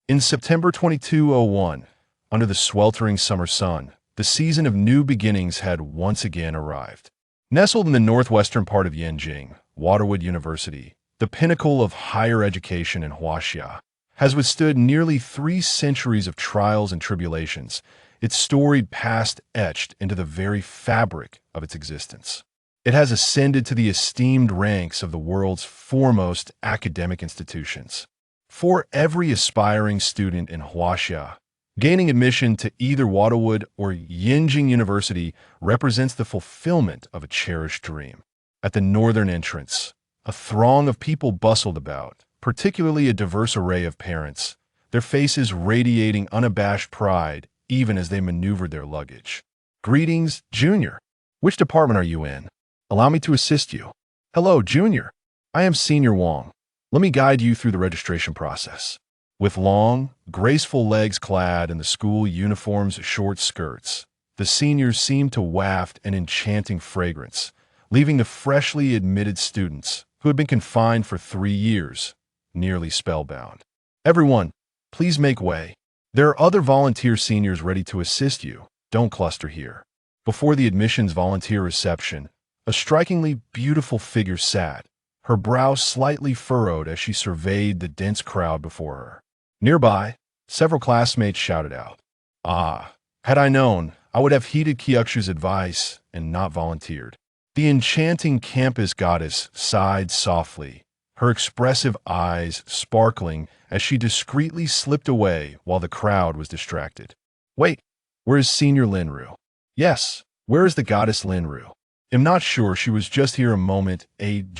In September 2201, under the sweltering summer sun, the season of new beginnings had once again arrived. Nestled in the northwestern part of Yanjing, Waterwood University, the pinnacle of higher education in Huaxia, has withstood nearly 3 centuries of trials and tribulations, its storied past etched into the very fabric of its existence. It has ascended to the esteemed ranks of the world's foremost academic institutions. For every aspiring student in Huaxia, gaining admission to either Waterwood or Yanjing University represents the fulfillment of a cherished dream. At the northern entrance, a throng of people bustled about, particularly a diverse array of parents, their faces radiating unabashed pride even as they maneuvered their luggage. "Greetings, Junior. Which department are you in? Allow me to assist you." "Hello, Junior. I am Senior Wang. Let me guide you through the registration process." With long, graceful legs clad in the school uniform's short skirts, the seniors seemed to waft an enchanting fragrance, leaving the freshly admitted students, who had been confined for 3 years, nearly spellbound. "Everyone, please make way. There are other volunteer seniors ready to assist you. Don't cluster here." Before the admissions volunteer reception, a strikingly beautiful figure sat, her brow slightly furrowed as she surveyed the dense crowd before her. Nearby, several classmates shouted out, "Ah, had I known, I would have heeded Kyukshu's advice and not volunteered." The enchanting campus goddess sighed softly, her expressive eyes sparkling as she discreetly slipped away while the crowd was distracted. "Wait, where is Senior Linru?" "Yes, where is the goddess Linru?" "Am not sure, she was just here a moment, in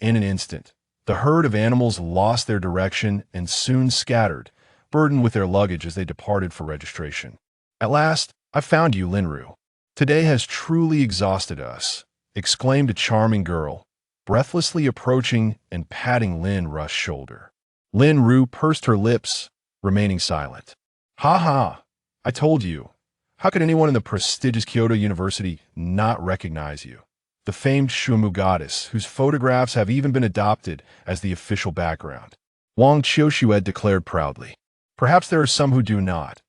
an instant." The herd of animals lost their direction and soon scattered, burdened with their luggage as they departed for registration. "At last, I found you, Linru. Today has truly exhausted us," exclaimed a charming girl, breathlessly approaching and patting Lin Ru's shoulder. Linru pursed her lips, remaining silent. "Ha ha, I told you. How could anyone in the prestigious Kyoto University not recognize you? The famed Shumu goddess, whose photographs have even been adopted as the official background," Wang Qiushued declared proudly. "Perhaps there are some who do not,"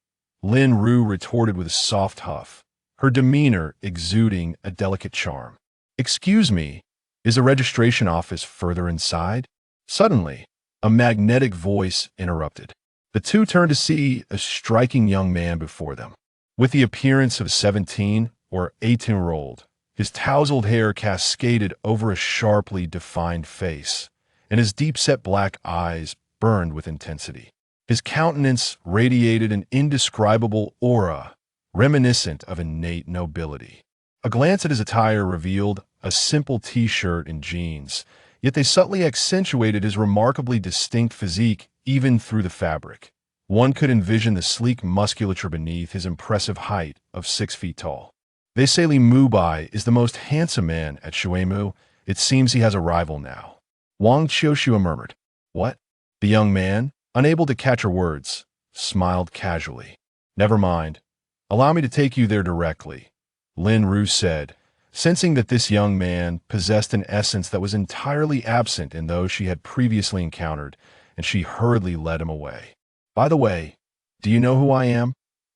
Lin Ru retorted with a soft huff, her demeanor exuding a delicate charm. "Excuse me, is the registration office further inside?" Suddenly, a magnetic voice interrupted. The two turned to see a striking young man before them. With the appearance of 17 or 18-year-old, his tousled hair cascaded over a sharply defined face, and his deep-set black eyes burned with intensity. His countenance radiated an indescribable aura, reminiscent of innate nobility. A glance at his attire revealed a simple t-shirt and jeans, yet they subtly accentuated his remarkably distinct physique even through the fabric. One could envision the sleek musculature beneath his impressive height of 6 feet tall. "They say Li Mubai is the most handsome man at Shuemu. It seems he has a rival now," Wang Qiushu murmured. "What?" The young man, unable to catch her words, smiled casually. "Never mind. Allow me to take you there directly," Lin Ru said, sensing that this young man possessed an essence that was entirely absent in those she had previously encountered, and she hurriedly led him away. "By the way, do you know who I am?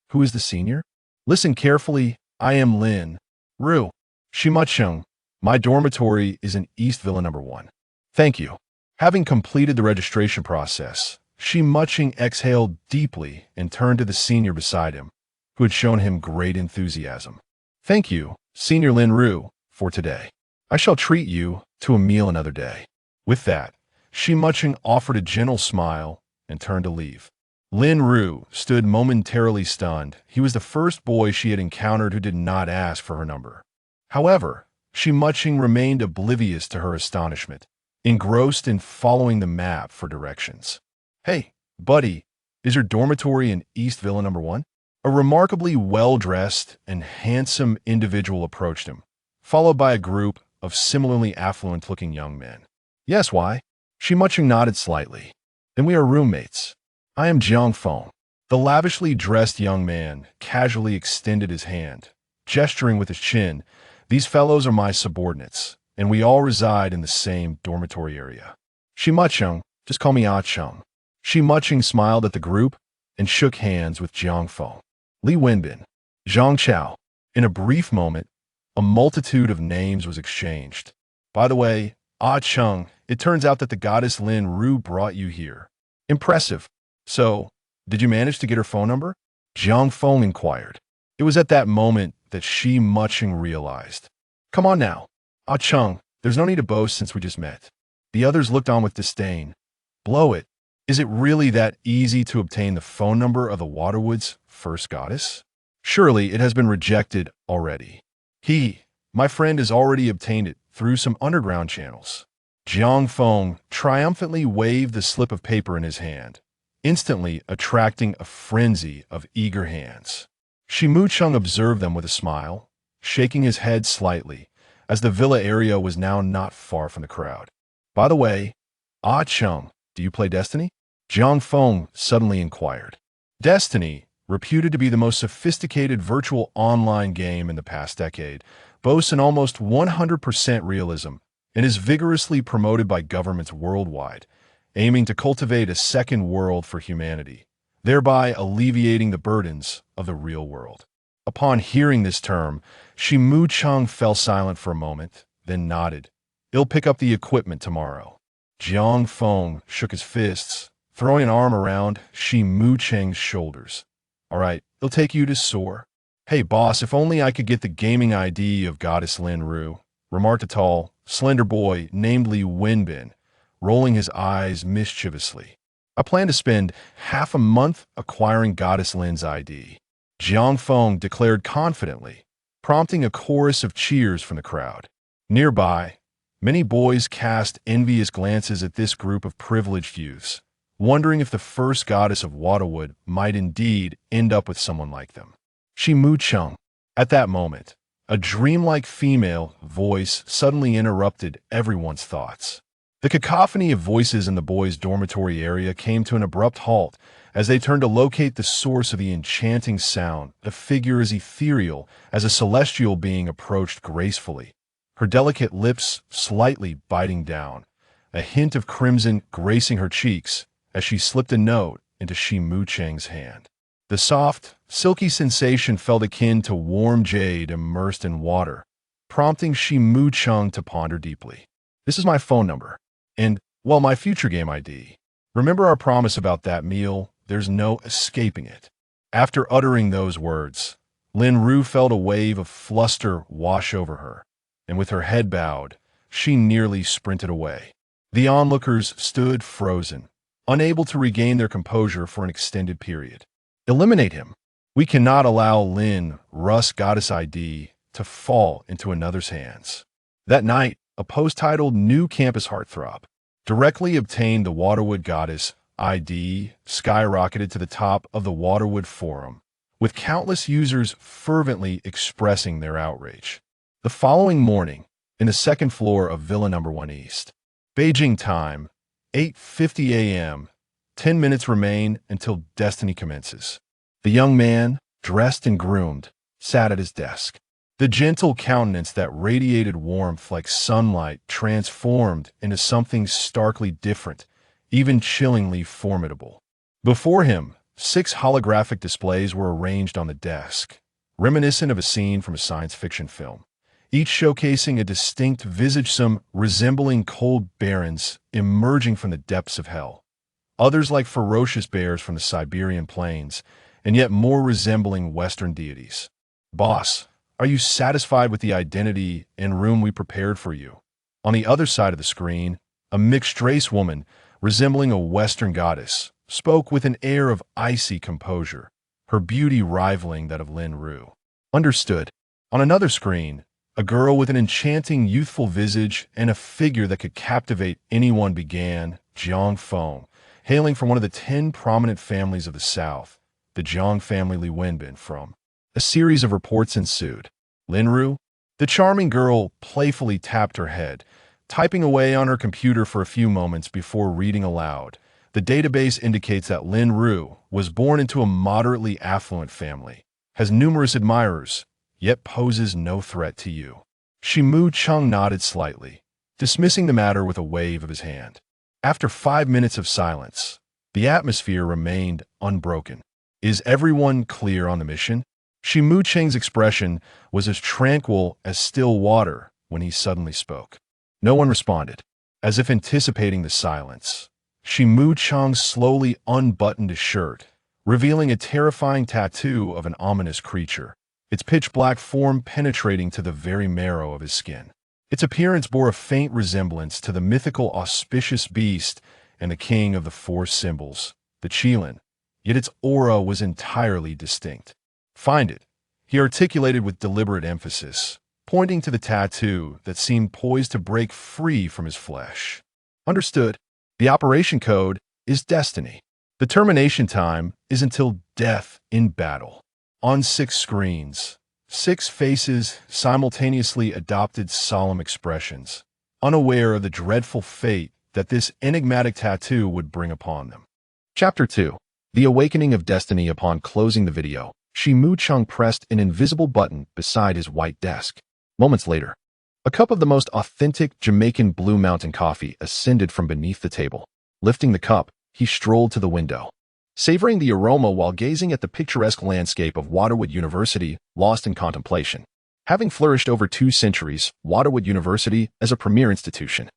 Who is the senior? Listen carefully. I am Lin Ru Shimacheng. My dormitory is in East Villa number 1. "Thank you." Having completed the registration process, Shimacheng exhaled deeply and turned to the senior beside him, who had shown him great enthusiasm. "Thank you, Senior Lin Ru, for today. I shall treat you to a meal another day." With that, Shimacheng offered a gentle smile and turned to leave. Lin Ru stood momentarily stunned. He was the first boy she had encountered who did not ask for her number. However, Shimacheng remained oblivious to her astonishment, engrossed in following the map for directions. "Hey, buddy, is your dormitory in East Villa number 1? A remarkably well-dressed and handsome individual approached him, followed by a group of similarly affluent-looking young men. "Yes, why?" Shimacheng nodded slightly. "Then we are roommates. I am Jiang Feng." The lavishly dressed young man casually extended his hand, gesturing with his chin. "These fellows are my subordinates, and we all reside in the same dormitory area." "Shimacheng, just call me Ah Chung." Shi Muqing smiled at the group and shook hands with Jiang Feng, Li Wenbin, Zhang Chao. In a brief moment, a multitude of names was exchanged. By the way, Ah Chung, it turns out that the goddess Lin Ru brought you here. Impressive. So, did you manage to get her phone number? Jiang Feng inquired. It was at that moment that Shi Muqing realized. Come on now. Ah Chung, there's no need to boast since we just met. The others looked on with disdain. Blow it. Is it really that easy to obtain the phone number of the Waterwood's first goddess? Surely it has been rejected already. My friend has already obtained it through some underground channels. Jiang Feng triumphantly waved the slip of paper in his hand, instantly attracting a frenzy of eager hands. Shi Muqing observed them with a smile, shaking his head slightly, as the villa area was now not far from the crowd. By the way, Ah Chung, do you play Destiny? Jiang Feng suddenly inquired. Destiny, reputed to be the most sophisticated virtual online game in the past decade, boasts an almost 100% realism and is vigorously promoted by governments worldwide, aiming to cultivate a second world for humanity, thereby alleviating the burdens of the real world. Upon hearing this term, Shi Muqing fell silent for a moment, then nodded. He'll pick up the equipment tomorrow. Jiang Feng shook his fists, throwing an arm around Shi Muqing's shoulders. All right, it'll take you to soar. Hey boss, if only I could get the gaming ID of Goddess Lin Ru, remarked a tall, slender boy named Li Wenbin, rolling his eyes mischievously. I plan to spend half a month acquiring Goddess Lin's ID. Jiang Feng declared confidently, prompting a chorus of cheers from the crowd. Nearby, many boys cast envious glances at this group of privileged youths, wondering if the first goddess of Waterwood might indeed end up with someone like them. Shi Muqing. At that moment, a dreamlike female voice suddenly interrupted everyone's thoughts. The cacophony of voices in the boys' dormitory area came to an abrupt halt as they turned to locate the source of the enchanting sound. The figure as ethereal as a celestial being approached gracefully, her delicate lips slightly biting down, a hint of crimson gracing her cheeks as she slipped a note into Shi Muqing's hand. The soft, silky sensation felt akin to warm jade immersed in water, prompting Shi Muqing to ponder deeply. This is my phone number, and, well, my future game ID. Remember our promise about that meal? There's no escaping it. After uttering those words, Lin Ru felt a wave of fluster wash over her, and with her head bowed, she nearly sprinted away. The onlookers stood frozen, unable to regain their composure for an extended period. Eliminate him. We cannot allow Lin Ru's goddess ID to fall into another's hands. That night, a post titled New Campus Heartthrob directly obtained the Waterwood goddess ID skyrocketed to the top of the Waterwood forum, with countless users fervently expressing their outrage. The following morning, in the second floor of Villa No. 1 East, Beijing time, 8:50 a.m., 10 minutes remain until Destiny commences. The young man, dressed and groomed, sat at his desk. The gentle countenance that radiated warmth like sunlight transformed into something starkly different, even chillingly formidable. Before him, 6 holographic displays were arranged on the desk, reminiscent of a scene from a science fiction film, each showcasing a distinct visage, some resembling cold barons emerging from the depths of hell, others like ferocious bears from the Siberian plains, and yet more resembling Western deities. Boss, are you satisfied with the identity and room we prepared for you? On the other side of the screen, a mixed-race woman, resembling a Western goddess, spoke with an air of icy composure, her beauty rivaling that of Lin Ru. Understood. On another screen, a girl with an enchanting youthful visage and a figure that could captivate anyone began, Jiang Feng, hailing from one of the 10 prominent families of the South, the Jiang family Li Wenbin from. A series of reports ensued. Lin Ru? The charming girl playfully tapped her head, typing away on her computer for a few moments before reading aloud. The database indicates that Lin Ru was born into a moderately affluent family, has numerous admirers, yet poses no threat to you. Shi Muqing nodded slightly, dismissing the matter with a wave of his hand. After 5 minutes of silence, The atmosphere remained unbroken. Is everyone clear on the mission? Shi Mu Cheng's expression was as tranquil as still water when he suddenly spoke. No one responded. As if anticipating the silence, Shi Mu Cheng slowly unbuttoned his shirt, revealing a terrifying tattoo of an ominous creature, its pitch-black form penetrating to the very marrow of his skin. Its appearance bore a faint resemblance to the mythical auspicious beast and the king of the four symbols, the Qilin, yet its aura was entirely distinct. "Find it," he articulated with deliberate emphasis, pointing to the tattoo that seemed poised to break free from his flesh. "Understood. The operation code is destiny. The termination time is until death in battle." On 6 screens, 6 faces simultaneously adopted solemn expressions, unaware of the dreadful fate that this enigmatic tattoo would bring upon them. Chapter 2. The Awakening of Destiny. Upon closing the video, Shi Mu Cheng pressed an invisible button beside his white desk. Moments later, a cup of the most authentic Jamaican Blue Mountain coffee ascended from beneath the table. Lifting the cup, he strolled to the window, savoring the aroma while gazing at the picturesque landscape of Waterwood University, lost in contemplation. Having flourished over 2 centuries, Waterwood University, as a premier institution,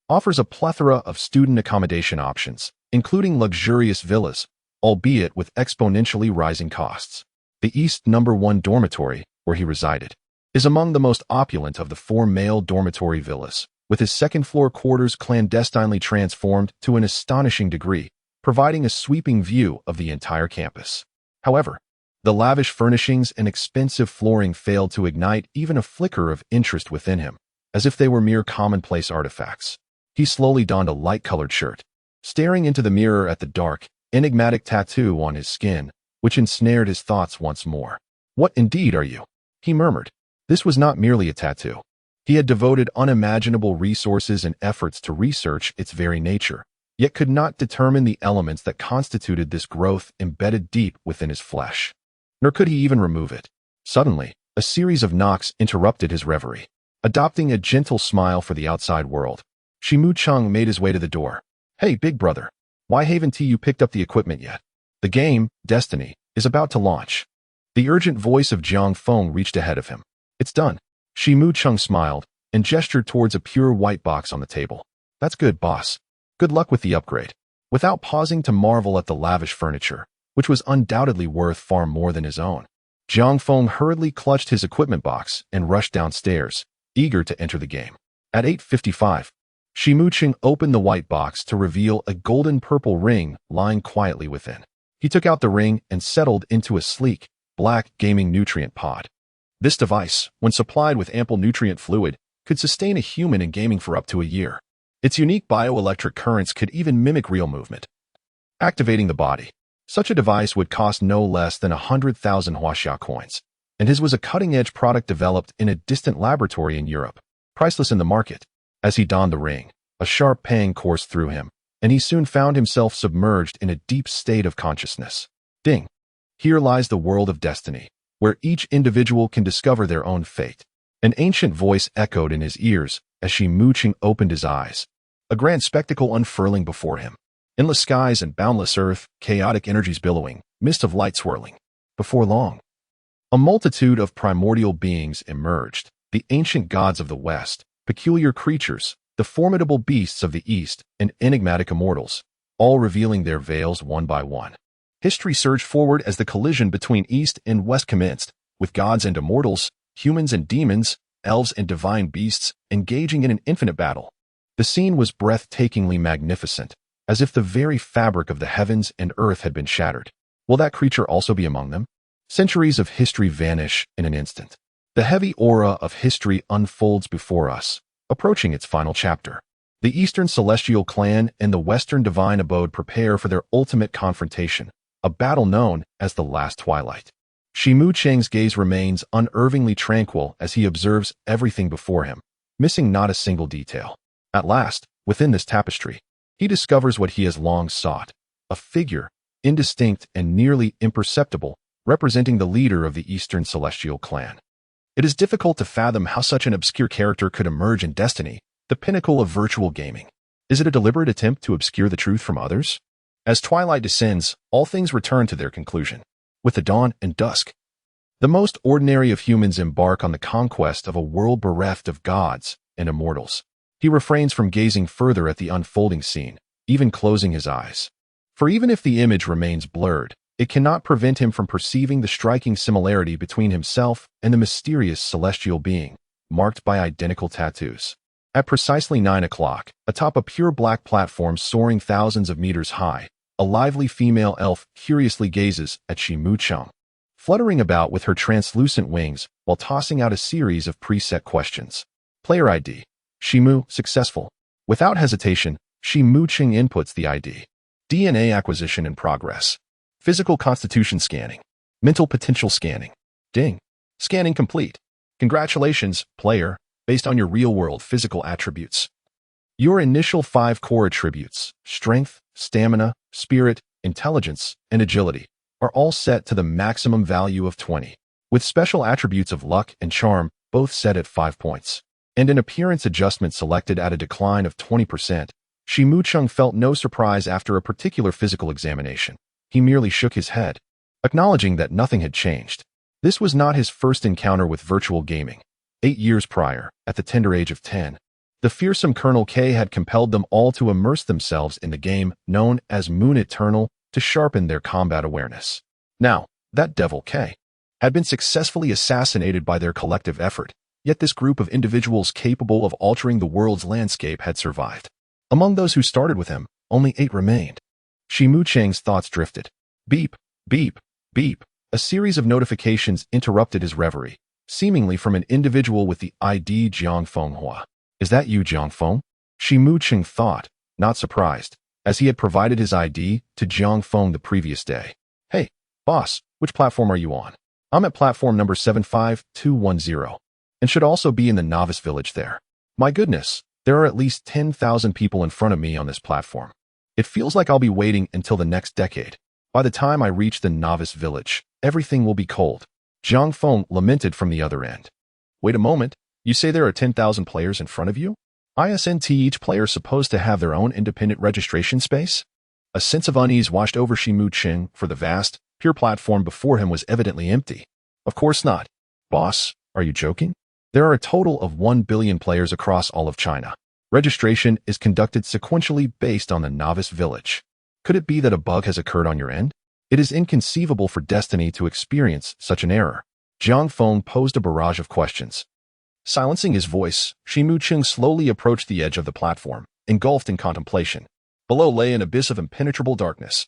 offers a plethora of student accommodation options, including luxurious villas, albeit with exponentially rising costs. The East No. 1 dormitory, where he resided, is among the most opulent of the 4 male dormitory villas, with his second-floor quarters clandestinely transformed to an astonishing degree, providing a sweeping view of the entire campus. However, the lavish furnishings and expensive flooring failed to ignite even a flicker of interest within him, as if they were mere commonplace artifacts. He slowly donned a light-colored shirt, staring into the mirror at the dark, enigmatic tattoo on his skin, which ensnared his thoughts once more. "What indeed are you?" he murmured. This was not merely a tattoo. He had devoted unimaginable resources and efforts to research its very nature, yet could not determine the elements that constituted this growth embedded deep within his flesh. Nor could he even remove it. Suddenly, a series of knocks interrupted his reverie. Adopting a gentle smile for the outside world, Shi Mu Cheng made his way to the door. "Hey, big brother. Why haven't you picked up the equipment yet? The game, Destiny, is about to launch." The urgent voice of Jiang Feng reached ahead of him. "It's done." Shi Mu Cheng smiled and gestured towards a pure white box on the table. "That's good, boss. Good luck with the upgrade." Without pausing to marvel at the lavish furniture, which was undoubtedly worth far more than his own, Jiang Feng hurriedly clutched his equipment box and rushed downstairs, eager to enter the game. At 8:55, Shi Mu Cheng opened the white box to reveal a golden-purple ring lying quietly within. He took out the ring and settled into a sleek, black gaming nutrient pod. This device, when supplied with ample nutrient fluid, could sustain a human in gaming for up to a year. Its unique bioelectric currents could even mimic real movement, activating the body. Such a device would cost no less than 100,000 Huaxia coins, and his was a cutting-edge product developed in a distant laboratory in Europe, priceless in the market. As he donned the ring, a sharp pang coursed through him, and he soon found himself submerged in a deep state of consciousness. Ding! Here lies the world of destiny, where each individual can discover their own fate. An ancient voice echoed in his ears as Shi Mu Cheng opened his eyes, a grand spectacle unfurling before him. Endless skies and boundless earth, chaotic energies billowing, mist of light swirling. Before long, a multitude of primordial beings emerged, the ancient gods of the West, peculiar creatures, the formidable beasts of the East, and enigmatic immortals, all revealing their veils one by one. History surged forward as the collision between East and West commenced, with gods and immortals, humans and demons, elves and divine beasts, engaging in an infinite battle. The scene was breathtakingly magnificent, as if the very fabric of the heavens and earth had been shattered. Will that creature also be among them? Centuries of history vanish in an instant. The heavy aura of history unfolds before us, approaching its final chapter. The Eastern Celestial Clan and the Western Divine Abode prepare for their ultimate confrontation, a battle known as the Last Twilight. Shi Mu Cheng's gaze remains unervingly tranquil as he observes everything before him, missing not a single detail. At last, within this tapestry, he discovers what he has long sought, a figure, indistinct and nearly imperceptible, representing the leader of the Eastern Celestial Clan. It is difficult to fathom how such an obscure character could emerge in Destiny, the pinnacle of virtual gaming. Is it a deliberate attempt to obscure the truth from others? As twilight descends, all things return to their conclusion. With the dawn and dusk, the most ordinary of humans embark on the conquest of a world bereft of gods and immortals. He refrains from gazing further at the unfolding scene, even closing his eyes. For even if the image remains blurred, it cannot prevent him from perceiving the striking similarity between himself and the mysterious celestial being, marked by identical tattoos. At precisely 9 o'clock, atop a pure black platform soaring thousands of meters high, a lively female elf curiously gazes at Chen Mo, fluttering about with her translucent wings while tossing out a series of preset questions. Player ID. Chen Mo, successful. Without hesitation, Chen Mo inputs the ID. DNA acquisition in progress. Physical constitution scanning. Mental potential scanning. Ding. Scanning complete. Congratulations, player, based on your real-world physical attributes. Your initial 5 core attributes, strength, stamina, spirit, intelligence, and agility, are all set to the maximum value of 20, with special attributes of luck and charm both set at 5 points, and an appearance adjustment selected at a decline of 20%. Chen Mo felt no surprise after a particular physical examination. He merely shook his head, acknowledging that nothing had changed. This was not his first encounter with virtual gaming. 8 years prior, at the tender age of 10, the fearsome Colonel K had compelled them all to immerse themselves in the game known as Moon Eternal to sharpen their combat awareness. Now, that Devil K had been successfully assassinated by their collective effort, yet this group of individuals capable of altering the world's landscape had survived. Among those who started with him, only 8 remained. Chen Mo's thoughts drifted. Beep, beep, beep. A series of notifications interrupted his reverie, seemingly from an individual with the ID Jiang Fenghua. Is that you, Jiang Feng? Chen Mo thought, not surprised, as he had provided his ID to Jiang Feng the previous day. Hey, boss, which platform are you on? I'm at platform number 75210, and should also be in the novice village there. My goodness, there are at least 10,000 people in front of me on this platform. It feels like I'll be waiting until the next decade. By the time I reach the novice village, everything will be cold. Jiang Feng lamented from the other end. Wait a moment, you say there are 10,000 players in front of you? Isn't each player supposed to have their own independent registration space? A sense of unease washed over Chen Mo, for the vast, pure platform before him was evidently empty. Of course not. Boss, are you joking? There are a total of 1 billion players across all of China. Registration is conducted sequentially based on the novice village. Could it be that a bug has occurred on your end? It is inconceivable for Destiny to experience such an error. Jiang Feng posed a barrage of questions. Silencing his voice, Chen Mo slowly approached the edge of the platform, engulfed in contemplation. Below lay an abyss of impenetrable darkness,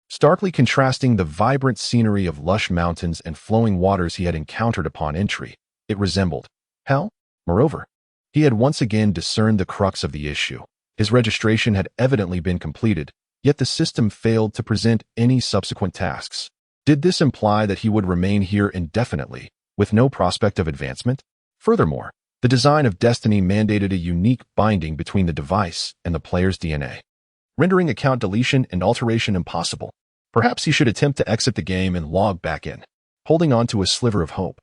starkly contrasting the vibrant scenery of lush mountains and flowing waters he had encountered upon entry. It resembled hell. Moreover, he had once again discerned the crux of the issue. His registration had evidently been completed, yet the system failed to present any subsequent tasks. Did this imply that he would remain here indefinitely, with no prospect of advancement? Furthermore, the design of Destiny mandated a unique binding between the device and the player's DNA, rendering account deletion and alteration impossible. Perhaps he should attempt to exit the game and log back in, holding on to a sliver of hope.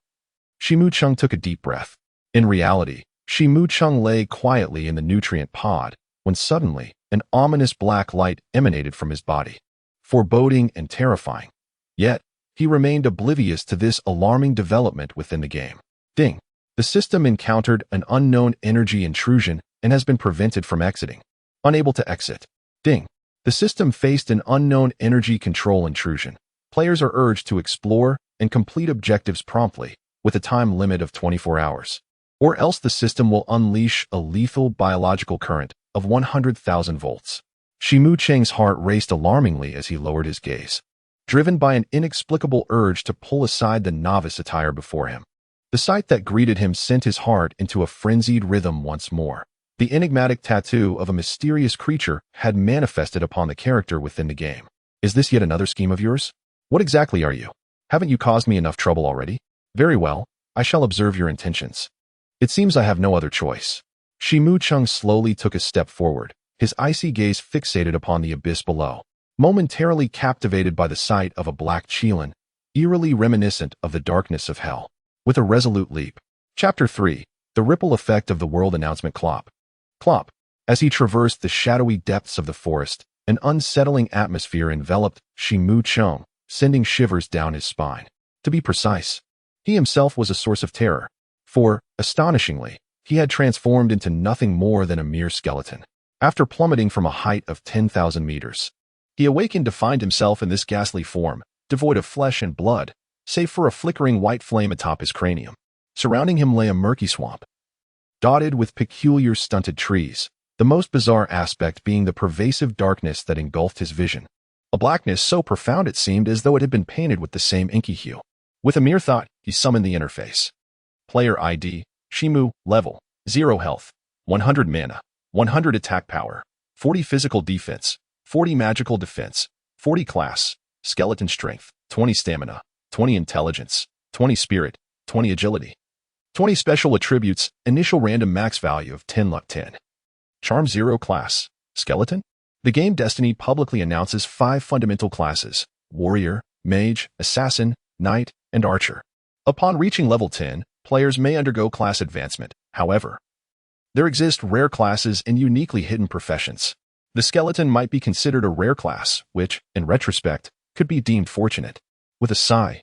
Chen Mo took a deep breath. In reality, Chen Mo lay quietly in the nutrient pod, when suddenly, an ominous black light emanated from his body, foreboding and terrifying. Yet, he remained oblivious to this alarming development within the game. Ding! The system encountered an unknown energy intrusion and has been prevented from exiting. Unable to exit. Ding! The system faced an unknown energy control intrusion. Players are urged to explore and complete objectives promptly, with a time limit of 24 hours. Or else the system will unleash a lethal biological current of 100,000 volts. Chen Mo's heart raced alarmingly as he lowered his gaze, driven by an inexplicable urge to pull aside the novice attire before him. The sight that greeted him sent his heart into a frenzied rhythm once more. The enigmatic tattoo of a mysterious creature had manifested upon the character within the game. Is this yet another scheme of yours? What exactly are you? Haven't you caused me enough trouble already? Very well, I shall observe your intentions. It seems I have no other choice. Chen Mo slowly took a step forward, his icy gaze fixated upon the abyss below, momentarily captivated by the sight of a black Qilin, eerily reminiscent of the darkness of hell. With a resolute leap. Chapter 3. The Ripple Effect of the World Announcement Clop. Clop. As he traversed the shadowy depths of the forest, An unsettling atmosphere enveloped Shimu Chung, sending shivers down his spine. To be precise, he himself was a source of terror, for, astonishingly, he had transformed into nothing more than a mere skeleton. After plummeting from a height of 10,000 meters, he awakened to find himself in this ghastly form, devoid of flesh and blood, save for a flickering white flame atop his cranium. Surrounding him lay a murky swamp, dotted with peculiar stunted trees, the most bizarre aspect being the pervasive darkness that engulfed his vision. A blackness so profound it seemed as though it had been painted with the same inky hue. With a mere thought, he summoned the interface. Player ID, Shimu, level, 0 health, 100 mana, 100 attack power, 40 physical defense, 40 magical defense, 40 class, skeleton strength, 20 stamina, 20 intelligence, 20 spirit, 20 agility, 20 special attributes, initial random max value of 10 luck 10. Charm 0 class, skeleton? The game Destiny publicly announces 5 fundamental classes: warrior, mage, assassin, knight, and archer. Upon reaching level 10, players may undergo class advancement. However, there exist rare classes and uniquely hidden professions. The skeleton might be considered a rare class, which, in retrospect, could be deemed fortunate. With a sigh,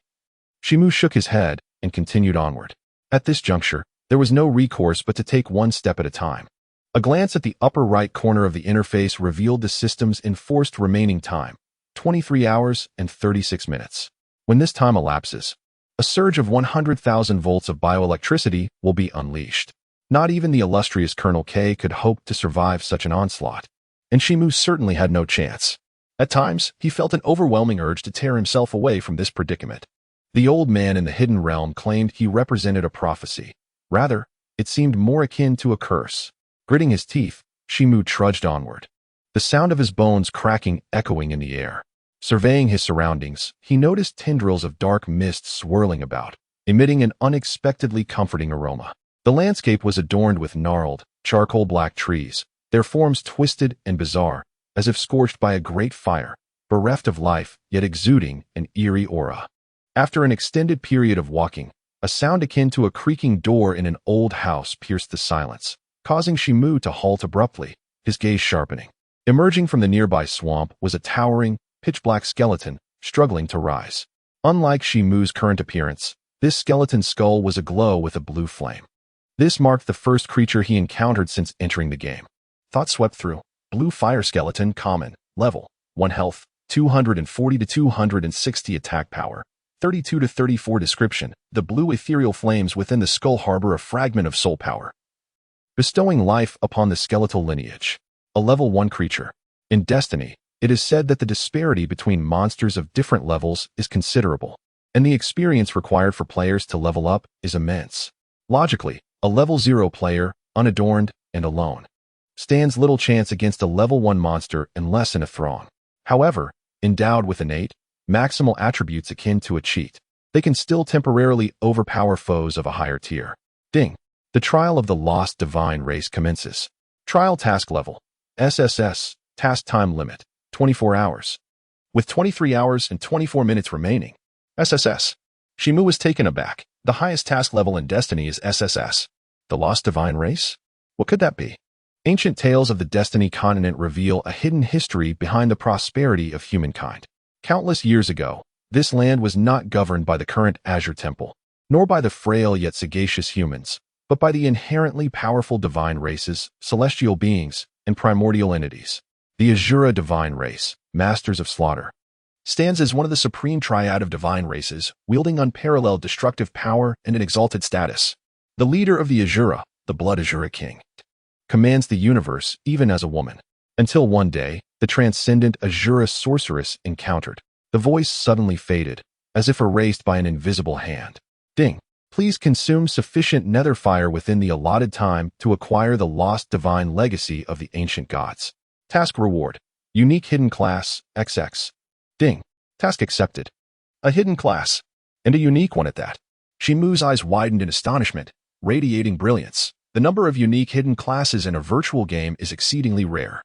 Shimu shook his head and continued onward. At this juncture, there was no recourse but to take one step at a time. A glance at the upper right corner of the interface revealed the system's enforced remaining time, 23 hours and 36 minutes. When this time elapses, a surge of 100,000 volts of bioelectricity will be unleashed. Not even the illustrious Colonel K could hope to survive such an onslaught, and Shimu certainly had no chance. At times, he felt an overwhelming urge to tear himself away from this predicament. The old man in the hidden realm claimed he represented a prophecy. Rather, it seemed more akin to a curse. Gritting his teeth, Shimu trudged onward, the sound of his bones cracking echoing in the air. Surveying his surroundings, he noticed tendrils of dark mist swirling about, emitting an unexpectedly comforting aroma. The landscape was adorned with gnarled, charcoal-black trees, their forms twisted and bizarre, as if scorched by a great fire, bereft of life, yet exuding an eerie aura. After an extended period of walking, a sound akin to a creaking door in an old house pierced the silence, causing Shimu to halt abruptly, his gaze sharpening. Emerging from the nearby swamp was a towering, pitch-black skeleton, struggling to rise. Unlike Shimu's current appearance, this skeleton's skull was aglow with a blue flame. This marked the first creature he encountered since entering the game. Thought swept through. Blue fire skeleton, common, level, 1 health, 240 to 260 attack power, 32 to 34 description. The blue ethereal flames within the skull harbor a fragment of soul power, bestowing life upon the skeletal lineage. A level 1 creature. In Destiny, it is said that the disparity between monsters of different levels is considerable, and the experience required for players to level up is immense. Logically, a level 0 player, unadorned and alone, stands little chance against a level 1 monster unless in a throng. However, endowed with innate, maximal attributes akin to a cheat, they can still temporarily overpower foes of a higher tier. Ding! The trial of the lost divine race commences. Trial task level, SSS, task time limit, 24 hours. With 23 hours and 24 minutes remaining, SSS. Shimu was taken aback. The highest task level in Destiny is SSS. The lost divine race? What could that be? Ancient tales of the Destiny continent reveal a hidden history behind the prosperity of humankind. Countless years ago, this land was not governed by the current Azure Temple, nor by the frail yet sagacious humans, but by the inherently powerful divine races, celestial beings, and primordial entities. The Azura divine race, masters of slaughter, stands as one of the supreme triad of divine races, wielding unparalleled destructive power and an exalted status. The leader of the Azura, the Blood Azura King, commands the universe even as a woman. Until one day, the transcendent Azura sorceress encountered. The voice suddenly faded, as if erased by an invisible hand. Ding! Please consume sufficient nether fire within the allotted time to acquire the lost divine legacy of the ancient gods. Task reward, unique hidden class, XX. Ding! Task accepted. A hidden class, and a unique one at that. Shimu's eyes widened in astonishment, radiating brilliance. The number of unique hidden classes in a virtual game is exceedingly rare,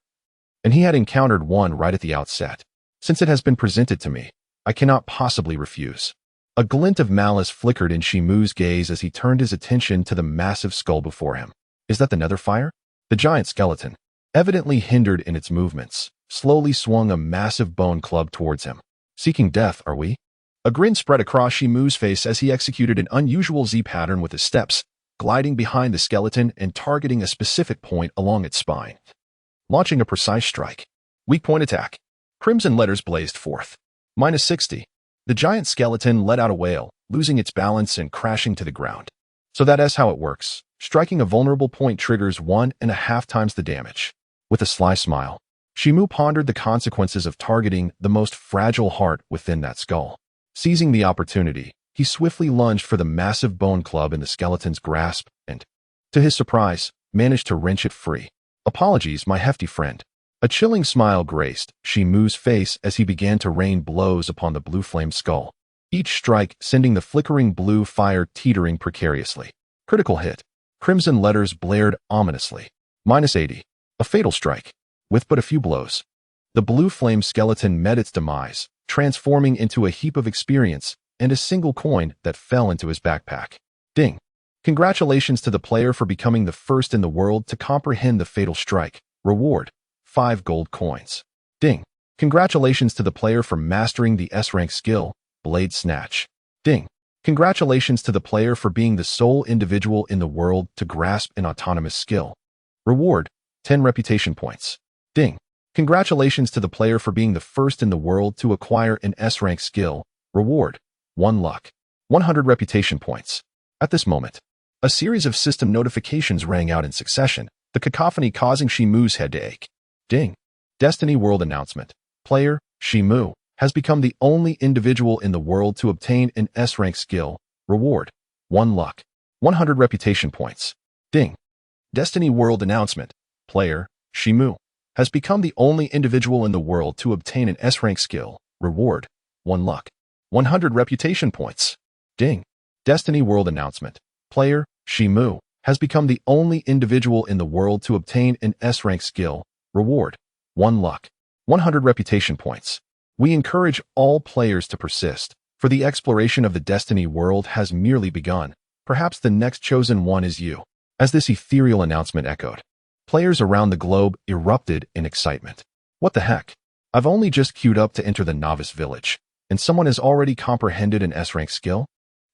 and he had encountered one right at the outset. Since it has been presented to me, I cannot possibly refuse. A glint of malice flickered in Shimu's gaze as he turned his attention to the massive skull before him. Is that the nether fire? The giant skeleton, evidently hindered in its movements, slowly swung a massive bone club towards him. Seeking death, are we? A grin spread across Chen Mo's face as he executed an unusual Z pattern with his steps, gliding behind the skeleton and targeting a specific point along its spine. Launching a precise strike. Weak point attack. Crimson letters blazed forth. -60. The giant skeleton let out a wail, losing its balance and crashing to the ground. So that's how it works. Striking a vulnerable point triggers 1.5 times the damage. With a sly smile, Chen Mo pondered the consequences of targeting the most fragile heart within that skull. Seizing the opportunity, he swiftly lunged for the massive bone club in the skeleton's grasp and, to his surprise, managed to wrench it free. Apologies, my hefty friend. A chilling smile graced Chen Mo's face as he began to rain blows upon the blue flame skull, each strike sending the flickering blue fire teetering precariously. Critical hit. Crimson letters blared ominously. -80. A fatal strike. With but a few blows, the blue flame skeleton met its demise, transforming into a heap of experience and a single coin that fell into his backpack. Ding. Congratulations to the player for becoming the first in the world to comprehend the fatal strike. Reward: 5 gold coins. Ding. Congratulations to the player for mastering the S-rank skill, Blade Snatch. Ding. Congratulations to the player for being the sole individual in the world to grasp an autonomous skill. Reward: 10 reputation points. Ding. Congratulations to the player for being the first in the world to acquire an S-rank skill. Reward: 1 luck. 100 reputation points. At this moment, a series of system notifications rang out in succession, the cacophony causing Chen Mo's head to ache. Ding. Destiny World announcement. Player, Chen Mo, has become the only individual in the world to obtain an S-rank skill. Reward: 1 luck. 100 reputation points. Ding. Destiny World announcement. Player, Chen Mo, has become the only individual in the world to obtain an S-rank skill. Reward: 1 luck. 100 reputation points. Ding. Destiny World announcement. Player, Chen Mo, has become the only individual in the world to obtain an S-rank skill. Reward: 1 luck. 100 reputation points. We encourage all players to persist, for the exploration of the Destiny World has merely begun. Perhaps the next chosen one is you. As this ethereal announcement echoed, players around the globe erupted in excitement. What the heck? I've only just queued up to enter the novice village, and someone has already comprehended an S-rank skill?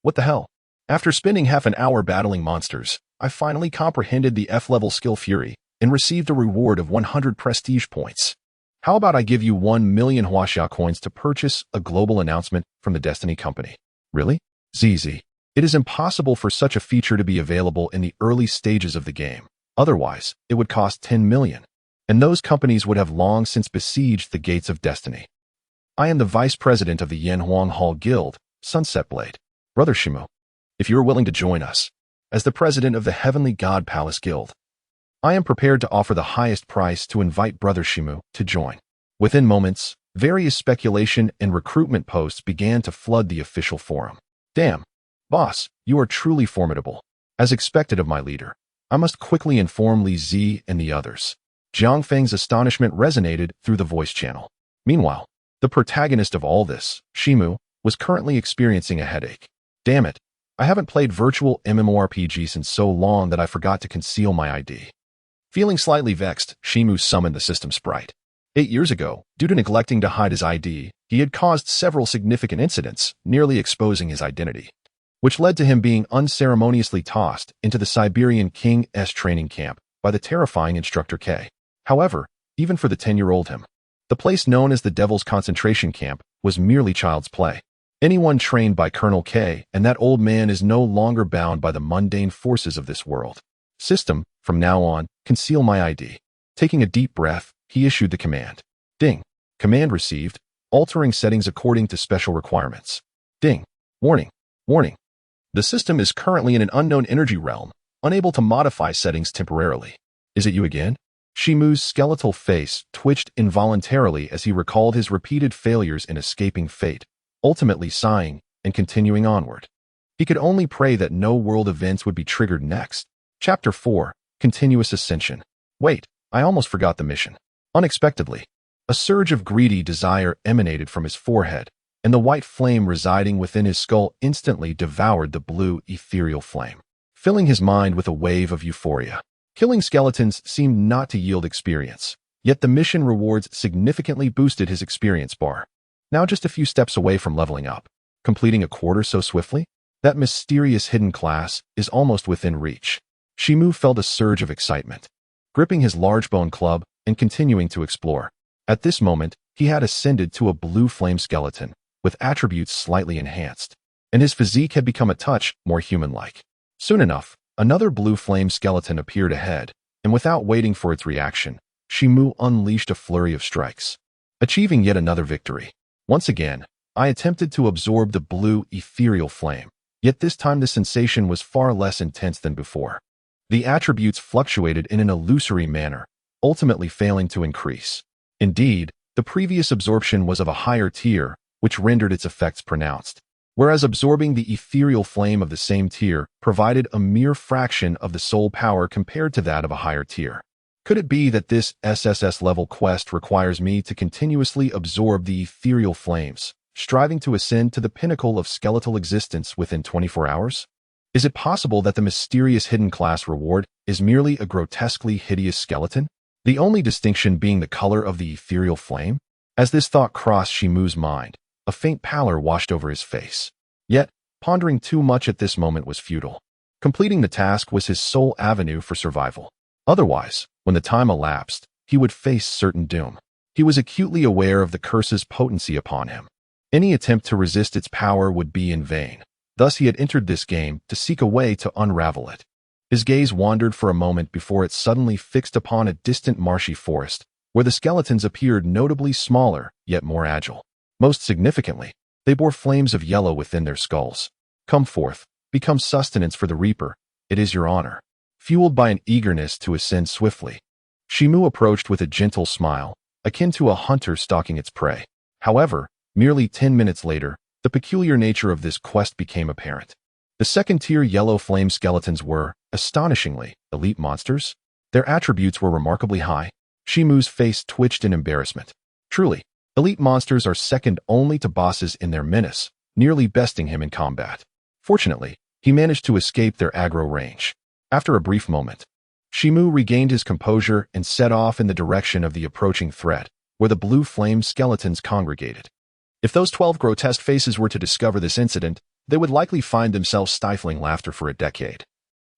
What the hell? After spending half an hour battling monsters, I finally comprehended the F-level skill Fury and received a reward of 100 prestige points. How about I give you 1 million Huaxia coins to purchase a global announcement from the Destiny Company? Really? ZZ. It is impossible for such a feature to be available in the early stages of the game. Otherwise, it would cost 10 million, and those companies would have long since besieged the gates of Destiny. I am the vice president of the Yanhuang Hall Guild, Sunset Blade. Brother Chen Mo, if you are willing to join us, as the president of the Heavenly God Palace Guild, I am prepared to offer the highest price to invite Brother Chen Mo to join. Within moments, various speculation and recruitment posts began to flood the official forum. Damn, boss, you are truly formidable. As expected of my leader, I must quickly inform Li Zi and the others. Jiang Feng's astonishment resonated through the voice channel. Meanwhile, the protagonist of all this, Chen Mo, was currently experiencing a headache. Damn it, I haven't played virtual MMORPG since so long that I forgot to conceal my ID. Feeling slightly vexed, Chen Mo summoned the system sprite. 8 years ago, due to neglecting to hide his ID, he had caused several significant incidents, nearly exposing his identity, which led to him being unceremoniously tossed into the Siberian King's training camp by the terrifying Instructor K. However, even for the 10-year-old him, the place known as the Devil's Concentration Camp was merely child's play. Anyone trained by Colonel K and that old man is no longer bound by the mundane forces of this world. System, from now on, conceal my ID. Taking a deep breath, he issued the command. Ding. Command received, altering settings according to special requirements. Ding. Warning. Warning. The system is currently in an unknown energy realm, unable to modify settings temporarily. Is it you again? Chen Mo's skeletal face twitched involuntarily as he recalled his repeated failures in escaping fate, ultimately sighing and continuing onward. He could only pray that no world events would be triggered next. Chapter 4. Continuous Ascension. Wait, I almost forgot the mission. Unexpectedly, a surge of greedy desire emanated from his forehead, and the white flame residing within his skull instantly devoured the blue ethereal flame, filling his mind with a wave of euphoria. Killing skeletons seemed not to yield experience, Yet the mission rewards significantly boosted his experience bar. Now just a few steps away from leveling up, completing a quarter so swiftly? That mysterious hidden class is almost within reach. Chen Mo felt a surge of excitement, gripping his large bone club and continuing to explore. At this moment, he had ascended to a blue flame skeleton, with attributes slightly enhanced, and his physique had become a touch more human-like. Soon enough, another blue flame skeleton appeared ahead, and without waiting for its reaction, Chen Mo unleashed a flurry of strikes, achieving yet another victory. Once again, I attempted to absorb the blue ethereal flame, yet this time the sensation was far less intense than before. The attributes fluctuated in an illusory manner, ultimately failing to increase. Indeed, the previous absorption was of a higher tier, which rendered its effects pronounced, whereas absorbing the ethereal flame of the same tier provided a mere fraction of the soul power compared to that of a higher tier. Could it be that this SSS-level quest requires me to continuously absorb the ethereal flames, striving to ascend to the pinnacle of skeletal existence within 24 hours? Is it possible that the mysterious hidden class reward is merely a grotesquely hideous skeleton, the only distinction being the color of the ethereal flame? As this thought crossed Chen Mo's mind, a faint pallor washed over his face. Yet, pondering too much at this moment was futile. Completing the task was his sole avenue for survival. Otherwise, when the time elapsed, he would face certain doom. He was acutely aware of the curse's potency upon him. Any attempt to resist its power would be in vain. Thus he had entered this game to seek a way to unravel it. His gaze wandered for a moment before it suddenly fixed upon a distant marshy forest, where the skeletons appeared notably smaller, yet more agile. Most significantly, they bore flames of yellow within their skulls. Come forth, become sustenance for the Reaper, it is your honor. Fueled by an eagerness to ascend swiftly, Chen Mo approached with a gentle smile, akin to a hunter stalking its prey. However, merely 10 minutes later, the peculiar nature of this quest became apparent. The second-tier yellow flame skeletons were, astonishingly, elite monsters. Their attributes were remarkably high. Chen Mo's face twitched in embarrassment. Truly, elite monsters are second only to bosses in their menace, nearly besting him in combat. Fortunately, he managed to escape their aggro range. After a brief moment, Chen Mo regained his composure and set off in the direction of the approaching threat, where the blue flame skeletons congregated. If those 12 grotesque faces were to discover this incident, they would likely find themselves stifling laughter for a decade.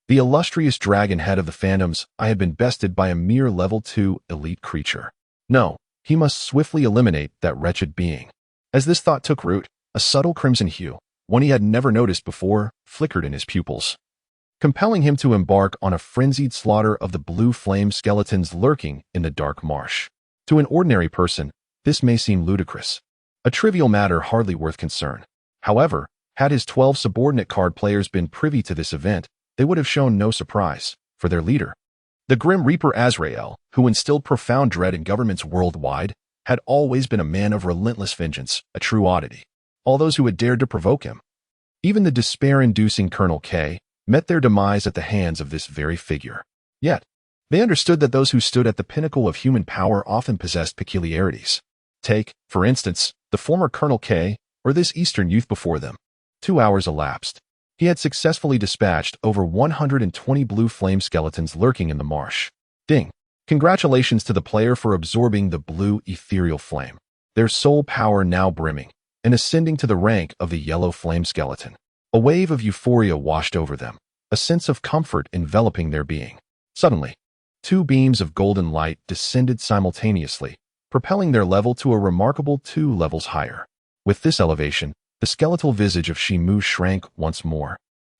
The illustrious dragon head of the phantoms, I had been bested by a mere level 2 elite creature. No, he must swiftly eliminate that wretched being. As this thought took root, a subtle crimson hue, one he had never noticed before, flickered in his pupils, compelling him to embark on a frenzied slaughter of the blue flame skeletons lurking in the dark marsh. To an ordinary person, this may seem ludicrous, a trivial matter hardly worth concern. However, had his 12 subordinate card players been privy to this event, they would have shown no surprise, for their leader, the grim Reaper Azrael, who instilled profound dread in governments worldwide, had always been a man of relentless vengeance, a true oddity. All those who had dared to provoke him, even the despair-inducing Colonel K, met their demise at the hands of this very figure. Yet, they understood that those who stood at the pinnacle of human power often possessed peculiarities. Take, for instance, the former Colonel K, or this Eastern youth before them. 2 hours elapsed. He had successfully dispatched over 120 blue flame skeletons lurking in the marsh. Ding! Congratulations to the player for absorbing the blue ethereal flame, their soul power now brimming, and ascending to the rank of the yellow flame skeleton. A wave of euphoria washed over them, a sense of comfort enveloping their being. Suddenly, 2 beams of golden light descended simultaneously, propelling their level to a remarkable 2 levels higher. With this elevation, the skeletal visage of Chen Mo shrank once more,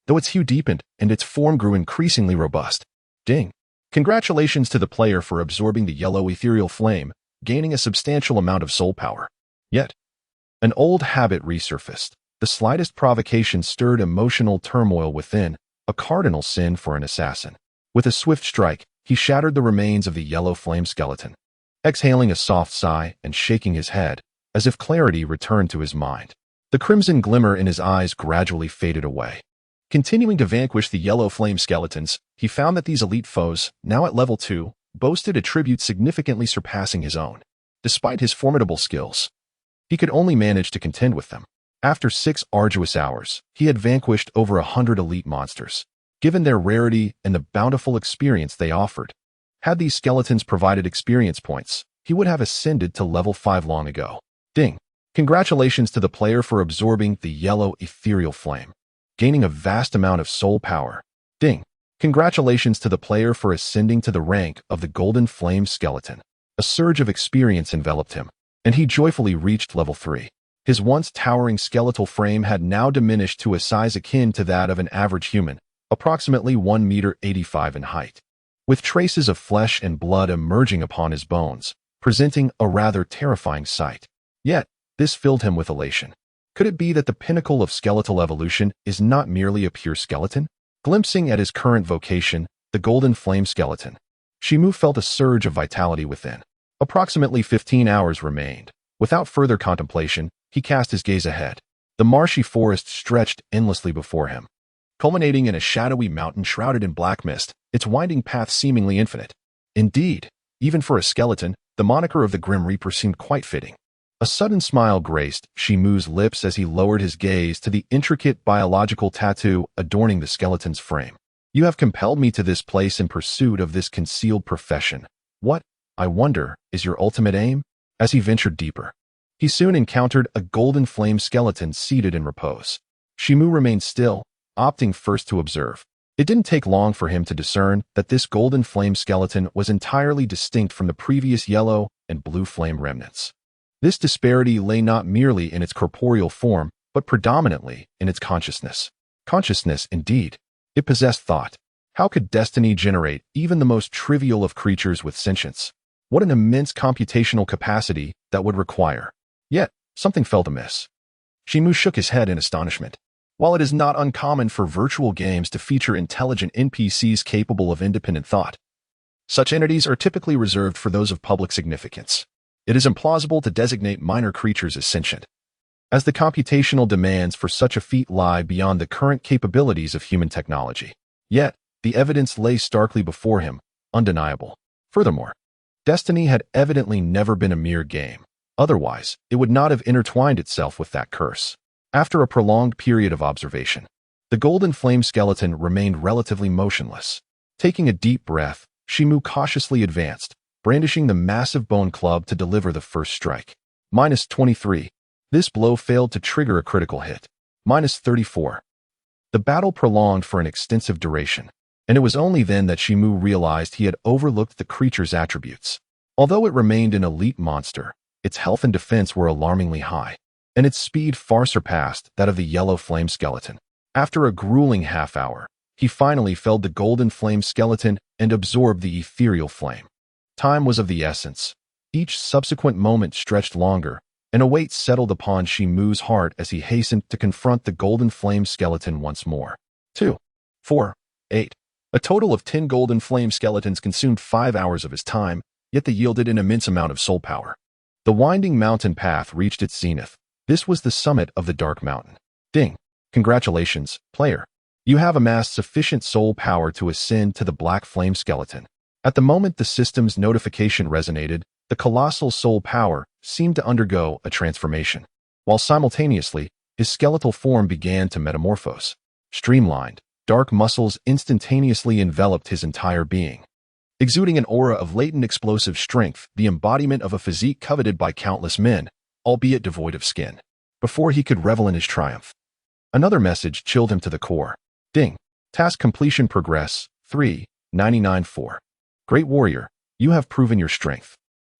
though its hue deepened and its form grew increasingly robust. Ding! Congratulations to the player for absorbing the yellow ethereal flame, gaining a substantial amount of soul power. Yet, an old habit resurfaced. The slightest provocation stirred emotional turmoil within, a cardinal sin for an assassin. With a swift strike, he shattered the remains of the yellow flame skeleton, exhaling a soft sigh and shaking his head, as if clarity returned to his mind. The crimson glimmer in his eyes gradually faded away. Continuing to vanquish the yellow flame skeletons, he found that these elite foes, now at level 2, boasted attributes significantly surpassing his own. Despite his formidable skills, he could only manage to contend with them. After 6 arduous hours, he had vanquished over 100 elite monsters. Given their rarity and the bountiful experience they offered, Had these skeletons provided experience points, he would have ascended to level 5 long ago. Ding! Congratulations to the player for absorbing the yellow ethereal flame, gaining a vast amount of soul power. Ding! Congratulations to the player for ascending to the rank of the golden flame skeleton. A surge of experience enveloped him, and he joyfully reached level 3. His once towering skeletal frame had now diminished to a size akin to that of an average human, approximately 1.85 meters in height, with traces of flesh and blood emerging upon his bones, presenting a rather terrifying sight. Yet, this filled him with elation. Could it be that the pinnacle of skeletal evolution is not merely a pure skeleton? Glimpsing at his current vocation, the golden flame skeleton, Chen Mo felt a surge of vitality within. Approximately 15 hours remained. Without further contemplation, he cast his gaze ahead. The marshy forest stretched endlessly before him, culminating in a shadowy mountain shrouded in black mist, its winding path seemingly infinite. Indeed, even for a skeleton, the moniker of the Grim Reaper seemed quite fitting. A sudden smile graced Chen Mo's lips as he lowered his gaze to the intricate biological tattoo adorning the skeleton's frame. You have compelled me to this place in pursuit of this concealed profession. What, I wonder, is your ultimate aim? As he ventured deeper, he soon encountered a golden flame skeleton seated in repose. Chen Mo remained still, opting first to observe. It didn't take long for him to discern that this golden flame skeleton was entirely distinct from the previous yellow and blue flame remnants. This disparity lay not merely in its corporeal form, but predominantly in its consciousness. Consciousness, indeed. It possessed thought. How could destiny generate even the most trivial of creatures with sentience? What an immense computational capacity that would require. Yet, something felt amiss. Chen Mo shook his head in astonishment. While it is not uncommon for virtual games to feature intelligent NPCs capable of independent thought, such entities are typically reserved for those of public significance. It is implausible to designate minor creatures as sentient, as the computational demands for such a feat lie beyond the current capabilities of human technology. Yet, the evidence lay starkly before him, undeniable. Furthermore, destiny had evidently never been a mere game. Otherwise, it would not have intertwined itself with that curse. After a prolonged period of observation, the golden flame skeleton remained relatively motionless. Taking a deep breath, Chen Mo cautiously advanced, brandishing the massive bone club to deliver the first strike. -23. This blow failed to trigger a critical hit. -34. The battle prolonged for an extensive duration, and it was only then that Chen Mo realized he had overlooked the creature's attributes. Although it remained an elite monster, its health and defense were alarmingly high, and its speed far surpassed that of the yellow flame skeleton. After a grueling half-hour, he finally felled the golden flame skeleton and absorbed the ethereal flame. Time was of the essence. Each subsequent moment stretched longer, and a weight settled upon Chen Mo's heart as he hastened to confront the golden flame skeleton once more. 2, 4, 8. A total of 10 golden flame skeletons consumed 5 hours of his time, yet they yielded an immense amount of soul power. The winding mountain path reached its zenith. This was the summit of the Dark Mountain. Ding! Congratulations, player. You have amassed sufficient soul power to ascend to the black flame skeleton. At the moment the system's notification resonated, the colossal soul power seemed to undergo a transformation, while simultaneously, his skeletal form began to metamorphose. Streamlined, dark muscles instantaneously enveloped his entire being, exuding an aura of latent explosive strength, the embodiment of a physique coveted by countless men, albeit devoid of skin. Before he could revel in his triumph, another message chilled him to the core. Ding! Task completion progress, 3.99.4. Great warrior, you have proven your strength.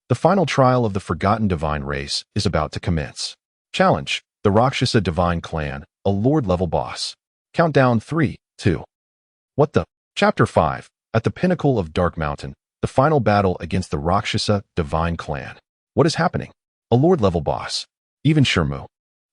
The final trial of the forgotten divine race is about to commence. Challenge, the Rakshasa Divine Clan, a Lord-level boss. Countdown 3, 2. What the? Chapter 5. At the pinnacle of Dark Mountain, the final battle against the Rakshasa Divine Clan. What is happening? A Lord-level boss. Even Chen Mo,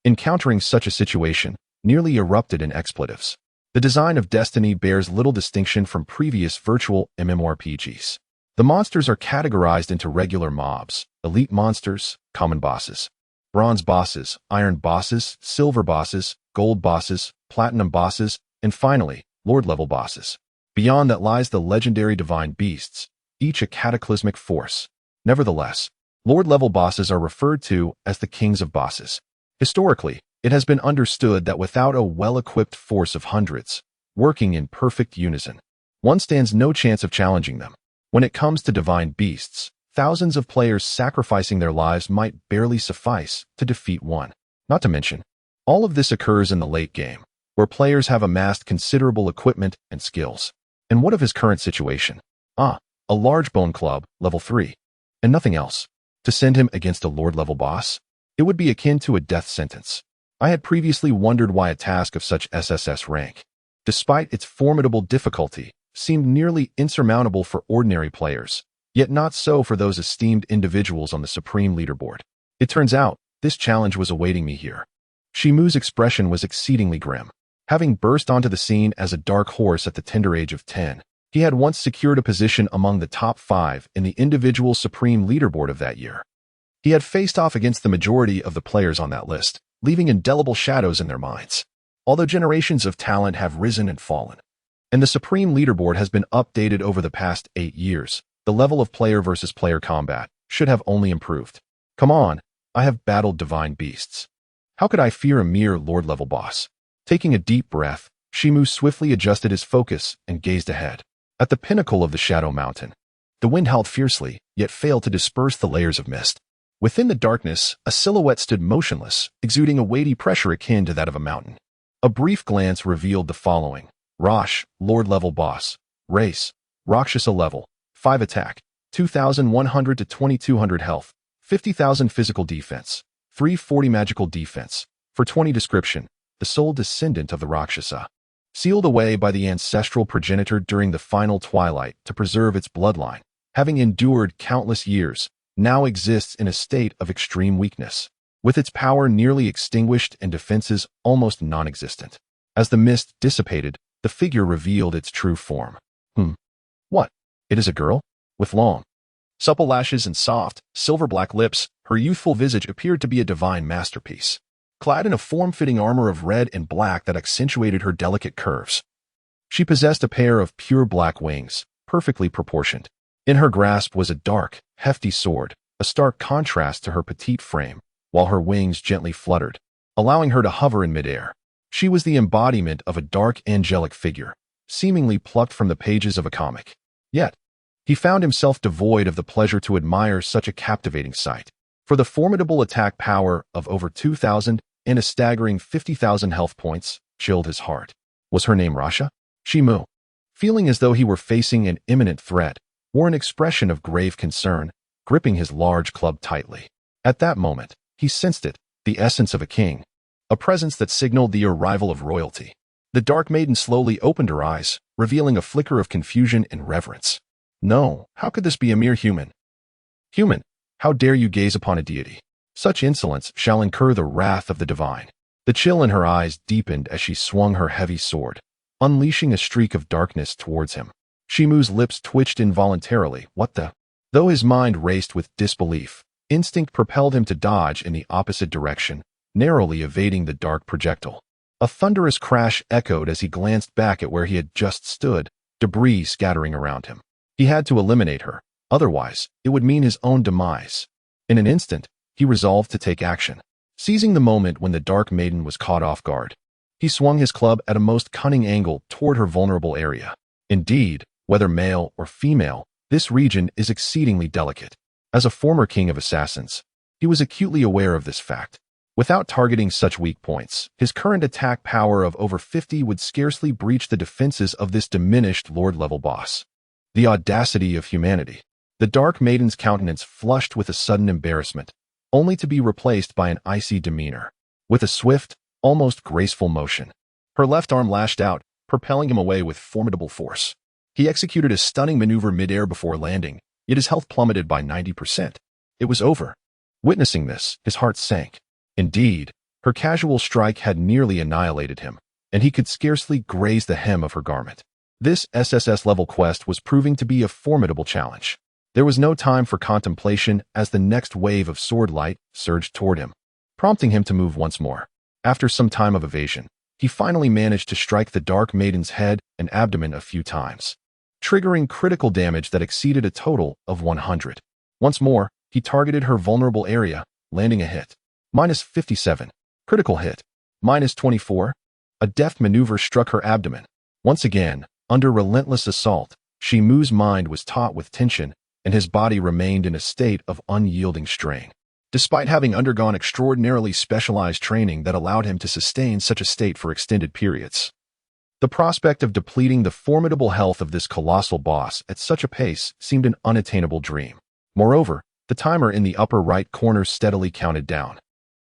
encountering such a situation, nearly erupted in expletives. The design of Destiny bears little distinction from previous virtual MMORPGs. The monsters are categorized into regular mobs, elite monsters, common bosses, bronze bosses, iron bosses, silver bosses, gold bosses, platinum bosses, and finally, Lord-level bosses. Beyond that lies the legendary divine beasts, each a cataclysmic force. Nevertheless, Lord-level bosses are referred to as the kings of bosses. Historically, it has been understood that without a well-equipped force of hundreds, working in perfect unison, one stands no chance of challenging them. When it comes to divine beasts, thousands of players sacrificing their lives might barely suffice to defeat one. Not to mention, all of this occurs in the late game, where players have amassed considerable equipment and skills. And what of his current situation? A large bone club, level 3, and nothing else. To send him against a lord-level boss? It would be akin to a death sentence. I had previously wondered why a task of such SSS rank, despite its formidable difficulty, seemed nearly insurmountable for ordinary players, yet not so for those esteemed individuals on the supreme leaderboard. It turns out, this challenge was awaiting me here. Chen Mo's expression was exceedingly grim. Having burst onto the scene as a dark horse at the tender age of 10, he had once secured a position among the top 5 in the individual supreme leaderboard of that year. He had faced off against the majority of the players on that list, leaving indelible shadows in their minds. Although generations of talent have risen and fallen, and the supreme leaderboard has been updated over the past 8 years, the level of player versus player combat should have only improved. Come on, I have battled divine beasts. How could I fear a mere lord-level boss? Taking a deep breath, Chen Mo swiftly adjusted his focus and gazed ahead. At the pinnacle of the Shadow Mountain, the wind howled fiercely, yet failed to disperse the layers of mist. Within the darkness, a silhouette stood motionless, exuding a weighty pressure akin to that of a mountain. A brief glance revealed the following. Rosh, Lord-level boss. Race, Rakshasa level. 5 attack, 2,100 to 2,200 health, 50,000 physical defense, 340 magical defense. For 20 description, the sole descendant of the Rakshasa. Sealed away by the ancestral progenitor during the final twilight to preserve its bloodline, having endured countless years, now exists in a state of extreme weakness, with its power nearly extinguished and defenses almost non-existent. As the mist dissipated, the figure revealed its true form. What? It is a girl? With long, supple lashes and soft, silver-black lips, her youthful visage appeared to be a divine masterpiece. Clad in a form-fitting armor of red and black that accentuated her delicate curves, she possessed a pair of pure black wings, perfectly proportioned. In her grasp was a dark, hefty sword, a stark contrast to her petite frame, while her wings gently fluttered, allowing her to hover in midair. She was the embodiment of a dark, angelic figure, seemingly plucked from the pages of a comic. Yet, he found himself devoid of the pleasure to admire such a captivating sight. For the formidable attack power of over 2,000 and a staggering 50,000 health points chilled his heart. Was her name Rasha? Chen Mo, feeling as though he were facing an imminent threat, wore an expression of grave concern, gripping his large club tightly. At that moment, he sensed it, the essence of a king, a presence that signaled the arrival of royalty. The dark maiden slowly opened her eyes, revealing a flicker of confusion and reverence. No, how could this be a mere human? Human, how dare you gaze upon a deity? Such insolence shall incur the wrath of the divine. The chill in her eyes deepened as she swung her heavy sword, unleashing a streak of darkness towards him. Chen Mo's lips twitched involuntarily. What the? Though his mind raced with disbelief, instinct propelled him to dodge in the opposite direction, narrowly evading the dark projectile. A thunderous crash echoed as he glanced back at where he had just stood, debris scattering around him. He had to eliminate her, otherwise it would mean his own demise. In an instant, he resolved to take action. Seizing the moment when the dark maiden was caught off guard, he swung his club at a most cunning angle toward her vulnerable area. Indeed, whether male or female, this region is exceedingly delicate. As a former king of assassins, he was acutely aware of this fact. Without targeting such weak points, his current attack power of over 50 would scarcely breach the defenses of this diminished lord-level boss. The audacity of humanity. The dark maiden's countenance flushed with a sudden embarrassment, only to be replaced by an icy demeanor. With a swift, almost graceful motion, her left arm lashed out, propelling him away with formidable force. He executed a stunning maneuver midair before landing, yet his health plummeted by 90%. It was over. Witnessing this, his heart sank. Indeed, her casual strike had nearly annihilated him, and he could scarcely graze the hem of her garment. This SSS-level quest was proving to be a formidable challenge. There was no time for contemplation as the next wave of sword light surged toward him, prompting him to move once more. After some time of evasion, he finally managed to strike the dark maiden's head and abdomen a few times, triggering critical damage that exceeded a total of 100. Once more, he targeted her vulnerable area, landing a hit. -57. Critical hit. -24. A deft maneuver struck her abdomen. Once again, under relentless assault, Chen Mo's mind was taut with tension, and his body remained in a state of unyielding strain. Despite having undergone extraordinarily specialized training that allowed him to sustain such a state for extended periods, the prospect of depleting the formidable health of this colossal boss at such a pace seemed an unattainable dream. Moreover, the timer in the upper right corner steadily counted down,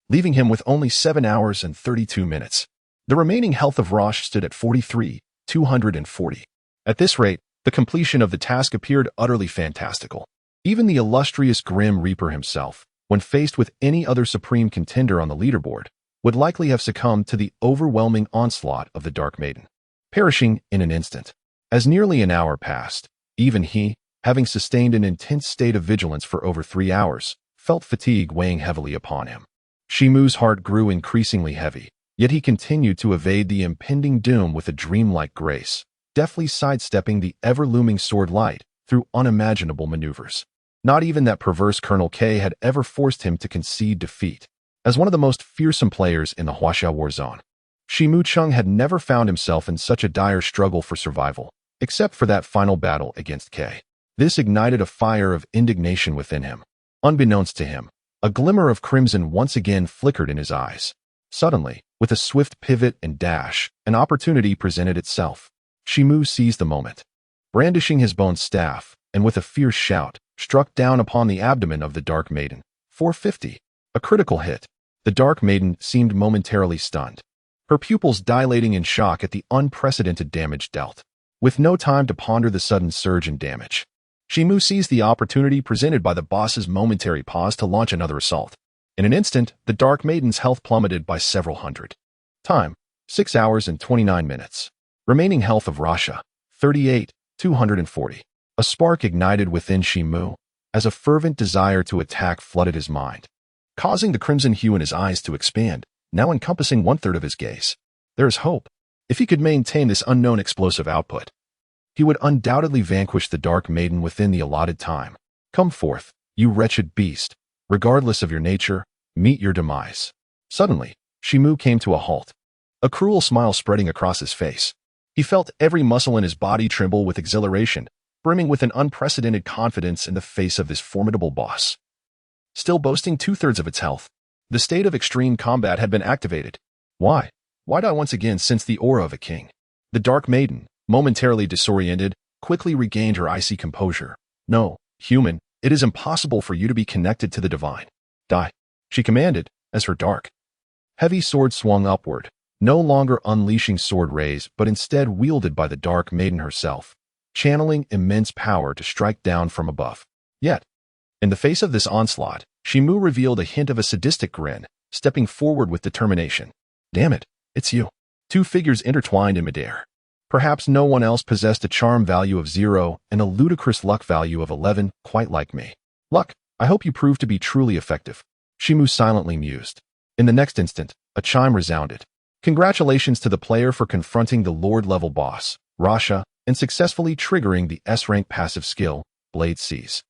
leaving him with only 7 hours and 32 minutes. The remaining health of Rosh stood at 43,240. At this rate, the completion of the task appeared utterly fantastical. Even the illustrious Grim Reaper himself, when faced with any other supreme contender on the leaderboard, would likely have succumbed to the overwhelming onslaught of the Dark Maiden, perishing in an instant. As nearly an hour passed, even he, having sustained an intense state of vigilance for over 3 hours, felt fatigue weighing heavily upon him. Chen Mo's heart grew increasingly heavy, yet he continued to evade the impending doom with a dreamlike grace, deftly sidestepping the ever-looming sword light through unimaginable maneuvers. Not even that perverse Colonel K had ever forced him to concede defeat. As one of the most fearsome players in the Huaxia war zone, Chen Mo had never found himself in such a dire struggle for survival, except for that final battle against K. This ignited a fire of indignation within him. Unbeknownst to him, a glimmer of crimson once again flickered in his eyes. Suddenly, with a swift pivot and dash, an opportunity presented itself. Chen Mo seized the moment. Brandishing his bone staff, and with a fierce shout, struck down upon the abdomen of the Dark Maiden. 450. A critical hit. The Dark Maiden seemed momentarily stunned, her pupils dilating in shock at the unprecedented damage dealt. With no time to ponder the sudden surge in damage, Chen Mo seized the opportunity presented by the boss's momentary pause to launch another assault. In an instant, the Dark Maiden's health plummeted by several hundred. Time, 6 hours and 29 minutes. Remaining health of Rasha, 38,240. A spark ignited within Chen Mo, as a fervent desire to attack flooded his mind, causing the crimson hue in his eyes to expand, now encompassing 1/3 of his gaze. There is hope. If he could maintain this unknown explosive output, he would undoubtedly vanquish the Dark Maiden within the allotted time. Come forth, you wretched beast. Regardless of your nature, meet your demise. Suddenly, Chen Mo came to a halt, a cruel smile spreading across his face. He felt every muscle in his body tremble with exhilaration, brimming with an unprecedented confidence in the face of this formidable boss. Still boasting 2/3 of its health, the state of extreme combat had been activated. Why? Why'd I once again sense the aura of a king? The Dark Maiden, momentarily disoriented, quickly regained her icy composure. No, human, it is impossible for you to be connected to the divine. Die, she commanded, as her dark, heavy sword swung upward, no longer unleashing sword rays but instead wielded by the Dark Maiden herself, channeling immense power to strike down from above. Yet, in the face of this onslaught, Chen Mo revealed a hint of a sadistic grin, stepping forward with determination. Damn it, it's you. Two figures intertwined in midair. Perhaps no one else possessed a charm value of 0 and a ludicrous luck value of 11, quite like me. Luck, I hope you prove to be truly effective. Chen Mo silently mused. In the next instant, a chime resounded. Congratulations to the player for confronting the Lord-level boss, Rasha, and successfully triggering the S-rank passive skill, Blade Seize.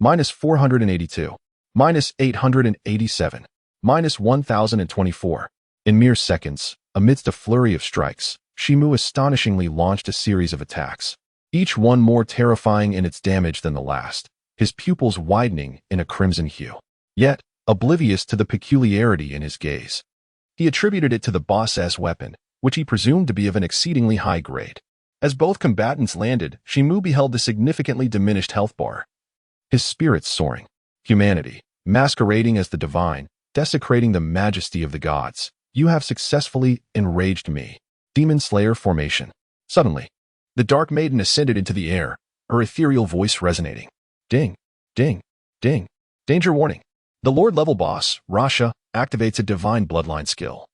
-482. -887. -1024. In mere seconds, amidst a flurry of strikes, Chen Mo astonishingly launched a series of attacks, each one more terrifying in its damage than the last, his pupils widening in a crimson hue. Yet, oblivious to the peculiarity in his gaze, he attributed it to the boss's weapon, which he presumed to be of an exceedingly high grade. As both combatants landed, Chen Mo beheld the significantly diminished health bar, his spirits soaring. Humanity, masquerading as the divine, desecrating the majesty of the gods. You have successfully enraged me. Demon Slayer formation. Suddenly, the Dark Maiden ascended into the air, her ethereal voice resonating. Ding, ding, ding. Danger warning. The Lord-level boss, Rasha, activates a divine bloodline skill,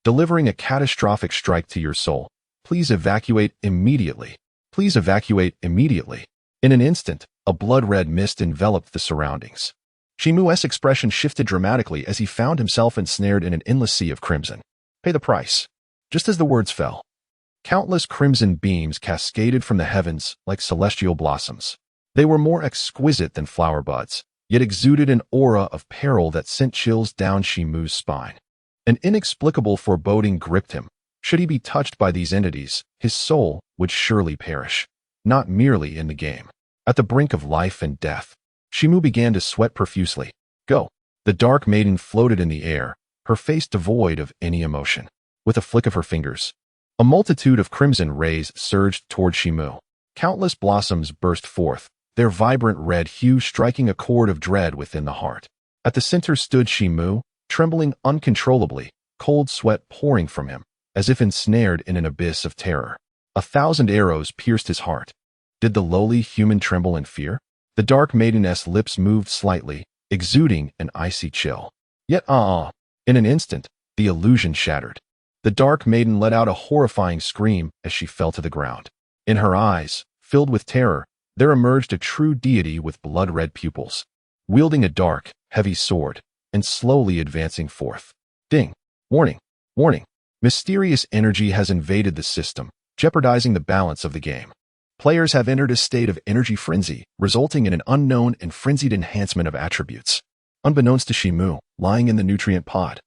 delivering a catastrophic strike to your soul. Please evacuate immediately. Please evacuate immediately. In an instant, a blood-red mist enveloped the surroundings. Chen Mo's expression shifted dramatically as he found himself ensnared in an endless sea of crimson. Pay the price. Just as the words fell, countless crimson beams cascaded from the heavens like celestial blossoms. They were more exquisite than flower buds, yet exuded an aura of peril that sent chills down Chen Mo's spine. An inexplicable foreboding gripped him. Should he be touched by these entities, his soul would surely perish. not merely in the game. At the brink of life and death, Shimu began to sweat profusely. Go. The dark maiden floated in the air, her face devoid of any emotion. With a flick of her fingers, a multitude of crimson rays surged toward Shimu. Countless blossoms burst forth, their vibrant red hue striking a chord of dread within the heart. At the center stood Shimu, trembling uncontrollably, cold sweat pouring from him, as if ensnared in an abyss of terror. 1,000 arrows pierced his heart. Did the lowly human tremble in fear? The dark maiden's lips moved slightly, exuding an icy chill. Yet, in an instant, the illusion shattered. The dark maiden let out a horrifying scream as she fell to the ground. In her eyes, filled with terror, there emerged a true deity with blood-red pupils, wielding a dark, heavy sword, and slowly advancing forth. Ding! Warning! Warning! Mysterious energy has invaded the system, jeopardizing the balance of the game. Players have entered a state of energy frenzy, resulting in an unknown and frenzied enhancement of attributes. Unbeknownst to Shimu, lying in the nutrient pod,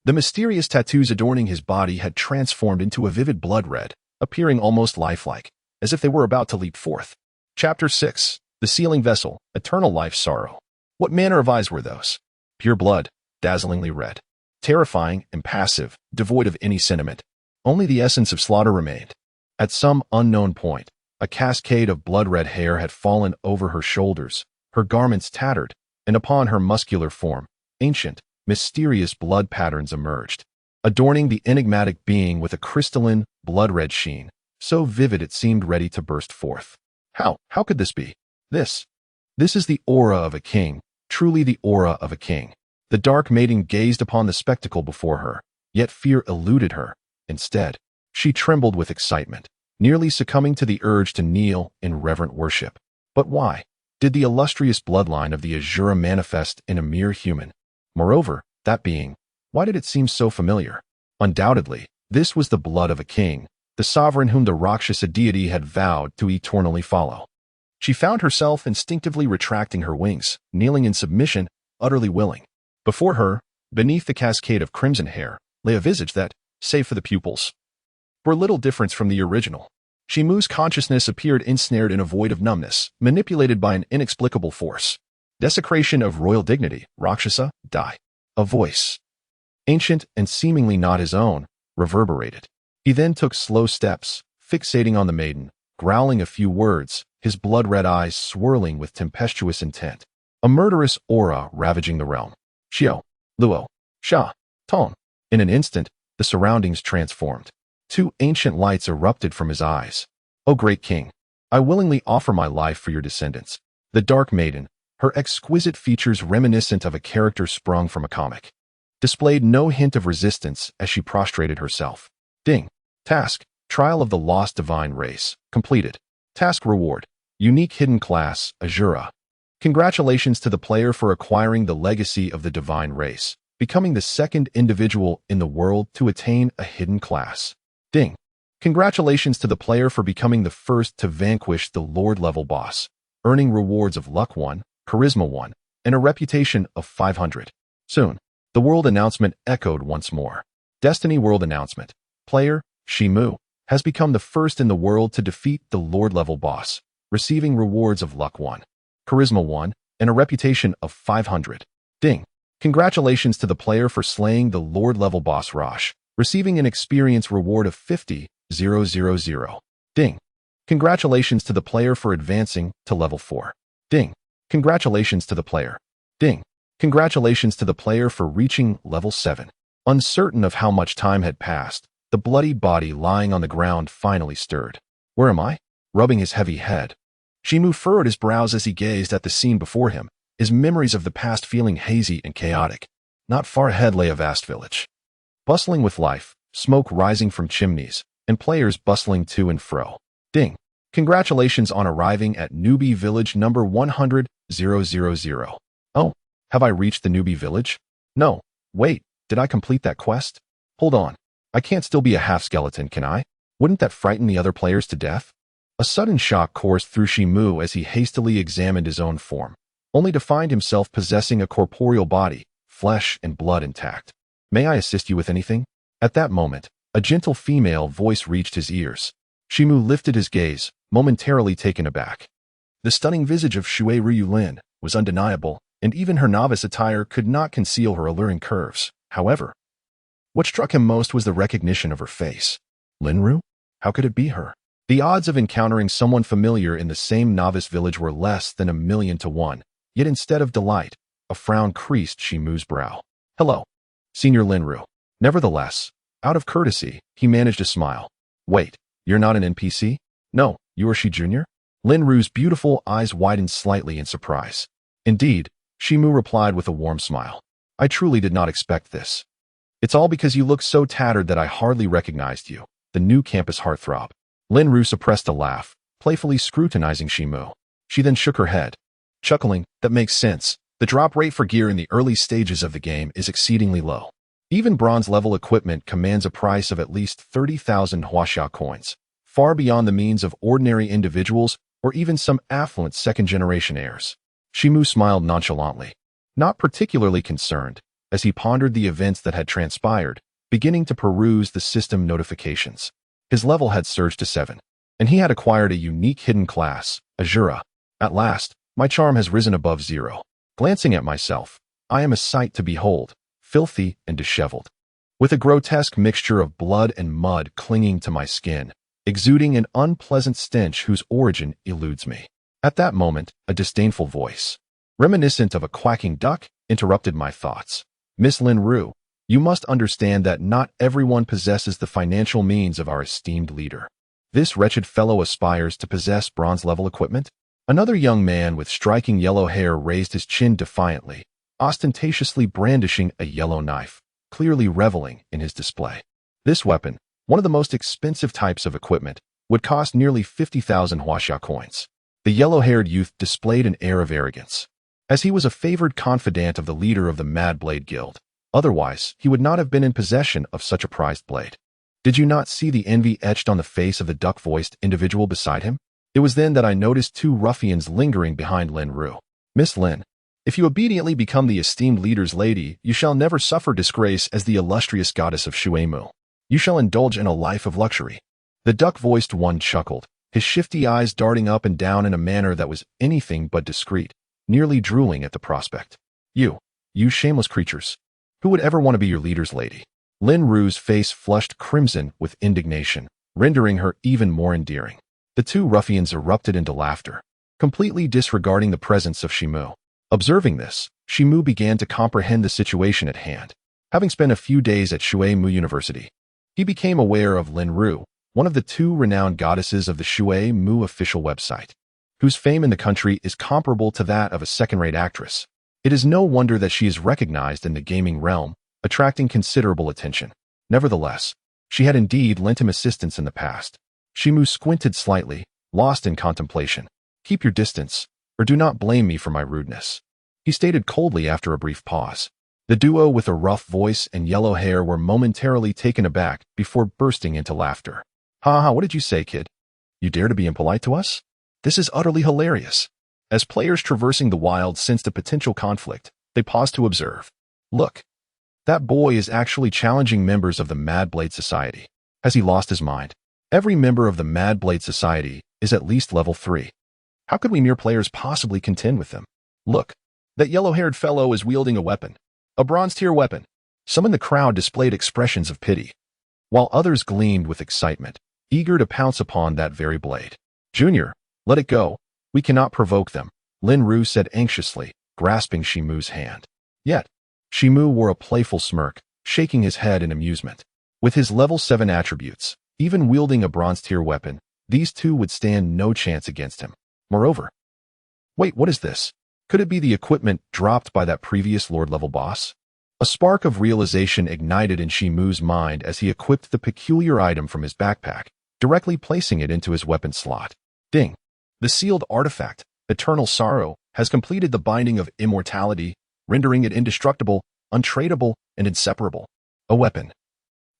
the mysterious tattoos adorning his body had transformed into a vivid blood red, appearing almost lifelike, as if they were about to leap forth. Chapter 6. The Sealing Vessel, Eternal Life Sorrow. What manner of eyes were those? Pure blood, dazzlingly red. Terrifying, impassive, devoid of any sentiment. Only the essence of slaughter remained. At some unknown point, a cascade of blood-red hair had fallen over her shoulders, her garments tattered, and upon her muscular form, ancient, mysterious blood patterns emerged, adorning the enigmatic being with a crystalline, blood-red sheen, so vivid it seemed ready to burst forth. How could this be? This is the aura of a king, truly the aura of a king. The dark maiden gazed upon the spectacle before her, yet fear eluded her. Instead, she trembled with excitement, nearly succumbing to the urge to kneel in reverent worship. But why? Did the illustrious bloodline of the Azura manifest in a mere human? Moreover, that being, why did it seem so familiar? Undoubtedly, this was the blood of a king, the sovereign whom the Rakshasa deity had vowed to eternally follow. She found herself instinctively retracting her wings, kneeling in submission, utterly willing. Before her, beneath the cascade of crimson hair, lay a visage that, save for the pupils, were little different from the original. Shimu's consciousness appeared ensnared in a void of numbness, manipulated by an inexplicable force. Desecration of royal dignity, Rakshasa, die. A voice, ancient and seemingly not his own, reverberated. He then took slow steps, fixating on the maiden, growling a few words, his blood-red eyes swirling with tempestuous intent. A murderous aura ravaging the realm. Xiao, Luo, Sha, Tong. In an instant, the surroundings transformed. 2 ancient lights erupted from his eyes. O great king, I willingly offer my life for your descendants. The dark maiden, her exquisite features reminiscent of a character sprung from a comic, displayed no hint of resistance as she prostrated herself. Ding. Task. Trial of the Lost Divine Race. Completed. Task reward. Unique hidden class, Azura. Congratulations to the player for acquiring the legacy of the Divine Race, becoming the second individual in the world to attain a hidden class. Ding. Congratulations to the player for becoming the first to vanquish the Lord-level boss, earning rewards of Luck 1, Charisma 1, and a reputation of 500. Soon, the world announcement echoed once more. Destiny World Announcement. Player, Shimu, has become the first in the world to defeat the Lord-level boss, receiving rewards of Luck 1, Charisma 1, and a reputation of 500. Ding. Congratulations to the player for slaying the Lord-level boss Rosh, receiving an experience reward of 50,000. Ding. Congratulations to the player for advancing to level 4. Ding. Congratulations to the player. Ding. Congratulations to the player for reaching level 7. Uncertain of how much time had passed, the bloody body lying on the ground finally stirred. Where am I? Rubbing his heavy head, Shimu furrowed his brows as he gazed at the scene before him, his memories of the past feeling hazy and chaotic. Not far ahead lay a vast village, bustling with life, smoke rising from chimneys, and players bustling to and fro. Ding. Congratulations on arriving at Newbie Village number 100,000. Oh, have I reached the Newbie Village? No. Wait, did I complete that quest? Hold on. I can't still be a half-skeleton, can I? Wouldn't that frighten the other players to death? A sudden shock coursed through Shimu as he hastily examined his own form, only to find himself possessing a corporeal body, flesh and blood intact. May I assist you with anything? At that moment, a gentle female voice reached his ears. Shimu lifted his gaze, momentarily taken aback. The stunning visage of Shui Ryulin was undeniable, and even her novice attire could not conceal her alluring curves. However, what struck him most was the recognition of her face. Linru? How could it be her? The odds of encountering someone familiar in the same novice village were less than 1,000,000 to 1, yet instead of delight, a frown creased Chen Mo's brow. Hello, Senior Linru. Nevertheless, out of courtesy, he managed a smile. Wait, you're not an NPC? No, you are she Junior? Linru's beautiful eyes widened slightly in surprise. Indeed, Chen Mo replied with a warm smile. I truly did not expect this. It's all because you look so tattered that I hardly recognized you, the new campus heartthrob. Linru suppressed a laugh, playfully scrutinizing Chen Mo. She then shook her head, chuckling, that makes sense. The drop rate for gear in the early stages of the game is exceedingly low. Even bronze-level equipment commands a price of at least 30,000 Huaxia coins, far beyond the means of ordinary individuals or even some affluent second-generation heirs. Chen Mo smiled nonchalantly, not particularly concerned, as he pondered the events that had transpired, beginning to peruse the system notifications. His level had surged to 7, and he had acquired a unique hidden class, Azura. At last, my charm has risen above 0. Glancing at myself, I am a sight to behold, filthy and disheveled, with a grotesque mixture of blood and mud clinging to my skin, exuding an unpleasant stench whose origin eludes me. At that moment, a disdainful voice, reminiscent of a quacking duck, interrupted my thoughts. Miss Linru, you must understand that not everyone possesses the financial means of our esteemed leader. This wretched fellow aspires to possess bronze-level equipment? Another young man with striking yellow hair raised his chin defiantly, ostentatiously brandishing a yellow knife, clearly reveling in his display. This weapon, one of the most expensive types of equipment, would cost nearly 50,000 Huaxia coins. The yellow-haired youth displayed an air of arrogance, as he was a favored confidant of the leader of the Mad Blade Guild. Otherwise, he would not have been in possession of such a prized blade. Did you not see the envy etched on the face of the duck-voiced individual beside him? It was then that I noticed 2 ruffians lingering behind Linru. Miss Lin, if you obediently become the esteemed leader's lady, you shall never suffer disgrace as the illustrious goddess of Shui Mo. You shall indulge in a life of luxury. The duck-voiced one chuckled, his shifty eyes darting up and down in a manner that was anything but discreet, nearly drooling at the prospect. You shameless creatures. Who would ever want to be your leader's lady? Linru's face flushed crimson with indignation, rendering her even more endearing. The 2 ruffians erupted into laughter, completely disregarding the presence of Chen Mo. Observing this, Chen Mo began to comprehend the situation at hand. Having spent a few days at Shui Mo University, he became aware of Linru, one of the 2 renowned goddesses of the Shui Mo official website, whose fame in the country is comparable to that of a second-rate actress. It is no wonder that she is recognized in the gaming realm, attracting considerable attention. Nevertheless, she had indeed lent him assistance in the past. Chen Mo squinted slightly, lost in contemplation. Keep your distance, or do not blame me for my rudeness, he stated coldly after a brief pause. The duo with a rough voice and yellow hair were momentarily taken aback before bursting into laughter. Ha, what did you say, kid? You dare to be impolite to us? This is utterly hilarious. As players traversing the wild sensed a potential conflict, they paused to observe. Look, that boy is actually challenging members of the Mad Blade Society. Has he lost his mind? Every member of the Mad Blade Society is at least level 3. How could we mere players possibly contend with them? Look, that yellow-haired fellow is wielding a weapon. A bronze-tier weapon. Some in the crowd displayed expressions of pity, while others gleamed with excitement, eager to pounce upon that very blade. Junior, let it go. We cannot provoke them, Linru said anxiously, grasping Chen Mo's hand. Yet, Chen Mo wore a playful smirk, shaking his head in amusement. With his level 7 attributes, even wielding a bronze-tier weapon, these 2 would stand no chance against him. Moreover, wait, what is this? Could it be the equipment dropped by that previous Lord-level boss? A spark of realization ignited in Chen Mo's mind as he equipped the peculiar item from his backpack, directly placing it into his weapon slot. Ding! The sealed artifact, Eternal Sorrow, has completed the binding of immortality, rendering it indestructible, untradeable, and inseparable. A weapon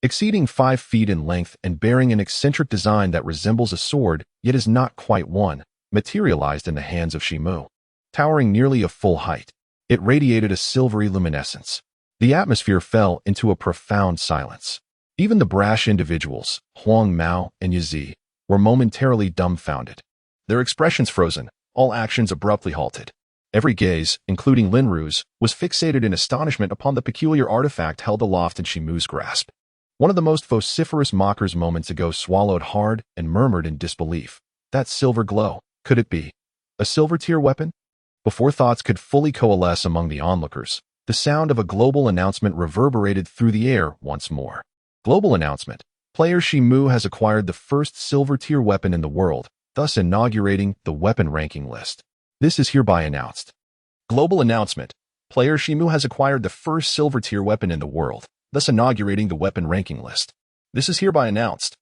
exceeding 5 feet in length and bearing an eccentric design that resembles a sword, yet is not quite one, materialized in the hands of Chen Mo. Towering nearly a full height, it radiated a silvery luminescence. The atmosphere fell into a profound silence. Even the brash individuals, Huang Mao and Yazi, were momentarily dumbfounded. Their expressions frozen, all actions abruptly halted. Every gaze, including Linru's, was fixated in astonishment upon the peculiar artifact held aloft in Shimu's grasp. One of the most vociferous mockers moments ago swallowed hard and murmured in disbelief. That silver glow, could it be a silver-tier weapon? Before thoughts could fully coalesce among the onlookers, the sound of a global announcement reverberated through the air once more. Global announcement. Player Shimu has acquired the first silver-tier weapon in the world, thus inaugurating the weapon ranking list. This is hereby announced. Global announcement. Player Shimu has acquired the first silver-tier weapon in the world, thus inaugurating the weapon ranking list. This is hereby announced.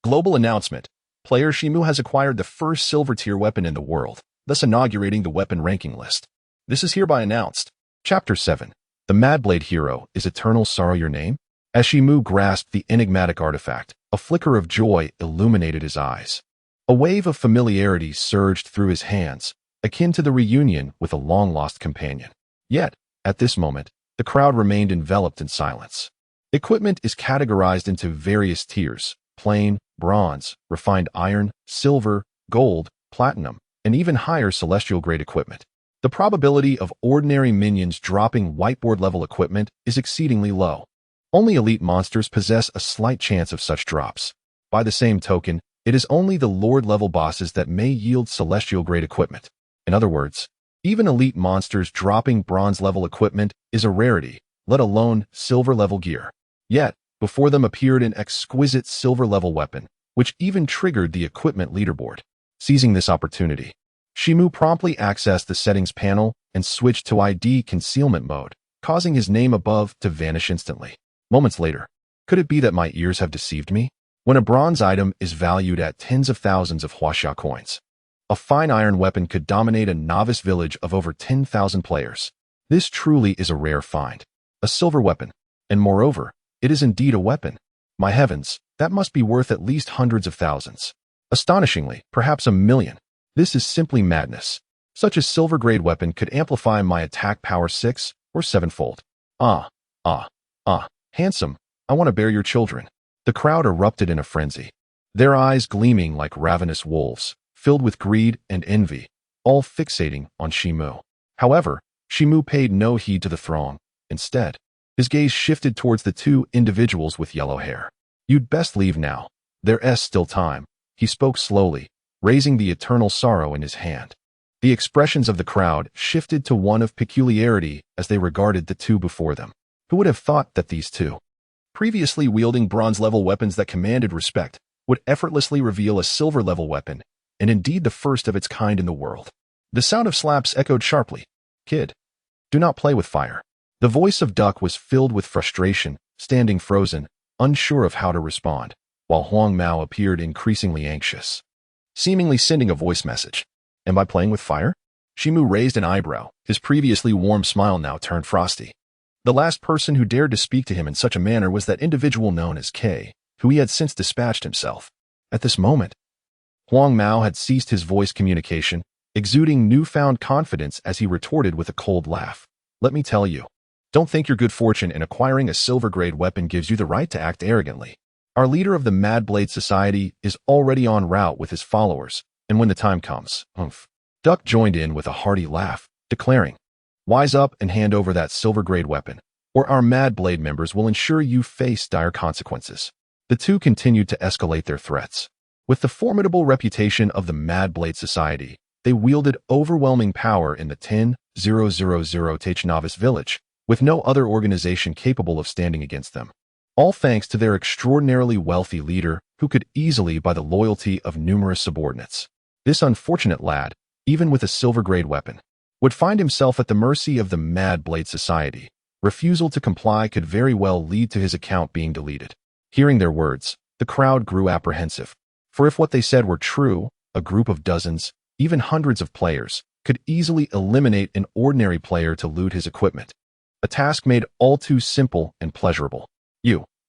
Global announcement. Player Shimu has acquired the first silver-tier weapon in the world, thus inaugurating the weapon ranking list. This is hereby announced. Chapter 7. The Madblade Hero, is Eternal Sorrow your name? As Shimu grasped the enigmatic artifact, a flicker of joy illuminated his eyes. A wave of familiarity surged through his hands, akin to the reunion with a long-lost companion. Yet, at this moment, the crowd remained enveloped in silence. Equipment is categorized into various tiers: plain, bronze, refined iron, silver, gold, platinum, and even higher celestial-grade equipment. The probability of ordinary minions dropping whiteboard-level equipment is exceedingly low. Only elite monsters possess a slight chance of such drops. By the same token, it is only the Lord-level bosses that may yield celestial-grade equipment. In other words, even elite monsters dropping bronze-level equipment is a rarity, let alone silver-level gear. Yet, before them appeared an exquisite silver-level weapon, which even triggered the equipment leaderboard. Seizing this opportunity, Shimu promptly accessed the settings panel and switched to ID concealment mode, causing his name above to vanish instantly. Moments later, could it be that my ears have deceived me? When a bronze item is valued at tens of thousands of huaxia coins, a fine iron weapon could dominate a novice village of over 10,000 players. This truly is a rare find. A silver weapon. And moreover, it is indeed a weapon. My heavens, that must be worth at least hundreds of thousands. Astonishingly, perhaps 1 million. This is simply madness. Such a silver-grade weapon could amplify my attack power 6 or 7-fold. Handsome, I want to bear your children. The crowd erupted in a frenzy, their eyes gleaming like ravenous wolves, filled with greed and envy, all fixating on Shimu. However, Shimu paid no heed to the throng. Instead, his gaze shifted towards the two individuals with yellow hair. You'd best leave now. There's still time. He spoke slowly, raising the eternal sorrow in his hand. The expressions of the crowd shifted to one of peculiarity as they regarded the two before them. Who would have thought that these two, previously wielding bronze-level weapons that commanded respect, would effortlessly reveal a silver-level weapon, and indeed the first of its kind in the world? The sound of slaps echoed sharply. Kid, do not play with fire. The voice of Duck was filled with frustration, standing frozen, unsure of how to respond, while Huang Mao appeared increasingly anxious, seemingly sending a voice message. Am I playing with fire? Shimu raised an eyebrow, his previously warm smile now turned frosty. The last person who dared to speak to him in such a manner was that individual known as K, who he had since dispatched himself. At this moment, Huang Mao had ceased his voice communication, exuding newfound confidence as he retorted with a cold laugh. Let me tell you, don't think your good fortune in acquiring a silver-grade weapon gives you the right to act arrogantly. Our leader of the Madblade Society is already en route with his followers, and when the time comes, Duck joined in with a hearty laugh, declaring, wise up and hand over that silver-grade weapon, or our Madblade members will ensure you face dire consequences. The two continued to escalate their threats. With the formidable reputation of the Madblade Society, they wielded overwhelming power in the 10,000 Technovis village, with no other organization capable of standing against them. All thanks to their extraordinarily wealthy leader, who could easily buy the loyalty of numerous subordinates. This unfortunate lad, even with a silver-grade weapon, would find himself at the mercy of the Madblade Society. Refusal to comply could very well lead to his account being deleted. Hearing their words, the crowd grew apprehensive. For if what they said were true, a group of dozens, even hundreds of players, could easily eliminate an ordinary player to loot his equipment. A task made all too simple and pleasurable.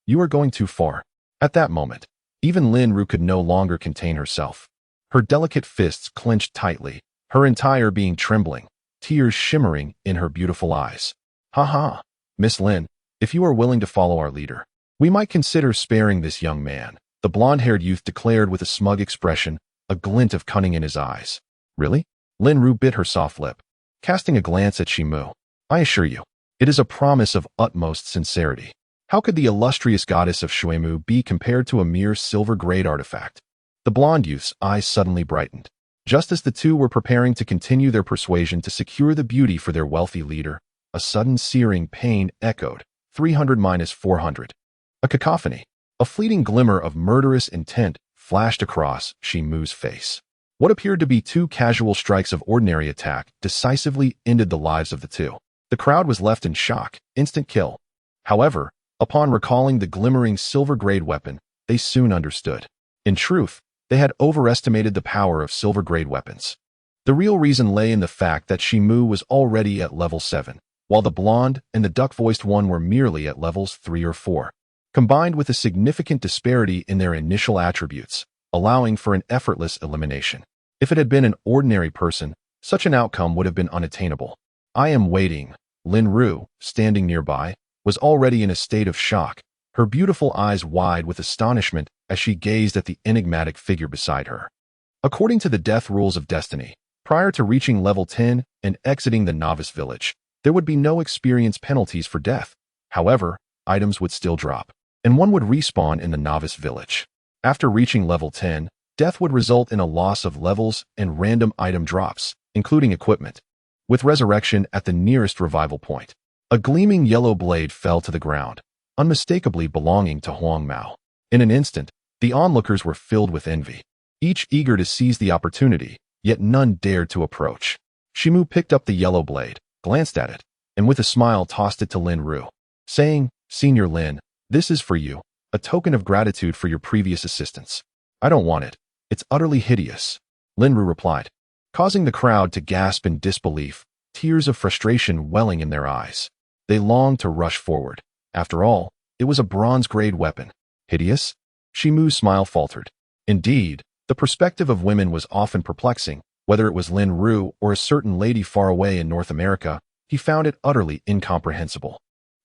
You are going too far. At that moment, even Linru could no longer contain herself. Her delicate fists clenched tightly, her entire being trembling, tears shimmering in her beautiful eyes. Ha, Miss Lin, if you are willing to follow our leader, we might consider sparing this young man. the blonde-haired youth declared with a smug expression, a glint of cunning in his eyes. Really? Lin Ru bit her soft lip, casting a glance at Chen Mo. I assure you, it is a promise of utmost sincerity. How could the illustrious goddess of Shuemu be compared to a mere silver-grade artifact? The blonde youth's eyes suddenly brightened. Just as the two were preparing to continue their persuasion to secure the beauty for their wealthy leader, a sudden searing pain echoed, 300-400. A cacophony. A fleeting glimmer of murderous intent flashed across Chen Mo's face. What appeared to be two casual strikes of ordinary attack decisively ended the lives of the two. The crowd was left in shock, instant kill. However, upon recalling the glimmering silver-grade weapon, they soon understood. In truth, they had overestimated the power of silver-grade weapons. The real reason lay in the fact that Chen Mo was already at level 7, while the blonde and the duck-voiced one were merely at levels 3 or 4. Combined with a significant disparity in their initial attributes, allowing for an effortless elimination. If it had been an ordinary person, such an outcome would have been unattainable. I am waiting. Lin Ru, standing nearby, was already in a state of shock, her beautiful eyes wide with astonishment as she gazed at the enigmatic figure beside her. According to the death rules of destiny, prior to reaching level 10 and exiting the novice village, there would be no experience penalties for death. However, items would still drop, and one would respawn in the novice village. After reaching level 10, death would result in a loss of levels and random item drops, including equipment. With resurrection at the nearest revival point, a gleaming yellow blade fell to the ground, unmistakably belonging to Huang Mao. In an instant, the onlookers were filled with envy, each eager to seize the opportunity, yet none dared to approach. Chen Mo picked up the yellow blade, glanced at it, and with a smile tossed it to Lin Ru, saying, Senior Lin, this is for you, a token of gratitude for your previous assistance. I don't want it. It's utterly hideous. Lin Ru replied, causing the crowd to gasp in disbelief, tears of frustration welling in their eyes. They longed to rush forward. After all, it was a bronze-grade weapon. Hideous? Chen Mo's smile faltered. Indeed, the perspective of women was often perplexing. Whether it was Lin Ru or a certain lady far away in North America, he found it utterly incomprehensible.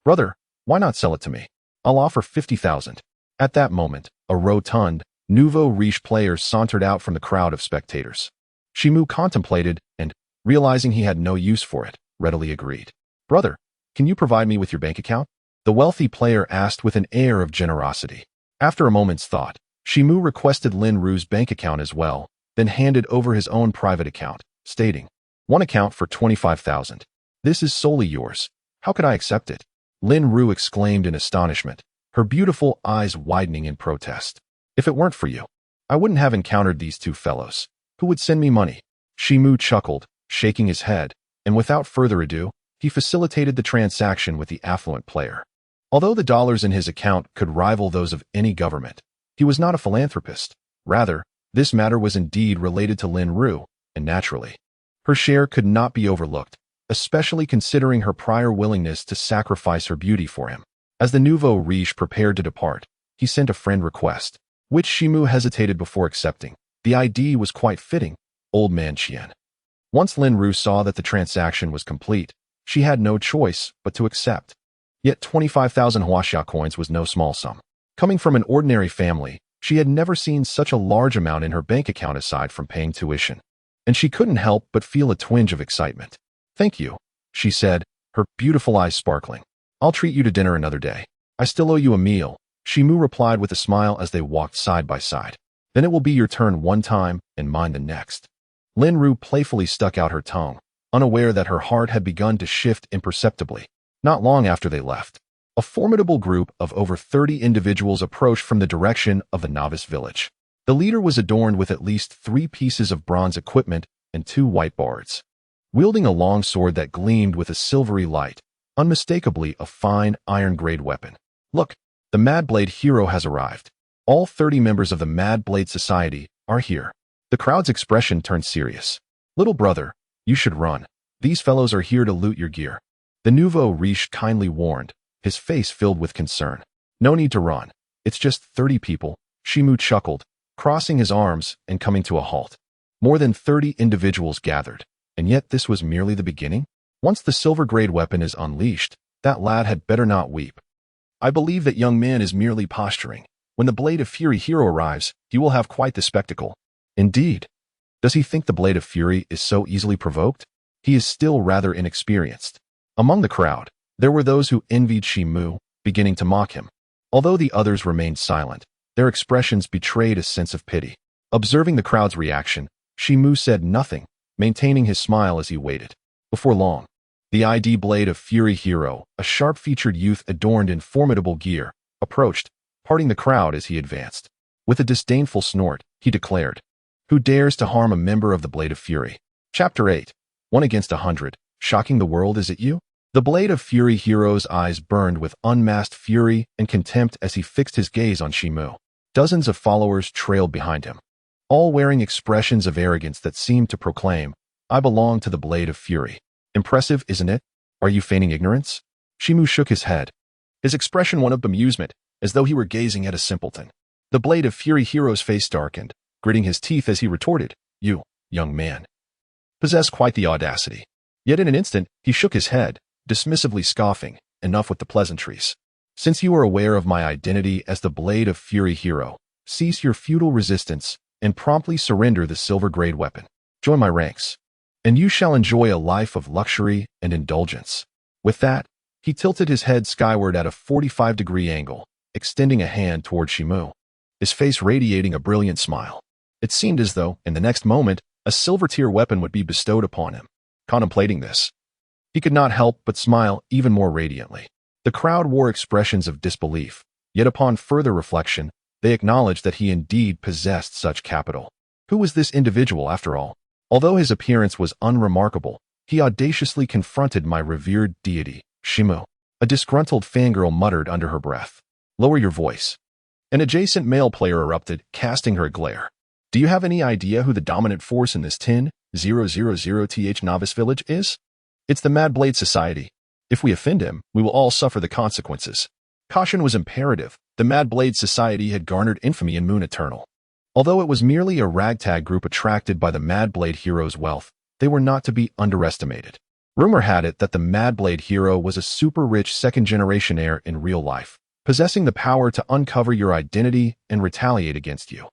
Brother, why not sell it to me? I'll offer 50,000. At that moment, a rotund, nouveau riche player sauntered out from the crowd of spectators. Chen Mo contemplated and, realizing he had no use for it, readily agreed. Brother, can you provide me with your bank account? The wealthy player asked with an air of generosity. After a moment's thought, Chen Mo requested Lin Ru's bank account as well, then handed over his own private account, stating, one account for 25,000. This is solely yours. How could I accept it? Lin Ru exclaimed in astonishment, her beautiful eyes widening in protest. If it weren't for you, I wouldn't have encountered these two fellows. Who would send me money? Chen Mo chuckled, shaking his head, and without further ado, he facilitated the transaction with the affluent player. Although the dollars in his account could rival those of any government, he was not a philanthropist. Rather, this matter was indeed related to Lin Ru, and naturally, her share could not be overlooked, especially considering her prior willingness to sacrifice her beauty for him. As the nouveau riche prepared to depart, he sent a friend request, which Chen Mo hesitated before accepting. The ID was quite fitting, Old Man Qian. Once Lin Ru saw that the transaction was complete, she had no choice but to accept. Yet 25,000 huaxia coins was no small sum. Coming from an ordinary family, she had never seen such a large amount in her bank account aside from paying tuition, and she couldn't help but feel a twinge of excitement. Thank you, she said, her beautiful eyes sparkling. I'll treat you to dinner another day. I still owe you a meal, Chen Mo replied with a smile as they walked side by side. Then it will be your turn one time and mine the next. Lin Ru playfully stuck out her tongue, unaware that her heart had begun to shift imperceptibly. Not long after they left, a formidable group of over 30 individuals approached from the direction of the novice village. The leader was adorned with at least 3 pieces of bronze equipment and 2 white bards. Wielding a long sword that gleamed with a silvery light, unmistakably a fine iron-grade weapon. Look, the Mad Blade hero has arrived. All 30 members of the Mad Blade Society are here. The crowd's expression turned serious. Little brother, you should run. These fellows are here to loot your gear. The nouveau riche kindly warned, his face filled with concern. No need to run. It's just 30 people, Chen Mo chuckled, crossing his arms and coming to a halt. More than 30 individuals gathered, and yet this was merely the beginning? Once the silver-grade weapon is unleashed, that lad had better not weep. I believe that young man is merely posturing. When the Blade of Fury hero arrives, he will have quite the spectacle. Indeed. Does he think the Blade of Fury is so easily provoked? He is still rather inexperienced. Among the crowd, there were those who envied Chen Mo, beginning to mock him. Although the others remained silent, their expressions betrayed a sense of pity. Observing the crowd's reaction, Chen Mo said nothing, maintaining his smile as he waited. Before long, the ID Blade of Fury hero, a sharp-featured youth adorned in formidable gear, approached, parting the crowd as he advanced. With a disdainful snort, he declared, "Who dares to harm a member of the Blade of Fury?" Chapter 8. 1 against 100. Shocking the world, is it you? The Blade of Fury hero's eyes burned with unmasked fury and contempt as he fixed his gaze on Chen Mo. Dozens of followers trailed behind him, all wearing expressions of arrogance that seemed to proclaim, "I belong to the Blade of Fury." Impressive, isn't it? Are you feigning ignorance? Chen Mo shook his head, his expression one of bemusement, as though he were gazing at a simpleton. The Blade of Fury hero's face darkened, gritting his teeth as he retorted, "You, young man, possess quite the audacity." Yet in an instant, he shook his head, dismissively scoffing, "Enough with the pleasantries. Since you are aware of my identity as the Blade of Fury hero, cease your futile resistance and promptly surrender the silver-grade weapon. Join my ranks, and you shall enjoy a life of luxury and indulgence." With that, he tilted his head skyward at a 45-degree angle, extending a hand toward Chen Mo, his face radiating a brilliant smile. It seemed as though, in the next moment, a silver-tier weapon would be bestowed upon him. Contemplating this, he could not help but smile even more radiantly. The crowd wore expressions of disbelief, yet upon further reflection, they acknowledged that he indeed possessed such capital. Who was this individual, after all? Although his appearance was unremarkable, he audaciously confronted my revered deity, Chen Mo. A disgruntled fangirl muttered under her breath. "Lower your voice." An adjacent male player erupted, casting her a glare. "Do you have any idea who the dominant force in this 10,000th novice village is? It's the Mad Blade Society. If we offend him, we will all suffer the consequences." Caution was imperative. The Mad Blade Society had garnered infamy in Moon Eternal. Although it was merely a ragtag group attracted by the Mad Blade hero's wealth, they were not to be underestimated. Rumor had it that the Mad Blade hero was a super-rich second-generation heir in real life, possessing the power to uncover your identity and retaliate against you.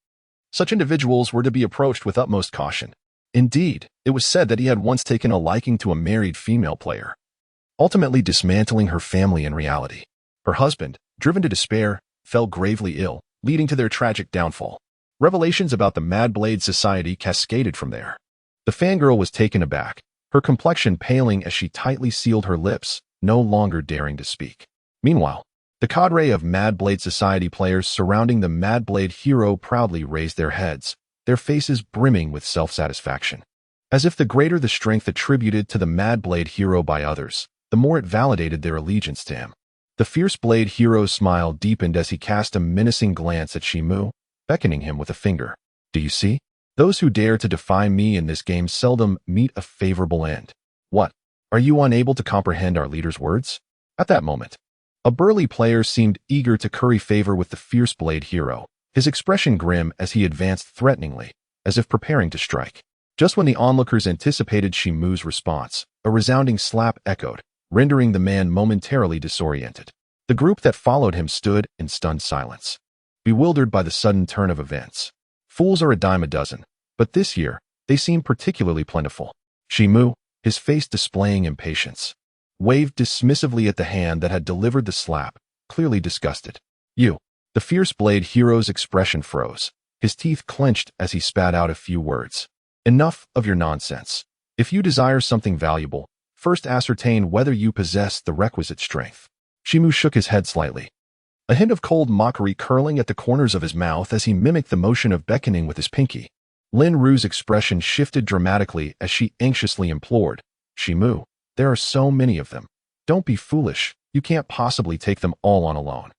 Such individuals were to be approached with utmost caution. Indeed, it was said that he had once taken a liking to a married female player, ultimately dismantling her family in reality. Her husband, driven to despair, fell gravely ill, leading to their tragic downfall. Revelations about the Mad Blade Society cascaded from there. The fangirl was taken aback, her complexion paling as she tightly sealed her lips, no longer daring to speak. Meanwhile, the cadre of Mad Blade Society players surrounding the Mad Blade hero proudly raised their heads, their faces brimming with self-satisfaction. As if the greater the strength attributed to the Mad Blade hero by others, the more it validated their allegiance to him. The fierce Blade hero's smile deepened as he cast a menacing glance at Chen Mo, beckoning him with a finger. "Do you see? Those who dare to defy me in this game seldom meet a favorable end. What? Are you unable to comprehend our leader's words?" At that moment, a burly player seemed eager to curry favor with the fierce Blade hero, his expression grim as he advanced threateningly, as if preparing to strike. Just when the onlookers anticipated Chen Mo's response, a resounding slap echoed, rendering the man momentarily disoriented. The group that followed him stood in stunned silence, bewildered by the sudden turn of events. Fools are a dime a dozen, but this year, they seemed particularly plentiful. Chen Mo, his face displaying impatience, waved dismissively at the hand that had delivered the slap, clearly disgusted. "You." The fierce Blade hero's expression froze, his teeth clenched as he spat out a few words. "Enough of your nonsense. If you desire something valuable, first ascertain whether you possess the requisite strength." Chen Mo shook his head slightly, a hint of cold mockery curling at the corners of his mouth as he mimicked the motion of beckoning with his pinky. Lin Ru's expression shifted dramatically as she anxiously implored, "Chen Mo, there are so many of them. Don't be foolish, you can't possibly take them all on alone."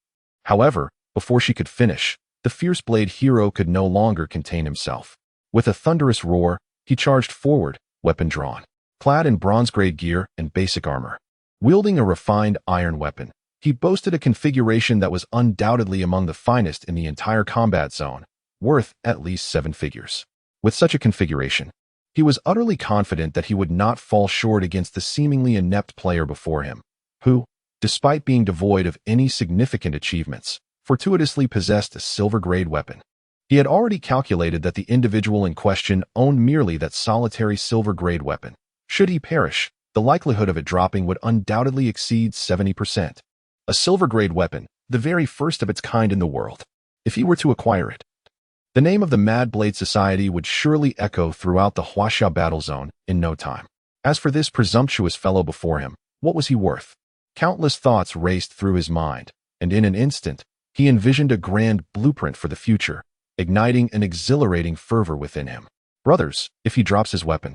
However, before she could finish, the fierce Blade hero could no longer contain himself. With a thunderous roar, he charged forward, weapon drawn. Clad in bronze-grade gear and basic armor, wielding a refined iron weapon, he boasted a configuration that was undoubtedly among the finest in the entire combat zone, worth at least 7 figures. With such a configuration, he was utterly confident that he would not fall short against the seemingly inept player before him, who, despite being devoid of any significant achievements, fortuitously possessed a silver-grade weapon. He had already calculated that the individual in question owned merely that solitary silver-grade weapon. Should he perish, the likelihood of it dropping would undoubtedly exceed 70%. A silver-grade weapon, the very first of its kind in the world. If he were to acquire it, the name of the Mad Blade Society would surely echo throughout the Huaxia battle zone in no time. As for this presumptuous fellow before him, what was he worth? Countless thoughts raced through his mind, and in an instant, he envisioned a grand blueprint for the future, igniting an exhilarating fervor within him. Brothers, if he drops his weapon,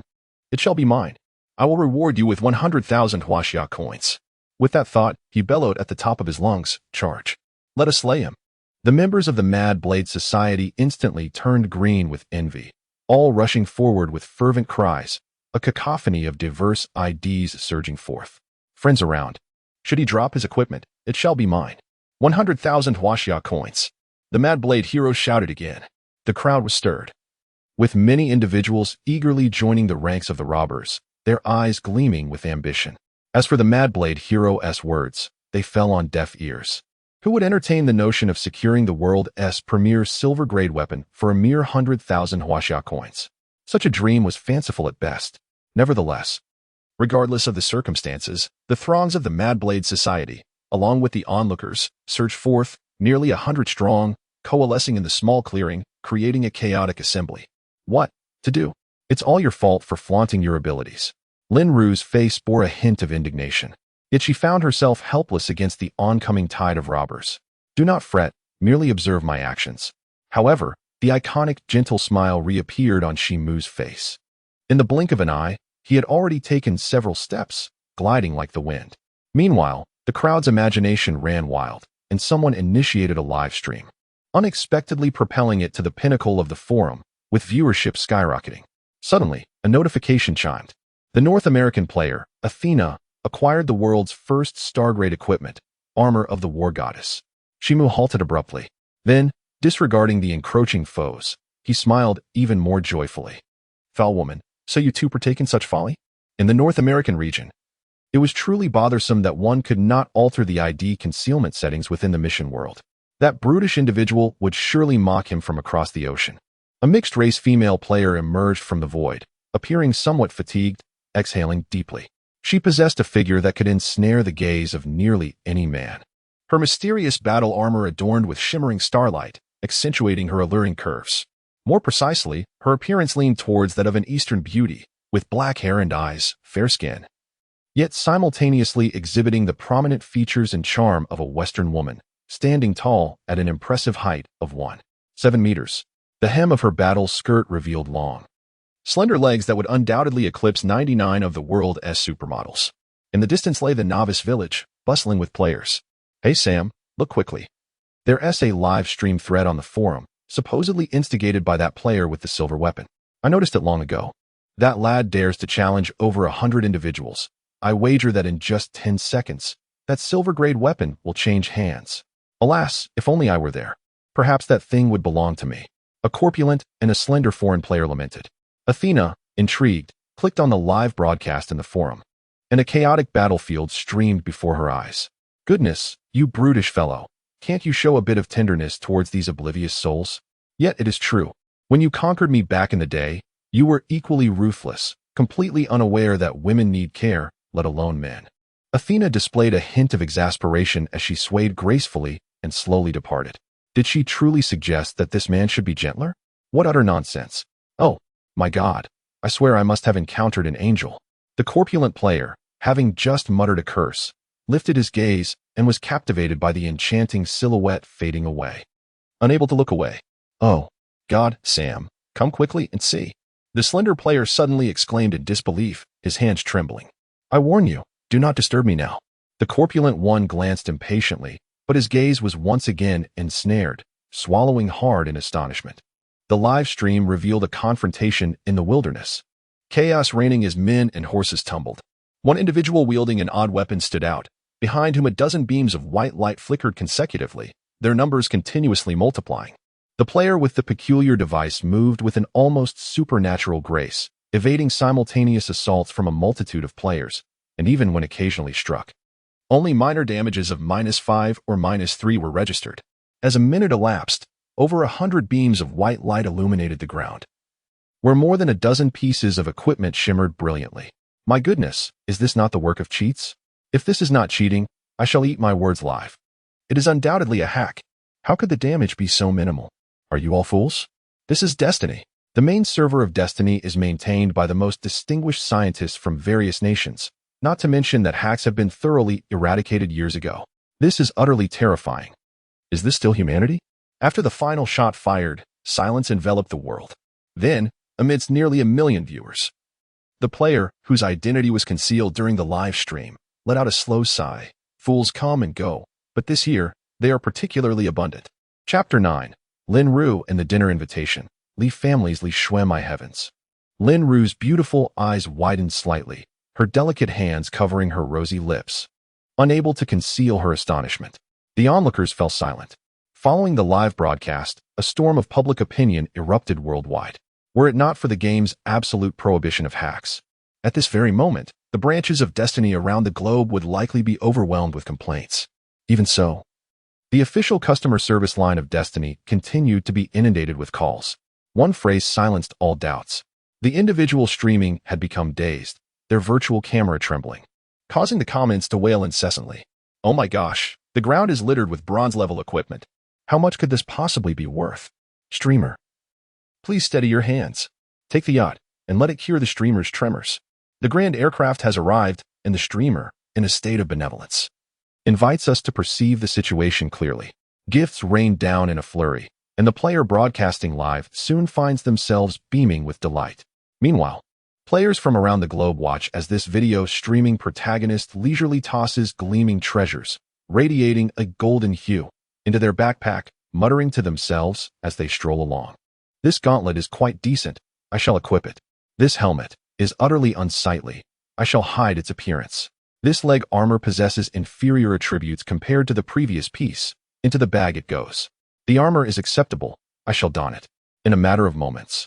it shall be mine. I will reward you with 100,000 Huaxia coins. With that thought, he bellowed at the top of his lungs, charge. Let us slay him. The members of the Mad Blade Society instantly turned green with envy, all rushing forward with fervent cries, a cacophony of diverse IDs surging forth. Friends around. Should he drop his equipment, it shall be mine. 100,000 Huaxia coins. The Mad Blade hero shouted again. The crowd was stirred, with many individuals eagerly joining the ranks of the robbers, their eyes gleaming with ambition. As for the Mad Blade hero's words, they fell on deaf ears. Who would entertain the notion of securing the world's premier silver-grade weapon for a mere 100,000 Huaxia coins? Such a dream was fanciful at best. Nevertheless, regardless of the circumstances, the throngs of the Mad Blade Society, along with the onlookers, surged forth, nearly 100 strong, coalescing in the small clearing, creating a chaotic assembly. What to do? It's all your fault for flaunting your abilities. Lin Ru's face bore a hint of indignation. Yet she found herself helpless against the oncoming tide of robbers. Do not fret, merely observe my actions. However, the iconic gentle smile reappeared on Chen Mo's face. In the blink of an eye, he had already taken several steps, gliding like the wind. Meanwhile, the crowd's imagination ran wild, and someone initiated a live stream, unexpectedly propelling it to the pinnacle of the forum, with viewership skyrocketing. Suddenly, a notification chimed. The North American player, Athena, acquired the world's first star-grade equipment, armor of the war goddess. Chen Mo halted abruptly. Then, disregarding the encroaching foes, he smiled even more joyfully. Foul woman, so you too partake in such folly? In the North American region, it was truly bothersome that one could not alter the ID concealment settings within the mission world. That brutish individual would surely mock him from across the ocean. A mixed-race female player emerged from the void, appearing somewhat fatigued, exhaling deeply. She possessed a figure that could ensnare the gaze of nearly any man. Her mysterious battle armor adorned with shimmering starlight, accentuating her alluring curves. More precisely, her appearance leaned towards that of an Eastern beauty, with black hair and eyes, fair skin, yet simultaneously exhibiting the prominent features and charm of a Western woman, standing tall at an impressive height of 1.7 meters. The hem of her battle skirt revealed long, slender legs that would undoubtedly eclipse 99 of the world's supermodels. In the distance lay the novice village, bustling with players. Hey Sam, look quickly. There's a live stream thread on the forum, supposedly instigated by that player with the silver weapon. I noticed it long ago. That lad dares to challenge over 100 individuals. I wager that in just 10 seconds, that silver-grade weapon will change hands. Alas, if only I were there. Perhaps that thing would belong to me. A corpulent and a slender foreign player lamented. Athena, intrigued, clicked on the live broadcast in the forum, and a chaotic battlefield streamed before her eyes. Goodness, you brutish fellow, can't you show a bit of tenderness towards these oblivious souls? Yet it is true. When you conquered me back in the day, you were equally ruthless, completely unaware that women need care, let alone men. Athena displayed a hint of exasperation as she swayed gracefully and slowly departed. Did she truly suggest that this man should be gentler? What utter nonsense. Oh, my God, I swear I must have encountered an angel. The corpulent player, having just muttered a curse, lifted his gaze and was captivated by the enchanting silhouette fading away. Unable to look away. Oh, God, Sam, come quickly and see. The slender player suddenly exclaimed in disbelief, his hands trembling. I warn you, do not disturb me now. The corpulent one glanced impatiently, but his gaze was once again ensnared, swallowing hard in astonishment. The live stream revealed a confrontation in the wilderness. Chaos reigning as men and horses tumbled. One individual wielding an odd weapon stood out, behind whom a dozen beams of white light flickered consecutively, their numbers continuously multiplying. The player with the peculiar device moved with an almost supernatural grace, evading simultaneous assaults from a multitude of players, and even when occasionally struck, only minor damages of -5 or -3 were registered. As a minute elapsed, over 100 beams of white light illuminated the ground, where more than a dozen pieces of equipment shimmered brilliantly. My goodness, is this not the work of cheats? If this is not cheating, I shall eat my words live. It is undoubtedly a hack. How could the damage be so minimal? Are you all fools? This is Destiny. The main server of Destiny is maintained by the most distinguished scientists from various nations, not to mention that hacks have been thoroughly eradicated years ago. This is utterly terrifying. Is this still humanity? After the final shot fired, silence enveloped the world. Then, amidst nearly 1 million viewers, the player, whose identity was concealed during the live stream, let out a slow sigh. Fools come and go, but this year, they are particularly abundant. Chapter 9. Lin Ru and the Dinner Invitation. Li families li shue my heavens. Lin Ru's beautiful eyes widened slightly, her delicate hands covering her rosy lips, unable to conceal her astonishment. The onlookers fell silent. Following the live broadcast, a storm of public opinion erupted worldwide. Were it not for the game's absolute prohibition of hacks, at this very moment, the branches of Destiny around the globe would likely be overwhelmed with complaints. Even so, the official customer service line of Destiny continued to be inundated with calls. One phrase silenced all doubts. The individual streaming had become dazed, their virtual camera trembling, causing the comments to wail incessantly. Oh my gosh, the ground is littered with bronze-level equipment. How much could this possibly be worth? Streamer, please steady your hands. Take the yacht and let it cure the streamer's tremors. The grand aircraft has arrived, and the streamer, in a state of benevolence, invites us to perceive the situation clearly. Gifts rain down in a flurry, and the player broadcasting live soon finds themselves beaming with delight. Meanwhile, players from around the globe watch as this video streaming protagonist leisurely tosses gleaming treasures, radiating a golden hue, into their backpack, muttering to themselves as they stroll along. This gauntlet is quite decent. I shall equip it. This helmet is utterly unsightly. I shall hide its appearance. This leg armor possesses inferior attributes compared to the previous piece. Into the bag it goes. The armor is acceptable. I shall don it. In a matter of moments,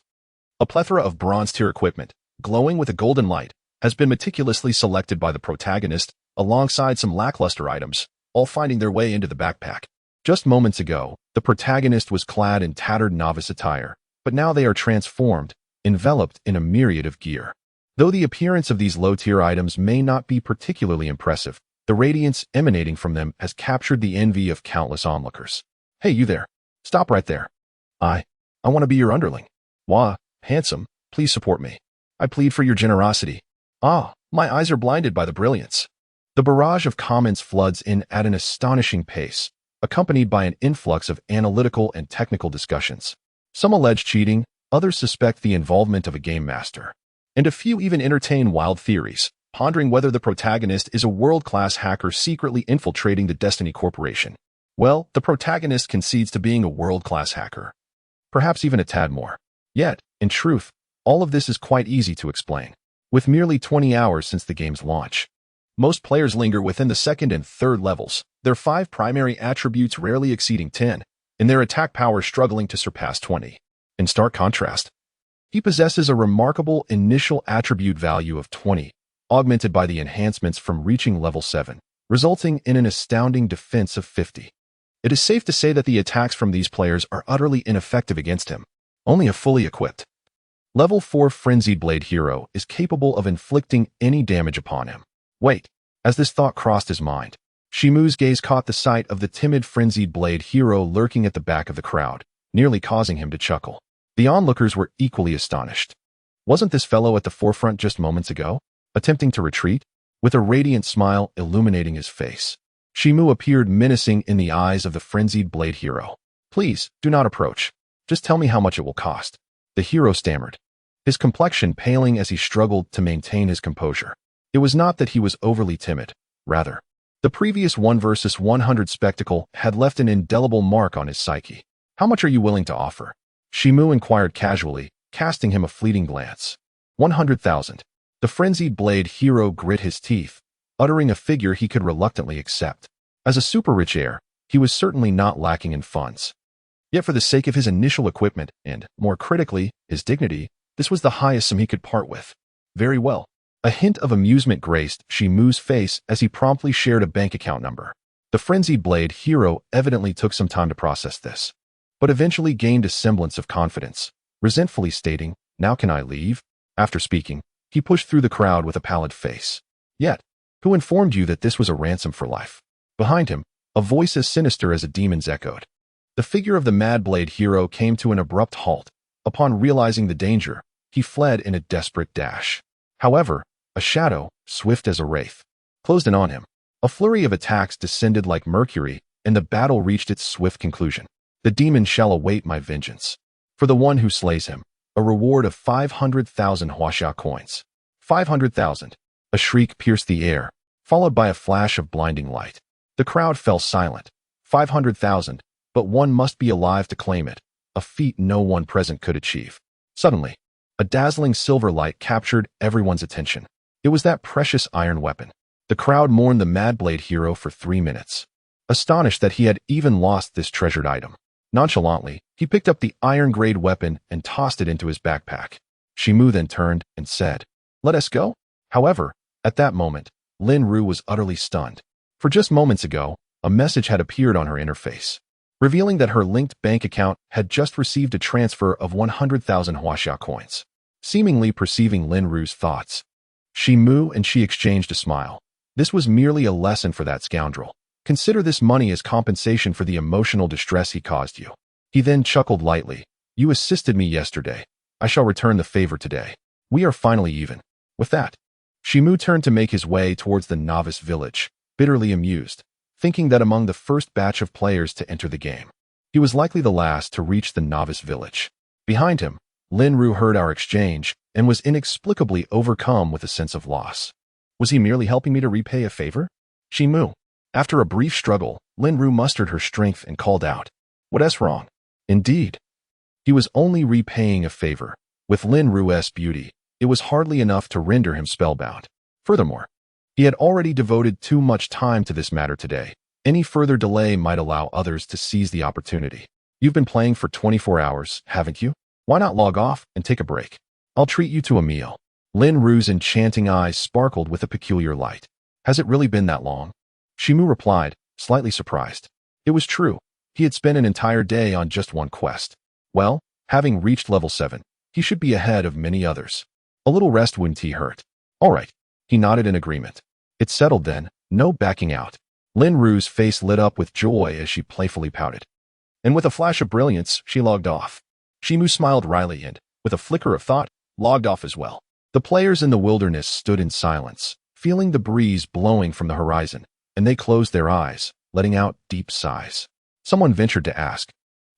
a plethora of bronze-tier equipment, glowing with a golden light, has been meticulously selected by the protagonist, alongside some lackluster items, all finding their way into the backpack. Just moments ago, the protagonist was clad in tattered novice attire, but now they are transformed, enveloped in a myriad of gear. Though the appearance of these low-tier items may not be particularly impressive, the radiance emanating from them has captured the envy of countless onlookers. Hey, you there. Stop right there. I want to be your underling. Wah, handsome, please support me. I plead for your generosity. Ah, my eyes are blinded by the brilliance. The barrage of comments floods in at an astonishing pace, accompanied by an influx of analytical and technical discussions. Some allege cheating, others suspect the involvement of a game master, and a few even entertain wild theories, pondering whether the protagonist is a world-class hacker secretly infiltrating the Destiny Corporation. Well, the protagonist concedes to being a world-class hacker. Perhaps even a tad more. Yet, in truth, all of this is quite easy to explain. With merely 20 hours since the game's launch, most players linger within the second and third levels, their 5 primary attributes rarely exceeding 10, and their attack power struggling to surpass 20. In stark contrast, he possesses a remarkable initial attribute value of 20, augmented by the enhancements from reaching level 7, resulting in an astounding defense of 50. It is safe to say that the attacks from these players are utterly ineffective against him. Only a fully equipped Level 4 Frenzied Blade hero is capable of inflicting any damage upon him. Wait, as this thought crossed his mind, Shimu's gaze caught the sight of the timid Frenzied Blade hero lurking at the back of the crowd, nearly causing him to chuckle. The onlookers were equally astonished. Wasn't this fellow at the forefront just moments ago, attempting to retreat? With a radiant smile illuminating his face, Shimu appeared menacing in the eyes of the Frenzied Blade hero. Please, do not approach. Just tell me how much it will cost. The hero stammered, his complexion paling as he struggled to maintain his composure. It was not that he was overly timid. Rather, the previous 1 versus 100 spectacle had left an indelible mark on his psyche. How much are you willing to offer? Shimu inquired casually, casting him a fleeting glance. 100,000. The Frenzied Blade hero grit his teeth, uttering a figure he could reluctantly accept. As a super-rich heir, he was certainly not lacking in funds. Yet for the sake of his initial equipment and, more critically, his dignity, this was the highest sum he could part with. Very well. A hint of amusement graced Shimu's face as he promptly shared a bank account number. The frenzied blade hero evidently took some time to process this, but eventually gained a semblance of confidence, resentfully stating, "Now can I leave?" After speaking, he pushed through the crowd with a pallid face. "Yet, who informed you that this was a ransom for life?" Behind him, a voice as sinister as a demon's echoed. The figure of the Mad Blade hero came to an abrupt halt. Upon realizing the danger, he fled in a desperate dash. However, a shadow, swift as a wraith, closed in on him. A flurry of attacks descended like mercury, and the battle reached its swift conclusion. The demon shall await my vengeance. For the one who slays him, a reward of 500,000 huaxia coins. 500,000. A shriek pierced the air, followed by a flash of blinding light. The crowd fell silent. 500,000, but one must be alive to claim it, a feat no one present could achieve. Suddenly, a dazzling silver light captured everyone's attention. It was that precious iron weapon. The crowd mourned the Mad Blade hero for 3 minutes, astonished that he had even lost this treasured item. Nonchalantly, he picked up the iron-grade weapon and tossed it into his backpack. Chen Mo then turned and said, "Let us go." However, at that moment, Lin Ru was utterly stunned. For just moments ago, a message had appeared on her interface, revealing that her linked bank account had just received a transfer of 100,000 huaxia coins. Seemingly perceiving Lin Ru's thoughts, Chen Mo and she exchanged a smile. This was merely a lesson for that scoundrel. Consider this money as compensation for the emotional distress he caused you. He then chuckled lightly. "You assisted me yesterday. I shall return the favor today. We are finally even." With that, Chen Mo turned to make his way towards the novice village, bitterly amused, thinking that among the first batch of players to enter the game, he was likely the last to reach the novice village. Behind him, Lin Ru heard our exchange and was inexplicably overcome with a sense of loss. Was he merely helping me to repay a favor? Chen Mo. After a brief struggle, Lin Ru mustered her strength and called out, "What's wrong?" Indeed, he was only repaying a favor. With Lin Ru's beauty, it was hardly enough to render him spellbound. Furthermore, he had already devoted too much time to this matter today. Any further delay might allow others to seize the opportunity. "You've been playing for 24 hours, haven't you? Why not log off and take a break? I'll treat you to a meal." Lin Ru's enchanting eyes sparkled with a peculiar light. "Has it really been that long?" Chen Mo replied, slightly surprised. It was true. He had spent an entire day on just one quest. Well, having reached level 7, he should be ahead of many others. A little rest wouldn't hurt. All right. He nodded in agreement. It's settled then, no backing out. Lin Ru's face lit up with joy as she playfully pouted. And with a flash of brilliance, she logged off. Chen Mo smiled wryly and, with a flicker of thought, logged off as well. The players in the wilderness stood in silence, feeling the breeze blowing from the horizon, and they closed their eyes, letting out deep sighs. Someone ventured to ask,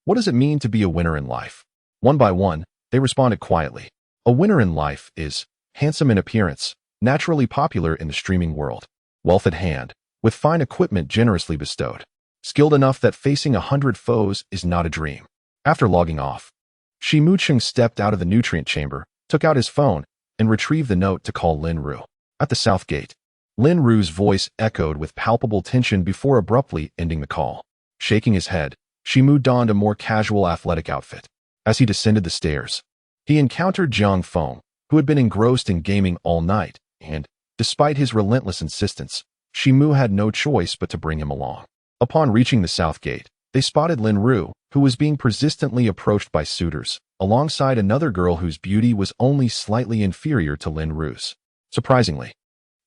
"What does it mean to be a winner in life?" One by one, they responded quietly. A winner in life is handsome in appearance, naturally popular in the streaming world, wealth at hand, with fine equipment generously bestowed, skilled enough that facing 100 foes is not a dream. After logging off, Chen Mo stepped out of the nutrient chamber, took out his phone, and retrieved the note to call Lin Ru. At the south gate, Lin Ru's voice echoed with palpable tension before abruptly ending the call. Shaking his head, Chen Mo donned a more casual athletic outfit. As he descended the stairs, he encountered Jiang Feng, who had been engrossed in gaming all night, and, despite his relentless insistence, Chen Mo had no choice but to bring him along. Upon reaching the south gate, they spotted Lin Ru, who was being persistently approached by suitors, alongside another girl whose beauty was only slightly inferior to Lin Ru's. Surprisingly,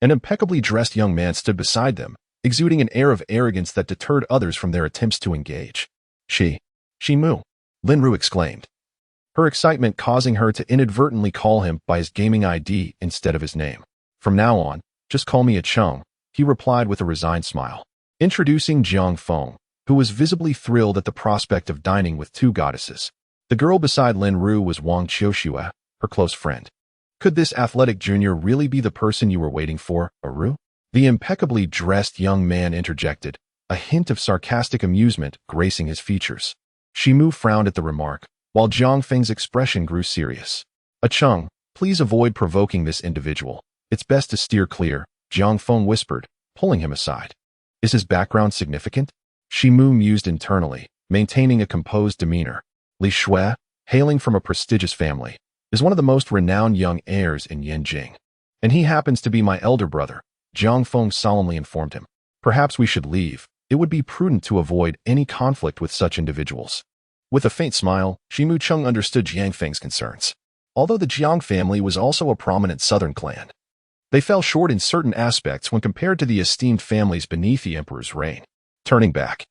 an impeccably dressed young man stood beside them, exuding an air of arrogance that deterred others from their attempts to engage. Chen Mo, Lin Ru exclaimed, her excitement causing her to inadvertently call him by his gaming ID instead of his name. "From now on, just call me a Chung," he replied with a resigned smile. Introducing Jiang Feng, who was visibly thrilled at the prospect of dining with two goddesses. The girl beside Lin Ru was Wang Qiuxue, her close friend. "Could this athletic junior really be the person you were waiting for, Ru?" The impeccably dressed young man interjected, a hint of sarcastic amusement gracing his features. Chen Mo frowned at the remark, while Jiang Feng's expression grew serious. "A Chung, please avoid provoking this individual. It's best to steer clear," Jiang Feng whispered, pulling him aside. "Is his background significant?" Chen Mo mused internally, maintaining a composed demeanor. Li Shui, hailing from a prestigious family, is one of the most renowned young heirs in Yanjing. And he happens to be my elder brother, Jiang Feng solemnly informed him. "Perhaps we should leave," It would be prudent to avoid any conflict with such individuals. With a faint smile, Shimu Chung understood Jiang Feng's concerns. Although the Jiang family was also a prominent southern clan, they fell short in certain aspects when compared to the esteemed families beneath the emperor's reign. Turning back,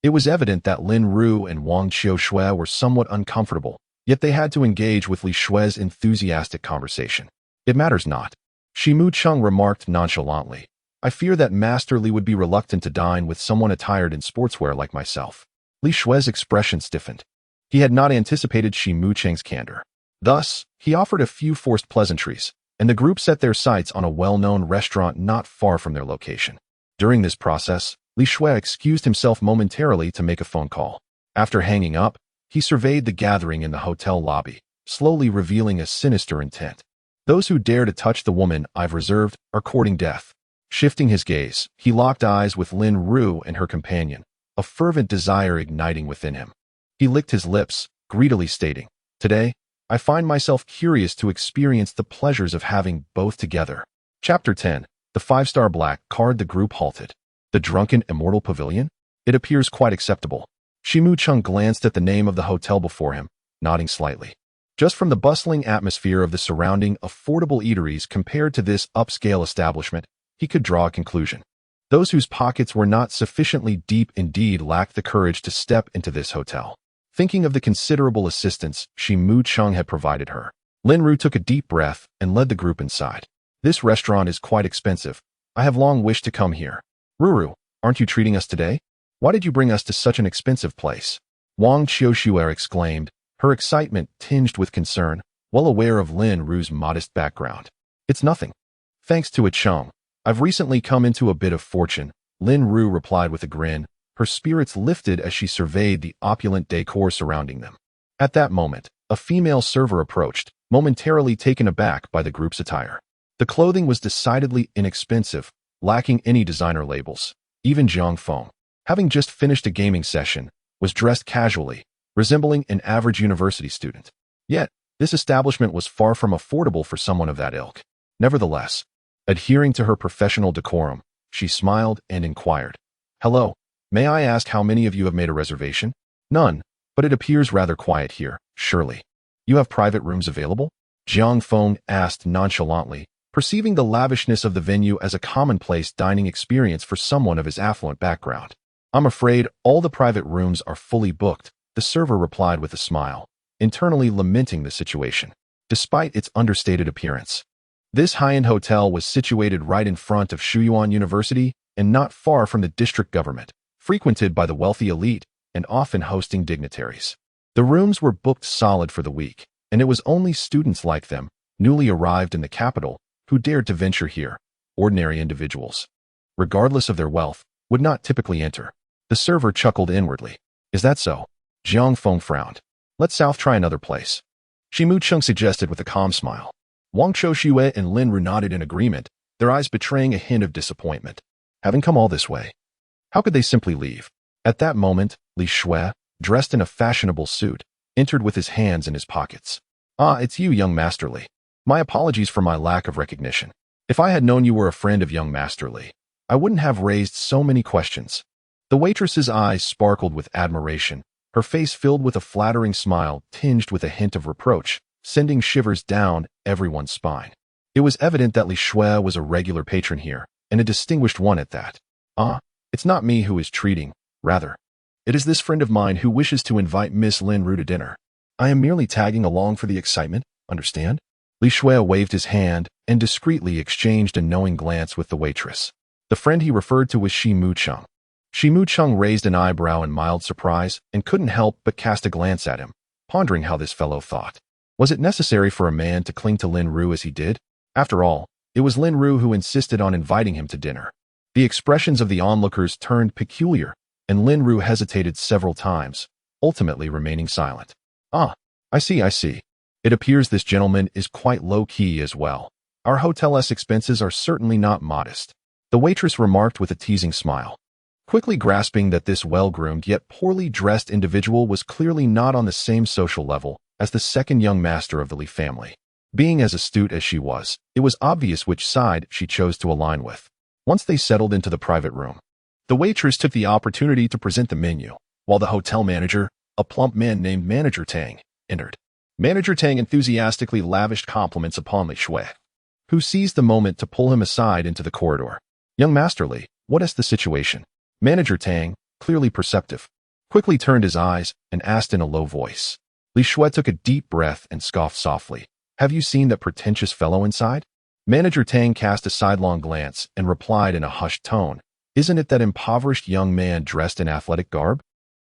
it was evident that Lin Ru and Wang Qiushui were somewhat uncomfortable, yet they had to engage with Li Shui's enthusiastic conversation. It matters not, Shimu Chung remarked nonchalantly. I fear that Master Li would be reluctant to dine with someone attired in sportswear like myself. Li Shui's expression stiffened. He had not anticipated Shimu Cheng's candor. Thus, he offered a few forced pleasantries, and the group set their sights on a well-known restaurant not far from their location. During this process, Li Shui excused himself momentarily to make a phone call. After hanging up, he surveyed the gathering in the hotel lobby, slowly revealing a sinister intent. Those who dare to touch the woman I've reserved are courting death. Shifting his gaze, he locked eyes with Lin Ru and her companion, a fervent desire igniting within him. He licked his lips, greedily stating, Today, I find myself curious to experience the pleasures of having both together. Chapter 10. The 5-star black card. The group halted. The Drunken Immortal Pavilion? It appears quite acceptable. Shimu Chung glanced at the name of the hotel before him, nodding slightly. Just from the bustling atmosphere of the surrounding affordable eateries compared to this upscale establishment, he could draw a conclusion. Those whose pockets were not sufficiently deep indeed lacked the courage to step into this hotel. Thinking of the considerable assistance Shimu Chung had provided her, Lin Ru took a deep breath and led the group inside. This restaurant is quite expensive. I have long wished to come here. Ruru, aren't you treating us today? Why did you bring us to such an expensive place? Wang Qiushui exclaimed, her excitement tinged with concern, well aware of Lin Ru's modest background. It's nothing. Thanks to a Chung, I've recently come into a bit of fortune, Lin Ru replied with a grin, her spirits lifted as she surveyed the opulent decor surrounding them. At that moment, a female server approached, momentarily taken aback by the group's attire. The clothing was decidedly inexpensive, lacking any designer labels. Even Jiang Feng, having just finished a gaming session, was dressed casually, resembling an average university student. Yet, this establishment was far from affordable for someone of that ilk. Nevertheless, adhering to her professional decorum, she smiled and inquired, Hello, may I ask how many of you have made a reservation? None, but it appears rather quiet here, surely. You have private rooms available? Jiang Feng asked nonchalantly, perceiving the lavishness of the venue as a commonplace dining experience for someone of his affluent background. I'm afraid all the private rooms are fully booked, the server replied with a smile, internally lamenting the situation. Despite its understated appearance, this high-end hotel was situated right in front of Shuyuan University and not far from the district government, frequented by the wealthy elite and often hosting dignitaries. The rooms were booked solid for the week, and it was only students like them, newly arrived in the capital, who dared to venture here. Ordinary individuals, regardless of their wealth, would not typically enter. The server chuckled inwardly. Is that so? Jiang Feng frowned. Let South try another place. Shimu Chung suggested with a calm smile. Wang Qiushui and Lin Ru nodded in agreement, their eyes betraying a hint of disappointment. Having come all this way, how could they simply leave? At that moment, Li Shui, dressed in a fashionable suit, entered with his hands in his pockets. Ah, it's you, young Master Li. My apologies for my lack of recognition. If I had known you were a friend of young Master Li, I wouldn't have raised so many questions. The waitress's eyes sparkled with admiration, her face filled with a flattering smile tinged with a hint of reproach, sending shivers down everyone's spine. It was evident that Li Shui was a regular patron here, and a distinguished one at that. Ah, it's not me who is treating, rather. It is this friend of mine who wishes to invite Miss Lin Ru to dinner. I am merely tagging along for the excitement, understand? Li Shui waved his hand and discreetly exchanged a knowing glance with the waitress. The friend he referred to was Shimu Chung. Shimu Chung raised an eyebrow in mild surprise and couldn't help but cast a glance at him, pondering how this fellow thought. Was it necessary for a man to cling to Lin Ru as he did? After all, it was Lin Ru who insisted on inviting him to dinner. The expressions of the onlookers turned peculiar, and Lin Ru hesitated several times, ultimately remaining silent. Ah, I see. It appears this gentleman is quite low-key as well. Our hotel's expenses are certainly not modest, the waitress remarked with a teasing smile. Quickly grasping that this well-groomed yet poorly dressed individual was clearly not on the same social level as the second young master of the Li family. Being as astute as she was, it was obvious which side she chose to align with. Once they settled into the private room, The waitress took the opportunity to present the menu, while the hotel manager, a plump man named Manager Tang, entered. Manager Tang enthusiastically lavished compliments upon Li Shui, who seized the moment to pull him aside into the corridor. Young Master Li, what is the situation? Manager Tang, clearly perceptive, quickly turned his eyes and asked in a low voice. Li Shui took a deep breath and scoffed softly. Have you seen that pretentious fellow inside? Manager Tang cast a sidelong glance and replied in a hushed tone. Isn't it that impoverished young man dressed in athletic garb?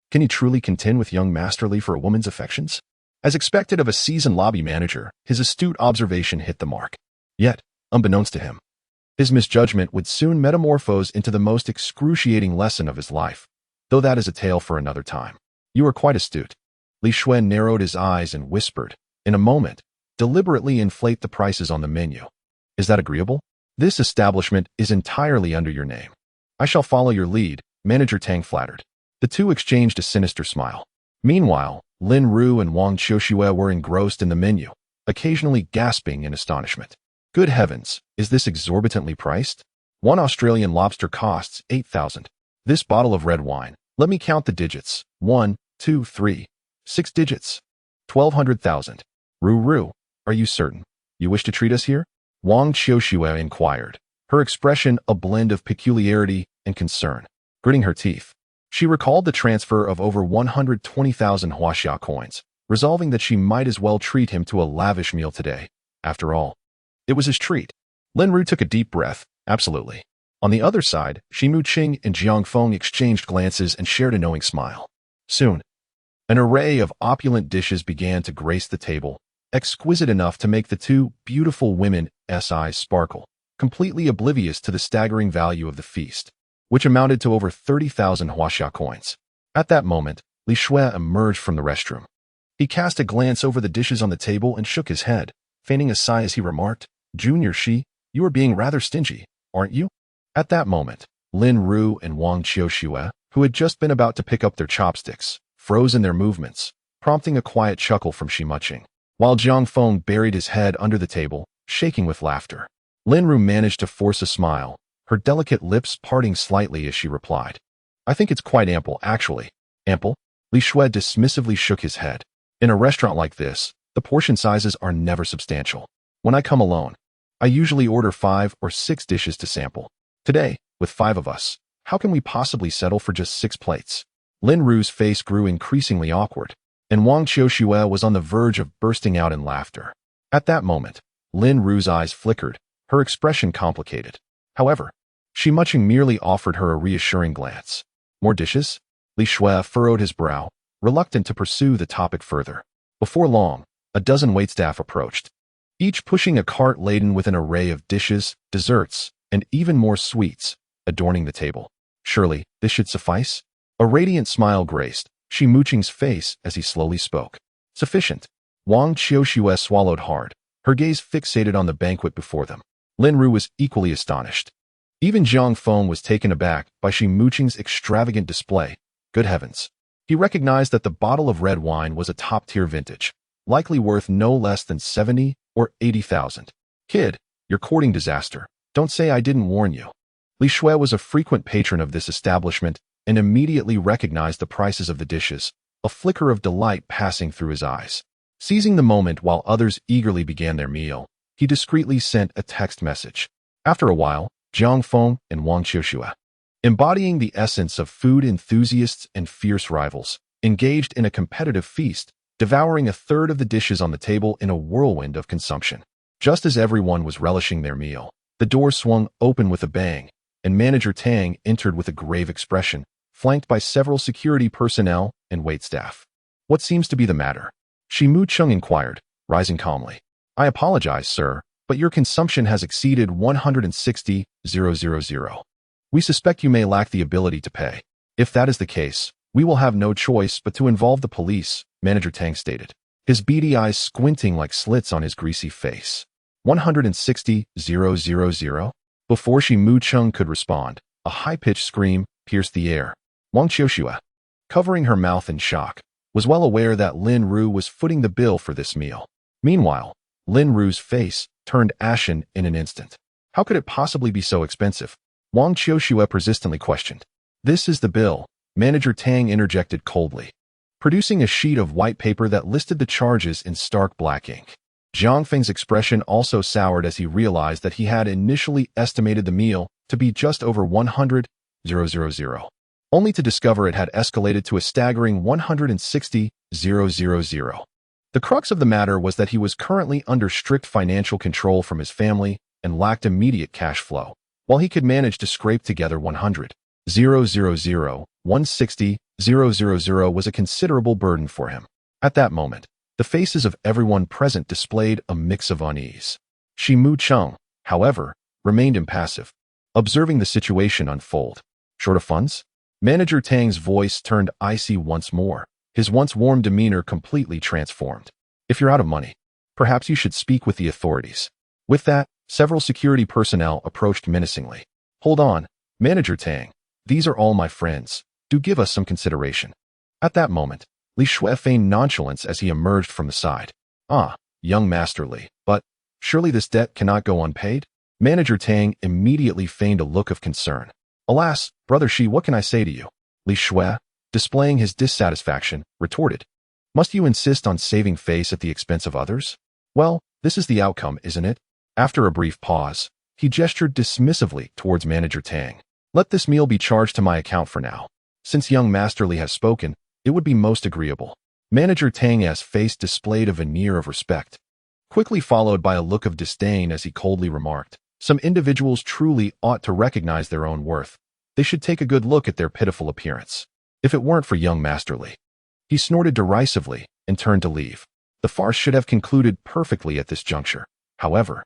Can he truly contend with young Master Li for a woman's affections? As expected of a seasoned lobby manager, his astute observation hit the mark. Yet, unbeknownst to him, his misjudgment would soon metamorphose into the most excruciating lesson of his life, though that is a tale for another time. You are quite astute. Li Shui narrowed his eyes and whispered, in a moment, deliberately inflate the prices on the menu. Is that agreeable? This establishment is entirely under your name. I shall follow your lead, Manager Tang flattered. The two exchanged a sinister smile. Meanwhile, Lin Ru and Wang Qiuxue were engrossed in the menu, occasionally gasping in astonishment. Good heavens, is this exorbitantly priced? One Australian lobster costs 8,000. This bottle of red wine, let me count the digits. 1, 2, 3, 6 digits. 1,200,000. Ru, are you certain? You wish to treat us here? Wang Qiuxue inquired, her expression a blend of peculiarity and concern. Gritting her teeth, she recalled the transfer of over 120,000 Huaxia coins, resolving that she might as well treat him to a lavish meal today. After all, it was his treat. Lin Ru took a deep breath. Absolutely. On the other side, Shimu Qing and Jiang Feng exchanged glances and shared a knowing smile. Soon, an array of opulent dishes began to grace the table, exquisite enough to make the two beautiful women's eyes sparkle, completely oblivious to the staggering value of the feast, which amounted to over 30,000 Huaxia coins. At that moment, Li Shui emerged from the restroom. He cast a glance over the dishes on the table and shook his head, feigning a sigh as he remarked, Junior Shi, you are being rather stingy, aren't you? At that moment, Lin Ru and Wang Qiuxue, who had just been about to pick up their chopsticks, froze in their movements, prompting a quiet chuckle from Shi Muqing, while Jiang Feng buried his head under the table, shaking with laughter. Lin Ru managed to force a smile, her delicate lips parting slightly as she replied. I think it's quite ample, actually. Ample? Li Shui dismissively shook his head. In a restaurant like this, the portion sizes are never substantial. When I come alone, I usually order 5 or 6 dishes to sample. Today, with 5 of us, how can we possibly settle for just 6 plates? Lin Ru's face grew increasingly awkward, and Wang Qiuxue was on the verge of bursting out in laughter. At that moment, Lin Ru's eyes flickered, her expression complicated. However, Shi Muqing merely offered her a reassuring glance. More dishes? Li Shui furrowed his brow, reluctant to pursue the topic further. Before long, a dozen waitstaff approached, each pushing a cart laden with an array of dishes, desserts, and even more sweets, adorning the table. Surely, this should suffice? A radiant smile graced Shi Muqing's face as he slowly spoke. Sufficient. Wang Qiuxue swallowed hard, her gaze fixated on the banquet before them. Lin Ru was equally astonished. Even Jiang Feng was taken aback by Shi Muqing's extravagant display. Good heavens. He recognized that the bottle of red wine was a top-tier vintage, likely worth no less than 70 or 80,000. Kid, you're courting disaster. Don't say I didn't warn you. Li Shui was a frequent patron of this establishment and immediately recognized the prices of the dishes, a flicker of delight passing through his eyes. Seizing the moment while others eagerly began their meal, he discreetly sent a text message. After a while, Jiang Feng and Wang Qiuxue, embodying the essence of food enthusiasts and fierce rivals, engaged in a competitive feast, devouring a third of the dishes on the table in a whirlwind of consumption. Just as everyone was relishing their meal, the door swung open with a bang, and Manager Tang entered with a grave expression, flanked by several security personnel and waitstaff. What seems to be the matter? Shi Muqing inquired, rising calmly. I apologize, sir, but your consumption has exceeded 160,000. We suspect you may lack the ability to pay. If that is the case, we will have no choice but to involve the police, Manager Tang stated, his beady eyes squinting like slits on his greasy face. 160,000? Before Shi Muqing could respond, a high-pitched scream pierced the air. Wang Qiuxue, covering her mouth in shock, was well aware that Lin Ru was footing the bill for this meal. Meanwhile, Lin Ru's face turned ashen in an instant. How could it possibly be so expensive? Wang Qiuxue persistently questioned. "This is the bill," Manager Tang interjected coldly, producing a sheet of white paper that listed the charges in stark black ink. Jiang Feng's expression also soured as he realized that he had initially estimated the meal to be just over 100,000, only to discover it had escalated to a staggering 160,000. The crux of the matter was that he was currently under strict financial control from his family and lacked immediate cash flow, while he could manage to scrape together 160,000 was a considerable burden for him. At that moment, the faces of everyone present displayed a mix of unease. Shi Mu Cheng, however, remained impassive, observing the situation unfold. Short of funds? Manager Tang's voice turned icy once more, his once warm demeanor completely transformed. "If you're out of money, perhaps you should speak with the authorities." With that, several security personnel approached menacingly. "Hold on, Manager Tang. These are all my friends. Do give us some consideration." At that moment, Li Shui feigned nonchalance as he emerged from the side. "Ah, young Master Li, but surely this debt cannot go unpaid?" Manager Tang immediately feigned a look of concern. "Alas, Brother Shi, what can I say to you?" Li Shui, displaying his dissatisfaction, retorted. "Must you insist on saving face at the expense of others? Well, this is the outcome, isn't it?" After a brief pause, he gestured dismissively towards Manager Tang. "Let this meal be charged to my account for now. Since young Master Li has spoken, it would be most agreeable." Manager Tang's face displayed a veneer of respect, quickly followed by a look of disdain as he coldly remarked, "Some individuals truly ought to recognize their own worth. They should take a good look at their pitiful appearance. If it weren't for young Master Li." He snorted derisively and turned to leave. The farce should have concluded perfectly at this juncture. However,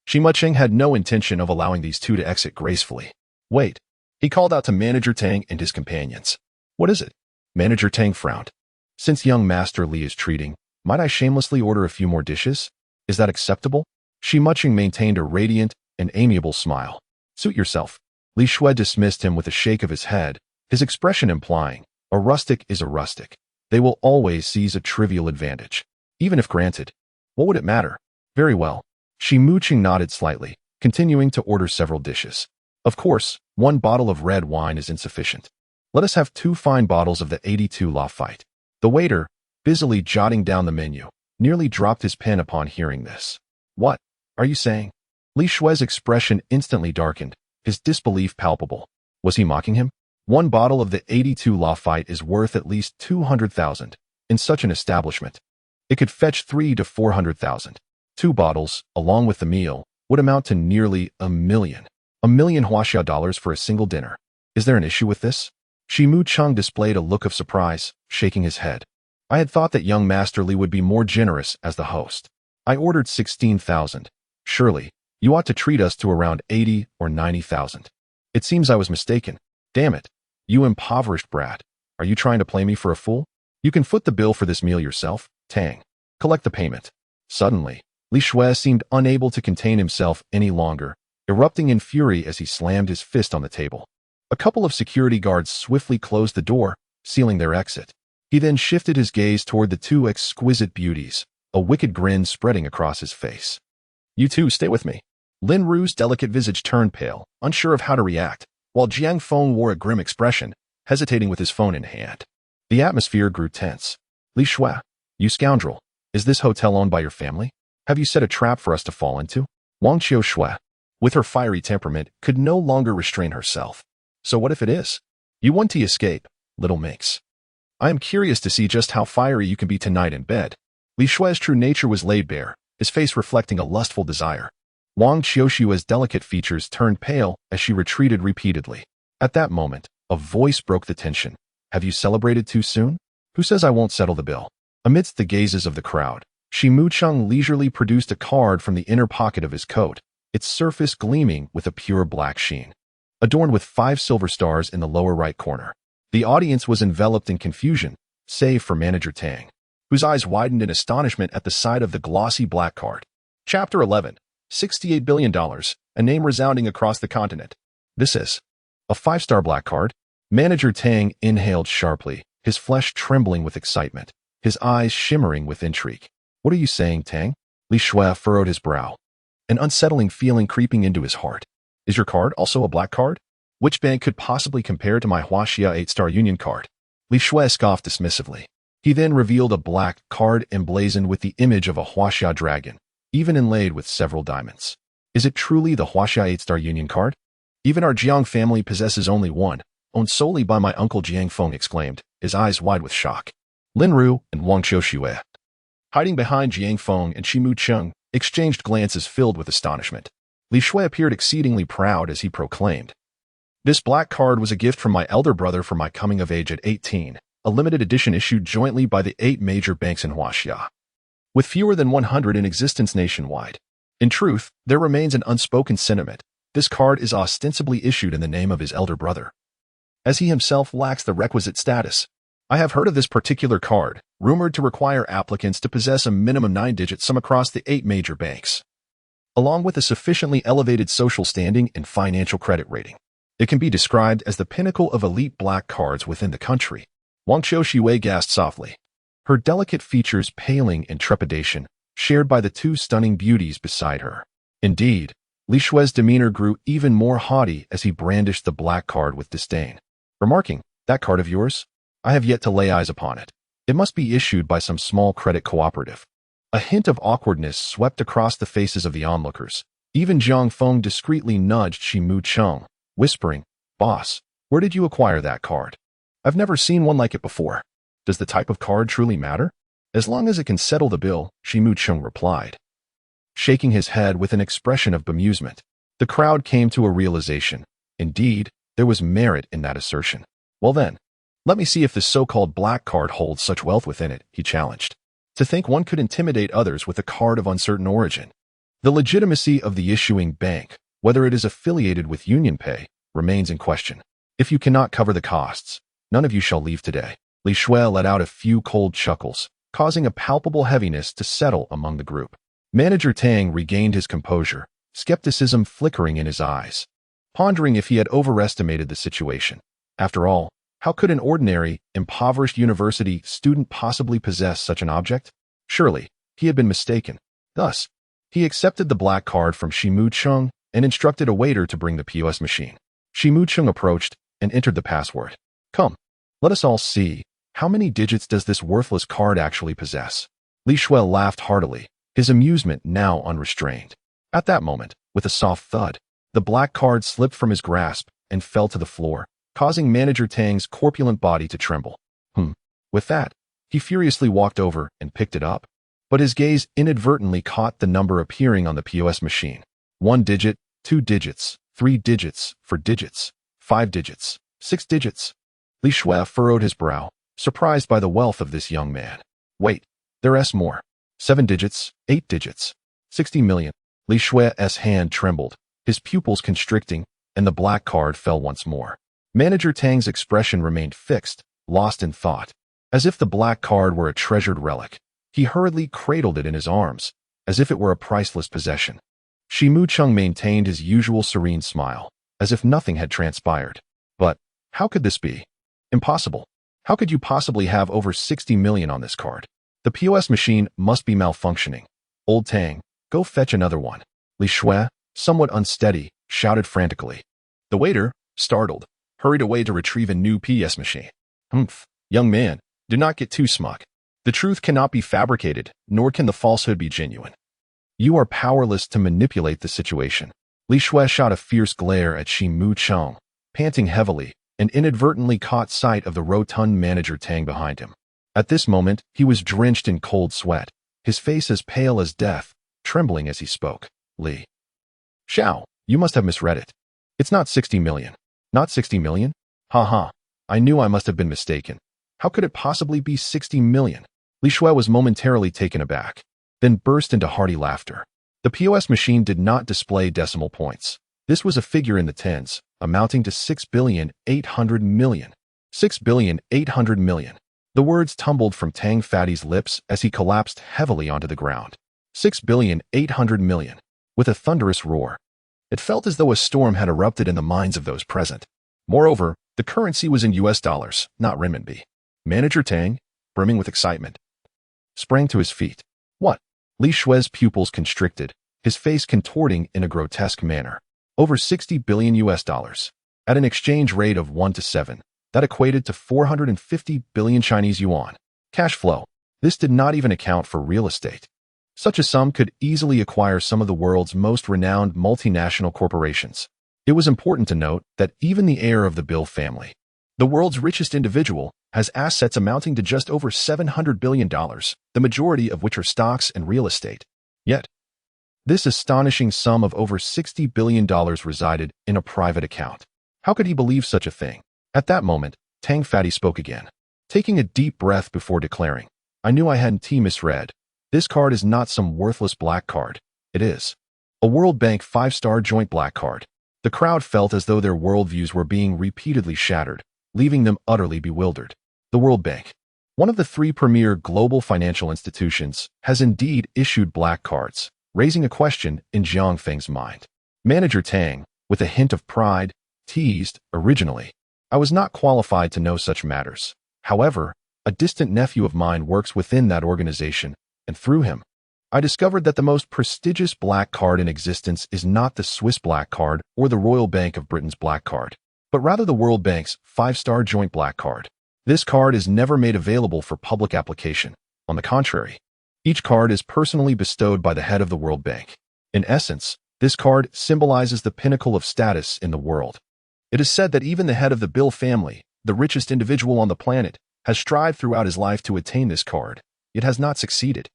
Shi Mucheng had no intention of allowing these two to exit gracefully. "Wait," he called out to Manager Tang and his companions. "What is it?" Manager Tang frowned. "Since young Master Li is treating, might I shamelessly order a few more dishes? Is that acceptable?" Shi Mucheng maintained a radiant and amiable smile. "Suit yourself." Li Shui dismissed him with a shake of his head, his expression implying, "A rustic is a rustic. They will always seize a trivial advantage, even if granted. What would it matter?" "Very well." Shi Mucheng nodded slightly, continuing to order several dishes. "Of course, 1 bottle of red wine is insufficient. Let us have 2 fine bottles of the 82 Lafite." The waiter, busily jotting down the menu, nearly dropped his pen upon hearing this. "What are you saying?" Li Shui's expression instantly darkened, his disbelief palpable. Was he mocking him? 1 bottle of the 82 Lafite is worth at least 200,000 in such an establishment. It could fetch 300,000 to 400,000. 2 bottles, along with the meal, would amount to nearly $1 million. $1 million Huaxia dollars for a single dinner. Is there an issue with this? Shi Mucheng displayed a look of surprise, shaking his head. "I had thought that young Master Li would be more generous as the host. I ordered 16,000. Surely, you ought to treat us to around 80 or 90,000. It seems I was mistaken. Damn it, you impoverished brat. Are you trying to play me for a fool? You can foot the bill for this meal yourself, Tang. Collect the payment." Suddenly, Li Shui seemed unable to contain himself any longer, erupting in fury as he slammed his fist on the table. A couple of security guards swiftly closed the door, sealing their exit. He then shifted his gaze toward the 2 exquisite beauties, a wicked grin spreading across his face. "You two, stay with me." Lin Ru's delicate visage turned pale, unsure of how to react, while Jiang Feng wore a grim expression, hesitating with his phone in hand. The atmosphere grew tense. "Li Shui, you scoundrel, is this hotel owned by your family? Have you set a trap for us to fall into?" Wang Qiu Shui, with her fiery temperament, could no longer restrain herself. "So what if it is? You want to escape, little minx. I am curious to see just how fiery you can be tonight in bed." Li Shui's true nature was laid bare, his face reflecting a lustful desire. Wang Qiushua's delicate features turned pale as she retreated repeatedly. At that moment, a voice broke the tension. "Have you celebrated too soon? Who says I won't settle the bill?" Amidst the gazes of the crowd, Shi Mucheng leisurely produced a card from the inner pocket of his coat, its surface gleaming with a pure black sheen, adorned with 5 silver stars in the lower right corner. The audience was enveloped in confusion, save for Manager Tang, whose eyes widened in astonishment at the sight of the glossy black card. Chapter 11. $68 billion, a name resounding across the continent. "This is a 5-star black card." Manager Tang inhaled sharply, his flesh trembling with excitement, his eyes shimmering with intrigue. "What are you saying, Tang?" Li Shui furrowed his brow, an unsettling feeling creeping into his heart. "Is your card also a black card?" Which bank could possibly compare to my Huaxia 8-star union card? Li Shui scoffed dismissively. He then revealed a black card emblazoned with the image of a Huaxia dragon, even inlaid with several diamonds. Is it truly the Huaxia 8-star union card? Even our Jiang family possesses only one, owned solely by my uncle Jiang Feng exclaimed, his eyes wide with shock. Lin Ru and Wang Qiuxue, hiding behind Jiang Feng and Shimu Cheng, exchanged glances filled with astonishment. Li Shui appeared exceedingly proud as he proclaimed, "This black card was a gift from my elder brother for my coming of age at 18, a limited edition issued jointly by the 8 major banks in Huaxia, with fewer than 100 in existence nationwide. In truth, there remains an unspoken sentiment. This card is ostensibly issued in the name of his elder brother, as he himself lacks the requisite status. I have heard of this particular card, rumored to require applicants to possess a minimum 9-digit sum across the 8 major banks, along with a sufficiently elevated social standing and financial credit rating. It can be described as the pinnacle of elite black cards within the country." Wang Qiuxue gasped softly, her delicate features paling in trepidation, shared by the 2 stunning beauties beside her. Indeed, Li Shui's demeanor grew even more haughty as he brandished the black card with disdain, remarking, "That card of yours? I have yet to lay eyes upon it. It must be issued by some small credit cooperative." A hint of awkwardness swept across the faces of the onlookers. Even Jiang Feng discreetly nudged Shimu Cheng, whispering, "Boss, where did you acquire that card? I've never seen one like it before. Does the type of card truly matter?" "As long as it can settle the bill," Shimu Cheng replied, shaking his head with an expression of bemusement. The crowd came to a realization. Indeed, there was merit in that assertion. "Well then, let me see if this so-called black card holds such wealth within it," he challenged. To think one could intimidate others with a card of uncertain origin. The legitimacy of the issuing bank, whether it is affiliated with UnionPay, remains in question. "If you cannot cover the costs, none of you shall leave today." Li Shui let out a few cold chuckles, causing a palpable heaviness to settle among the group. Manager Tang regained his composure, skepticism flickering in his eyes, pondering if he had overestimated the situation. After all, how could an ordinary, impoverished university student possibly possess such an object? Surely, he had been mistaken. Thus, he accepted the black card from Shimu Cheng and instructed a waiter to bring the POS machine. Shimu Cheng approached and entered the password. "Come, let us all see. How many digits does this worthless card actually possess?" Li Shui laughed heartily, his amusement now unrestrained. At that moment, with a soft thud, the black card slipped from his grasp and fell to the floor, causing Manager Tang's corpulent body to tremble. With that, he furiously walked over and picked it up. But his gaze inadvertently caught the number appearing on the POS machine. 1 digit, 2 digits, 3 digits, 4 digits, 5 digits, 6 digits. Li Shui furrowed his brow, surprised by the wealth of this young man. "Wait, there's more. 7 digits, 8 digits, 60 million. Li Shui's hand trembled, his pupils constricting, and the black card fell once more. Manager Tang's expression remained fixed, lost in thought. As if the black card were a treasured relic, he hurriedly cradled it in his arms, as if it were a priceless possession. Shimu Cheng maintained his usual serene smile, as if nothing had transpired. But how could this be? Impossible. How could you possibly have over 60 million on this card? The POS machine must be malfunctioning. Old Tang, go fetch another one." Li Shui, somewhat unsteady, shouted frantically. The waiter, startled, hurried away to retrieve a new POS machine. Young man, do not get too smug. The truth cannot be fabricated, nor can the falsehood be genuine. You are powerless to manipulate the situation." Li Shui shot a fierce glare at Shimu Cheng, panting heavily, and inadvertently caught sight of the rotund Manager Tang behind him. At this moment, he was drenched in cold sweat, his face as pale as death, trembling as he spoke. "Li Xiao, you must have misread it. It's not 60 million. Not 60 million? Ha. I knew I must have been mistaken. How could it possibly be 60 million? Li Shui was momentarily taken aback, then burst into hearty laughter. The POS machine did not display decimal points. This was a figure in the tens, amounting to 6,800,000,000. 6,800,000,000. The words tumbled from Tang Fatty's lips as he collapsed heavily onto the ground. 6,800,000,000. With a thunderous roar. It felt as though a storm had erupted in the minds of those present. Moreover, the currency was in US dollars, not renminbi. Manager Tang, brimming with excitement, sprang to his feet. "What?" Li Shui's pupils constricted, his face contorting in a grotesque manner. "Over 60 billion US dollars. At an exchange rate of 1 to 7, that equated to 450 billion Chinese yuan. Cash flow. This did not even account for real estate. Such a sum could easily acquire some of the world's most renowned multinational corporations. It was important to note that even the heir of the Bill family, the world's richest individual, has assets amounting to just over $700 billion, the majority of which are stocks and real estate. Yet, this astonishing sum of over $60 billion resided in a private account. How could he believe such a thing? At that moment, Tang Fatty spoke again, taking a deep breath before declaring, I knew I hadn't misread. This card is not some worthless black card. It is a World Bank 5-star joint black card. The crowd felt as though their worldviews were being repeatedly shattered, leaving them utterly bewildered. The World Bank, one of the 3 premier global financial institutions, has indeed issued black cards, raising a question in Jiang Feng's mind. Manager Tang, with a hint of pride, teased, originally, I was not qualified to know such matters. However, a distant nephew of mine works within that organization, and through him, I discovered that the most prestigious black card in existence is not the Swiss black card or the Royal Bank of Britain's black card, but rather the World Bank's 5-star joint black card. This card is never made available for public application. On the contrary, each card is personally bestowed by the head of the World Bank. In essence, this card symbolizes the pinnacle of status in the world. It is said that even the head of the Bill family, the richest individual on the planet, has strived throughout his life to attain this card. It has not succeeded.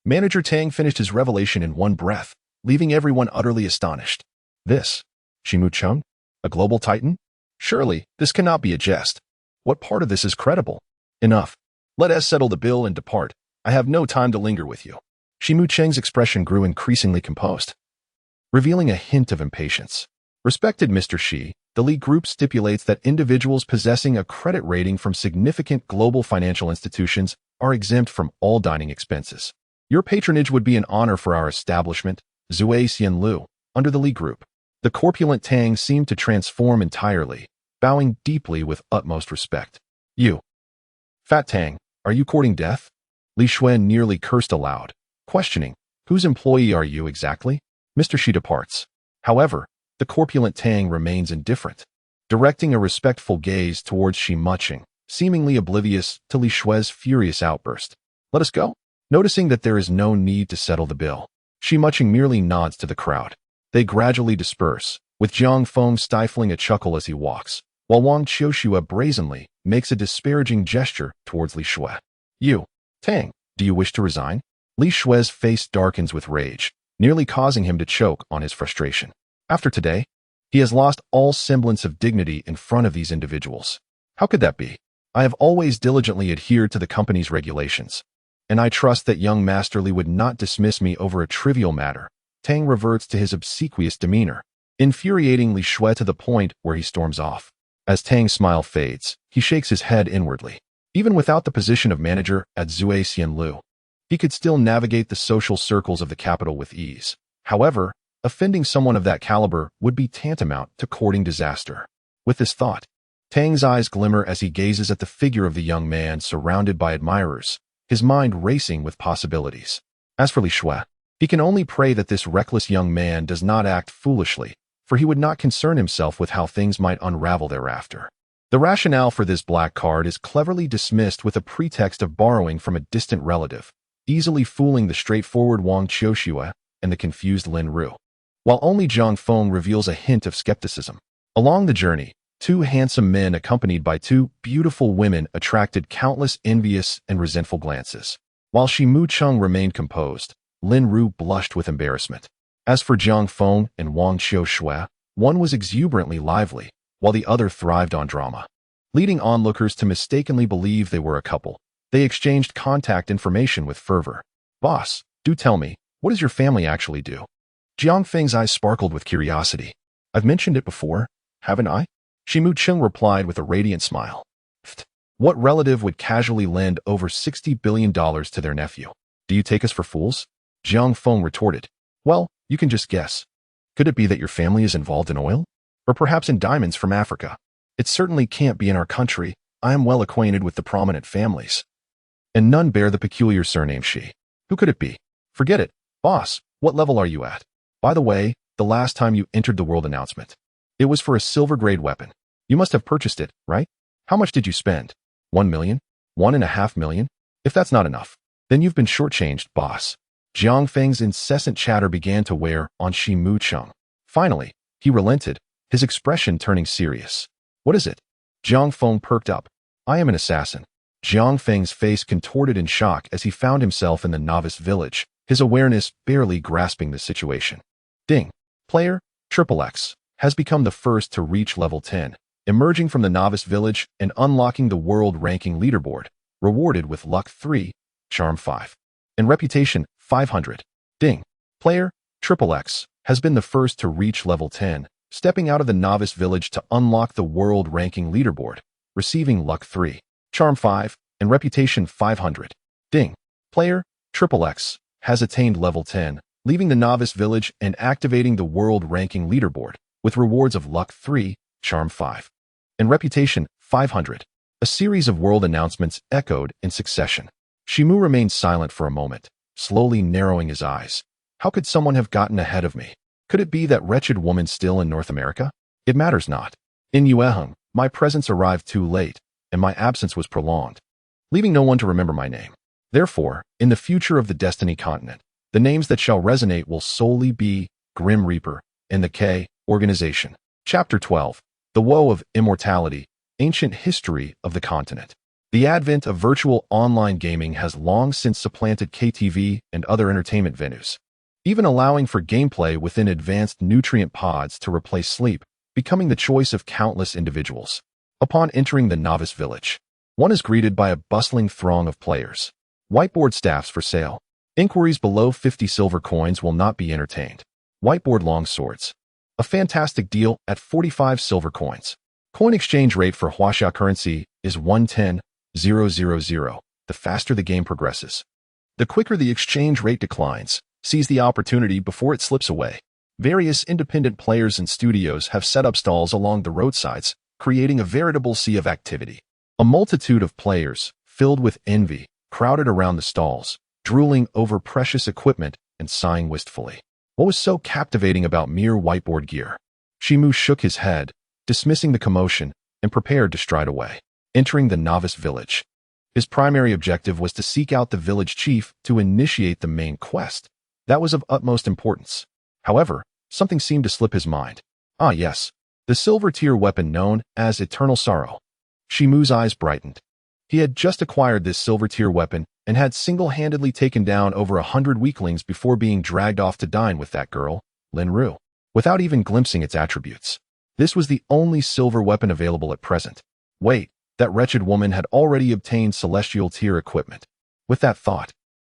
Manager Tang finished his revelation in one breath, leaving everyone utterly astonished. This, Chen Mo, a global titan? Surely, this cannot be a jest. What part of this is credible? Enough. Let us settle the bill and depart. I have no time to linger with you. Chen Mo's expression grew increasingly composed, revealing a hint of impatience. Respected Mr. Shi, the League Group stipulates that individuals possessing a credit rating from significant global financial institutions are exempt from all dining expenses. Your patronage would be an honor for our establishment, Zui Xianlu, under the League Group. The corpulent Tang seemed to transform entirely, bowing deeply with utmost respect. You, Fat Tang, are you courting death? Li Xuan nearly cursed aloud, questioning, whose employee are you exactly? Mr. Shi departs. However, the corpulent Tang remains indifferent, directing a respectful gaze towards Shi Muching, seemingly oblivious to Li Xue's furious outburst. Let us go. Noticing that there is no need to settle the bill, Shi Muching merely nods to the crowd. They gradually disperse, with Jiang Feng stifling a chuckle as he walks, while Wang Qiushua brazenly makes a disparaging gesture towards Li Xue. You, Tang, do you wish to resign? Li Xue's face darkens with rage, nearly causing him to choke on his frustration. After today, he has lost all semblance of dignity in front of these individuals. How could that be? I have always diligently adhered to the company's regulations, and I trust that young Master Li would not dismiss me over a trivial matter. Tang reverts to his obsequious demeanor, infuriating Li Xue to the point where he storms off. As Tang's smile fades, he shakes his head inwardly. Even without the position of manager at Zui Xianlu, he could still navigate the social circles of the capital with ease. However, offending someone of that caliber would be tantamount to courting disaster. With this thought, Tang's eyes glimmer as he gazes at the figure of the young man surrounded by admirers, his mind racing with possibilities. As for Li Xue, he can only pray that this reckless young man does not act foolishly, for he would not concern himself with how things might unravel thereafter. The rationale for this black card is cleverly dismissed with a pretext of borrowing from a distant relative, easily fooling the straightforward Wang Qiushua and the confused Lin Ru, while only Jiang Feng reveals a hint of skepticism. Along the journey, 2 handsome men accompanied by 2 beautiful women attracted countless envious and resentful glances. While Shi Mucheng remained composed, Lin Ru blushed with embarrassment. As for Jiang Feng and Wang Qiushua, one was exuberantly lively, while the other thrived on drama. Leading onlookers to mistakenly believe they were a couple, they exchanged contact information with fervor. Boss, do tell me, what does your family actually do? Jiang Feng's eyes sparkled with curiosity. I've mentioned it before, haven't I? Shi Mucheng replied with a radiant smile. What relative would casually lend over $60 billion to their nephew? Do you take us for fools? Jiang Feng retorted. Well, you can just guess. Could it be that your family is involved in oil? Or perhaps in diamonds from Africa? It certainly can't be in our country. I am well acquainted with the prominent families, and none bear the peculiar surname Shi. Who could it be? Forget it. Boss, what level are you at? By the way, the last time you entered the world announcement, it was for a silver-grade weapon. You must have purchased it, right? How much did you spend? 1 million? 1.5 million? If that's not enough, then you've been shortchanged, boss. Jiang Feng's incessant chatter began to wear on Ximu Cheng. Finally, he relented, his expression turning serious. What is it? Jiang Feng perked up. I am an assassin. Jiang Feng's face contorted in shock as he found himself in the novice village, his awareness barely grasping the situation. Ding. Player, XXX, has become the first to reach level 10, emerging from the novice village and unlocking the world ranking leaderboard, rewarded with luck 3, charm 5, and reputation 500. Ding. Player, XXX, has been the first to reach level 10, stepping out of the novice village to unlock the world ranking leaderboard, receiving luck 3, charm 5, and reputation 500. Ding. Player, XXX, has attained level 10, leaving the novice village and activating the world ranking leaderboard, with rewards of luck 3, charm 5, and reputation 500. A series of world announcements echoed in succession. Ximu remained silent for a moment, slowly narrowing his eyes. How could someone have gotten ahead of me? Could it be that wretched woman still in North America? It matters not. In Yueheng, my presence arrived too late, and my absence was prolonged, leaving no one to remember my name. Therefore, in the future of the Destiny continent, the names that shall resonate will solely be Grim Reaper and the K Organization. Chapter 12. The Woe of Immortality, Ancient History of the Continent. The advent of virtual online gaming has long since supplanted KTV and other entertainment venues, even allowing for gameplay within advanced nutrient pods to replace sleep, becoming the choice of countless individuals. Upon entering the novice village, one is greeted by a bustling throng of players. Whiteboard staffs for sale. Inquiries below 50 silver coins will not be entertained. Whiteboard long swords. A fantastic deal at 45 silver coins. Coin exchange rate for Huaxia currency is 110,000. The faster the game progresses, the quicker the exchange rate declines. Seize the opportunity before it slips away. Various independent players and studios have set up stalls along the roadsides, creating a veritable sea of activity. A multitude of players, filled with envy, crowded around the stalls, drooling over precious equipment and sighing wistfully. What was so captivating about mere whiteboard gear? Ximu shook his head, dismissing the commotion, and prepared to stride away. Entering the novice village, his primary objective was to seek out the village chief to initiate the main quest. That was of utmost importance. However, something seemed to slip his mind. Ah yes, the silver-tier weapon known as Eternal Sorrow. Shimu's eyes brightened. He had just acquired this silver-tier weapon and had single-handedly taken down over 100 weaklings before being dragged off to dine with that girl, Lin Ru, without even glimpsing its attributes. This was the only silver weapon available at present. Wait, that wretched woman had already obtained celestial-tier equipment. With that thought,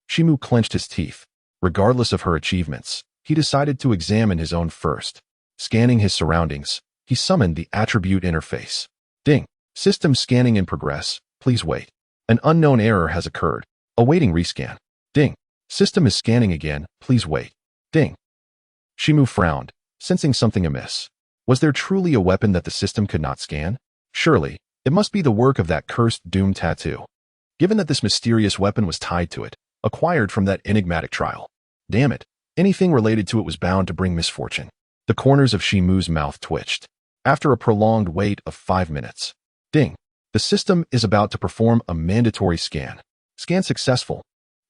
Ximu clenched his teeth. Regardless of her achievements, he decided to examine his own first. Scanning his surroundings, he summoned the attribute interface. Ding. System scanning in progress. Please wait. An unknown error has occurred. Awaiting rescan. Ding. System is scanning again. Please wait. Ding. Ximu frowned, sensing something amiss. Was there truly a weapon that the system could not scan? Surely, it must be the work of that cursed Doom tattoo. Given that this mysterious weapon was tied to it, acquired from that enigmatic trial. Damn it, anything related to it was bound to bring misfortune. The corners of Shimu's mouth twitched. After a prolonged wait of 5 minutes. Ding. The system is about to perform a mandatory scan. Scan successful.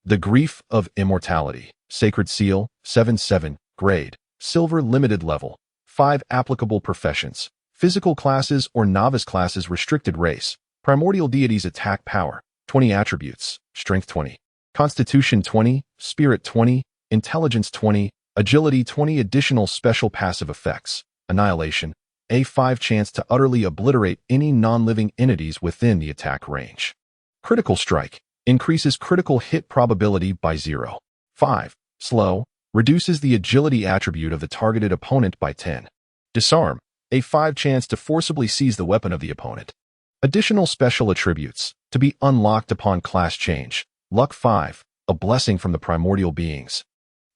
The Grief of Immortality. Sacred Seal, 7-7, grade, silver limited level, 5 applicable professions, physical classes or novice classes restricted race, primordial deities attack power, 20 attributes, strength 20, constitution 20, spirit 20, intelligence 20, agility 20 additional special passive effects, annihilation, a 5 chance to utterly obliterate any non-living entities within the attack range. Critical strike, increases critical hit probability by 0. 5. Slow, reduces the agility attribute of the targeted opponent by 10. Disarm, a 5 chance to forcibly seize the weapon of the opponent. Additional special attributes, to be unlocked upon class change. Luck 5, a blessing from the primordial beings.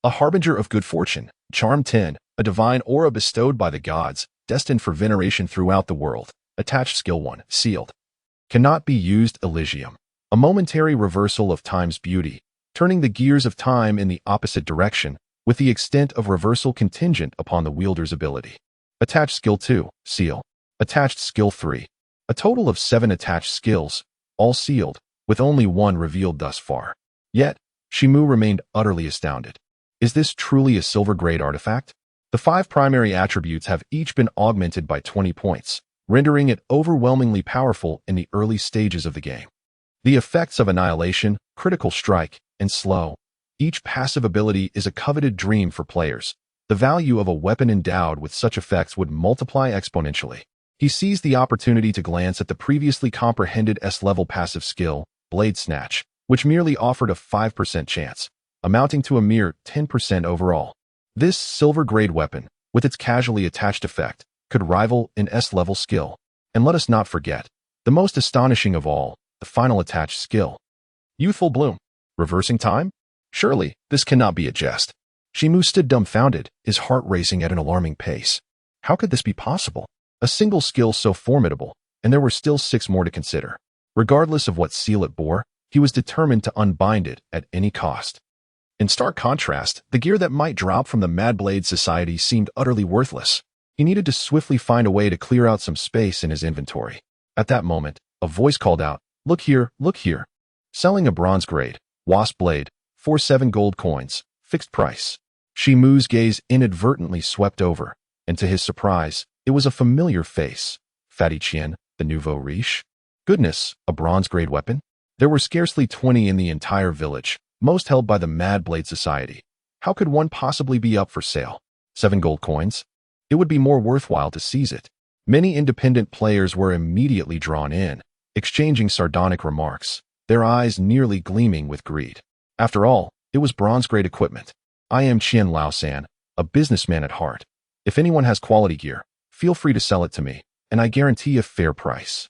A harbinger of good fortune, charm 10, a divine aura bestowed by the gods, destined for veneration throughout the world. Attached skill 1, sealed. Cannot be used Elysium. A momentary reversal of time's beauty, turning the gears of time in the opposite direction, with the extent of reversal contingent upon the wielder's ability. Attached skill 2, seal. Attached Skill 3. A total of 7 attached skills, all sealed, with only one revealed thus far. Yet, Chen Mo remained utterly astounded. Is this truly a silver-grade artifact? The 5 primary attributes have each been augmented by 20 points, rendering it overwhelmingly powerful in the early stages of the game. The effects of Annihilation, Critical Strike, and Slow. Each passive ability is a coveted dream for players. The value of a weapon endowed with such effects would multiply exponentially. He seized the opportunity to glance at the previously comprehended S-level passive skill, Blade Snatch, which merely offered a 5% chance, amounting to a mere 10% overall. This silver-grade weapon, with its casually attached effect, could rival an S-level skill. And let us not forget, the most astonishing of all, the final attached skill. Youthful Bloom. Reversing time? Surely, this cannot be a jest. Chen Mo stood dumbfounded, his heart racing at an alarming pace. How could this be possible? A single skill so formidable, and there were still 6 more to consider. Regardless of what seal it bore, he was determined to unbind it at any cost. In stark contrast, the gear that might drop from the Mad Blade Society seemed utterly worthless. He needed to swiftly find a way to clear out some space in his inventory. At that moment, a voice called out, look here, look here. Selling a bronze grade, wasp blade, for 7 gold coins, fixed price. Chen Mo's gaze inadvertently swept over, and to his surprise, it was a familiar face. Fatty Chen, the nouveau riche? Goodness, a bronze-grade weapon? There were scarcely 20 in the entire village, most held by the Mad Blade Society. How could one possibly be up for sale? 7 gold coins? It would be more worthwhile to seize it. Many independent players were immediately drawn in, exchanging sardonic remarks, their eyes nearly gleaming with greed. After all, it was bronze-grade equipment. I am Qian Laosan, a businessman at heart. If anyone has quality gear, feel free to sell it to me, and I guarantee a fair price.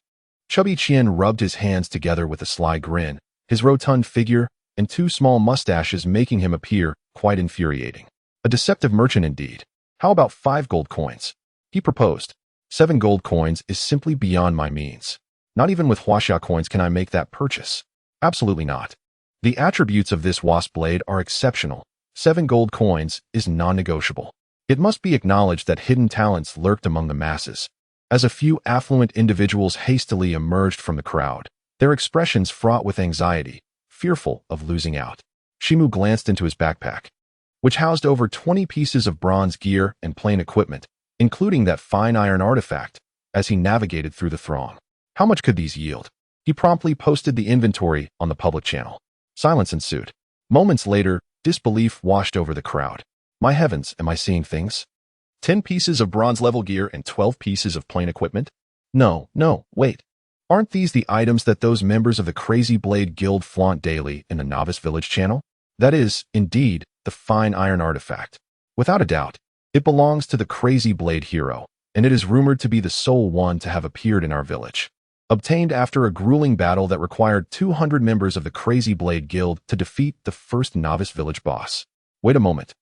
Chubby Qian rubbed his hands together with a sly grin, his rotund figure and 2 small mustaches making him appear quite infuriating. A deceptive merchant indeed. How about 5 gold coins? He proposed. 7 gold coins is simply beyond my means. Not even with Huaxia coins can I make that purchase. Absolutely not. The attributes of this wasp blade are exceptional. 7 gold coins is non-negotiable. It must be acknowledged that hidden talents lurked among the masses. As a few affluent individuals hastily emerged from the crowd, their expressions fraught with anxiety, fearful of losing out. Chen Mo glanced into his backpack, which housed over 20 pieces of bronze gear and plain equipment, including that fine iron artifact, as he navigated through the throng. How much could these yield? He promptly posted the inventory on the public channel. Silence ensued. Moments later, disbelief washed over the crowd. My heavens, am I seeing things? 10 pieces of bronze-level gear and 12 pieces of plain equipment? No, wait. Aren't these the items that those members of the Crazy Blade Guild flaunt daily in the Novice Village channel? That is, indeed, the fine iron artifact. Without a doubt, it belongs to the Crazy Blade hero, and it is rumored to be the sole one to have appeared in our village. Obtained after a grueling battle that required 200 members of the Crazy Blade Guild to defeat the first Novice Village boss. Wait a moment.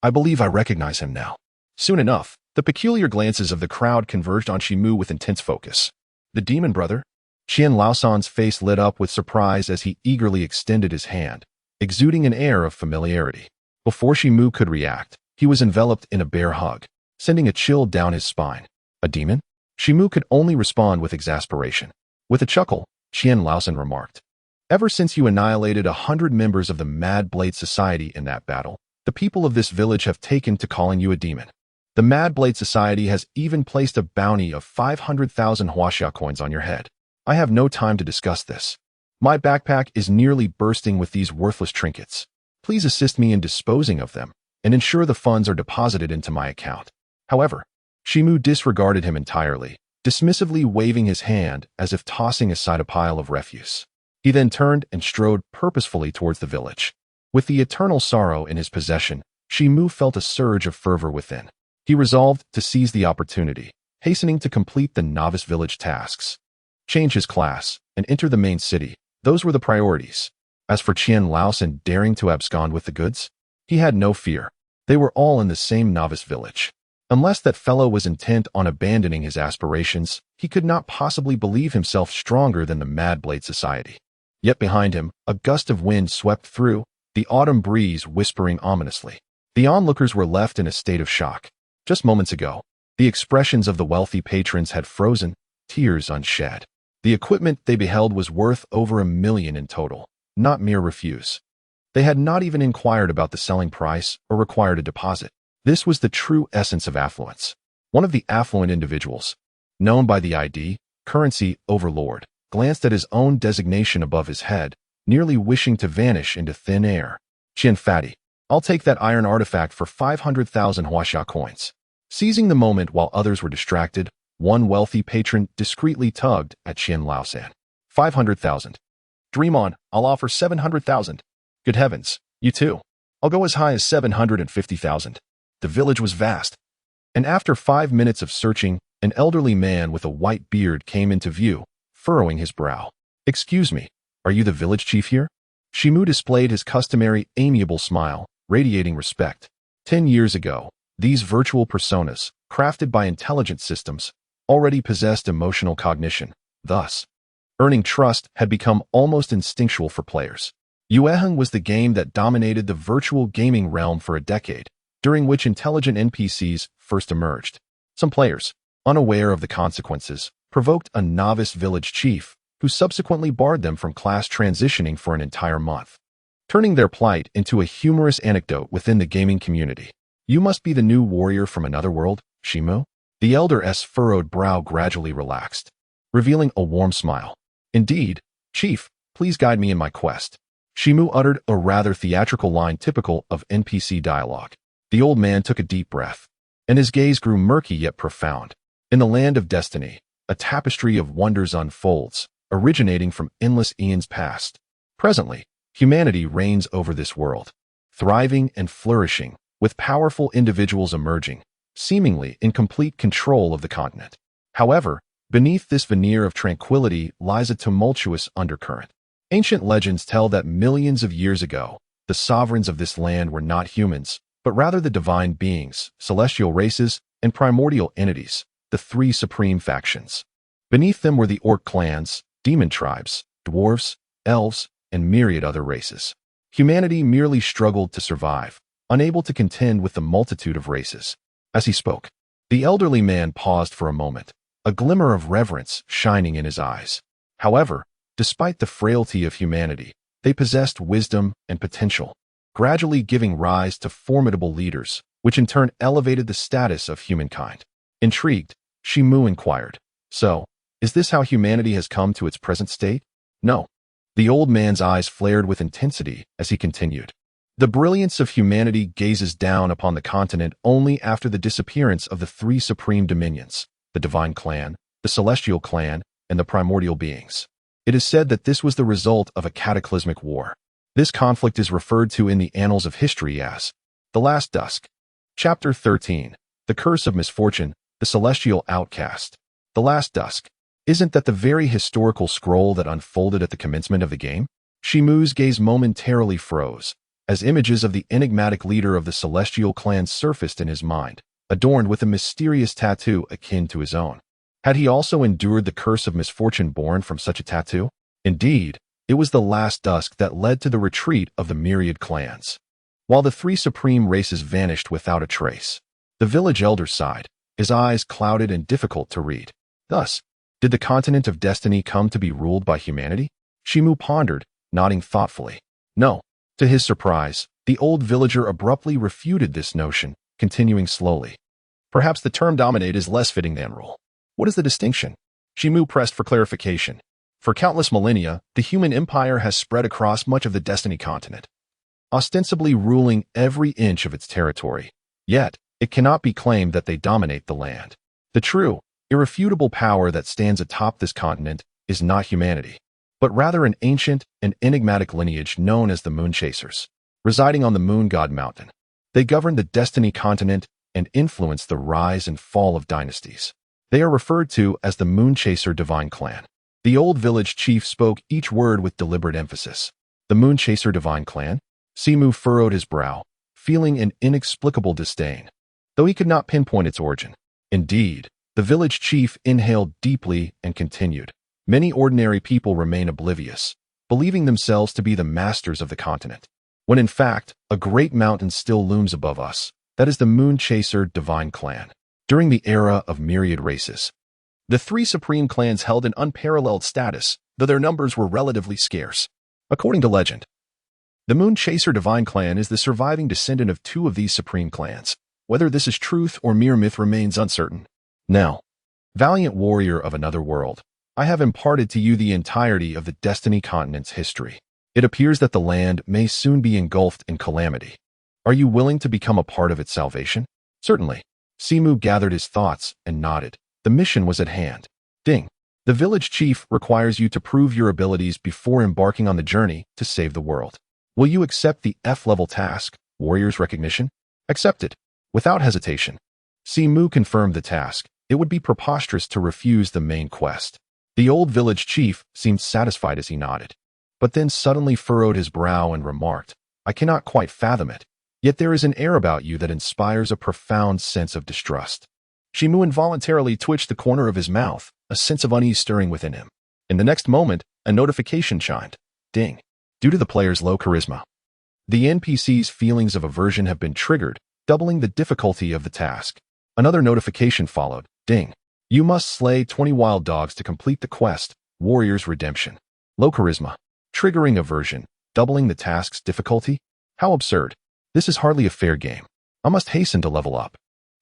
I believe I recognize him now. Soon enough, the peculiar glances of the crowd converged on Chen Mo with intense focus. The demon brother? Qian Laosan's face lit up with surprise as he eagerly extended his hand, exuding an air of familiarity. Before Chen Mo could react, he was enveloped in a bear hug, sending a chill down his spine. A demon? Chen Mo could only respond with exasperation. With a chuckle, Qian Laosan remarked, ever since you annihilated 100 members of the Mad Blade Society in that battle, the people of this village have taken to calling you a demon. The Mad Blade Society has even placed a bounty of 500,000 Huaxia coins on your head. I have no time to discuss this. My backpack is nearly bursting with these worthless trinkets. Please assist me in disposing of them, and ensure the funds are deposited into my account. However, Chen Mo disregarded him entirely, dismissively waving his hand as if tossing aside a pile of refuse. He then turned and strode purposefully towards the village. With the eternal sorrow in his possession, Chen Mo felt a surge of fervor within. He resolved to seize the opportunity, hastening to complete the Novice Village tasks. Change his class, and enter the main city. Those were the priorities. As for Qian Laosan daring to abscond with the goods, he had no fear. They were all in the same Novice Village. Unless that fellow was intent on abandoning his aspirations, he could not possibly believe himself stronger than the Mad Blade Society. Yet behind him, a gust of wind swept through, the autumn breeze whispering ominously. The onlookers were left in a state of shock. Just moments ago, The expressions of the wealthy patrons had frozen, tears unshed. The equipment they beheld was worth over $1 million in total, not mere refuse. They had not even inquired about the selling price or required a deposit. This was the true essence of affluence. One of the affluent individuals, known by the ID, currency overlord, glanced at his own designation above his head, nearly wishing to vanish into thin air. Chin fatty, I'll take that iron artifact for 500,000 Huaxia coins. Seizing the moment while others were distracted, one wealthy patron discreetly tugged at Qian Laosan. 500,000. Dream on, I'll offer 700,000. Good heavens, you too. I'll go as high as 750,000. The village was vast. And after 5 minutes of searching, an elderly man with a white beard came into view, furrowing his brow. Excuse me, are you the village chief here? Chen Mo displayed his customary amiable smile, radiating respect. 10 years ago, these virtual personas, crafted by intelligent systems, already possessed emotional cognition. Thus, earning trust had become almost instinctual for players. Yueheng was the game that dominated the virtual gaming realm for a decade, during which intelligent NPCs first emerged. Some players, unaware of the consequences, provoked a novice village chief, who subsequently barred them from class transitioning for an entire month, turning their plight into a humorous anecdote within the gaming community. You must be the new warrior from another world, Chen Mo? The elder's furrowed brow gradually relaxed, revealing a warm smile. Indeed, Chief, please guide me in my quest. Chen Mo uttered a rather theatrical line typical of NPC dialogue. The old man took a deep breath, and his gaze grew murky yet profound. In the land of destiny, a tapestry of wonders unfolds, originating from endless eons past. Presently, humanity reigns over this world, thriving and flourishing, with powerful individuals emerging, seemingly in complete control of the continent. However, beneath this veneer of tranquility lies a tumultuous undercurrent. Ancient legends tell that millions of years ago, the sovereigns of this land were not humans, but rather the divine beings, celestial races, and primordial entities, the three supreme factions. Beneath them were the orc clans, demon tribes, dwarves, elves, and myriad other races. Humanity merely struggled to survive, unable to contend with the multitude of races. As he spoke, the elderly man paused for a moment, a glimmer of reverence shining in his eyes. However, despite the frailty of humanity, they possessed wisdom and potential, gradually giving rise to formidable leaders, which in turn elevated the status of humankind. Intrigued, Chen Mo inquired, "So, is this how humanity has come to its present state?" "No." The old man's eyes flared with intensity as he continued. "The brilliance of humanity gazes down upon the continent only after the disappearance of the three supreme dominions, the divine clan, the celestial clan, and the primordial beings. It is said that this was the result of a cataclysmic war. This conflict is referred to in the annals of history as the Last Dusk." Chapter 13, The Curse of Misfortune, the Celestial Outcast. The Last Dusk. Isn't that the very historical scroll that unfolded at the commencement of the game? Chen Mo's gaze momentarily froze, as images of the enigmatic leader of the celestial clan surfaced in his mind, adorned with a mysterious tattoo akin to his own. Had he also endured the curse of misfortune born from such a tattoo? Indeed, it was the Last Dusk that led to the retreat of the myriad clans. While the three supreme races vanished without a trace, the village elder sighed, his eyes clouded and difficult to read. Thus, did the continent of destiny come to be ruled by humanity? Chen Mo pondered, nodding thoughtfully. No. To his surprise, the old villager abruptly refuted this notion, continuing slowly. Perhaps the term dominate is less fitting than rule. What is the distinction? Chen Mo pressed for clarification. For countless millennia, the human empire has spread across much of the Destiny continent, ostensibly ruling every inch of its territory. Yet, it cannot be claimed that they dominate the land. The true, irrefutable power that stands atop this continent is not humanity, but rather an ancient and enigmatic lineage known as the Moon Chasers, residing on the Moon God Mountain. They govern the Destiny continent and influence the rise and fall of dynasties. They are referred to as the Moon Chaser Divine Clan. The old village chief spoke each word with deliberate emphasis. The Moon Chaser Divine Clan? Chen Mo furrowed his brow, feeling an inexplicable disdain, though he could not pinpoint its origin. Indeed, the village chief inhaled deeply and continued. Many ordinary people remain oblivious, believing themselves to be the masters of the continent, when in fact, a great mountain still looms above us. That is the Moon Chaser Divine Clan. During the era of myriad races, the three supreme clans held an unparalleled status, though their numbers were relatively scarce. According to legend, the Moon Chaser Divine Clan is the surviving descendant of two of these supreme clans. Whether this is truth or mere myth remains uncertain. Now, valiant warrior of another world, I have imparted to you the entirety of the Destiny continent's history. It appears that the land may soon be engulfed in calamity. Are you willing to become a part of its salvation? Certainly. Simu gathered his thoughts and nodded. The mission was at hand. Ding. The village chief requires you to prove your abilities before embarking on the journey to save the world. Will you accept the F-level task, Warrior's Recognition? Accepted. Without hesitation. Simu confirmed the task. It would be preposterous to refuse the main quest. The old village chief seemed satisfied as he nodded, but then suddenly furrowed his brow and remarked, I cannot quite fathom it. Yet there is an air about you that inspires a profound sense of distrust. Shimu involuntarily twitched the corner of his mouth, a sense of unease stirring within him. In the next moment, a notification chimed. Ding. Due to the player's low charisma, the NPC's feelings of aversion have been triggered, doubling the difficulty of the task. Another notification followed. Ding. You must slay 20 wild dogs to complete the quest, Warrior's Redemption. Low charisma, triggering aversion, doubling the task's difficulty? How absurd. This is hardly a fair game. I must hasten to level up.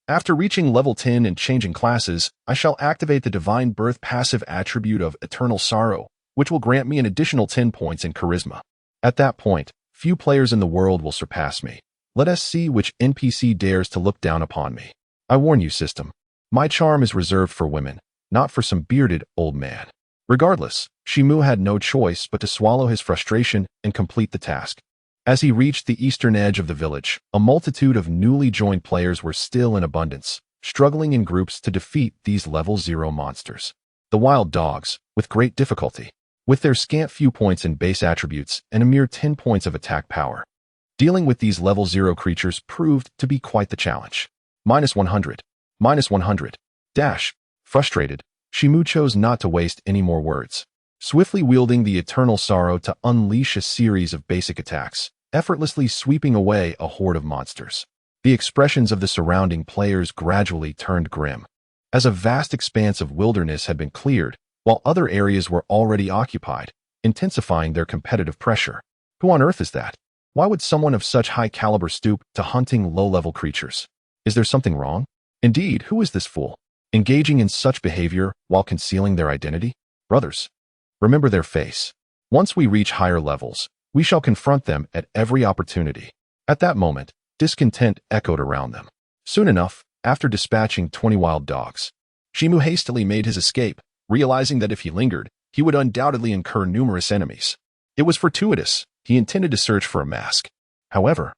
After reaching level 10 and changing classes, I shall activate the Divine Birth passive attribute of Eternal Sorrow, which will grant me an additional 10 points in charisma. At that point, few players in the world will surpass me. Let us see which NPC dares to look down upon me. I warn you, system. My charm is reserved for women, not for some bearded old man. Regardless, Shimu had no choice but to swallow his frustration and complete the task. As he reached the eastern edge of the village, a multitude of newly joined players were still in abundance, struggling in groups to defeat these level 0 monsters. The wild dogs, with great difficulty, with their scant few points in base attributes and a mere 10 points of attack power. Dealing with these level 0 creatures proved to be quite the challenge. -100. -100. Dash. Frustrated, Shimu chose not to waste any more words. Swiftly wielding the Eternal Sorrow to unleash a series of basic attacks, effortlessly sweeping away a horde of monsters. The expressions of the surrounding players gradually turned grim, as a vast expanse of wilderness had been cleared, while other areas were already occupied, intensifying their competitive pressure. Who on earth is that? Why would someone of such high caliber stoop to hunting low-level creatures? Is there something wrong? Indeed, who is this fool, engaging in such behavior while concealing their identity? Brothers, remember their face. Once we reach higher levels, we shall confront them at every opportunity. At that moment, discontent echoed around them. Soon enough, after dispatching 20 wild dogs, Shimu hastily made his escape, realizing that if he lingered, he would undoubtedly incur numerous enemies. It was fortuitous. He intended to search for a mask. However,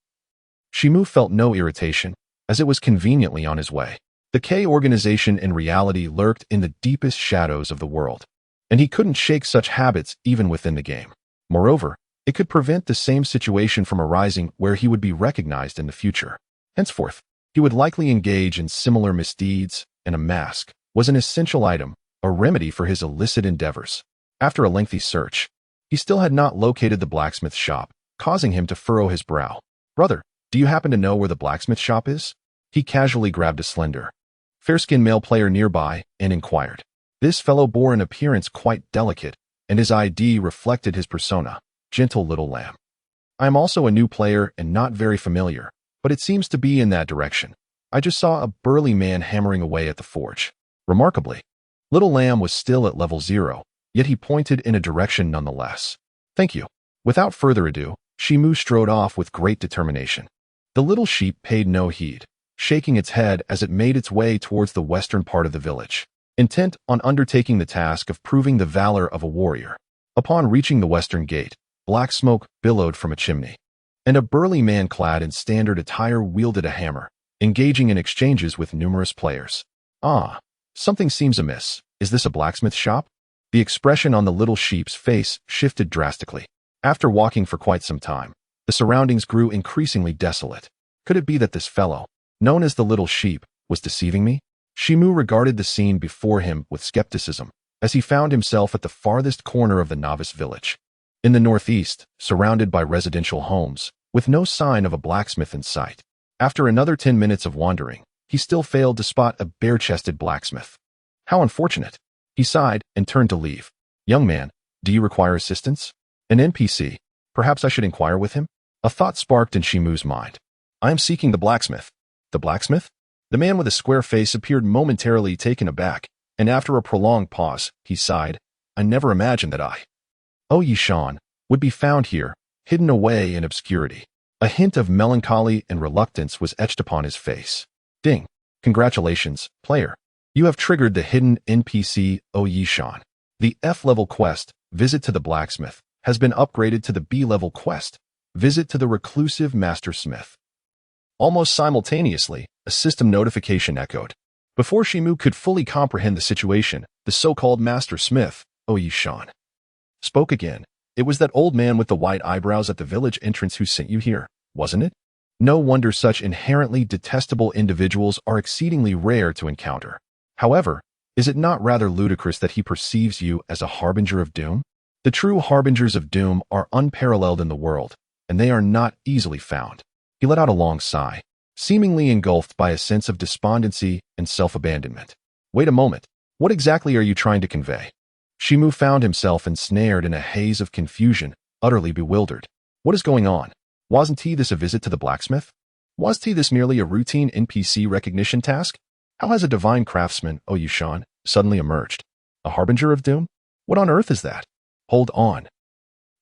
Shimu felt no irritation, as it was conveniently on his way. The K organization in reality lurked in the deepest shadows of the world, and he couldn't shake such habits even within the game. Moreover, it could prevent the same situation from arising where he would be recognized in the future. Henceforth, he would likely engage in similar misdeeds, and a mask was an essential item, a remedy for his illicit endeavors. After a lengthy search, he still had not located the blacksmith shop, causing him to furrow his brow. Brother, do you happen to know where the blacksmith shop is? He casually grabbed a slender, fair-skinned male player nearby and inquired. This fellow bore an appearance quite delicate, and his ID reflected his persona, gentle little lamb. I am also a new player and not very familiar, but it seems to be in that direction. I just saw a burly man hammering away at the forge. Remarkably, Little Lamb was still at level 0, yet he pointed in a direction nonetheless. Thank you. Without further ado, Shimu strode off with great determination. The little sheep paid no heed, shaking its head as it made its way towards the western part of the village, intent on undertaking the task of proving the valor of a warrior. Upon reaching the western gate, black smoke billowed from a chimney, and a burly man clad in standard attire wielded a hammer, engaging in exchanges with numerous players. Ah, something seems amiss. Is this a blacksmith shop? The expression on the little sheep's face shifted drastically. After walking for quite some time, the surroundings grew increasingly desolate. Could it be that this fellow, known as the little sheep, was deceiving me? Shimu regarded the scene before him with skepticism, as he found himself at the farthest corner of the novice village. In the northeast, surrounded by residential homes, with no sign of a blacksmith in sight. After another 10 minutes of wandering, he still failed to spot a bare-chested blacksmith. How unfortunate. He sighed and turned to leave. Young man, do you require assistance? An NPC. Perhaps I should inquire with him? A thought sparked in Chen Mo's mind. I am seeking the blacksmith. The blacksmith? The man with a square face appeared momentarily taken aback, and after a prolonged pause, he sighed. I never imagined that Yi Shan would be found here, hidden away in obscurity. A hint of melancholy and reluctance was etched upon his face. Ding. Congratulations, player. You have triggered the hidden NPC Yi Shan. The F-level quest, Visit to the Blacksmith, has been upgraded to the B-level quest, Visit to the Reclusive Master Smith. Almost simultaneously, a system notification echoed. Before Chen Mo could fully comprehend the situation, the so-called Master Smith, Yi Shan, spoke again. It was that old man with the white eyebrows at the village entrance who sent you here, wasn't it? No wonder such inherently detestable individuals are exceedingly rare to encounter. However, is it not rather ludicrous that he perceives you as a harbinger of doom? The true harbingers of doom are unparalleled in the world, and they are not easily found. He let out a long sigh, seemingly engulfed by a sense of despondency and self-abandonment. Wait a moment, what exactly are you trying to convey? Chen Mo found himself ensnared in a haze of confusion, utterly bewildered. What is going on? Wasn't this a visit to the blacksmith? Was this merely a routine NPC recognition task? How has a divine craftsman, Yi Shan, suddenly emerged? A harbinger of doom? What on earth is that? Hold on.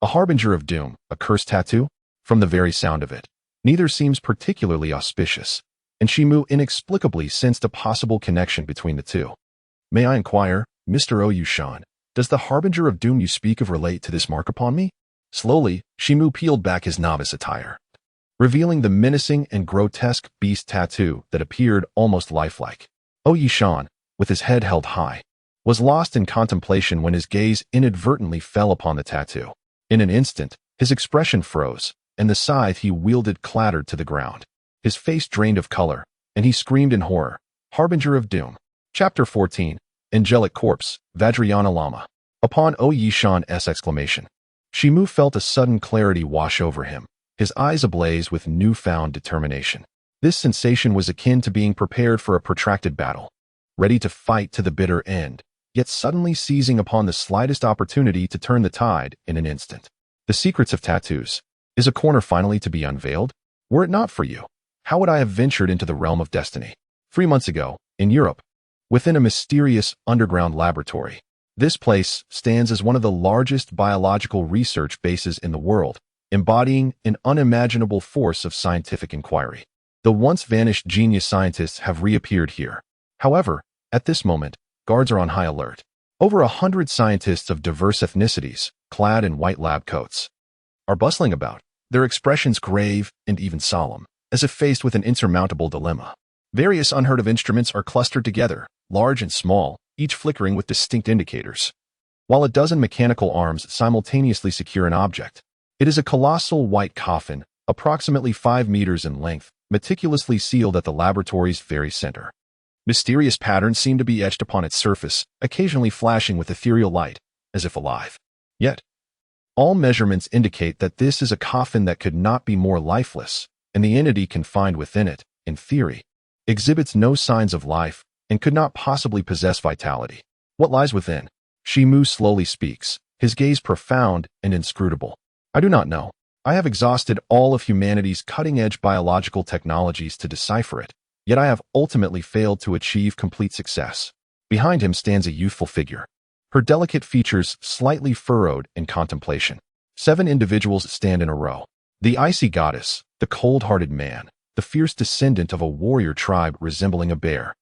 A harbinger of doom, a cursed tattoo? From the very sound of it, neither seems particularly auspicious, and Chen Mo inexplicably sensed a possible connection between the two. May I inquire, Mr. Yi Shan, does the harbinger of doom you speak of relate to this mark upon me? Slowly, Chen Mo peeled back his novice attire, revealing the menacing and grotesque beast tattoo that appeared almost lifelike. Yi Shan, with his head held high, was lost in contemplation when his gaze inadvertently fell upon the tattoo. In an instant, his expression froze, and the scythe he wielded clattered to the ground. His face drained of color, and he screamed in horror. Harbinger of Doom. Chapter 14. Angelic Corpse, Vajrayana Lama. Upon Yi Shan's exclamation, Chen Mo felt a sudden clarity wash over him, his eyes ablaze with newfound determination. This sensation was akin to being prepared for a protracted battle, ready to fight to the bitter end, yet suddenly seizing upon the slightest opportunity to turn the tide in an instant. The secrets of tattoos. Is a corner finally to be unveiled? Were it not for you, how would I have ventured into the realm of destiny? 3 months ago, in Europe, within a mysterious underground laboratory. This place stands as one of the largest biological research bases in the world, embodying an unimaginable force of scientific inquiry. The once vanished genius scientists have reappeared here. However, at this moment, guards are on high alert. Over 100 scientists of diverse ethnicities, clad in white lab coats, are bustling about, their expressions grave and even solemn, as if faced with an insurmountable dilemma. Various unheard-of instruments are clustered together, large and small, each flickering with distinct indicators, while a dozen mechanical arms simultaneously secure an object. It is a colossal white coffin, approximately 5 meters in length, meticulously sealed at the laboratory's very center. Mysterious patterns seem to be etched upon its surface, occasionally flashing with ethereal light, as if alive. Yet, all measurements indicate that this is a coffin that could not be more lifeless, and the entity confined within it, in theory, exhibits no signs of life and could not possibly possess vitality. What lies within? Chen Mo slowly speaks, his gaze profound and inscrutable. I do not know. I have exhausted all of humanity's cutting-edge biological technologies to decipher it, yet I have ultimately failed to achieve complete success. Behind him stands a youthful figure, her delicate features slightly furrowed in contemplation. 7 individuals stand in a row. The icy goddess, the cold-hearted man, the fierce descendant of a warrior tribe resembling a bear,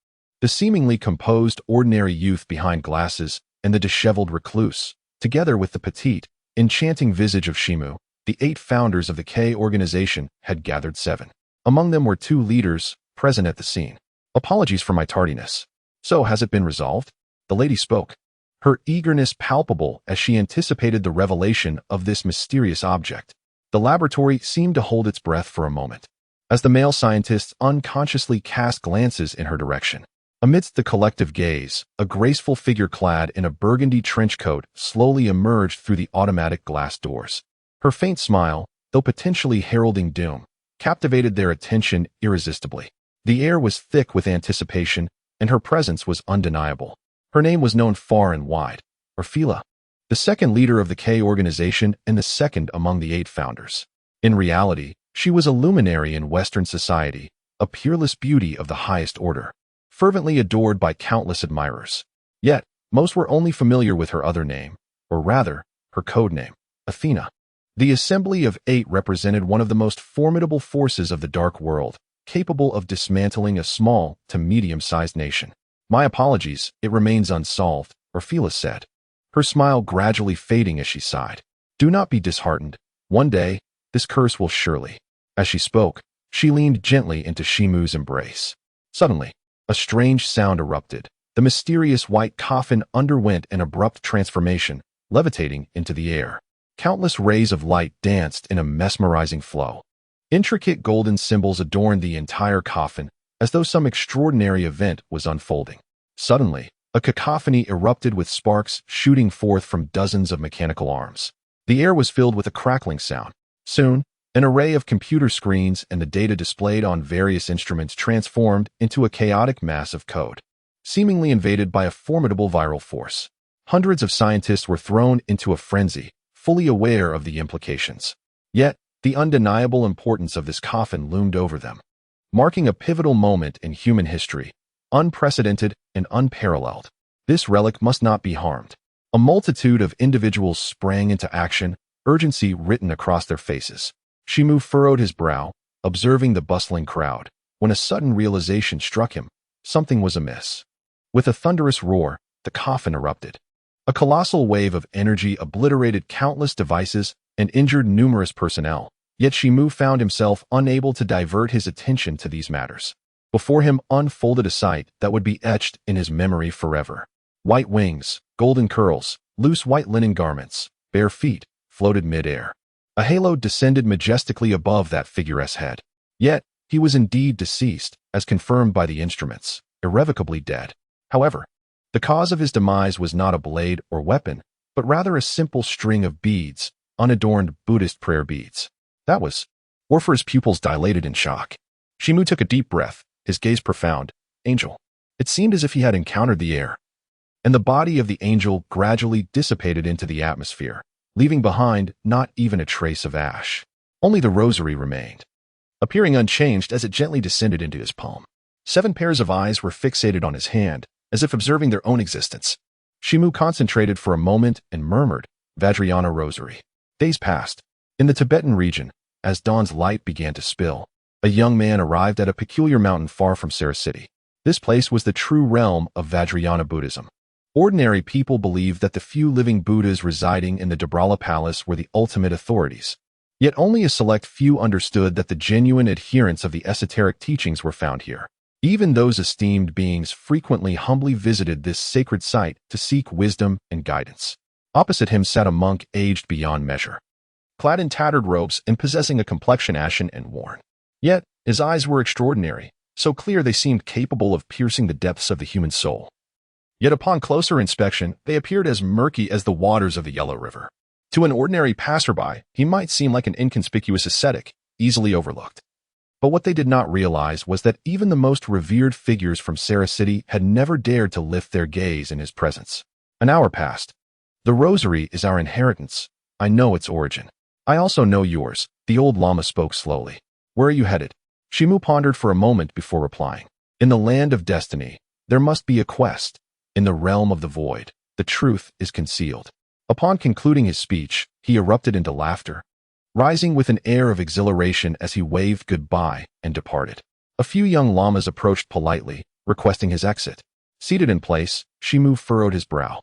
the seemingly composed ordinary youth behind glasses, and the disheveled recluse, together with the petite, enchanting visage of Chen Mo. The 8 founders of the K organization had gathered 7. Among them were 2 leaders present at the scene. Apologies for my tardiness. So has it been resolved? The lady spoke, her eagerness palpable as she anticipated the revelation of this mysterious object. The laboratory seemed to hold its breath for a moment, as the male scientists unconsciously cast glances in her direction. Amidst the collective gaze, a graceful figure clad in a burgundy trench coat slowly emerged through the automatic glass doors. Her faint smile, though potentially heralding doom, captivated their attention irresistibly. The air was thick with anticipation, and her presence was undeniable. Her name was known far and wide, Orfila, the second leader of the K organization and the second among the 8 founders. In reality, she was a luminary in Western society, a peerless beauty of the highest order, fervently adored by countless admirers. Yet, most were only familiar with her other name, or rather, her code name, Athena. The Assembly of 8 represented one of the most formidable forces of the Dark World, capable of dismantling a small to medium-sized nation. My apologies, it remains unsolved, Orfila said, her smile gradually fading as she sighed. Do not be disheartened. One day, this curse will surely. As she spoke, she leaned gently into Shimu's embrace. Suddenly, a strange sound erupted. The mysterious white coffin underwent an abrupt transformation, levitating into the air. Countless rays of light danced in a mesmerizing flow. Intricate golden symbols adorned the entire coffin, as though some extraordinary event was unfolding. Suddenly, a cacophony erupted with sparks shooting forth from dozens of mechanical arms. The air was filled with a crackling sound. Soon, an array of computer screens and the data displayed on various instruments transformed into a chaotic mass of code, seemingly invaded by a formidable viral force. Hundreds of scientists were thrown into a frenzy, fully aware of the implications. Yet, the undeniable importance of this coffin loomed over them, marking a pivotal moment in human history, unprecedented and unparalleled. This relic must not be harmed. A multitude of individuals sprang into action, urgency written across their faces. Shimu furrowed his brow, observing the bustling crowd, when a sudden realization struck him. Something was amiss. With a thunderous roar, the coffin erupted. A colossal wave of energy obliterated countless devices and injured numerous personnel. Yet Shimu found himself unable to divert his attention to these matters. Before him unfolded a sight that would be etched in his memory forever. White wings, golden curls, loose white linen garments, bare feet, floated mid-air. A halo descended majestically above that figure's head. Yet, he was indeed deceased, as confirmed by the instruments, irrevocably dead. However, the cause of his demise was not a blade or weapon, but rather a simple string of beads, unadorned Buddhist prayer beads. That was. Orpheus' pupils dilated in shock. Shimu took a deep breath, his gaze profound. Angel. It seemed as if he had encountered the air, and the body of the angel gradually dissipated into the atmosphere, leaving behind not even a trace of ash. Only the rosary remained, appearing unchanged as it gently descended into his palm. 7 pairs of eyes were fixated on his hand, as if observing their own existence. Shimu concentrated for a moment and murmured, Vajrayana Rosary. Days passed. In the Tibetan region, as dawn's light began to spill, a young man arrived at a peculiar mountain far from Sarasiti. This place was the true realm of Vajrayana Buddhism. Ordinary people believed that the few living Buddhas residing in the Dobrala Palace were the ultimate authorities. Yet only a select few understood that the genuine adherents of the esoteric teachings were found here. Even those esteemed beings frequently humbly visited this sacred site to seek wisdom and guidance. Opposite him sat a monk aged beyond measure, clad in tattered robes and possessing a complexion ashen and worn. Yet, his eyes were extraordinary, so clear they seemed capable of piercing the depths of the human soul. Yet upon closer inspection, they appeared as murky as the waters of the Yellow River. To an ordinary passerby, he might seem like an inconspicuous ascetic, easily overlooked. But what they did not realize was that even the most revered figures from Sarasiti had never dared to lift their gaze in his presence. An hour passed. The rosary is our inheritance. I know its origin. I also know yours, the old lama spoke slowly. Where are you headed? Shimu pondered for a moment before replying. In the land of destiny, there must be a quest. In the realm of the void, the truth is concealed. Upon concluding his speech, he erupted into laughter, rising with an air of exhilaration as he waved goodbye and departed. A few young lamas approached politely, requesting his exit. Seated in place, Shimu furrowed his brow.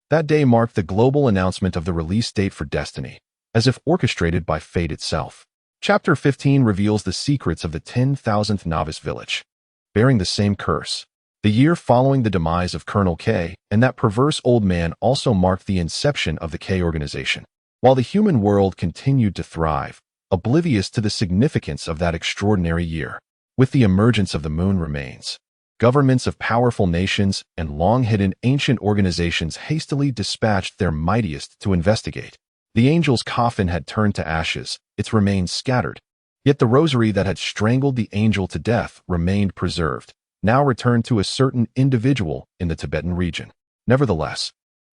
That day marked the global announcement of the release date for Destiny, as if orchestrated by fate itself. Chapter 15 reveals the secrets of the 10,000th novice village, bearing the same curse. The year following the demise of Colonel K and that perverse old man also marked the inception of the K organization. While the human world continued to thrive, oblivious to the significance of that extraordinary year, with the emergence of the moon remains, governments of powerful nations and long-hidden ancient organizations hastily dispatched their mightiest to investigate. The angel's coffin had turned to ashes, its remains scattered, Yet the rosary that had strangled the angel to death remained preserved, now returned to a certain individual in the Tibetan region. Nevertheless,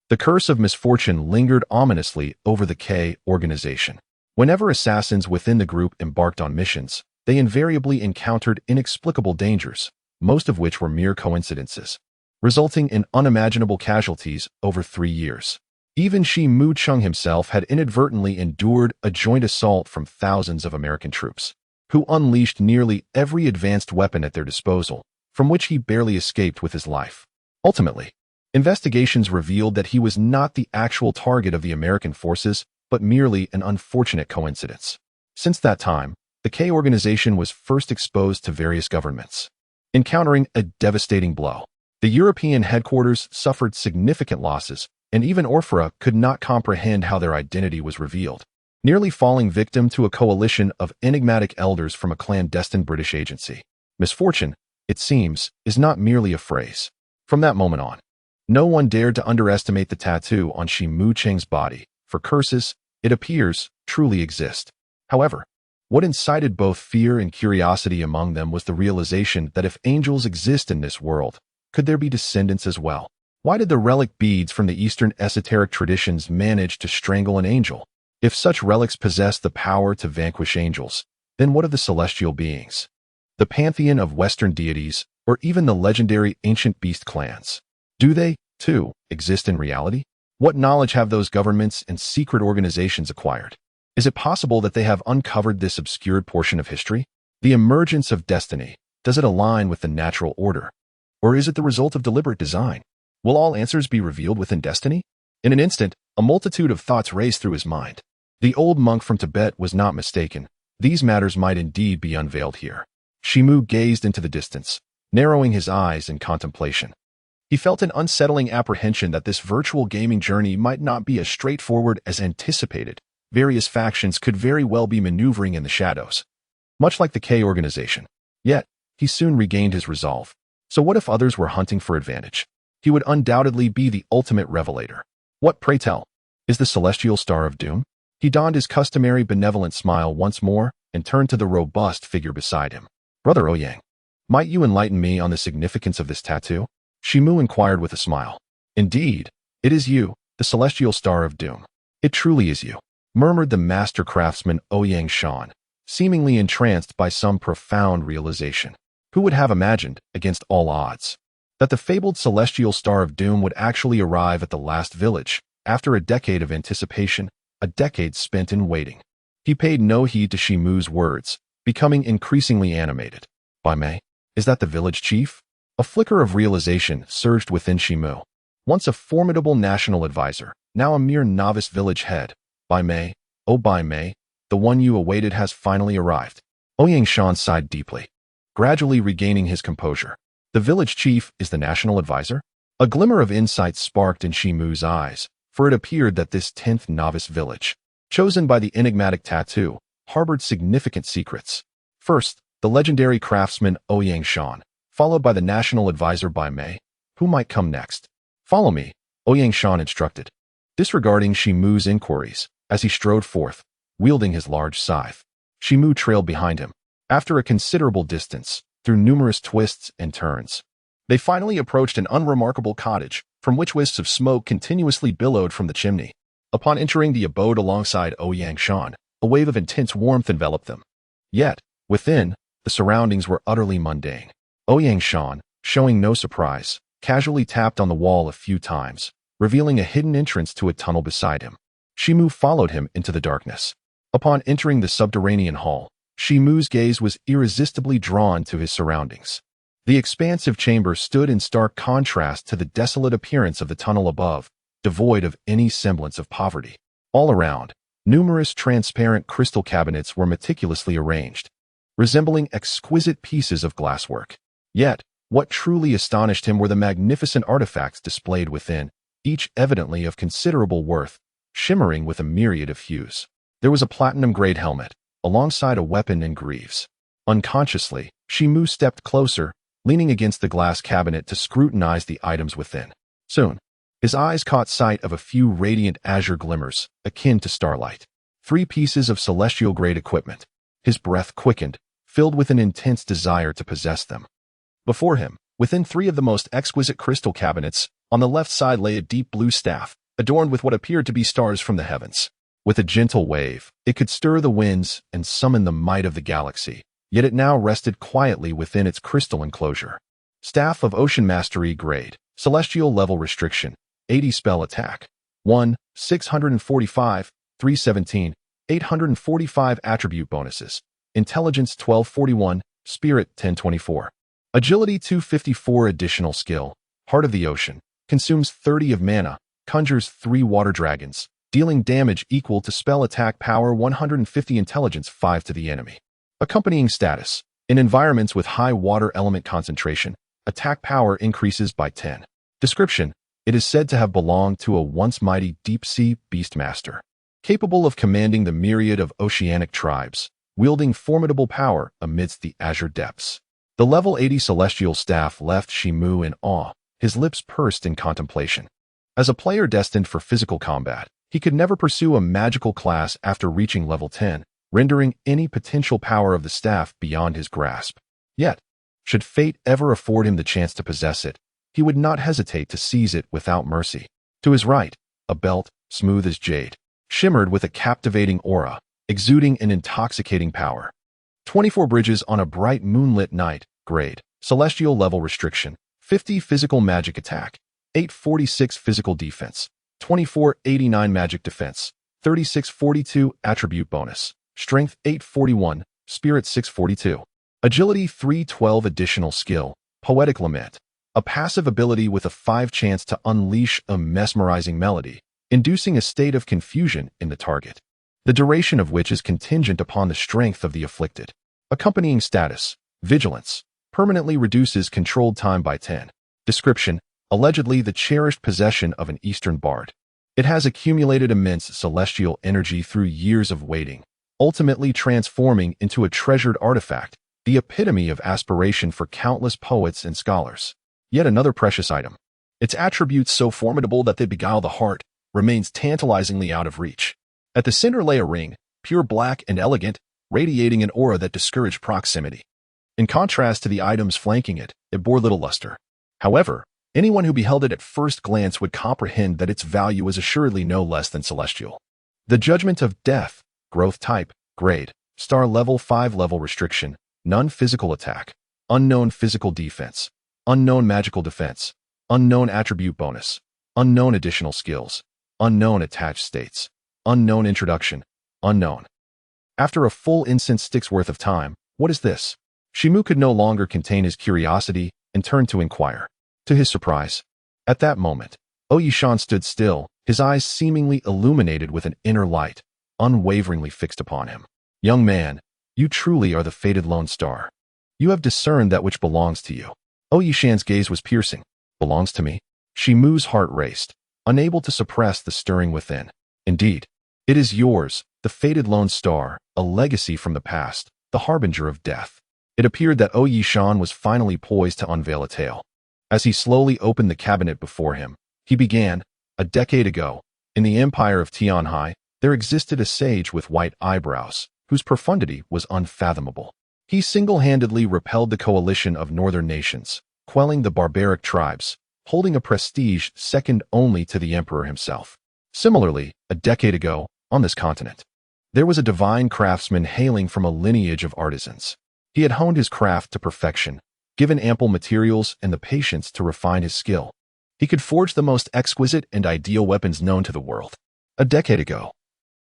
the curse of misfortune lingered ominously over the K organization. Whenever assassins within the group embarked on missions, they invariably encountered inexplicable dangers, most of which were mere coincidences, resulting in unimaginable casualties over 3 years. Even Shi Mu Chung himself had inadvertently endured a joint assault from thousands of American troops, who unleashed nearly every advanced weapon at their disposal, from which he barely escaped with his life. Ultimately, investigations revealed that he was not the actual target of the American forces, but merely an unfortunate coincidence. Since that time, the K organization was first exposed to various governments, encountering a devastating blow. The European headquarters suffered significant losses, and even Orfra could not comprehend how their identity was revealed, nearly falling victim to a coalition of enigmatic elders from a clandestine British agency. Misfortune, it seems, is not merely a phrase. From that moment on, no one dared to underestimate the tattoo on Shi Mu Cheng's body, for curses, it appears, truly exist. However, what incited both fear and curiosity among them was the realization that if angels exist in this world, could there be descendants as well? Why did the relic beads from the Eastern esoteric traditions manage to strangle an angel? If such relics possess the power to vanquish angels, then what of the celestial beings, the pantheon of Western deities, or even the legendary ancient beast clans? Do they, too, exist in reality? What knowledge have those governments and secret organizations acquired? Is it possible that they have uncovered this obscured portion of history? The emergence of destiny, does it align with the natural order? Or is it the result of deliberate design? Will all answers be revealed within destiny? In an instant, a multitude of thoughts raced through his mind. The old monk from Tibet was not mistaken. These matters might indeed be unveiled here. Shi Mu gazed into the distance, narrowing his eyes in contemplation. He felt an unsettling apprehension that this virtual gaming journey might not be as straightforward as anticipated. Various factions could very well be maneuvering in the shadows, much like the K organization. Yet, he soon regained his resolve. So what if others were hunting for advantage? He would undoubtedly be the ultimate revelator. What, pray tell, is the celestial star of doom? He donned his customary benevolent smile once more and turned to the robust figure beside him. Brother Ouyang, might you enlighten me on the significance of this tattoo? Shi Mu inquired with a smile. Indeed, it is you, the celestial star of doom. It truly is you, murmured the master craftsman Ouyang Shan, seemingly entranced by some profound realization. Who would have imagined, against all odds, that the fabled celestial star of doom would actually arrive at the last village, after a decade of anticipation, a decade spent in waiting? He paid no heed to Shi Mu's words, becoming increasingly animated. Bai Mei, is that the village chief? A flicker of realization surged within Shi Mu. Once a formidable national advisor, now a mere novice village head. Bai Mei, oh Bai Mei, the one you awaited has finally arrived. Ouyang Shan sighed deeply, gradually regaining his composure. The village chief is the national advisor? A glimmer of insight sparked in Shi Mu's eyes, for it appeared that this 10th novice village, chosen by the enigmatic tattoo, harbored significant secrets. First, the legendary craftsman Ouyang Shan, followed by the national advisor Bai Mei. Who might come next? Follow me, Ouyang Shan instructed, disregarding Shi Mu's inquiries, as he strode forth, wielding his large scythe. Shi Mu trailed behind him. After a considerable distance, through numerous twists and turns, they finally approached an unremarkable cottage, from which wisps of smoke continuously billowed from the chimney. Upon entering the abode alongside Ouyang Shan, a wave of intense warmth enveloped them. Yet, within, the surroundings were utterly mundane. Ouyang Shan, showing no surprise, casually tapped on the wall a few times, revealing a hidden entrance to a tunnel beside him. Shi Mu followed him into the darkness. Upon entering the subterranean hall, Shi Mu's gaze was irresistibly drawn to his surroundings. The expansive chamber stood in stark contrast to the desolate appearance of the tunnel above, devoid of any semblance of poverty. All around, numerous transparent crystal cabinets were meticulously arranged, resembling exquisite pieces of glasswork. Yet, what truly astonished him were the magnificent artifacts displayed within, each evidently of considerable worth, shimmering with a myriad of hues. There was a platinum-grade helmet, alongside a weapon and greaves. Unconsciously, Shi Mu stepped closer, leaning against the glass cabinet to scrutinize the items within. Soon, his eyes caught sight of a few radiant azure glimmers, akin to starlight. 3 pieces of celestial-grade equipment. His breath quickened, filled with an intense desire to possess them. Before him, within 3 of the most exquisite crystal cabinets, on the left side lay a deep blue staff, adorned with what appeared to be stars from the heavens. With a gentle wave, it could stir the winds and summon the might of the galaxy, yet it now rested quietly within its crystal enclosure. Staff of Ocean Mastery Grade, Celestial Level Restriction, 80 Spell Attack, 1, 645, 317, 845 Attribute Bonuses, Intelligence 1241, Spirit 1024. Agility 254 Additional Skill, Heart of the Ocean, consumes 30 of mana, conjures 3 water dragons, dealing damage equal to spell attack power 150 intelligence 5 to the enemy. Accompanying status. In environments with high water element concentration, attack power increases by 10. Description. It is said to have belonged to a once mighty deep-sea beastmaster, capable of commanding the myriad of oceanic tribes, wielding formidable power amidst the azure depths. The level 80 celestial staff left Chen Mo in awe, his lips pursed in contemplation. As a player destined for physical combat, he could never pursue a magical class after reaching level 10, rendering any potential power of the staff beyond his grasp. Yet, should fate ever afford him the chance to possess it, he would not hesitate to seize it without mercy. To his right, a belt, smooth as jade, shimmered with a captivating aura, exuding an intoxicating power. 24 bridges on a bright moonlit night, grade, celestial level restriction, 50 physical magic attack, 846 physical defense, 2489 magic defense, 3642 attribute bonus, strength 841, spirit 642, agility 312 additional skill, poetic lament, a passive ability with a 5 chance to unleash a mesmerizing melody, inducing a state of confusion in the target, the duration of which is contingent upon the strength of the afflicted. Accompanying status, vigilance, permanently reduces controlled time by 10. Description, allegedly the cherished possession of an Eastern bard. It has accumulated immense celestial energy through years of waiting, ultimately transforming into a treasured artifact, the epitome of aspiration for countless poets and scholars. Yet another precious item. Its attributes so formidable that they beguile the heart, remains tantalizingly out of reach. At the center lay a ring, pure black and elegant, radiating an aura that discouraged proximity. In contrast to the items flanking it, it bore little luster. However, anyone who beheld it at first glance would comprehend that its value was assuredly no less than celestial. The Judgment of Death, growth type, grade, star level 5 level restriction, none physical attack, unknown physical defense, unknown magical defense, unknown attribute bonus, unknown additional skills, unknown attached states, unknown introduction, unknown. After a full incense stick's worth of time, what is this? Chen Mo could no longer contain his curiosity and turned to inquire. To his surprise, at that moment, Oyi-shan stood still, his eyes seemingly illuminated with an inner light, unwaveringly fixed upon him. Young man, you truly are the fated lone star. You have discerned that which belongs to you. Oyi-shan's gaze was piercing. Belongs to me? Chen Mo's heart raced, unable to suppress the stirring within. Indeed, it is yours, the fated lone star, a legacy from the past, the harbinger of death. It appeared that Oyi-shan was finally poised to unveil a tale. As he slowly opened the cabinet before him, he began, a decade ago, in the empire of Tianhai, there existed a sage with white eyebrows, whose profundity was unfathomable. He single-handedly repelled the coalition of northern nations, quelling the barbaric tribes, holding a prestige second only to the emperor himself. Similarly, a decade ago, on this continent, there was a divine craftsman hailing from a lineage of artisans. He had honed his craft to perfection, given ample materials and the patience to refine his skill. He could forge the most exquisite and ideal weapons known to the world. A decade ago,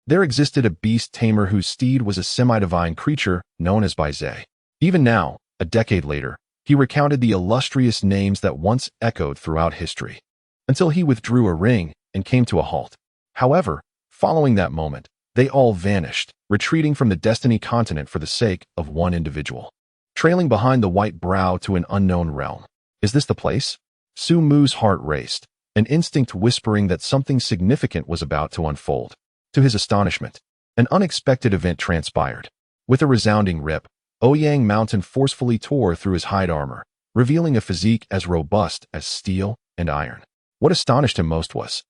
there existed a beast tamer whose steed was a semi-divine creature known as Baizhe. Even now, a decade later, he recounted the illustrious names that once echoed throughout history, until he withdrew a ring and came to a halt. However, following that moment, they all vanished, retreating from the Destiny continent for the sake of one individual. Trailing behind the white brow to an unknown realm. Is this the place? Chen Mo's heart raced, an instinct whispering that something significant was about to unfold. To his astonishment, an unexpected event transpired. With a resounding rip, Ouyang Mountain forcefully tore through his hide armor, revealing a physique as robust as steel and iron. What astonished him most was,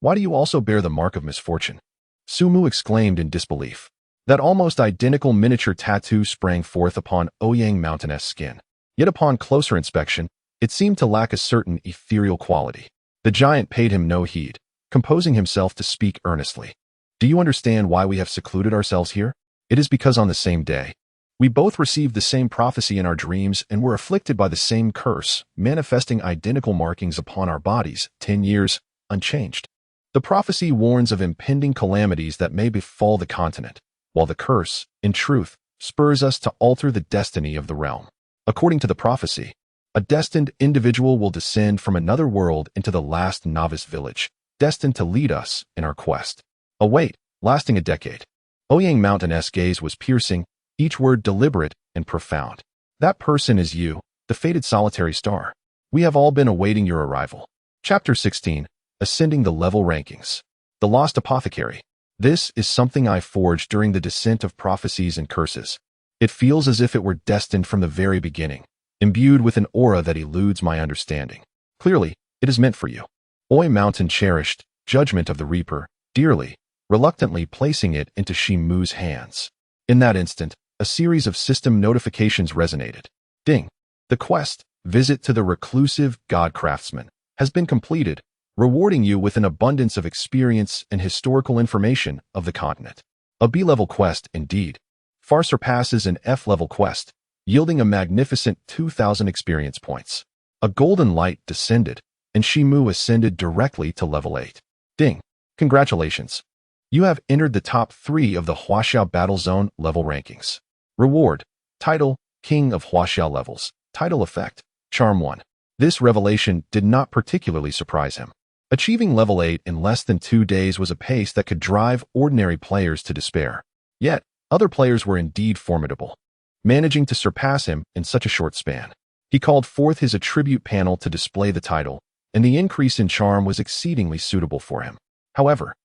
"Why do you also bear the mark of misfortune?" Chen Mo exclaimed in disbelief. That almost identical miniature tattoo sprang forth upon Ouyang Mountain's skin. Yet upon closer inspection, it seemed to lack a certain ethereal quality. The giant paid him no heed, composing himself to speak earnestly. Do you understand why we have secluded ourselves here? It is because on the same day, we both received the same prophecy in our dreams and were afflicted by the same curse, manifesting identical markings upon our bodies, 10 years, unchanged. The prophecy warns of impending calamities that may befall the continent, while the curse, in truth, spurs us to alter the destiny of the realm. According to the prophecy, a destined individual will descend from another world into the last novice village, destined to lead us in our quest. A wait, lasting a decade. Ouyang Mountain's gaze was piercing, each word deliberate and profound. That person is you, the fated solitary star. We have all been awaiting your arrival. Chapter 16, Ascending the Level Rankings. The Lost Apothecary. This is something I forged during the descent of prophecies and curses. It feels as if it were destined from the very beginning, imbued with an aura that eludes my understanding. Clearly, it is meant for you. Ouyang Mountain cherished Judgment of the Reaper dearly, reluctantly placing it into Chen Mo's hands. In that instant, a series of system notifications resonated. Ding! The quest, Visit to the Reclusive God Craftsman, has been completed, rewarding you with an abundance of experience and historical information of the continent. A B-level quest, indeed, far surpasses an F-level quest, yielding a magnificent 2,000 experience points. A golden light descended, and Chen Mo ascended directly to level 8. Ding! Congratulations! You have entered the top 3 of the Huaxiao Battle Zone level rankings. Reward: Title: King of Huaxiao Levels. Title effect: Charm 1. This revelation did not particularly surprise him. Achieving level 8 in less than 2 days was a pace that could drive ordinary players to despair. Yet, other players were indeed formidable, managing to surpass him in such a short span. He called forth his attribute panel to display the title, and the increase in charm was exceedingly suitable for him. However,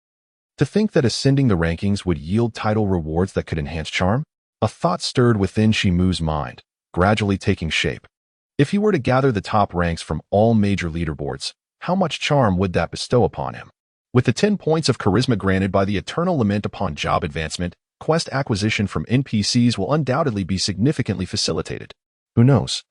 to think that ascending the rankings would yield title rewards that could enhance charm? A thought stirred within Chen Mo's mind, gradually taking shape. If he were to gather the top ranks from all major leaderboards, how much charm would that bestow upon him? With the 10 points of charisma granted by the Eternal Lament upon job advancement, quest acquisition from NPCs will undoubtedly be significantly facilitated. Who knows?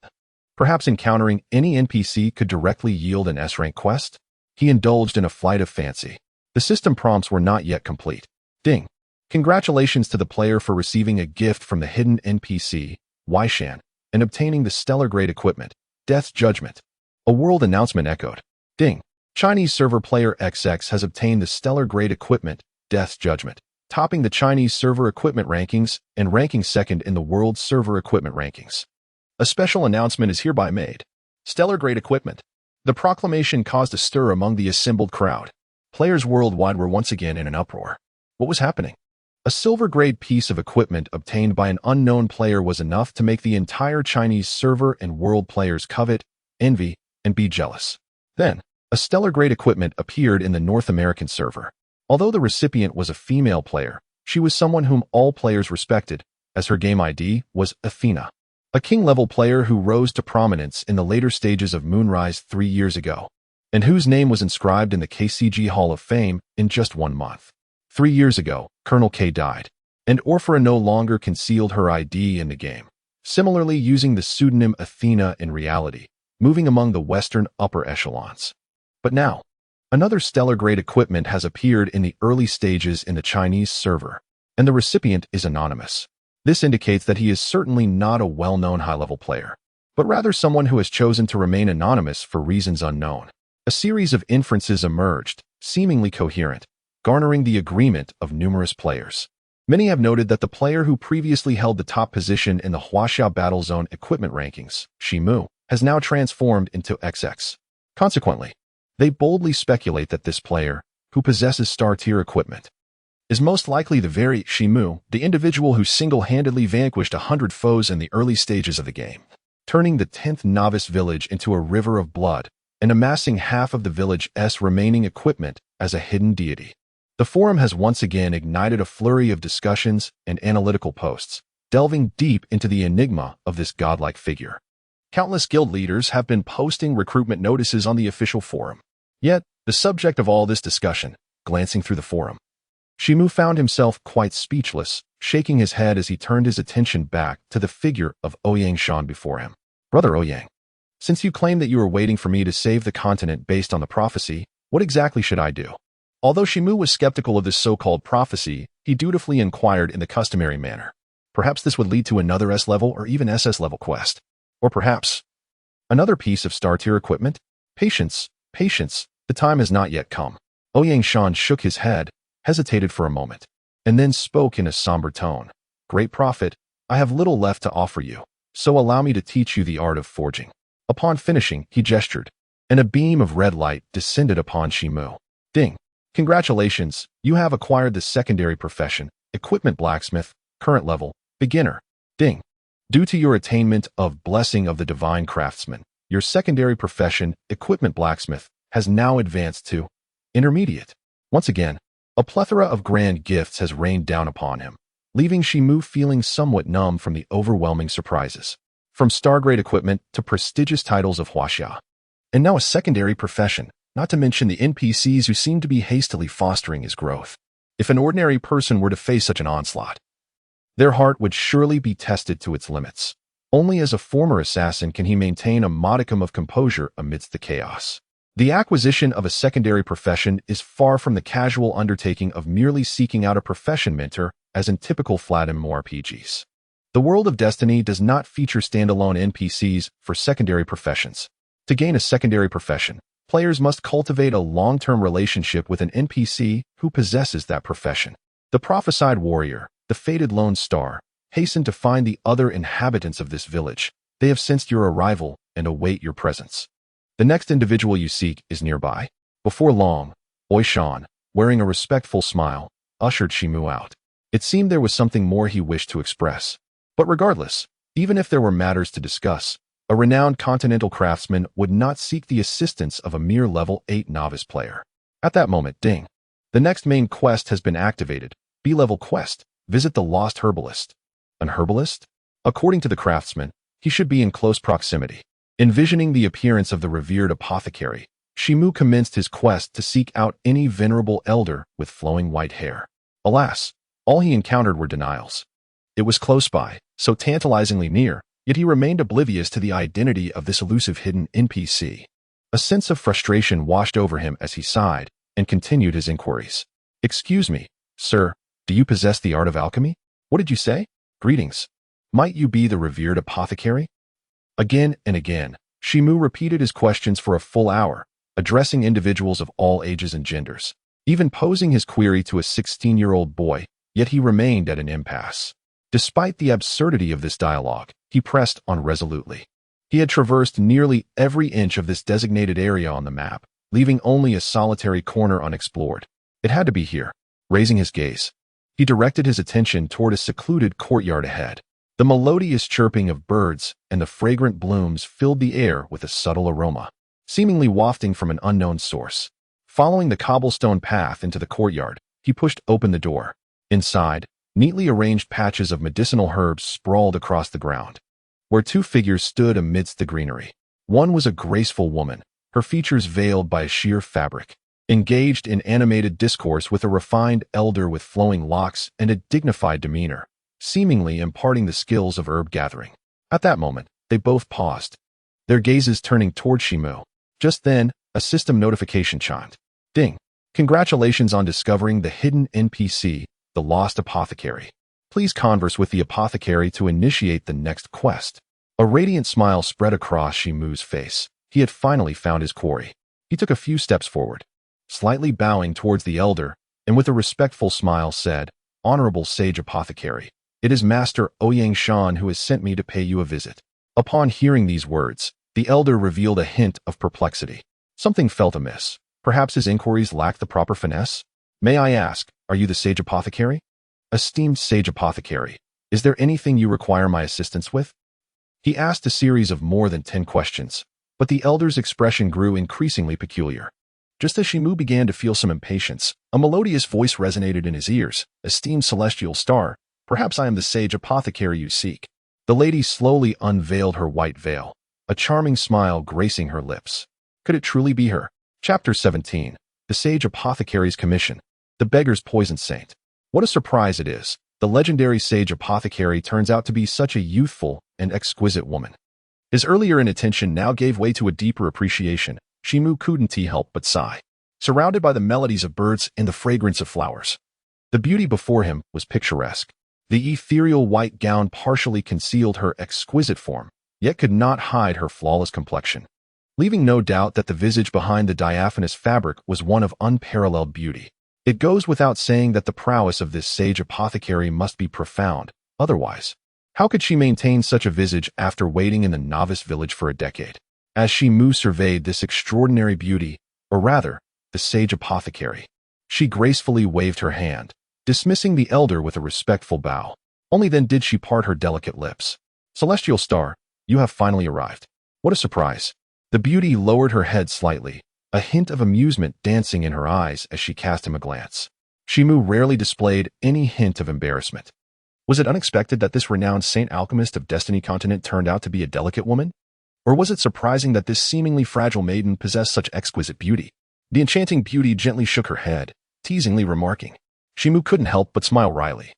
Perhaps encountering any NPC could directly yield an S-rank quest? He indulged in a flight of fancy. The system prompts were not yet complete. Ding! Congratulations to the player for receiving a gift from the hidden NPC, Weishan, and obtaining the stellar grade equipment, Death's Judgment. A world announcement echoed. Ding! Chinese server player XX has obtained the stellar grade equipment, Death's Judgment, topping the Chinese server equipment rankings and ranking second in the world server equipment rankings. A special announcement is hereby made. Stellar grade equipment. The proclamation caused a stir among the assembled crowd. Players worldwide were once again in an uproar. What was happening? A silver-grade piece of equipment obtained by an unknown player was enough to make the entire Chinese server and world players covet, envy, and be jealous. Then, a stellar-grade equipment appeared in the North American server. Although the recipient was a female player, she was someone whom all players respected, as her game ID was Athena, a king-level player who rose to prominence in the later stages of Moonrise 3 years ago, and whose name was inscribed in the KCG Hall of Fame in just 1 month. 3 years ago, Colonel K died, and Orphra no longer concealed her ID in the game, similarly using the pseudonym Athena in reality, moving among the Western upper echelons. But now, another stellar-grade equipment has appeared in the early stages in the Chinese server, and the recipient is anonymous. This indicates that he is certainly not a well-known high-level player, but rather someone who has chosen to remain anonymous for reasons unknown. A series of inferences emerged, seemingly coherent, garnering the agreement of numerous players. Many have noted that the player who previously held the top position in the Huaxiao Battle Zone equipment rankings, Chen Mo, has now transformed into XX. Consequently, they boldly speculate that this player, who possesses star-tier equipment, is most likely the very Chen Mo, the individual who single-handedly vanquished 100 foes in the early stages of the game, turning the 10th novice village into a river of blood, and amassing half of the village's remaining equipment as a hidden deity. The forum has once again ignited a flurry of discussions and analytical posts, delving deep into the enigma of this godlike figure. Countless guild leaders have been posting recruitment notices on the official forum. Yet, the subject of all this discussion, glancing through the forum, Chen Mo found himself quite speechless, shaking his head as he turned his attention back to the figure of Ouyang Shan before him. Brother Ouyang, since you claim that you are waiting for me to save the continent based on the prophecy, what exactly should I do? Although Chen Mo was skeptical of this so-called prophecy, he dutifully inquired in the customary manner. Perhaps this would lead to another S-level or even SS-level quest. Or perhaps another piece of star-tier equipment? Patience, patience, the time has not yet come. Ouyang Shan shook his head, hesitated for a moment, and then spoke in a somber tone. Great prophet, I have little left to offer you, so allow me to teach you the art of forging. Upon finishing, he gestured, and a beam of red light descended upon Chen Mo. Ding! Congratulations, you have acquired the secondary profession, equipment blacksmith, current level, beginner. Ding! Due to your attainment of Blessing of the Divine Craftsman, your secondary profession, equipment blacksmith, has now advanced to intermediate. Once again, a plethora of grand gifts has rained down upon him, leaving Chen Mo feeling somewhat numb from the overwhelming surprises. From star-grade equipment to prestigious titles of Huaxia. And now a secondary profession, not to mention the NPCs who seem to be hastily fostering his growth. If an ordinary person were to face such an onslaught, their heart would surely be tested to its limits. Only as a former assassin can he maintain a modicum of composure amidst the chaos. The acquisition of a secondary profession is far from the casual undertaking of merely seeking out a profession mentor, as in typical flat MMORPGs. The world of Destiny does not feature standalone NPCs for secondary professions. To gain a secondary profession, players must cultivate a long-term relationship with an NPC who possesses that profession. The prophesied warrior, the fated lone star, hasten to find the other inhabitants of this village. They have sensed your arrival and await your presence. The next individual you seek is nearby. Before long, Ouyang Shan, wearing a respectful smile, ushered Chen Mo out. It seemed there was something more he wished to express. But regardless, even if there were matters to discuss, a renowned continental craftsman would not seek the assistance of a mere level 8 novice player. At that moment, ding! The next main quest has been activated. B-level quest. Visit the Lost Herbalist. An herbalist? According to the craftsman, he should be in close proximity. Envisioning the appearance of the revered apothecary, Chen Mo commenced his quest to seek out any venerable elder with flowing white hair. Alas, all he encountered were denials. It was close by, so tantalizingly near, yet he remained oblivious to the identity of this elusive hidden NPC. A sense of frustration washed over him as he sighed and continued his inquiries. Excuse me, sir, do you possess the art of alchemy? What did you say? Greetings. Might you be the revered apothecary? Again and again, Chen Mo repeated his questions for a full hour, addressing individuals of all ages and genders, even posing his query to a 16-year-old boy, yet he remained at an impasse. Despite the absurdity of this dialogue, he pressed on resolutely. He had traversed nearly every inch of this designated area on the map, leaving only a solitary corner unexplored. It had to be here. Raising his gaze, he directed his attention toward a secluded courtyard ahead. The melodious chirping of birds and the fragrant blooms filled the air with a subtle aroma, seemingly wafting from an unknown source. Following the cobblestone path into the courtyard, he pushed open the door. Inside, neatly arranged patches of medicinal herbs sprawled across the ground, where two figures stood amidst the greenery. One was a graceful woman, her features veiled by a sheer fabric, engaged in animated discourse with a refined elder with flowing locks and a dignified demeanor, seemingly imparting the skills of herb gathering. At that moment, they both paused, their gazes turning toward Chen Mo. Just then, a system notification chimed. Ding! Congratulations on discovering the hidden NPC, the Lost Apothecary. Please converse with the apothecary to initiate the next quest. A radiant smile spread across Chen Mo's face. He had finally found his quarry. He took a few steps forward, slightly bowing towards the elder, and with a respectful smile said, Honorable Sage Apothecary, it is Master Ouyang Shan who has sent me to pay you a visit. Upon hearing these words, the elder revealed a hint of perplexity. Something felt amiss. Perhaps his inquiries lacked the proper finesse? May I ask, are you the Sage Apothecary? Esteemed Sage Apothecary, is there anything you require my assistance with? He asked a series of more than 10 questions, but the elder's expression grew increasingly peculiar. Just as Chen Mo began to feel some impatience, a melodious voice resonated in his ears. Esteemed Celestial Star, perhaps I am the Sage Apothecary you seek. The lady slowly unveiled her white veil, a charming smile gracing her lips. Could it truly be her? Chapter 17. The Sage Apothecary's Commission. The Beggar's Poison Saint. What a surprise it is. the legendary sage apothecary turns out to be such a youthful and exquisite woman. His earlier inattention now gave way to a deeper appreciation. Chen Mo couldn't help but sigh. Surrounded by the melodies of birds and the fragrance of flowers, the beauty before him was picturesque. The ethereal white gown partially concealed her exquisite form, yet could not hide her flawless complexion, leaving no doubt that the visage behind the diaphanous fabric was one of unparalleled beauty. It goes without saying that the prowess of this sage apothecary must be profound. Otherwise, how could she maintain such a visage after waiting in the novice village for a decade? As Chen Mo surveyed this extraordinary beauty, or rather, the sage apothecary, she gracefully waved her hand, dismissing the elder with a respectful bow. Only then did she part her delicate lips. "Celestial star, you have finally arrived. What a surprise." The beauty lowered her head slightly, a hint of amusement dancing in her eyes as she cast him a glance. Chen Mo rarely displayed any hint of embarrassment. Was it unexpected that this renowned saint alchemist of Destiny Continent turned out to be a delicate woman? Or was it surprising that this seemingly fragile maiden possessed such exquisite beauty? The enchanting beauty gently shook her head, teasingly remarking. Chen Mo couldn't help but smile wryly,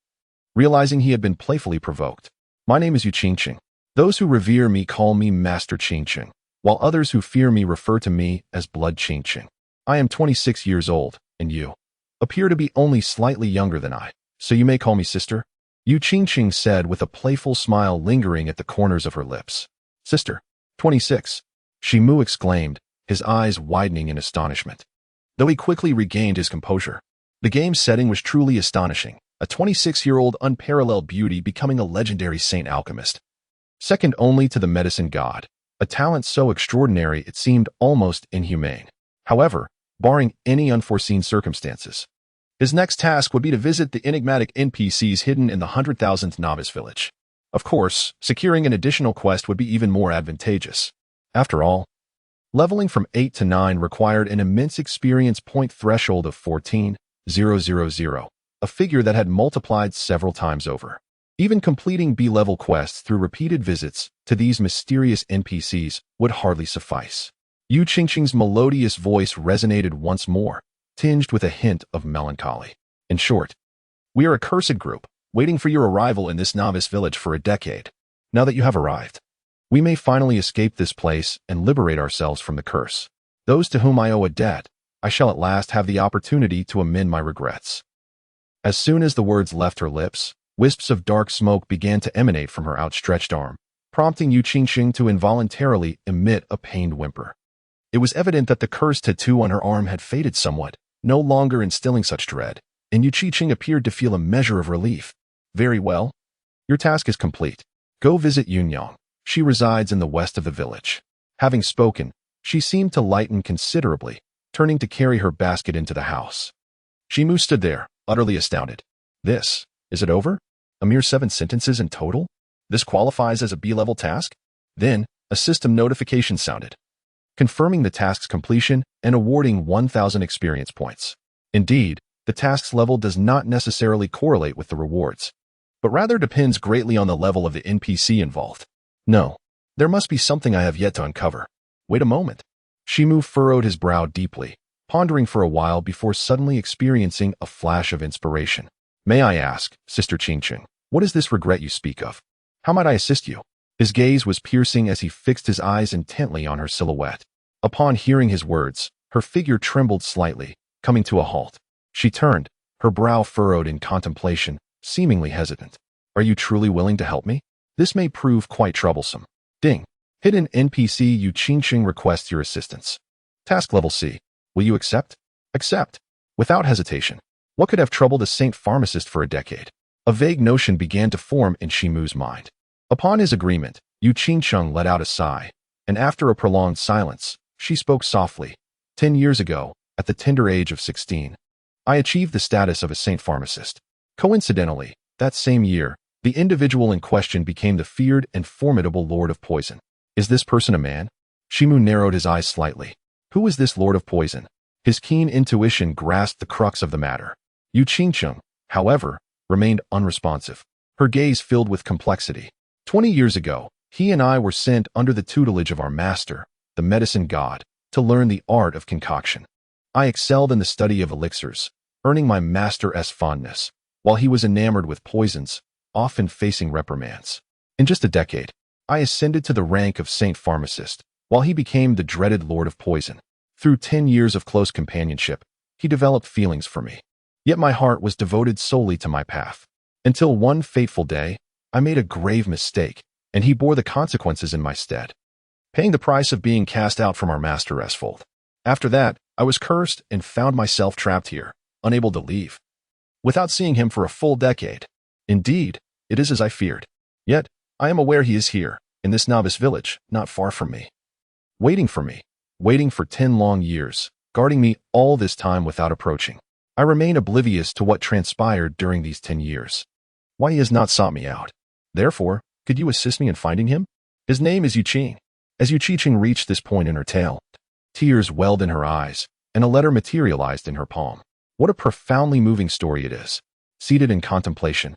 realizing he had been playfully provoked. "My name is Yu Qingqing. Those who revere me call me Master Qingqing, while others who fear me refer to me as Blood Qingqing. I am 26 years old, and you appear to be only slightly younger than I, so you may call me sister," Yu Qingqing said with a playful smile lingering at the corners of her lips. "Sister? 26? Chen Mo exclaimed, his eyes widening in astonishment. Though he quickly regained his composure, the game's setting was truly astonishing. A 26-year-old unparalleled beauty becoming a legendary saint alchemist, second only to the medicine god, a talent so extraordinary it seemed almost inhumane. However, barring any unforeseen circumstances, his next task would be to visit the enigmatic NPCs hidden in the 100,000th novice village. Of course, securing an additional quest would be even more advantageous. After all, leveling from 8 to 9 required an immense experience point threshold of 14,000, a figure that had multiplied several times over. Even completing B-level quests through repeated visits to these mysterious NPCs would hardly suffice. Yu Qingqing's melodious voice resonated once more, tinged with a hint of melancholy. "In short, we are a cursed group, waiting for your arrival in this novice village for a decade. Now that you have arrived, we may finally escape this place and liberate ourselves from the curse. Those to whom I owe a debt, I shall at last have the opportunity to amend my regrets." As soon as the words left her lips, wisps of dark smoke began to emanate from her outstretched arm, prompting Yu Qingqing to involuntarily emit a pained whimper. It was evident that the cursed tattoo on her arm had faded somewhat, no longer instilling such dread, and Yu Qingqing appeared to feel a measure of relief. "Very well. Your task is complete. Go visit Yunyang. She resides in the west of the village." Having spoken, she seemed to lighten considerably, turning to carry her basket into the house. Chen Mo stood there, utterly astounded. Is it over? A mere 7 sentences in total? This qualifies as a B-level task? Then, a system notification sounded, confirming the task's completion and awarding 1,000 experience points. Indeed, the task's level does not necessarily correlate with the rewards, but rather depends greatly on the level of the NPC involved. No, there must be something I have yet to uncover. Wait a moment. Chen Mo furrowed his brow deeply, pondering for a while before suddenly experiencing a flash of inspiration. "May I ask, Sister Qingqing, what is this regret you speak of? How might I assist you?" His gaze was piercing as he fixed his eyes intently on her silhouette. Upon hearing his words, her figure trembled slightly, coming to a halt. She turned, her brow furrowed in contemplation, seemingly hesitant. "Are you truly willing to help me? This may prove quite troublesome." Ding. Hidden NPC Yu Qingqing requests your assistance. Task level C. Will you accept? Accept. Without hesitation. What could have troubled a saint pharmacist for a decade? A vague notion began to form in Chen Mo's mind. Upon his agreement, Yu Qingqing let out a sigh, and after a prolonged silence, she spoke softly. 10 years ago, at the tender age of 16, I achieved the status of a saint pharmacist. Coincidentally, that same year, the individual in question became the feared and formidable Lord of Poison. Is this person a man? Chen Mo narrowed his eyes slightly. Who is this Lord of Poison? His keen intuition grasped the crux of the matter. Yu Qingqing, however, remained unresponsive, her gaze filled with complexity. 20 years ago, he and I were sent under the tutelage of our master, the medicine god, to learn the art of concoction. I excelled in the study of elixirs, earning my master's fondness. while he was enamored with poisons, often facing reprimands. In just a decade, I ascended to the rank of Saint Pharmacist, while he became the dreaded Lord of Poison. Through 10 years of close companionship, he developed feelings for me. Yet my heart was devoted solely to my path. Until one fateful day, I made a grave mistake, and he bore the consequences in my stead, paying the price of being cast out from our master Esfold. After that, I was cursed and found myself trapped here, unable to leave, without seeing him for a full decade. Indeed, it is as I feared. Yet, I am aware he is here, in this novice village, not far from me. Waiting for 10 long years, guarding me all this time without approaching. I remain oblivious to what transpired during these 10 years. Why he has not sought me out. Therefore, could you assist me in finding him? His name is Yuqing. As Yuqing reached this point in her tale, tears welled in her eyes, and a letter materialized in her palm. What a profoundly moving story it is. Seated in contemplation,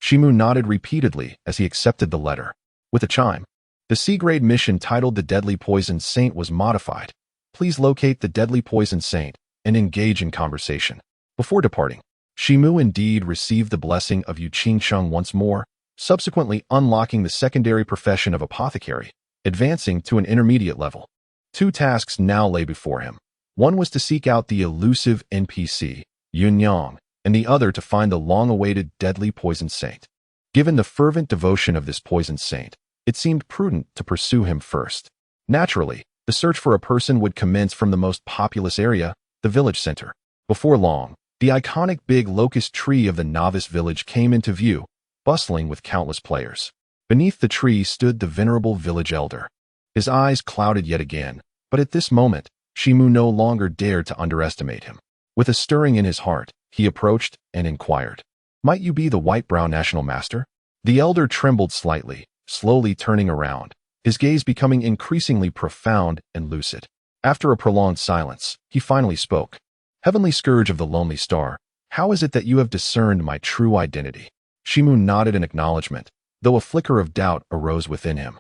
Chen Mo nodded repeatedly as he accepted the letter. With a chime, the C-grade mission titled The Deadly Poison Saint was modified. Please locate the Deadly Poison Saint and engage in conversation. Before departing, Chen Mo indeed received the blessing of Yuqing once more, subsequently unlocking the secondary profession of apothecary, advancing to an intermediate level. 2 tasks now lay before him. One was to seek out the elusive NPC, Yunyang, and the other to find the long-awaited Deadly Poison Saint. Given the fervent devotion of this Poison Saint, it seemed prudent to pursue him first. Naturally, the search for a person would commence from the most populous area, the village center. Before long, the iconic big locust tree of the novice village came into view, bustling with countless players. Beneath the tree stood the venerable village elder. His eyes clouded yet again, but at this moment, Chen Mo no longer dared to underestimate him. With a stirring in his heart, he approached and inquired, "Might you be the White-Brow National Master?" The elder trembled slightly, slowly turning around, his gaze becoming increasingly profound and lucid. After a prolonged silence, he finally spoke. "Heavenly Scourge of the Lonely Star, how is it that you have discerned my true identity?" Chen Mo nodded in acknowledgement, though a flicker of doubt arose within him.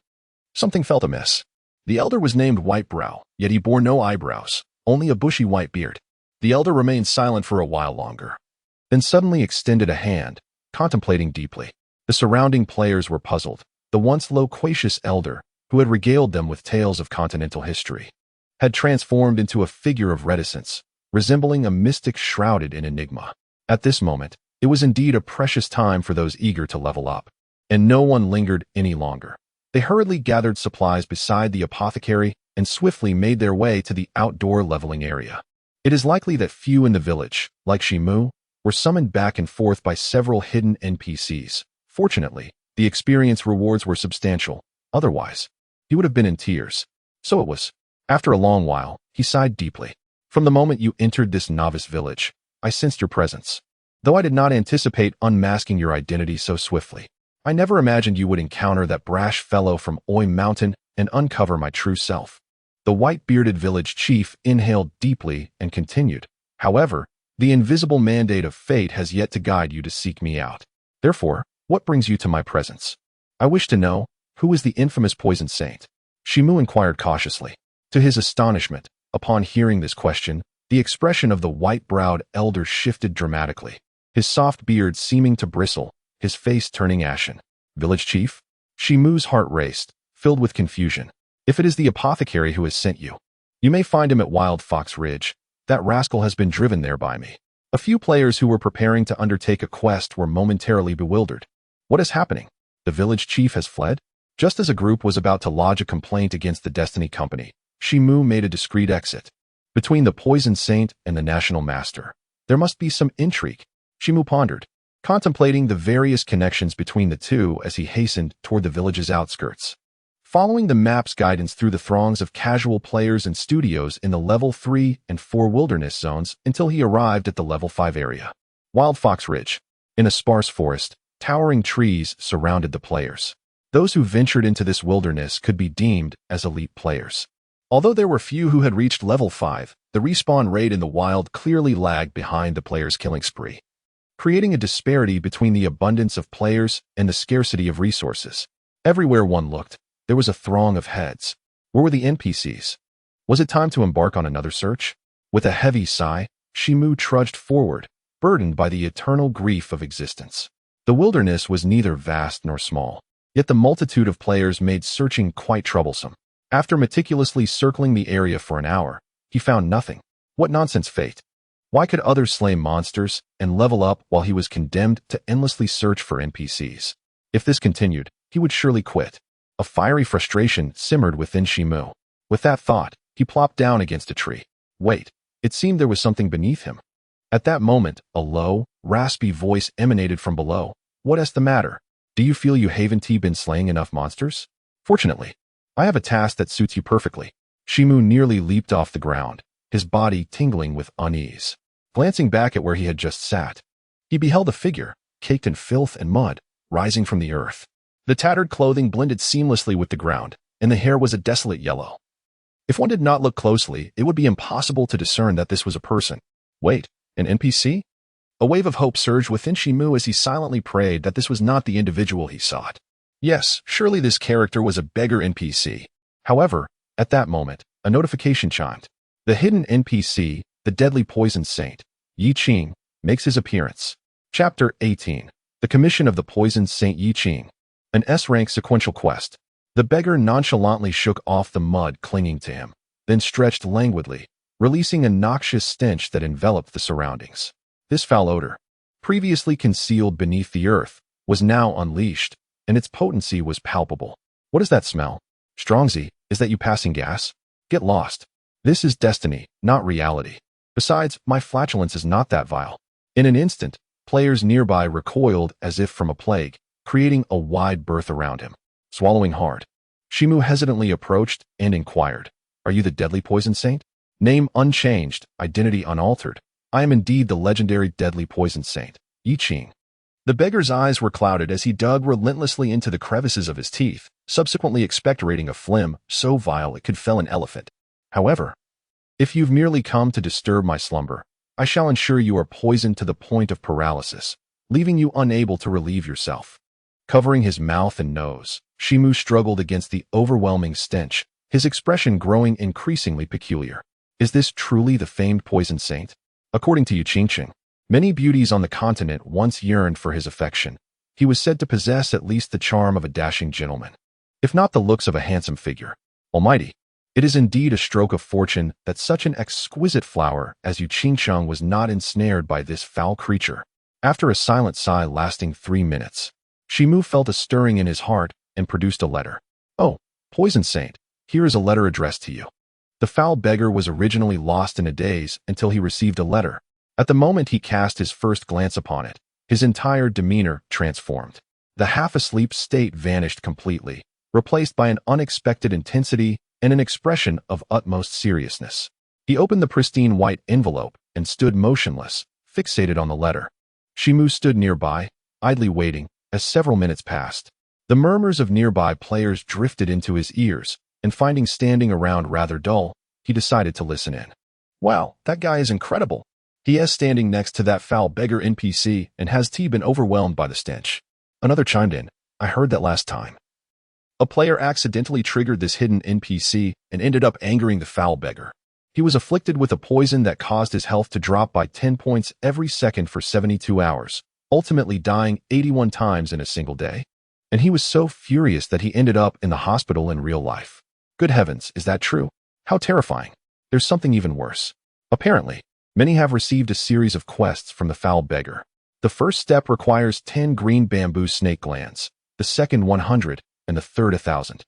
Something felt amiss. The elder was named Whitebrow, yet he bore no eyebrows, only a bushy white beard. The elder remained silent for a while longer, then suddenly extended a hand, contemplating deeply. The surrounding players were puzzled. The once loquacious elder, who had regaled them with tales of continental history, had transformed into a figure of reticence, resembling a mystic shrouded in enigma. At this moment, it was indeed a precious time for those eager to level up, and no one lingered any longer. They hurriedly gathered supplies beside the apothecary and swiftly made their way to the outdoor leveling area. It is likely that few in the village, like Chen Mo, were summoned back and forth by several hidden NPCs. Fortunately, the experience rewards were substantial. Otherwise, he would have been in tears. So it was. After a long while, he sighed deeply. "From the moment you entered this novice village, I sensed your presence. Though I did not anticipate unmasking your identity so swiftly, I never imagined you would encounter that brash fellow from Oi Mountain and uncover my true self." The white-bearded village chief inhaled deeply and continued, "However, the invisible mandate of fate has yet to guide you to seek me out. Therefore, what brings you to my presence?" "I wish to know, who is the infamous Poison Saint?" Chen Mo inquired cautiously. To his astonishment, upon hearing this question, the expression of the white-browed elder shifted dramatically, his soft beard seeming to bristle, his face turning ashen. "Village chief?" Chen Mo's heart raced, filled with confusion. "If it is the apothecary who has sent you, you may find him at Wild Fox Ridge. That rascal has been driven there by me." A few players who were preparing to undertake a quest were momentarily bewildered. What is happening? The village chief has fled? Just as a group was about to lodge a complaint against the Destiny Company, Chen Mo made a discreet exit. Between the Poison Saint and the National Master, there must be some intrigue. Chen Mo pondered, contemplating the various connections between the two as he hastened toward the village's outskirts. Following the map's guidance through the throngs of casual players and studios in the level 3 and 4 wilderness zones until he arrived at the level 5 area. Wild Fox Ridge. In a sparse forest, towering trees surrounded the players. Those who ventured into this wilderness could be deemed as elite players. Although there were few who had reached level 5, the respawn rate in the wild clearly lagged behind the players' killing spree, creating a disparity between the abundance of players and the scarcity of resources. Everywhere one looked, there was a throng of heads. Where were the NPCs? Was it time to embark on another search? With a heavy sigh, Chen Mo trudged forward, burdened by the eternal grief of existence. The wilderness was neither vast nor small, yet the multitude of players made searching quite troublesome. After meticulously circling the area for an hour, he found nothing. What nonsense fate! Why could others slay monsters and level up while he was condemned to endlessly search for NPCs? If this continued, he would surely quit. A fiery frustration simmered within Chen Mo. With that thought, he plopped down against a tree. Wait, it seemed there was something beneath him. At that moment, a low, raspy voice emanated from below. What is the matter? Do you feel you haven't been slaying enough monsters? Fortunately, I have a task that suits you perfectly. Chen Mo nearly leaped off the ground, his body tingling with unease. Glancing back at where he had just sat, he beheld a figure, caked in filth and mud, rising from the earth. The tattered clothing blended seamlessly with the ground, and the hair was a desolate yellow. If one did not look closely, it would be impossible to discern that this was a person. Wait, an NPC? A wave of hope surged within Chen Mo as he silently prayed that this was not the individual he sought. Yes, surely this character was a beggar NPC. However, at that moment, a notification chimed. The hidden NPC, the deadly poison saint, Yi Qing, makes his appearance. Chapter 18. The Commission of the Poisoned Saint Yi Qing. An S-rank sequential quest. The beggar nonchalantly shook off the mud clinging to him, then stretched languidly, releasing a noxious stench that enveloped the surroundings. This foul odor, previously concealed beneath the earth, was now unleashed, and its potency was palpable. What is that smell? Strongsy, is that you passing gas? Get lost. This is destiny, not reality. Besides, my flatulence is not that vile. In an instant, players nearby recoiled as if from a plague, creating a wide berth around him. Swallowing hard, Chen Mo hesitantly approached and inquired, "Are you the deadly poison saint? Name unchanged, identity unaltered. I am indeed the legendary deadly poison saint, Yi Qing." The beggar's eyes were clouded as he dug relentlessly into the crevices of his teeth, subsequently expectorating a phlegm so vile it could fell an elephant. However, if you've merely come to disturb my slumber, I shall ensure you are poisoned to the point of paralysis, leaving you unable to relieve yourself. Covering his mouth and nose, Chen Mo struggled against the overwhelming stench, his expression growing increasingly peculiar. Is this truly the famed poison saint? According to Yi Qing, many beauties on the continent once yearned for his affection. He was said to possess at least the charm of a dashing gentleman, if not the looks of a handsome figure. Almighty! It is indeed a stroke of fortune that such an exquisite flower as Yi Qing was not ensnared by this foul creature. After a silent sigh lasting 3 minutes, Chen Mo felt a stirring in his heart and produced a letter. "Oh, poison saint, here is a letter addressed to you." The foul beggar was originally lost in a daze until he received a letter. At the moment he cast his first glance upon it, his entire demeanor transformed. The half-asleep state vanished completely, replaced by an unexpected intensity and an expression of utmost seriousness. He opened the pristine white envelope and stood motionless, fixated on the letter. Chen Mo stood nearby, idly waiting, as several minutes passed. The murmurs of nearby players drifted into his ears, and finding standing around rather dull, he decided to listen in. Wow, that guy is incredible. He is standing next to that foul beggar NPC and has been overwhelmed by the stench. Another chimed in. I heard that last time. A player accidentally triggered this hidden NPC and ended up angering the foul beggar. He was afflicted with a poison that caused his health to drop by 10 points every second for 72 hours, ultimately dying 81 times in a single day. And he was so furious that he ended up in the hospital in real life. Good heavens, is that true? How terrifying. There's something even worse. Apparently, many have received a series of quests from the foul beggar. The first step requires 10 green bamboo snake glands, the second 100, and the third 1,000.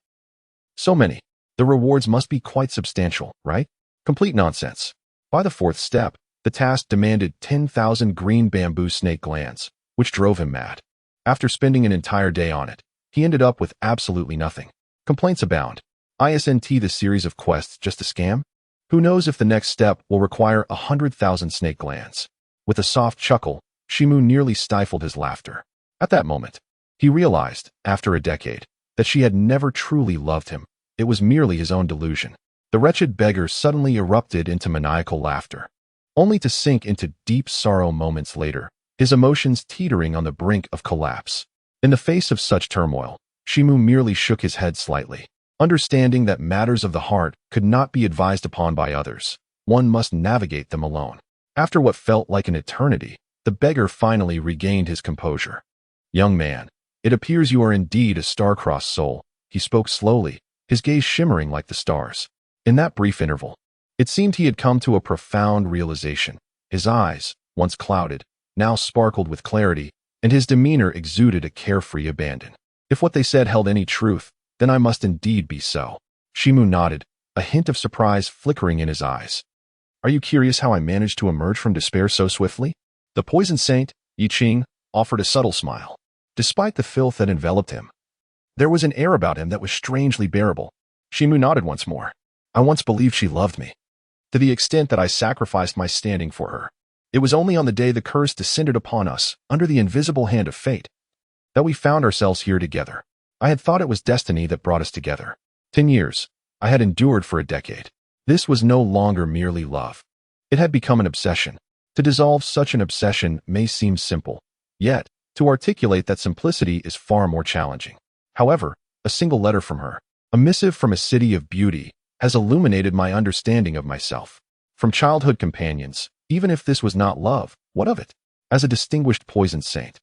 So many. The rewards must be quite substantial, right? Complete nonsense. By the fourth step, the task demanded 10,000 green bamboo snake glands, which drove him mad. After spending an entire day on it, he ended up with absolutely nothing. Complaints abound. Isn't the series of quests just a scam? Who knows if the next step will require 100,000 snake glands? With a soft chuckle, Chen Mo nearly stifled his laughter. At that moment, he realized, after a decade, that she had never truly loved him. It was merely his own delusion. The wretched beggar suddenly erupted into maniacal laughter, only to sink into deep sorrow moments later, his emotions teetering on the brink of collapse. In the face of such turmoil, Chen Mo merely shook his head slightly, understanding that matters of the heart could not be advised upon by others. One must navigate them alone. After what felt like an eternity, The beggar finally regained his composure. Young man, it appears you are indeed a star-crossed soul. He spoke slowly, his gaze shimmering like the stars. In that brief interval, it seemed he had come to a profound realization. His eyes, once clouded, now sparkled with clarity, and his demeanor exuded a carefree abandon. If what they said held any truth, then I must indeed be so. Chen Mo nodded, a hint of surprise flickering in his eyes. Are you curious how I managed to emerge from despair so swiftly? The poison saint, Yi Qing, offered a subtle smile. Despite the filth that enveloped him, there was an air about him that was strangely bearable. Chen Mo nodded once more. I once believed she loved me, to the extent that I sacrificed my standing for her. It was only on the day the curse descended upon us, under the invisible hand of fate, that we found ourselves here together. I had thought it was destiny that brought us together. 10 years, I had endured for a decade. This was no longer merely love. It had become an obsession. To dissolve such an obsession may seem simple, yet, to articulate that simplicity is far more challenging. However, a single letter from her, a missive from a city of beauty, has illuminated my understanding of myself. From childhood companions, even if this was not love, what of it? As a distinguished poison saint,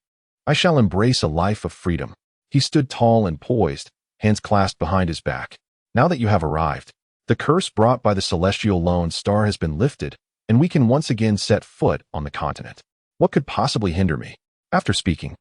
I shall embrace a life of freedom. He stood tall and poised, hands clasped behind his back. Now that you have arrived, the curse brought by the celestial lone star has been lifted, and we can once again set foot on the continent. What could possibly hinder me? After speaking,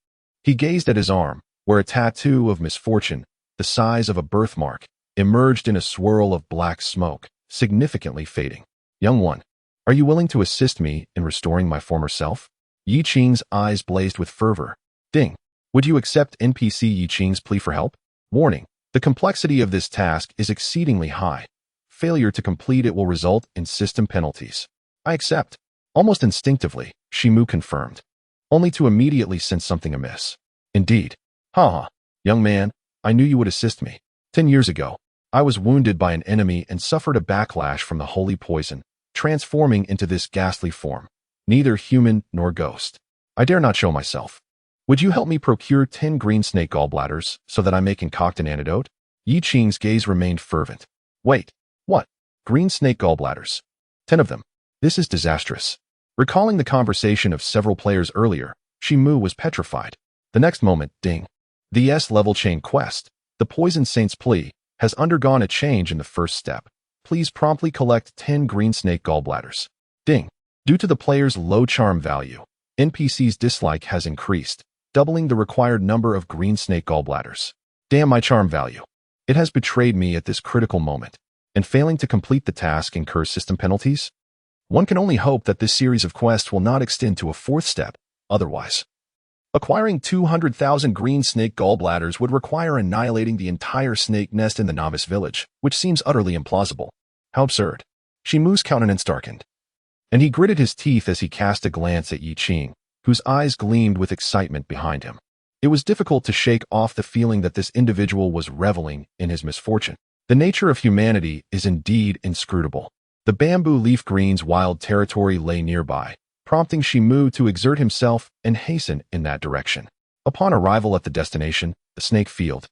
he gazed at his arm, where a tattoo of misfortune, the size of a birthmark, emerged in a swirl of black smoke, significantly fading. Young one, are you willing to assist me in restoring my former self? Yi Qing's eyes blazed with fervor. Ding. Would you accept NPC Yi Qing's plea for help? Warning. The complexity of this task is exceedingly high. Failure to complete it will result in system penalties. I accept. Almost instinctively, Chen Mo confirmed, only to immediately sense something amiss. Indeed. Haha. Young man, I knew you would assist me. 10 years ago, I was wounded by an enemy and suffered a backlash from the holy poison, transforming into this ghastly form, neither human nor ghost. I dare not show myself. Would you help me procure 10 green snake gallbladders so that I may concoct an antidote? Yi Qing's gaze remained fervent. Wait, what? Green snake gallbladders? 10 of them. This is disastrous. Recalling the conversation of several players earlier, Chen Mo was petrified. The next moment, ding. The S-level chain quest, the Poison Saint's plea, has undergone a change in the first step. Please promptly collect 10 green snake gallbladders. Ding. Due to the player's low charm value, NPC's dislike has increased, doubling the required number of green snake gallbladders. Damn my charm value. It has betrayed me at this critical moment, and failing to complete the task incurs system penalties? One can only hope that this series of quests will not extend to a fourth step, otherwise. Acquiring 200,000 green snake gallbladders would require annihilating the entire snake nest in the novice village, which seems utterly implausible. How absurd. Chen Mo's countenance darkened, and he gritted his teeth as he cast a glance at Yi Qing, whose eyes gleamed with excitement behind him. It was difficult to shake off the feeling that this individual was reveling in his misfortune. The nature of humanity is indeed inscrutable. The bamboo leaf green's wild territory lay nearby, prompting Chen Mo to exert himself and hasten in that direction. Upon arrival at the destination, the snake field,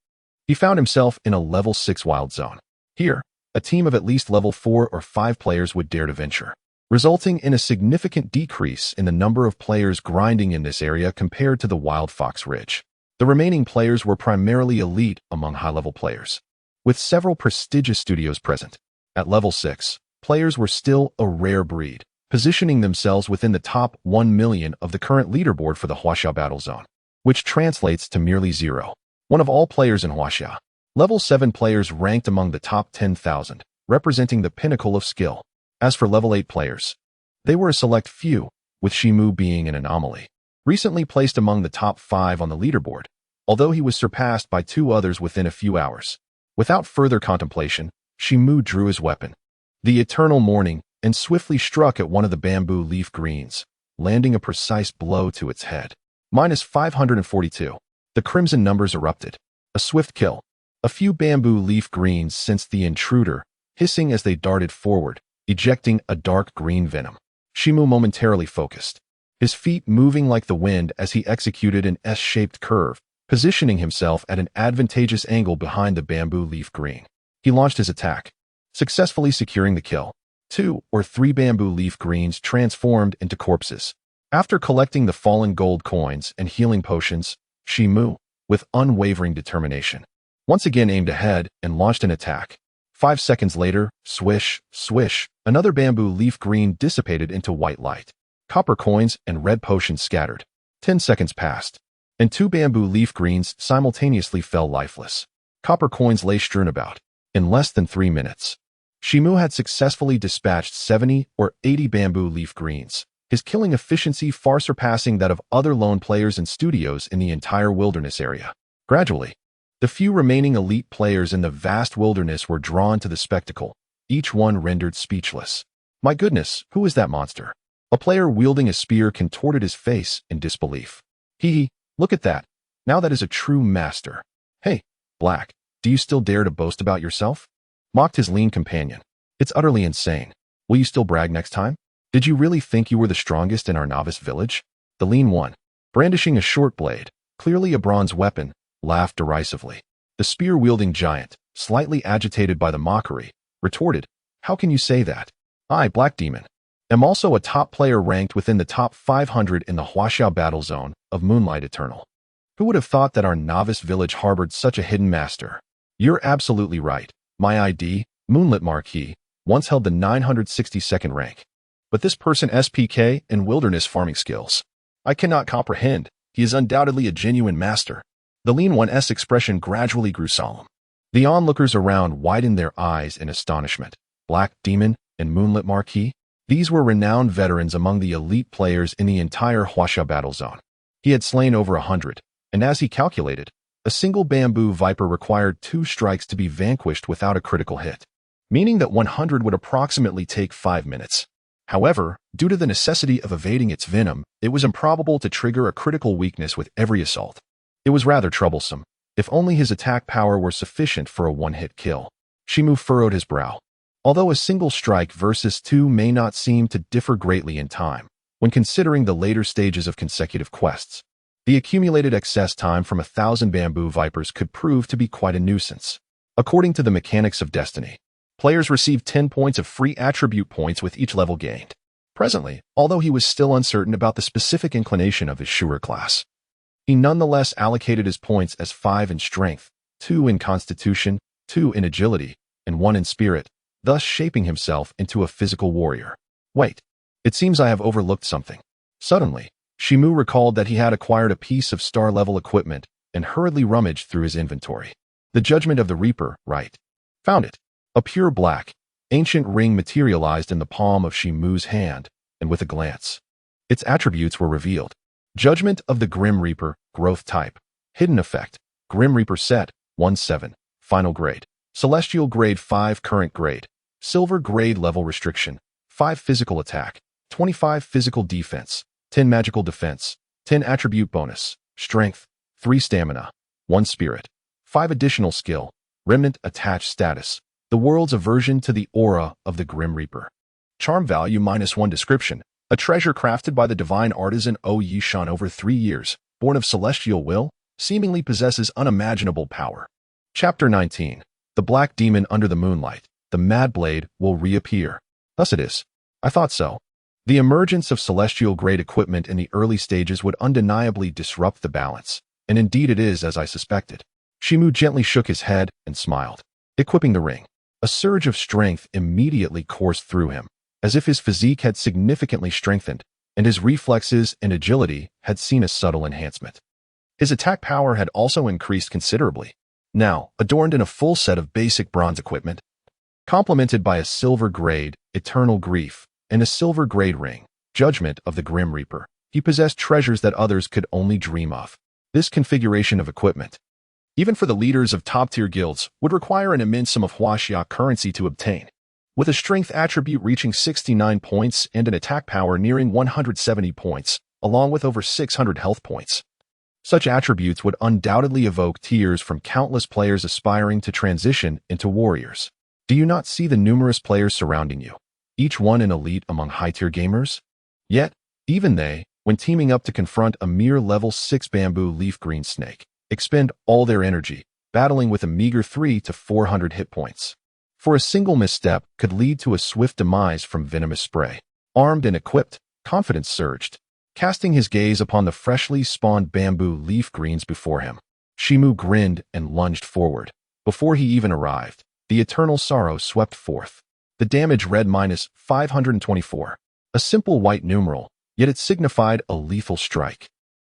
he found himself in a level 6 wild zone. Here, a team of at least level 4 or 5 players would dare to venture, resulting in a significant decrease in the number of players grinding in this area compared to the Wild Fox Ridge. The remaining players were primarily elite among high-level players, with several prestigious studios present. At level 6, players were still a rare breed, positioning themselves within the top 1 million of the current leaderboard for the Huaxia Battle Zone, which translates to merely 0. One of all players in Huaxia. Level 7 players ranked among the top 10,000, representing the pinnacle of skill. As for level 8 players, they were a select few, with Chen Mo being an anomaly. Recently placed among the top 5 on the leaderboard, although he was surpassed by 2 others within a few hours. Without further contemplation, Chen Mo drew his weapon, the Eternal Morning, and swiftly struck at one of the bamboo leaf greens, landing a precise blow to its head. Minus 542. The crimson numbers erupted. A swift kill. A few bamboo leaf greens sensed the intruder, hissing as they darted forward, ejecting a dark green venom. Chen Mo momentarily focused, his feet moving like the wind as he executed an S-shaped curve, positioning himself at an advantageous angle behind the bamboo leaf green. He launched his attack, successfully securing the kill. 2 or 3 bamboo leaf greens transformed into corpses, After collecting the fallen gold coins and healing potions, Chen Mo, with unwavering determination, once again aimed ahead and launched an attack. 5 seconds later, swish, swish, another bamboo leaf green dissipated into white light. Copper coins and red potions scattered. 10 seconds passed, and 2 bamboo leaf greens simultaneously fell lifeless. Copper coins lay strewn about. In less than 3 minutes, Chen Mo had successfully dispatched 70 or 80 bamboo leaf greens, his killing efficiency far surpassing that of other lone players and studios in the entire wilderness area. Gradually, the few remaining elite players in the vast wilderness were drawn to the spectacle, each one rendered speechless. My goodness, who is that monster? A player wielding a spear contorted his face in disbelief. Hee, look at that. Now that is a true master. Hey, Black, do you still dare to boast about yourself? Mocked his lean companion. It's utterly insane. Will you still brag next time? Did you really think you were the strongest in our novice village? The lean one, brandishing a short blade, clearly a bronze weapon, laughed derisively. The spear-wielding giant, slightly agitated by the mockery, retorted, How can you say that? I, Black Demon, am also a top player ranked within the top 500 in the Huaxiao battle zone of Moonlight Eternal. Who would have thought that our novice village harbored such a hidden master? You're absolutely right. My ID, Moonlit Marquis, once held the 962nd rank. But this person SPK and wilderness farming skills. I cannot comprehend. He is undoubtedly a genuine master. The lean one's expression gradually grew solemn. The onlookers around widened their eyes in astonishment. Black Demon and Moonlit Marquis? These were renowned veterans among the elite players in the entire Huaxiao battle zone. He had slain over 100, and as he calculated, a single bamboo viper required 2 strikes to be vanquished without a critical hit, meaning that 100 would approximately take 5 minutes. However, due to the necessity of evading its venom, it was improbable to trigger a critical weakness with every assault. It was rather troublesome. If only his attack power were sufficient for a one-hit kill. Chen Mo furrowed his brow. Although a single strike versus 2 may not seem to differ greatly in time, when considering the later stages of consecutive quests, the accumulated excess time from 1,000 bamboo vipers could prove to be quite a nuisance. According to the mechanics of destiny, players received 10 points of free attribute points with each level gained. Presently, although he was still uncertain about the specific inclination of his Shuer class, he nonetheless allocated his points as 5 in strength, 2 in constitution, 2 in agility, and 1 in spirit, thus shaping himself into a physical warrior. Wait, it seems I have overlooked something. Suddenly, Chen Mo recalled that he had acquired a piece of star-level equipment and hurriedly rummaged through his inventory. The Judgment of the Reaper, right? Found it. A pure black, ancient ring materialized in the palm of Chen Mo's hand, and with a glance, its attributes were revealed. Judgment of the Grim Reaper, growth type. Hidden effect, Grim Reaper set, 1-7, final grade. Celestial grade 5 current grade. Silver grade level restriction, 5 physical attack, 25 physical defense, 10 magical defense, 10 attribute bonus, strength, 3 stamina, 1 spirit, 5 additional skill, remnant attached status. The world's aversion to the aura of the Grim Reaper. Charm value -1 description. A treasure crafted by the divine artisan O Yishan over 3 years, born of celestial will, seemingly possesses unimaginable power. Chapter 19. The Black Demon under the moonlight. The Mad Blade will reappear. Thus it is. I thought so. The emergence of celestial grade equipment in the early stages would undeniably disrupt the balance, and indeed it is as I suspected. Chen Mo gently shook his head and smiled. Equipping the ring, a surge of strength immediately coursed through him, as if his physique had significantly strengthened, and his reflexes and agility had seen a subtle enhancement. His attack power had also increased considerably, now adorned in a full set of basic bronze equipment, complemented by a silver grade, Eternal Grief, and a silver grade ring, Judgment of the Grim Reaper. He possessed treasures that others could only dream of. This configuration of equipment, even for the leaders of top-tier guilds, would require an immense sum of Huaxia currency to obtain. With a strength attribute reaching 69 points and an attack power nearing 170 points, along with over 600 health points. Such attributes would undoubtedly evoke tears from countless players aspiring to transition into warriors. Do you not see the numerous players surrounding you, each one an elite among high-tier gamers? Yet, even they, when teaming up to confront a mere level 6 bamboo leaf green snake, expend all their energy, battling with a meager 300 to 400 hit points. For a single misstep could lead to a swift demise from venomous spray. Armed and equipped, confidence surged. casting his gaze upon the freshly spawned bamboo leaf greens before him. Chen Mo grinned and lunged forward. Before he even arrived, the Eternal Sorrow swept forth. The damage read -524. A simple white numeral, yet it signified a lethal strike.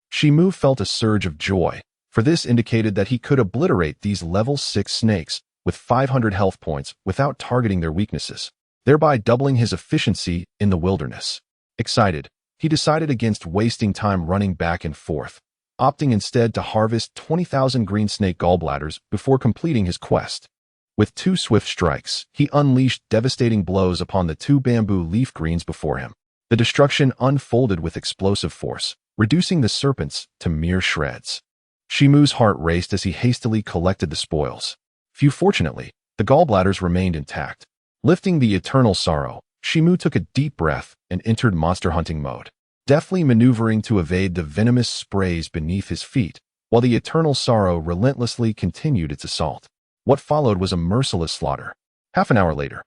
Chen Mo felt a surge of joy, for this indicated that he could obliterate these level 6 snakes with 500 health points without targeting their weaknesses, thereby doubling his efficiency in the wilderness. Excited, he decided against wasting time running back and forth, opting instead to harvest 20,000 green snake gallbladders before completing his quest. With 2 swift strikes, he unleashed devastating blows upon the 2 bamboo leaf greens before him. The destruction unfolded with explosive force, reducing the serpents to mere shreds. Chen Mo's heart raced as he hastily collected the spoils. Fortunately, the gallbladders remained intact. Lifting the Eternal Sorrow, Chen Mo took a deep breath and entered monster hunting mode, deftly maneuvering to evade the venomous sprays beneath his feet, while the Eternal Sorrow relentlessly continued its assault. What followed was a merciless slaughter. Half an hour later,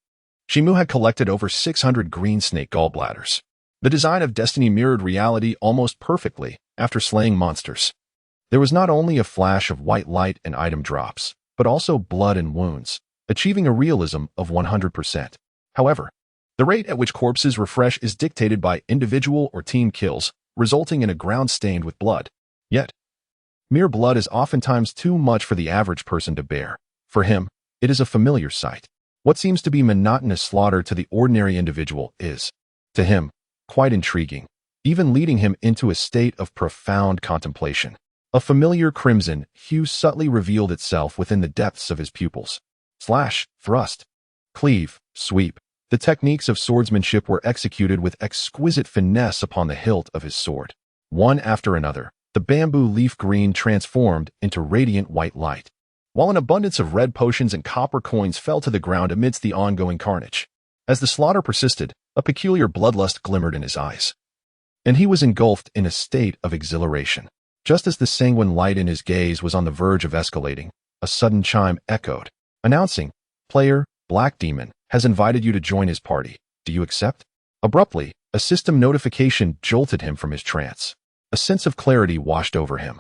Chen Mo had collected over 600 green snake gallbladders. The design of Destiny mirrored reality almost perfectly after slaying monsters. There was not only a flash of white light and item drops, but also blood and wounds, achieving a realism of 100%. However, the rate at which corpses refresh is dictated by individual or team kills, resulting in a ground stained with blood. Yet, mere blood is oftentimes too much for the average person to bear. For him, it is a familiar sight. What seems to be monotonous slaughter to the ordinary individual is, to him, quite intriguing, even leading him into a state of profound contemplation. A familiar crimson hue subtly revealed itself within the depths of his pupils. Slash, thrust, cleave, sweep. The techniques of swordsmanship were executed with exquisite finesse upon the hilt of his sword. One after another, the bamboo leaf green transformed into radiant white light, while an abundance of red potions and copper coins fell to the ground amidst the ongoing carnage. As the slaughter persisted, a peculiar bloodlust glimmered in his eyes, and he was engulfed in a state of exhilaration. Just as the sanguine light in his gaze was on the verge of escalating, a sudden chime echoed, announcing, "Player, Black Demon, has invited you to join his party. Do you accept?" Abruptly, a system notification jolted him from his trance. A sense of clarity washed over him,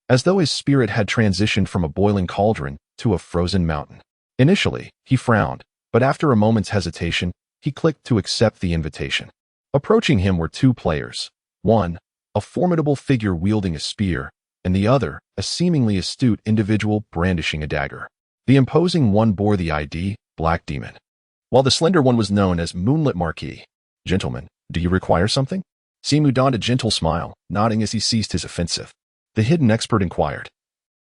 as though his spirit had transitioned from a boiling cauldron to a frozen mountain. Initially, he frowned, but after a moment's hesitation, he clicked to accept the invitation. Approaching him were 2 players. One, a formidable figure wielding a spear, and the other, a seemingly astute individual brandishing a dagger. The imposing one bore the ID, Black Demon, while the slender one was known as Moonlit Marquis. "Gentlemen, do you require something?" Chen Mo donned a gentle smile, nodding as he ceased his offensive. The hidden expert inquired,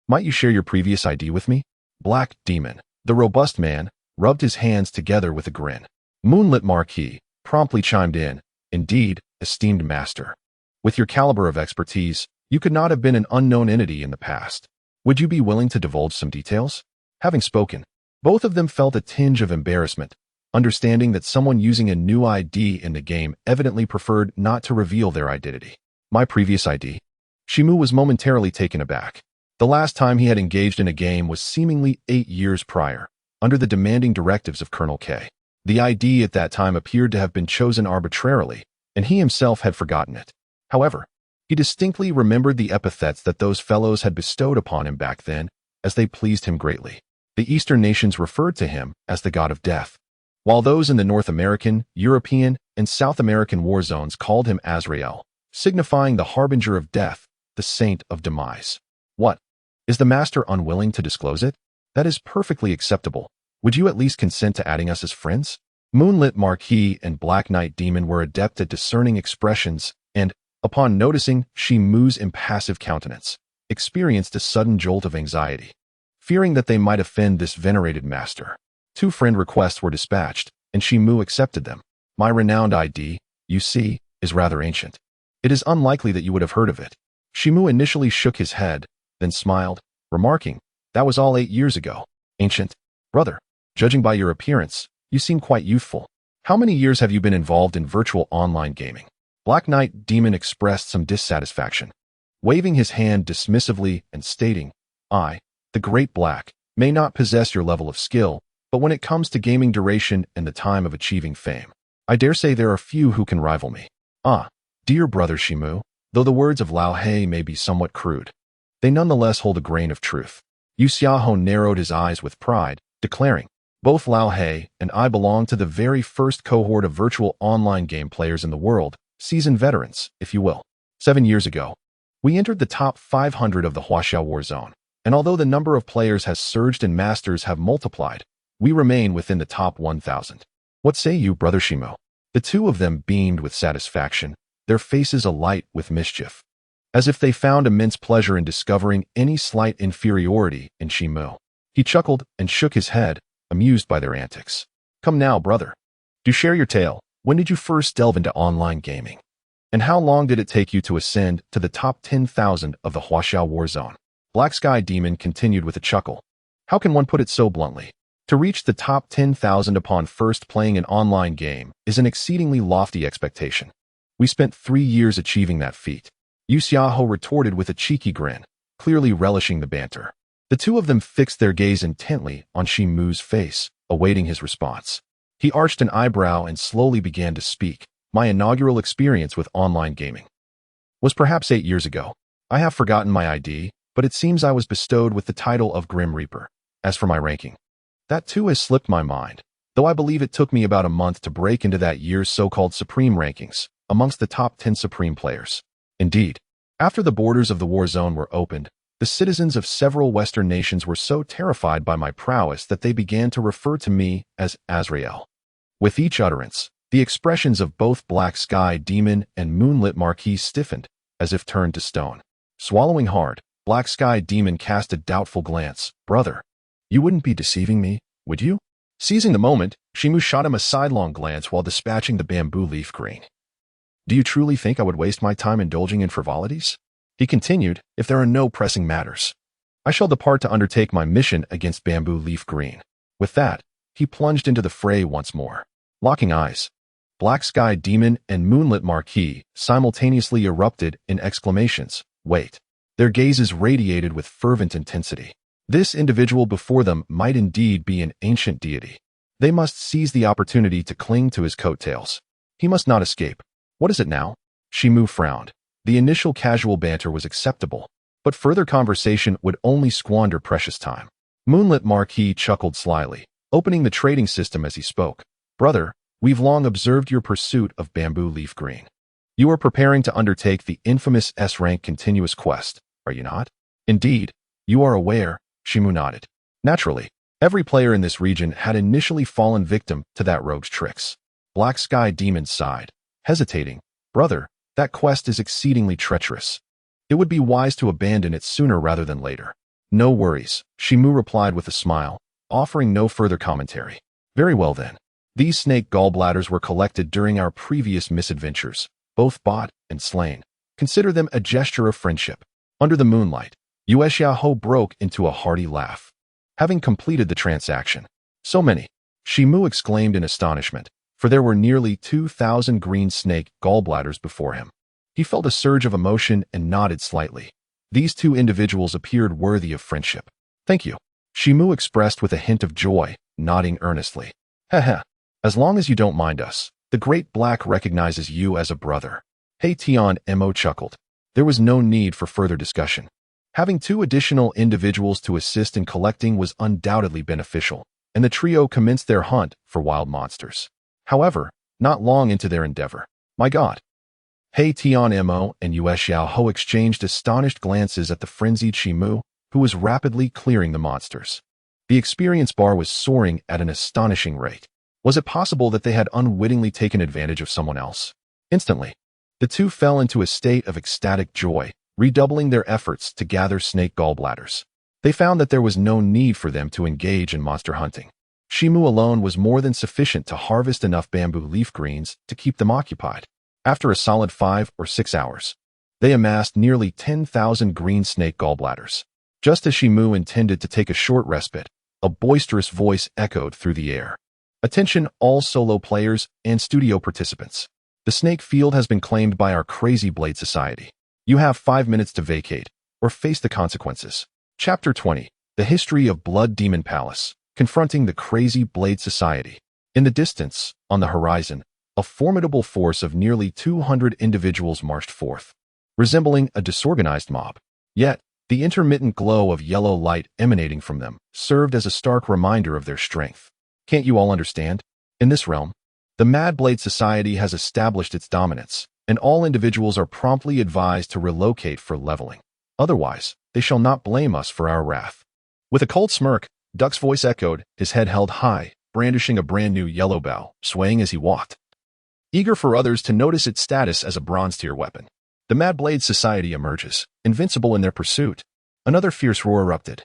"Might you share your previous ID with me?" Black Demon, the robust man, rubbed his hands together with a grin. Moonlit Marquis promptly chimed in, "Indeed, esteemed master. With your caliber of expertise, you could not have been an unknown entity in the past. Would you be willing to divulge some details?" Having spoken, both of them felt a tinge of embarrassment, understanding that someone using a new ID in the game evidently preferred not to reveal their identity. "My previous ID?" Chen Mo was momentarily taken aback. The last time he had engaged in a game was seemingly 8 years prior, under the demanding directives of Colonel K. The ID at that time appeared to have been chosen arbitrarily, and he himself had forgotten it. However, he distinctly remembered the epithets that those fellows had bestowed upon him back then, as they pleased him greatly. The Eastern nations referred to him as the God of Death, while those in the North American, European, and South American war zones called him Azrael, signifying the harbinger of death, the saint of demise. What? Is the master unwilling to disclose it? That is perfectly acceptable. Would you at least consent to adding us as friends? Moonlit Marquis and Black Knight Demon were adept at discerning expressions, and, upon noticing Chen Mo's impassive countenance, experienced a sudden jolt of anxiety, fearing that they might offend this venerated master. 2 friend requests were dispatched, and Chen Mo accepted them. "My renowned ID, you see, is rather ancient. It is unlikely that you would have heard of it." Chen Mo initially shook his head, then smiled, remarking, "That was all 8 years ago." "Ancient? Brother, judging by your appearance, you seem quite youthful. How many years have you been involved in virtual online gaming?" Black Knight Demon expressed some dissatisfaction, waving his hand dismissively and stating, "I, the Great Black, may not possess your level of skill, but when it comes to gaming duration and the time of achieving fame, I dare say there are few who can rival me." "Ah, dear brother Chen Mo, Though the words of Lao He may be somewhat crude, they nonetheless hold a grain of truth. Yu Xiaohou narrowed his eyes with pride, declaring, "Both Lao He and I belong to the very first cohort of virtual online game players in the world, seasoned veterans, if you will. 7 years ago, we entered the top 500 of the Huaxiao War Zone, and although the number of players has surged and masters have multiplied, we remain within the top 1,000. What say you, Brother Chen Mo?" The two of them beamed with satisfaction, their faces alight with mischief, as if they found immense pleasure in discovering any slight inferiority in Chen Mo. He chuckled and shook his head, amused by their antics. "Come now, brother. Do share your tale. When did you first delve into online gaming? And how long did it take you to ascend to the top 10,000 of the Huaxiao War Zone?" Black Sky Demon continued with a chuckle. "How can one put it so bluntly? To reach the top 10,000 upon first playing an online game is an exceedingly lofty expectation. We spent 3 years achieving that feat." Yu Xiaohou retorted with a cheeky grin, clearly relishing the banter. The two of them fixed their gaze intently on Chen Mo's face, awaiting his response. He arched an eyebrow and slowly began to speak. "My inaugural experience with online gaming was perhaps 8 years ago. I have forgotten my ID, but it seems I was bestowed with the title of Grim Reaper. As for my ranking, that too has slipped my mind, though I believe it took me about a month to break into that year's so-called Supreme rankings, amongst the top 10 Supreme players. Indeed, after the borders of the war zone were opened, the citizens of several Western nations were so terrified by my prowess that they began to refer to me as Azrael." With each utterance, the expressions of both Black Sky Demon and Moonlit Marquis stiffened, as if turned to stone. Swallowing hard, Black Sky Demon cast a doubtful glance. "Brother, you wouldn't be deceiving me, would you?" Seizing the moment, Chen Mo shot him a sidelong glance while dispatching the bamboo leaf green. "Do you truly think I would waste my time indulging in frivolities?" He continued, "If there are no pressing matters, I shall depart to undertake my mission against bamboo leaf green." With that, he plunged into the fray once more. Locking eyes, Black Sky Demon and Moonlit Marquis simultaneously erupted in exclamations. "Wait." Their gazes radiated with fervent intensity. This individual before them might indeed be an ancient deity. They must seize the opportunity to cling to his coattails. He must not escape. "What is it now?" Chen Mo frowned. The initial casual banter was acceptable, but further conversation would only squander precious time. Moonlit Marquis chuckled slyly, opening the trading system as he spoke. "Brother, we've long observed your pursuit of bamboo leaf green. You are preparing to undertake the infamous S-rank continuous quest, are you not?" "Indeed, you are aware," Chen Mo nodded. Naturally, every player in this region had initially fallen victim to that rogue's tricks. Black Sky Demon sighed, hesitating. "Brother, that quest is exceedingly treacherous. It would be wise to abandon it sooner rather than later." "No worries," Chen Mo replied with a smile, offering no further commentary. "Very well then. These snake gallbladders were collected during our previous misadventures, both bought and slain. Consider them a gesture of friendship." Under the moonlight, Yu Xiaohou broke into a hearty laugh. Having completed the transaction, "So many!" Chen Mo exclaimed in astonishment, for there were nearly 2,000 green snake gallbladders before him. He felt a surge of emotion and nodded slightly. These two individuals appeared worthy of friendship. "Thank you," Chen Mo expressed with a hint of joy, nodding earnestly. "Heh. As long as you don't mind us, the Great Black recognizes you as a brother." Chen Mo chuckled. There was no need for further discussion. Having 2 additional individuals to assist in collecting was undoubtedly beneficial, and the trio commenced their hunt for wild monsters. However, not long into their endeavor, "My God!" Chen Mo and Yu Xiaohou exchanged astonished glances at the frenzied Chen Mo, who was rapidly clearing the monsters. The experience bar was soaring at an astonishing rate. Was it possible that they had unwittingly taken advantage of someone else? Instantly, the two fell into a state of ecstatic joy, redoubling their efforts to gather snake gallbladders. They found that there was no need for them to engage in monster hunting. Chen Mo alone was more than sufficient to harvest enough bamboo leaf greens to keep them occupied. After a solid 5 or 6 hours, they amassed nearly 10,000 green snake gallbladders. Just as Chen Mo intended to take a short respite, a boisterous voice echoed through the air. "Attention all solo players and studio participants. The snake field has been claimed by our Crazy Blade Society. You have 5 minutes to vacate, or face the consequences." Chapter 20. The History of Blood Demon Palace, Confronting the Crazy Blade Society. In the distance, on the horizon, a formidable force of nearly 200 individuals marched forth. resembling a disorganized mob. Yet, the intermittent glow of yellow light emanating from them served as a stark reminder of their strength. Can't you all understand? In this realm, the Mad Blade Society has established its dominance, and all individuals are promptly advised to relocate for leveling. Otherwise, they shall not blame us for our wrath. With a cold smirk, Duck's voice echoed, his head held high, brandishing a brand new yellow bow, swaying as he walked. Eager for others to notice its status as a bronze-tier weapon, the Mad Blade Society emerges, invincible in their pursuit. Another fierce roar erupted,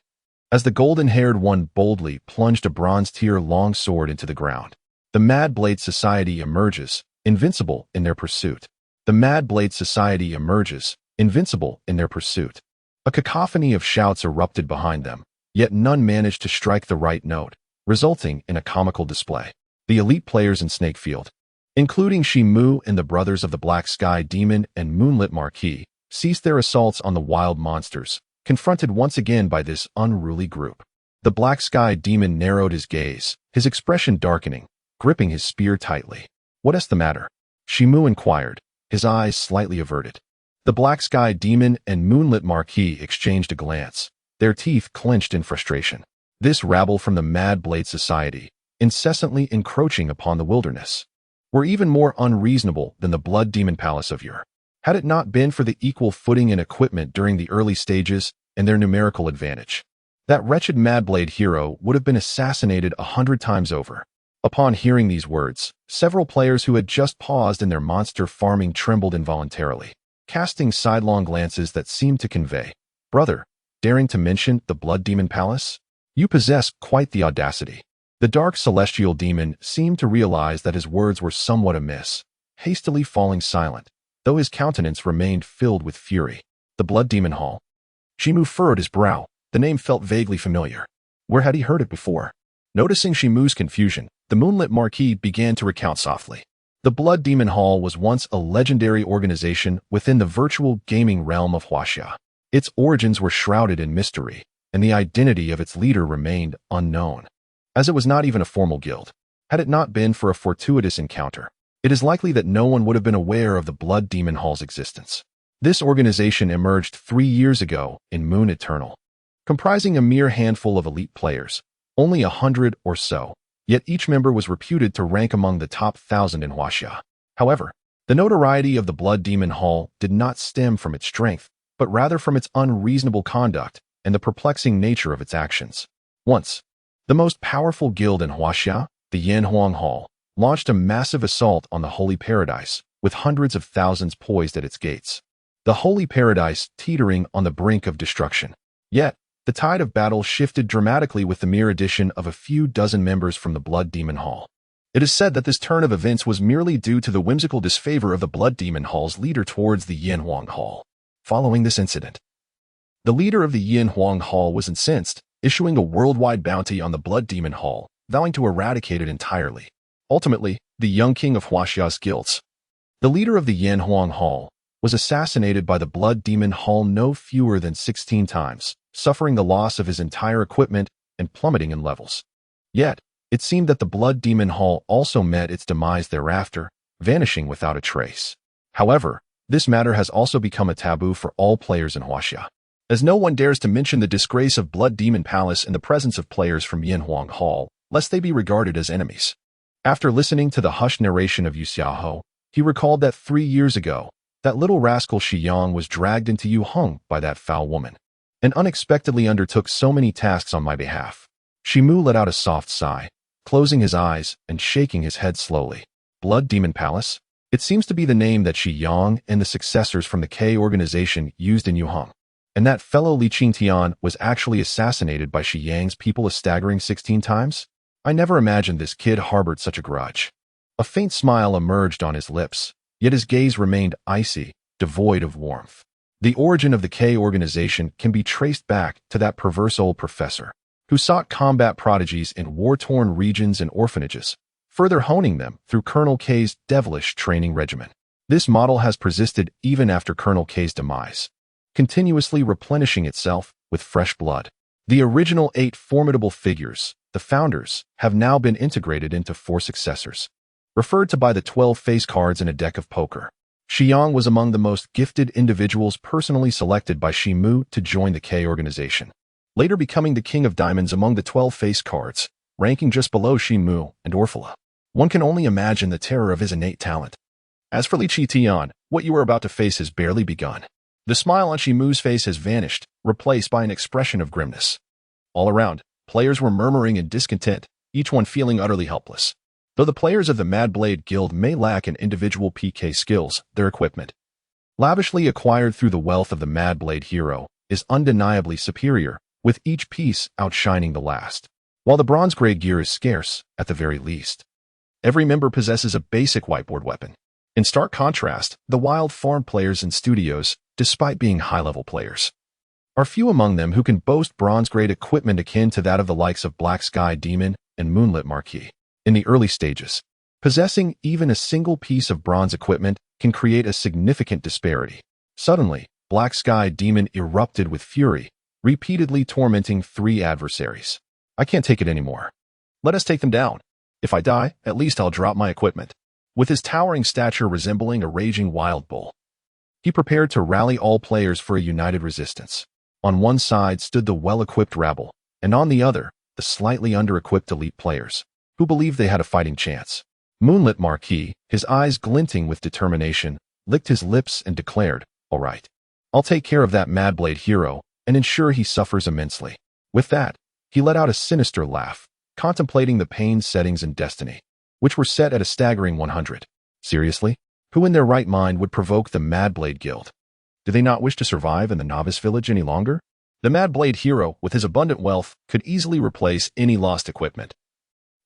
as the golden-haired one boldly plunged a bronze-tier long sword into the ground. The Mad Blade Society emerges, invincible in their pursuit. The Mad Blade Society emerges, invincible in their pursuit. A cacophony of shouts erupted behind them, yet none managed to strike the right note, resulting in a comical display. The elite players in Snakefield, including Chen Mo and the brothers of the Black Sky Demon and Moonlit Marquis, ceased their assaults on the wild monsters, confronted once again by this unruly group. The Black Sky Demon narrowed his gaze, his expression darkening, gripping his spear tightly. "What's the matter?" Chen Mo inquired, his eyes slightly averted. The Black Sky Demon and Moonlit Marquis exchanged a glance, their teeth clenched in frustration. This rabble from the Mad Blade Society, incessantly encroaching upon the wilderness, were even more unreasonable than the Blood Demon Palace of yore. Had it not been for the equal footing and equipment during the early stages and their numerical advantage, that wretched Mad Blade hero would have been assassinated 100 times over. Upon hearing these words, several players who had just paused in their monster farming trembled involuntarily, casting sidelong glances that seemed to convey, "Brother, daring to mention the Blood Demon Palace? You possess quite the audacity." The dark celestial demon seemed to realize that his words were somewhat amiss, hastily falling silent, though his countenance remained filled with fury. The Blood Demon Hall. Chen Mo furrowed his brow. The name felt vaguely familiar. Where had he heard it before? Noticing Chen Mo's confusion, the Moonlit Marquis began to recount softly. The Blood Demon Hall was once a legendary organization within the virtual gaming realm of Huaxia. Its origins were shrouded in mystery, and the identity of its leader remained unknown. As it was not even a formal guild, had it not been for a fortuitous encounter, it is likely that no one would have been aware of the Blood Demon Hall's existence. This organization emerged 3 years ago in Moon Eternal, comprising a mere handful of elite players, only 100 or so, yet each member was reputed to rank among the top 1,000 in Huaxia. However, the notoriety of the Blood Demon Hall did not stem from its strength, but rather from its unreasonable conduct and the perplexing nature of its actions. Once, the most powerful guild in Huaxia, the Yanhuang Hall, launched a massive assault on the Holy Paradise, with hundreds of thousands poised at its gates. The Holy Paradise teetering on the brink of destruction. Yet, the tide of battle shifted dramatically with the mere addition of a few dozen members from the Blood Demon Hall. It is said that this turn of events was merely due to the whimsical disfavor of the Blood Demon Hall's leader towards the Yanhuang Hall. Following this incident, the leader of the Yanhuang Hall was incensed, issuing a worldwide bounty on the Blood Demon Hall, vowing to eradicate it entirely. Ultimately, the young king of Huaxia's guilds, the leader of the Yanhuang Hall, was assassinated by the Blood Demon Hall no fewer than 16 times, suffering the loss of his entire equipment and plummeting in levels. Yet, it seemed that the Blood Demon Hall also met its demise thereafter, vanishing without a trace. However, this matter has also become a taboo for all players in Huaxia, as no one dares to mention the disgrace of Blood Demon Palace in the presence of players from Yanhuang Hall, lest they be regarded as enemies. After listening to the hushed narration of Yu Xiaoho, he recalled that 3 years ago, that little rascal Shi Yang was dragged into Yu Heng by that foul woman, and unexpectedly undertook so many tasks on my behalf. Chen Mo let out a soft sigh, closing his eyes and shaking his head slowly. Blood Demon Palace? It seems to be the name that Shi Yang and the successors from the K organization used in Yu Heng. And that fellow Li Qingtian was actually assassinated by Shi Yang's people a staggering 16 times? I never imagined this kid harbored such a grudge. A faint smile emerged on his lips, yet his gaze remained icy, devoid of warmth. The origin of the K organization can be traced back to that perverse old professor, who sought combat prodigies in war-torn regions and orphanages, further honing them through Colonel K's devilish training regimen. This model has persisted even after Colonel K's demise, continuously replenishing itself with fresh blood. The original 8 formidable figures, the founders, have now been integrated into 4 successors, referred to by the 12 face cards in a deck of poker. Xiang was among the most gifted individuals personally selected by Chen Mo to join the K organization, later becoming the King of Diamonds among the 12 face cards, ranking just below Chen Mo and Orphala. One can only imagine the terror of his innate talent. As for Li Qitian, what you are about to face has barely begun. The smile on Chen Mo's face has vanished, replaced by an expression of grimness. All around, players were murmuring in discontent, each one feeling utterly helpless. Though the players of the Mad Blade Guild may lack in individual PK skills, their equipment, lavishly acquired through the wealth of the Mad Blade hero, is undeniably superior, with each piece outshining the last. While the bronze-grade gear is scarce, at the very least, every member possesses a basic whiteboard weapon. In stark contrast, the wild farm players and studios, despite being high-level players, are few among them who can boast bronze-grade equipment akin to that of the likes of Black Sky Demon and Moonlit Marquis. In the early stages, possessing even a single piece of bronze equipment can create a significant disparity. Suddenly, Black Sky Demon erupted with fury, repeatedly tormenting 3 adversaries. I can't take it anymore. Let us take them down. If I die, at least I'll drop my equipment. With his towering stature resembling a raging wild bull, he prepared to rally all players for a united resistance. On one side stood the well-equipped rabble, and on the other, the slightly under-equipped elite players, who believed they had a fighting chance. Moonlit Marquis, his eyes glinting with determination, licked his lips and declared, "All right. I'll take care of that Mad Blade hero and ensure he suffers immensely." With that, he let out a sinister laugh, contemplating the pain settings in Destiny, which were set at a staggering 100. Seriously? Who in their right mind would provoke the Mad Blade Guild? Do they not wish to survive in the novice village any longer? The Mad Blade hero, with his abundant wealth, could easily replace any lost equipment.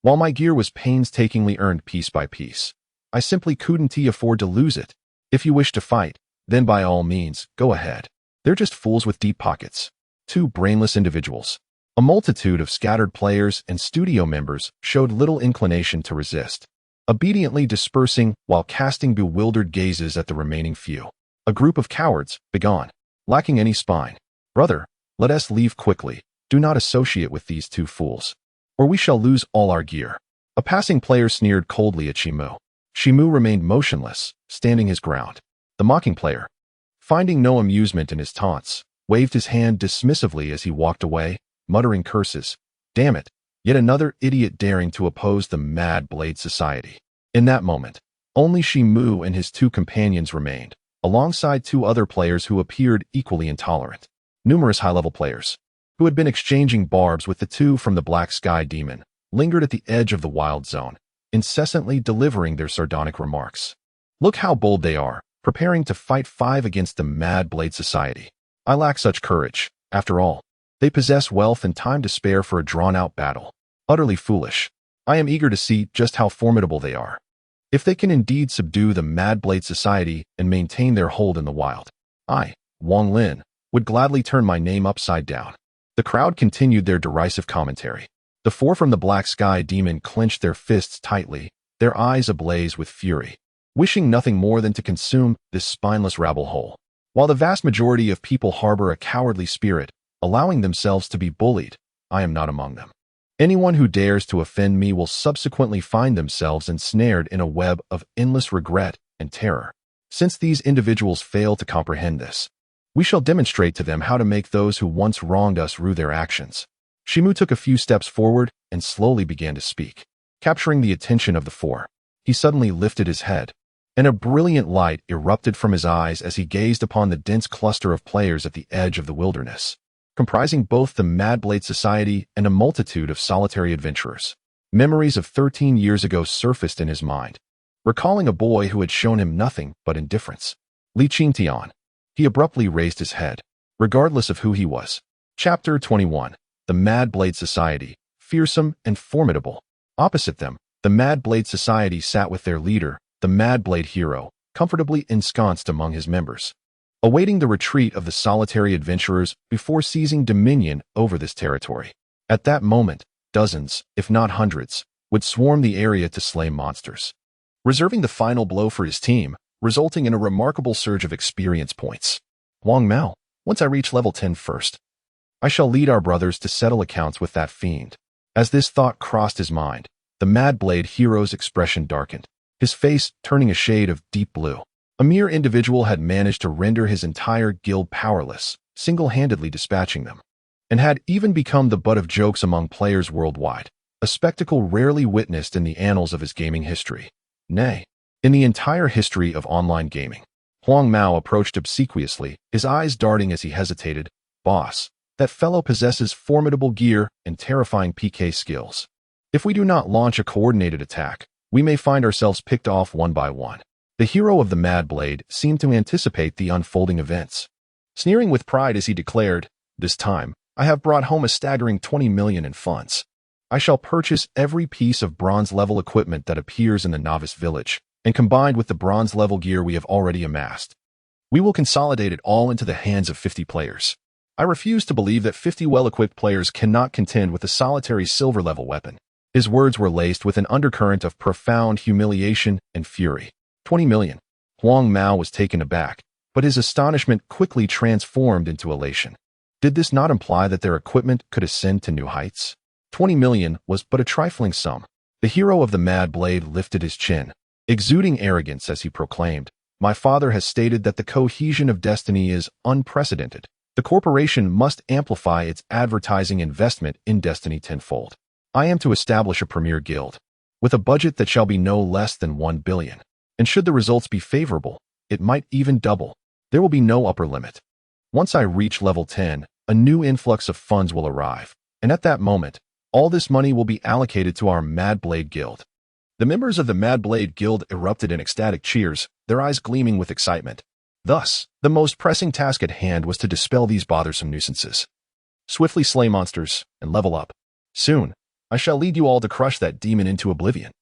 While my gear was painstakingly earned piece by piece, I simply couldn't afford to lose it. If you wish to fight, then by all means, go ahead. They're just fools with deep pockets. 2 brainless individuals. A multitude of scattered players and studio members showed little inclination to resist, obediently dispersing while casting bewildered gazes at the remaining few. A group of cowards, begone, lacking any spine. Brother, let us leave quickly. Do not associate with these 2 fools, or we shall lose all our gear. A passing player sneered coldly at Chen Mo. Chen Mo remained motionless, standing his ground. The mocking player, finding no amusement in his taunts, waved his hand dismissively as he walked away, muttering curses. Damn it, yet another idiot daring to oppose the Mad Blade Society. In that moment, only Chen Mo and his 2 companions remained, alongside 2 other players who appeared equally intolerant. Numerous high-level players, who had been exchanging barbs with the 2 from the Black Sky Demon, lingered at the edge of the wild zone, incessantly delivering their sardonic remarks. Look how bold they are, preparing to fight 5 against the Mad Blade Society. I lack such courage. After all, they possess wealth and time to spare for a drawn-out battle. Utterly foolish. I am eager to see just how formidable they are. If they can indeed subdue the Mad Blade Society and maintain their hold in the wild, I, Wang Lin, would gladly turn my name upside down. The crowd continued their derisive commentary. The 4 from the Black Sky Demon clenched their fists tightly, their eyes ablaze with fury, wishing nothing more than to consume this spineless rabble whole. While the vast majority of people harbor a cowardly spirit, allowing themselves to be bullied, I am not among them. Anyone who dares to offend me will subsequently find themselves ensnared in a web of endless regret and terror. Since these individuals fail to comprehend this, we shall demonstrate to them how to make those who once wronged us rue their actions. Chen Mo took a few steps forward and slowly began to speak. Capturing the attention of the 4, he suddenly lifted his head, and a brilliant light erupted from his eyes as he gazed upon the dense cluster of players at the edge of the wilderness, comprising both the Mad Blade Society and a multitude of solitary adventurers. Memories of 13 years ago surfaced in his mind, recalling a boy who had shown him nothing but indifference. Li Qingtian. He abruptly raised his head, regardless of who he was. Chapter 21. The Mad Blade Society, fearsome and formidable. Opposite them, the Mad Blade Society sat with their leader, the Mad Blade hero, comfortably ensconced among his members, awaiting the retreat of the solitary adventurers before seizing dominion over this territory. At that moment, dozens, if not hundreds, would swarm the area to slay monsters, reserving the final blow for his team, resulting in a remarkable surge of experience points. Wang Mao, once I reach level 10 first, I shall lead our brothers to settle accounts with that fiend. As this thought crossed his mind, the Mad Blade hero's expression darkened, his face turning a shade of deep blue. A mere individual had managed to render his entire guild powerless, single-handedly dispatching them, and had even become the butt of jokes among players worldwide, a spectacle rarely witnessed in the annals of his gaming history. Nay, in the entire history of online gaming. Huang Mao approached obsequiously, his eyes darting as he hesitated. Boss, that fellow possesses formidable gear and terrifying PK skills. If we do not launch a coordinated attack, we may find ourselves picked off one by one. The hero of the Mad Blade seemed to anticipate the unfolding events. Sneering with pride as he declared, "This time, I have brought home a staggering 20 million in funds. I shall purchase every piece of bronze-level equipment that appears in the novice village, and combined with the bronze-level gear we have already amassed, we will consolidate it all into the hands of 50 players. I refuse to believe that 50 well-equipped players cannot contend with a solitary silver-level weapon." His words were laced with an undercurrent of profound humiliation and fury. 20 million. Huang Mao was taken aback, but his astonishment quickly transformed into elation. Did this not imply that their equipment could ascend to new heights? 20 million was but a trifling sum. The hero of the Mad Blade lifted his chin, exuding arrogance as he proclaimed, "My father has stated that the cohesion of Destiny is unprecedented. The corporation must amplify its advertising investment in Destiny tenfold. I am to establish a premier guild, with a budget that shall be no less than 1 billion. And should the results be favorable, it might even double. There will be no upper limit. Once I reach level 10, a new influx of funds will arrive, and at that moment, all this money will be allocated to our Mad Blade Guild." The members of the Mad Blade Guild erupted in ecstatic cheers, their eyes gleaming with excitement. Thus, the most pressing task at hand was to dispel these bothersome nuisances. Swiftly slay monsters and level up. Soon, I shall lead you all to crush that demon into oblivion.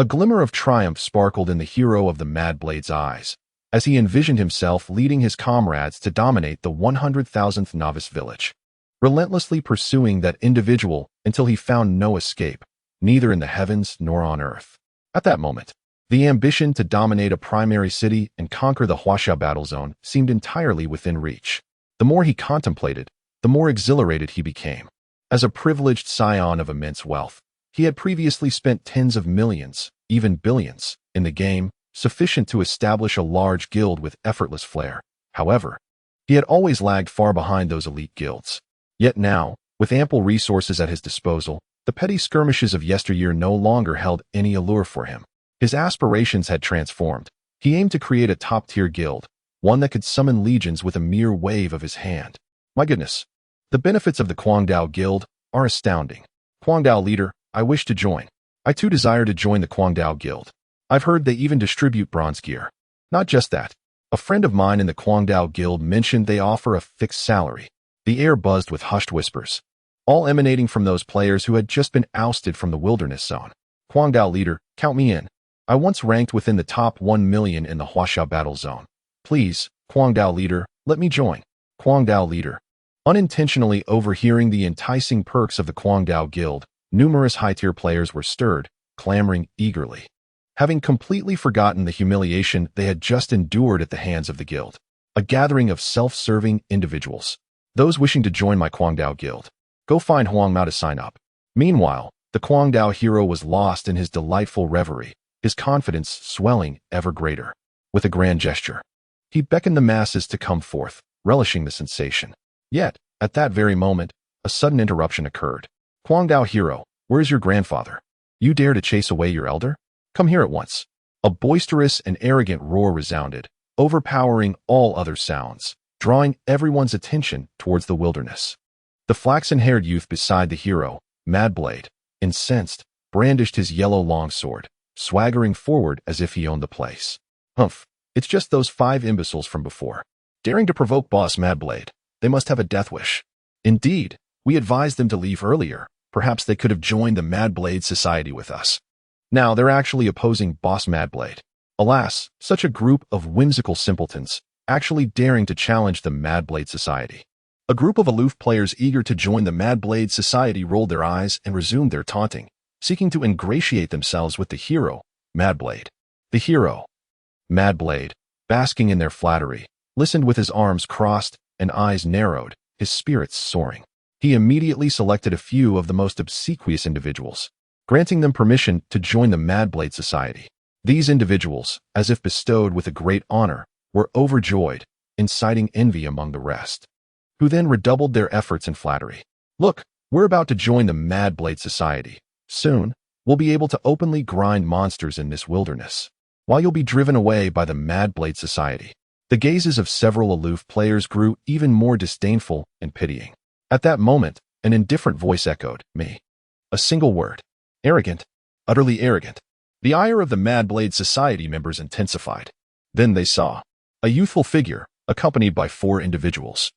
A glimmer of triumph sparkled in the hero of the Mad Blade's eyes, as he envisioned himself leading his comrades to dominate the 100,000th novice village, relentlessly pursuing that individual until he found no escape, neither in the heavens nor on earth. At that moment, the ambition to dominate a primary city and conquer the Huaxia battle zone seemed entirely within reach. The more he contemplated, the more exhilarated he became. As a privileged scion of immense wealth, he had previously spent tens of millions, even billions, in the game, sufficient to establish a large guild with effortless flair. However, he had always lagged far behind those elite guilds. Yet now, with ample resources at his disposal, the petty skirmishes of yesteryear no longer held any allure for him. His aspirations had transformed. He aimed to create a top-tier guild, one that could summon legions with a mere wave of his hand. My goodness, the benefits of the Guangdao Guild are astounding. Guangdao leader, I wish to join. I too desire to join the Guangdao Guild. I've heard they even distribute bronze gear. Not just that. A friend of mine in the Guangdao Guild mentioned they offer a fixed salary. The air buzzed with hushed whispers, all emanating from those players who had just been ousted from the wilderness zone. Guangdao leader, count me in. I once ranked within the top 1 million in the Huaxia battle zone. Please, Guangdao leader, let me join. Guangdao leader. Unintentionally overhearing the enticing perks of the Guangdao Guild, numerous high-tier players were stirred, clamoring eagerly, having completely forgotten the humiliation they had just endured at the hands of the guild. A gathering of self-serving individuals. Those wishing to join my Guangdao Guild. Go find Huang Mao to sign up. Meanwhile, the Guangdao hero was lost in his delightful reverie, his confidence swelling ever greater. With a grand gesture, he beckoned the masses to come forth, relishing the sensation. Yet, at that very moment, a sudden interruption occurred. Guangdao hero, where is your grandfather? You dare to chase away your elder? Come here at once. A boisterous and arrogant roar resounded, overpowering all other sounds, drawing everyone's attention towards the wilderness. The flaxen-haired youth beside the hero, Mad Blade, incensed, brandished his yellow longsword, swaggering forward as if he owned the place. Humph, it's just those 5 imbeciles from before, daring to provoke Boss Mad Blade. They must have a death wish. Indeed, we advised them to leave earlier. Perhaps they could have joined the Mad Blade Society with us. Now they're actually opposing Boss Mad Blade. Alas, such a group of whimsical simpletons, actually daring to challenge the Mad Blade Society. A group of aloof players eager to join the Mad Blade Society rolled their eyes and resumed their taunting, seeking to ingratiate themselves with the hero, Mad Blade. The hero, Mad Blade, basking in their flattery, listened with his arms crossed and eyes narrowed, his spirits soaring. He immediately selected a few of the most obsequious individuals, granting them permission to join the Mad Blade Society. These individuals, as if bestowed with a great honor, were overjoyed, inciting envy among the rest, who then redoubled their efforts in flattery. Look, we're about to join the Mad Blade Society. Soon, we'll be able to openly grind monsters in this wilderness, while you'll be driven away by the Mad Blade Society. The gazes of several aloof players grew even more disdainful and pitying. At that moment, an indifferent voice echoed, "Me." A single word. Arrogant. Utterly arrogant. The ire of the Mad Blade Society members intensified. Then they saw a youthful figure, accompanied by 4 individuals,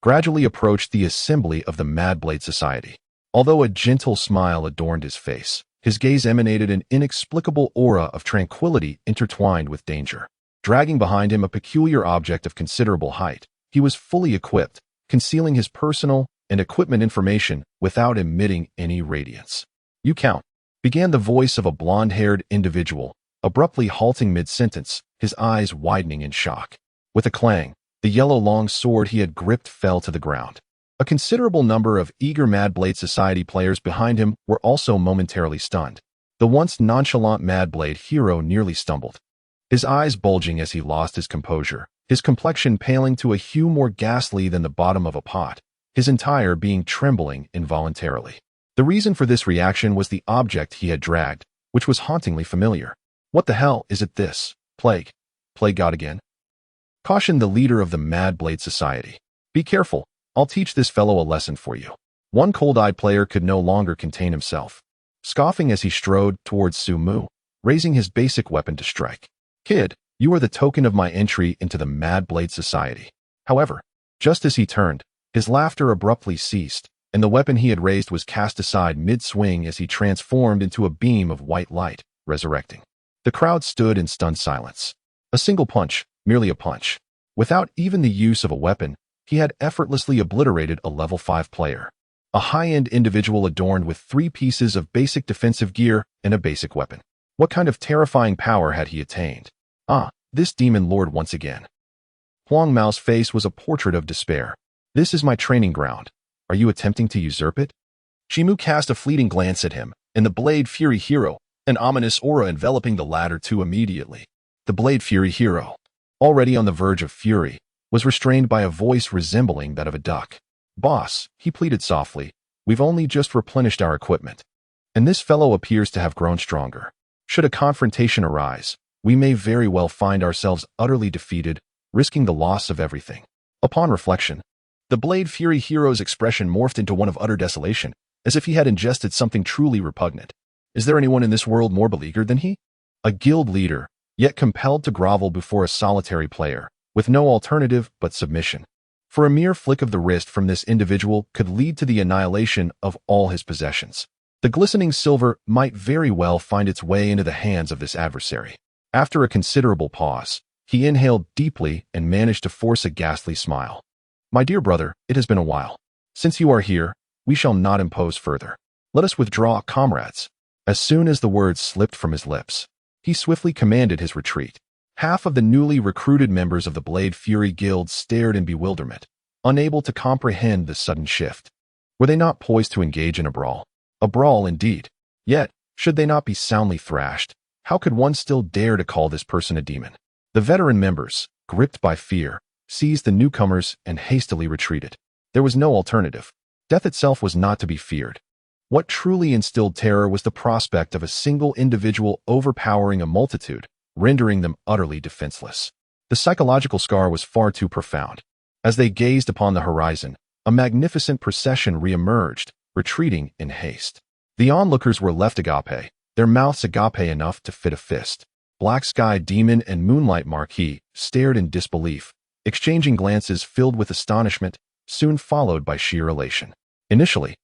gradually approached the assembly of the Mad Blade Society. Although a gentle smile adorned his face, his gaze emanated an inexplicable aura of tranquility intertwined with danger. Dragging behind him a peculiar object of considerable height, he was fully equipped, concealing his personal and equipment information without emitting any radiance. "You count," began the voice of a blonde-haired individual, abruptly halting mid-sentence, his eyes widening in shock. With a clang, the yellow long sword he had gripped fell to the ground. A considerable number of eager Mad Blade Society players behind him were also momentarily stunned. The once nonchalant Mad Blade hero nearly stumbled, his eyes bulging as he lost his composure, his complexion paling to a hue more ghastly than the bottom of a pot, his entire being trembling involuntarily. The reason for this reaction was the object he had dragged, which was hauntingly familiar. "What the hell is it this? Plague? Plague God again?" cautioned the leader of the Mad Blade Society. "Be careful, I'll teach this fellow a lesson for you." One cold-eyed player could no longer contain himself, scoffing as he strode towards Chen Mo, raising his basic weapon to strike. "Kid, you are the token of my entry into the Mad Blade Society." However, just as he turned, his laughter abruptly ceased, and the weapon he had raised was cast aside mid-swing as he transformed into a beam of white light, resurrecting. The crowd stood in stunned silence. A single punch, merely a punch. Without even the use of a weapon, he had effortlessly obliterated a level 5 player. A high-end individual adorned with 3 pieces of basic defensive gear and a basic weapon. What kind of terrifying power had he attained? Ah, this demon lord once again. Huang Mao's face was a portrait of despair. "This is my training ground. Are you attempting to usurp it?" Chen Mo cast a fleeting glance at him, and the Blade Fury hero, an ominous aura enveloping the latter too immediately. The Blade Fury hero, already on the verge of fury, was restrained by a voice resembling that of a duck. "Boss," he pleaded softly, "we've only just replenished our equipment, and this fellow appears to have grown stronger. Should a confrontation arise, we may very well find ourselves utterly defeated, risking the loss of everything." Upon reflection, the Blade Fury hero's expression morphed into one of utter desolation, as if he had ingested something truly repugnant. Is there anyone in this world more beleaguered than he? A guild leader, yet compelled to grovel before a solitary player, with no alternative but submission. For a mere flick of the wrist from this individual could lead to the annihilation of all his possessions. The glistening silver might very well find its way into the hands of this adversary. After a considerable pause, he inhaled deeply and managed to force a ghastly smile. "My dear brother, it has been a while. Since you are here, we shall not impose further. Let us withdraw, comrades." As soon as the words slipped from his lips, he swiftly commanded his retreat. Half of the newly recruited members of the Blade Fury Guild stared in bewilderment, unable to comprehend the sudden shift. Were they not poised to engage in a brawl? A brawl indeed. Yet, should they not be soundly thrashed, how could one still dare to call this person a demon? The veteran members, gripped by fear, seized the newcomers and hastily retreated. There was no alternative. Death itself was not to be feared. What truly instilled terror was the prospect of a single individual overpowering a multitude, rendering them utterly defenseless. The psychological scar was far too profound. As they gazed upon the horizon, a magnificent procession re-emerged, retreating in haste. The onlookers were left agape, their mouths agape enough to fit a fist. Black Sky Demon and Moonlight Marquis stared in disbelief, exchanging glances filled with astonishment, soon followed by sheer elation. Initially,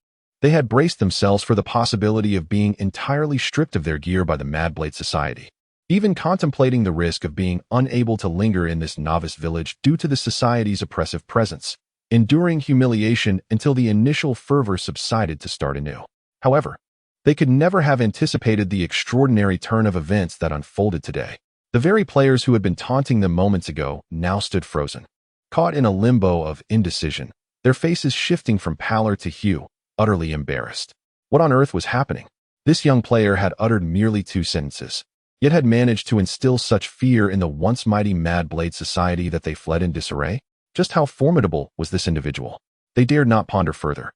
they had braced themselves for the possibility of being entirely stripped of their gear by the Mad Blade Society, even contemplating the risk of being unable to linger in this novice village due to the society's oppressive presence, enduring humiliation until the initial fervor subsided to start anew. However, they could never have anticipated the extraordinary turn of events that unfolded today. The very players who had been taunting them moments ago now stood frozen, caught in a limbo of indecision, their faces shifting from pallor to hue, utterly embarrassed. What on earth was happening? This young player had uttered merely 2 sentences, yet had managed to instill such fear in the once mighty Mad Blade society that they fled in disarray? Just how formidable was this individual? They dared not ponder further,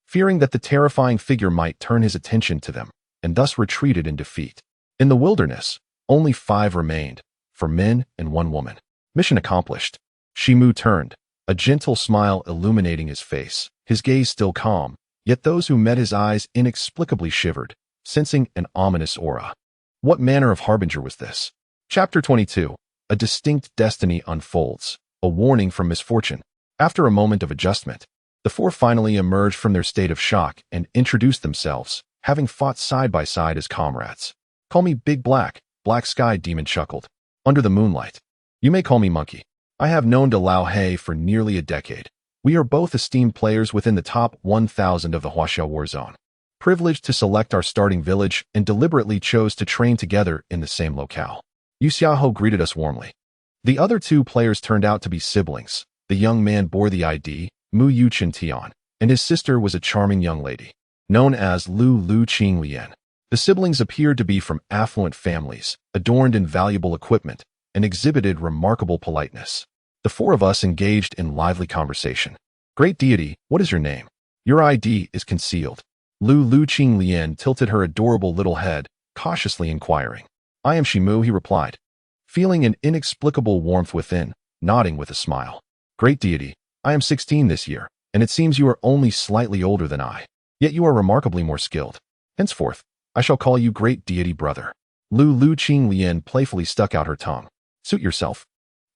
fearing that the terrifying figure might turn his attention to them, and thus retreated in defeat. In the wilderness, only 5 remained, 4 men and 1 woman. Mission accomplished. Chen Mo turned, a gentle smile illuminating his face, his gaze still calm, yet those who met his eyes inexplicably shivered, sensing an ominous aura. What manner of harbinger was this? Chapter 22. A distinct destiny unfolds, a warning from misfortune. After a moment of adjustment, the 4 finally emerged from their state of shock and introduced themselves, having fought side by side as comrades. Call me Big Black Sky Demon chuckled. Under the moonlight. You may call me Monkey. I have known Lao He for nearly a decade. We are both esteemed players within the top 1,000 of the Huaxiao war zone. Privileged to select our starting village and deliberately chose to train together in the same locale. Yu Xiaohou greeted us warmly. The other 2 players turned out to be siblings. The young man bore the ID, Mu Yu Chen Tian, and his sister was a charming young lady, known as Lu Qing Lian. The siblings appeared to be from affluent families, adorned in valuable equipment, and exhibited remarkable politeness. The 4 of us engaged in lively conversation. Great deity, what is your name? Your ID is concealed. Lu Qing Lian tilted her adorable little head, cautiously inquiring. I am Chen Mo, he replied, feeling an inexplicable warmth within, nodding with a smile. Great deity, I am 16 this year, and it seems you are only slightly older than I. Yet you are remarkably more skilled. Henceforth, I shall call you Great Deity Brother. Lu Qing Lian playfully stuck out her tongue. Suit yourself.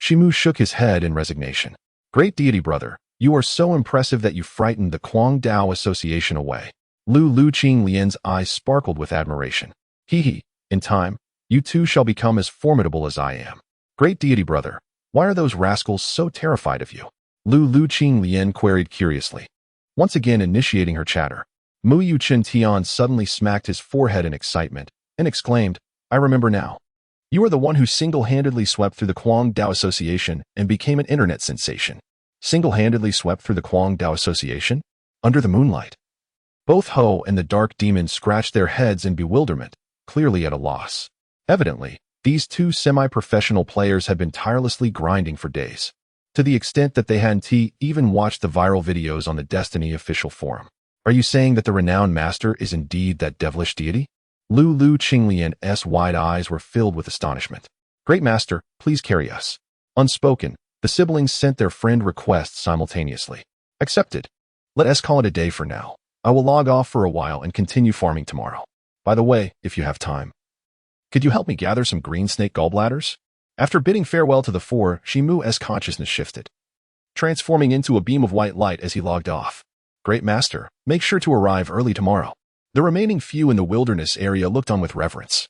Chen Mo shook his head in resignation. Great Deity Brother, you are so impressive that you frightened the Kuang Dao Association away. Lu Qing Lian's eyes sparkled with admiration. Hee. In time, you 2 shall become as formidable as I am. Great Deity Brother, why are those rascals so terrified of you? Lu Qing Lian queried curiously. Once again initiating her chatter, Mu Yu Chen Tian suddenly smacked his forehead in excitement and exclaimed, I remember now. You are the one who single-handedly swept through the Kuang Dao Association and became an internet sensation. Single-handedly swept through the Kuang Dao Association? Under the moonlight. Both Ho and the Dark Demon scratched their heads in bewilderment, clearly at a loss. Evidently, these 2 semi-professional players had been tirelessly grinding for days, to the extent that they hadn't even watched the viral videos on the Destiny official forum. Are you saying that the renowned master is indeed that devilish deity? Lu Qing Lian's wide eyes were filled with astonishment. Great master, please carry us. Unspoken, the siblings sent their friend requests simultaneously. Accepted. Let us call it a day for now. I will log off for a while and continue farming tomorrow. By the way, if you have time, could you help me gather some green snake gallbladders? After bidding farewell to the 4, Chen Mo's consciousness shifted, transforming into a beam of white light as he logged off. Great master, make sure to arrive early tomorrow. The remaining few in the wilderness area looked on with reverence.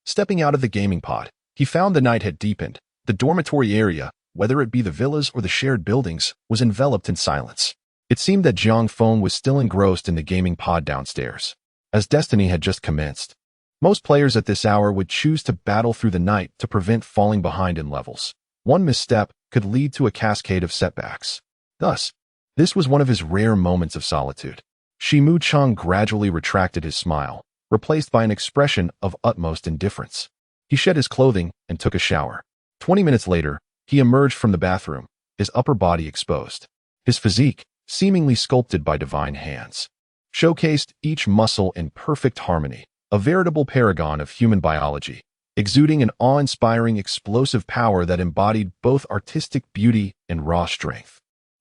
Stepping out of the gaming pod, he found the night had deepened. The dormitory area, whether it be the villas or the shared buildings, was enveloped in silence. It seemed that Jiang Feng was still engrossed in the gaming pod downstairs, as Destiny had just commenced. Most players at this hour would choose to battle through the night to prevent falling behind in levels. One misstep could lead to a cascade of setbacks. Thus, this was one of his rare moments of solitude. Chen Mo gradually retracted his smile, replaced by an expression of utmost indifference. He shed his clothing and took a shower. 20 minutes later, he emerged from the bathroom, his upper body exposed. His physique, seemingly sculpted by divine hands, showcased each muscle in perfect harmony, a veritable paragon of human biology, exuding an awe-inspiring explosive power that embodied both artistic beauty and raw strength.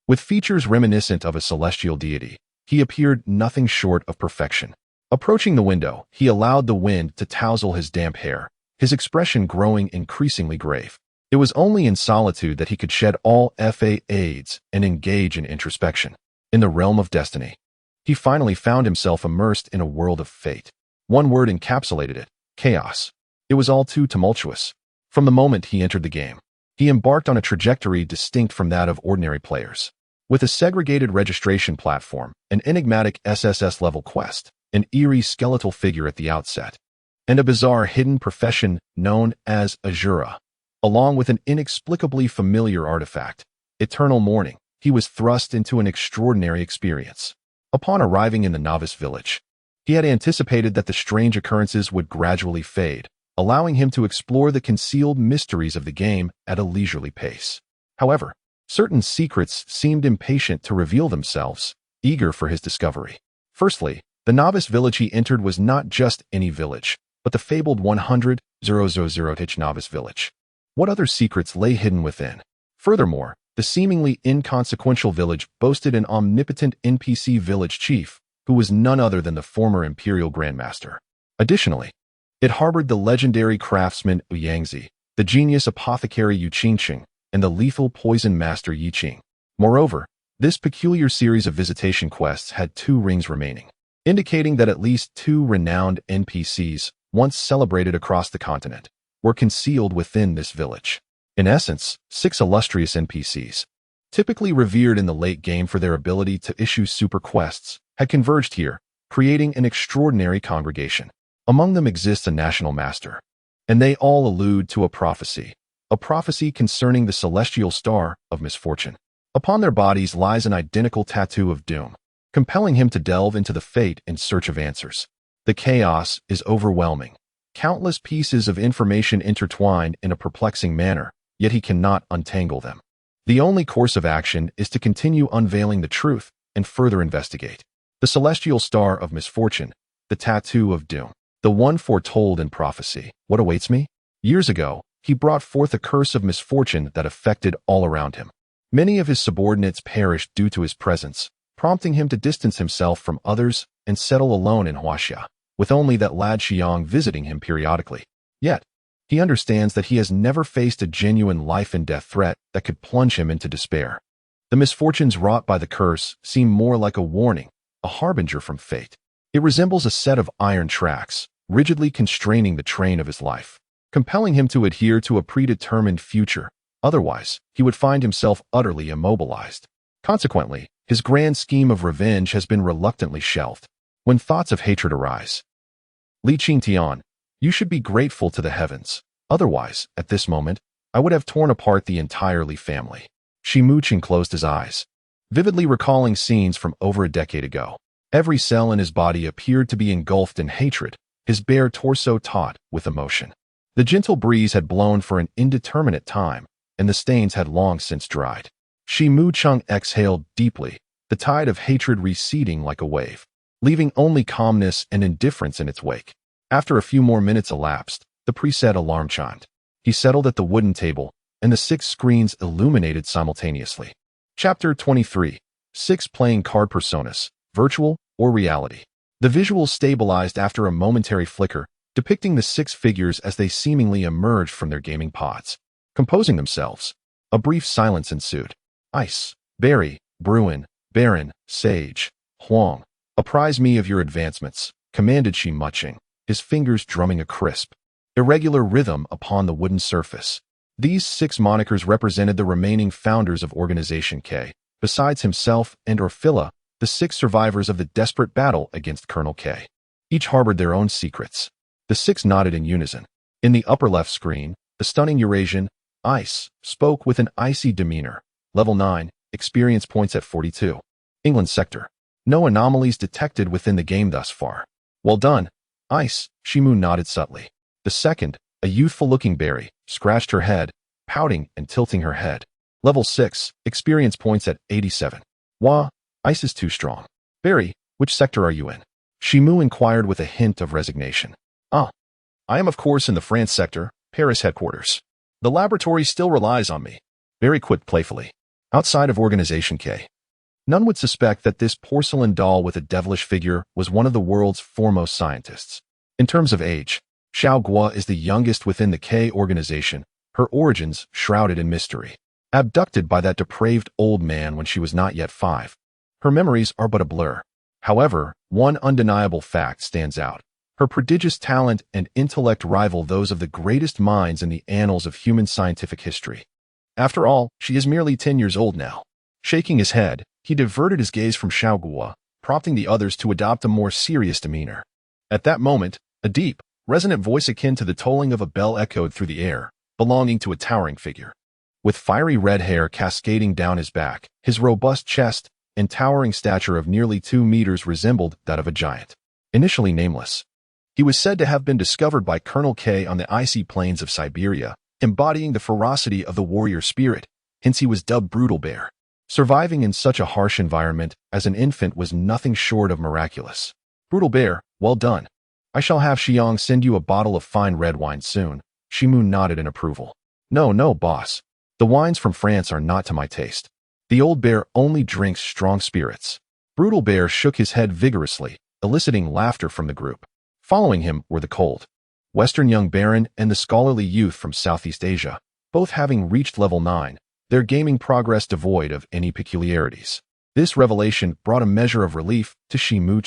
With features reminiscent of a celestial deity, he appeared nothing short of perfection. Approaching the window, he allowed the wind to tousle his damp hair, his expression growing increasingly grave. It was only in solitude that he could shed all aids and engage in introspection. In the realm of destiny, he finally found himself immersed in a world of fate. One word encapsulated it: chaos. It was all too tumultuous. From the moment he entered the game, he embarked on a trajectory distinct from that of ordinary players. With a segregated registration platform, an enigmatic SSS-level quest, an eerie skeletal figure at the outset, and a bizarre hidden profession known as Azura, along with an inexplicably familiar artifact, Eternal Mourning, he was thrust into an extraordinary experience. Upon arriving in the novice village, he had anticipated that the strange occurrences would gradually fade, allowing him to explore the concealed mysteries of the game at a leisurely pace. However, certain secrets seemed impatient to reveal themselves, eager for his discovery. Firstly, the novice village he entered was not just any village, but the fabled 100,000 Hitch novice village. What other secrets lay hidden within? Furthermore, the seemingly inconsequential village boasted an omnipotent NPC village chief, who was none other than the former Imperial Grandmaster. Additionally, it harbored the legendary craftsman Yangzi, the genius apothecary Yu Qingqing, and the lethal poison master Yi Qing. Moreover, this peculiar series of visitation quests had 2 rings remaining, indicating that at least 2 renowned NPCs, once celebrated across the continent, were concealed within this village. In essence, 6 illustrious NPCs, typically revered in the late game for their ability to issue super quests, had converged here, creating an extraordinary congregation. Among them exists a national master, and they all allude to a prophecy concerning the celestial star of misfortune. Upon their bodies lies an identical tattoo of doom, compelling him to delve into the fate in search of answers. The chaos is overwhelming. Countless pieces of information intertwine in a perplexing manner, yet he cannot untangle them. The only course of action is to continue unveiling the truth and further investigate. The celestial star of misfortune, the tattoo of doom, the one foretold in prophecy. What awaits me? Years ago, he brought forth a curse of misfortune that affected all around him. Many of his subordinates perished due to his presence, prompting him to distance himself from others and settle alone in Huaxia, with only that lad Xiang visiting him periodically. Yet, he understands that he has never faced a genuine life-and-death threat that could plunge him into despair. The misfortunes wrought by the curse seem more like a warning, a harbinger from fate. It resembles a set of iron tracks, rigidly constraining the train of his life, compelling him to adhere to a predetermined future. Otherwise, he would find himself utterly immobilized. Consequently, his grand scheme of revenge has been reluctantly shelved. When thoughts of hatred arise, Li Qingtian, you should be grateful to the heavens. Otherwise, at this moment, I would have torn apart the entire Li family. Shi Muqing closed his eyes, vividly recalling scenes from over a decade ago. Every cell in his body appeared to be engulfed in hatred, his bare torso taut with emotion. The gentle breeze had blown for an indeterminate time, and the stains had long since dried. Shi Muqing exhaled deeply, the tide of hatred receding like a wave, leaving only calmness and indifference in its wake. After a few more minutes elapsed, the preset alarm chimed. He settled at the wooden table, and the 6 screens illuminated simultaneously. Chapter 23. 6 Playing Card Personas, Virtual or Reality. The visuals stabilized after a momentary flicker, depicting the 6 figures as they seemingly emerged from their gaming pods. Composing themselves, a brief silence ensued. Ice, Barry, Bruin, Baron, Sage, Huang, apprise me of your advancements, commanded Shi Muqing, his fingers drumming a crisp, irregular rhythm upon the wooden surface. These 6 monikers represented the remaining founders of Organization K, besides himself and Orphila, the 6 survivors of the desperate battle against Colonel K. Each harbored their own secrets. The 6 nodded in unison. In the upper left screen, the stunning Eurasian, Ice, spoke with an icy demeanor. Level 9, experience points at 42. England sector. No anomalies detected within the game thus far. Well done, Ice, Shimu nodded subtly. The second, a youthful-looking Barry, scratched her head, pouting and tilting her head. Level 6, experience points at 87. Wah, Ice is too strong. Barry, which sector are you in? Shimu inquired with a hint of resignation. I am of course in the France sector, Paris headquarters. The laboratory still relies on me. Barry quipped playfully. Outside of Organization K, none would suspect that this porcelain doll with a devilish figure was one of the world's foremost scientists. In terms of age, Xiao Guo is the youngest within the K organization, her origins shrouded in mystery. Abducted by that depraved old man when she was not yet 5, her memories are but a blur. However, one undeniable fact stands out. Her prodigious talent and intellect rival those of the greatest minds in the annals of human scientific history. After all, she is merely 10 years old now. Shaking his head, he diverted his gaze from Xiao Guo, prompting the others to adopt a more serious demeanor. At that moment, a deep, resonant voice akin to the tolling of a bell echoed through the air, belonging to a towering figure. With fiery red hair cascading down his back, his robust chest and towering stature of nearly 2 meters resembled that of a giant. Initially nameless, He was said to have been discovered by Colonel K on the icy plains of Siberia, embodying the ferocity of the warrior spirit, hence he was dubbed Brutal Bear. Surviving in such a harsh environment as an infant was nothing short of miraculous. Brutal Bear, well done. I shall have Xiang send you a bottle of fine red wine soon. Chen Mo nodded in approval. No, boss. The wines from France are not to my taste. The old bear only drinks strong spirits. Brutal Bear shook his head vigorously, eliciting laughter from the group. Following him were the cold Western young baron and the scholarly youth from Southeast Asia, both having reached level 9, their gaming progress devoid of any peculiarities. This revelation brought a measure of relief to Chen Mo.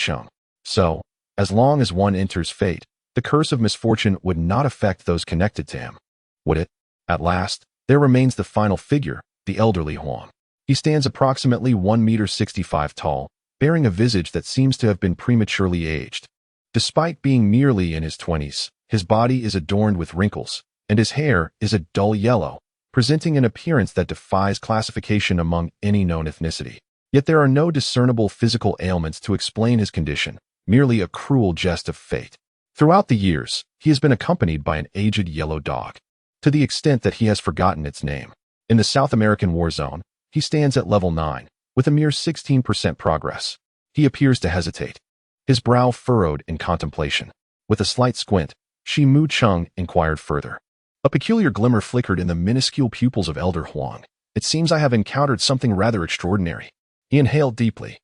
So, as long as one enters fate, the curse of misfortune would not affect those connected to him. Would it? At last, there remains the final figure, the elderly Huang. He stands approximately 1.65 meters tall, bearing a visage that seems to have been prematurely aged. Despite being merely in his 20s, his body is adorned with wrinkles, and his hair is a dull yellow, presenting an appearance that defies classification among any known ethnicity. Yet there are no discernible physical ailments to explain his condition, merely a cruel jest of fate. Throughout the years, he has been accompanied by an aged yellow dog, to the extent that he has forgotten its name. In the South American war zone, he stands at level 9, with a mere 16% progress. He appears to hesitate, his brow furrowed in contemplation. With a slight squint, Chen Mo inquired further. A peculiar glimmer flickered in the minuscule pupils of Elder Huang. It seems I have encountered something rather extraordinary. He inhaled deeply.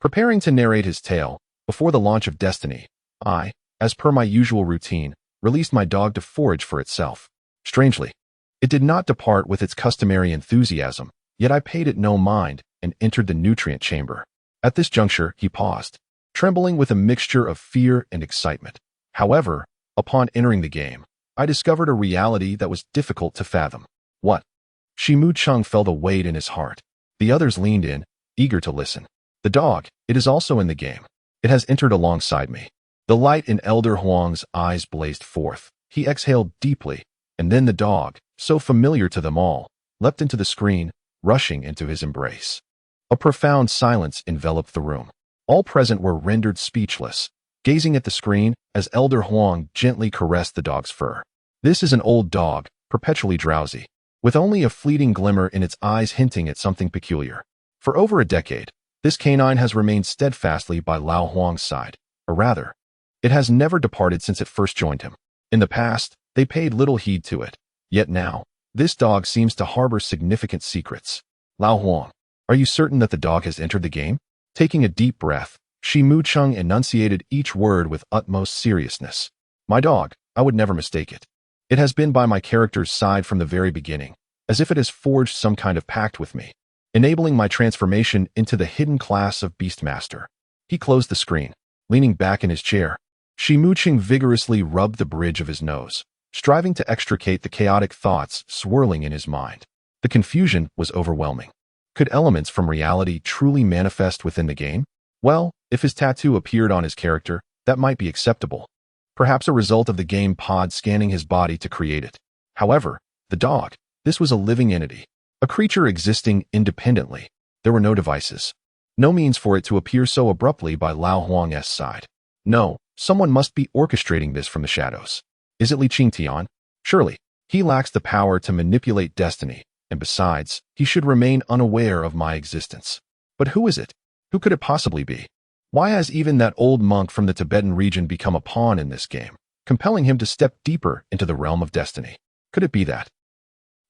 Preparing to narrate his tale, before the launch of Destiny, I, as per my usual routine, released my dog to forage for itself. Strangely, it did not depart with its customary enthusiasm, yet I paid it no mind and entered the nutrient chamber. At this juncture, he paused, trembling with a mixture of fear and excitement. However, upon entering the game, I discovered a reality that was difficult to fathom. What? Chen Mo felt a weight in his heart. The others leaned in, eager to listen. The dog, it is also in the game. It has entered alongside me. The light in Elder Huang's eyes blazed forth. He exhaled deeply, and then the dog, so familiar to them all, leapt into the screen, rushing into his embrace. A profound silence enveloped the room. All present were rendered speechless, gazing at the screen as Elder Huang gently caressed the dog's fur. This is an old dog, perpetually drowsy, with only a fleeting glimmer in its eyes hinting at something peculiar. For over a decade, this canine has remained steadfastly by Lao Huang's side, or rather, it has never departed since it first joined him. In the past, they paid little heed to it, yet now, this dog seems to harbor significant secrets. Lao Huang, are you certain that the dog has entered the game? Taking a deep breath, Chen Mo enunciated each word with utmost seriousness. My dog, I would never mistake it. It has been by my character's side from the very beginning, as if it has forged some kind of pact with me, enabling my transformation into the hidden class of Beastmaster. He closed the screen, leaning back in his chair. Chen Mo vigorously rubbed the bridge of his nose, striving to extricate the chaotic thoughts swirling in his mind. The confusion was overwhelming. Could elements from reality truly manifest within the game? Well, if his tattoo appeared on his character, that might be acceptable. Perhaps a result of the game pod scanning his body to create it. However, the dog, this was a living entity, a creature existing independently. There were no devices, no means for it to appear so abruptly by Lao Huang's side. No, someone must be orchestrating this from the shadows. Is it Li Qingtian? Surely, he lacks the power to manipulate destiny, and besides, he should remain unaware of my existence. But who is it? Who could it possibly be? Why has even that old monk from the Tibetan region become a pawn in this game, compelling him to step deeper into the realm of destiny? Could it be that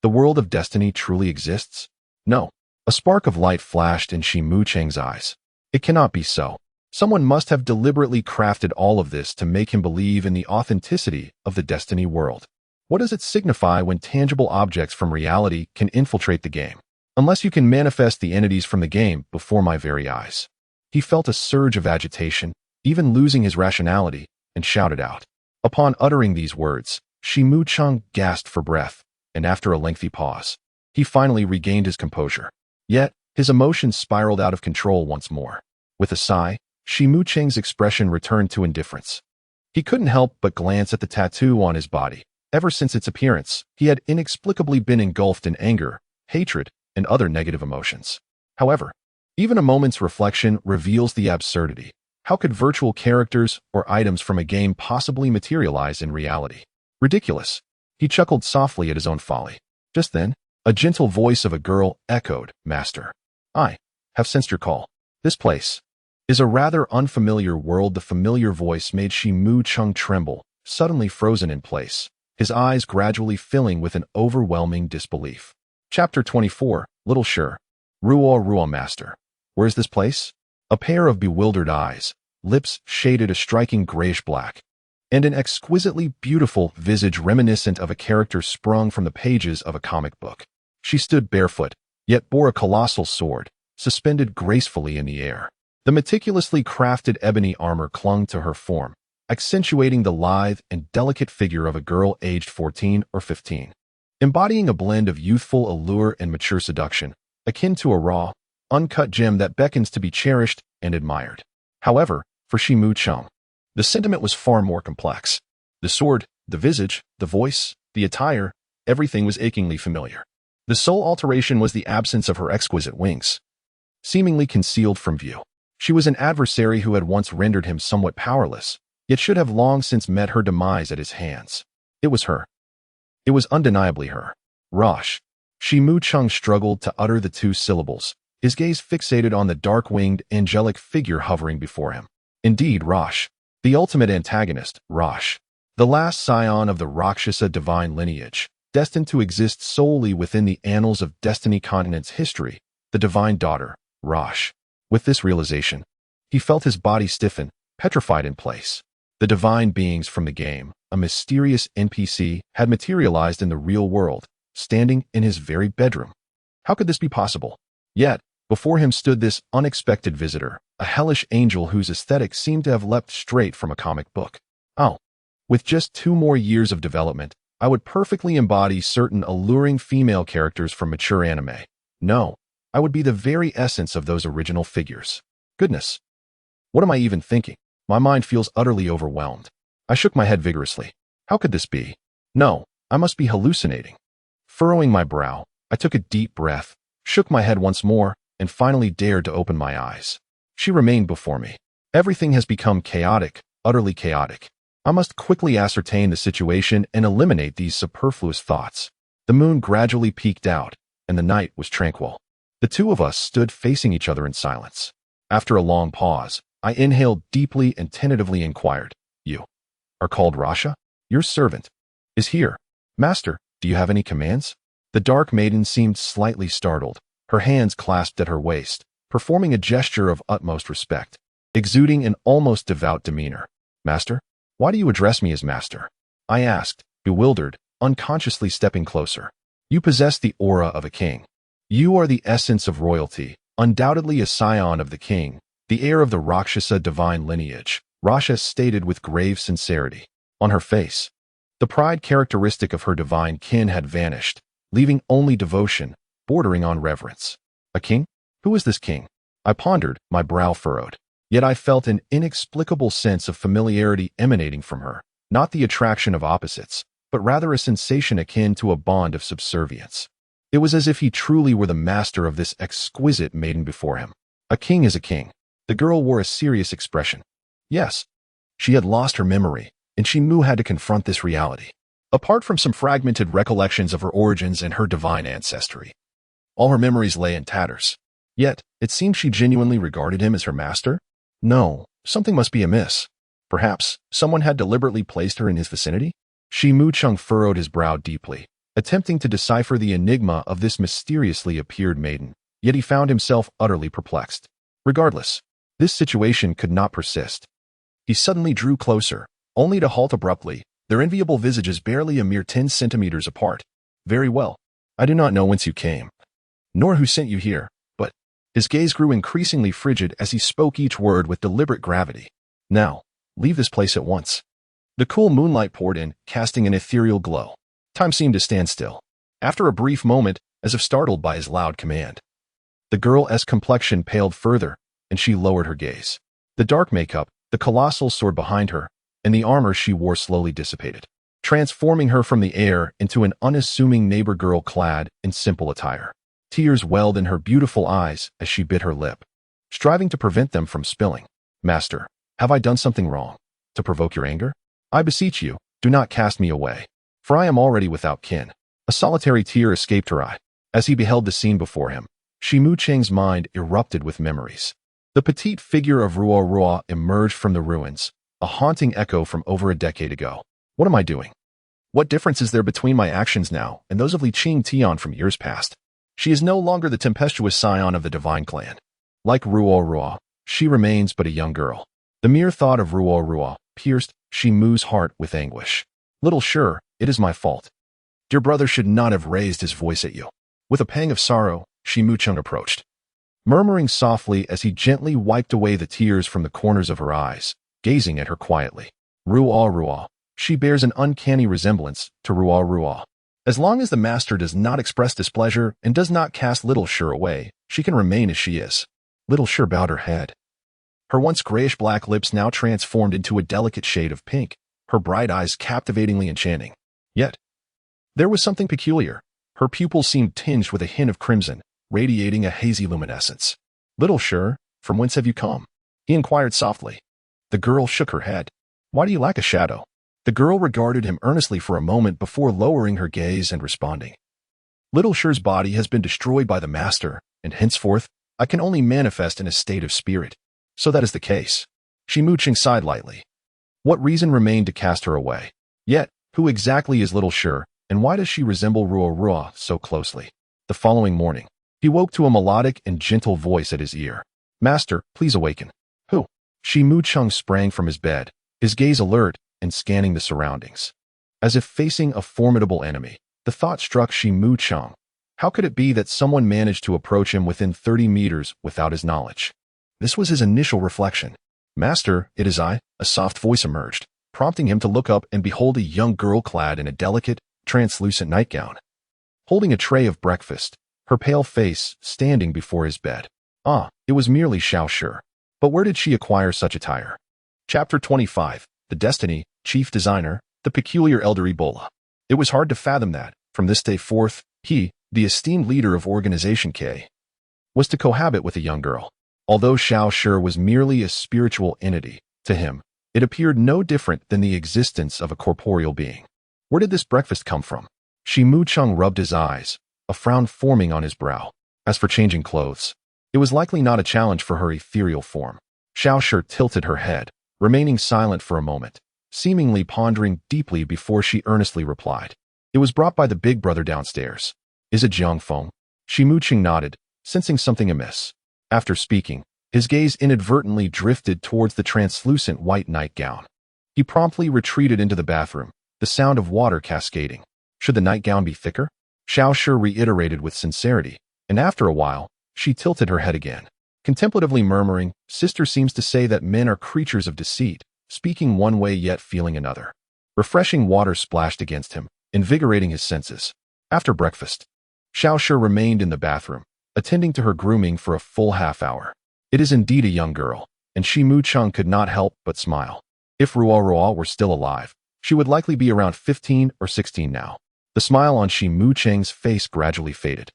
the world of destiny truly exists? No. A spark of light flashed in Chen Mo's eyes. It cannot be so. Someone must have deliberately crafted all of this to make him believe in the authenticity of the destiny world. What does it signify when tangible objects from reality can infiltrate the game, unless you can manifest the entities from the game before my very eyes? He felt a surge of agitation, even losing his rationality, and shouted out. Upon uttering these words, Chen Mo gasped for breath, and after a lengthy pause, he finally regained his composure. Yet, his emotions spiraled out of control once more. With a sigh, Chen Mo's expression returned to indifference. He couldn't help but glance at the tattoo on his body. Ever since its appearance, he had inexplicably been engulfed in anger, hatred, and other negative emotions. However, even a moment's reflection reveals the absurdity. How could virtual characters or items from a game possibly materialize in reality? Ridiculous. He chuckled softly at his own folly. Just then, a gentle voice of a girl echoed, "Master, I have sensed your call. This place is a rather unfamiliar world." The familiar voice made Chen Mo tremble, suddenly frozen in place, his eyes gradually filling with an overwhelming disbelief. Chapter 24, Little Sure. Ruo Master. Where's this place? A pair of bewildered eyes, lips shaded a striking grayish-black, and an exquisitely beautiful visage reminiscent of a character sprung from the pages of a comic book. She stood barefoot, yet bore a colossal sword, suspended gracefully in the air. The meticulously crafted ebony armor clung to her form, accentuating the lithe and delicate figure of a girl aged 14 or 15. Embodying a blend of youthful allure and mature seduction, akin to a raw, uncut gem that beckons to be cherished and admired. However, for Chen Mo, the sentiment was far more complex. The sword, the visage, the voice, the attire, everything was achingly familiar. The sole alteration was the absence of her exquisite wings, seemingly concealed from view. She was an adversary who had once rendered him somewhat powerless, yet should have long since met her demise at his hands. It was her. It was undeniably her. Rosh. Chen Mo struggled to utter the two syllables, his gaze fixated on the dark-winged, angelic figure hovering before him. Indeed, Rosh. The ultimate antagonist, Rosh. The last scion of the Rakshasa divine lineage, destined to exist solely within the annals of Destiny Continent's history, the divine daughter, Rosh. With this realization, he felt his body stiffen, petrified in place. The divine beings from the game, a mysterious NPC, had materialized in the real world, standing in his very bedroom. How could this be possible? Yet, before him stood this unexpected visitor, a hellish angel whose aesthetic seemed to have leapt straight from a comic book. Oh, with just 2 more years of development, I would perfectly embody certain alluring female characters from mature anime. No, I would be the very essence of those original figures. Goodness. What am I even thinking? My mind feels utterly overwhelmed. I shook my head vigorously. How could this be? No, I must be hallucinating. Furrowing my brow, I took a deep breath, shook my head once more, and finally dared to open my eyes. She remained before me. Everything has become chaotic, utterly chaotic. I must quickly ascertain the situation and eliminate these superfluous thoughts. The moon gradually peeked out, and the night was tranquil. The two of us stood facing each other in silence. After a long pause, I inhaled deeply and tentatively inquired, "You are called Rasha? Your servant is here. Master, do you have any commands?" The dark maiden seemed slightly startled, her hands clasped at her waist, performing a gesture of utmost respect, exuding an almost devout demeanor. "Master? Why do you address me as master?" I asked, bewildered, unconsciously stepping closer. "You possess the aura of a king. You are the essence of royalty, undoubtedly a scion of the king, the heir of the Rakshasa divine lineage," Rasha stated with grave sincerity. On her face, the pride characteristic of her divine kin had vanished, leaving only devotion, bordering on reverence. A king? Who is this king? I pondered, my brow furrowed. Yet I felt an inexplicable sense of familiarity emanating from her, not the attraction of opposites, but rather a sensation akin to a bond of subservience. It was as if he truly were the master of this exquisite maiden before him. A king is a king. The girl wore a serious expression. Yes, she had lost her memory, and Chen Mo had to confront this reality. Apart from some fragmented recollections of her origins and her divine ancestry, all her memories lay in tatters. Yet, it seemed she genuinely regarded him as her master. No, something must be amiss. Perhaps someone had deliberately placed her in his vicinity? Chen Mo furrowed his brow deeply, attempting to decipher the enigma of this mysteriously appeared maiden, yet he found himself utterly perplexed. Regardless, this situation could not persist. He suddenly drew closer, only to halt abruptly, their enviable visages barely a mere 10 centimeters apart. "Very well. I do not know whence you came, nor who sent you here, but..." His gaze grew increasingly frigid as he spoke each word with deliberate gravity. "Now, leave this place at once." The cool moonlight poured in, casting an ethereal glow. Time seemed to stand still. After a brief moment, as if startled by his loud command, the girl's complexion paled further, and she lowered her gaze. The dark makeup, the colossal sword behind her, and the armor she wore slowly dissipated, transforming her from the air into an unassuming neighbor girl clad in simple attire. Tears welled in her beautiful eyes as she bit her lip, striving to prevent them from spilling. "Master, Have I done something wrong to provoke your anger? I beseech you, do not cast me away, for I am already without kin. A solitary tear escaped her eye. As he beheld the scene before him, Shi Mu Cheng's mind erupted with memories. The petite figure of Ruo Ruo emerged from the ruins, a haunting echo from over a decade ago. What am I doing? What difference is there between my actions now and those of Li Qing Tian from years past? She is no longer the tempestuous scion of the divine clan. Like Ruo Ruo, she remains but a young girl. The mere thought of Ruo Ruo pierced Shi Mu's heart with anguish. Little sure, it is my fault. Dear brother should not have raised his voice at you. With a pang of sorrow, Shi Mu Cheng approached, murmuring softly as he gently wiped away the tears from the corners of her eyes, gazing at her quietly. Ruo Ruo, she bears an uncanny resemblance to Ruo Ruo. As long as the master does not express displeasure and does not cast Little Sure away, she can remain as she is. Little Sure bowed her head. Her once grayish-black lips now transformed into a delicate shade of pink, her bright eyes captivatingly enchanting. Yet, there was something peculiar. Her pupils seemed tinged with a hint of crimson, radiating a hazy luminescence. Little Sure, from whence have you come? He inquired softly. The girl shook her head. Why do you lack a shadow? The girl regarded him earnestly for a moment before lowering her gaze and responding. Little Sure's body has been destroyed by the master, and henceforth, I can only manifest in a state of spirit. So that is the case. Shi Mu Cheng sighed lightly. What reason remained to cast her away? Yet, who exactly is Little Sure, and why does she resemble Ruo Ruo so closely? The following morning, he woke to a melodic and gentle voice at his ear. Master, please awaken. Who? Shi Mu Cheng sprang from his bed, his gaze alert and scanning the surroundings. As if facing a formidable enemy, the thought struck Shi Mu Cheng. How could it be that someone managed to approach him within 30 meters without his knowledge? This was his initial reflection. Master, it is I, a soft voice emerged, prompting him to look up and behold a young girl clad in a delicate, translucent nightgown, holding a tray of breakfast, her pale face standing before his bed. Ah, it was merely Xiao Shi. But where did she acquire such attire? Chapter 25, The Destiny, Chief Designer, the Peculiar Elder Ebola. It was hard to fathom that, from this day forth, he, the esteemed leader of Organization K, was to cohabit with a young girl. Although Xiao Shi was merely a spiritual entity, to him, it appeared no different than the existence of a corporeal being. Where did this breakfast come from? Shi Mu Cheng rubbed his eyes, a frown forming on his brow. As for changing clothes, it was likely not a challenge for her ethereal form. Xiao Shi tilted her head, remaining silent for a moment, seemingly pondering deeply before she earnestly replied. It was brought by the big brother downstairs. Is it Jiang Feng? Shi Mu Cheng nodded, sensing something amiss. After speaking, his gaze inadvertently drifted towards the translucent white nightgown. He promptly retreated into the bathroom, the sound of water cascading. Should the nightgown be thicker? Xiao Shi reiterated with sincerity, and after a while, she tilted her head again, contemplatively murmuring, Sister seems to say that men are creatures of deceit, speaking one way yet feeling another. Refreshing water splashed against him, invigorating his senses. After breakfast, Xiao Shi remained in the bathroom, attending to her grooming for a full half-hour. It is indeed a young girl, and Shi Mu Cheng could not help but smile. If Ruo Ruo were still alive, she would likely be around 15 or 16 now. The smile on Shi Mu Cheng's face gradually faded,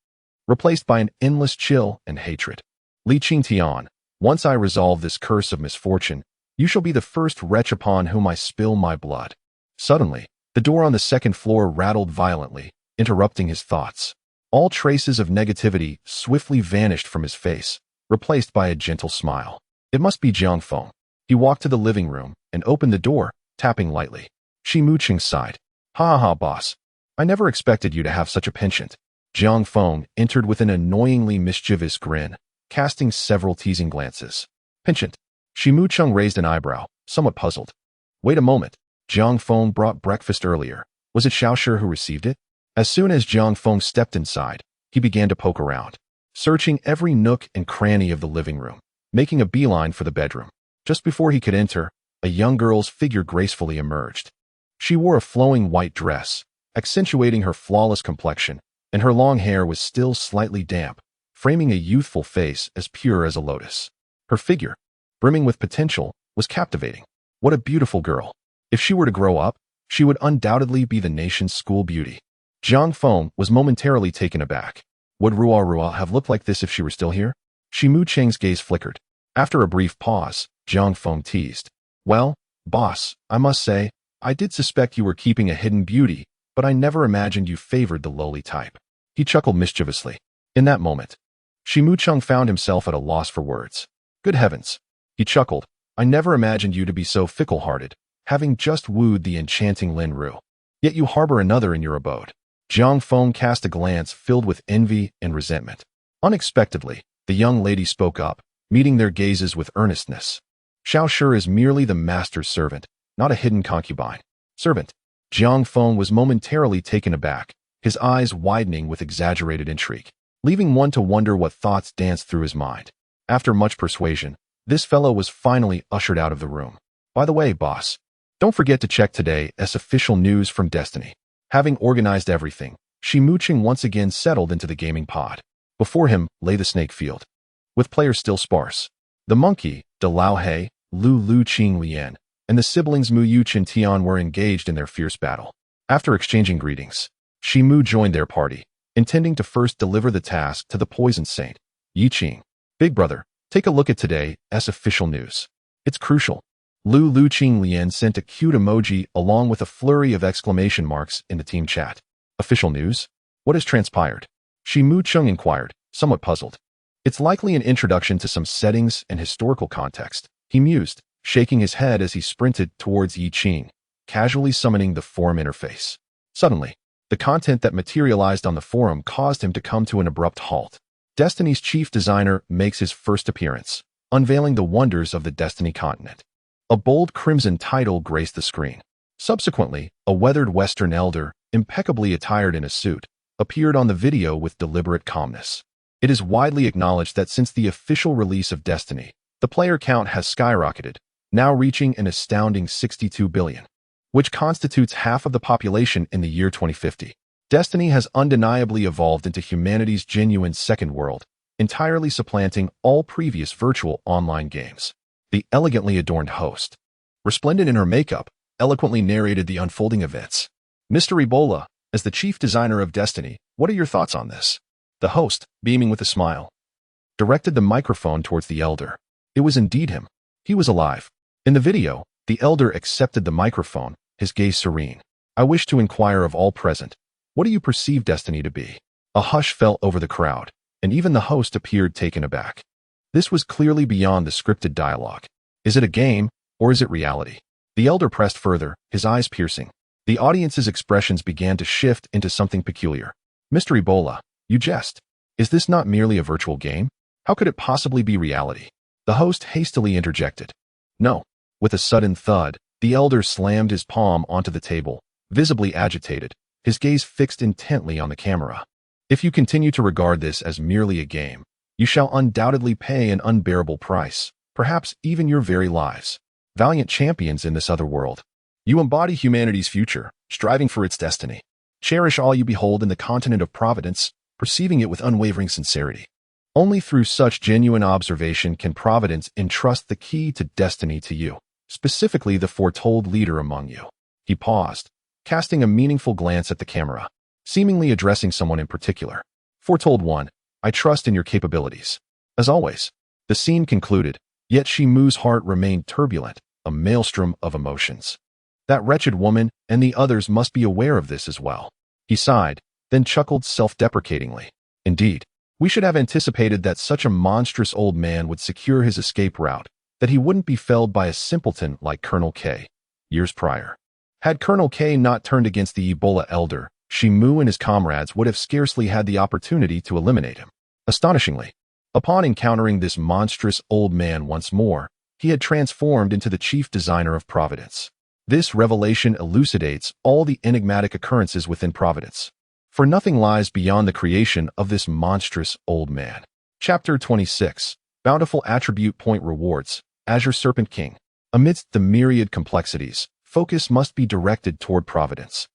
replaced by an endless chill and hatred. Li Qing Tian, once I resolve this curse of misfortune, you shall be the first wretch upon whom I spill my blood. Suddenly, the door on the second floor rattled violently, interrupting his thoughts. All traces of negativity swiftly vanished from his face, replaced by a gentle smile. It must be Jiang Feng. He walked to the living room and opened the door, tapping lightly. Shi Mu Cheng sighed. Ha ha, boss. I never expected you to have such a penchant. Jiang Feng entered with an annoyingly mischievous grin, casting several teasing glances. Penchant. Shi Mu Cheng raised an eyebrow, somewhat puzzled. Wait a moment. Jiang Feng brought breakfast earlier. Was it Xiao Shi who received it? As soon as Jiang Feng stepped inside, he began to poke around, searching every nook and cranny of the living room, making a beeline for the bedroom. Just before he could enter, a young girl's figure gracefully emerged. She wore a flowing white dress, accentuating her flawless complexion, and her long hair was still slightly damp, framing a youthful face as pure as a lotus. Her figure, brimming with potential, was captivating. What a beautiful girl. If she were to grow up, she would undoubtedly be the nation's school beauty. Jiang Feng was momentarily taken aback. Would Ruo Ruo have looked like this if she were still here? Shi Mu Cheng's gaze flickered. After a brief pause, Jiang Feng teased. Well, boss, I must say, I did suspect you were keeping a hidden beauty, but I never imagined you favored the lowly type. He chuckled mischievously. In that moment, Shimu Chung found himself at a loss for words. Good heavens. He chuckled. I never imagined you to be so fickle-hearted, having just wooed the enchanting Lin Ru. Yet you harbor another in your abode. Jiang Feng cast a glance filled with envy and resentment. Unexpectedly, the young lady spoke up, meeting their gazes with earnestness. Xiao Shi is merely the master's servant, not a hidden concubine. Servant. Jiang Feng was momentarily taken aback, his eyes widening with exaggerated intrigue, leaving one to wonder what thoughts danced through his mind. After much persuasion, this fellow was finally ushered out of the room. By the way, boss, don't forget to check today's official news from Destiny. Having organized everything, Shimu Chung once again settled into the gaming pod. Before him lay the snake field, with players still sparse. The monkey, De Lao He, Lu Qing Lian, and the siblings Mu Yu Chen Tian were engaged in their fierce battle. After exchanging greetings, Shimu joined their party, intending to first deliver the task to the poison saint, Yi Qing. Big brother, take a look at today's official news. It's crucial. Lu Qing Lian sent a cute emoji along with a flurry of exclamation marks in the team chat. Official news? What has transpired? Shimu Chung inquired, somewhat puzzled. It's likely an introduction to some settings and historical context, he mused, shaking his head as he sprinted towards Yi Qing, casually summoning the forum interface. Suddenly, the content that materialized on the forum caused him to come to an abrupt halt. Destiny's chief designer makes his first appearance, unveiling the wonders of the Destiny continent. A bold crimson title graced the screen. Subsequently, a weathered Western elder, impeccably attired in a suit, appeared on the video with deliberate calmness. It is widely acknowledged that since the official release of Destiny, the player count has skyrocketed, now reaching an astounding 62 billion, which constitutes half of the population in the year 2050. Destiny has undeniably evolved into humanity's genuine second world, entirely supplanting all previous virtual online games. The elegantly adorned host, resplendent in her makeup, eloquently narrated the unfolding events. Mr. Ebola, as the chief designer of Destiny, what are your thoughts on this? The host, beaming with a smile, directed the microphone towards the elder. It was indeed him. He was alive. In the video, the elder accepted the microphone, his gaze serene. I wish to inquire of all present, what do you perceive Destiny to be? A hush fell over the crowd, and even the host appeared taken aback. This was clearly beyond the scripted dialogue. Is it a game, or is it reality? The elder pressed further, his eyes piercing. The audience's expressions began to shift into something peculiar. Mr. Ebola, you jest. Is this not merely a virtual game? How could it possibly be reality? The host hastily interjected. No. With a sudden thud, the elder slammed his palm onto the table, visibly agitated, his gaze fixed intently on the camera. If you continue to regard this as merely a game, you shall undoubtedly pay an unbearable price, perhaps even your very lives. Valiant champions in this other world, you embody humanity's future, striving for its destiny. Cherish all you behold in the continent of Providence, perceiving it with unwavering sincerity. Only through such genuine observation can Providence entrust the key to destiny to you, specifically the foretold leader among you. He paused, casting a meaningful glance at the camera, seemingly addressing someone in particular. Foretold one, I trust in your capabilities. As always, the scene concluded, yet Shimu's heart remained turbulent, a maelstrom of emotions. That wretched woman and the others must be aware of this as well. He sighed, then chuckled self-deprecatingly. Indeed, we should have anticipated that such a monstrous old man would secure his escape route, that he wouldn't be felled by a simpleton like Colonel K. Years prior. Had Colonel K not turned against the Ebola elder, Shimu and his comrades would have scarcely had the opportunity to eliminate him. Astonishingly, upon encountering this monstrous old man once more, he had transformed into the chief designer of Providence. This revelation elucidates all the enigmatic occurrences within Providence, for nothing lies beyond the creation of this monstrous old man. Chapter 26, Bountiful Attribute Point Rewards, Azure Serpent King. Amidst the myriad complexities, focus must be directed toward Providence,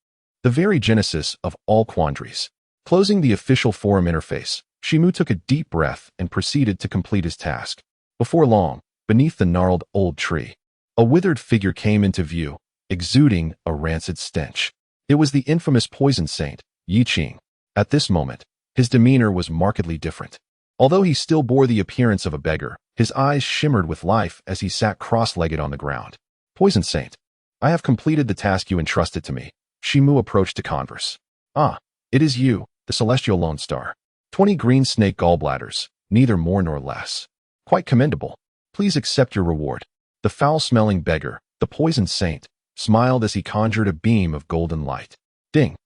the very genesis of all quandaries. Closing the official forum interface, Shimu took a deep breath and proceeded to complete his task. Before long, beneath the gnarled old tree, a withered figure came into view, exuding a rancid stench. It was the infamous poison saint, Yi Qing. At this moment, his demeanor was markedly different. Although he still bore the appearance of a beggar, His eyes shimmered with life as he sat cross-legged on the ground. Poison Saint, I have completed the task you entrusted to me. Chen Mo approached to converse. Ah, it is you, the celestial Lone Star. 20 green snake gallbladders, neither more nor less. Quite commendable. Please accept your reward. The foul-smelling beggar, the Poison Saint, smiled as he conjured a beam of golden light. Ding.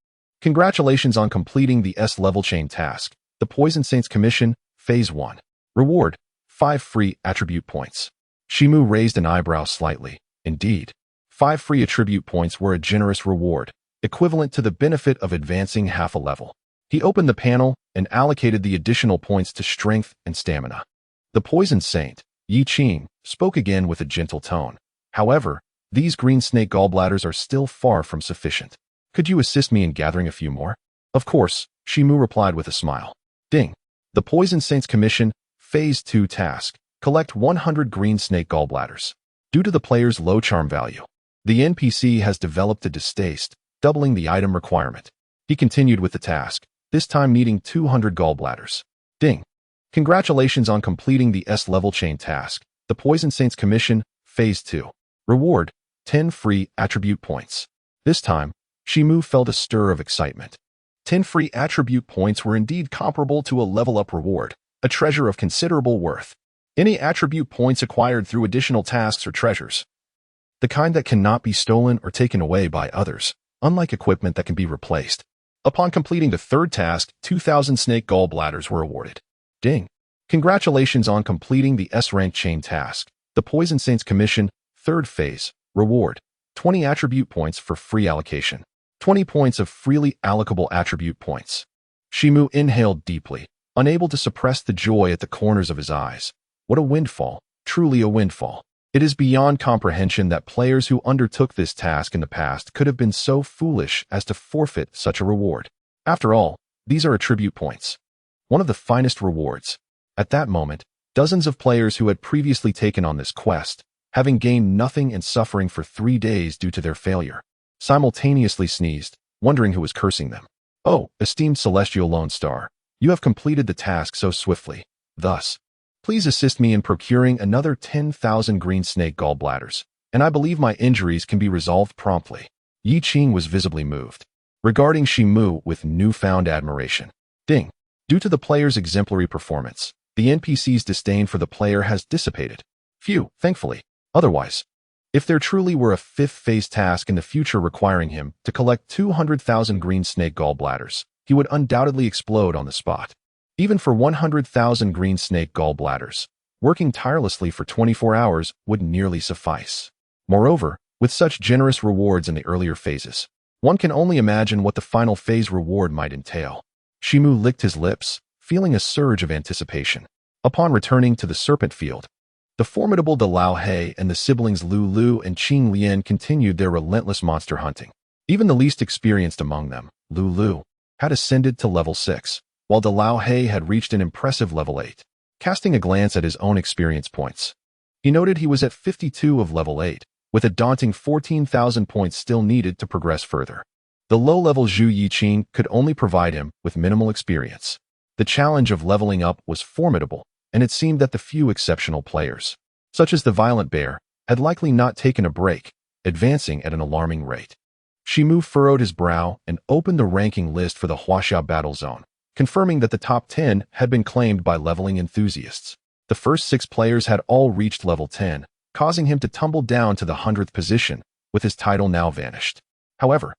Congratulations on completing the S-level chain task. The Poison Saint's Commission, Phase 1. Reward, 5 free attribute points. Chen Mo raised an eyebrow slightly. Indeed, 5 free attribute points were a generous reward, equivalent to the benefit of advancing half a level. He opened the panel and allocated the additional points to strength and stamina. The Poison Saint, Yi Qing, spoke again with a gentle tone. However, these green snake gallbladders are still far from sufficient. Could you assist me in gathering a few more? Of course, Chen Mo replied with a smile. Ding. The Poison Saint's Commission, Phase 2 task. Collect 100 green snake gallbladders. Due to the player's low charm value, the NPC has developed a distaste, doubling the item requirement. He continued with the task, this time needing 200 gallbladders. Ding. Congratulations on completing the S-level chain task. The Poison Saint's Commission, Phase 2. Reward, 10 free attribute points. This time, Chen Mo felt a stir of excitement. 10 free attribute points were indeed comparable to a level-up reward, a treasure of considerable worth. Any attribute points acquired through additional tasks or treasures. The kind that cannot be stolen or taken away by others, unlike equipment that can be replaced. Upon completing the third task, 2,000 snake gallbladders were awarded. Ding. Congratulations on completing the S-rank chain task. The Poison Saint's Commission, third phase. Reward, 20 attribute points for free allocation. 20 points of freely allocable attribute points. Chen Mo inhaled deeply, unable to suppress the joy at the corners of his eyes. What a windfall, truly a windfall. It is beyond comprehension that players who undertook this task in the past could have been so foolish as to forfeit such a reward. After all, these are attribute points. One of the finest rewards. At that moment, dozens of players who had previously taken on this quest, having gained nothing and suffering for 3 days due to their failure, simultaneously sneezed, wondering who was cursing them. Oh, esteemed Celestial Lone Star, you have completed the task so swiftly. Thus, please assist me in procuring another 10,000 green snake gallbladders, and I believe my injuries can be resolved promptly. Yi Qing was visibly moved, regarding Chen Mo with newfound admiration. Ding. Due to the player's exemplary performance, the NPC's disdain for the player has dissipated. Phew, thankfully. Otherwise, if there truly were a fifth phase task in the future requiring him to collect 200,000 green snake gallbladders, he would undoubtedly explode on the spot. Even for 100,000 green snake gallbladders, working tirelessly for 24 hours would nearly suffice. Moreover, with such generous rewards in the earlier phases, one can only imagine what the final phase reward might entail. Chen Mo licked his lips, feeling a surge of anticipation. Upon returning to the Serpent Field, the formidable De Lao He and the siblings Lu Lu and Qing Lian continued their relentless monster hunting. Even the least experienced among them, Lu Lu, had ascended to level 6, while De Lao He had reached an impressive level 8. Casting a glance at his own experience points, he noted he was at 52 of level 8, with a daunting 14,000 points still needed to progress further. The low-level Zhu Yiqing could only provide him with minimal experience. The challenge of leveling up was formidable, and it seemed that the few exceptional players, such as the Violent Bear, had likely not taken a break, advancing at an alarming rate. Chen Mo furrowed his brow and opened the ranking list for the Huaxia battle zone, confirming that the top 10 had been claimed by leveling enthusiasts. The first 6 players had all reached level 10, causing him to tumble down to the 100th position, with his title now vanished. However,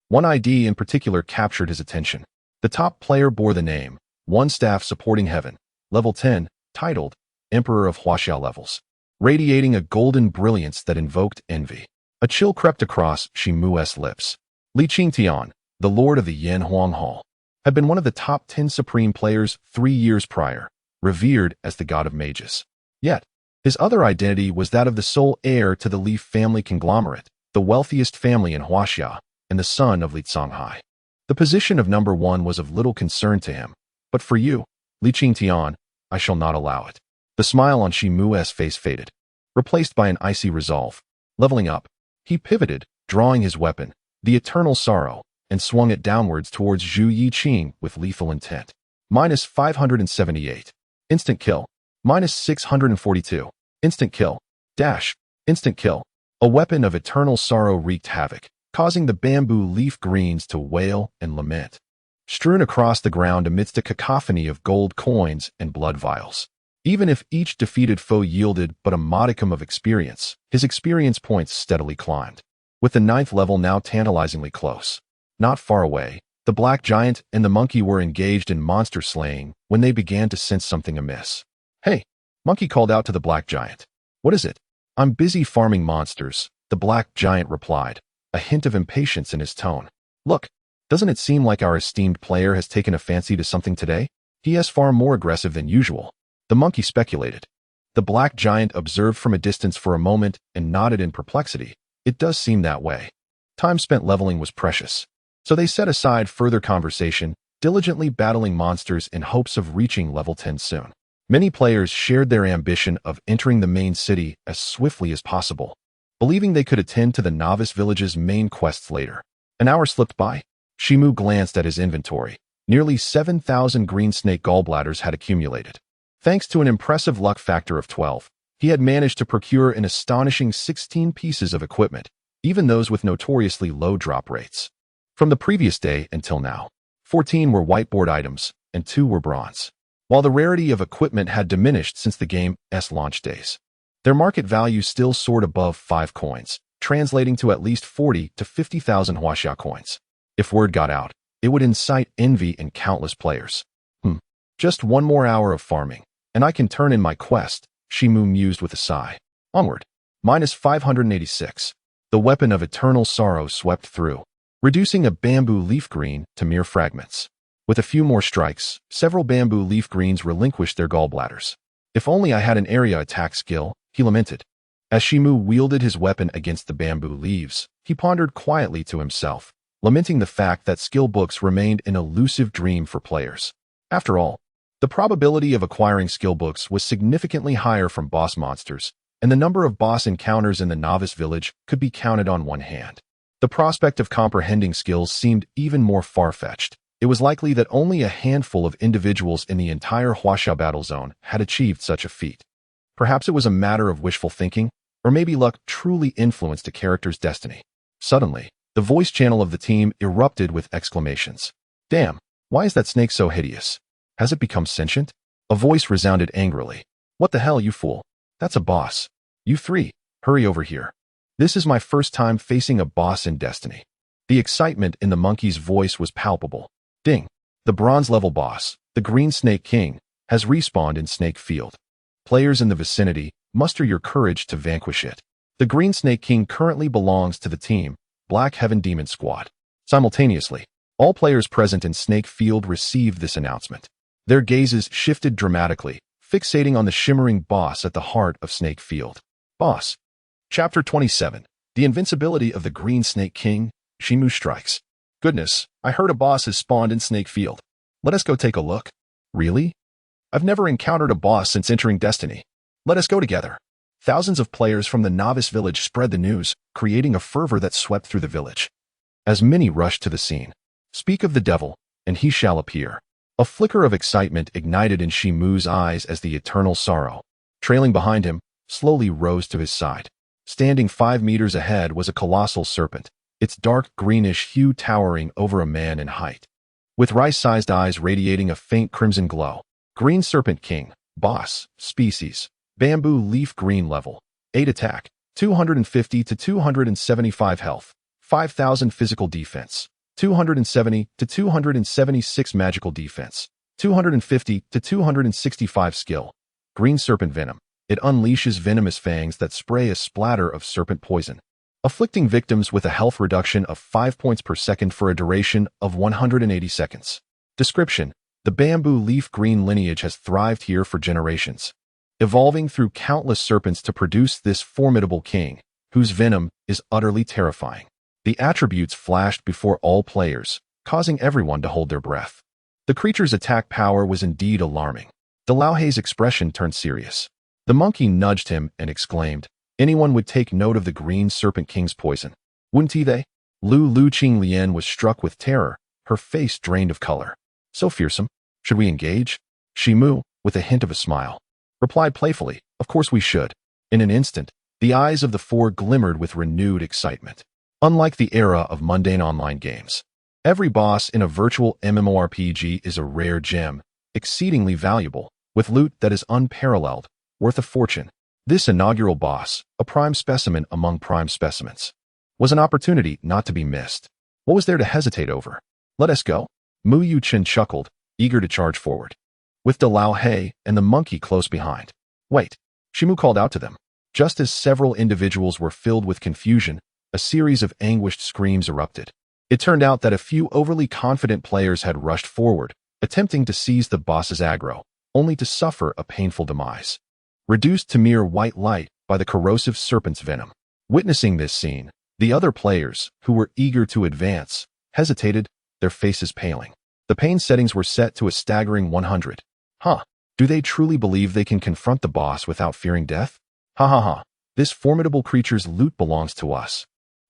one ID in particular captured his attention. The top player bore the name, One Staff Supporting Heaven, level 10, titled Emperor of Huaxia Levels, radiating a golden brilliance that invoked envy. A chill crept across Chen Mo's lips. Li Qingtian, the Lord of the Yan Huang Hall, had been one of the top 10 supreme players 3 years prior, revered as the god of mages. Yet, his other identity was that of the sole heir to the Li family conglomerate, the wealthiest family in Huaxia, and the son of Li Songhai. The position of number 1 was of little concern to him, but for you, Li Qingtian, I shall not allow it. The smile on Chen Mo's face faded, replaced by an icy resolve. Leveling up, he pivoted, drawing his weapon, the Eternal Sorrow, and swung it downwards towards Zhu Yiqing with lethal intent. -578. Instant kill. Minus 642. Instant kill. Dash. Instant kill. A weapon of eternal sorrow wreaked havoc, causing the bamboo leaf greens to wail and lament. Strewn across the ground amidst a cacophony of gold coins and blood vials. Even if each defeated foe yielded but a modicum of experience, his experience points steadily climbed, with the 9th level now tantalizingly close. Not far away, the black giant and the monkey were engaged in monster slaying when they began to sense something amiss. "Hey," Monkey called out to the black giant. "What is it?" "I'm busy farming monsters," the black giant replied, a hint of impatience in his tone. "Look, doesn't it seem like our esteemed player has taken a fancy to something today? He is far more aggressive than usual," the monkey speculated. The black giant observed from a distance for a moment and nodded in perplexity. It does seem that way. Time spent leveling was precious. So they set aside further conversation, diligently battling monsters in hopes of reaching level 10 soon. Many players shared their ambition of entering the main city as swiftly as possible, believing they could attend to the novice village's main quests later. An hour slipped by. Chen Mo glanced at his inventory. Nearly 7,000 green snake gallbladders had accumulated. Thanks to an impressive luck factor of 12, he had managed to procure an astonishing 16 pieces of equipment, even those with notoriously low drop rates. From the previous day until now, 14 were whiteboard items and 2 were bronze. While the rarity of equipment had diminished since the game's launch days, their market value still soared above 5 coins, translating to at least 40 to 50,000 Huaxia coins. If word got out, it would incite envy in countless players. Just one more hour of farming, and I can turn in my quest, Chen Mo mused with a sigh. Onward. Minus 586. The weapon of eternal sorrow swept through, reducing a bamboo leaf green to mere fragments. With a few more strikes, several bamboo leaf greens relinquished their gallbladders. "If only I had an area attack skill," he lamented. As Chen Mo wielded his weapon against the bamboo leaves, he pondered quietly to himself, lamenting the fact that skill books remained an elusive dream for players. After all, the probability of acquiring skill books was significantly higher from boss monsters, and the number of boss encounters in the novice village could be counted on one hand. The prospect of comprehending skills seemed even more far-fetched. It was likely that only a handful of individuals in the entire Huaxia battle zone had achieved such a feat. Perhaps it was a matter of wishful thinking, or maybe luck truly influenced a character's destiny. Suddenly, the voice channel of the team erupted with exclamations. "Damn, why is that snake so hideous? Has it become sentient?" A voice resounded angrily. "What the hell, you fool? That's a boss. You three, hurry over here. This is my first time facing a boss in Destiny." The excitement in the monkey's voice was palpable. Ding. The bronze-level boss, the Green Snake King, has respawned in Snake Field. Players in the vicinity, muster your courage to vanquish it. The Green Snake King currently belongs to the team Black Heaven Demon Squad. Simultaneously, all players present in Snake Field received this announcement. Their gazes shifted dramatically, fixating on the shimmering boss at the heart of Snake Field. Boss. Chapter 27. The Invincibility of the Green Snake King, Chen Mo strikes. "Goodness, I heard a boss has spawned in Snake Field. Let us go take a look." "Really? I've never encountered a boss since entering Destiny. Let us go together." Thousands of players from the novice village spread the news, creating a fervor that swept through the village. As many rushed to the scene, "Speak of the devil, and he shall appear." A flicker of excitement ignited in Chen Mo's eyes as the eternal sorrow, trailing behind him, slowly rose to his side. Standing 5 meters ahead was a colossal serpent, its dark greenish hue towering over a man in height. With rice-sized eyes radiating a faint crimson glow. Green Serpent King, Boss, Species, Bamboo Leaf Green Level, 8 Attack, 250 to 275 Health, 5,000 Physical Defense, 270 to 276 Magical Defense, 250 to 265 Skill. Green Serpent Venom. It unleashes venomous fangs that spray a splatter of serpent poison, afflicting victims with a health reduction of 5 points per second for a duration of 180 seconds. Description: the bamboo leaf green lineage has thrived here for generations, evolving through countless serpents to produce this formidable king, whose venom is utterly terrifying. The attributes flashed before all players, causing everyone to hold their breath. The creature's attack power was indeed alarming. De Laohei's expression turned serious. The monkey nudged him and exclaimed, "Anyone would take note of the Green Serpent King's poison, wouldn't they?" Lu Qinglian was struck with terror, her face drained of color. "So fearsome. Should we engage?" Chen Mo, with a hint of a smile. replied playfully, "Of course we should." In an instant, the eyes of the four glimmered with renewed excitement. Unlike the era of mundane online games, every boss in a virtual MMORPG is a rare gem, exceedingly valuable, with loot that is unparalleled, worth a fortune. This inaugural boss, a prime specimen among prime specimens, was an opportunity not to be missed. What was there to hesitate over? "Let us go." Mu Yuchen chuckled, eager to charge forward, with De Lao He and the monkey close behind. "Wait," Shimu called out to them. Just as several individuals were filled with confusion, a series of anguished screams erupted. It turned out that a few overly confident players had rushed forward, attempting to seize the boss's aggro, only to suffer a painful demise, reduced to mere white light by the corrosive serpent's venom. Witnessing this scene, the other players, who were eager to advance, hesitated, their faces paling. The pain settings were set to a staggering 100. Do they truly believe they can confront the boss without fearing death? Ha ha ha. This formidable creature's loot belongs to us.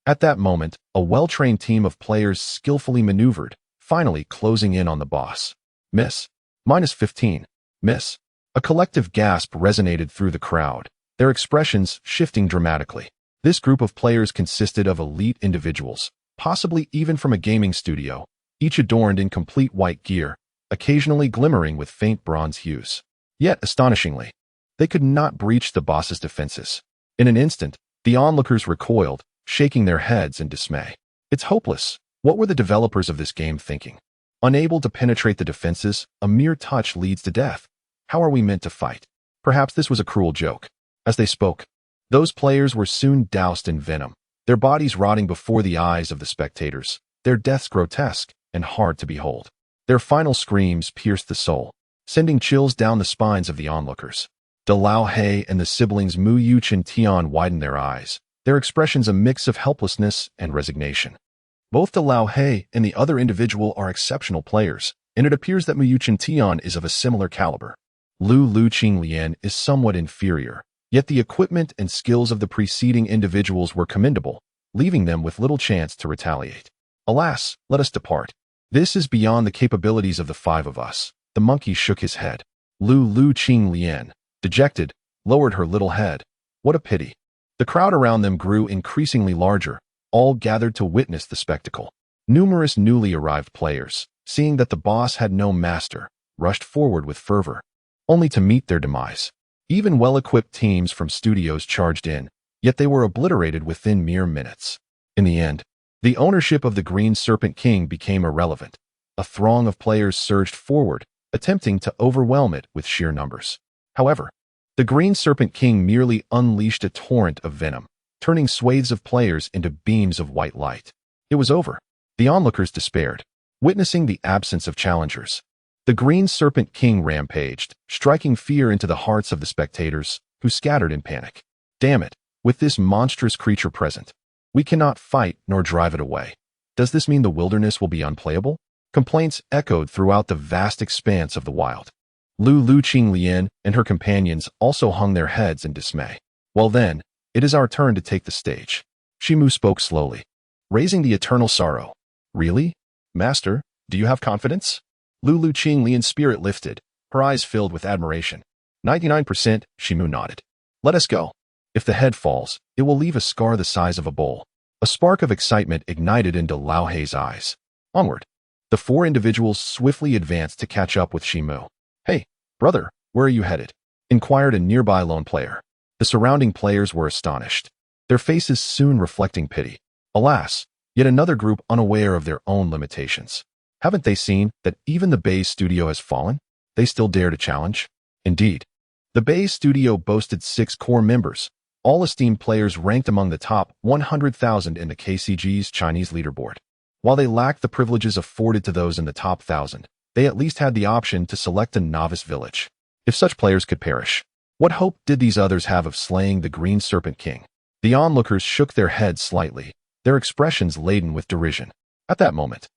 At that moment, a well-trained team of players skillfully maneuvered, finally closing in on the boss. "Miss. -15. Miss." A collective gasp resonated through the crowd, their expressions shifting dramatically. This group of players consisted of elite individuals, possibly even from a gaming studio, each adorned in complete white gear, occasionally glimmering with faint bronze hues. Yet, astonishingly, they could not breach the boss's defenses. In an instant, the onlookers recoiled, shaking their heads in dismay. It's hopeless. What were the developers of this game thinking? Unable to penetrate the defenses, a mere touch leads to death. How are we meant to fight? Perhaps this was a cruel joke. As they spoke, those players were soon doused in venom, their bodies rotting before the eyes of the spectators, their deaths grotesque and hard to behold. Their final screams pierced the soul, sending chills down the spines of the onlookers. De Lao He and the siblings Mu Yuchen Tian widened their eyes, their expressions a mix of helplessness and resignation. Both De Lao He and the other individual are exceptional players, and it appears that Mu Yuchen Tian is of a similar caliber. Lu Qing Lian is somewhat inferior, yet the equipment and skills of the preceding individuals were commendable, leaving them with little chance to retaliate. Alas, let us depart. This is beyond the capabilities of the five of us. The monkey shook his head. Lu Qing Lian, dejected, lowered her little head. What a pity. The crowd around them grew increasingly larger, all gathered to witness the spectacle. Numerous newly arrived players, seeing that the boss had no master, rushed forward with fervor, only to meet their demise. Even well-equipped teams from studios charged in, yet they were obliterated within mere minutes. In the end, the ownership of the Green Serpent King became irrelevant. A throng of players surged forward, attempting to overwhelm it with sheer numbers. However, the Green Serpent King merely unleashed a torrent of venom, turning swathes of players into beams of white light. It was over. The onlookers despaired, witnessing the absence of challengers. The Green Serpent King rampaged, striking fear into the hearts of the spectators, who scattered in panic. Damn it, with this monstrous creature present, we cannot fight nor drive it away. Does this mean the wilderness will be unplayable? Complaints echoed throughout the vast expanse of the wild. Lu Qing Lian and her companions also hung their heads in dismay. Well then, it is our turn to take the stage. Shimu spoke slowly, raising the eternal sorrow. Really? Master, do you have confidence? Lu Qing Lian's spirit lifted, her eyes filled with admiration. 99%, Shimu nodded. Let us go. If the head falls, it will leave a scar the size of a bowl. A spark of excitement ignited into Lao Hei's eyes. Onward. The four individuals swiftly advanced to catch up with Shimu. Hey, brother, where are you headed? Inquired a nearby lone player. The surrounding players were astonished, their faces soon reflecting pity. Alas, yet another group unaware of their own limitations. Haven't they seen that even the Bay studio has fallen? They still dare to challenge? Indeed. The Bay studio boasted 6 core members, all esteemed players ranked among the top 100,000 in the KCG's Chinese leaderboard. While they lacked the privileges afforded to those in the top 1,000, they at least had the option to select a novice village. If such players could perish, what hope did these others have of slaying the Green Serpent King? The onlookers shook their heads slightly, their expressions laden with derision. At that moment,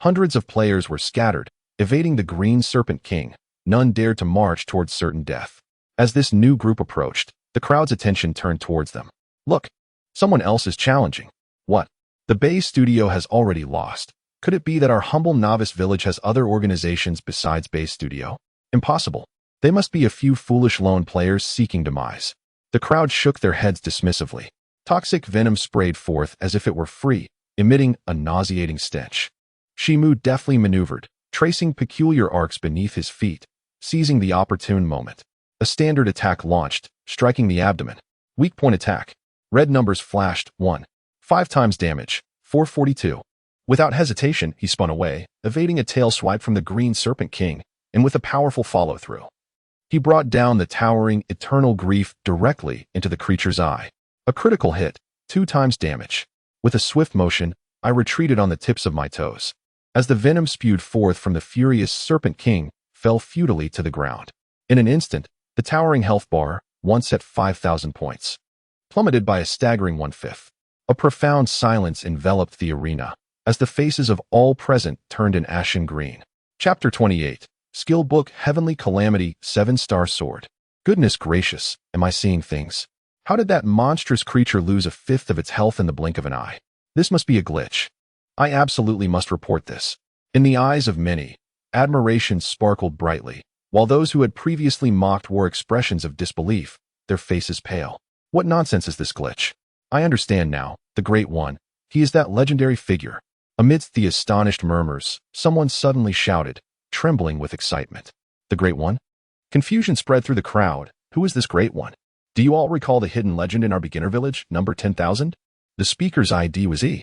hundreds of players were scattered, evading the Green Serpent King. None dared to march towards certain death. As this new group approached, the crowd's attention turned towards them. Look, someone else is challenging. What? The Bay studio has already lost. Could it be that our humble novice village has other organizations besides Bay studio? Impossible. They must be a few foolish lone players seeking demise. The crowd shook their heads dismissively. Toxic venom sprayed forth as if it were free, emitting a nauseating stench. Chen Mo deftly maneuvered, tracing peculiar arcs beneath his feet, seizing the opportune moment. A standard attack launched, striking the abdomen. Weak point attack. Red numbers flashed. 1. 5 times damage. 442. Without hesitation, he spun away, evading a tail swipe from the green Serpent King, and with a powerful follow-through. He brought down the towering eternal grief directly into the creature's eye. A critical hit, 2 times damage. With a swift motion, I retreated on the tips of my toes. As the venom spewed forth from the furious Serpent King fell futilely to the ground. In an instant, the towering health bar, once at 5,000 points, plummeted by a staggering 1/5. A profound silence enveloped the arena, as the faces of all present turned an ashen green. Chapter 28. Skill Book Heavenly Calamity 7-star Sword. Goodness gracious, am I seeing things? How did that monstrous creature lose 1/5 of its health in the blink of an eye? This must be a glitch. I absolutely must report this. In the eyes of many, admiration sparkled brightly, while those who had previously mocked wore expressions of disbelief, their faces pale. What nonsense is this glitch? I understand now, the Great One. He is that legendary figure. Amidst the astonished murmurs, someone suddenly shouted, trembling with excitement. The Great One? Confusion spread through the crowd. Who is this Great One? Do you all recall the hidden legend in our beginner village, number 10,000? The speaker's ID was E.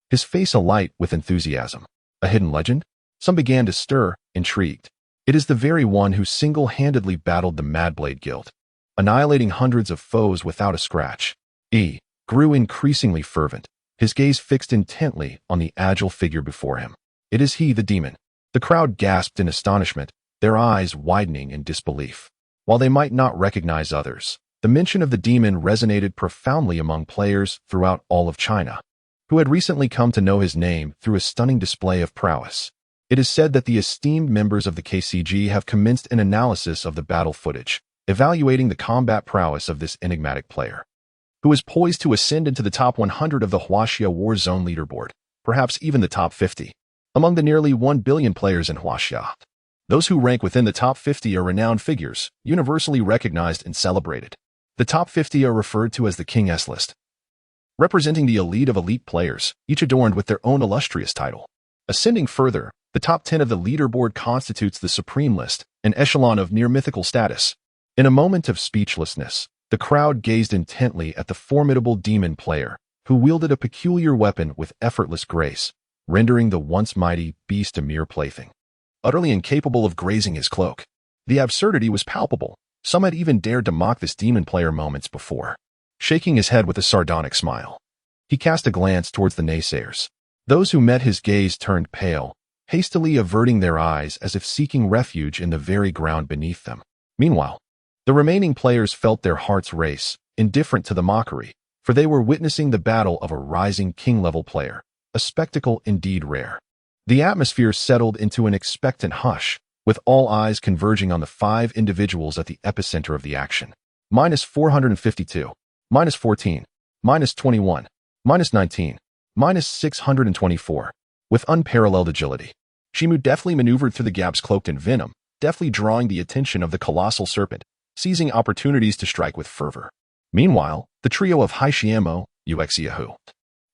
His face alight with enthusiasm. A hidden legend? Some began to stir, intrigued. It is the very one who single-handedly battled the Madblade Guild, annihilating hundreds of foes without a scratch. E. grew increasingly fervent, his gaze fixed intently on the agile figure before him. It is he, the demon. The crowd gasped in astonishment, their eyes widening in disbelief. While they might not recognize others, the mention of the demon resonated profoundly among players throughout all of China, who had recently come to know his name through a stunning display of prowess. It is said that the esteemed members of the KCG have commenced an analysis of the battle footage, evaluating the combat prowess of this enigmatic player, who is poised to ascend into the top 100 of the Huaxia War Zone leaderboard, perhaps even the top 50. Among the nearly 1 billion players in Huaxia, those who rank within the top 50 are renowned figures, universally recognized and celebrated. The top 50 are referred to as the King S list, representing the elite of elite players, each adorned with their own illustrious title. Ascending further, the top 10 of the leaderboard constitutes the Supreme List, an echelon of near-mythical status. In a moment of speechlessness, the crowd gazed intently at the formidable demon player, who wielded a peculiar weapon with effortless grace, rendering the once mighty beast a mere plaything, utterly incapable of grazing his cloak. The absurdity was palpable. Some had even dared to mock this demon player moments before. Shaking his head with a sardonic smile, he cast a glance towards the naysayers. Those who met his gaze turned pale, hastily averting their eyes as if seeking refuge in the very ground beneath them. Meanwhile, the remaining players felt their hearts race, indifferent to the mockery, for they were witnessing the battle of a rising king-level player, a spectacle indeed rare. The atmosphere settled into an expectant hush, with all eyes converging on the 5 individuals at the epicenter of the action. -452, -14, -21, -19, -624. With unparalleled agility, Chen Mo deftly maneuvered through the gaps cloaked in venom, deftly drawing the attention of the colossal serpent, seizing opportunities to strike with fervor. Meanwhile, the trio of Chen Mo, Yuxiahu,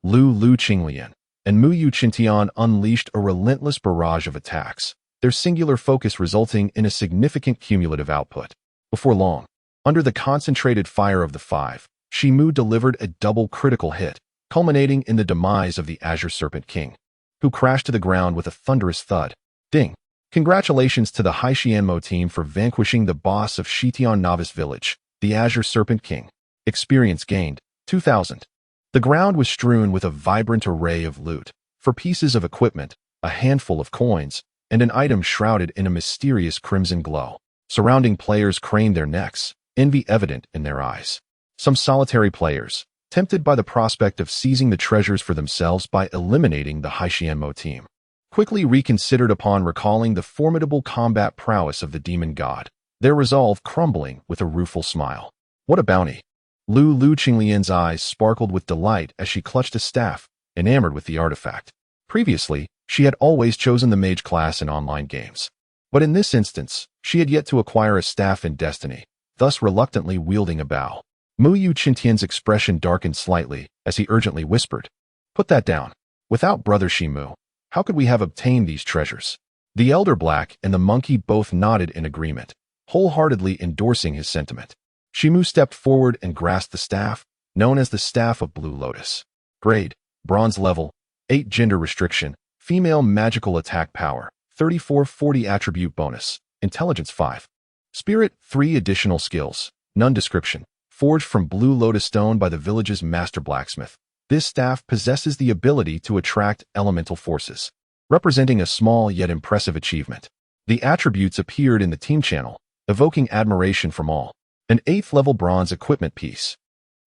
Lu Qinglian, and Mu Yu Qintian unleashed a relentless barrage of attacks, their singular focus resulting in a significant cumulative output. Before long, under the concentrated fire of the 5, Chen Mo delivered a double critical hit, culminating in the demise of the Azure Serpent King, who crashed to the ground with a thunderous thud. Ding! Congratulations to the Chen Mo team for vanquishing the boss of Shitian Novice Village, the Azure Serpent King. Experience gained, 2,000. The ground was strewn with a vibrant array of loot, for pieces of equipment, a handful of coins, and an item shrouded in a mysterious crimson glow. Surrounding players craned their necks, envy evident in their eyes. Some solitary players, tempted by the prospect of seizing the treasures for themselves by eliminating the Chen Mo team, quickly reconsidered upon recalling the formidable combat prowess of the demon god, their resolve crumbling with a rueful smile. What a bounty! Lu Qinglian's eyes sparkled with delight as she clutched a staff, enamored with the artifact. Previously, she had always chosen the mage class in online games. But in this instance, she had yet to acquire a staff in destiny, thus reluctantly wielding a bow. Mu Yu Qintian's expression darkened slightly as he urgently whispered, "Put that down. Without Brother Shimu, how could we have obtained these treasures?" The Elder Black and the monkey both nodded in agreement, wholeheartedly endorsing his sentiment. Shimu stepped forward and grasped the staff, known as the Staff of Blue Lotus. Grade, Bronze level, 8 gender restriction, female magical attack power, 3440 attribute bonus, intelligence 5. Spirit, 3 additional skills, none description, forged from blue lotus stone by the village's master blacksmith. This staff possesses the ability to attract elemental forces, representing a small yet impressive achievement. The attributes appeared in the team channel, evoking admiration from all. An 8th level bronze equipment piece.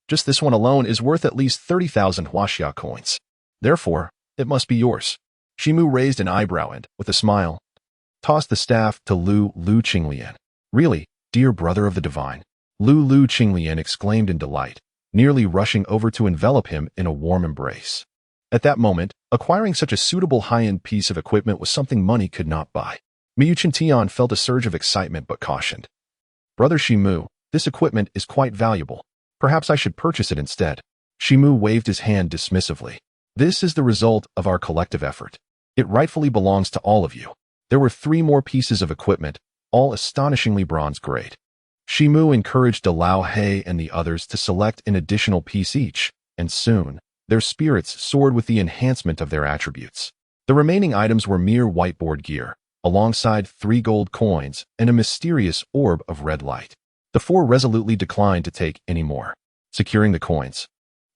Just this one alone is worth at least 30,000 huaxia coins. Therefore, it must be yours. Shimu raised an eyebrow and, with a smile, tossed the staff to Lu Qinglian. Really, dear brother of the divine? Lu Qinglian exclaimed in delight, nearly rushing over to envelop him in a warm embrace. At that moment, acquiring such a suitable high-end piece of equipment was something money could not buy. Mu Qintian felt a surge of excitement but cautioned. Brother Shimu, this equipment is quite valuable. Perhaps I should purchase it instead. Shimu waved his hand dismissively. This is the result of our collective effort. It rightfully belongs to all of you. There were 3 more pieces of equipment, all astonishingly bronze grade. Shimu encouraged Dalao He and the others to select an additional piece each, and soon, their spirits soared with the enhancement of their attributes. The remaining items were mere whiteboard gear, alongside 3 gold coins and a mysterious orb of red light. The 4 resolutely declined to take any more. Securing the coins,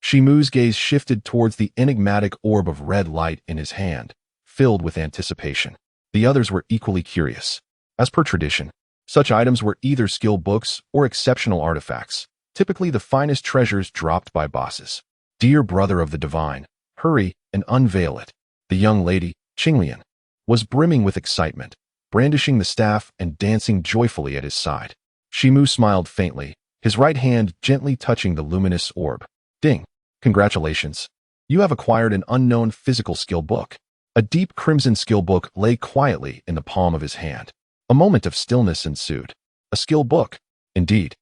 Shimu's gaze shifted towards the enigmatic orb of red light in his hand, filled with anticipation. The others were equally curious. As per tradition, such items were either skill books or exceptional artifacts, typically the finest treasures dropped by bosses. Dear brother of the divine, hurry and unveil it. The young lady, Qinglian, was brimming with excitement, brandishing the staff and dancing joyfully at his side. Shimu smiled faintly, his right hand gently touching the luminous orb. Ding! Congratulations. You have acquired an unknown physical skill book. A deep crimson skill book lay quietly in the palm of his hand. A moment of stillness ensued. A skill book. Indeed.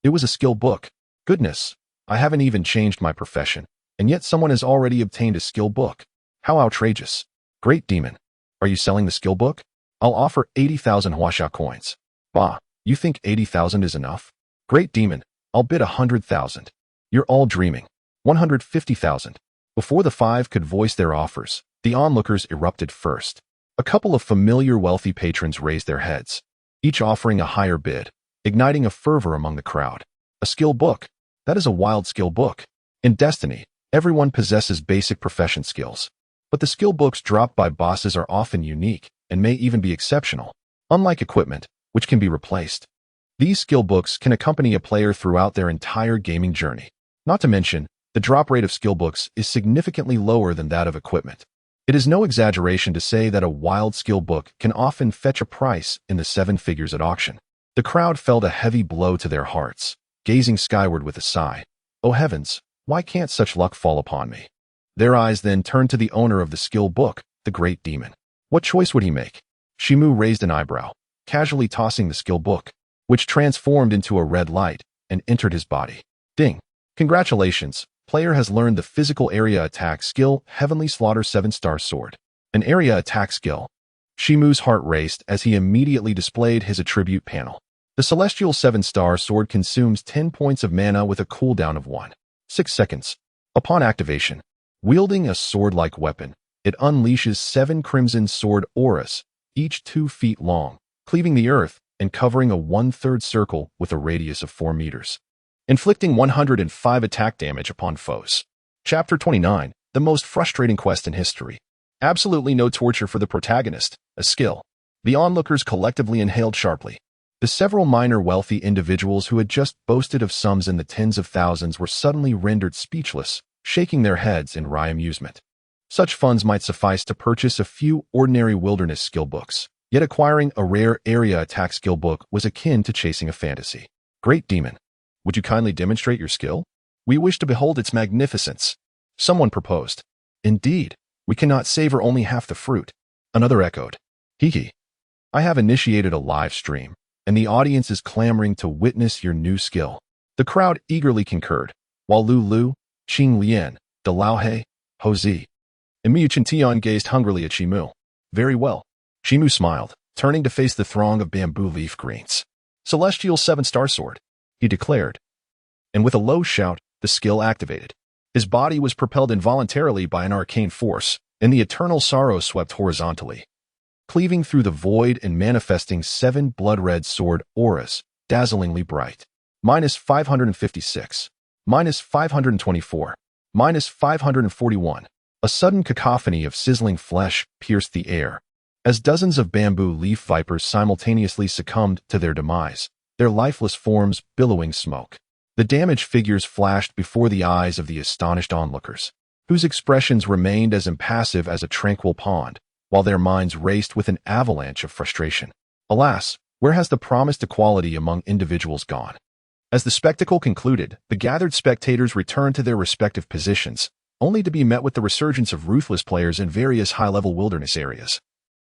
It was a skill book. Goodness, I haven't even changed my profession, and yet someone has already obtained a skill book. How outrageous. Great demon. Are you selling the skill book? I'll offer 80,000 huaxia coins. Bah, you think 80,000 is enough? Great demon, I'll bid 100,000. You're all dreaming. 150,000. Before the 5 could voice their offers, the onlookers erupted first. A couple of familiar wealthy patrons raised their heads, each offering a higher bid, igniting a fervor among the crowd. A skill book. That is a wild skill book. In Destiny, everyone possesses basic profession skills, but the skill books dropped by bosses are often unique and may even be exceptional, unlike equipment, which can be replaced. These skill books can accompany a player throughout their entire gaming journey. Not to mention, the drop rate of skill books is significantly lower than that of equipment. It is no exaggeration to say that a wild skill book can often fetch a price in the 7 figures at auction. The crowd felt a heavy blow to their hearts, gazing skyward with a sigh. Oh heavens, why can't such luck fall upon me? Their eyes then turned to the owner of the skill book, the great demon. What choice would he make? Shimu raised an eyebrow, casually tossing the skill book, which transformed into a red light and entered his body. Ding! Congratulations, player has learned the physical area attack skill Heavenly Slaughter 7-star sword. An area attack skill. Shimu's heart raced as he immediately displayed his attribute panel. The Celestial 7-star sword consumes 10 points of mana with a cooldown of 6 seconds. Upon activation, wielding a sword-like weapon, it unleashes 7 crimson sword auras, each 2 feet long, cleaving the earth and covering a 1/3 circle with a radius of 4 meters. Inflicting 105 attack damage upon foes. Chapter 29, the most frustrating quest in history. Absolutely no torture for the protagonist, a skill. The onlookers collectively inhaled sharply. The several minor wealthy individuals who had just boasted of sums in the tens of thousands were suddenly rendered speechless, shaking their heads in wry amusement. Such funds might suffice to purchase a few ordinary wilderness skill books, yet acquiring a rare area attack skill book was akin to chasing a fantasy. Great demon. Would you kindly demonstrate your skill? We wish to behold its magnificence. Someone proposed. Indeed, we cannot savor only half the fruit. Another echoed. Hee hee. I have initiated a live stream, and the audience is clamoring to witness your new skill. The crowd eagerly concurred, while Lu Lu, Qing Lian, De Laohe, Ho Zi, and Miu Chintian gazed hungrily at Shimu. Very well. Shimu smiled, turning to face the throng of bamboo leaf greens. Celestial 7-star sword, he declared. And with a low shout, the skill activated. His body was propelled involuntarily by an arcane force, and the eternal sorrow swept horizontally, cleaving through the void and manifesting 7 blood-red sword auras, dazzlingly bright. Minus 556. Minus 524. Minus 541. A sudden cacophony of sizzling flesh pierced the air, as dozens of bamboo leaf vipers simultaneously succumbed to their demise, their lifeless forms billowing smoke. The damaged figures flashed before the eyes of the astonished onlookers, whose expressions remained as impassive as a tranquil pond, while their minds raced with an avalanche of frustration. Alas, where has the promised equality among individuals gone? As the spectacle concluded, the gathered spectators returned to their respective positions, only to be met with the resurgence of ruthless players in various high-level wilderness areas,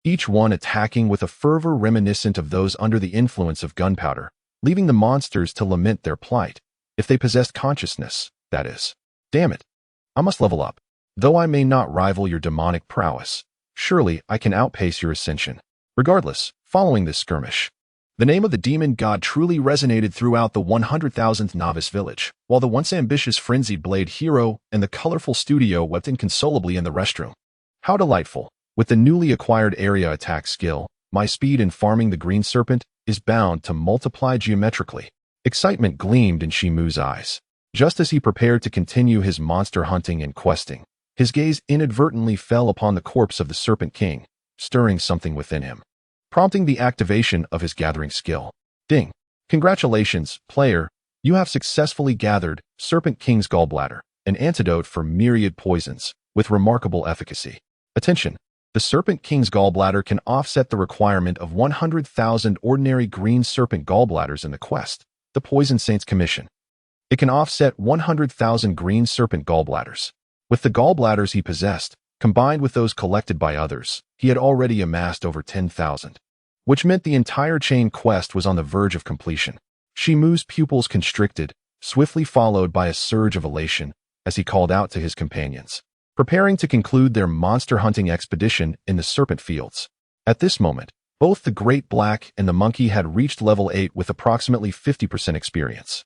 each one attacking with a fervor reminiscent of those under the influence of gunpowder, leaving the monsters to lament their plight, if they possessed consciousness, that is. Damn it. I must level up. Though I may not rival your demonic prowess, surely I can outpace your ascension. Regardless, following this skirmish, the name of the demon god truly resonated throughout the 100,000th novice village, while the once ambitious frenzied blade hero and the colorful studio wept inconsolably in the restroom. How delightful! With the newly acquired area attack skill, my speed in farming the green serpent is bound to multiply geometrically. Excitement gleamed in Shimu's eyes. Just as he prepared to continue his monster hunting and questing, his gaze inadvertently fell upon the corpse of the Serpent King, stirring something within him, prompting the activation of his gathering skill. Ding! Congratulations, player! You have successfully gathered Serpent King's Gallbladder, an antidote for myriad poisons, with remarkable efficacy. Attention! The Serpent King's Gallbladder can offset the requirement of 100,000 ordinary green serpent gallbladders in the quest, the Poison Saint's commission. It can offset 100,000 green serpent gallbladders. With the gallbladders he possessed, combined with those collected by others, he had already amassed over 10,000, which meant the entire chain quest was on the verge of completion. Shimu's pupils constricted, swiftly followed by a surge of elation, as he called out to his companions, preparing to conclude their monster hunting expedition in the Serpent Fields. At this moment, both the Great Black and the Monkey had reached level 8 with approximately 50% experience,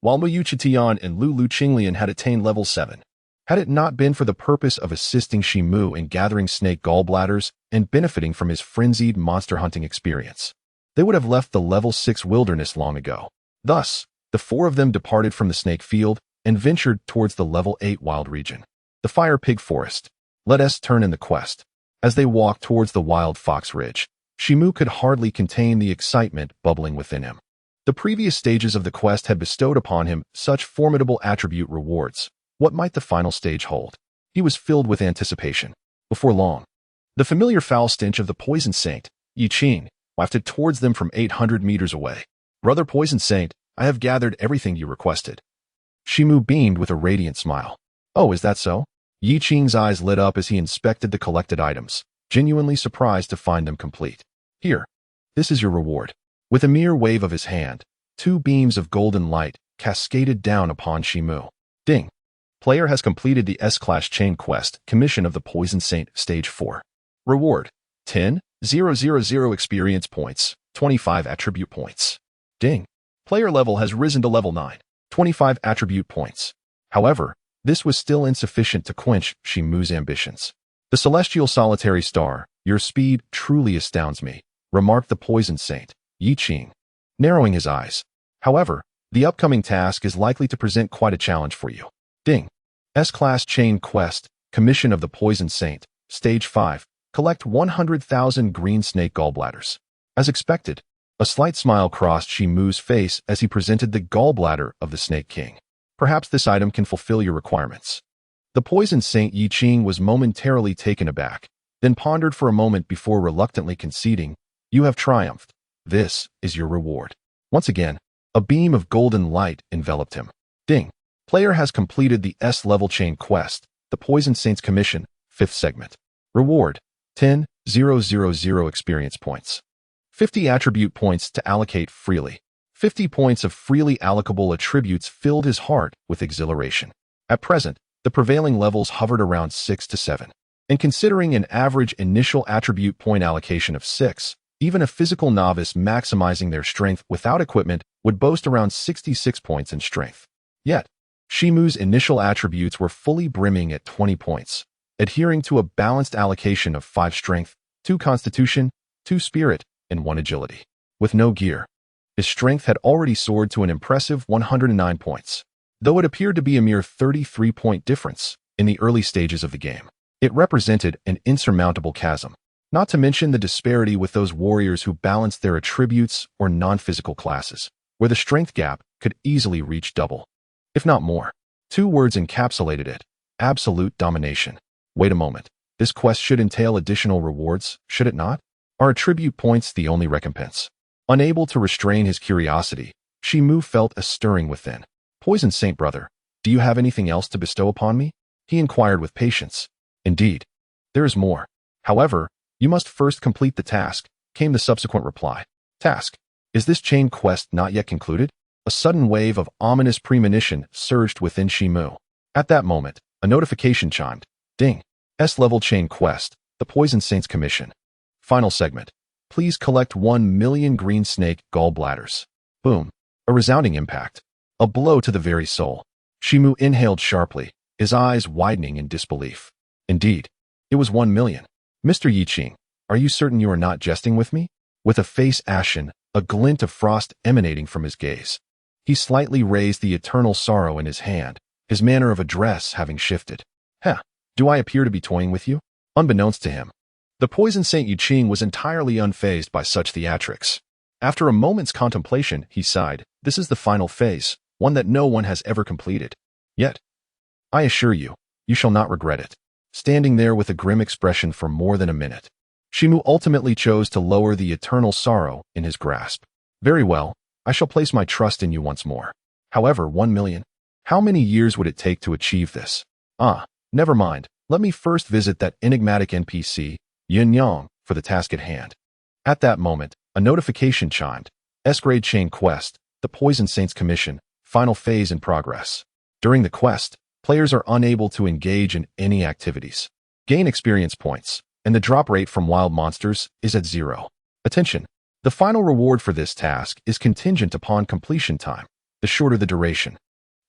while Mu Chitian and Lulu Qinglian had attained level 7. Had it not been for the purpose of assisting Shimu in gathering snake gallbladders and benefiting from his frenzied monster hunting experience, they would have left the level 6 wilderness long ago. Thus, the 4 of them departed from the snake field and ventured towards the level 8 wild region, the Fire Pig Forest. Let us turn in the quest. As they walked towards the Wild Fox Ridge, Shimu could hardly contain the excitement bubbling within him. The previous stages of the quest had bestowed upon him such formidable attribute rewards. What might the final stage hold? He was filled with anticipation. Before long, the familiar foul stench of the Poison Saint, Yi Qing, wafted towards them from 800 meters away. Brother Poison Saint, I have gathered everything you requested. Shimu beamed with a radiant smile. Oh, is that so? Yi Qing's eyes lit up as he inspected the collected items, genuinely surprised to find them complete. Here, this is your reward. With a mere wave of his hand, 2 beams of golden light cascaded down upon Shimu. Ding! Player has completed the S-Class Chain Quest, Commission of the Poison Saint, Stage 4. Reward: 10,000 experience points, 25 attribute points. Ding! Player level has risen to level 9, 25 attribute points. However, this was still insufficient to quench Shimu's ambitions. The Celestial Solitary Star, your speed truly astounds me, remarked the Poison Saint, Yi Qing, narrowing his eyes. However, the upcoming task is likely to present quite a challenge for you. Ding! S-Class Chain Quest, Commission of the Poison Saint, Stage 5, collect 100,000 green snake gallbladders. As expected, a slight smile crossed Shimu's face as he presented the gallbladder of the Snake King. Perhaps this item can fulfill your requirements. The Poison Saint Yi Qing was momentarily taken aback, then pondered for a moment before reluctantly conceding, You have triumphed. This is your reward. Once again, a beam of golden light enveloped him. Ding! Player has completed the S-level chain quest, the Poison Saint's Commission, 5th segment. Reward: 10,000 experience points. 50 attribute points to allocate freely. 50 points of freely allocable attributes filled his heart with exhilaration. At present, the prevailing levels hovered around 6 to 7. And considering an average initial attribute point allocation of 6, even a physical novice maximizing their strength without equipment would boast around 66 points in strength. Yet, Chen Mo's initial attributes were fully brimming at 20 points, adhering to a balanced allocation of 5 strength, 2 constitution, 2 spirit, and 1 agility. With no gear, his strength had already soared to an impressive 109 points. Though it appeared to be a mere 33-point difference in the early stages of the game, it represented an insurmountable chasm, not to mention the disparity with those warriors who balanced their attributes or non-physical classes, where the strength gap could easily reach double, if not more. 2 words encapsulated it: absolute domination. Wait a moment. This quest should entail additional rewards, should it not? Are attribute points the only recompense? Unable to restrain his curiosity, Chen Mo felt a stirring within. Poison Saint brother, do you have anything else to bestow upon me? He inquired with patience. Indeed, there is more. However, you must first complete the task, came the subsequent reply. Task? Is this chain quest not yet concluded? A sudden wave of ominous premonition surged within Chen Mo. At that moment, a notification chimed. Ding. S-level chain quest, the Poison Saint's commission. Final segment. Please collect 1 million green snake gallbladders. Boom. A resounding impact. A blow to the very soul. Chen Mo inhaled sharply, his eyes widening in disbelief. Indeed, it was 1 million. Mr. Yiqing, are you certain you are not jesting with me? With a face ashen, a glint of frost emanating from his gaze, he slightly raised the eternal sorrow in his hand, his manner of address having shifted. Heh, do I appear to be toying with you? Unbeknownst to him, the Poison Saint Yiqing was entirely unfazed by such theatrics. After a moment's contemplation, he sighed. This is the final phase, one that no one has ever completed. Yet, I assure you, you shall not regret it. Standing there with a grim expression for more than a minute, Chen Mo ultimately chose to lower the eternal sorrow in his grasp. Very well, I shall place my trust in you once more. However, 1 million? How many years would it take to achieve this? Never mind. Let me first visit that enigmatic NPC, Yin Yang, for the task at hand. At that moment, a notification chimed. S-grade chain quest, the Poison Saint's commission, final phase in progress. During the quest, players are unable to engage in any activities, gain experience points, and the drop rate from wild monsters is at 0. Attention! The final reward for this task is contingent upon completion time. The shorter the duration,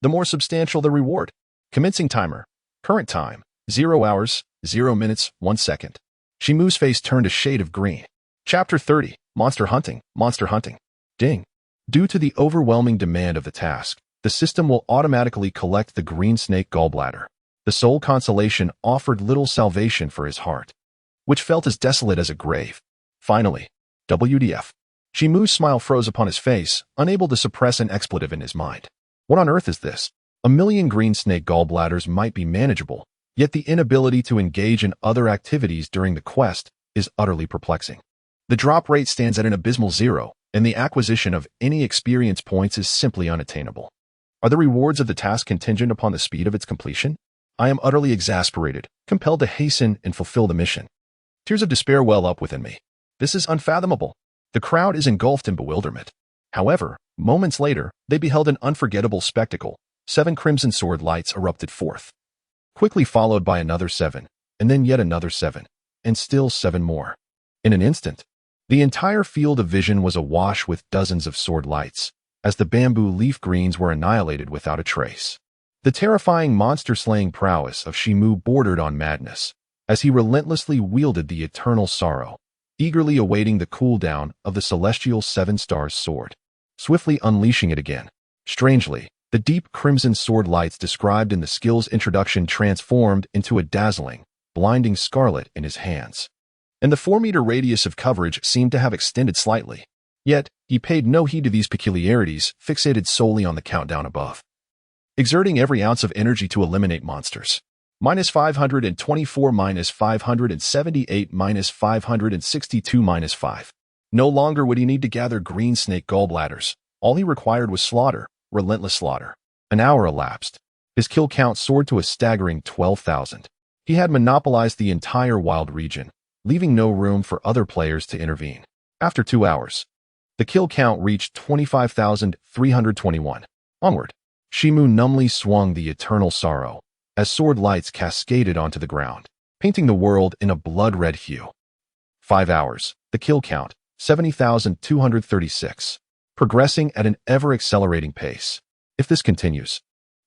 the more substantial the reward. Commencing timer. Current time, 0 hours, 0 minutes, 1 second. Chen Mo's face turned a shade of green. Chapter 30, Monster Hunting, Monster Hunting. Ding. Due to the overwhelming demand of the task, the system will automatically collect the green snake gallbladder. The sole consolation offered little salvation for his heart, which felt as desolate as a grave. Finally, WDF. Chen Mo's smile froze upon his face, unable to suppress an expletive in his mind. What on earth is this? 1 million green snake gallbladders might be manageable, yet the inability to engage in other activities during the quest is utterly perplexing. The drop rate stands at an abysmal 0, and the acquisition of any experience points is simply unattainable. Are the rewards of the task contingent upon the speed of its completion? I am utterly exasperated, compelled to hasten and fulfill the mission. Tears of despair well up within me. This is unfathomable. The crowd is engulfed in bewilderment. However, moments later, they beheld an unforgettable spectacle. 7 crimson sword lights erupted forth, quickly followed by another 7, and then yet another 7, and still 7 more. In an instant, the entire field of vision was awash with dozens of sword lights, as the bamboo leaf greens were annihilated without a trace. The terrifying monster-slaying prowess of Chen Mo bordered on madness, as he relentlessly wielded the eternal sorrow, eagerly awaiting the cooldown of the celestial 7-stars sword, swiftly unleashing it again. Strangely, the deep crimson sword lights described in the skill's introduction transformed into a dazzling, blinding scarlet in his hands, and the 4-meter radius of coverage seemed to have extended slightly. Yet, he paid no heed to these peculiarities, fixated solely on the countdown above. Exerting every ounce of energy to eliminate monsters. -524, -578, -562, -5. No longer would he need to gather green snake gallbladders. All he required was slaughter, relentless slaughter. An hour elapsed. His kill count soared to a staggering 12,000. He had monopolized the entire wild region, leaving no room for other players to intervene. After 2 hours, the kill count reached 25,321. Onward, Chen Mo numbly swung the eternal sorrow as sword lights cascaded onto the ground, painting the world in a blood-red hue. 5 hours, the kill count, 70,236, progressing at an ever-accelerating pace. If this continues,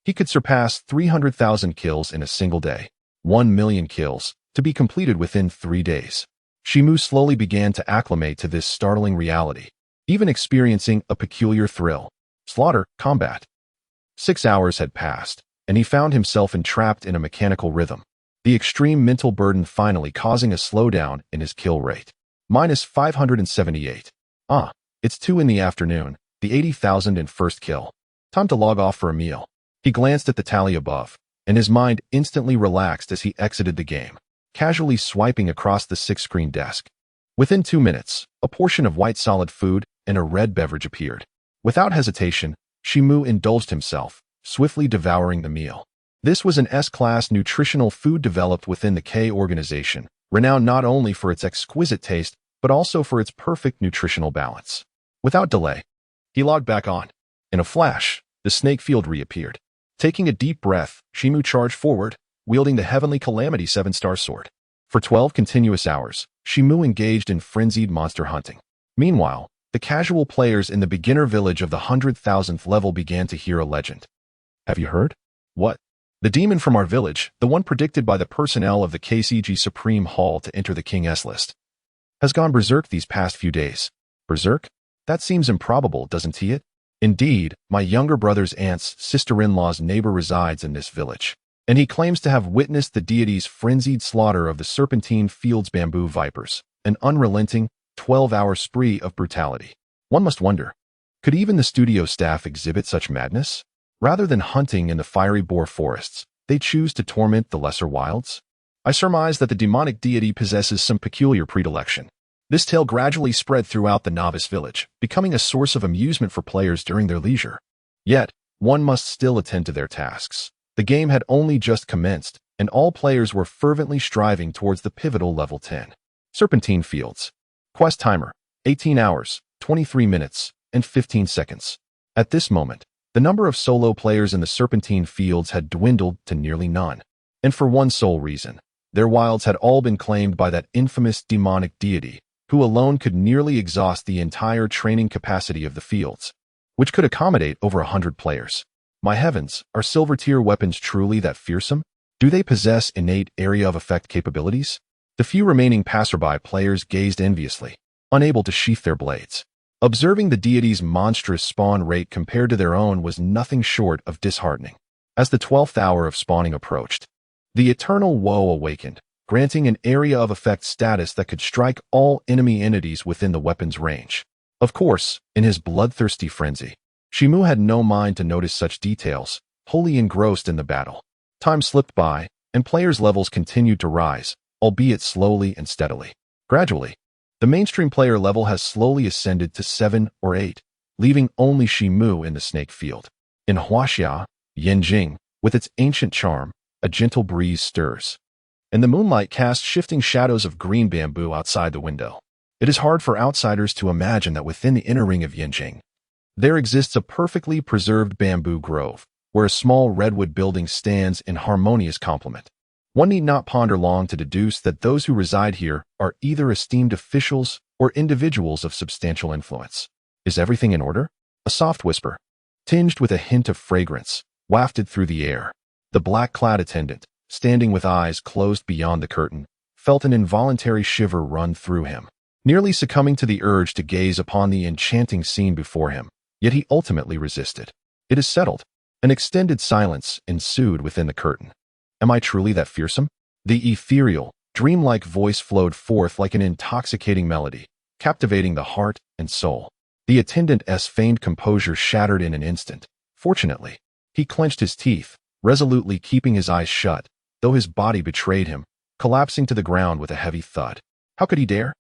he could surpass 300,000 kills in a single day, 1 million kills, to be completed within 3 days. Chen Mo slowly began to acclimate to this startling reality, even experiencing a peculiar thrill. Slaughter, combat. 6 hours had passed, and he found himself entrapped in a mechanical rhythm, the extreme mental burden finally causing a slowdown in his kill rate. Minus 578. It's 2 in the afternoon, the 80,001st kill. Time to log off for a meal. He glanced at the tally above, and his mind instantly relaxed as he exited the game, casually swiping across the 6-screen desk. Within 2 minutes, a portion of white solid food and a red beverage appeared. Without hesitation, Chen Mo indulged himself, swiftly devouring the meal. This was an S-class nutritional food developed within the K organization, renowned not only for its exquisite taste, but also for its perfect nutritional balance. Without delay, he logged back on. In a flash, the snake field reappeared. Taking a deep breath, Chen Mo charged forward, wielding the Heavenly Calamity 7-star sword. For 12 continuous hours, Chen Mo engaged in frenzied monster hunting. Meanwhile, the casual players in the beginner village of the 100,000th level began to hear a legend. Have you heard? What? The demon from our village, the one predicted by the personnel of the KCG Supreme Hall to enter the King S list, has gone berserk these past few days. Berserk? That seems improbable, doesn't it? Indeed, my younger brother's aunt's sister-in-law's neighbor resides in this village, and he claims to have witnessed the deity's frenzied slaughter of the Serpentine Fields bamboo vipers, an unrelenting, 12-hour spree of brutality. One must wonder, could even the studio staff exhibit such madness? Rather than hunting in the fiery boar forests, they choose to torment the lesser wilds? I surmise that the demonic deity possesses some peculiar predilection. This tale gradually spread throughout the novice village, becoming a source of amusement for players during their leisure. Yet, one must still attend to their tasks. The game had only just commenced, and all players were fervently striving towards the pivotal level 10. Serpentine Fields. Quest timer, 18 hours, 23 minutes, and 15 seconds. At this moment, the number of solo players in the Serpentine Fields had dwindled to nearly none. And for one sole reason, their wilds had all been claimed by that infamous demonic deity, who alone could nearly exhaust the entire training capacity of the fields, which could accommodate over 100 players. My heavens, are silver-tier weapons truly that fearsome? Do they possess innate area of effect capabilities? The few remaining passerby players gazed enviously, unable to sheath their blades. Observing the deity's monstrous spawn rate compared to their own was nothing short of disheartening. As the 12th hour of spawning approached, the eternal woe awakened, granting an area of effect status that could strike all enemy entities within the weapon's range. Of course, in his bloodthirsty frenzy, Chen Mo had no mind to notice such details, wholly engrossed in the battle. Time slipped by, and players' levels continued to rise, albeit slowly and steadily. Gradually, the mainstream player level has slowly ascended to 7 or 8, leaving only Chen Mo in the snake field. In Huaxia, Yanjing, with its ancient charm, a gentle breeze stirs, and the moonlight casts shifting shadows of green bamboo outside the window. It is hard for outsiders to imagine that within the inner ring of Yanjing, there exists a perfectly preserved bamboo grove, where a small redwood building stands in harmonious complement. One need not ponder long to deduce that those who reside here are either esteemed officials or individuals of substantial influence. Is everything in order? A soft whisper, tinged with a hint of fragrance, wafted through the air. The black-clad attendant, standing with eyes closed beyond the curtain, felt an involuntary shiver run through him, nearly succumbing to the urge to gaze upon the enchanting scene before him. Yet he ultimately resisted. It is settled. An extended silence ensued within the curtain. Am I truly that fearsome? The ethereal, dreamlike voice flowed forth like an intoxicating melody, captivating the heart and soul. The attendant's feigned composure shattered in an instant. Fortunately, he clenched his teeth, resolutely keeping his eyes shut, though his body betrayed him, collapsing to the ground with a heavy thud. How could he dare?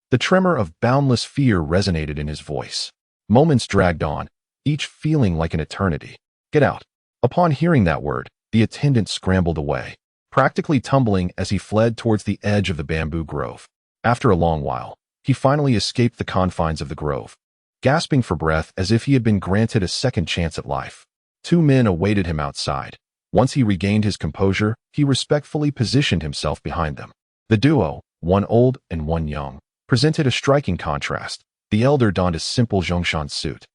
The tremor of boundless fear resonated in his voice. Moments dragged on, each feeling like an eternity. Get out. Upon hearing that word, the attendant scrambled away, practically tumbling as he fled towards the edge of the bamboo grove. After a long while, he finally escaped the confines of the grove, gasping for breath as if he had been granted a second chance at life. Two men awaited him outside. Once he regained his composure, he respectfully positioned himself behind them. The duo, one old and one young, presented a striking contrast. The elder donned a simple Zhongshan suit,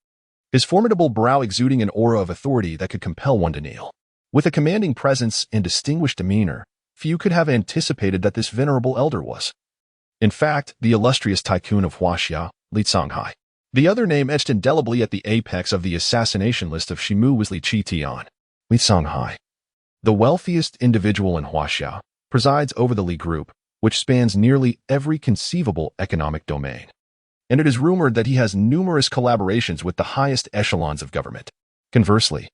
his formidable brow exuding an aura of authority that could compel one to kneel. With a commanding presence and distinguished demeanor, few could have anticipated that this venerable elder was, in fact, the illustrious tycoon of Huaxia, Li Songhai. The other name etched indelibly at the apex of the assassination list of Shimu was Li Qitian. Li Songhai, the wealthiest individual in Huaxia, presides over the Li Group, which spans nearly every conceivable economic domain. And it is rumored that he has numerous collaborations with the highest echelons of government. Conversely,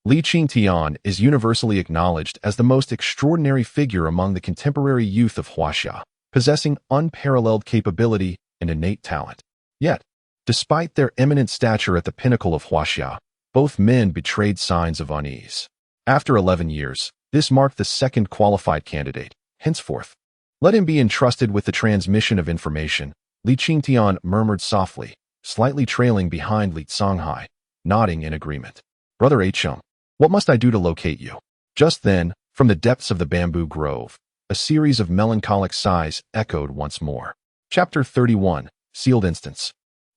Li Qitian is universally acknowledged as the most extraordinary figure among the contemporary youth of Huaxia, possessing unparalleled capability and innate talent. Yet, despite their eminent stature at the pinnacle of Huaxia, both men betrayed signs of unease. After 11 years, this marked the second qualified candidate. Henceforth, let him be entrusted with the transmission of information, Li Qingtian murmured softly, slightly trailing behind Li Songhai, nodding in agreement. Brother Achum, what must I do to locate you? Just then, from the depths of the bamboo grove, a series of melancholic sighs echoed once more. Chapter 31, Sealed Instance.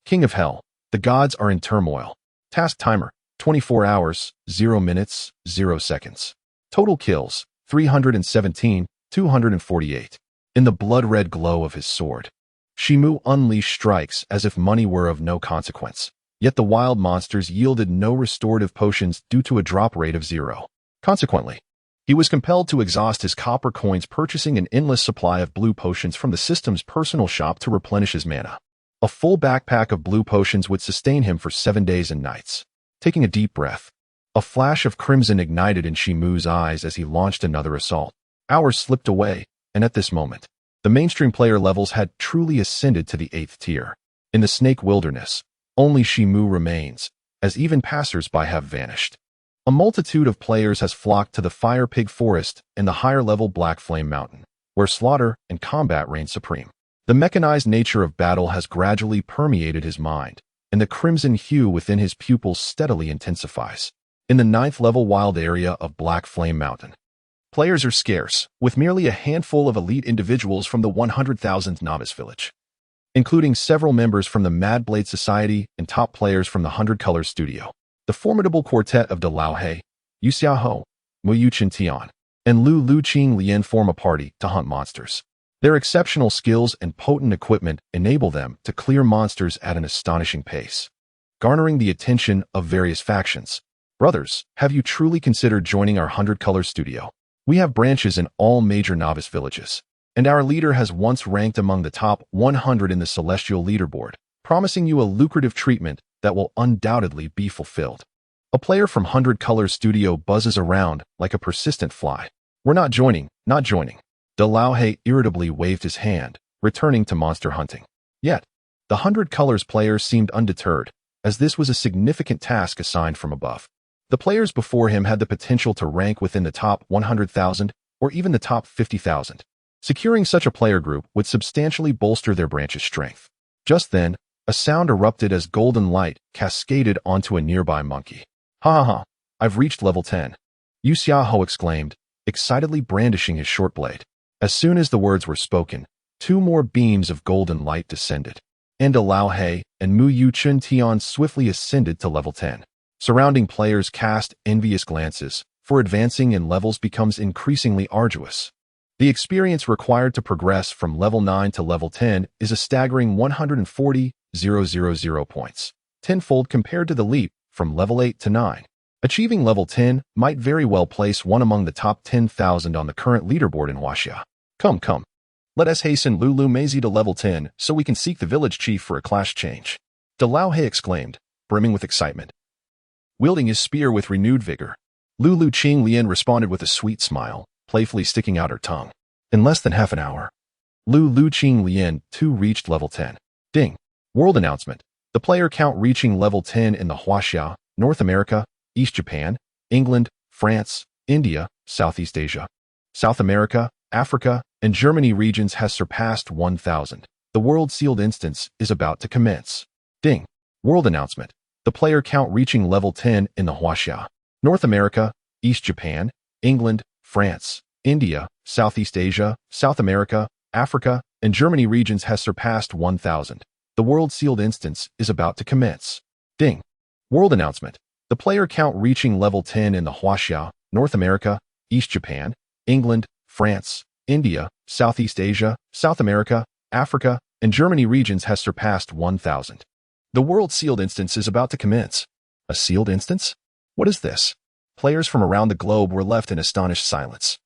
King of Hell, the gods are in turmoil. Task timer, 24 hours, 0 minutes, 0 seconds. Total kills, 317, 248. In the blood-red glow of his sword, Shimu unleashed strikes as if money were of no consequence. Yet the wild monsters yielded no restorative potions due to a drop rate of 0. Consequently, he was compelled to exhaust his copper coins purchasing an endless supply of blue potions from the system's personal shop to replenish his mana. A full backpack of blue potions would sustain him for 7 days and nights. Taking a deep breath, a flash of crimson ignited in Shimu's eyes as he launched another assault. Hours slipped away, and at this moment, the mainstream player levels had truly ascended to the 8th tier. In the Snake Wilderness, only Shimu remains, as even passers-by have vanished. A multitude of players has flocked to the Fire Pig Forest and the higher-level Black Flame Mountain, where slaughter and combat reign supreme. The mechanized nature of battle has gradually permeated his mind, and the crimson hue within his pupils steadily intensifies. In the 9th-level wild area of Black Flame Mountain, players are scarce, with merely a handful of elite individuals from the 100,000th novice village, including several members from the Mad Blade Society and top players from the 100 Colors Studio. The formidable quartet of De Laohe, Yu Xiaoho, Mu Yu Tian, and Lu Qing Lian form a party to hunt monsters. Their exceptional skills and potent equipment enable them to clear monsters at an astonishing pace, garnering the attention of various factions. Brothers, have you truly considered joining our 100 Colors Studio? We have branches in all major novice villages, and our leader has once ranked among the top 100 in the Celestial Leaderboard, promising you a lucrative treatment that will undoubtedly be fulfilled. A player from 100 Colors Studio buzzes around like a persistent fly. We're not joining, not joining. De Laohe irritably waved his hand, returning to monster hunting. Yet, the 100 Colors players seemed undeterred, as this was a significant task assigned from above. The players before him had the potential to rank within the top 100,000 or even the top 50,000. Securing such a player group would substantially bolster their branch's strength. Just then, a sound erupted as golden light cascaded onto a nearby monkey. Ha ha ha, I've reached level 10. Yu Xiaoho exclaimed, excitedly brandishing his short blade. As soon as the words were spoken, 2 more beams of golden light descended, and De Laohe and Mu Yu Tian swiftly ascended to level 10. Surrounding players cast envious glances, for advancing in levels becomes increasingly arduous. The experience required to progress from level 9 to level 10 is a staggering 140,000 points, tenfold compared to the leap from level 8 to 9. Achieving level 10 might very well place one among the top 10,000 on the current leaderboard in Huaxia. Come. Let us hasten Lulu Maisie to level 10 so we can seek the village chief for a class change. De Laohe exclaimed, brimming with excitement, wielding his spear with renewed vigor. Lulu Qing Lian responded with a sweet smile, playfully sticking out her tongue. In less than half an hour, Lu Qing Lian too reached level 10. Ding. World announcement. The player count reaching level 10 in the Huaxia, North America, East Japan, England, France, India, Southeast Asia, South America, Africa, and Germany regions has surpassed 1,000. The world sealed instance is about to commence. Ding. World announcement. The player count reaching level 10 in the Huaxia. North America, East Japan, England, France, India, Southeast Asia, South America, Africa, and Germany regions has surpassed 1,000. The world sealed instance is about to commence. Ding. World announcement. The player count reaching level 10 in the Huaxia, North America, East Japan, England, France, India, Southeast Asia, South America, Africa, and Germany regions has surpassed 1,000. The world sealed instance is about to commence. A sealed instance? What is this? Players from around the globe were left in astonished silence,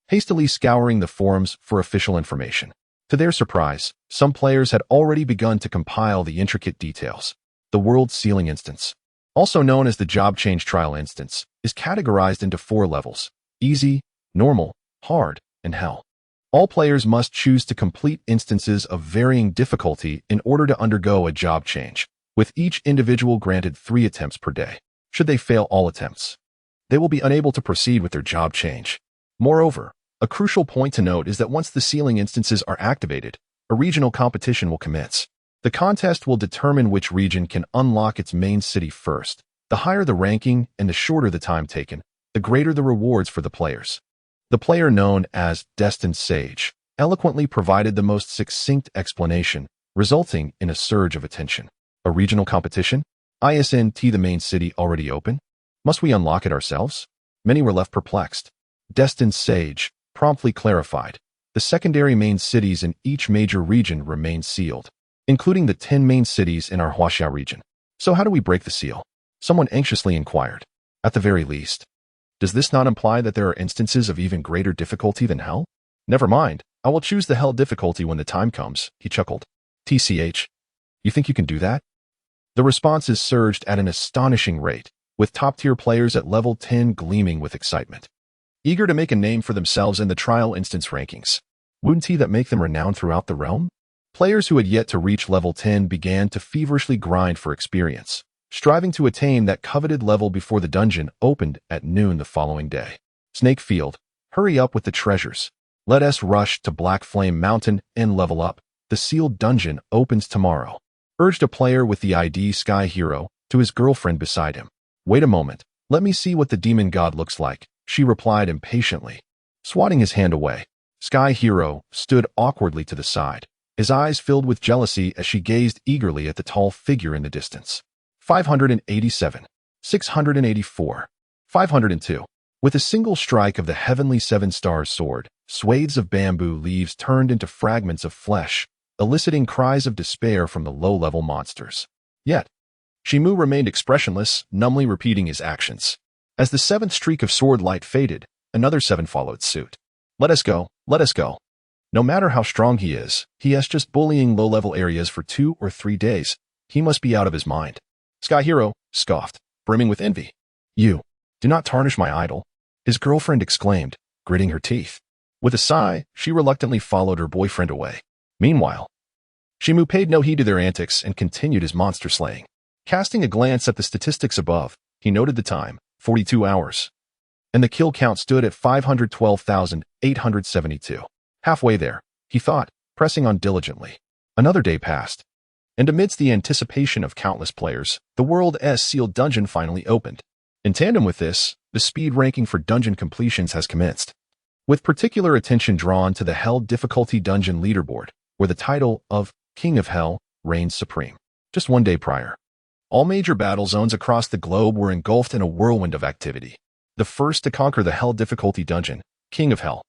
hastily scouring the forums for official information. To their surprise, some players had already begun to compile the intricate details. The world sealing instance, also known as the job change trial instance, is categorized into 4 levels: easy, normal, hard, and hell. All players must choose to complete instances of varying difficulty in order to undergo a job change, with each individual granted 3 attempts per day. Should they fail all attempts, they will be unable to proceed with their job change. Moreover, a crucial point to note is that once the sealing instances are activated, a regional competition will commence. The contest will determine which region can unlock its main city first. The higher the ranking and the shorter the time taken, the greater the rewards for the players. The player known as Destined Sage eloquently provided the most succinct explanation, resulting in a surge of attention. A regional competition? Isn't the main city already open? Must we unlock it ourselves? Many were left perplexed. Destined Sage promptly clarified. The secondary main cities in each major region remain sealed, including the 10 main cities in our Huaxia region. So how do we break the seal? Someone anxiously inquired. At the very least, does this not imply that there are instances of even greater difficulty than hell? Never mind, I will choose the hell difficulty when the time comes, he chuckled. TCH, you think you can do that? The responses surged at an astonishing rate, with top-tier players at level 10 gleaming with excitement, eager to make a name for themselves in the trial instance rankings. Wouldn't that make them renowned throughout the realm? Players who had yet to reach level 10 began to feverishly grind for experience, striving to attain that coveted level before the dungeon opened at noon the following day. Snake Field, hurry up with the treasures. Let us rush to Black Flame Mountain and level up. The sealed dungeon opens tomorrow, urged a player with the ID Sky Hero to his girlfriend beside him. Wait a moment, let me see what the demon god looks like, she replied impatiently, swatting his hand away. Sky Hero stood awkwardly to the side, his eyes filled with jealousy as she gazed eagerly at the tall figure in the distance. 587, 684, 502. With a single strike of the heavenly 7-star sword, swathes of bamboo leaves turned into fragments of flesh, eliciting cries of despair from the low-level monsters. Yet, Chen Mo remained expressionless, numbly repeating his actions. As the 7th streak of sword light faded, another 7 followed suit. Let us go, let us go. No matter how strong he is just bullying low-level areas for 2 or 3 days. He must be out of his mind. Sky Hero scoffed, brimming with envy. You, do not tarnish my idol, his girlfriend exclaimed, gritting her teeth. With a sigh, she reluctantly followed her boyfriend away. Meanwhile, Chen Mo paid no heed to their antics and continued his monster slaying. Casting a glance at the statistics above, he noted the time, 42 hours. And the kill count stood at 512,872. Halfway there, he thought, pressing on diligently. Another day passed. And amidst the anticipation of countless players, the world's sealed dungeon finally opened. In tandem with this, the speed ranking for dungeon completions has commenced, with particular attention drawn to the Hell difficulty dungeon leaderboard, where the title of King of Hell reigns supreme. Just 1 day prior, all major battle zones across the globe were engulfed in a whirlwind of activity. The first to conquer the Hell difficulty dungeon, King of Hell.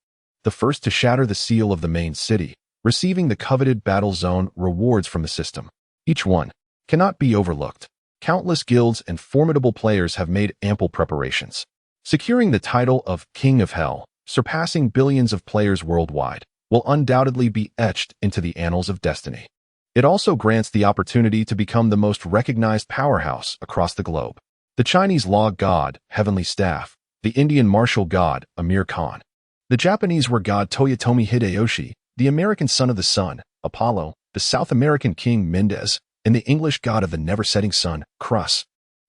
The first to shatter the seal of the main city, receiving the coveted battle zone rewards from the system. Each one cannot be overlooked. Countless guilds and formidable players have made ample preparations. Securing the title of King of Hell, surpassing billions of players worldwide, will undoubtedly be etched into the annals of destiny. It also grants the opportunity to become the most recognized powerhouse across the globe. The Chinese law god, Heavenly Staff, the Indian martial god, Amir Khan, the Japanese war god Toyotomi Hideyoshi, the American son of the sun, Apollo, the South American king Mendez, and the English god of the never-setting sun, Crus.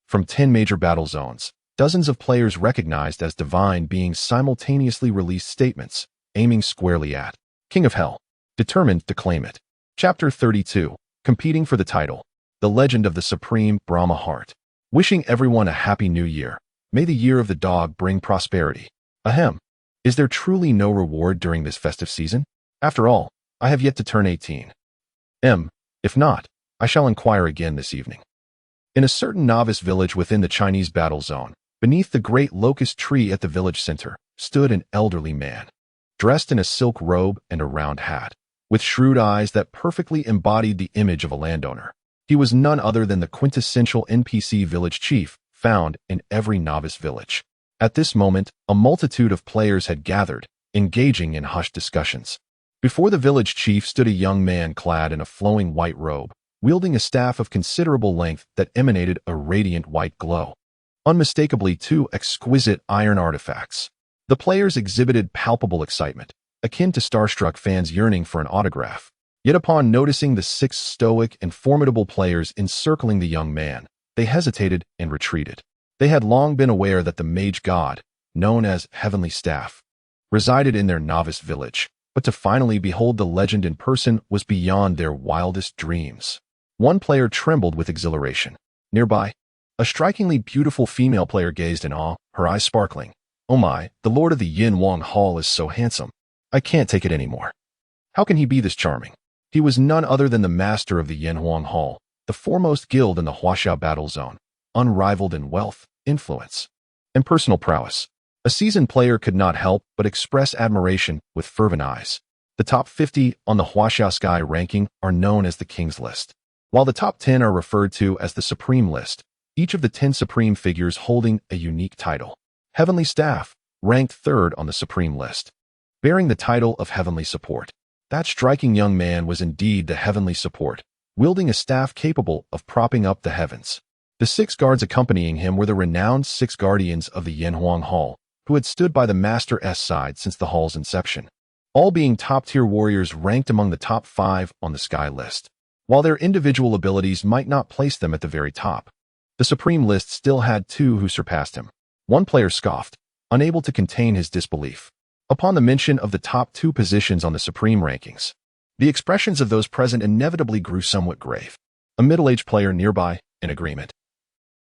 From 10 major battle zones, dozens of players recognized as divine beings simultaneously released statements, aiming squarely at King of Hell, determined to claim it. Chapter 32. Competing for the title. The Legend of the Supreme Brahma Heart. Wishing everyone a happy new year. May the year of the dog bring prosperity. Ahem. Is there truly no reward during this festive season? After all, I have yet to turn 18. If not, I shall inquire again this evening. In a certain novice village within the Chinese battle zone, beneath the great locust tree at the village center, stood an elderly man, dressed in a silk robe and a round hat, with shrewd eyes that perfectly embodied the image of a landowner. He was none other than the quintessential NPC village chief found in every novice village. At this moment, a multitude of players had gathered, engaging in hushed discussions. Before the village chief stood a young man clad in a flowing white robe, wielding a staff of considerable length that emanated a radiant white glow. Unmistakably two exquisite iron artifacts. The players exhibited palpable excitement, akin to starstruck fans yearning for an autograph. Yet upon noticing the 6 stoic and formidable players encircling the young man, they hesitated and retreated. They had long been aware that the mage god, known as Heavenly Staff, resided in their novice village, but to finally behold the legend in person was beyond their wildest dreams. One player trembled with exhilaration. Nearby, a strikingly beautiful female player gazed in awe, her eyes sparkling. Oh my, the lord of the Yin Wang Hall is so handsome. I can't take it anymore. How can he be this charming? He was none other than the master of the Yin Huang Hall, the foremost guild in the Huaxia battle zone, unrivaled in wealth, influence, and personal prowess. A seasoned player could not help but express admiration with fervent eyes. The top 50 on the Huaxia Sky ranking are known as the King's List, while the top 10 are referred to as the Supreme List, each of the 10 supreme figures holding a unique title. Heavenly Staff, ranked 3rd on the Supreme List, bearing the title of Heavenly Support. That striking young man was indeed the Heavenly Support, wielding a staff capable of propping up the heavens. The 6 guards accompanying him were the renowned 6 guardians of the Yin Huang Hall, who had stood by the Master's side since the hall's inception, all being top-tier warriors ranked among the top 5 on the Sky List. While their individual abilities might not place them at the very top, the Supreme List still had 2 who surpassed him. One player scoffed, unable to contain his disbelief. Upon the mention of the top 2 positions on the Supreme rankings, the expressions of those present inevitably grew somewhat grave. A middle-aged player nearby, in agreement,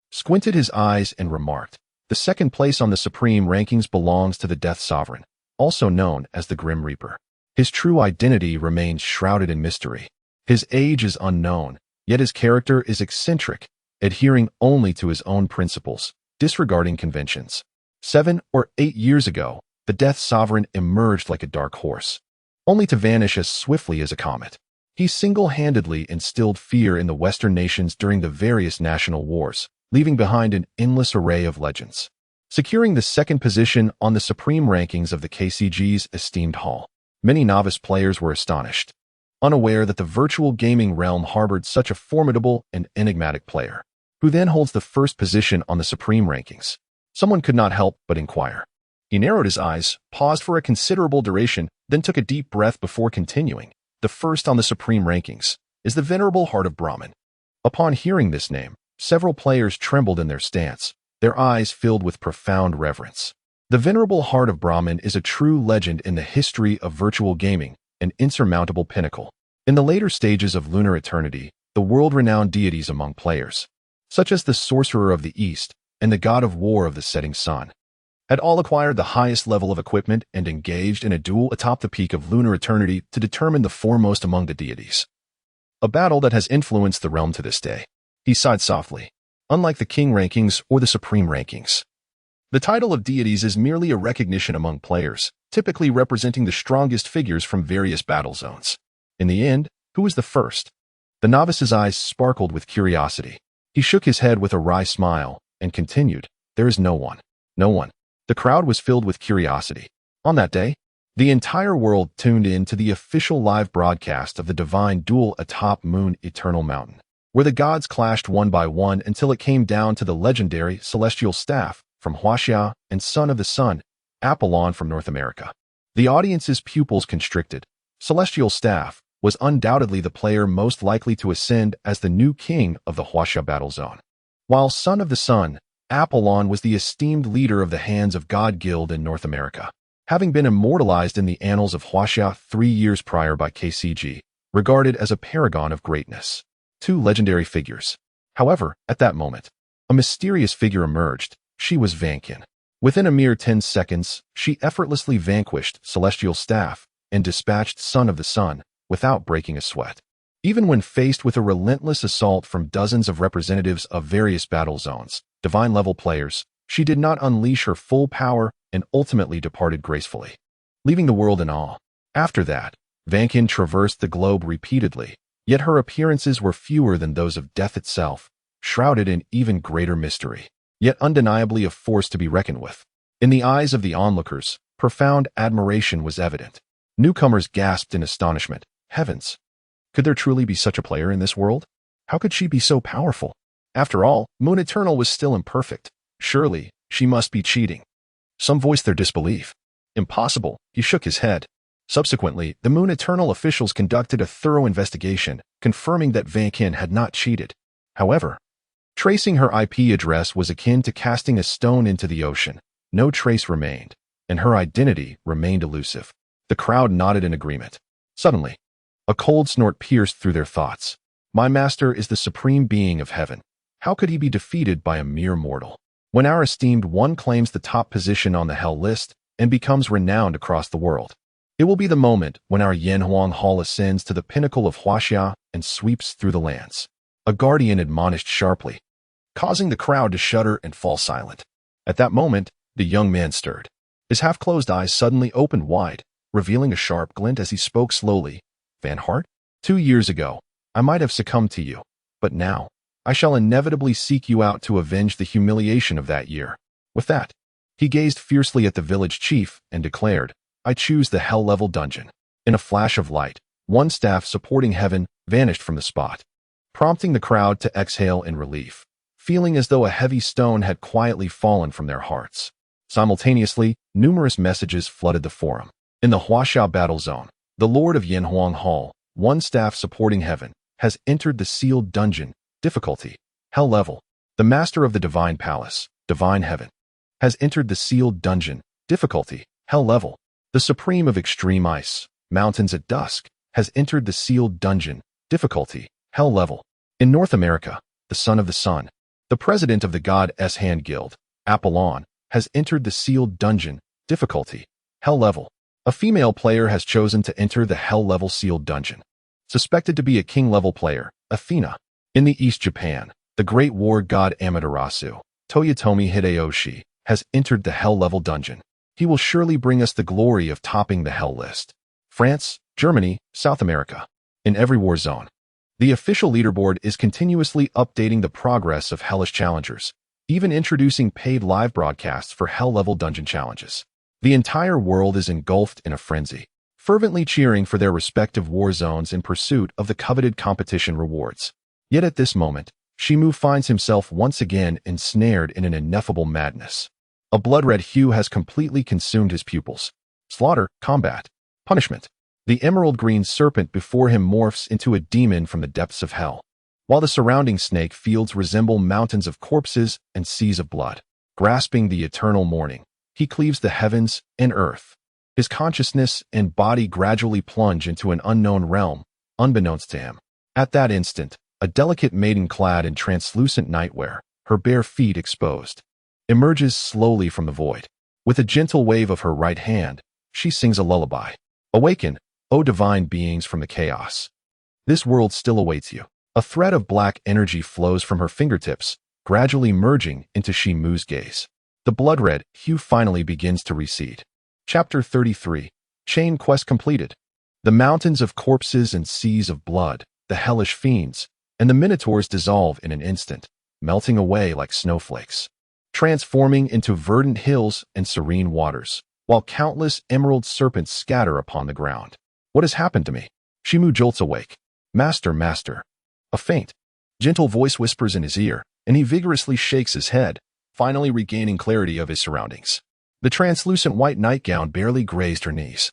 squinted his eyes and remarked, "The 2nd place on the Supreme rankings belongs to the Death Sovereign, also known as the Grim Reaper. His true identity remains shrouded in mystery. His age is unknown, yet his character is eccentric, adhering only to his own principles, disregarding conventions. 7 or 8 years ago, the Death Sovereign emerged like a dark horse, only to vanish as swiftly as a comet. He single-handedly instilled fear in the Western nations during the various national wars, leaving behind an endless array of legends. Securing the 2nd position on the Supreme rankings of the KCG's esteemed hall, many novice players were astonished, unaware that the virtual gaming realm harbored such a formidable and enigmatic player, who then holds the 1st position on the Supreme rankings. Someone could not help but inquire. He narrowed his eyes, paused for a considerable duration, then took a deep breath before continuing. The 1st on the Supreme rankings is the Venerable Heart of Brahman. Upon hearing this name, several players trembled in their stance, their eyes filled with profound reverence. The Venerable Heart of Brahman is a true legend in the history of virtual gaming, an insurmountable pinnacle. In the later stages of lunar eternity, the world-renowned deities among players, such as the Sorcerer of the East and the God of War of the Setting Sun, had all acquired the highest level of equipment and engaged in a duel atop the peak of lunar eternity to determine the foremost among the deities. A battle that has influenced the realm to this day. He sighed softly. Unlike the King rankings or the Supreme rankings, the title of deities is merely a recognition among players, typically representing the strongest figures from various battle zones. In the end, who is the first? The novice's eyes sparkled with curiosity. He shook his head with a wry smile and continued, "There is no one. No one." The crowd was filled with curiosity. On that day, the entire world tuned in to the official live broadcast of the divine duel atop Moon Eternal Mountain, where the gods clashed one by one until it came down to the legendary Celestial Staff from Huaxia and Son of the Sun, Apollon from North America. The audience's pupils constricted. Celestial Staff was undoubtedly the player most likely to ascend as the new king of the Huaxia battle zone, while Son of the Sun, Apollon was the esteemed leader of the Hands of God Guild in North America, having been immortalized in the annals of Huaxia 3 years prior by KCG, regarded as a paragon of greatness. Two legendary figures. However, at that moment, a mysterious figure emerged. She was Vankin. Within a mere 10 seconds, she effortlessly vanquished Celestial Staff and dispatched Son of the Sun without breaking a sweat. Even when faced with a relentless assault from dozens of representatives of various battle zones, divine-level players, she did not unleash her full power and ultimately departed gracefully, leaving the world in awe. After that, Vankin traversed the globe repeatedly, yet her appearances were fewer than those of death itself, shrouded in even greater mystery, yet undeniably a force to be reckoned with. In the eyes of the onlookers, profound admiration was evident. Newcomers gasped in astonishment. Heavens! Could there truly be such a player in this world? How could she be so powerful? After all, Moon Eternal was still imperfect. Surely, she must be cheating. Some voiced their disbelief. Impossible, he shook his head. Subsequently, the Moon Eternal officials conducted a thorough investigation, confirming that Vankin had not cheated. However, tracing her IP address was akin to casting a stone into the ocean. No trace remained, and her identity remained elusive. The crowd nodded in agreement. Suddenly, a cold snort pierced through their thoughts. My master is the supreme being of heaven. How could he be defeated by a mere mortal? When our esteemed one claims the top position on the Hell list and becomes renowned across the world, it will be the moment when our Yanhuang Hall ascends to the pinnacle of Huaxia and sweeps through the lands. A guardian admonished sharply, causing the crowd to shudder and fall silent. At that moment, the young man stirred. His half-closed eyes suddenly opened wide, revealing a sharp glint as he spoke slowly. Van Hart? 2 years ago, I might have succumbed to you, but now, I shall inevitably seek you out to avenge the humiliation of that year. With that, he gazed fiercely at the village chief and declared, I choose the Hell-level dungeon. In a flash of light, one staff supporting heaven vanished from the spot, prompting the crowd to exhale in relief, feeling as though a heavy stone had quietly fallen from their hearts. Simultaneously, numerous messages flooded the forum. In the Huaxia battle zone, the Lord of Yanhuang Hall, one staff supporting heaven, has entered the sealed dungeon, difficulty, Hell level. The Master of the Divine Palace, Divine Heaven, has entered the sealed dungeon, difficulty, Hell level. The Supreme of Extreme Ice, Mountains at Dusk, has entered the sealed dungeon, difficulty, Hell level. In North America, the Son of the Sun, the President of the God S-Hand Guild, Apollon, has entered the sealed dungeon, difficulty, Hell level. A female player has chosen to enter the Hell-level sealed dungeon. Suspected to be a king-level player, Athena. In the East Japan, the great war god Amaterasu, Toyotomi Hideyoshi, has entered the Hell-level dungeon. He will surely bring us the glory of topping the Hell list. France, Germany, South America. In every war zone, the official leaderboard is continuously updating the progress of hellish challengers, even introducing paid live broadcasts for Hell-level dungeon challenges. The entire world is engulfed in a frenzy, fervently cheering for their respective war zones in pursuit of the coveted competition rewards. Yet at this moment, Chen Mo finds himself once again ensnared in an ineffable madness. A blood-red hue has completely consumed his pupils. Slaughter, combat, punishment. The emerald-green serpent before him morphs into a demon from the depths of hell, while the surrounding snake fields resemble mountains of corpses and seas of blood. Grasping the eternal morning, he cleaves the heavens and earth. His consciousness and body gradually plunge into an unknown realm, unbeknownst to him. At that instant, a delicate maiden clad in translucent nightwear, her bare feet exposed, emerges slowly from the void. With a gentle wave of her right hand, she sings a lullaby. Awaken, O divine beings from the chaos. This world still awaits you. A thread of black energy flows from her fingertips, gradually merging into Chen Mo's gaze. The blood-red hue finally begins to recede. Chapter 33. Chain Quest completed. The mountains of corpses and seas of blood, the hellish fiends, and the minotaurs dissolve in an instant, melting away like snowflakes, transforming into verdant hills and serene waters, while countless emerald serpents scatter upon the ground. What has happened to me? Chen Mo jolts awake. Master, master. A faint, gentle voice whispers in his ear, and he vigorously shakes his head, finally regaining clarity of his surroundings. The translucent white nightgown barely grazed her knees,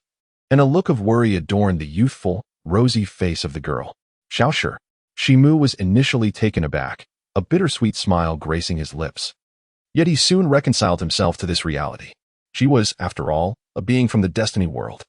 and a look of worry adorned the youthful, rosy face of the girl. Xiaoshe. Chen Mo was initially taken aback, a bittersweet smile gracing his lips. Yet he soon reconciled himself to this reality. She was, after all, a being from the Destiny world.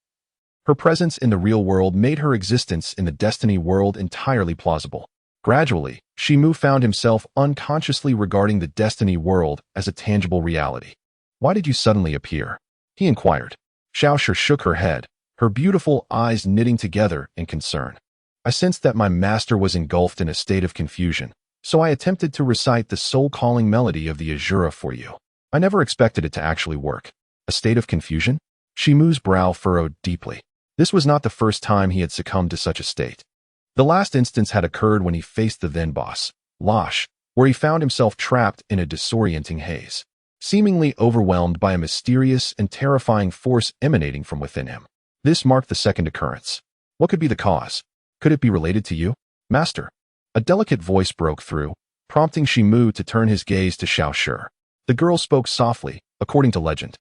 Her presence in the real world made her existence in the Destiny world entirely plausible. Gradually, Chen Mo found himself unconsciously regarding the Destiny world as a tangible reality. "Why did you suddenly appear?" he inquired. Xiaoshi shook her head, her beautiful eyes knitting together in concern. "I sensed that my master was engulfed in a state of confusion, so I attempted to recite the soul-calling melody of the Azura for you. I never expected it to actually work." A state of confusion? Chen Mo's brow furrowed deeply. This was not the first time he had succumbed to such a state. The last instance had occurred when he faced the then boss, Lich, where he found himself trapped in a disorienting haze, seemingly overwhelmed by a mysterious and terrifying force emanating from within him. This marked the second occurrence. What could be the cause? Could it be related to you, Master? A delicate voice broke through, prompting Chen Mo to turn his gaze to Xiaoshi. The girl spoke softly, according to legend.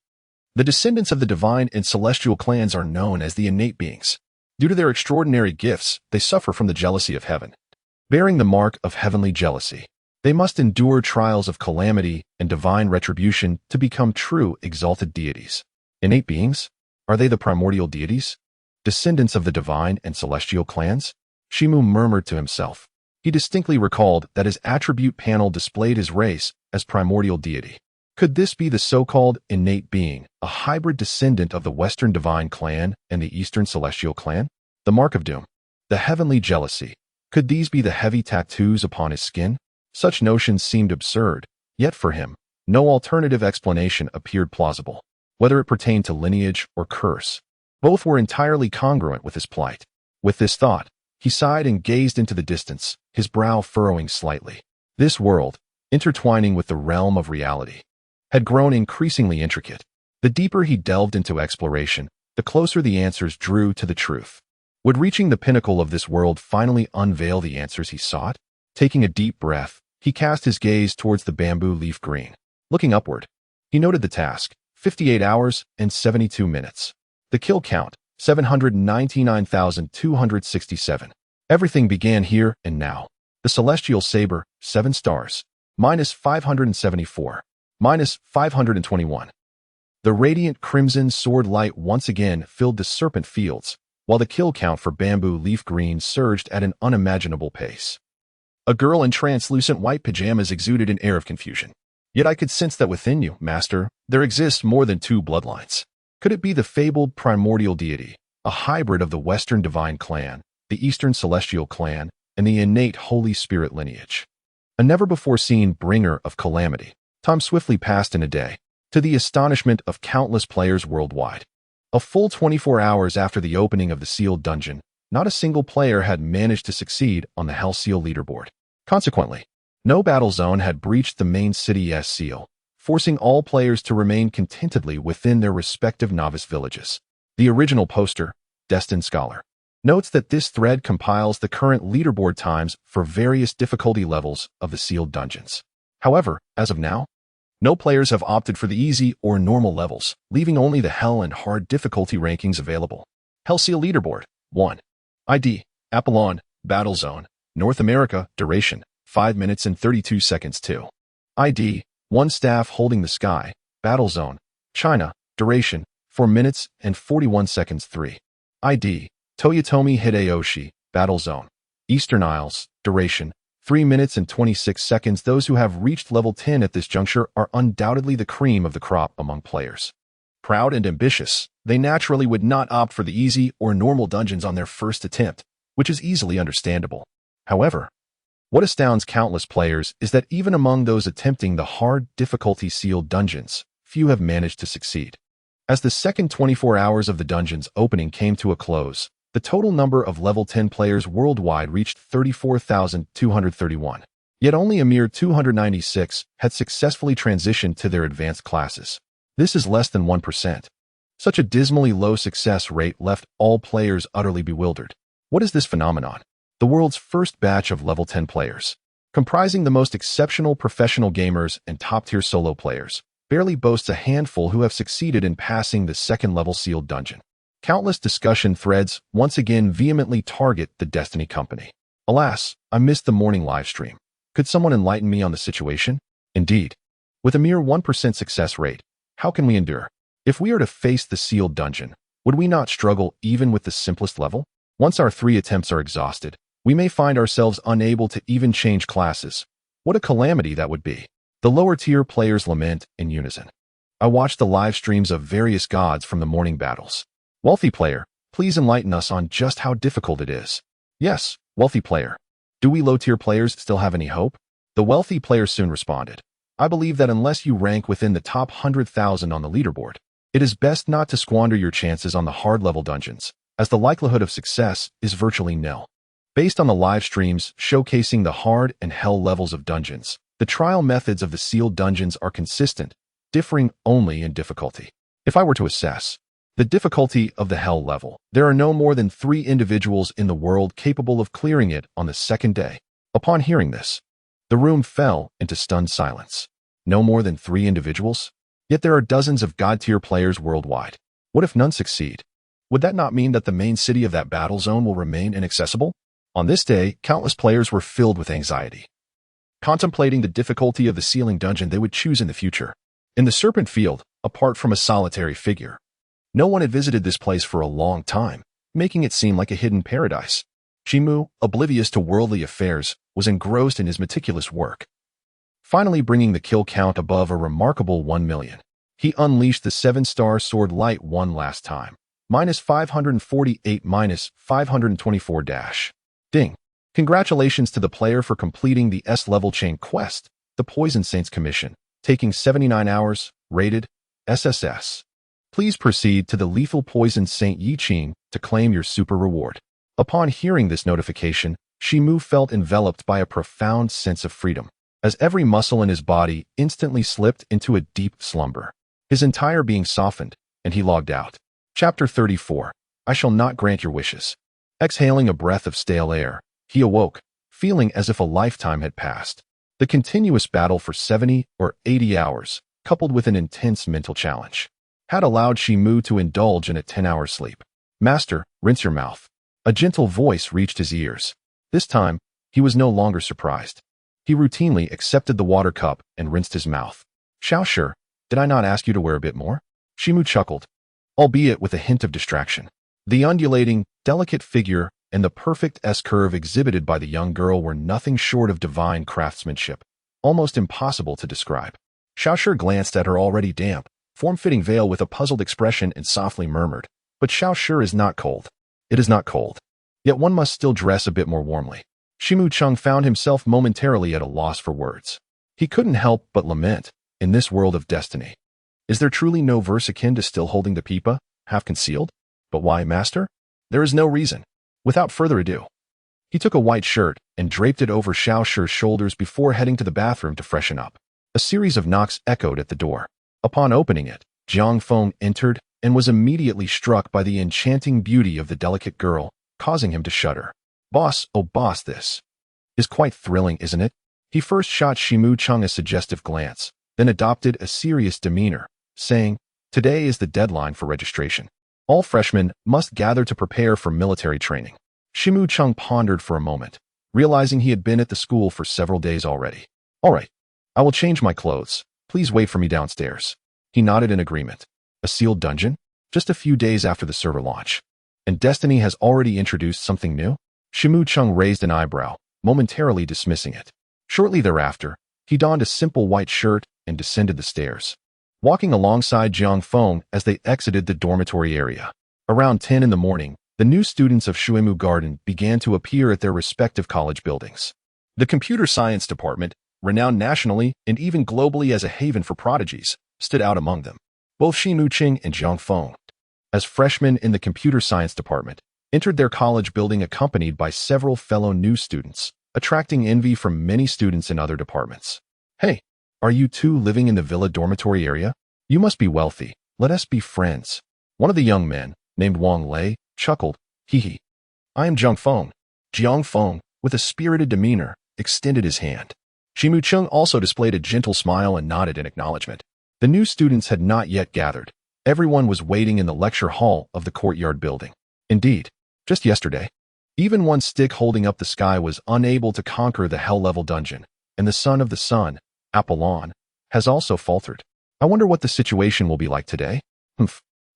The descendants of the divine and celestial clans are known as the innate beings. Due to their extraordinary gifts, they suffer from the jealousy of heaven. Bearing the mark of heavenly jealousy, they must endure trials of calamity and divine retribution to become true exalted deities. Innate beings? Are they the primordial deities? Descendants of the divine and celestial clans? Chen Mo murmured to himself. He distinctly recalled that his attribute panel displayed his race as primordial deity. Could this be the so-called innate being, a hybrid descendant of the Western Divine Clan and the Eastern Celestial Clan? The Mark of Doom, the heavenly jealousy. Could these be the heavy tattoos upon his skin? Such notions seemed absurd, yet for him, no alternative explanation appeared plausible. Whether it pertained to lineage or curse, both were entirely congruent with his plight. With this thought, he sighed and gazed into the distance, his brow furrowing slightly. This world, intertwining with the realm of reality, had grown increasingly intricate. The deeper he delved into exploration, the closer the answers drew to the truth. Would reaching the pinnacle of this world finally unveil the answers he sought? Taking a deep breath, he cast his gaze towards the bamboo leaf green. Looking upward, he noted the task, 58 hours and 72 minutes. The kill count, 799,267. Everything began here and now. The celestial saber, 7 stars, -574. -521. The radiant crimson sword light once again filled the serpent fields, while the kill count for bamboo leaf green surged at an unimaginable pace. A girl in translucent white pajamas exuded an air of confusion. "Yet I could sense that within you, Master, there exists more than 2 bloodlines. Could it be the fabled primordial deity, a hybrid of the Western Divine Clan, the Eastern Celestial Clan, and the innate Holy Spirit lineage? A never-before-seen bringer of calamity." Time swiftly passed in a day, to the astonishment of countless players worldwide. A full 24 hours after the opening of the sealed dungeon, not a single player had managed to succeed on the Hell Seal leaderboard. Consequently, no battle zone had breached the main city's seal, forcing all players to remain contentedly within their respective novice villages. The original poster, Destined Scholar, notes that this thread compiles the current leaderboard times for various difficulty levels of the sealed dungeons. However, as of now, no players have opted for the easy or normal levels, leaving only the Hell and Hard difficulty rankings available. Hell Seal Leaderboard 1. ID, Apollon, Battle Zone, North America, duration, 5 minutes and 32 seconds 2. ID, 1 Staff Holding the Sky, Battle Zone, China, duration, 4 minutes and 41 seconds 3. ID, Toyotomi Hideyoshi, Battle Zone, Eastern Isles, duration, 3 minutes and 26 seconds. Those who have reached level 10 at this juncture are undoubtedly the cream of the crop among players. Proud and ambitious, they naturally would not opt for the easy or normal dungeons on their first attempt, which is easily understandable. However, what astounds countless players is that even among those attempting the hard difficulty sealed dungeons, few have managed to succeed. As the second 24 hours of the dungeon's opening came to a close, the total number of level 10 players worldwide reached 34,231. Yet only a mere 296 had successfully transitioned to their advanced classes. This is less than 1%. Such a dismally low success rate left all players utterly bewildered. What is this phenomenon? The world's first batch of level 10 players, comprising the most exceptional professional gamers and top-tier solo players, barely boasts a handful who have succeeded in passing the second-level sealed dungeon. Countless discussion threads once again vehemently target the Destiny Company. Alas, I missed the morning livestream. Could someone enlighten me on the situation? Indeed, with a mere 1% success rate, how can we endure? If we are to face the sealed dungeon, Would we not struggle even with the simplest level? Once our 3 attempts are exhausted, we may find ourselves unable to even change classes. What a calamity that would be. The lower-tier players lament in unison. I watched the live streams of various gods from the morning battles. Wealthy player, please enlighten us on just how difficult it is. Yes, wealthy player. Do we low-tier players still have any hope? The wealthy player soon responded. I believe that unless you rank within the top 100,000 on the leaderboard, it is best not to squander your chances on the hard-level dungeons, as the likelihood of success is virtually nil. Based on the live streams showcasing the hard and hell levels of dungeons, the trial methods of the sealed dungeons are consistent, differing only in difficulty. If I were to assess the difficulty of the hell level, there are no more than 3 individuals in the world capable of clearing it on the second day. Upon hearing this, the room fell into stunned silence. No more than 3 individuals? Yet there are dozens of god-tier players worldwide. What if none succeed? Would that not mean that the main city of that battle zone will remain inaccessible? On this day, countless players were filled with anxiety, contemplating the difficulty of the sealing dungeon they would choose in the future. In the Serpent Field, apart from a solitary figure, no one had visited this place for a long time, making it seem like a hidden paradise. Chen Mo, oblivious to worldly affairs, was engrossed in his meticulous work, finally bringing the kill count above a remarkable 1 million. He unleashed the 7-star sword light one last time. -548 -524 dash. Ding. Congratulations to the player for completing the S-level chain quest, the Poison Saints Commission, taking 79 hours, rated SSS. Please proceed to the Lethal Poison Saint Yi Qing to claim your super reward. Upon hearing this notification, Chen Mo felt enveloped by a profound sense of freedom, as every muscle in his body instantly slipped into a deep slumber. His entire being softened, and he logged out. Chapter 34. I shall not grant your wishes. Exhaling a breath of stale air, he awoke, feeling as if a lifetime had passed. The continuous battle for 70 or 80 hours, coupled with an intense mental challenge, had allowed Chen Mo to indulge in a 10-hour sleep. Master, rinse your mouth. A gentle voice reached his ears. This time, he was no longer surprised. He routinely accepted the water cup and rinsed his mouth. Xiao, did I not ask you to wear a bit more? Chen Mo chuckled, albeit with a hint of distraction. The undulating, delicate figure and the perfect S-curve exhibited by the young girl were nothing short of divine craftsmanship, almost impossible to describe. Xiao glanced at her already damp, form-fitting veil with a puzzled expression and softly murmured, "But Xiao is not cold." It is not cold. Yet one must still dress a bit more warmly. Chen Mo found himself momentarily at a loss for words. He couldn't help but lament, in this world of destiny. Is there truly no verse akin to still holding the pipa, half concealed? But why, master? There is no reason. Without further ado, he took a white shirt and draped it over Xiao's shoulders before heading to the bathroom to freshen up. A series of knocks echoed at the door. Upon opening it, Jiang Feng entered and was immediately struck by the enchanting beauty of the delicate girl, causing him to shudder. Boss, oh boss, this is quite thrilling, isn't it? He first shot Chen Mo a suggestive glance, then adopted a serious demeanor, saying, "Today is the deadline for registration. All freshmen must gather to prepare for military training." Chen Mo pondered for a moment, realizing he had been at the school for several days already. "All right, I will change my clothes. Please wait for me downstairs." He nodded in agreement. A sealed dungeon? Just a few days after the server launch. And Destiny has already introduced something new? Chen Mo raised an eyebrow, momentarily dismissing it. Shortly thereafter, he donned a simple white shirt and descended the stairs, walking alongside Jiang Feng as they exited the dormitory area. Around 10 in the morning, the new students of Shuemu Garden began to appear at their respective college buildings. The computer science department, renowned nationally and even globally as a haven for prodigies, stood out among them. Both Chen Mo and Jiang Feng, as freshmen in the computer science department, entered their college building accompanied by several fellow new students, attracting envy from many students in other departments. "Hey, are you two living in the villa dormitory area? You must be wealthy. Let us be friends." One of the young men, named Wang Lei, chuckled, "Hee. I am Jiang Feng." Jiang Feng, with a spirited demeanor, extended his hand. Chen Mo also displayed a gentle smile and nodded in acknowledgement. The new students had not yet gathered. Everyone was waiting in the lecture hall of the courtyard building. Indeed, just yesterday, even one stick holding up the sky was unable to conquer the hell-level dungeon, and the son of the sun, Apollon, has also faltered. I wonder what the situation will be like today?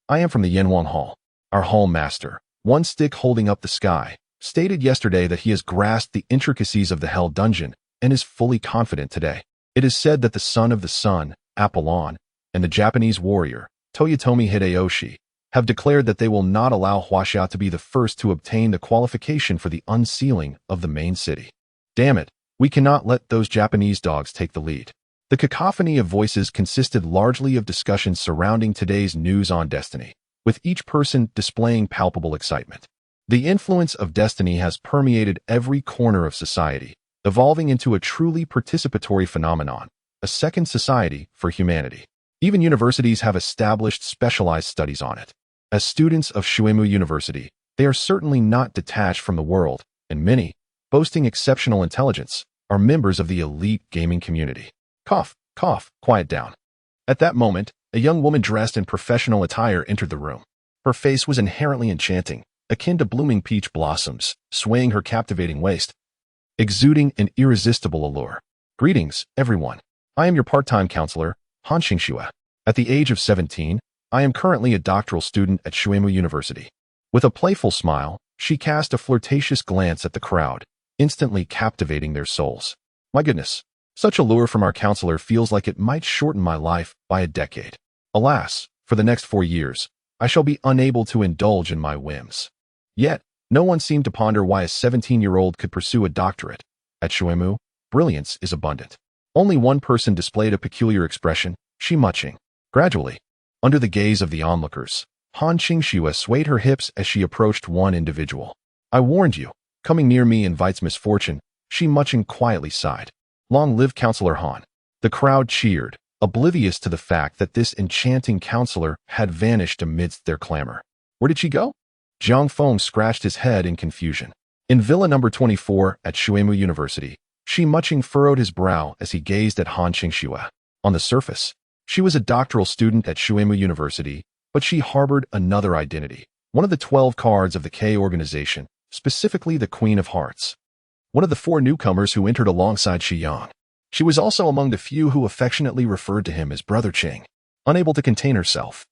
I am from the Yanwang Hall. Our hall master, one stick holding up the sky, stated yesterday that he has grasped the intricacies of the Hell Dungeon and is fully confident today. It is said that the son of the sun, Apollon, and the Japanese warrior, Toyotomi Hideyoshi, have declared that they will not allow Huaxia to be the first to obtain the qualification for the unsealing of the main city. Damn it, we cannot let those Japanese dogs take the lead. The cacophony of voices consisted largely of discussions surrounding today's news on Destiny, with each person displaying palpable excitement. The influence of Destiny has permeated every corner of society, evolving into a truly participatory phenomenon, a second society for humanity. Even universities have established specialized studies on it. As students of Chen University, they are certainly not detached from the world, and many, boasting exceptional intelligence, are members of the elite gaming community. Cough, cough, quiet down. At that moment, a young woman dressed in professional attire entered the room. Her face was inherently enchanting, akin to blooming peach blossoms, swaying her captivating waist, exuding an irresistible allure. Greetings, everyone. I am your part-time counselor, Han Xingxue. At the age of 17, I am currently a doctoral student at Chen University. With a playful smile, she cast a flirtatious glance at the crowd, instantly captivating their souls. My goodness, such allure from our counselor feels like it might shorten my life by a decade. Alas, for the next 4 years, I shall be unable to indulge in my whims. Yet, no one seemed to ponder why a 17-year-old could pursue a doctorate. At Chen, brilliance is abundant. Only one person displayed a peculiar expression, Shi Muching. Gradually, under the gaze of the onlookers, Han Xingxue swayed her hips as she approached one individual. I warned you, coming near me invites misfortune, Shi Muching quietly sighed. Long live Counselor Han. The crowd cheered, oblivious to the fact that this enchanting counselor had vanished amidst their clamor. Where did she go? Jiang Feng scratched his head in confusion. In Villa number 24 at Chen University, Shi Muching furrowed his brow as he gazed at Han Xingxue. On the surface, she was a doctoral student at Chen University, but she harbored another identity, one of the 12 cards of the K organization, specifically the Queen of Hearts. One of the 4 newcomers who entered alongside Shi Yang. She was also among the few who affectionately referred to him as Brother Ching. Unable to contain herself,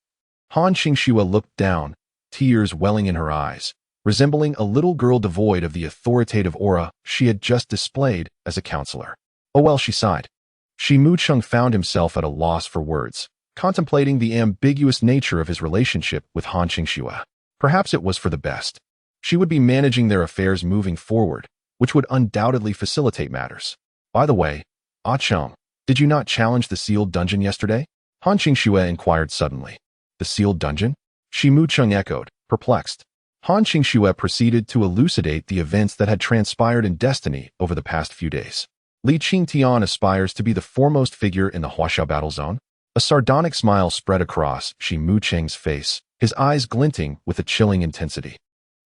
Han Xingxue looked down, tears welling in her eyes, resembling a little girl devoid of the authoritative aura she had just displayed as a counselor. Oh well, she sighed. Shi Mucheng found himself at a loss for words, contemplating the ambiguous nature of his relationship with Han Xingxue. Perhaps it was for the best. She would be managing their affairs moving forward, which would undoubtedly facilitate matters. By the way, Ah Cheng, did you not challenge the sealed dungeon yesterday? Han Xingxue inquired suddenly. The sealed dungeon? Shi Mucheng echoed, perplexed. Han Xingxue proceeded to elucidate the events that had transpired in Destiny over the past few days. Li Qingtian aspires to be the foremost figure in the Huaxia battle zone. A sardonic smile spread across Shi Mucheng's face, his eyes glinting with a chilling intensity.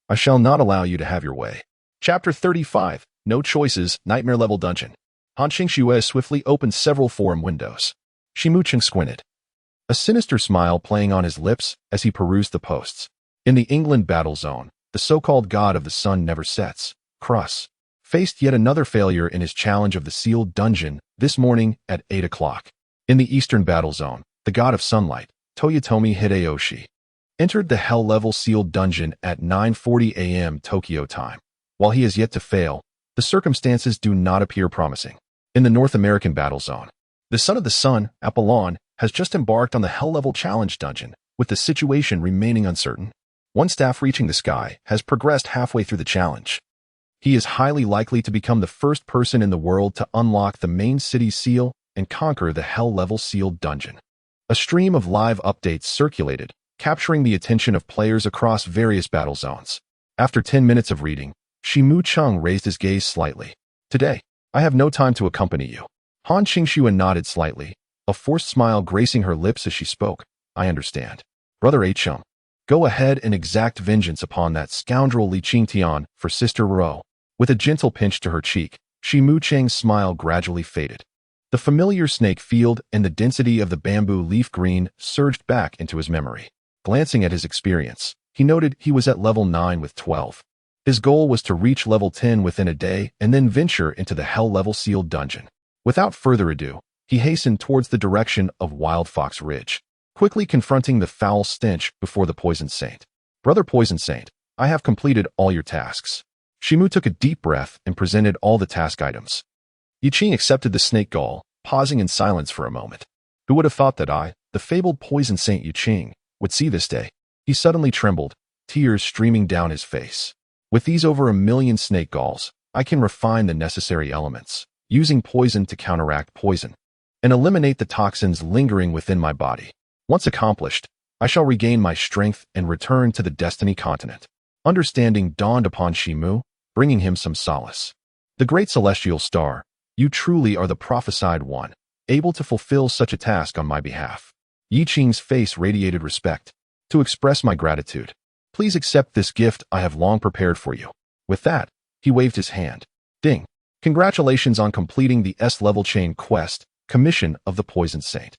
I shall not allow you to have your way. Chapter 35, No Choices, Nightmare-Level Dungeon. Han Xingxue swiftly opened several forum windows. Shi Mucheng squinted, a sinister smile playing on his lips as he perused the posts. In the England battle zone, the so-called god of the sun never sets, Crus, faced yet another failure in his challenge of the sealed dungeon this morning at 8 o'clock. In the Eastern battle zone, the god of sunlight, Toyotomi Hideyoshi, entered the hell-level sealed dungeon at 9:40 a.m. Tokyo time. While he has yet to fail, the circumstances do not appear promising. In the North American battle zone, the son of the sun, Apollon, has just embarked on the hell-level challenge dungeon, with the situation remaining uncertain. One staff reaching the sky has progressed halfway through the challenge. He is highly likely to become the first person in the world to unlock the main city seal and conquer the hell-level sealed dungeon. A stream of live updates circulated, capturing the attention of players across various battle zones. After 10 minutes of reading, Shi Mucheng raised his gaze slightly. Today, I have no time to accompany you. Han Xingxue nodded slightly, a forced smile gracing her lips as she spoke. I understand. Brother Cheng, go ahead and exact vengeance upon that scoundrel Li Qingtian for Sister Ro. With a gentle pinch to her cheek, Shi Mucheng's smile gradually faded. The familiar snake field and the density of the bamboo leaf green surged back into his memory. Glancing at his experience, he noted he was at level 9 with 12. His goal was to reach level 10 within a day and then venture into the hell-level sealed dungeon. Without further ado, he hastened towards the direction of Wild Fox Ridge, quickly confronting the foul stench before the poisoned saint. Brother Poison Saint, I have completed all your tasks. Chen Mo took a deep breath and presented all the task items. Yiqing accepted the snake gall, pausing in silence for a moment. Who would have thought that I, the fabled Poison Saint Yiqing, would see this day? He suddenly trembled, tears streaming down his face. With these over 1,000,000 snake galls, I can refine the necessary elements, using poison to counteract poison, and eliminate the toxins lingering within my body. Once accomplished, I shall regain my strength and return to the Destiny continent. Understanding dawned upon Chen Mo, bringing him some solace. The great celestial star, you truly are the prophesied one, able to fulfill such a task on my behalf. Yiqing's face radiated respect. To express my gratitude, please accept this gift I have long prepared for you. With that, he waved his hand. Ding! Congratulations on completing the S-level chain quest, Commission of the Poison Saint.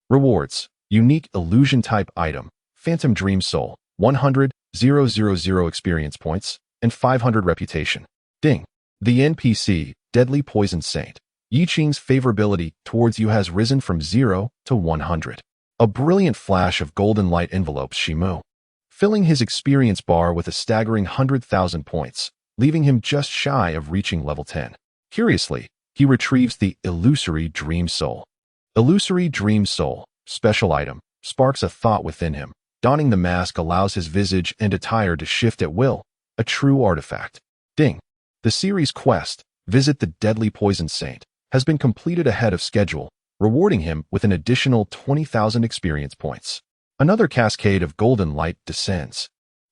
Rewards: Unique Illusion Type Item, Phantom Dream Soul, 100,000 experience points, and 500 reputation. Ding! The NPC, Deadly Poison Saint. Yiqing's favorability towards you has risen from 0 to 100. A brilliant flash of golden light envelopes Chen Mo, filling his experience bar with a staggering 100,000 points, leaving him just shy of reaching level 10. Curiously, he retrieves the Illusory Dream Soul. Illusory Dream Soul, special item, sparks a thought within him. Donning the mask allows his visage and attire to shift at will, a true artifact. Ding! The series quest, Visit the Deadly Poison Saint, has been completed ahead of schedule, rewarding him with an additional 20,000 experience points. Another cascade of golden light descends.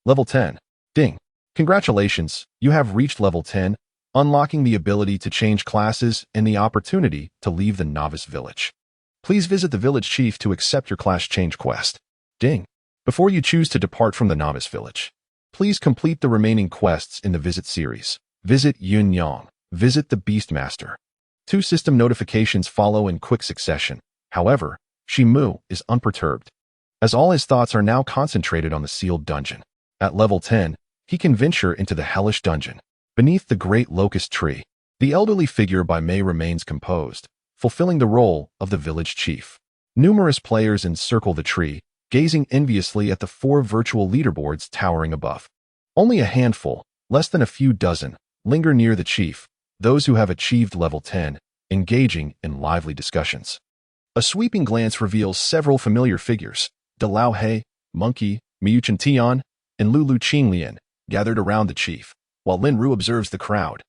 Level 10. Ding! Congratulations, you have reached level 10, unlocking the ability to change classes and the opportunity to leave the novice village. Please visit the village chief to accept your class change quest. Ding! Before you choose to depart from the novice village, please complete the remaining quests in the visit series. Visit Yunyang. Visit the Beastmaster. 2 system notifications follow in quick succession. However, Chen Mo is unperturbed, as all his thoughts are now concentrated on the sealed dungeon. At level 10, he can venture into the hellish dungeon. Beneath the great locust tree, the elderly figure by Mei remains composed, fulfilling the role of the village chief. Numerous players encircle the tree, gazing enviously at the 4 virtual leaderboards towering above. Only a handful, less than a few dozen, linger near the chief, those who have achieved level 10, engaging in lively discussions. A sweeping glance reveals several familiar figures: Dalao He, Monkey, Miu Chen Tian, and Lulu Qinglian, gathered around the chief, while Lin Ru observes the crowd.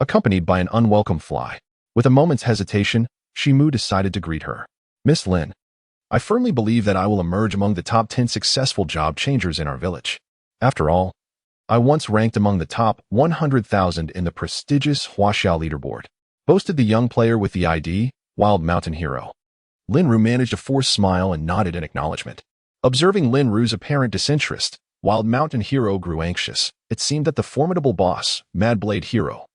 Accompanied by an unwelcome fly, with a moment's hesitation, Chen Mo decided to greet her. Miss Lin, I firmly believe that I will emerge among the top 10 successful job changers in our village. After all, I once ranked among the top 100,000 in the prestigious Huaxiao leaderboard, boasted the young player with the ID, Wild Mountain Hero. Lin Ru managed a forced smile and nodded in acknowledgement. Observing Lin Ru's apparent disinterest, Wild Mountain Hero grew anxious. It seemed that the formidable boss, Mad Blade Hero,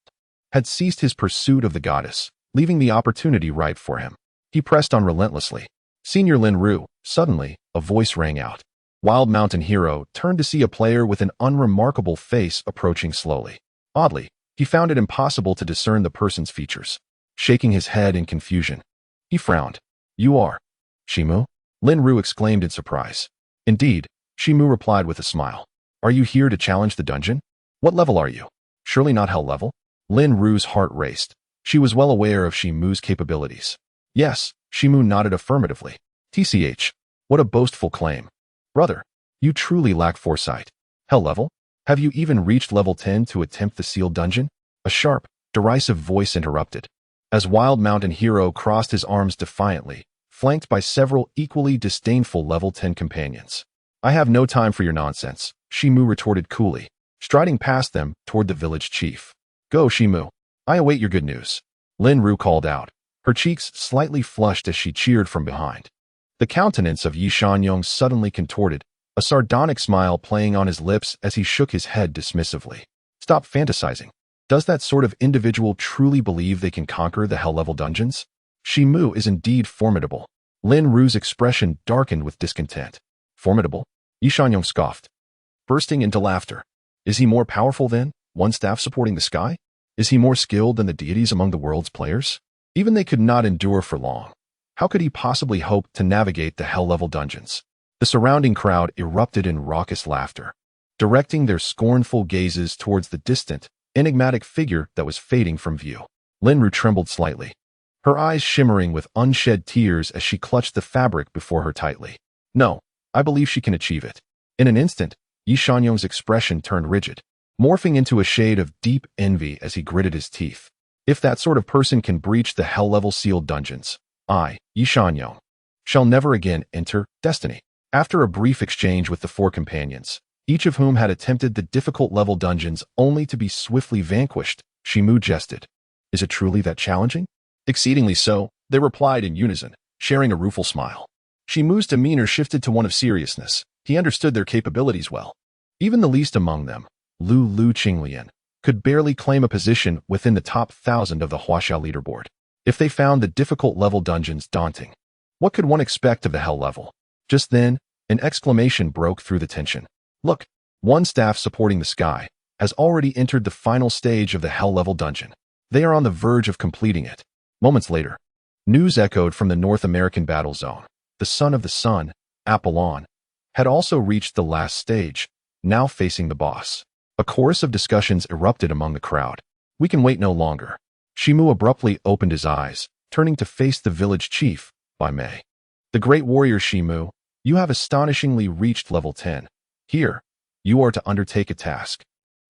had ceased his pursuit of the goddess, leaving the opportunity ripe for him. He pressed on relentlessly. Senior Lin Ru, suddenly, a voice rang out. Wild Mountain Hero turned to see a player with an unremarkable face approaching slowly. Oddly, he found it impossible to discern the person's features. Shaking his head in confusion, he frowned. You are Chen Mo? Lin Ru exclaimed in surprise. Indeed, Chen Mo replied with a smile. Are you here to challenge the dungeon? What level are you? Surely not hell level? Lin Ru's heart raced. She was well aware of Chen Mo's capabilities. Yes, Chen Mo nodded affirmatively. TCH, what a boastful claim. Brother, you truly lack foresight. Hell level? Have you even reached level 10 to attempt the sealed dungeon? A sharp, derisive voice interrupted. As Wild Mountain Hero crossed his arms defiantly, flanked by several equally disdainful level 10 companions. I have no time for your nonsense, Chen Mo retorted coolly, striding past them toward the village chief. Go, Chen Mo. I await your good news. Lin Ru called out, her cheeks slightly flushed as she cheered from behind. The countenance of Yi Shanyong suddenly contorted, a sardonic smile playing on his lips as he shook his head dismissively. Stop fantasizing. Does that sort of individual truly believe they can conquer the hell-level dungeons? Chen Mo is indeed formidable. Lin Ru's expression darkened with discontent. Formidable? Yi Shanyong scoffed, bursting into laughter. Is he more powerful then, one staff supporting the sky? Is he more skilled than the deities among the world's players? Even they could not endure for long. How could he possibly hope to navigate the hell-level dungeons? The surrounding crowd erupted in raucous laughter. directing their scornful gazes towards the distant, enigmatic figure that was fading from view. Linru trembled slightly, her eyes shimmering with unshed tears as she clutched the fabric before her tightly. No, I believe she can achieve it. In an instant, Yi Shanyong's expression turned rigid, morphing into a shade of deep envy as he gritted his teeth. If that sort of person can breach the hell-level sealed dungeons, I, Yi Shanyong, shall never again enter Destiny. After a brief exchange with the four companions, each of whom had attempted the difficult level dungeons only to be swiftly vanquished, Chen Mo jested. Is it truly that challenging? Exceedingly so, they replied in unison, sharing a rueful smile. Chen Mo's demeanor shifted to one of seriousness. He understood their capabilities well. Even the least among them, Lu Qinglian, could barely claim a position within the top 1,000 of the Huaxia leaderboard. If they found the difficult level dungeons daunting, what could one expect of the hell level? Just then, an exclamation broke through the tension. Look, one staff supporting the sky has already entered the final stage of the hell level dungeon. They are on the verge of completing it. Moments later, news echoed from the North American battle zone. The son of the sun, Apollon, had also reached the last stage, now facing the boss. A chorus of discussions erupted among the crowd. We can wait no longer. Chen Mo abruptly opened his eyes, turning to face the village chief, Bai Mei. The great warrior Chen Mo, you have astonishingly reached level 10. Here, you are to undertake a task.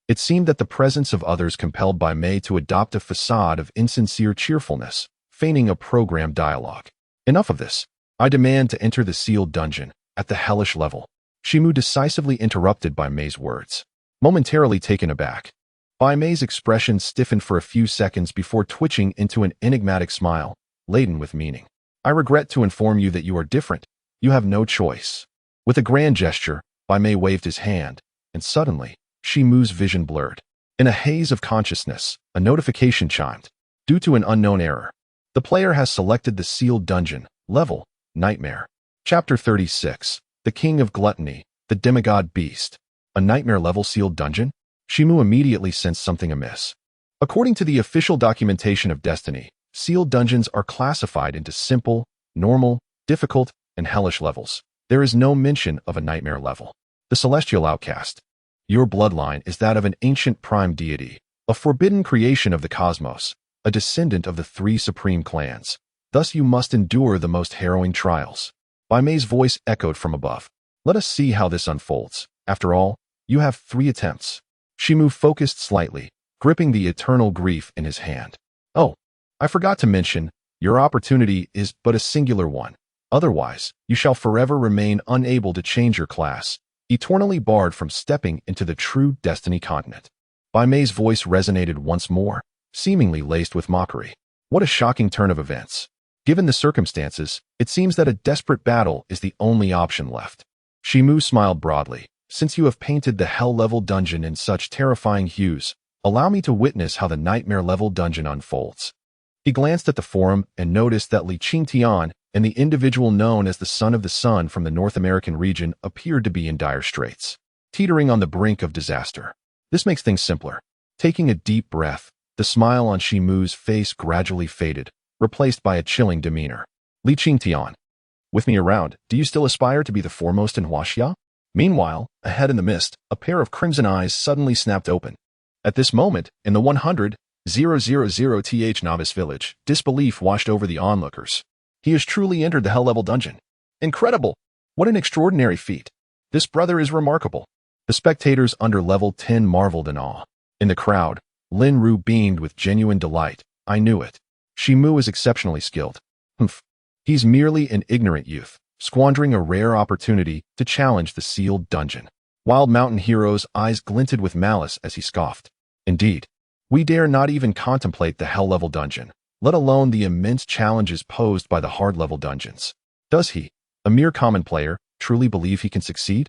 It seemed that the presence of others compelled Bai Mei to adopt a facade of insincere cheerfulness, feigning a programmed dialogue. Enough of this. I demand to enter the sealed dungeon, at the hellish level. Chen Mo decisively interrupted Bai Mei's words. Momentarily taken aback, Bai Mei's expression stiffened for a few seconds before twitching into an enigmatic smile, laden with meaning. I regret to inform you that you are different. You have no choice. With a grand gesture, Bai Mei waved his hand, and suddenly, Chen Mo's vision blurred. In a haze of consciousness, a notification chimed. Due to an unknown error, the player has selected the sealed dungeon, level, Nightmare. Chapter 36, The King of Gluttony, the Demigod Beast. A nightmare-level sealed dungeon? Chen Mo immediately sensed something amiss. According to the official documentation of Destiny, sealed dungeons are classified into simple, normal, difficult, and hellish levels. There is no mention of a nightmare level. The Celestial Outcast. Your bloodline is that of an ancient prime deity, a forbidden creation of the cosmos, a descendant of the 3 supreme clans. Thus you must endure the most harrowing trials. Bai Mei's voice echoed from above. Let us see how this unfolds. After all, you have 3 attempts. Chen Mo focused slightly, gripping the eternal grief in his hand. Oh, I forgot to mention, your opportunity is but a singular one. Otherwise, you shall forever remain unable to change your class, eternally barred from stepping into the true Destiny continent. Bai Mei's voice resonated once more, seemingly laced with mockery. What a shocking turn of events. Given the circumstances, it seems that a desperate battle is the only option left. Chen Mo smiled broadly. Since you have painted the hell-level dungeon in such terrifying hues, allow me to witness how the nightmare-level dungeon unfolds. He glanced at the forum and noticed that Li Qingtian and the individual known as the Son of the Sun from the North American region appeared to be in dire straits, teetering on the brink of disaster. This makes things simpler. Taking a deep breath, the smile on Chen Mo's face gradually faded, replaced by a chilling demeanor. Li Qingtian, with me around, do you still aspire to be the foremost in Huaxia? Meanwhile, ahead in the mist, a pair of crimson eyes suddenly snapped open. At this moment, in the 100,000th novice village, disbelief washed over the onlookers. He has truly entered the hell-level dungeon. Incredible! What an extraordinary feat. This brother is remarkable. The spectators under level 10 marveled in awe. In the crowd, Linru beamed with genuine delight. I knew it. Chen Mo is exceptionally skilled. Humph. He's merely an ignorant youth, squandering a rare opportunity to challenge the sealed dungeon. Wild Mountain Hero's eyes glinted with malice as he scoffed. Indeed, we dare not even contemplate the hell-level dungeon, let alone the immense challenges posed by the hard-level dungeons. Does he, a mere common player, truly believe he can succeed?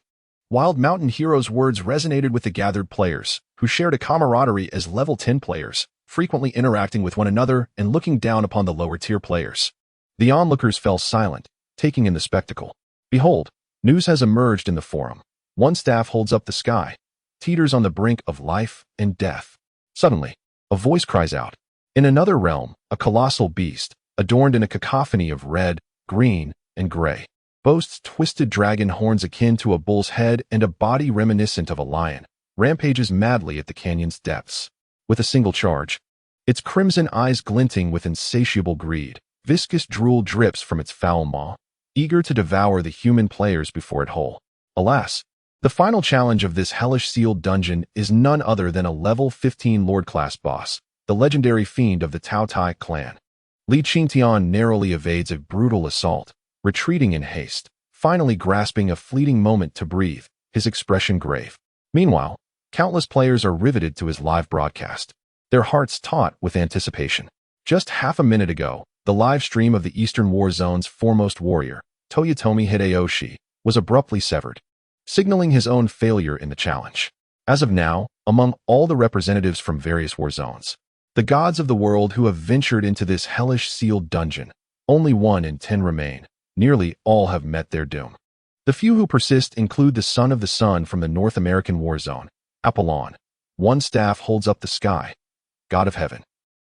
Wild Mountain Hero's words resonated with the gathered players, who shared a camaraderie as level 10 players, frequently interacting with one another and looking down upon the lower-tier players. The onlookers fell silent, taking in the spectacle. Behold, news has emerged in the forum. One staff holds up the sky, teeters on the brink of life and death. Suddenly, a voice cries out. In another realm, a colossal beast, adorned in a cacophony of red, green, and gray, boasts twisted dragon horns akin to a bull's head and a body reminiscent of a lion, rampages madly at the canyon's depths. With a single charge, its crimson eyes glinting with insatiable greed, viscous drool drips from its foul maw, eager to devour the human players before it whole. Alas, the final challenge of this hellish sealed dungeon is none other than a level 15 Lord-class boss, the legendary fiend of the Tao Tai clan. Li Qingtian narrowly evades a brutal assault, retreating in haste, finally grasping a fleeting moment to breathe, his expression grave. Meanwhile, countless players are riveted to his live broadcast, their hearts taut with anticipation. Just half a minute ago, the live stream of the Eastern War Zone's foremost warrior, Toyotomi Hideyoshi, was abruptly severed, signaling his own failure in the challenge. As of now, among all the representatives from various war zones, the gods of the world who have ventured into this hellish sealed dungeon, only 1 in 10 remain. Nearly all have met their doom. The few who persist include the Son of the Sun from the North American war zone, Apollon. One staff holds up the sky, God of Heaven,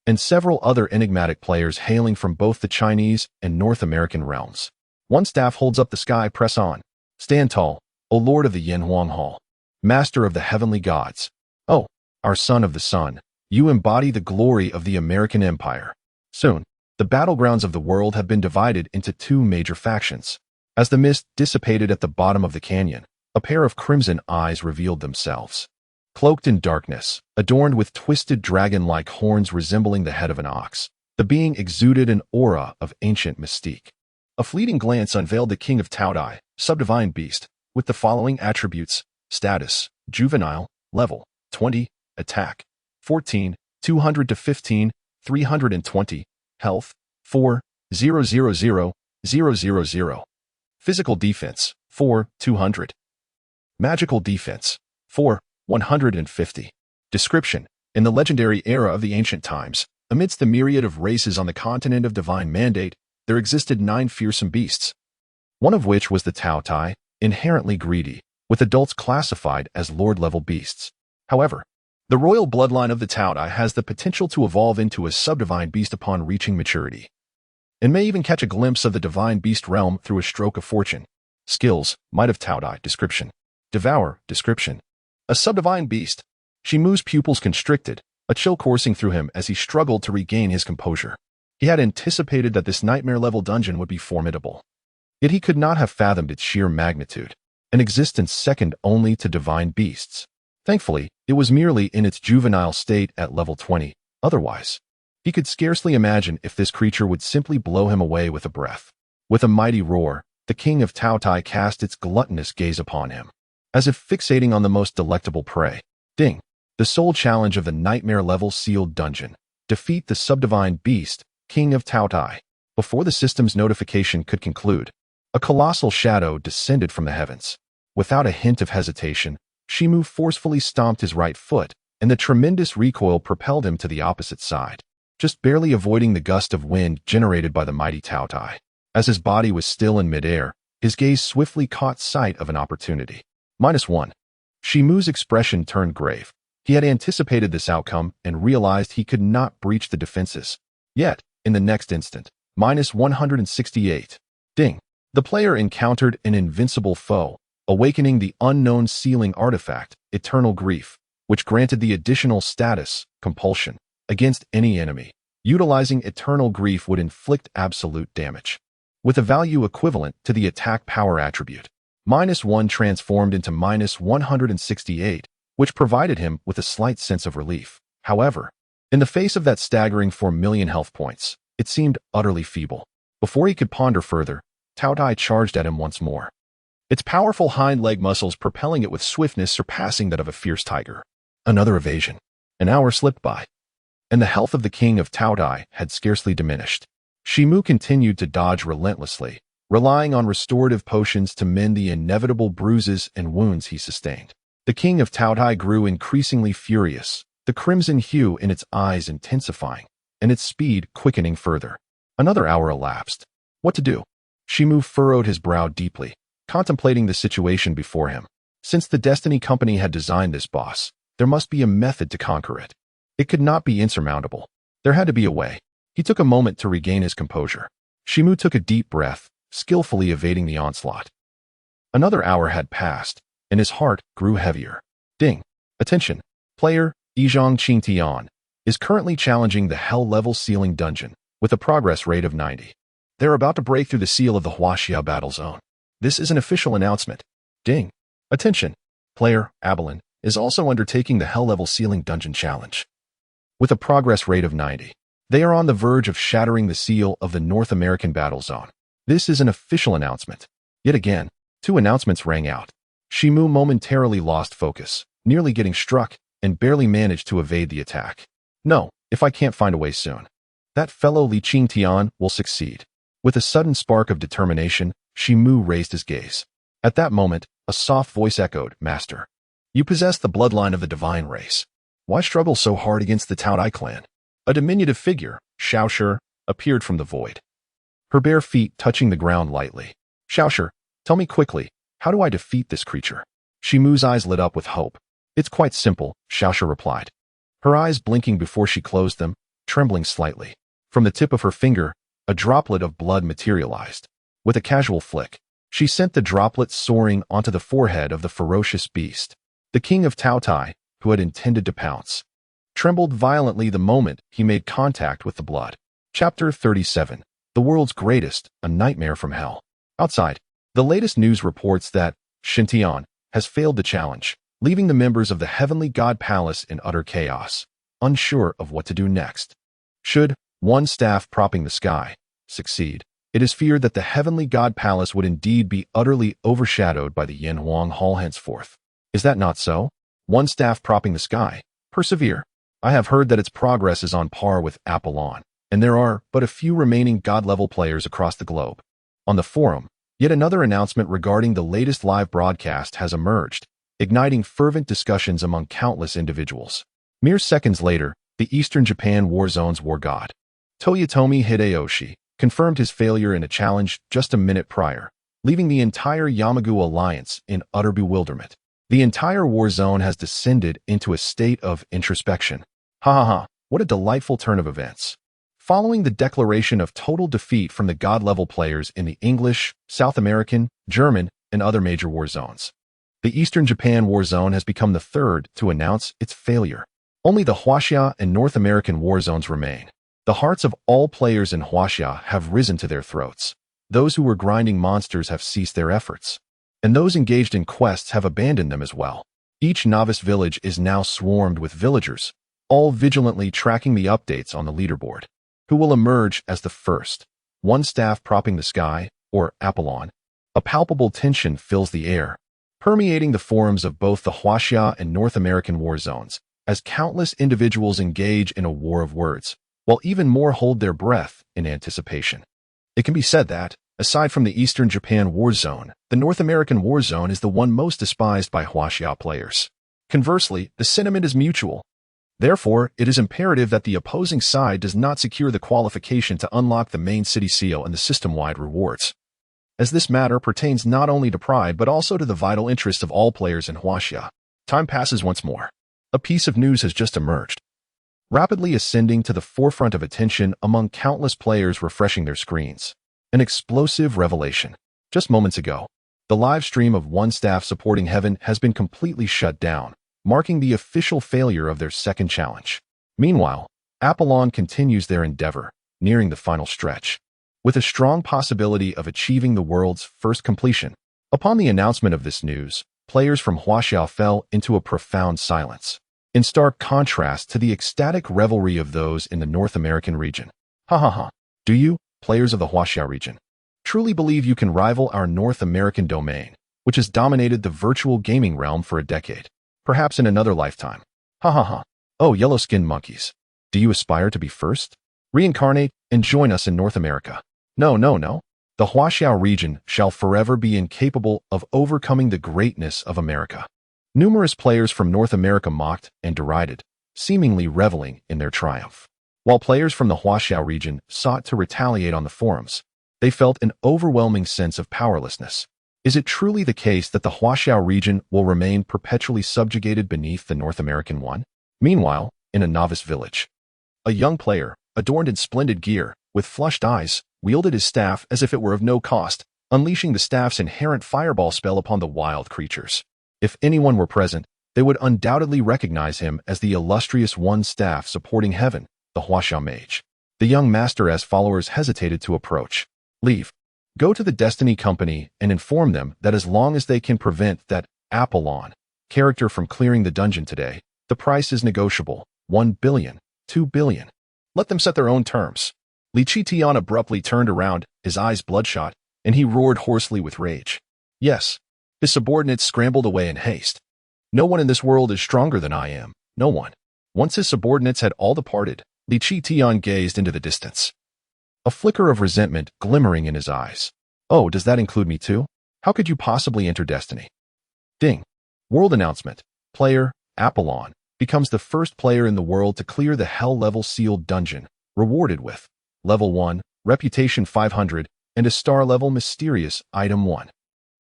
and several other enigmatic players hailing from both the Chinese and North American realms. One staff holds up the sky, press on. Stand tall, O Lord of the Yin Huang Hall, Master of the heavenly gods. Oh, our Son of the Sun, you embody the glory of the American Empire. Soon, the battlegrounds of the world have been divided into 2 major factions. As the mist dissipated at the bottom of the canyon, a pair of crimson eyes revealed themselves. Cloaked in darkness, adorned with twisted dragon-like horns resembling the head of an ox, the being exuded an aura of ancient mystique. A fleeting glance unveiled the King of Taodai, subdivine beast, with the following attributes: status, juvenile, level 20, attack 14, 200 to 15, 320, health 4, 000, 000, physical defense 4, 200, magical defense 4, 150. Description: in the legendary era of the ancient times, amidst the myriad of races on the continent of divine mandate, there existed 9 fearsome beasts, one of which was the Tao Tai, inherently greedy, with adults classified as lord-level beasts. However, the royal bloodline of the Tao Tai has the potential to evolve into a subdivine beast upon reaching maturity, and may even catch a glimpse of the divine beast realm through a stroke of fortune. Skills: Might of Tao Tai. Description: Devour. Description: a subdivine beast. Shimu's pupils constricted, a chill coursing through him as he struggled to regain his composure. He had anticipated that this nightmare-level dungeon would be formidable, yet he could not have fathomed its sheer magnitude, an existence second only to divine beasts. Thankfully, it was merely in its juvenile state at level 20. Otherwise, he could scarcely imagine if this creature would simply blow him away with a breath. With a mighty roar, the King of Tao Tai cast its gluttonous gaze upon him, as if fixating on the most delectable prey. Ding! The sole challenge of the nightmare-level sealed dungeon: defeat the subdivine beast, King of Tao Tai. Before the system's notification could conclude, a colossal shadow descended from the heavens. Without a hint of hesitation, Shimu forcefully stomped his right foot, and the tremendous recoil propelled him to the opposite side, just barely avoiding the gust of wind generated by the mighty Tao Tai. As his body was still in midair, his gaze swiftly caught sight of an opportunity. -1. Shimu's expression turned grave. He had anticipated this outcome and realized he could not breach the defenses. Yet, in the next instant, -168. Ding! The player encountered an invincible foe, awakening the unknown sealing artifact, Eternal Grief, which granted the additional status, Compulsion, against any enemy. Utilizing Eternal Grief would inflict absolute damage, with a value equivalent to the attack power attribute. -1 transformed into -168, which provided him with a slight sense of relief. However, in the face of that staggering 4 million health points, it seemed utterly feeble. Before he could ponder further, Tao Tai charged at him once more, its powerful hind leg muscles propelling it with swiftness surpassing that of a fierce tiger. Another evasion. An hour slipped by, and the health of the King of Tao Tai had scarcely diminished. Shimu continued to dodge relentlessly, relying on restorative potions to mend the inevitable bruises and wounds he sustained. The King of Tao Tai grew increasingly furious, the crimson hue in its eyes intensifying, and its speed quickening further. Another hour elapsed. What to do? Shimu furrowed his brow deeply, contemplating the situation before him. Since the Destiny Company had designed this boss, there must be a method to conquer it. It could not be insurmountable. There had to be a way. He took a moment to regain his composure. Shimu took a deep breath, skillfully evading the onslaught. Another hour had passed, and his heart grew heavier. Ding! Attention! Player Yizhong Qingtian is currently challenging the Hell-level ceiling dungeon with a progress rate of 90. They're about to break through the seal of the Huaxia battle zone. This is an official announcement. Ding! Attention! Player Abilene is also undertaking the Hell-level ceiling dungeon challenge with a progress rate of 90. They are on the verge of shattering the seal of the North American battle zone. This is an official announcement. Yet again, two announcements rang out. Chen Mo momentarily lost focus, nearly getting struck, and barely managed to evade the attack. No, if I can't find a way soon, that fellow Li Qingtian will succeed. With a sudden spark of determination, Chen Mo raised his gaze. At that moment, a soft voice echoed, "Master, you possess the bloodline of the divine race. Why struggle so hard against the Tao Dai clan?" A diminutive figure, Xiaoshi, appeared from the void, her bare feet touching the ground lightly. "Xiaoshi, tell me quickly, how do I defeat this creature?" Chen Mo's eyes lit up with hope. "It's quite simple," Xiaoshi replied, her eyes blinking before she closed them, trembling slightly. From the tip of her finger, a droplet of blood materialized. With a casual flick, she sent the droplet soaring onto the forehead of the ferocious beast. The king of Tao Tai, who had intended to pounce, trembled violently the moment he made contact with the blood. Chapter 37. The World's Greatest, A Nightmare from Hell. Outside, the latest news reports that Xintian has failed the challenge, leaving the members of the Heavenly God Palace in utter chaos, unsure of what to do next. Should one staff propping the sky succeed, it is feared that the Heavenly God Palace would indeed be utterly overshadowed by the Yanhuang Hall henceforth. Is that not so? One staff propping the sky. Persevere. I have heard that its progress is on par with Apollon, and there are but a few remaining God-level players across the globe. On the forum, yet another announcement regarding the latest live broadcast has emerged, igniting fervent discussions among countless individuals. Mere seconds later, the Eastern Japan War Zone's war god, Toyotomi Hideyoshi, confirmed his failure in a challenge just a minute prior, leaving the entire Yamagu alliance in utter bewilderment. The entire war zone has descended into a state of introspection. Ha ha ha, what a delightful turn of events. Following the declaration of total defeat from the god-level players in the English, South American, German, and other major war zones, the Eastern Japan War Zone has become the third to announce its failure. Only the Huaxia and North American war zones remain. The hearts of all players in Huaxia have risen to their throats. Those who were grinding monsters have ceased their efforts, and those engaged in quests have abandoned them as well. Each novice village is now swarmed with villagers, all vigilantly tracking the updates on the leaderboard. Who will emerge as the first? One staff propping the sky, or Apollon? A palpable tension fills the air, permeating the forums of both the Huaxia and North American war zones, as countless individuals engage in a war of words, while even more hold their breath in anticipation. It can be said that, aside from the Eastern Japan War Zone, the North American War Zone is the one most despised by Huaxia players. Conversely, the sentiment is mutual. Therefore, it is imperative that the opposing side does not secure the qualification to unlock the main city seal and the system-wide rewards, as this matter pertains not only to pride but also to the vital interests of all players in Huaxia. Time passes once more. A piece of news has just emerged, rapidly ascending to the forefront of attention among countless players refreshing their screens. An explosive revelation. Just moments ago, the live stream of one staff supporting Heaven has been completely shut down, marking the official failure of their second challenge. Meanwhile, Apollon continues their endeavor, nearing the final stretch, with a strong possibility of achieving the world's first completion. Upon the announcement of this news, players from Huaxia fell into a profound silence, in stark contrast to the ecstatic revelry of those in the North American region. Ha ha ha. Do you, players of the Huaxia region, truly believe you can rival our North American domain, which has dominated the virtual gaming realm for a decade? Perhaps in another lifetime. Ha ha ha. Oh, yellow-skinned monkeys. Do you aspire to be first? Reincarnate and join us in North America. No, no, no. The Huaxia region shall forever be incapable of overcoming the greatness of America. Numerous players from North America mocked and derided, seemingly reveling in their triumph. While players from the Huaxia region sought to retaliate on the forums, they felt an overwhelming sense of powerlessness. Is it truly the case that the Huaxia region will remain perpetually subjugated beneath the North American one? Meanwhile, in a novice village, a young player, adorned in splendid gear, with flushed eyes, wielded his staff as if it were of no cost, unleashing the staff's inherent fireball spell upon the wild creatures. If anyone were present, they would undoubtedly recognize him as the illustrious one staff supporting heaven, the Huaxia mage. The young master as followers hesitated to approach. Leave. Go to the Destiny Company and inform them that as long as they can prevent that Apollon character from clearing the dungeon today, the price is negotiable, 1 billion, 2 billion. Let them set their own terms. Li Qitian abruptly turned around, his eyes bloodshot, and he roared hoarsely with rage. Yes. His subordinates scrambled away in haste. No one in this world is stronger than I am, no one. Once his subordinates had all departed, Li Qitian gazed into the distance. A flicker of resentment glimmering in his eyes. Oh, does that include me too? How could you possibly enter Destiny? Ding. World announcement. Player, Apollon, becomes the first player in the world to clear the Hell level sealed dungeon, rewarded with Level 1, Reputation 500, and a Star level Mysterious Item 1.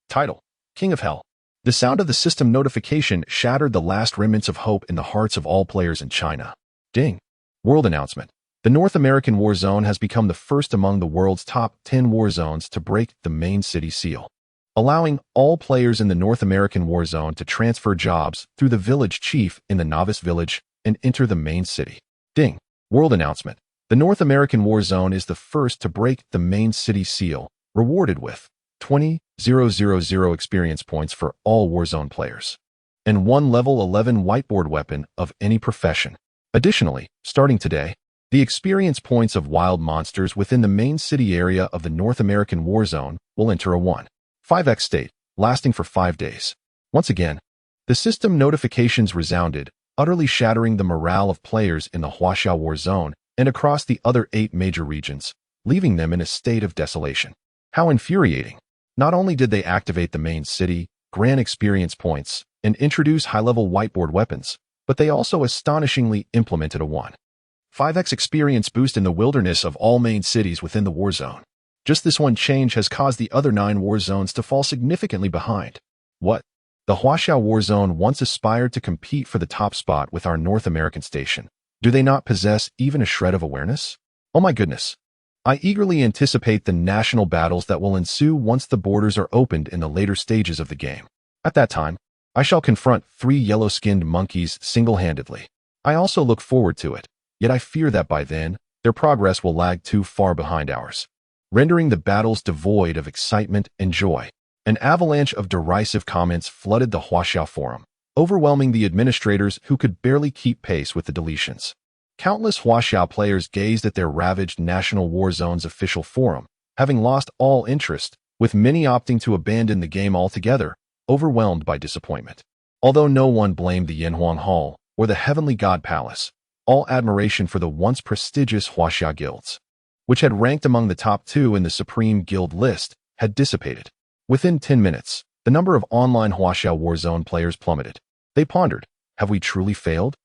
Title: King of Hell. The sound of the system notification shattered the last remnants of hope in the hearts of all players in China. Ding. World announcement. The North American war zone has become the first among the world's top 10 war zones to break the main city seal, allowing all players in the North American war zone to transfer jobs through the village chief in the novice village and enter the main city. Ding. World announcement. The North American war zone is the first to break the main city seal, rewarded with 20,000 experience points for all Warzone players, and 1 level 11 whiteboard weapon of any profession. Additionally, starting today, the experience points of wild monsters within the main city area of the North American war zone will enter a 1.5x state, lasting for 5 days. Once again, the system notifications resounded, utterly shattering the morale of players in the Huaxia war zone and across the other 8 major regions, leaving them in a state of desolation. How infuriating! Not only did they activate the main city, grant experience points, and introduce high-level whiteboard weapons, but they also astonishingly implemented a 1.5x experience boost in the wilderness of all main cities within the war zone. Just this one change has caused the other 9 war zones to fall significantly behind. What? The Huaxia war zone once aspired to compete for the top spot with our North American station. Do they not possess even a shred of awareness? Oh my goodness. I eagerly anticipate the national battles that will ensue once the borders are opened in the later stages of the game. At that time, I shall confront 3 yellow-skinned monkeys single-handedly. I also look forward to it, yet I fear that by then, their progress will lag too far behind ours, rendering the battles devoid of excitement and joy. An avalanche of derisive comments flooded the Huaxia forum, overwhelming the administrators who could barely keep pace with the deletions. Countless Huaxia players gazed at their ravaged National War Zone's official forum, having lost all interest, with many opting to abandon the game altogether, overwhelmed by disappointment. Although no one blamed the Yanhuang Hall or the Heavenly God Palace, all admiration for the once prestigious Huaxia guilds, which had ranked among the top 2 in the Supreme Guild list, had dissipated. Within 10 minutes, the number of online Huaxia Warzone players plummeted. They pondered, have we truly failed?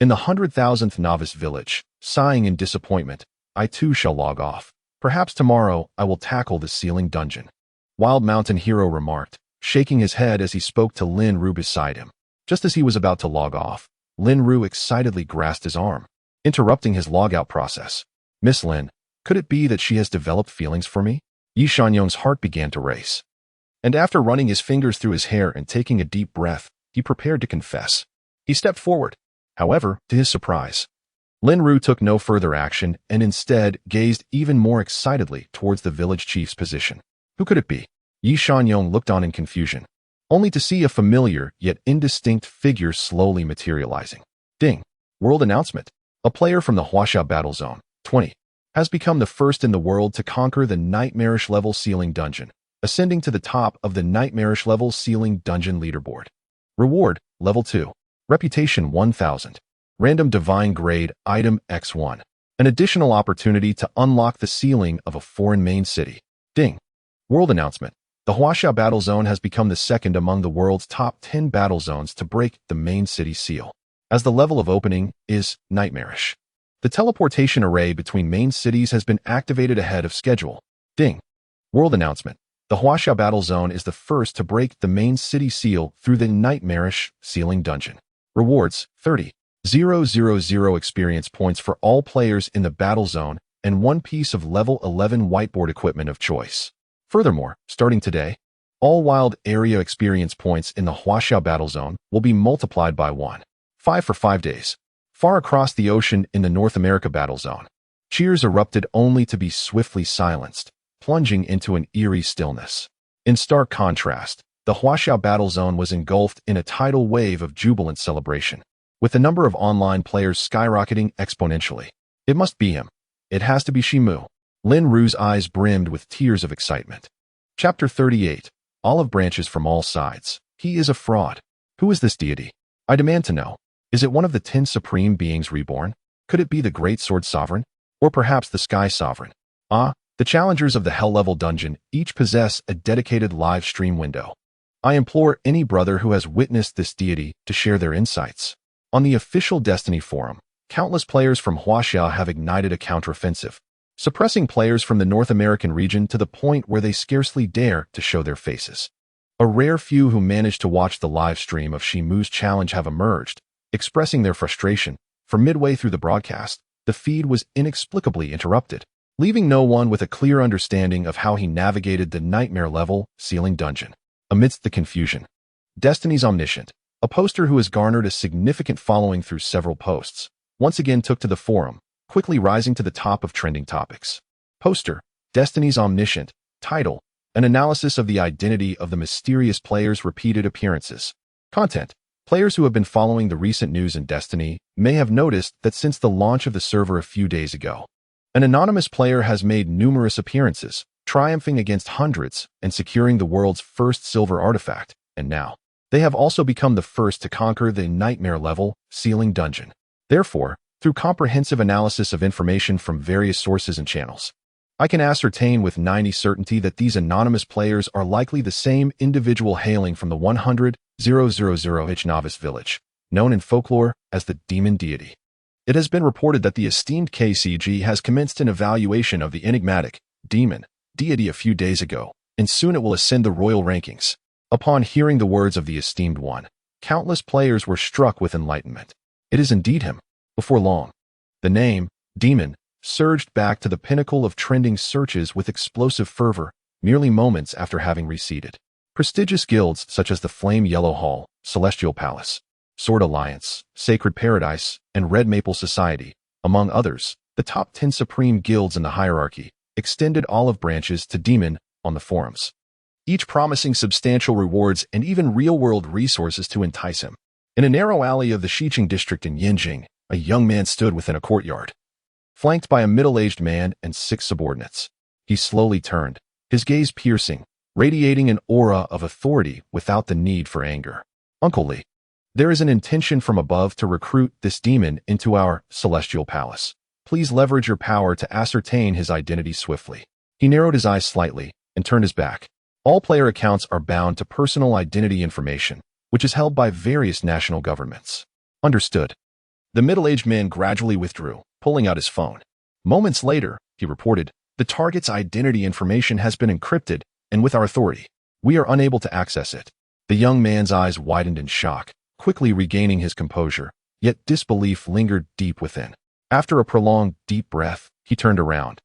In the 100,000th novice village, sighing in disappointment, I too shall log off. Perhaps tomorrow I will tackle the sealing dungeon. Wild Mountain Hero remarked, shaking his head as he spoke to Lin Ru beside him. Just as he was about to log off, Lin Ru excitedly grasped his arm, interrupting his logout process. Miss Lin, could it be that she has developed feelings for me? Yi Shanyong's heart began to race. And after running his fingers through his hair and taking a deep breath, he prepared to confess. He stepped forward. However, to his surprise, Lin Ru took no further action and instead gazed even more excitedly towards the village chief's position. Who could it be? Yi Shanyong looked on in confusion, only to see a familiar yet indistinct figure slowly materializing. Ding. World announcement. A player from the Huaxia Battle Zone, 20, has become the first in the world to conquer the nightmarish level ceiling dungeon, ascending to the top of the nightmarish level ceiling dungeon leaderboard. Reward, level 2. Reputation 1000. Random divine grade item X1. An additional opportunity to unlock the ceiling of a foreign main city. Ding. World announcement. The Huaxia Battle Zone has become the second among the world's top 10 battle zones to break the main city seal, as the level of opening is nightmarish. The teleportation array between main cities has been activated ahead of schedule. Ding. World announcement. The Huaxia Battle Zone is the first to break the main city seal through the nightmarish ceiling dungeon. Rewards, 30,000 experience points for all players in the battle zone and one piece of level 11 whiteboard equipment of choice. Furthermore, starting today, all wild area experience points in the Huaxiao battle zone will be multiplied by 1. 5 for 5 days. Far across the ocean in the North America battle zone, cheers erupted only to be swiftly silenced, plunging into an eerie stillness. In stark contrast, the Huaxiao battle zone was engulfed in a tidal wave of jubilant celebration, with the number of online players skyrocketing exponentially. It must be him. It has to be Chen Mo. Lin Ru's eyes brimmed with tears of excitement. Chapter 38. Olive branches from all sides. He is a fraud. Who is this deity? I demand to know. Is it one of the 10 supreme beings reborn? Could it be the Great Sword Sovereign? Or perhaps the Sky Sovereign? The challengers of the Hell-level dungeon each possess a dedicated live stream window. I implore any brother who has witnessed this deity to share their insights. On the official Destiny forum, countless players from Huaxia have ignited a counteroffensive, suppressing players from the North American region to the point where they scarcely dare to show their faces. A rare few who managed to watch the live stream of Chen Mo's challenge have emerged, expressing their frustration. For midway through the broadcast, the feed was inexplicably interrupted, leaving no one with a clear understanding of how he navigated the nightmare-level ceiling dungeon. Amidst the confusion, Destiny's Omniscient, a poster who has garnered a significant following through several posts, once again took to the forum, quickly rising to the top of trending topics. Poster, Destiny's Omniscient. Title, an analysis of the identity of the mysterious player's repeated appearances. Content, players who have been following the recent news in Destiny may have noticed that since the launch of the server a few days ago, an anonymous player has made numerous appearances, triumphing against hundreds and securing the world's first silver artifact, and now, they have also become the first to conquer the nightmare-level ceiling dungeon. Therefore, through comprehensive analysis of information from various sources and channels, I can ascertain with 90% certainty that these anonymous players are likely the same individual hailing from the 100,000H novice village, known in folklore as the demon deity. It has been reported that the esteemed KCG has commenced an evaluation of the enigmatic demon deity a few days ago, and soon it will ascend the royal rankings. Upon hearing the words of the esteemed one, countless players were struck with enlightenment. It is indeed him. Before long, the name, demon, surged back to the pinnacle of trending searches with explosive fervor, merely moments after having receded. Prestigious guilds such as the Flame Yellow Hall, Celestial Palace, Sword Alliance, Sacred Paradise, and Red Maple Society, among others, the top 10 supreme guilds in the hierarchy, extended olive branches to Demon on the forums, each promising substantial rewards and even real-world resources to entice him. In a narrow alley of the Xiqing district in Yanjing, a young man stood within a courtyard, flanked by a middle-aged man and 6 subordinates. He slowly turned, his gaze piercing, radiating an aura of authority without the need for anger. Uncle Li, there is an intention from above to recruit this demon into our celestial palace. Please leverage your power to ascertain his identity swiftly. He narrowed his eyes slightly and turned his back. All player accounts are bound to personal identity information, which is held by various national governments. Understood. The middle-aged man gradually withdrew, pulling out his phone. Moments later, he reported, the target's identity information has been encrypted, and with our authority, we are unable to access it. The young man's eyes widened in shock, quickly regaining his composure, yet disbelief lingered deep within. After a prolonged, deep breath, he turned around.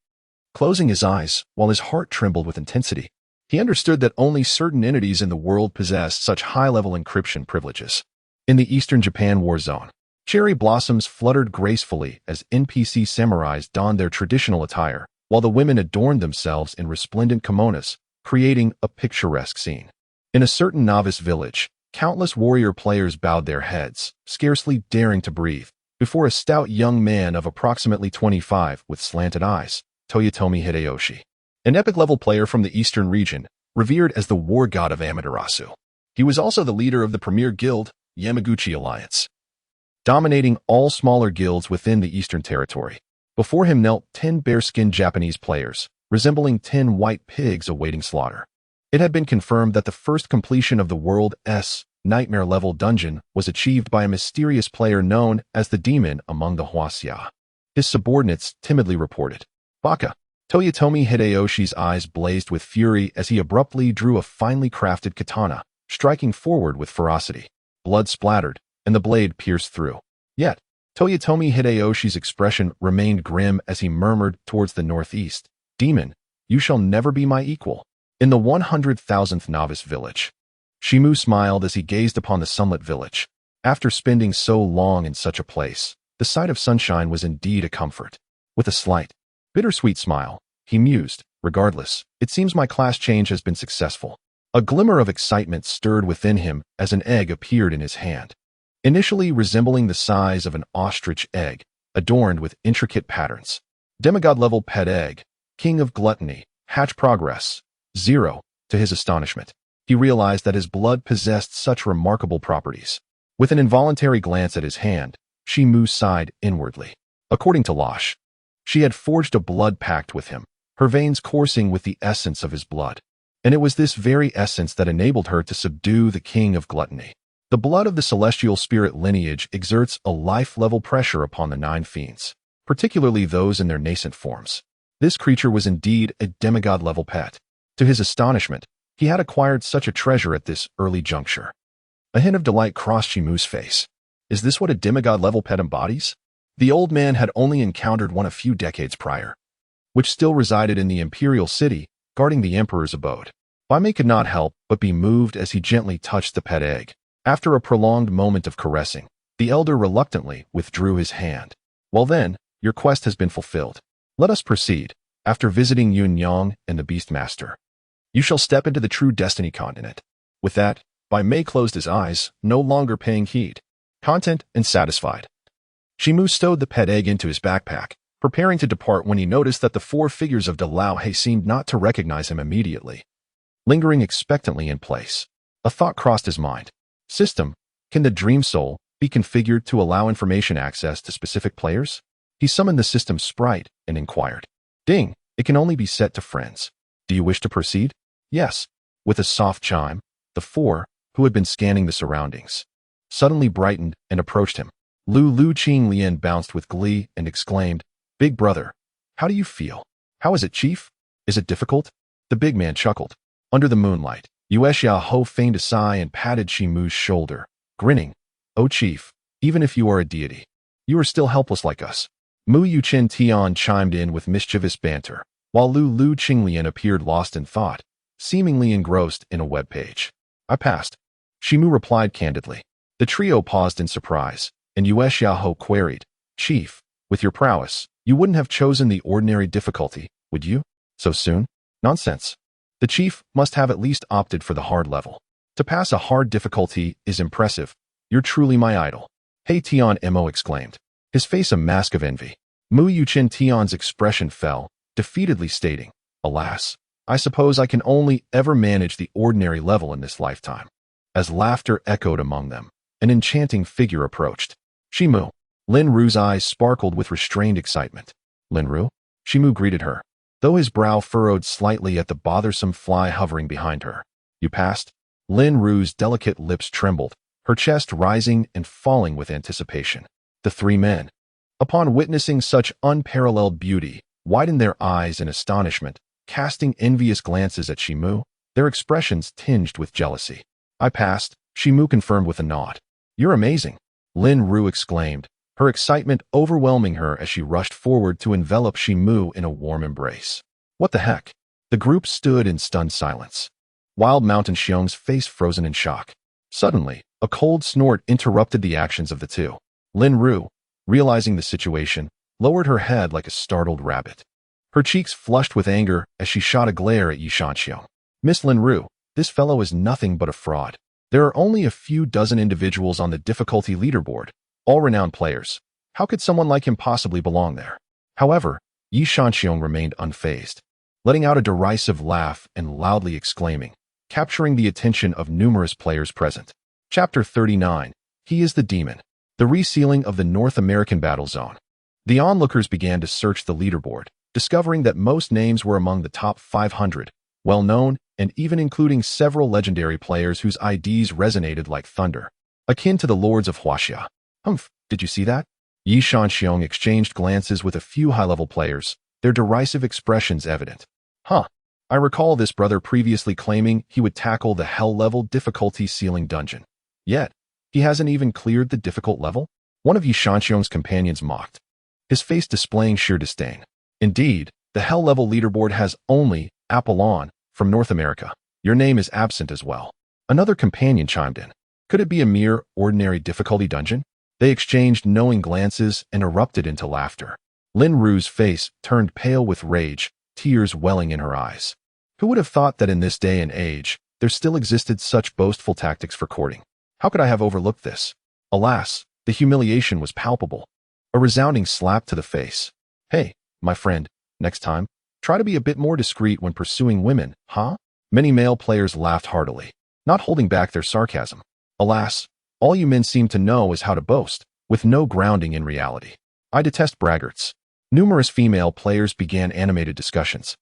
Closing his eyes, while his heart trembled with intensity, he understood that only certain entities in the world possessed such high-level encryption privileges. In the Eastern Japan war zone, cherry blossoms fluttered gracefully as NPC samurais donned their traditional attire, while the women adorned themselves in resplendent kimonos, creating a picturesque scene. In a certain novice village, countless warrior players bowed their heads, scarcely daring to breathe, before a stout young man of approximately 25 with slanted eyes, Toyotomi Hideyoshi, an epic-level player from the eastern region, revered as the war god of Amaterasu. He was also the leader of the premier guild, Yamaguchi Alliance, dominating all smaller guilds within the Eastern Territory. Before him knelt 10 bare-skinned Japanese players, resembling 10 white pigs awaiting slaughter. It had been confirmed that the first completion of the world's nightmare-level dungeon was achieved by a mysterious player known as the Demon among the Huaxia. His subordinates timidly reported. Baka. Toyotomi Hideyoshi's eyes blazed with fury as he abruptly drew a finely crafted katana, striking forward with ferocity. Blood splattered, and the blade pierced through. Yet, Toyotomi Hideyoshi's expression remained grim as he murmured towards the northeast, "Demon, you shall never be my equal." In the 100,000th novice village, Shimu smiled as he gazed upon the sunlit village. After spending so long in such a place, the sight of sunshine was indeed a comfort. With a slight, bittersweet smile, he mused, "Regardless, it seems my class change has been successful." A glimmer of excitement stirred within him as an egg appeared in his hand. Initially resembling the size of an ostrich egg, adorned with intricate patterns. Demigod-level pet egg, king of gluttony, hatch progress, 0. To his astonishment, he realized that his blood possessed such remarkable properties. With an involuntary glance at his hand, Shimu sighed inwardly. According to Losh, she had forged a blood pact with him, her veins coursing with the essence of his blood. And it was this very essence that enabled her to subdue the king of gluttony. The blood of the celestial spirit lineage exerts a life-level pressure upon the 9 fiends, particularly those in their nascent forms. This creature was indeed a demigod-level pet. To his astonishment, he had acquired such a treasure at this early juncture. A hint of delight crossed Shimu's face. Is this what a demigod-level pet embodies? The old man had only encountered one a few decades prior, which still resided in the imperial city, guarding the emperor's abode. Baimei could not help but be moved as he gently touched the pet egg. After a prolonged moment of caressing, the elder reluctantly withdrew his hand. "Well then, your quest has been fulfilled. Let us proceed. After visiting Yun Yang and the Beastmaster, you shall step into the true Destiny continent." With that, Baimei closed his eyes, no longer paying heed. Content and satisfied, Shimu stowed the pet egg into his backpack, preparing to depart when he noticed that the 4 figures of Dalao seemed not to recognize him immediately. Lingering expectantly in place, a thought crossed his mind. System, can the Dream Soul be configured to allow information access to specific players? He summoned the system sprite and inquired. Ding, it can only be set to friends. Do you wish to proceed? Yes. With a soft chime, the 4, who had been scanning the surroundings, suddenly brightened and approached him. Lu Qing Lian bounced with glee and exclaimed, "Big brother, how do you feel?" "How is it, chief? Is it difficult?" The big man chuckled. Under the moonlight, Yuexia Ho feigned a sigh and patted Shimu's shoulder, grinning. "Oh chief, even if you are a deity, you are still helpless like us." Mu Yuchen Tian chimed in with mischievous banter, while Lu Qinglian appeared lost in thought, seemingly engrossed in a web page. "I passed," Shimu replied candidly. The trio paused in surprise, and Yuexia Ho queried, "Chief, with your prowess, you wouldn't have chosen the ordinary difficulty, would you? So soon?" "Nonsense. The chief must have at least opted for the hard level. To pass a hard difficulty is impressive. You're truly my idol." Hey Tian Mo exclaimed, his face a mask of envy. Mu Yuchen Tian's expression fell, defeatedly stating, "Alas, I suppose I can only ever manage the ordinary level in this lifetime." As laughter echoed among them, an enchanting figure approached. "Shimu." Lin Ru's eyes sparkled with restrained excitement. "Lin Ru?" Shimu greeted her, though his brow furrowed slightly at the bothersome fly hovering behind her. "You passed?" Lin Ru's delicate lips trembled, her chest rising and falling with anticipation. The 3 men, upon witnessing such unparalleled beauty, widened their eyes in astonishment, casting envious glances at Shimu, their expressions tinged with jealousy. "I passed," Shimu confirmed with a nod. "You're amazing," Lin Ru exclaimed, her excitement overwhelming her as she rushed forward to envelop Shimu in a warm embrace. "What the heck?" The group stood in stunned silence. Wild Mountain Xiong's face frozen in shock. Suddenly, a cold snort interrupted the actions of the 2. Lin Ru, realizing the situation, lowered her head like a startled rabbit. Her cheeks flushed with anger as she shot a glare at Yi Shanxiong. "Miss Lin Ru, this fellow is nothing but a fraud. There are only a few dozen individuals on the difficulty leaderboard, all renowned players. How could someone like him possibly belong there?" However, Yi Shanxiong remained unfazed, letting out a derisive laugh and loudly exclaiming, capturing the attention of numerous players present. Chapter 39. He is the Demon. The resealing of the North American battle zone. The onlookers began to search the leaderboard, discovering that most names were among the top 500, well-known, and even including several legendary players whose IDs resonated like thunder, akin to the Lords of Huaxia. "Humph, did you see that?" Yi Shanxiong exchanged glances with a few high-level players, their derisive expressions evident. "Huh, I recall this brother previously claiming he would tackle the hell-level difficulty ceiling dungeon. Yet, he hasn't even cleared the difficult level? One of Yi Shanxiong's companions mocked, his face displaying sheer disdain. Indeed, the Hell-level leaderboard has only Apollon from North America. Your name is absent as well. Another companion chimed in. Could it be a mere ordinary difficulty dungeon? They exchanged knowing glances and erupted into laughter. Lin Ru's face turned pale with rage, tears welling in her eyes. Who would have thought that in this day and age, there still existed such boastful tactics for courting? How could I have overlooked this? Alas, the humiliation was palpable. A resounding slap to the face. Hey, my friend, next time, try to be a bit more discreet when pursuing women, huh? Many male players laughed heartily, not holding back their sarcasm. Alas, all you men seem to know is how to boast, with no grounding in reality. I detest braggarts. Numerous female players began animated discussions,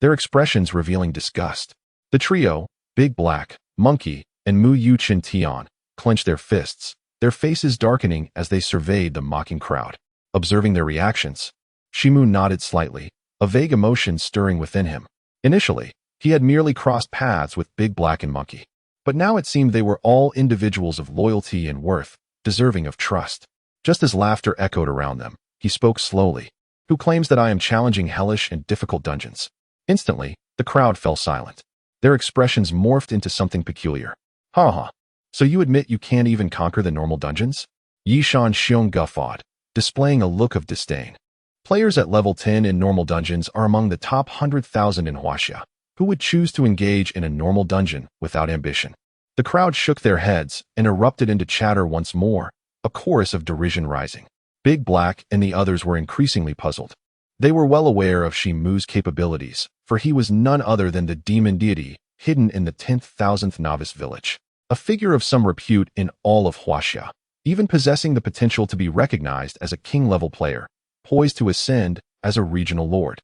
their expressions revealing disgust. The trio, Big Black, Monkey, and Mu Yu Chen Tian, clenched their fists, their faces darkening as they surveyed the mocking crowd. Observing their reactions, Shimu nodded slightly, a vague emotion stirring within him. Initially, he had merely crossed paths with Big Black and Monkey, but now it seemed they were all individuals of loyalty and worth, deserving of trust. Just as laughter echoed around them, he spoke slowly. Who claims that I am challenging hellish and difficult dungeons? Instantly, the crowd fell silent. Their expressions morphed into something peculiar. Ha ha. So you admit you can't even conquer the normal dungeons? Yi Shanxiong guffawed, displaying a look of disdain. Players at level 10 in normal dungeons are among the top 100,000 in Huaxia. Who would choose to engage in a normal dungeon without ambition? The crowd shook their heads and erupted into chatter once more, a chorus of derision rising. Big Black and the others were increasingly puzzled. They were well aware of Shimu's capabilities, for he was none other than the demon deity hidden in the 10,000th novice village, a figure of some repute in all of Huaxia, even possessing the potential to be recognized as a king-level player, poised to ascend as a regional lord.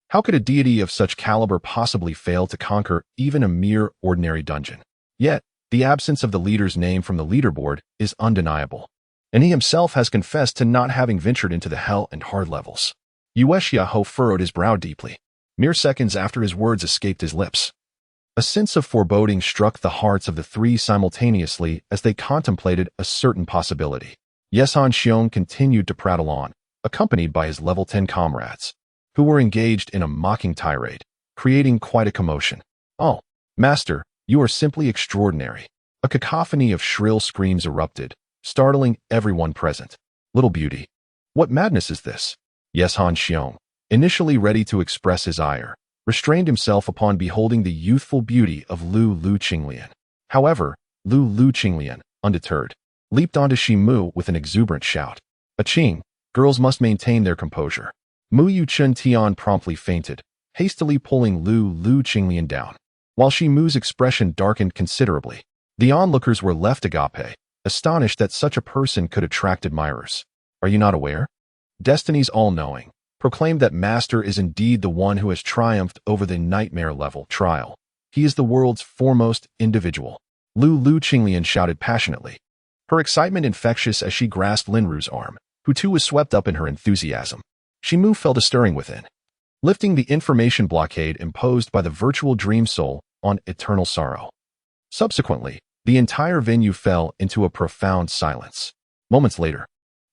How could a deity of such caliber possibly fail to conquer even a mere ordinary dungeon? Yet, the absence of the leader's name from the leaderboard is undeniable, and he himself has confessed to not having ventured into the hell and hard levels. Yuexiaho furrowed his brow deeply, mere seconds after his words escaped his lips. A sense of foreboding struck the hearts of the three simultaneously as they contemplated a certain possibility. Yesan Xiong continued to prattle on, accompanied by his level 10 comrades, who were engaged in a mocking tirade, creating quite a commotion. Oh, master, you are simply extraordinary. A cacophony of shrill screams erupted, startling everyone present. Little beauty. What madness is this? Yesan Xiong, initially ready to express his ire, restrained himself upon beholding the youthful beauty of Lu Qinglian. However, Lu Qinglian, undeterred, leaped onto Shimu with an exuberant shout. Aching, girls must maintain their composure. Mu Yu Chen Tian promptly fainted, hastily pulling Lu Qinglian down. While Shimu's expression darkened considerably, the onlookers were left agape, astonished that such a person could attract admirers. Are you not aware? Destiny's all-knowing, proclaimed that Master is indeed the one who has triumphed over the nightmare-level trial. He is the world's foremost individual. Lu Qinglian shouted passionately, her excitement infectious as she grasped Linru's arm, who too was swept up in her enthusiasm. Shimu felt a stirring within, lifting the information blockade imposed by the virtual dream soul on eternal sorrow. Subsequently, the entire venue fell into a profound silence. Moments later,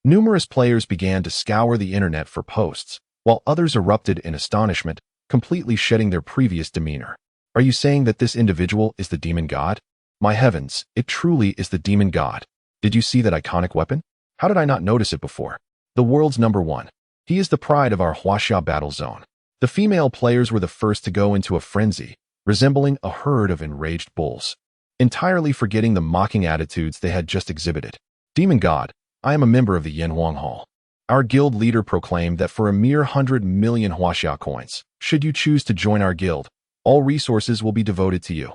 numerous players began to scour the internet for posts, while others erupted in astonishment, completely shedding their previous demeanor. Are you saying that this individual is the demon god? My heavens, it truly is the demon god. Did you see that iconic weapon? How did I not notice it before? The world's #1. He is the pride of our Huaxia battle zone. The female players were the first to go into a frenzy, resembling a herd of enraged bulls, entirely forgetting the mocking attitudes they had just exhibited. Demon god, I am a member of the Yanhuang Hall. Our guild leader proclaimed that for a mere 100 million Huaxia coins, should you choose to join our guild, all resources will be devoted to you.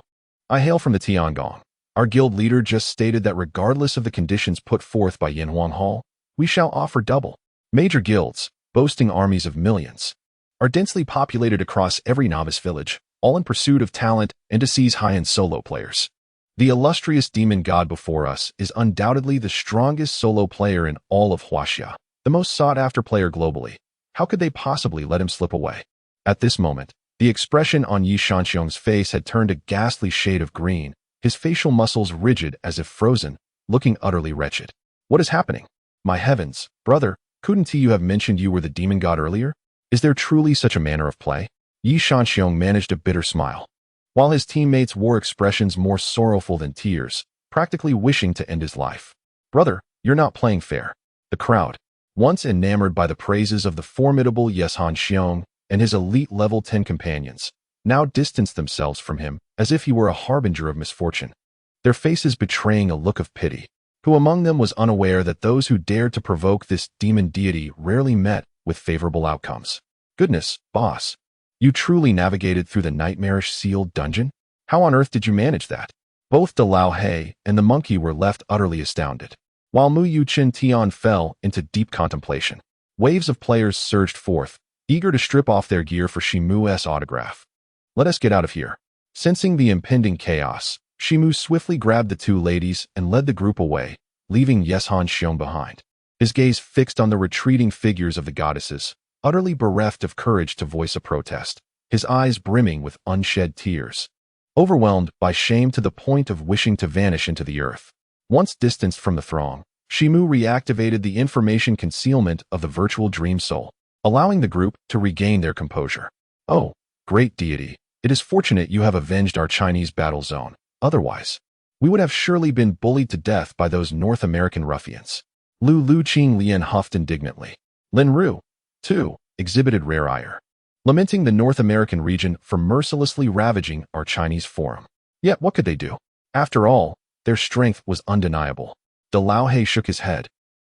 I hail from the Tiangong. Our guild leader just stated that regardless of the conditions put forth by Yanhuang Hall, we shall offer double. Major guilds, boasting armies of millions, are densely populated across every novice village, all in pursuit of talent and to seize high-end solo players. The illustrious demon god before us is undoubtedly the strongest solo player in all of Huaxia, the most sought-after player globally. How could they possibly let him slip away? At this moment, the expression on Yi Shanxiong's face had turned a ghastly shade of green, his facial muscles rigid as if frozen, looking utterly wretched. What is happening? My heavens, brother, couldn't you have mentioned you were the demon god earlier? Is there truly such a manner of play? Yi Shanxiong managed a bitter smile, while his teammates wore expressions more sorrowful than tears, practically wishing to end his life. Brother, you're not playing fair. The crowd, once enamored by the praises of the formidable Ye Shanxiong and his elite level 10 companions, now distanced themselves from him as if he were a harbinger of misfortune, their faces betraying a look of pity. Who among them was unaware that those who dared to provoke this demon deity rarely met with favorable outcomes? Goodness, boss, you truly navigated through the nightmarish sealed dungeon? How on earth did you manage that? Both De Lao He and the monkey were left utterly astounded, while Mu Yu Chen Tian fell into deep contemplation. Waves of players surged forth, eager to strip off their gear for Shimu's autograph. Let us get out of here. Sensing the impending chaos, Shimu swiftly grabbed the two ladies and led the group away, leaving Ye Shanxiong behind, his gaze fixed on the retreating figures of the goddesses, utterly bereft of courage to voice a protest, his eyes brimming with unshed tears. Overwhelmed by shame to the point of wishing to vanish into the earth. Once distanced from the throng, Shimu reactivated the information concealment of the virtual dream soul, allowing the group to regain their composure. Oh, great deity, it is fortunate you have avenged our Chinese battle zone. Otherwise, we would have surely been bullied to death by those North American ruffians. Lu Qing Lian huffed indignantly. Lin Ru, too, exhibited rare ire, lamenting the North American region for mercilessly ravaging our Chinese forum. Yet what could they do? After all, their strength was undeniable. De Lao He shook his head,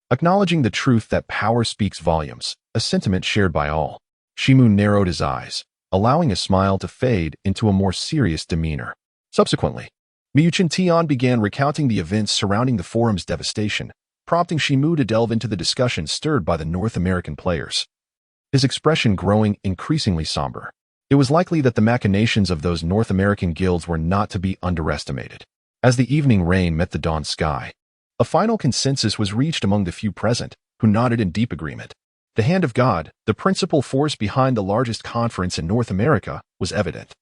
acknowledging the truth that power speaks volumes, a sentiment shared by all. Shimu narrowed his eyes, allowing a smile to fade into a more serious demeanor. Subsequently, Mu Chen Tian began recounting the events surrounding the forum's devastation, prompting Shimu to delve into the discussion stirred by the North American players. His expression growing increasingly somber. It was likely that the machinations of those North American guilds were not to be underestimated. As the evening rain met the dawn sky, a final consensus was reached among the few present, who nodded in deep agreement. The hand of God, the principal force behind the largest conference in North America, was evident.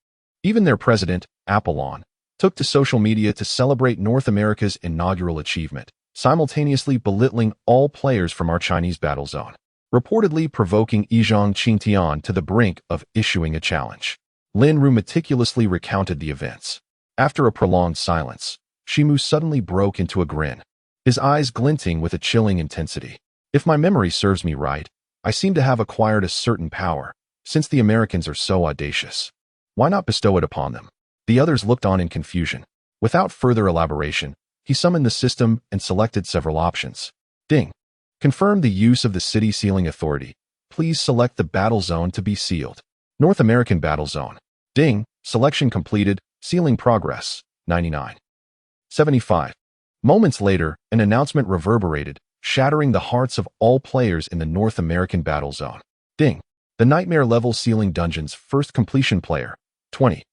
Even their president, Apollon, took to social media to celebrate North America's inaugural achievement, simultaneously belittling all players from our Chinese battle zone, reportedly provoking Yizhang Qingtian to the brink of issuing a challenge. Lin Ru meticulously recounted the events. After a prolonged silence, Shimu suddenly broke into a grin, his eyes glinting with a chilling intensity. If my memory serves me right, I seem to have acquired a certain power, since the Americans are so audacious. Why not bestow it upon them? The others looked on in confusion. Without further elaboration, he summoned the system and selected several options. Ding. Confirm the use of the city sealing authority. Please select the battle zone to be sealed. North American battle zone. Ding. Selection completed. Sealing progress. 99. 75. Moments later, an announcement reverberated, shattering the hearts of all players in the North American battle zone. Ding. The Nightmare level sealing dungeon's first completion player, 20,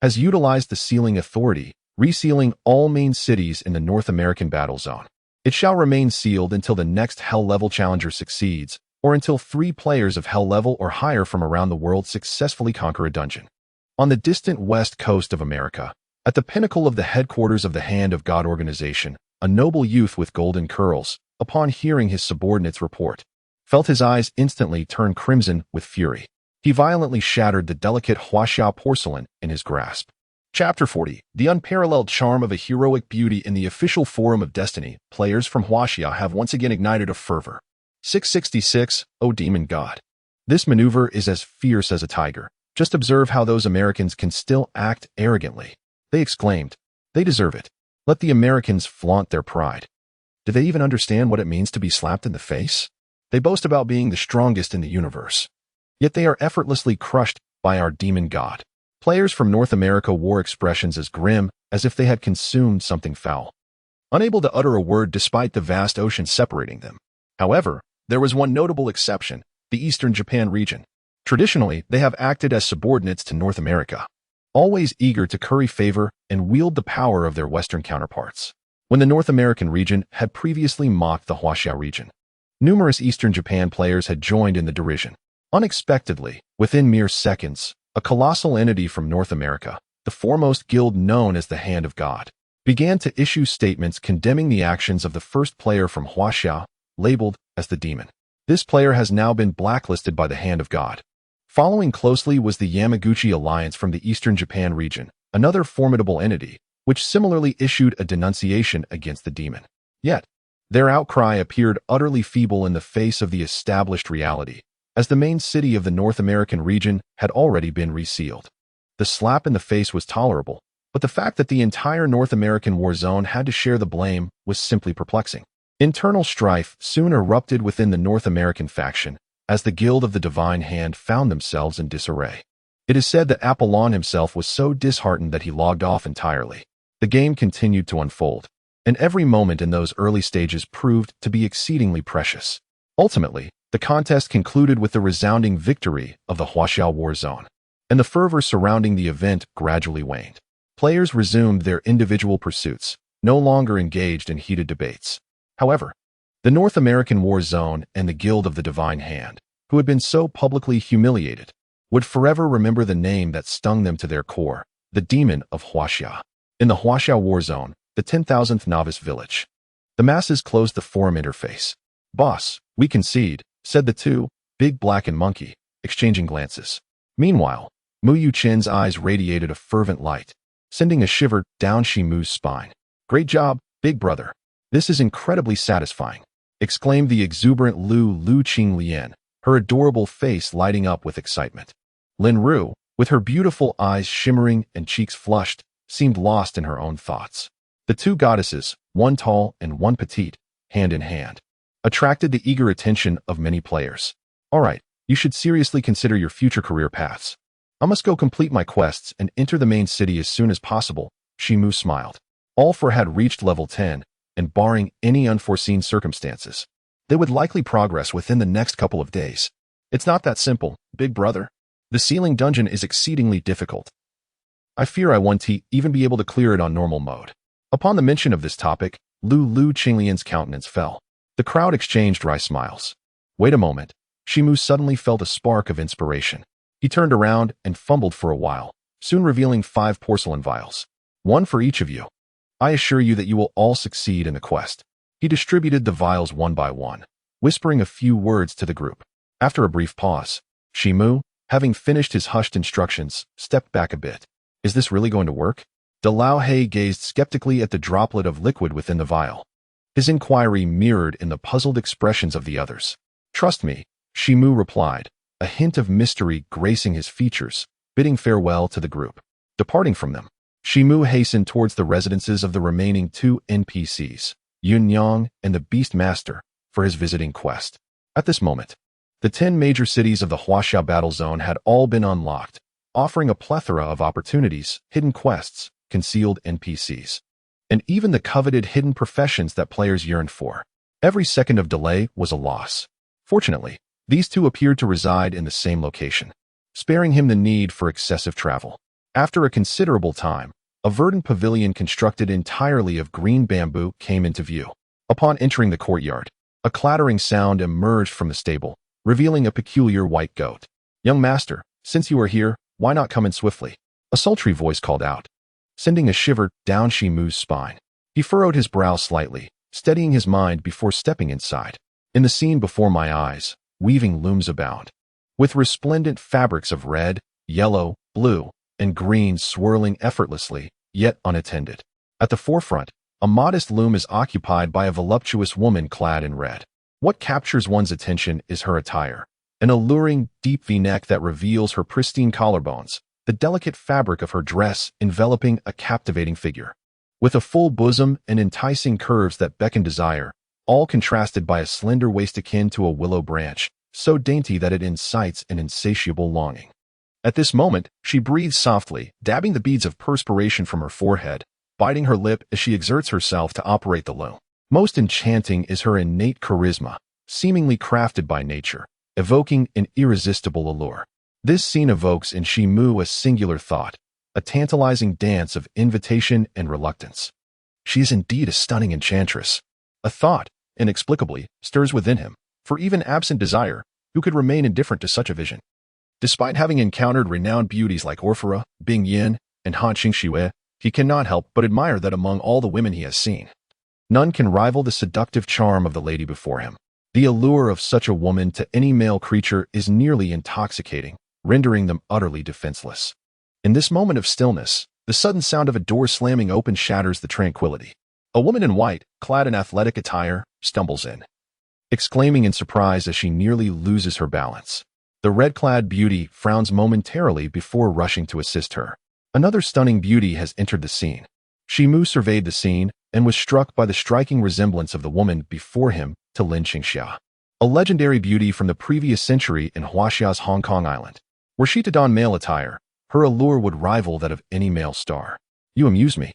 has utilized the sealing authority, resealing all main cities in the North American battle zone. It shall remain sealed until the next Hell level challenger succeeds, or until 3 players of Hell level or higher from around the world successfully conquer a dungeon. On the distant west coast of America, at the pinnacle of the headquarters of the Hand of God organization, a noble youth with golden curls, upon hearing his subordinate's report, felt his eyes instantly turn crimson with fury. He violently shattered the delicate Huaxia porcelain in his grasp. Chapter 40. The unparalleled charm of a heroic beauty in the official Forum of Destiny. Players from Huaxia have once again ignited a fervor. 666. O Demon God. This maneuver is as fierce as a tiger. Just observe how those Americans can still act arrogantly. They exclaimed. They deserve it. Let the Americans flaunt their pride. Do they even understand what it means to be slapped in the face? They boast about being the strongest in the universe. Yet they are effortlessly crushed by our demon god. Players from North America wore expressions as grim as if they had consumed something foul, unable to utter a word despite the vast ocean separating them. However, there was one notable exception, the Eastern Japan region. Traditionally, they have acted as subordinates to North America, always eager to curry favor and wield the power of their Western counterparts. When the North American region had previously mocked the Huaxia region, numerous Eastern Japan players had joined in the derision. Unexpectedly, within mere seconds, a colossal entity from North America, the foremost guild known as the Hand of God, began to issue statements condemning the actions of the first player from Huaxia, labeled as the demon. This player has now been blacklisted by the hand of God. Following closely was the Yamaguchi Alliance from the Eastern Japan region, another formidable entity, which similarly issued a denunciation against the demon. Yet, their outcry appeared utterly feeble in the face of the established reality, as the main city of the North American region had already been resealed. The slap in the face was tolerable, but the fact that the entire North American war zone had to share the blame was simply perplexing. Internal strife soon erupted within the North American faction, as the Guild of the Divine Hand found themselves in disarray. It is said that Apollon himself was so disheartened that he logged off entirely. The game continued to unfold, and every moment in those early stages proved to be exceedingly precious. Ultimately, the contest concluded with the resounding victory of the Huaxiao war zone, and the fervor surrounding the event gradually waned. Players resumed their individual pursuits, no longer engaged in heated debates. However, the North American war zone and the Guild of the Divine Hand, who had been so publicly humiliated, would forever remember the name that stung them to their core, the Demon of Huaxia. In the Huaxiao war zone, the 10,000th novice village, the masses closed the forum interface. "Boss, we concede," said the two, Big Black and Monkey, exchanging glances. Meanwhile, Mu Yuchen's eyes radiated a fervent light, sending a shiver down Shimu's spine. "Great job, big brother. This is incredibly satisfying," exclaimed the exuberant Lu Qinglian, her adorable face lighting up with excitement. Lin Ru, with her beautiful eyes shimmering and cheeks flushed, seemed lost in her own thoughts. The two goddesses, one tall and one petite, hand in hand, attracted the eager attention of many players. "All right, you should seriously consider your future career paths. I must go complete my quests and enter the main city as soon as possible," Shimu smiled. All four had reached level 10, and barring any unforeseen circumstances, they would likely progress within the next couple of days. "It's not that simple, big brother. The ceiling dungeon is exceedingly difficult. I fear I won't even be able to clear it on normal mode." Upon the mention of this topic, Lu Qinglian's countenance fell. The crowd exchanged wry smiles. Wait a moment. Shimu suddenly felt a spark of inspiration. He turned around and fumbled for a while, soon revealing 5 porcelain vials. "One for each of you. I assure you that you will all succeed in the quest." He distributed the vials one by one, whispering a few words to the group. After a brief pause, Shimu, having finished his hushed instructions, stepped back a bit. "Is this really going to work?" De Lao He gazed skeptically at the droplet of liquid within the vial. His inquiry mirrored in the puzzled expressions of the others. "Trust me," Shimu replied, a hint of mystery gracing his features, bidding farewell to the group. Departing from them, Shimu hastened towards the residences of the remaining 2 NPCs, Yun Yang and the Beast Master, for his visiting quest. At this moment, the 10 major cities of the Huaxia battle zone had all been unlocked, offering a plethora of opportunities, hidden quests, concealed NPCs, and even the coveted hidden professions that players yearned for. Every second of delay was a loss. Fortunately, these two appeared to reside in the same location, sparing him the need for excessive travel. After a considerable time, a verdant pavilion constructed entirely of green bamboo came into view. Upon entering the courtyard, a clattering sound emerged from the stable, revealing a peculiar white goat. "Young master, since you are here, why not come in swiftly?" A sultry voice called out, sending a shiver down Shimu's spine. He furrowed his brow slightly, steadying his mind before stepping inside. In the scene before my eyes, weaving looms abound, with resplendent fabrics of red, yellow, blue, and green swirling effortlessly, yet unattended. At the forefront, a modest loom is occupied by a voluptuous woman clad in red. What captures one's attention is her attire, an alluring, deep V-neck that reveals her pristine collarbones, the delicate fabric of her dress enveloping a captivating figure. With a full bosom and enticing curves that beckon desire, all contrasted by a slender waist akin to a willow branch, so dainty that it incites an insatiable longing. At this moment, she breathes softly, dabbing the beads of perspiration from her forehead, biting her lip as she exerts herself to operate the loom. Most enchanting is her innate charisma, seemingly crafted by nature, evoking an irresistible allure. This scene evokes in Shimu a singular thought, a tantalizing dance of invitation and reluctance. She is indeed a stunning enchantress. A thought, inexplicably, stirs within him, for even absent desire, who could remain indifferent to such a vision? Despite having encountered renowned beauties like Orphora, Bing Yin, and Han Xingxue, he cannot help but admire that among all the women he has seen, none can rival the seductive charm of the lady before him. The allure of such a woman to any male creature is nearly intoxicating, rendering them utterly defenseless. In this moment of stillness, the sudden sound of a door slamming open shatters the tranquility. A woman in white, clad in athletic attire, stumbles in, exclaiming in surprise as she nearly loses her balance. The red-clad beauty frowns momentarily before rushing to assist her. Another stunning beauty has entered the scene. Chen Mo surveyed the scene and was struck by the striking resemblance of the woman before him to Lin Qingxia, a legendary beauty from the previous century in Huaxia's Hong Kong Island. Were she to don male attire, her allure would rival that of any male star. "You amuse me,"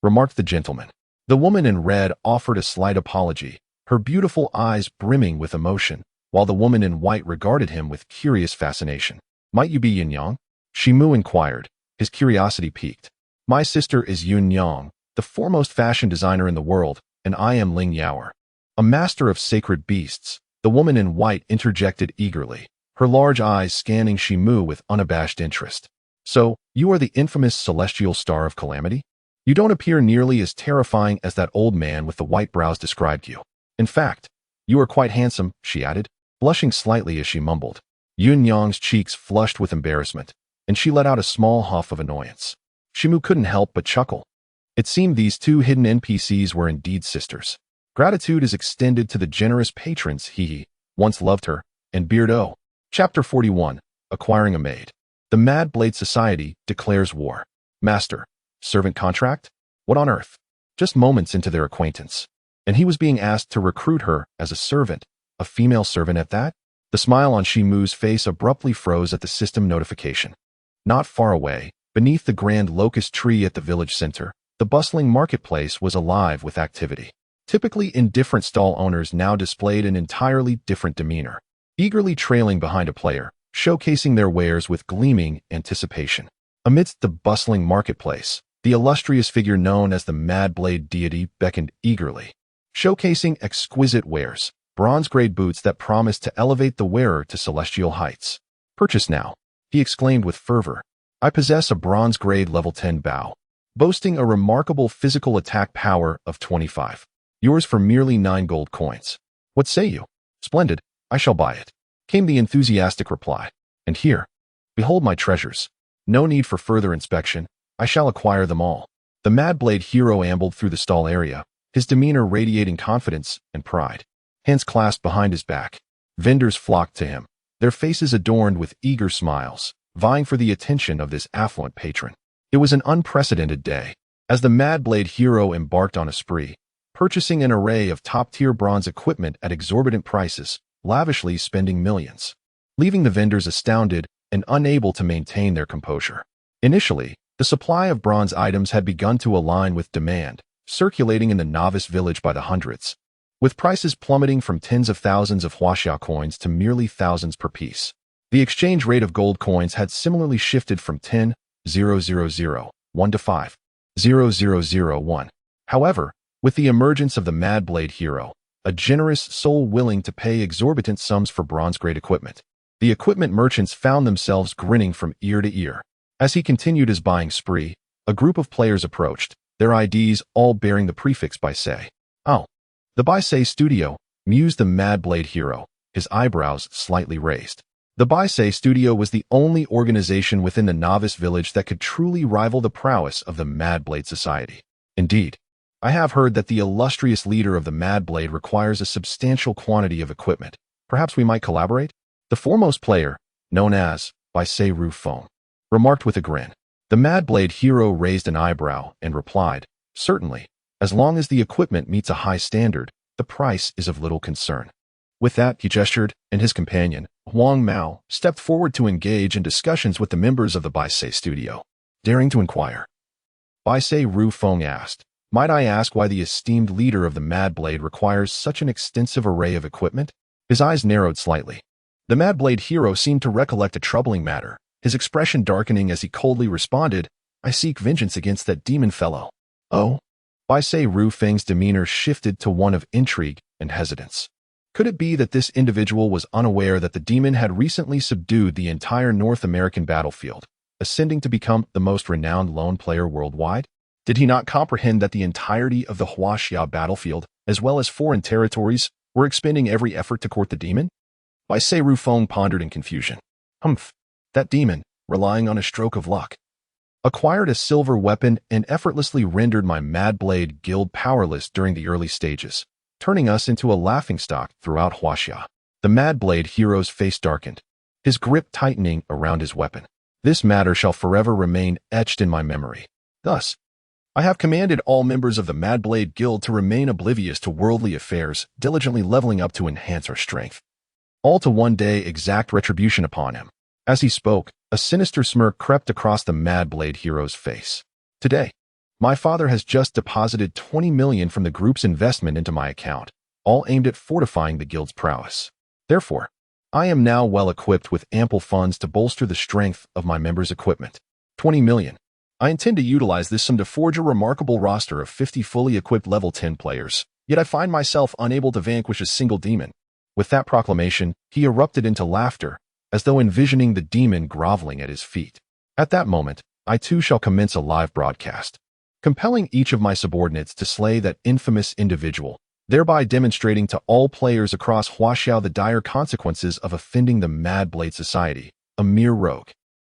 remarked the gentleman. The woman in red offered a slight apology, her beautiful eyes brimming with emotion, while the woman in white regarded him with curious fascination. "Might you be Yin Yang?" Chen Mo inquired, his curiosity piqued. "My sister is Yun Yang, the foremost fashion designer in the world, and I am Ling Yaoer, a master of sacred beasts," the woman in white interjected eagerly, her large eyes scanning Chen Mo with unabashed interest. "So, you are the infamous celestial star of calamity? You don't appear nearly as terrifying as that old man with the white brows described you. In fact, you are quite handsome," she added, blushing slightly as she mumbled. Yun Yang's cheeks flushed with embarrassment, and she let out a small huff of annoyance. Chen Mo couldn't help but chuckle. It seemed these two hidden NPCs were indeed sisters. Gratitude is extended to the generous patrons he once loved her, and Beardo. Chapter 41, Acquiring a Maid. The Mad Blade Society declares war. Master. Servant contract? What on earth? Just moments into their acquaintance. And he was being asked to recruit her as a servant, a female servant at that? The smile on Chen Mo's face abruptly froze at the system notification. Not far away, beneath the grand locust tree at the village center, the bustling marketplace was alive with activity. Typically indifferent stall owners now displayed an entirely different demeanor, eagerly trailing behind a player, showcasing their wares with gleaming anticipation. Amidst the bustling marketplace, the illustrious figure known as the Mad Blade deity beckoned eagerly, showcasing exquisite wares, bronze-grade boots that promised to elevate the wearer to celestial heights. "Purchase now," he exclaimed with fervor. "I possess a bronze-grade level 10 bow, boasting a remarkable physical attack power of 25. Yours for merely 9 gold coins. What say you?" "Splendid, I shall buy it," came the enthusiastic reply. "And here, behold my treasures. No need for further inspection, I shall acquire them all." The Mad Blade hero ambled through the stall area, his demeanor radiating confidence and pride. Hands clasped behind his back, vendors flocked to him, their faces adorned with eager smiles, vying for the attention of this affluent patron. It was an unprecedented day, as the Mad Blade hero embarked on a spree, purchasing an array of top-tier bronze equipment at exorbitant prices, lavishly spending millions, leaving the vendors astounded and unable to maintain their composure. Initially, the supply of bronze items had begun to align with demand, circulating in the novice village by the hundreds, with prices plummeting from tens of thousands of Huaxia coins to merely thousands per piece. The exchange rate of gold coins had similarly shifted from 10,000,1 to 5,000,1. However, with the emergence of the Mad Blade hero, a generous soul willing to pay exorbitant sums for bronze-grade equipment, the equipment merchants found themselves grinning from ear to ear. As he continued his buying spree, a group of players approached, their IDs all bearing the prefix Baisei. "Oh, the Baisei Studio," mused the Mad Blade hero, his eyebrows slightly raised. The Baisei Studio was the only organization within the novice village that could truly rival the prowess of the Mad Blade Society. "Indeed, I have heard that the illustrious leader of the Mad Blade requires a substantial quantity of equipment. Perhaps we might collaborate?" The foremost player, known as Baisei Ru Feng, remarked with a grin. The Mad Blade hero raised an eyebrow and replied, "Certainly, as long as the equipment meets a high standard, the price is of little concern." With that, he gestured, and his companion, Huang Mao, stepped forward to engage in discussions with the members of the Baisei Studio. Daring to inquire, Baisei Ru Feng asked, "Might I ask why the esteemed leader of the Mad Blade requires such an extensive array of equipment?" His eyes narrowed slightly. The Mad Blade hero seemed to recollect a troubling matter, his expression darkening as he coldly responded, "I seek vengeance against that demon fellow." "Oh?" Baisei Ru Feng's demeanor shifted to one of intrigue and hesitance. Could it be that this individual was unaware that the demon had recently subdued the entire North American battlefield, ascending to become the most renowned lone player worldwide? Did he not comprehend that the entirety of the Huaxia battlefield, as well as foreign territories, We're expending every effort to court the demon? Bai Ru Feng pondered in confusion. Humph. That demon, relying on a stroke of luck, acquired a silver weapon and effortlessly rendered my Mad Blade guild powerless during the early stages, turning us into a laughingstock throughout Huaxia. The Mad Blade hero's face darkened, his grip tightening around his weapon. This matter shall forever remain etched in my memory. Thus, I have commanded all members of the Mad Blade Guild to remain oblivious to worldly affairs, diligently leveling up to enhance our strength, all to one day exact retribution upon him. As he spoke, a sinister smirk crept across the Mad Blade hero's face. Today, my father has just deposited 20 million from the group's investment into my account, all aimed at fortifying the guild's prowess. Therefore, I am now well equipped with ample funds to bolster the strength of my members' equipment. 20 million. I intend to utilize this sum to forge a remarkable roster of 50 fully equipped level 10 players, yet I find myself unable to vanquish a single demon. With that proclamation, he erupted into laughter, as though envisioning the demon groveling at his feet. At that moment, I too shall commence a live broadcast, compelling each of my subordinates to slay that infamous individual, thereby demonstrating to all players across Huaxiao the dire consequences of offending the Mad Blade Society, a mere rogue.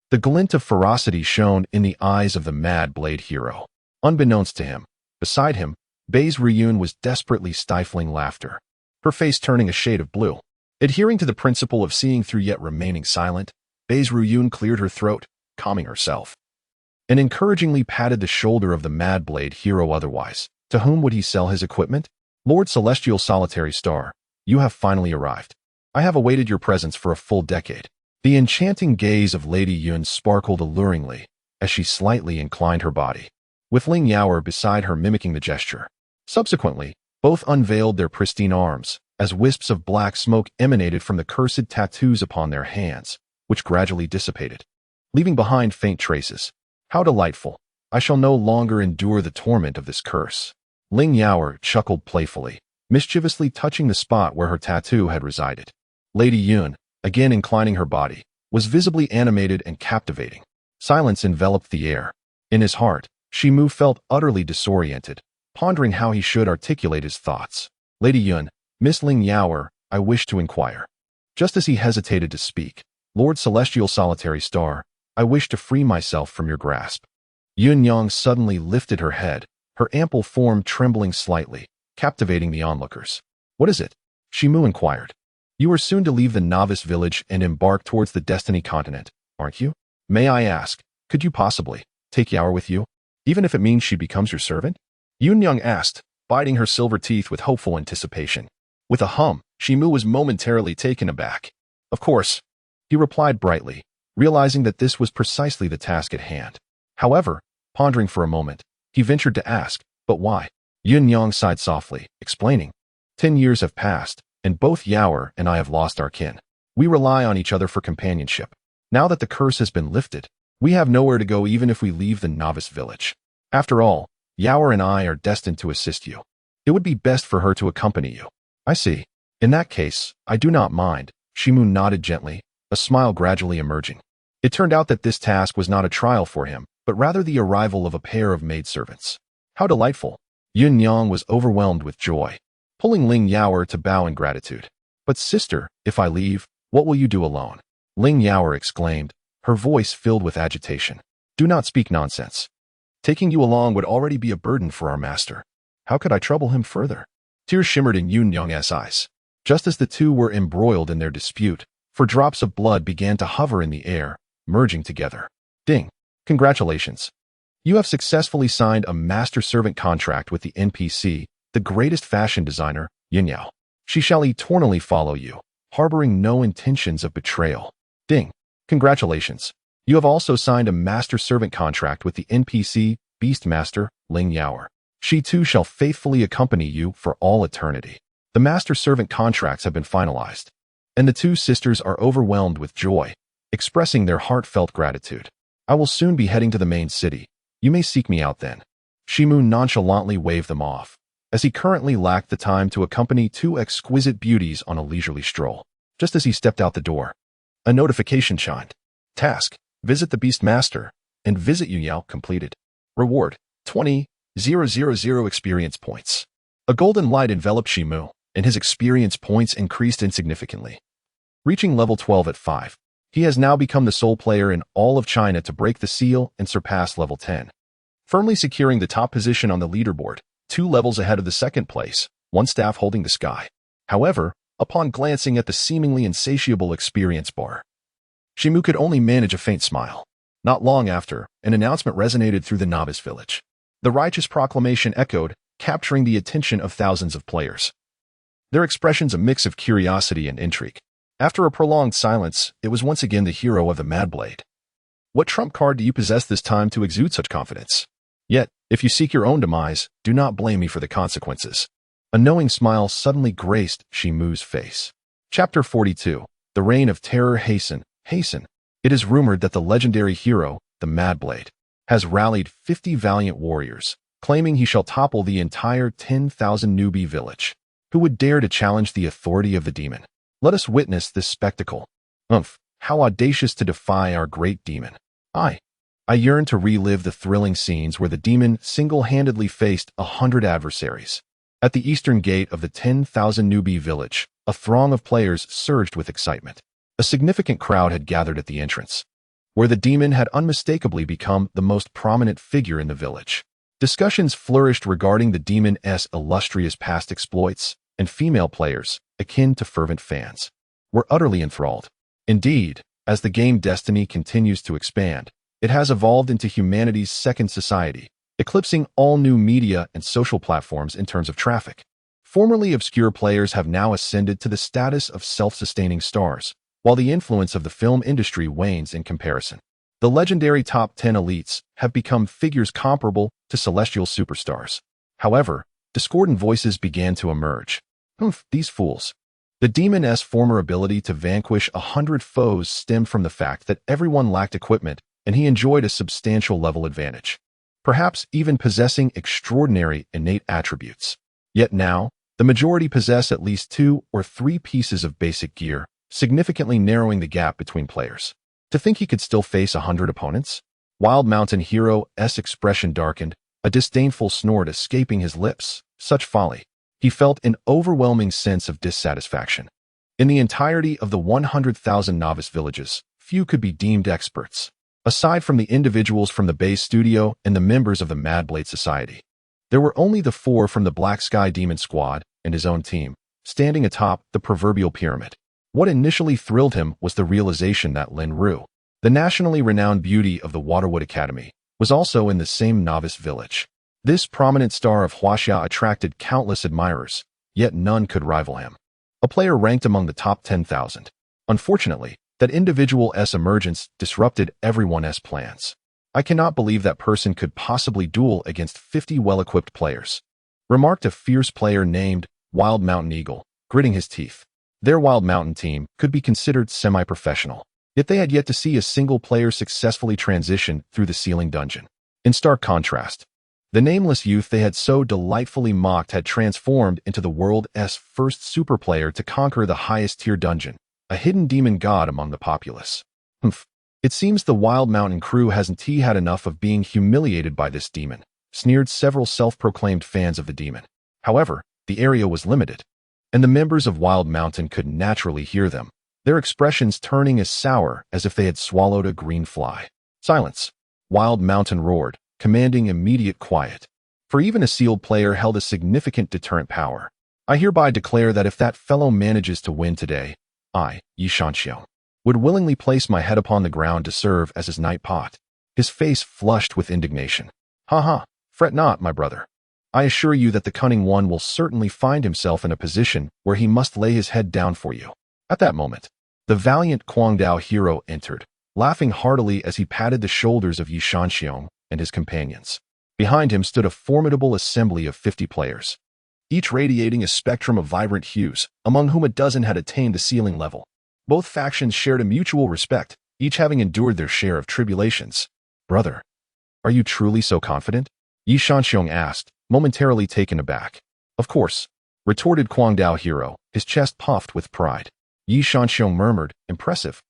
The glint of ferocity shone in the eyes of the Mad Blade hero. Unbeknownst to him, beside him, Bai Ruyun was desperately stifling laughter, her face turning a shade of blue. Adhering to the principle of seeing through yet remaining silent, Bai Ruyun cleared her throat, calming herself, and encouragingly patted the shoulder of the Mad Blade hero. Otherwise, to whom would he sell his equipment? Lord Celestial Solitary Star, you have finally arrived. I have awaited your presence for a full decade. The enchanting gaze of Lady Yun sparkled alluringly as she slightly inclined her body, with Ling Yaoer beside her mimicking the gesture. Subsequently, both unveiled their pristine arms, as wisps of black smoke emanated from the cursed tattoos upon their hands, which gradually dissipated, leaving behind faint traces. How delightful! I shall no longer endure the torment of this curse. Ling Yaoer chuckled playfully, mischievously touching the spot where her tattoo had resided. Lady Yun, again inclining her body, was visibly animated and captivating. Silence enveloped the air. In his heart, Chen Mo felt utterly disoriented, pondering how he should articulate his thoughts. Lady Yun, Miss Ling Yaoer, I wish to inquire. Just as he hesitated to speak, Lord Celestial Solitary Star, I wish to free myself from your grasp. Yun Yang suddenly lifted her head, her ample form trembling slightly, captivating the onlookers. What is it? Chen Mo inquired. You are soon to leave the novice village and embark towards the Destiny continent, aren't you? May I ask, could you possibly take Yaoer with you, even if it means she becomes your servant? Yun Yang asked, biting her silver teeth with hopeful anticipation. With a hum, Chen Mo was momentarily taken aback. Of course, he replied brightly, realizing that this was precisely the task at hand. However, pondering for a moment, he ventured to ask, but why? Yun Yang sighed softly, explaining. 10 years have passed, and both Yaoer and I have lost our kin. We rely on each other for companionship. Now that the curse has been lifted, we have nowhere to go even if we leave the novice village. After all, Yaoer and I are destined to assist you. It would be best for her to accompany you. I see. In that case, I do not mind. Chen Mo nodded gently, a smile gradually emerging. It turned out that this task was not a trial for him, but rather the arrival of a pair of maidservants. How delightful! Yun Yang was overwhelmed with joy, pulling Ling Yaoer to bow in gratitude. But sister, if I leave, what will you do alone? Ling Yaoer exclaimed, her voice filled with agitation. Do not speak nonsense. Taking you along would already be a burden for our master. How could I trouble him further? Tears shimmered in Yun Yang's eyes. Just as the two were embroiled in their dispute, for drops of blood began to hover in the air, merging together. Ding! Congratulations. You have successfully signed a master-servant contract with the NPC, the greatest fashion designer, Yin Yao. She shall eternally follow you, harboring no intentions of betrayal. Ding! Congratulations. You have also signed a master-servant contract with the NPC, Beastmaster, Ling Yaoer. She too shall faithfully accompany you for all eternity. The master-servant contracts have been finalized, and the two sisters are overwhelmed with joy, expressing their heartfelt gratitude. I will soon be heading to the main city. You may seek me out then. Chen Mo nonchalantly waved them off, as he currently lacked the time to accompany two exquisite beauties on a leisurely stroll. Just as he stepped out the door, a notification chimed. Task: visit the Beastmaster, and visit Yu Yao completed. Reward: 20,000 experience points. A golden light enveloped Chen Mo, and his experience points increased insignificantly. Reaching level 12 at 5, he has now become the sole player in all of China to break the seal and surpass level 10. Firmly securing the top position on the leaderboard, 2 levels ahead of the second place, one staff holding the sky. However, upon glancing at the seemingly insatiable experience bar, Chen Mo could only manage a faint smile. Not long after, an announcement resonated through the novice village. The righteous proclamation echoed, capturing the attention of thousands of players. Their expressions a mix of curiosity and intrigue. After a prolonged silence, it was once again the hero of the Mad Blade. What trump card do you possess this time to exude such confidence? Yet, if you seek your own demise, do not blame me for the consequences. A knowing smile suddenly graced Chen Mo's face. Chapter 42. The Reign of Terror. Hasten. It is rumored that the legendary hero, the Mad Blade, has rallied 50 valiant warriors, claiming he shall topple the entire 10,000 newbie village. Who would dare to challenge the authority of the demon? Let us witness this spectacle. How audacious to defy our great demon. I yearn to relive the thrilling scenes where the demon single-handedly faced 100 adversaries. At the eastern gate of the 10,000 newbie village, a throng of players surged with excitement. A significant crowd had gathered at the entrance, where the demon had unmistakably become the most prominent figure in the village. Discussions flourished regarding the demon's illustrious past exploits, and female players, akin to fervent fans, were utterly enthralled. Indeed, as the game Destiny continues to expand, it has evolved into humanity's second society, eclipsing all new media and social platforms in terms of traffic. Formerly obscure players have now ascended to the status of self-sustaining stars, while the influence of the film industry wanes in comparison. The legendary top 10 elites have become figures comparable to celestial superstars. However, discordant voices began to emerge. These fools. The demon's former ability to vanquish 100 foes stemmed from the fact that everyone lacked equipment and he enjoyed a substantial level advantage, perhaps even possessing extraordinary innate attributes. Yet now, the majority possess at least 2 or 3 pieces of basic gear, significantly narrowing the gap between players. To think he could still face 100 opponents? Wild Mountain Hero's expression darkened, a disdainful snort escaping his lips. Such folly. He felt an overwhelming sense of dissatisfaction. In the entirety of the 100,000 novice villages, few could be deemed experts, aside from the individuals from the base studio and the members of the Mad Blade Society. There were only the 4 from the Black Sky Demon Squad and his own team, standing atop the proverbial pyramid. What initially thrilled him was the realization that Lin Ru, the nationally renowned beauty of the Waterwood Academy, was also in the same novice village. This prominent star of Huaxia attracted countless admirers, yet none could rival him. A player ranked among the top 10,000. Unfortunately, that individual's emergence disrupted everyone's plans. I cannot believe that person could possibly duel against 50 well-equipped players, remarked a fierce player named Wild Mountain Eagle, gritting his teeth. Their Wild Mountain team could be considered semi-professional, yet they had yet to see a single player successfully transition through the ceiling dungeon. In stark contrast, the nameless youth they had so delightfully mocked had transformed into the world's first super player to conquer the highest tier dungeon, a hidden demon god among the populace. It seems the Wild Mountain crew hasn't had enough of being humiliated by this demon, sneered several self-proclaimed fans of the demon. However, the area was limited, and the members of Wild Mountain could naturally hear them, their expressions turning as sour as if they had swallowed a green fly. Silence. Wild Mountain roared, commanding immediate quiet. For even a sealed player held a significant deterrent power. I hereby declare that if that fellow manages to win today, I, Yi Shanxiong, would willingly place my head upon the ground to serve as his night pot. His face flushed with indignation. Fret not, my brother. I assure you that the cunning one will certainly find himself in a position where he must lay his head down for you. At that moment, the valiant Guangdao hero entered, laughing heartily as he patted the shoulders of Yi Shanxiong and his companions. Behind him stood a formidable assembly of 50 players, each radiating a spectrum of vibrant hues, among whom a dozen had attained the ceiling level. Both factions shared a mutual respect, each having endured their share of tribulations. Brother, are you truly so confident? Yi Shanxiong asked, momentarily taken aback. Of course, retorted Guangdao hero, his chest puffed with pride. Yi Shanxiong murmured, impressive.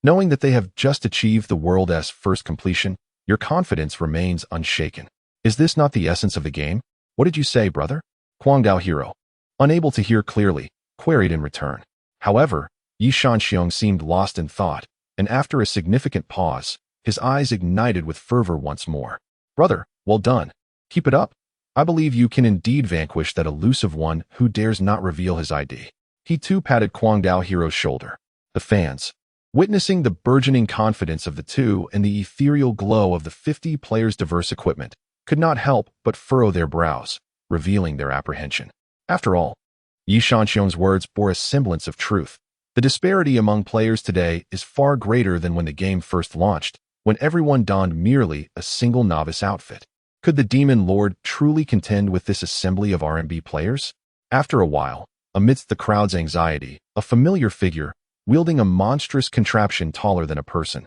Knowing that they have just achieved the world's first completion, your confidence remains unshaken. Is this not the essence of the game? What did you say, brother? Guangdao hero, unable to hear clearly, queried in return. However, Yi Shanxiong seemed lost in thought, and after a significant pause, his eyes ignited with fervor once more. Brother, well done. Keep it up. I believe you can indeed vanquish that elusive one who dares not reveal his ID. He too patted Guangdao Hero's shoulder. The fans, witnessing the burgeoning confidence of the two and the ethereal glow of the 50 players' diverse equipment, could not help but furrow their brows, revealing their apprehension. After all, Yi Shanxiong's words bore a semblance of truth. The disparity among players today is far greater than when the game first launched, when everyone donned merely a single novice outfit. Could the Demon Lord truly contend with this assembly of RMB players? After a while, amidst the crowd's anxiety, a familiar figure, wielding a monstrous contraption taller than a person,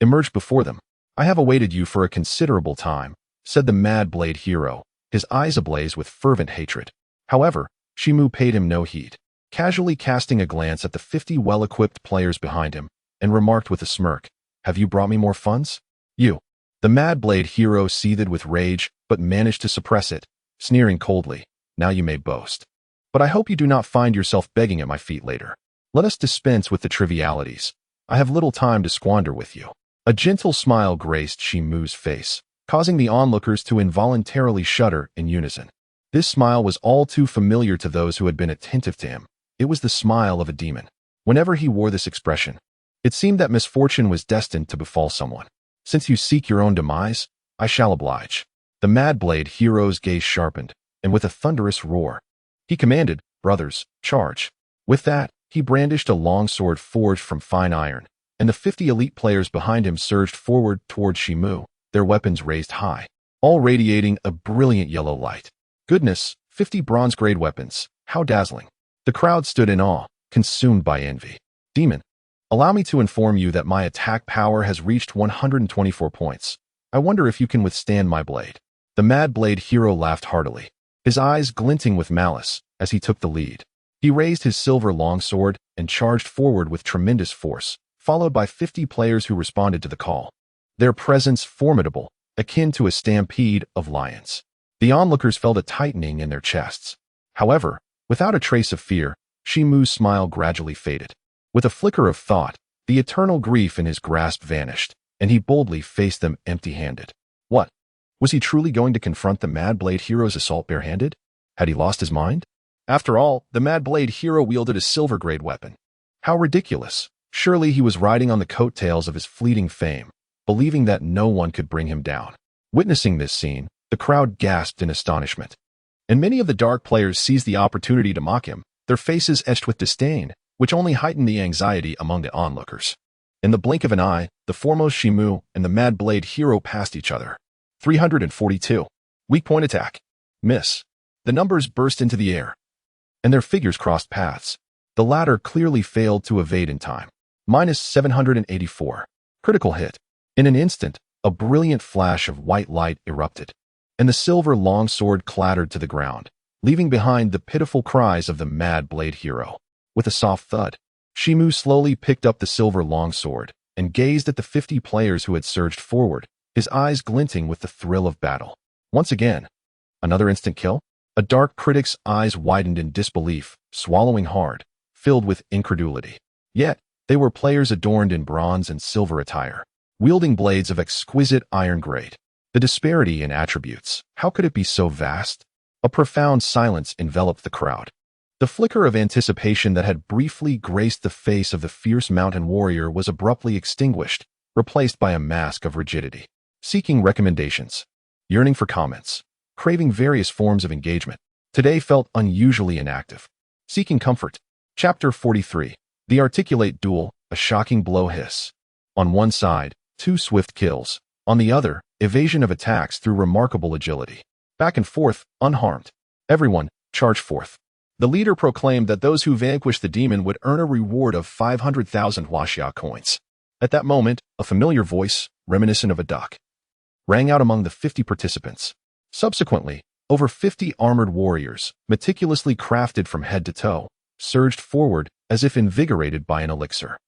emerged before them. I have awaited you for a considerable time, said the Mad Blade hero, his eyes ablaze with fervent hatred. However, Chen Mo paid him no heed, casually casting a glance at the 50 well-equipped players behind him, and remarked with a smirk, "Have you brought me more funds?" You. The Mad Blade hero seethed with rage, but managed to suppress it, sneering coldly, "Now you may boast. But I hope you do not find yourself begging at my feet later. Let us dispense with the trivialities. I have little time to squander with you." A gentle smile graced Chen Mo's face, causing the onlookers to involuntarily shudder in unison. This smile was all too familiar to those who had been attentive to him. It was the smile of a demon. Whenever he wore this expression, it seemed that misfortune was destined to befall someone. "Since you seek your own demise, I shall oblige." The Mad Blade hero's gaze sharpened, and with a thunderous roar, he commanded, "Brothers, charge." With that, he brandished a long sword forged from fine iron, and the 50 elite players behind him surged forward toward Chen Mo, their weapons raised high, all radiating a brilliant yellow light. Goodness, 50 bronze-grade weapons, how dazzling. The crowd stood in awe, consumed by envy. "Demon, allow me to inform you that my attack power has reached 124 points. I wonder if you can withstand my blade." The Mad Blade hero laughed heartily, his eyes glinting with malice as he took the lead. He raised his silver longsword and charged forward with tremendous force, followed by 50 players who responded to the call, their presence formidable, akin to a stampede of lions. The onlookers felt a tightening in their chests. However, without a trace of fear, Chen Mo's smile gradually faded. With a flicker of thought, the eternal grief in his grasp vanished, and he boldly faced them empty-handed. What? Was he truly going to confront the Mad Blade hero's assault barehanded? Had he lost his mind? After all, the Mad Blade hero wielded a silver-grade weapon. How ridiculous! Surely he was riding on the coattails of his fleeting fame, believing that no one could bring him down. Witnessing this scene, the crowd gasped in astonishment, and many of the dark players seized the opportunity to mock him, their faces etched with disdain, which only heightened the anxiety among the onlookers. In the blink of an eye, the foremost Chen Mo and the Mad Blade hero passed each other. 342. Weak point attack. Miss. The numbers burst into the air, and their figures crossed paths. The latter clearly failed to evade in time. Minus 784. Critical hit. In an instant, a brilliant flash of white light erupted, and the silver longsword clattered to the ground, leaving behind the pitiful cries of the Mad Blade hero. With a soft thud, Chen Mo slowly picked up the silver longsword and gazed at the 50 players who had surged forward, his eyes glinting with the thrill of battle. Once again, another instant kill? A dark critic's eyes widened in disbelief, swallowing hard, filled with incredulity. Yet, they were players adorned in bronze and silver attire, wielding blades of exquisite iron grade. The disparity in attributes, how could it be so vast? A profound silence enveloped the crowd. The flicker of anticipation that had briefly graced the face of the fierce mountain warrior was abruptly extinguished, replaced by a mask of rigidity. Seeking recommendations, yearning for comments, craving various forms of engagement, today felt unusually inactive. Seeking comfort. Chapter 43. The Articulate Duel, a shocking blow hiss. On one side, 2 swift kills. On the other, evasion of attacks through remarkable agility. Back and forth, unharmed. Everyone, charge forth. The leader proclaimed that those who vanquished the demon would earn a reward of 500,000 Huaxia coins. At that moment, a familiar voice, reminiscent of a duck, rang out among the 50 participants. Subsequently, over 50 armored warriors, meticulously crafted from head to toe, surged forward as if invigorated by an elixir.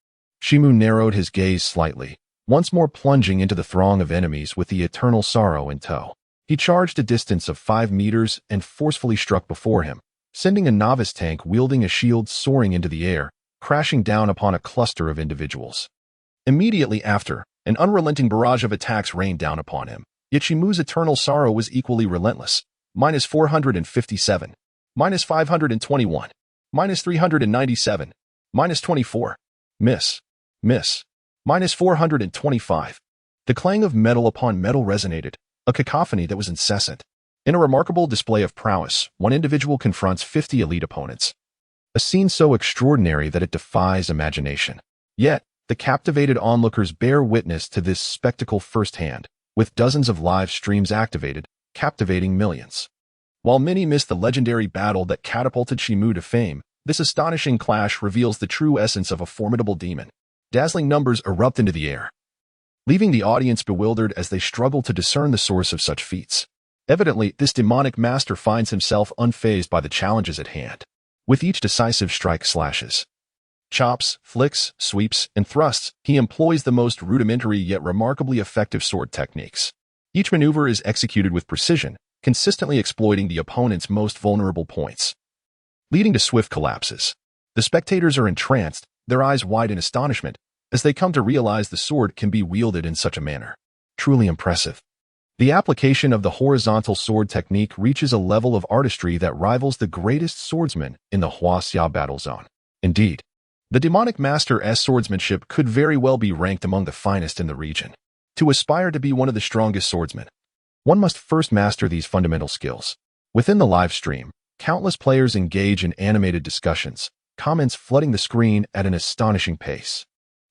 Chen Mo narrowed his gaze slightly, once more plunging into the throng of enemies with the eternal sorrow in tow. He charged a distance of 5 meters and forcefully struck before him, sending a novice tank wielding a shield soaring into the air, crashing down upon a cluster of individuals. Immediately after, an unrelenting barrage of attacks rained down upon him, yet Shimu's eternal sorrow was equally relentless. -457, -521, -397, -24, miss, -425. The clang of metal upon metal resonated, a cacophony that was incessant. In a remarkable display of prowess, one individual confronts 50 elite opponents. A scene so extraordinary that it defies imagination. Yet, the captivated onlookers bear witness to this spectacle firsthand, with dozens of live streams activated, captivating millions. While many missed the legendary battle that catapulted Shimu to fame, this astonishing clash reveals the true essence of a formidable demon. Dazzling numbers erupt into the air, leaving the audience bewildered as they struggle to discern the source of such feats. Evidently, this demonic master finds himself unfazed by the challenges at hand. With each decisive strike slashes, chops, flicks, sweeps, and thrusts, he employs the most rudimentary yet remarkably effective sword techniques. Each maneuver is executed with precision, consistently exploiting the opponent's most vulnerable points, leading to swift collapses. The spectators are entranced, their eyes wide in astonishment, as they come to realize the sword can be wielded in such a manner. Truly impressive. The application of the horizontal sword technique reaches a level of artistry that rivals the greatest swordsman in the Huaxia battle zone. Indeed, the demonic master's swordsmanship could very well be ranked among the finest in the region. To aspire to be one of the strongest swordsmen, one must first master these fundamental skills. Within the live stream, countless players engage in animated discussions, comments flooding the screen at an astonishing pace.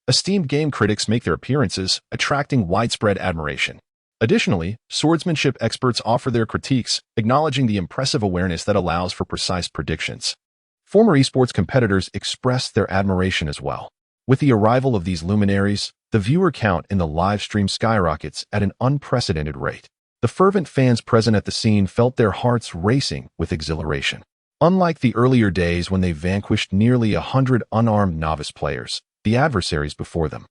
Esteemed game critics make their appearances, attracting widespread admiration. Additionally, swordsmanship experts offer their critiques, acknowledging the impressive awareness that allows for precise predictions. Former esports competitors express their admiration as well. With the arrival of these luminaries, the viewer count in the live stream skyrockets at an unprecedented rate. The fervent fans present at the scene felt their hearts racing with exhilaration. Unlike the earlier days when they vanquished nearly 100 unarmed novice players, the adversaries before them,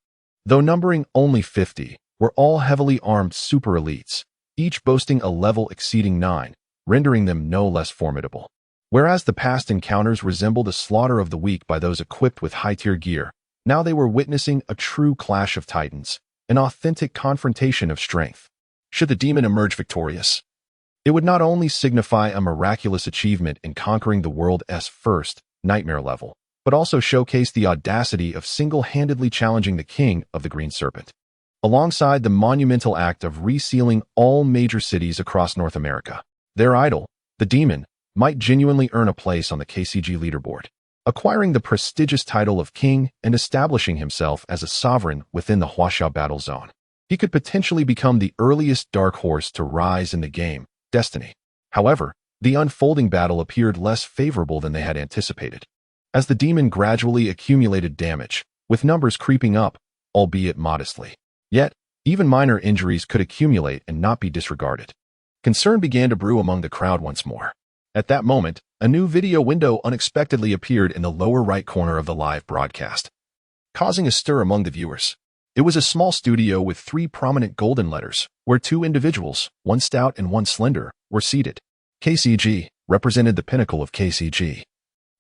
though numbering only 50, were all heavily armed super elites, each boasting a level exceeding 9, rendering them no less formidable. Whereas the past encounters resembled a slaughter of the weak by those equipped with high-tier gear, now they were witnessing a true clash of titans, an authentic confrontation of strength. Should the demon emerge victorious, it would not only signify a miraculous achievement in conquering the world's first nightmare level, but also showcase the audacity of single-handedly challenging the king of the Green Serpent. Alongside the monumental act of resealing all major cities across North America, their idol, the demon, might genuinely earn a place on the KCG leaderboard, acquiring the prestigious title of king and establishing himself as a sovereign within the Huaxia battle zone. He could potentially become the earliest dark horse to rise in the game, Destiny. However, the unfolding battle appeared less favorable than they had anticipated, as the demon gradually accumulated damage, with numbers creeping up, albeit modestly. Yet, even minor injuries could accumulate and not be disregarded. Concern began to brew among the crowd once more. At that moment, a new video window unexpectedly appeared in the lower right corner of the live broadcast, causing a stir among the viewers. It was a small studio with 3 prominent golden letters, where 2 individuals, one stout and one slender, were seated. KCG represented the pinnacle of KCG,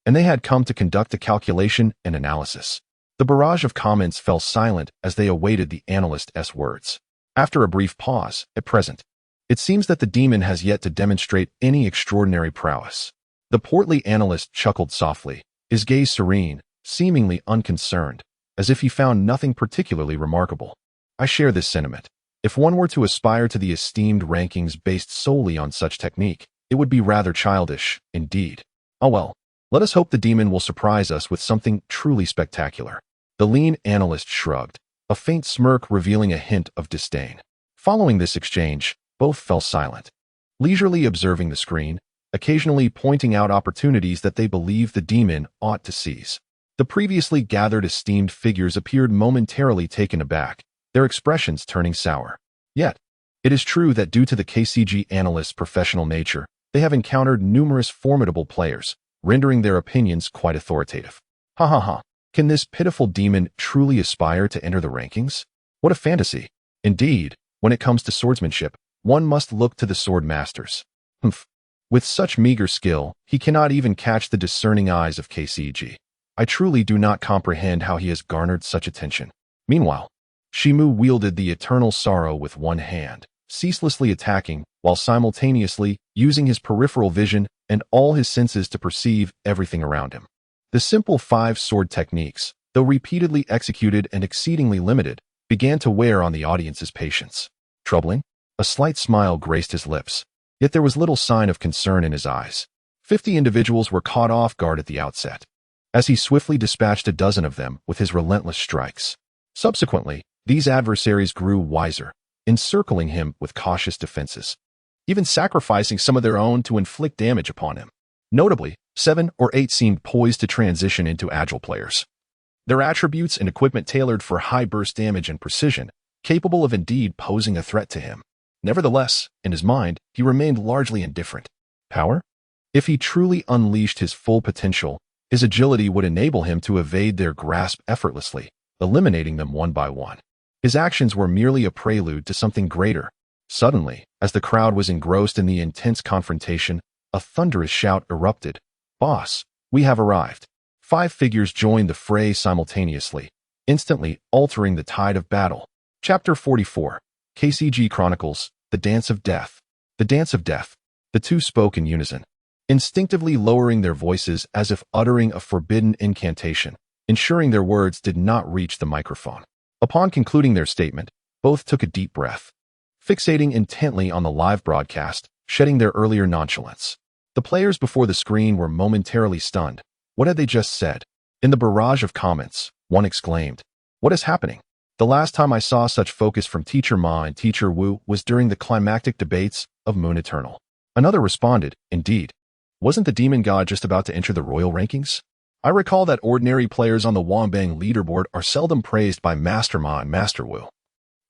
and they had come to conduct a calculation and analysis. The barrage of comments fell silent as they awaited the analyst's words. After a brief pause, at present, it seems that the demon has yet to demonstrate any extraordinary prowess. The portly analyst chuckled softly, his gaze serene, seemingly unconcerned, as if he found nothing particularly remarkable. I share this sentiment. If one were to aspire to the esteemed rankings based solely on such technique, it would be rather childish, indeed. Oh well, let us hope the demon will surprise us with something truly spectacular. The lean analyst shrugged, a faint smirk revealing a hint of disdain. Following this exchange, both fell silent, leisurely observing the screen, occasionally pointing out opportunities that they believed the demon ought to seize. The previously gathered esteemed figures appeared momentarily taken aback, their expressions turning sour. Yet, it is true that due to the KCG analyst's professional nature, they have encountered numerous formidable players, rendering their opinions quite authoritative. Ha ha ha. Can this pitiful demon truly aspire to enter the rankings? What a fantasy. Indeed, when it comes to swordsmanship, one must look to the sword masters. Humph. With such meager skill, he cannot even catch the discerning eyes of KCG. I truly do not comprehend how he has garnered such attention. Meanwhile, Shimu wielded the eternal sorrow with one hand, ceaselessly attacking, while simultaneously using his peripheral vision and all his senses to perceive everything around him. The simple 5-sword techniques, though repeatedly executed and exceedingly limited, began to wear on the audience's patience. Troubling? A slight smile graced his lips, yet there was little sign of concern in his eyes. 50 individuals were caught off guard at the outset, as he swiftly dispatched a dozen of them with his relentless strikes. Subsequently, these adversaries grew wiser, encircling him with cautious defenses, even sacrificing some of their own to inflict damage upon him. Notably, 7 or 8 seemed poised to transition into agile players. Their attributes and equipment tailored for high burst damage and precision, capable of indeed posing a threat to him. Nevertheless, in his mind, he remained largely indifferent. Power? If he truly unleashed his full potential, his agility would enable him to evade their grasp effortlessly, eliminating them one by one. His actions were merely a prelude to something greater. Suddenly, as the crowd was engrossed in the intense confrontation, a thunderous shout erupted. "Boss, we have arrived." 5 figures joined the fray simultaneously, instantly altering the tide of battle. Chapter 44. KCG Chronicles, The Dance of Death. The Dance of Death. The two spoke in unison, instinctively lowering their voices as if uttering a forbidden incantation, ensuring their words did not reach the microphone. Upon concluding their statement, both took a deep breath, fixating intently on the live broadcast, shedding their earlier nonchalance. The players before the screen were momentarily stunned. What had they just said? In the barrage of comments, one exclaimed, "What is happening?" The last time I saw such focus from Teacher Ma and Teacher Wu was during the climactic debates of Moon Eternal. Another responded, "Indeed. Wasn't the demon god just about to enter the royal rankings? I recall that ordinary players on the Wanbang leaderboard are seldom praised by Master Ma and Master Wu.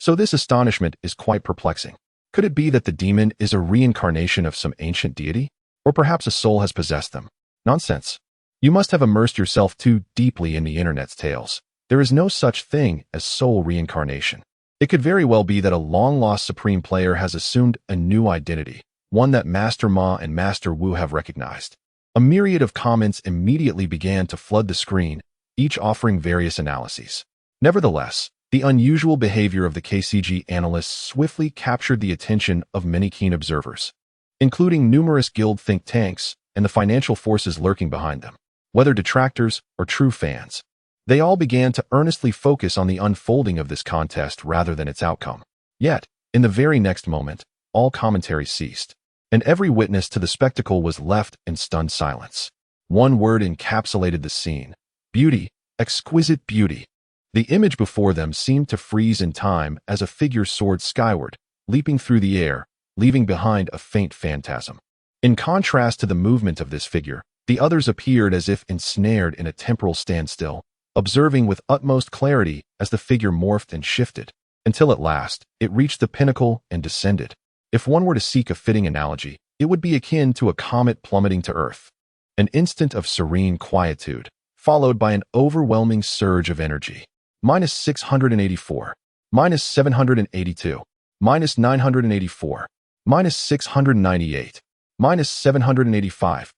So this astonishment is quite perplexing. Could it be that the demon is a reincarnation of some ancient deity? Or perhaps a soul has possessed them? Nonsense. You must have immersed yourself too deeply in the internet's tales. There is no such thing as soul reincarnation. It could very well be that a long-lost supreme player has assumed a new identity, one that Master Ma and Master Wu have recognized." A myriad of comments immediately began to flood the screen, each offering various analyses. Nevertheless, the unusual behavior of the KCG analysts swiftly captured the attention of many keen observers, including numerous guild think tanks and the financial forces lurking behind them. Whether detractors or true fans, they all began to earnestly focus on the unfolding of this contest rather than its outcome. Yet, in the very next moment, all commentary ceased, and every witness to the spectacle was left in stunned silence. One word encapsulated the scene: beauty, exquisite beauty. The image before them seemed to freeze in time as a figure soared skyward, leaping through the air, leaving behind a faint phantasm. In contrast to the movement of this figure, the others appeared as if ensnared in a temporal standstill, observing with utmost clarity as the figure morphed and shifted, until at last it reached the pinnacle and descended. If one were to seek a fitting analogy, it would be akin to a comet plummeting to Earth. An instant of serene quietude, followed by an overwhelming surge of energy. -684, -782, -984, -698, -785,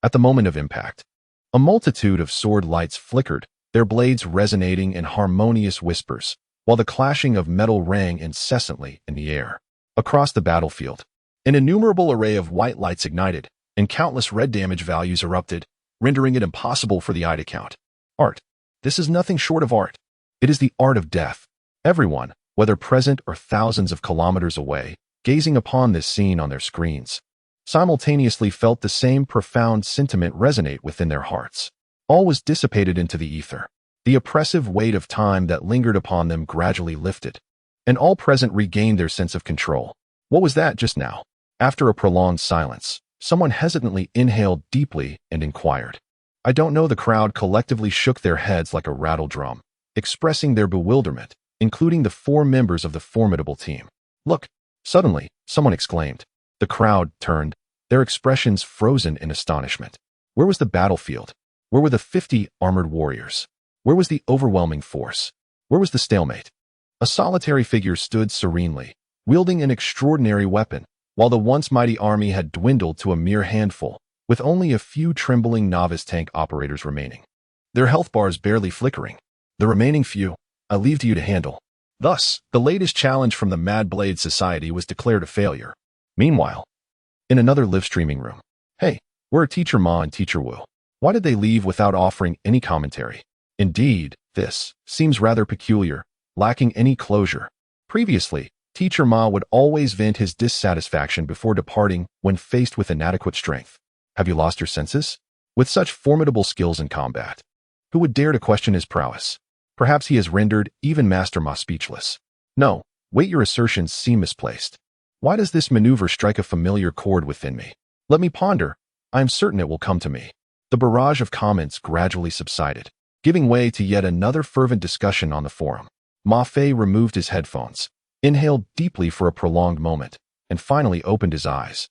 at the moment of impact. A multitude of sword lights flickered, their blades resonating in harmonious whispers, while the clashing of metal rang incessantly in the air. Across the battlefield, an innumerable array of white lights ignited, and countless red damage values erupted, rendering it impossible for the eye to count. Art. This is nothing short of art. It is the art of death. Everyone, whether present or thousands of kilometers away, gazing upon this scene on their screens, simultaneously felt the same profound sentiment resonate within their hearts. All was dissipated into the ether. The oppressive weight of time that lingered upon them gradually lifted, and all present regained their sense of control. What was that just now? After a prolonged silence, someone hesitantly inhaled deeply and inquired. "I don't know." The crowd collectively shook their heads like a rattle drum, expressing their bewilderment, including the 4 members of the formidable team. "Look!" Suddenly, someone exclaimed. The crowd turned, their expressions frozen in astonishment. Where was the battlefield? Where were the 50 armored warriors? Where was the overwhelming force? Where was the stalemate? A solitary figure stood serenely, wielding an extraordinary weapon, while the once mighty army had dwindled to a mere handful, with only a few trembling novice tank operators remaining. Their health bars barely flickering. The remaining few, I leave to you to handle. Thus, the latest challenge from the Mad Blade Society was declared a failure. Meanwhile, in another live-streaming room. Hey, where are Teacher Ma and Teacher Wu? Why did they leave without offering any commentary? Indeed, this seems rather peculiar, lacking any closure. Previously, Teacher Ma would always vent his dissatisfaction before departing when faced with inadequate strength. Have you lost your senses? With such formidable skills in combat, who would dare to question his prowess? Perhaps he has rendered even Master Ma speechless. No, wait, your assertions seem misplaced. Why does this maneuver strike a familiar chord within me? Let me ponder. I am certain it will come to me. The barrage of comments gradually subsided, giving way to yet another fervent discussion on the forum. Ma Fei removed his headphones, inhaled deeply for a prolonged moment, and finally opened his eyes.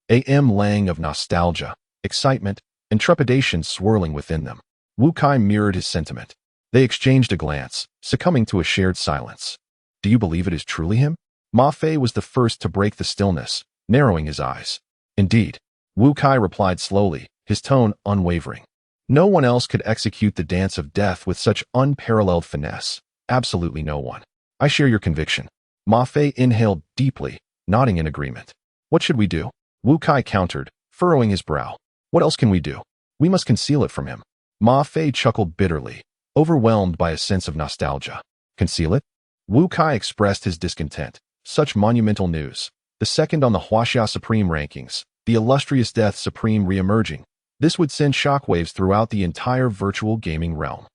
A lang of nostalgia, excitement, and trepidation swirling within them. Wu Kai mirrored his sentiment. They exchanged a glance, succumbing to a shared silence. Do you believe it is truly him? Ma Fei was the first to break the stillness, narrowing his eyes. Indeed, Wu Kai replied slowly, his tone unwavering. No one else could execute the dance of death with such unparalleled finesse. Absolutely no one. I share your conviction. Ma Fei inhaled deeply, nodding in agreement. What should we do? Wu Kai countered, furrowing his brow. What else can we do? We must conceal it from him. Ma Fei chuckled bitterly, overwhelmed by a sense of nostalgia. Conceal it? Wu Kai expressed his discontent. Such monumental news. The second on the Huaxia Supreme rankings, the illustrious Death Supreme re-emerging. This would send shockwaves throughout the entire virtual gaming realm.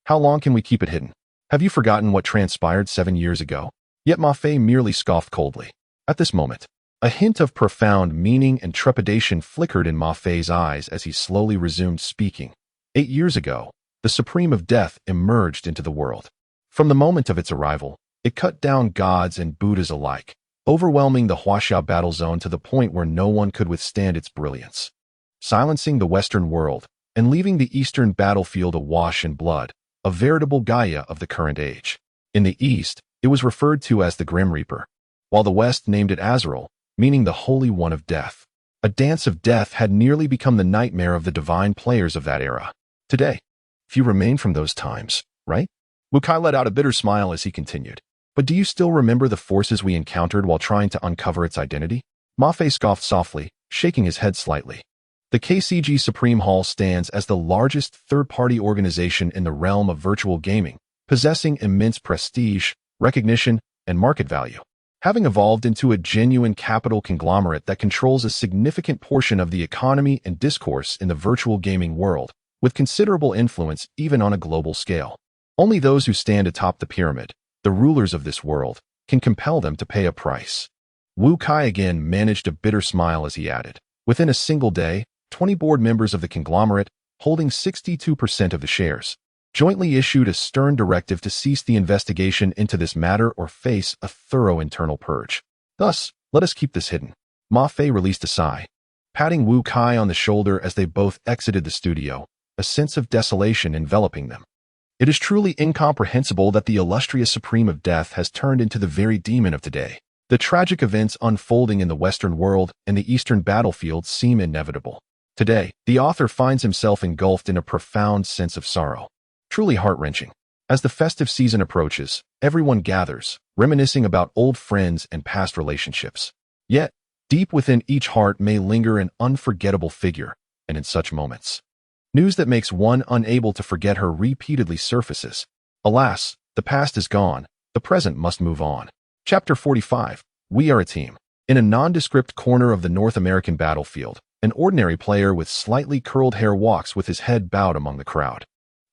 How long can we keep it hidden? Have you forgotten what transpired 7 years ago? Yet Ma Fei merely scoffed coldly. At this moment, a hint of profound meaning and trepidation flickered in Ma Fei's eyes as he slowly resumed speaking. 8 years ago, the Supreme of Death emerged into the world. From the moment of its arrival, it cut down gods and Buddhas alike, overwhelming the Huaxia battle zone to the point where no one could withstand its brilliance, silencing the Western world and leaving the Eastern battlefield awash in blood, a veritable Gaia of the current age. In the East, it was referred to as the Grim Reaper, while the West named it Azrael, meaning the Holy One of Death. A dance of death had nearly become the nightmare of the divine players of that era. Today, few remain from those times, right? Wu Kai let out a bitter smile as he continued. But do you still remember the forces we encountered while trying to uncover its identity? Ma Fei scoffed softly, shaking his head slightly. The KCG Supreme Hall stands as the largest third-party organization in the realm of virtual gaming, possessing immense prestige, recognition, and market value. Having evolved into a genuine capital conglomerate that controls a significant portion of the economy and discourse in the virtual gaming world, with considerable influence even on a global scale. Only those who stand atop the pyramid, the rulers of this world, can compel them to pay a price. Wu Kai again managed a bitter smile as he added, within a single day, 20 board members of the conglomerate, holding 62% of the shares, jointly issued a stern directive to cease the investigation into this matter or face a thorough internal purge. Thus, let us keep this hidden. Ma Fei released a sigh, patting Wu Kai on the shoulder as they both exited the studio, a sense of desolation enveloping them. It is truly incomprehensible that the illustrious Supreme of Death has turned into the very demon of today. The tragic events unfolding in the Western world and the Eastern battlefield seem inevitable. Today, the author finds himself engulfed in a profound sense of sorrow. Truly heart-wrenching. As the festive season approaches, everyone gathers, reminiscing about old friends and past relationships. Yet, deep within each heart may linger an unforgettable figure, and in such moments, news that makes one unable to forget her repeatedly surfaces. Alas, the past is gone, the present must move on. Chapter 45, We Are a Team. In a nondescript corner of the North American battlefield, an ordinary player with slightly curled hair walks with his head bowed among the crowd,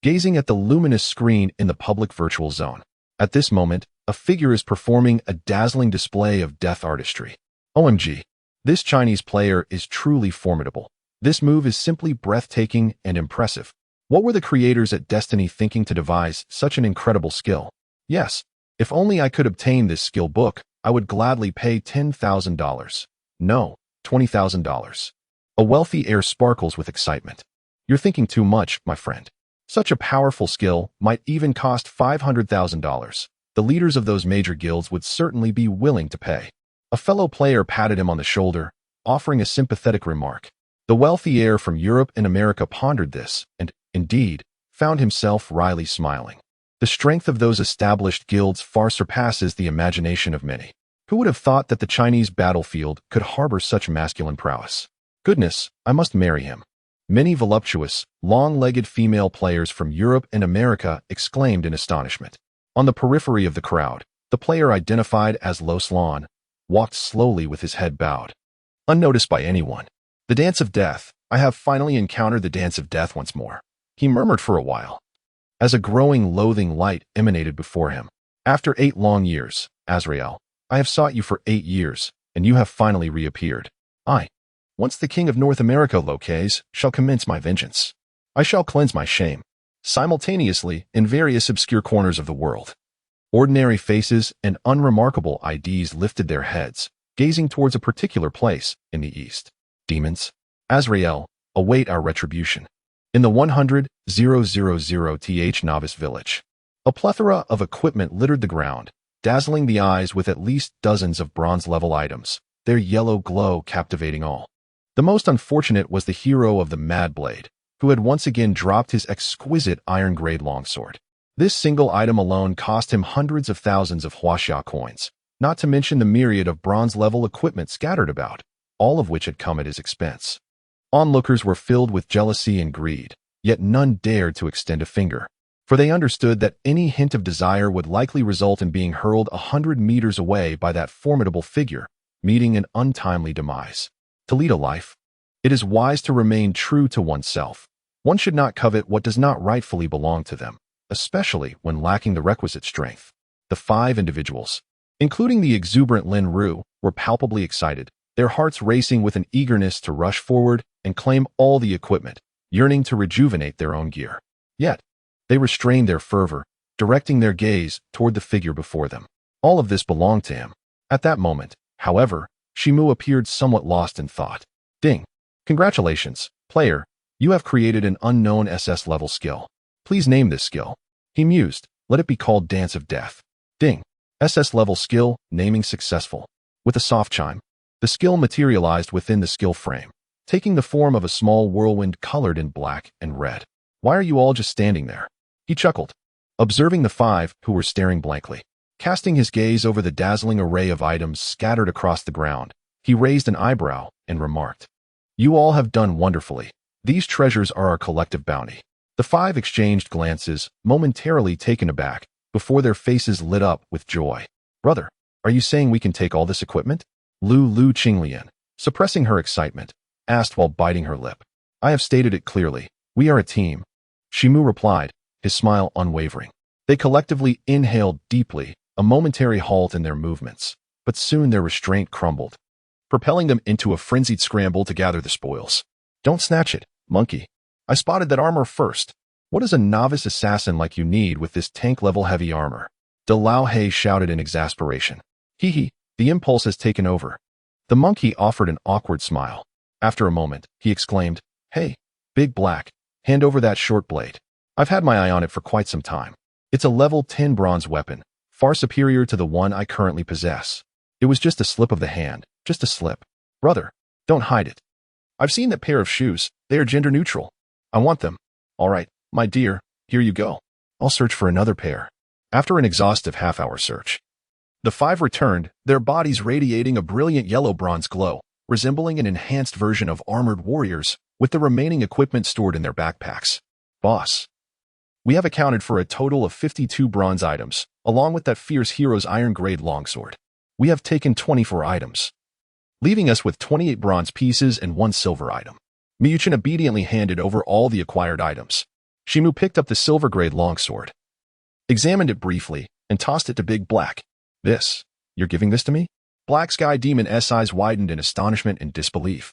gazing at the luminous screen in the public virtual zone. At this moment, a figure is performing a dazzling display of death artistry. OMG, this Chinese player is truly formidable. This move is simply breathtaking and impressive. What were the creators at Destiny thinking to devise such an incredible skill? Yes, if only I could obtain this skill book, I would gladly pay $10,000. No, $20,000. A wealthy air sparkles with excitement. You're thinking too much, my friend. Such a powerful skill might even cost $500,000. The leaders of those major guilds would certainly be willing to pay. A fellow player patted him on the shoulder, offering a sympathetic remark. The wealthy heir from Europe and America pondered this, and, indeed, found himself wryly smiling. The strength of those established guilds far surpasses the imagination of many. Who would have thought that the Chinese battlefield could harbor such masculine prowess? Goodness, I must marry him. Many voluptuous, long-legged female players from Europe and America exclaimed in astonishment. On the periphery of the crowd, the player identified as Lo Slan walked slowly with his head bowed. Unnoticed by anyone. The dance of death. I have finally encountered the dance of death once more. He murmured for a while, as a growing loathing light emanated before him. After 8 long years, Azrael, I have sought you for 8 years, and you have finally reappeared. I, once the king of North America, Locais, shall commence my vengeance. I shall cleanse my shame, simultaneously in various obscure corners of the world. Ordinary faces and unremarkable IDs lifted their heads, gazing towards a particular place in the east. Demons, Azrael, await our retribution. In the 100,000th novice village, a plethora of equipment littered the ground, dazzling the eyes with at least dozens of bronze-level items, their yellow glow captivating all. The most unfortunate was the hero of the Mad Blade, who had once again dropped his exquisite iron-grade longsword. This single item alone cost him hundreds of thousands of Huaxia coins, not to mention the myriad of bronze-level equipment scattered about, all of which had come at his expense. Onlookers were filled with jealousy and greed, yet none dared to extend a finger, for they understood that any hint of desire would likely result in being hurled 100 meters away by that formidable figure, meeting an untimely demise. To lead a life, it is wise to remain true to oneself. One should not covet what does not rightfully belong to them, especially when lacking the requisite strength. The 5 individuals, including the exuberant Lin Ru, were palpably excited, their hearts racing with an eagerness to rush forward and claim all the equipment, yearning to rejuvenate their own gear. Yet, they restrained their fervor, directing their gaze toward the figure before them. All of this belonged to him. At that moment, however, Chen Mo appeared somewhat lost in thought. Ding. Congratulations, player. You have created an unknown SS-level skill. Please name this skill. He mused. Let it be called Dance of Death. Ding. SS-level skill, naming successful. With a soft chime, the skill materialized within the skill frame, taking the form of a small whirlwind colored in black and red. Why are you all just standing there? He chuckled, observing the 5 who were staring blankly. Casting his gaze over the dazzling array of items scattered across the ground, he raised an eyebrow and remarked, You all have done wonderfully. These treasures are our collective bounty. The 5 exchanged glances, momentarily taken aback, before their faces lit up with joy. Brother, are you saying we can take all this equipment? Lu Qinglian, suppressing her excitement, asked while biting her lip. I have stated it clearly. We are a team. Chen Mo replied, his smile unwavering. They collectively inhaled deeply, a momentary halt in their movements, but soon their restraint crumbled, propelling them into a frenzied scramble to gather the spoils. Don't snatch it, monkey. I spotted that armor first. What does a novice assassin like you need with this tank-level heavy armor? De Lao He shouted in exasperation. Hee, the impulse has taken over. The monkey offered an awkward smile. After a moment, he exclaimed, Hey, Big Black, hand over that short blade. I've had my eye on it for quite some time. It's a level 10 bronze weapon, far superior to the one I currently possess. It was just a slip of the hand, just a slip. Brother, don't hide it. I've seen that pair of shoes. They are gender neutral. I want them. All right, my dear, here you go. I'll search for another pair. After an exhaustive half-hour search, the 5 returned, their bodies radiating a brilliant yellow-bronze glow, resembling an enhanced version of armored warriors, with the remaining equipment stored in their backpacks. Boss, we have accounted for a total of 52 bronze items, along with that fierce hero's iron-grade longsword. We have taken 24 items, leaving us with 28 bronze pieces and 1 silver item. Miuchin obediently handed over all the acquired items. Chen Mo picked up the silver-grade longsword, examined it briefly, and tossed it to Big Black. This? You're giving this to me? Black Sky Demon's eyes widened in astonishment and disbelief.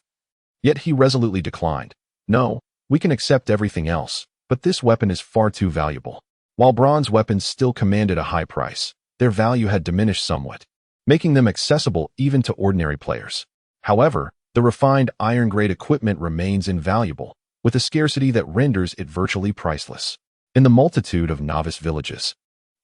Yet he resolutely declined. No, we can accept everything else, but this weapon is far too valuable. While bronze weapons still commanded a high price, their value had diminished somewhat, making them accessible even to ordinary players. However, the refined iron-grade equipment remains invaluable, with a scarcity that renders it virtually priceless. In the multitude of novice villages,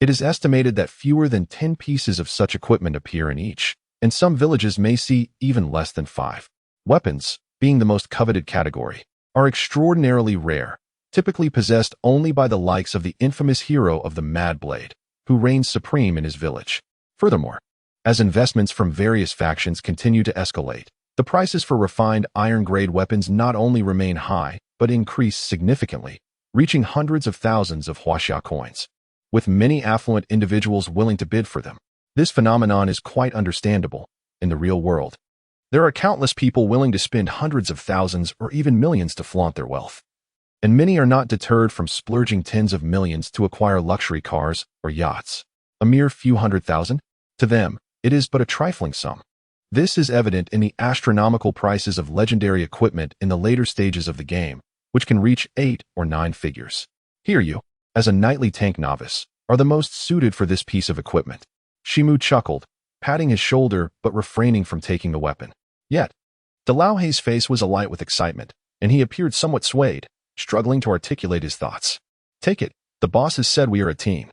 it is estimated that fewer than 10 pieces of such equipment appear in each. and some villages may see even less than 5. Weapons, being the most coveted category, are extraordinarily rare, typically possessed only by the likes of the infamous hero of the Mad Blade, who reigns supreme in his village. Furthermore, as investments from various factions continue to escalate, the prices for refined iron-grade weapons not only remain high, but increase significantly, reaching hundreds of thousands of huaxia coins. With many affluent individuals willing to bid for them, this phenomenon is quite understandable. In the real world, there are countless people willing to spend hundreds of thousands or even millions to flaunt their wealth. And many are not deterred from splurging tens of millions to acquire luxury cars or yachts. A mere few hundred thousand? To them, it is but a trifling sum. This is evident in the astronomical prices of legendary equipment in the later stages of the game, which can reach 8 or 9 figures. Here you, as a knightly tank novice, are the most suited for this piece of equipment. Chen Mo chuckled, patting his shoulder but refraining from taking the weapon. Yet, Dalauhe's face was alight with excitement, and he appeared somewhat swayed, struggling to articulate his thoughts. Take it, the boss has said we are a team.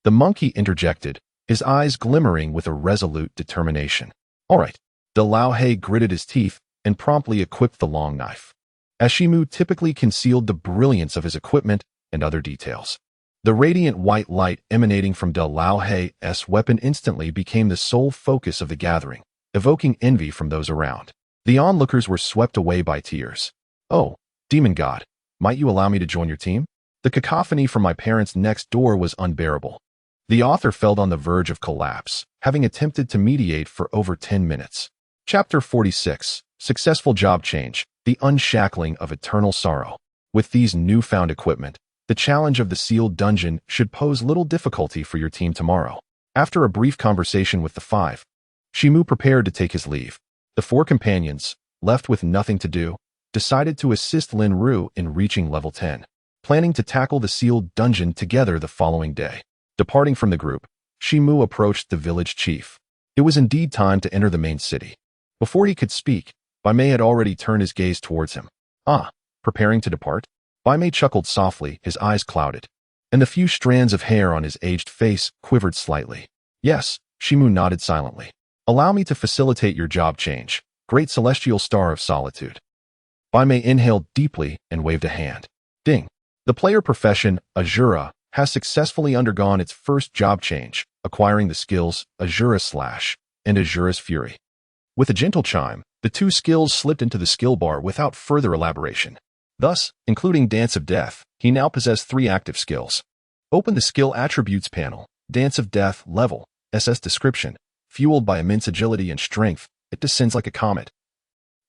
The monkey interjected, his eyes glimmering with a resolute determination. All right. Dalauhe gritted his teeth and promptly equipped the long knife. As Chen Mo typically concealed the brilliance of his equipment and other details. The radiant white light emanating from Dalauhe's weapon instantly became the sole focus of the gathering, evoking envy from those around. The onlookers were swept away by tears. Oh, demon god, might you allow me to join your team? The cacophony from my parents' next door was unbearable. The author felt on the verge of collapse, having attempted to mediate for over 10 minutes. Chapter 46, Successful Job Change, The Unshackling of Eternal Sorrow. With these newfound equipment, the challenge of the sealed dungeon should pose little difficulty for your team tomorrow. After a brief conversation with the 5, Chen Mo prepared to take his leave. The 4 companions, left with nothing to do, decided to assist Lin Ru in reaching level 10, planning to tackle the sealed dungeon together the following day. Departing from the group, Chen Mo approached the village chief. It was indeed time to enter the main city. Before he could speak, Bai Mei had already turned his gaze towards him. Ah, preparing to depart? Bai Mei chuckled softly, his eyes clouded, and the few strands of hair on his aged face quivered slightly. Yes, Chen Mo nodded silently. Allow me to facilitate your job change, great celestial star of solitude. Bai Mei inhaled deeply and waved a hand. Ding. The player profession, Azura, has successfully undergone its first job change, acquiring the skills Azura Slash and Azura's Fury. With a gentle chime, the 2 skills slipped into the skill bar without further elaboration. Thus, including Dance of Death, he now possessed 3 active skills. Open the Skill Attributes panel, Dance of Death, Level, SS Description, fueled by immense agility and strength, it descends like a comet,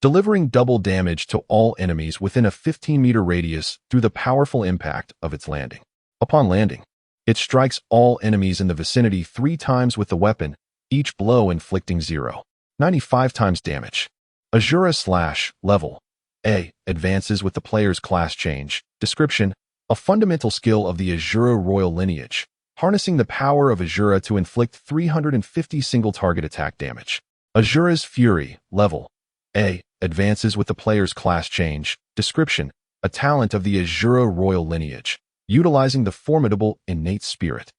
delivering double damage to all enemies within a 15-meter radius through the powerful impact of its landing. Upon landing, it strikes all enemies in the vicinity 3 times with the weapon, each blow inflicting 0.95 times damage. Azura Slash, Level A, advances with the player's class change. Description, a fundamental skill of the Azura royal lineage, harnessing the power of Azura to inflict 350 single-target attack damage. Azura's Fury, Level A, advances with the player's class change. Description, a talent of the Azura royal lineage, utilizing the formidable innate spirit.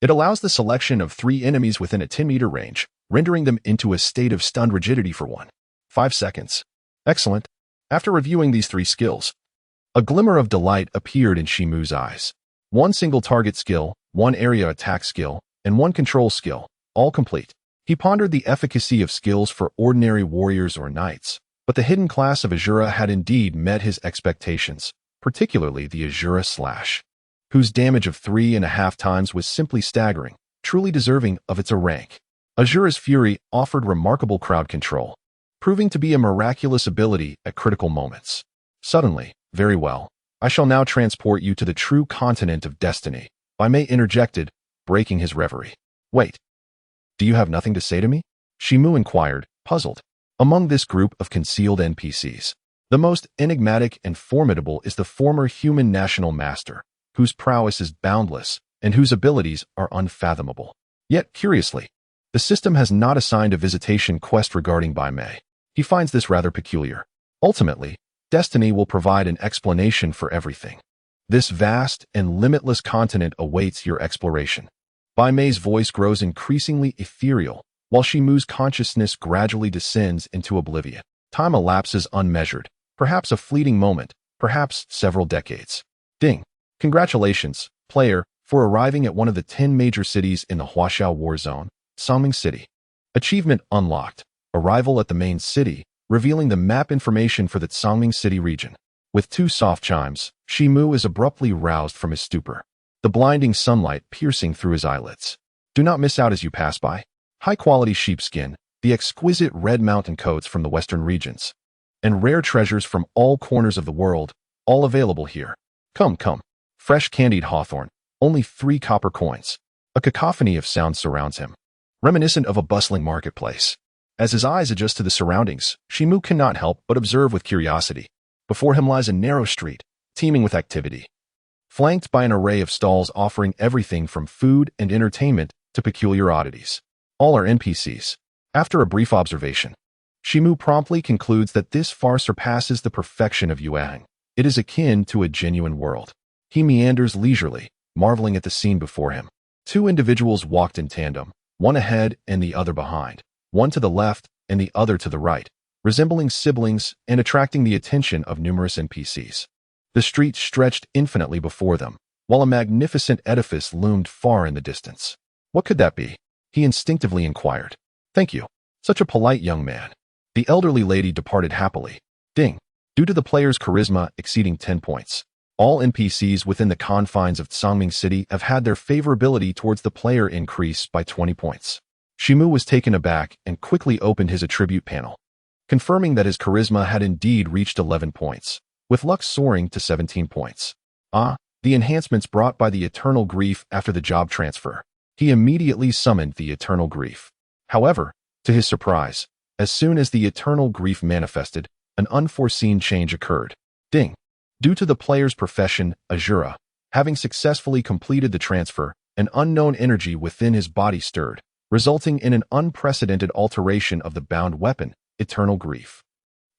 It allows the selection of 3 enemies within a 10-meter range, rendering them into a state of stunned rigidity for 1.5 seconds. Excellent. After reviewing these 3 skills, a glimmer of delight appeared in Chen Mo's eyes. 1 single target skill, 1 area attack skill, and 1 control skill, all complete. He pondered the efficacy of skills for ordinary warriors or knights, but the hidden class of Azura had indeed met his expectations, particularly the Azura Slash, whose damage of 3.5 times was simply staggering, truly deserving of its rank. Azura's Fury offered remarkable crowd control, proving to be a miraculous ability at critical moments. Suddenly, very well, I shall now transport you to the true continent of destiny, Bai Mei interjected, breaking his reverie. Wait. Do you have nothing to say to me? Chen Mo inquired, puzzled. Among this group of concealed NPCs, the most enigmatic and formidable is the former human national master, whose prowess is boundless and whose abilities are unfathomable. Yet, curiously, the system has not assigned a visitation quest regarding Bai Mei. He finds this rather peculiar. Ultimately, destiny will provide an explanation for everything. This vast and limitless continent awaits your exploration. Bai Mei's voice grows increasingly ethereal, while Chen Mo's consciousness gradually descends into oblivion. Time elapses unmeasured, perhaps a fleeting moment, perhaps several decades. Ding. Congratulations, player, for arriving at one of the 10 major cities in the Huaxiao War Zone, Songming City. Achievement unlocked. Arrival at the main city, revealing the map information for the Songming City region. With 2 soft chimes, Chen Mo is abruptly roused from his stupor, the blinding sunlight piercing through his eyelids. Do not miss out as you pass by. High-quality sheepskin, the exquisite red mountain coats from the western regions, and rare treasures from all corners of the world, all available here. Come, come. Fresh candied hawthorn, only 3 copper coins. A cacophony of sounds surrounds him, reminiscent of a bustling marketplace. As his eyes adjust to the surroundings, Chen Mo cannot help but observe with curiosity. Before him lies a narrow street, teeming with activity, flanked by an array of stalls offering everything from food and entertainment to peculiar oddities. All are NPCs. After a brief observation, Chen Mo promptly concludes that this far surpasses the perfection of Yuan. It is akin to a genuine world. He meanders leisurely, marveling at the scene before him. 2 individuals walked in tandem, one ahead and the other behind, one to the left and the other to the right, resembling siblings and attracting the attention of numerous NPCs. The street stretched infinitely before them, while a magnificent edifice loomed far in the distance. What could that be? He instinctively inquired. Thank you. Such a polite young man. The elderly lady departed happily. Ding. Due to the player's charisma exceeding 10 points, all NPCs within the confines of Songming City have had their favorability towards the player increase by 20 points. Chen Mo was taken aback and quickly opened his attribute panel, confirming that his charisma had indeed reached 11 points, with luck soaring to 17 points. The enhancements brought by the Eternal Grief after the job transfer. He immediately summoned the Eternal Grief. However, to his surprise, as soon as the Eternal Grief manifested, an unforeseen change occurred. Ding. Due to the player's profession, Hydra, having successfully completed the transfer, an unknown energy within his body stirred, resulting in an unprecedented alteration of the bound weapon, Eternal Grief.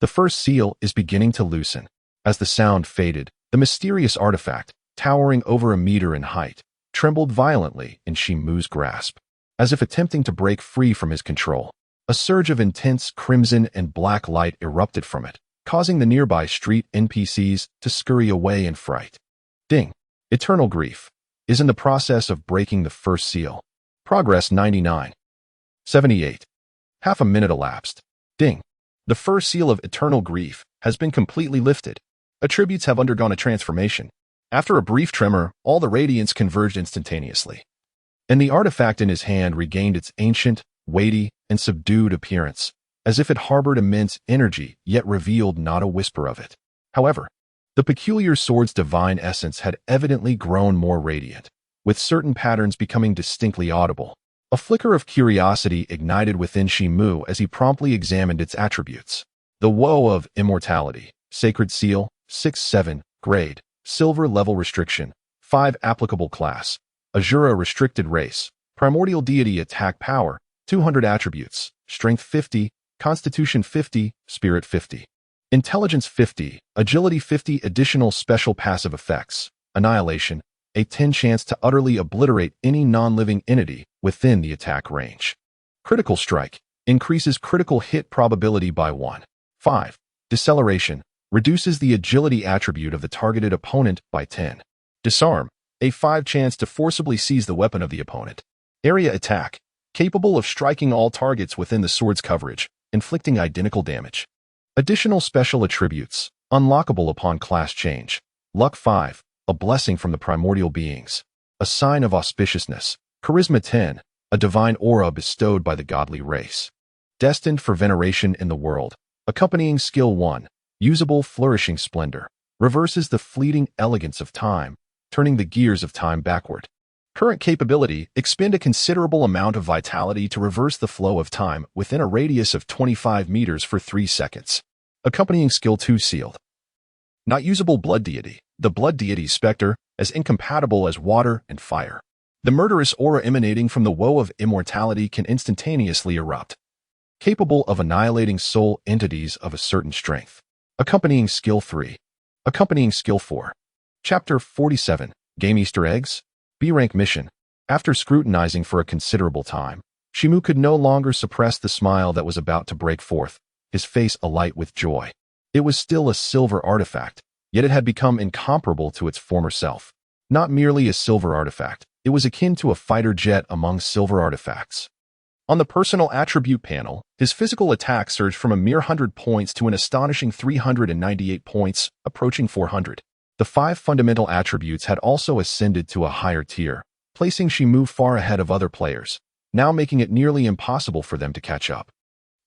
The first seal is beginning to loosen. As the sound faded, the mysterious artifact, towering over a meter in height, trembled violently in Chen Mo's grasp, as if attempting to break free from his control. A surge of intense crimson and black light erupted from it, causing the nearby street NPCs to scurry away in fright. Ding. Eternal Grief is in the process of breaking the first seal. Progress 99. 78. Half a minute elapsed. Ding. The first seal of Eternal Grief has been completely lifted. Attributes have undergone a transformation. After a brief tremor, all the radiance converged instantaneously, and the artifact in his hand regained its ancient, weighty, and subdued appearance, as if it harbored immense energy yet revealed not a whisper of it. However, the peculiar sword's divine essence had evidently grown more radiant, with certain patterns becoming distinctly audible. A flicker of curiosity ignited within Chen Mo as he promptly examined its attributes. The Woe of Immortality, Sacred Seal, 6-7, Grade, Silver Level Restriction, 5 Applicable Class, Hydra Restricted Race, Primordial Deity Attack Power, 200 Attributes, Strength 50, Constitution 50, Spirit 50, Intelligence 50, Agility 50. Additional special passive effects, Annihilation, a 10 chance to utterly obliterate any non-living entity within the attack range. Critical Strike, increases critical hit probability by 1. 5. Deceleration, reduces the agility attribute of the targeted opponent by 10. Disarm, a 5 chance to forcibly seize the weapon of the opponent. Area Attack, capable of striking all targets within the sword's coverage, inflicting identical damage. Additional special attributes, unlockable upon class change. Luck 5, a blessing from the primordial beings. A sign of auspiciousness. Charisma 10, a divine aura bestowed by the godly race. Destined for veneration in the world. Accompanying skill 1, usable flourishing splendor, reverses the fleeting elegance of time, turning the gears of time backward. Current capability, expend a considerable amount of vitality to reverse the flow of time within a radius of 25 meters for 3 seconds. Accompanying skill 2 sealed. Not usable Blood Deity, the Blood Deity's specter, as incompatible as water and fire. The murderous aura emanating from the Woe of Immortality can instantaneously erupt, capable of annihilating soul entities of a certain strength. Accompanying skill 3. Accompanying skill 4. Chapter 47, Game Easter Eggs, B-Rank Mission. After scrutinizing for a considerable time, Chen Mo could no longer suppress the smile that was about to break forth, his face alight with joy. It was still a silver artifact, yet it had become incomparable to its former self. Not merely a silver artifact, it was akin to a fighter jet among silver artifacts. On the personal attribute panel, his physical attack surged from a mere 100 points to an astonishing 398 points, approaching 400. The 5 fundamental attributes had also ascended to a higher tier, placing Chen Mo far ahead of other players, now making it nearly impossible for them to catch up.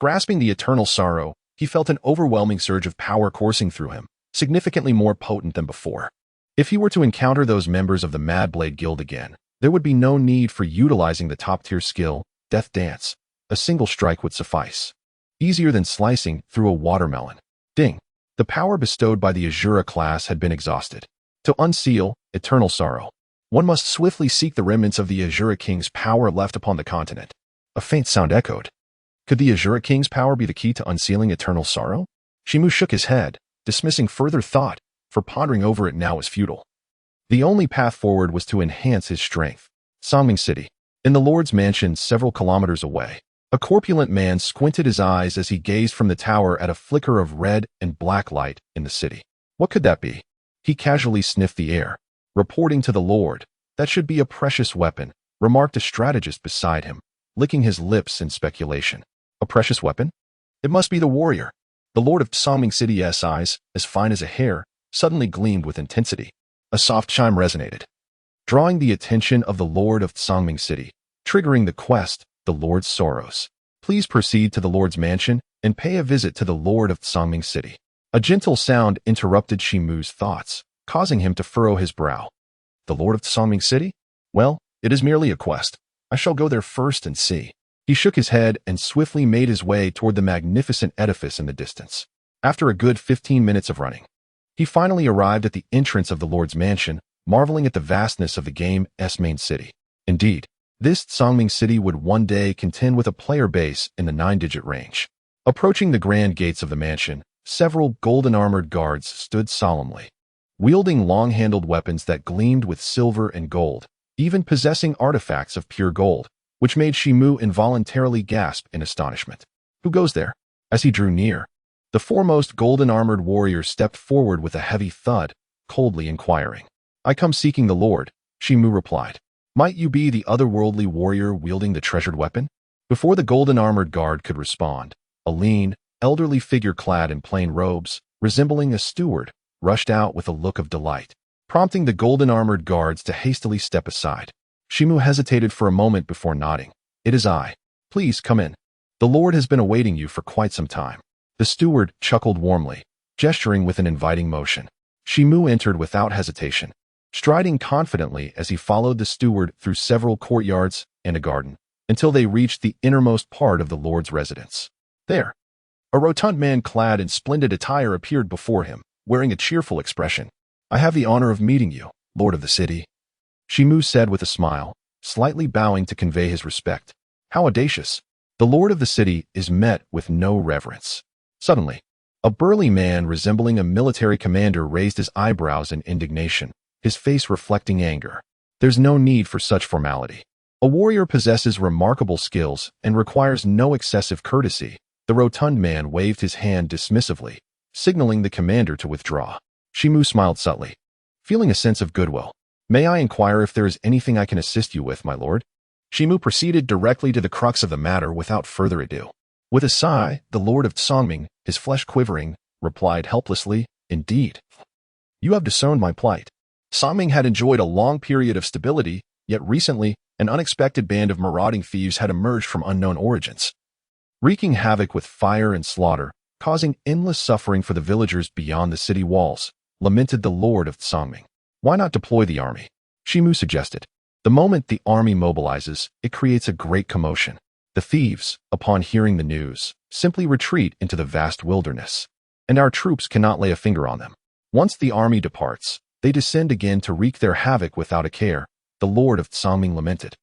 Grasping the eternal sorrow, he felt an overwhelming surge of power coursing through him, significantly more potent than before. If he were to encounter those members of the Mad Blade Guild again, there would be no need for utilizing the top-tier skill, Death Dance. A single strike would suffice. Easier than slicing through a watermelon. Ding. The power bestowed by the Azura class had been exhausted. To unseal eternal sorrow, one must swiftly seek the remnants of the Azura King's power left upon the continent. A faint sound echoed. Could the Azura King's power be the key to unsealing eternal sorrow? Chen Mo shook his head, dismissing further thought, for pondering over it now was futile. The only path forward was to enhance his strength. Songming City. In the Lord's mansion several kilometers away, a corpulent man squinted his eyes as he gazed from the tower at a flicker of red and black light in the city. What could that be? He casually sniffed the air. Reporting to the Lord, that should be a precious weapon, remarked a strategist beside him, licking his lips in speculation. A precious weapon? It must be the warrior. The Lord of Songming City's eyes, as fine as a hair, suddenly gleamed with intensity. A soft chime resonated, drawing the attention of the Lord of Songming City, triggering the quest, the Lord's Sorrows. Please proceed to the Lord's mansion and pay a visit to the Lord of Songming City. A gentle sound interrupted Chen Mo's thoughts, causing him to furrow his brow. The Lord of Songming City? Well, it is merely a quest. I shall go there first and see. He shook his head and swiftly made his way toward the magnificent edifice in the distance. After a good 15 minutes of running, he finally arrived at the entrance of the Lord's mansion, marveling at the vastness of the game's main city. Indeed, this Songming City would one day contend with a player base in the 9-digit range. Approaching the grand gates of the mansion, several golden-armored guards stood solemnly, wielding long-handled weapons that gleamed with silver and gold, even possessing artifacts of pure gold, which made Chen Mo involuntarily gasp in astonishment. Who goes there? As he drew near, the foremost golden-armored warrior stepped forward with a heavy thud, coldly inquiring. I come seeking the Lord, Chen Mo replied. Might you be the otherworldly warrior wielding the treasured weapon? Before the golden-armored guard could respond, a lean, elderly figure clad in plain robes, resembling a steward, rushed out with a look of delight, prompting the golden-armored guards to hastily step aside. Chen Mo hesitated for a moment before nodding. It is I. Please come in. The Lord has been awaiting you for quite some time. The steward chuckled warmly, gesturing with an inviting motion. Chen Mo entered without hesitation, striding confidently as he followed the steward through several courtyards and a garden, until they reached the innermost part of the Lord's residence. There, a rotund man clad in splendid attire appeared before him, wearing a cheerful expression. I have the honor of meeting you, Lord of the City, Chen Mo said with a smile, slightly bowing to convey his respect. How audacious! The Lord of the City is met with no reverence. Suddenly, a burly man resembling a military commander raised his eyebrows in indignation, his face reflecting anger. There's no need for such formality. A warrior possesses remarkable skills and requires no excessive courtesy. The rotund man waved his hand dismissively, signaling the commander to withdraw. Chen Mo smiled subtly, feeling a sense of goodwill. May I inquire if there is anything I can assist you with, my lord? Chen Mo proceeded directly to the crux of the matter without further ado. With a sigh, the Lord of Songming, his flesh quivering, replied helplessly, Indeed. You have discerned my plight. Songming had enjoyed a long period of stability, yet recently, an unexpected band of marauding thieves had emerged from unknown origins, wreaking havoc with fire and slaughter, causing endless suffering for the villagers beyond the city walls, lamented the Lord of Songming. Why not deploy the army? Chen Mo suggested. The moment the army mobilizes, it creates a great commotion. The thieves, upon hearing the news, simply retreat into the vast wilderness, and our troops cannot lay a finger on them. Once the army departs, they descend again to wreak their havoc without a care, the Lord of Songming lamented,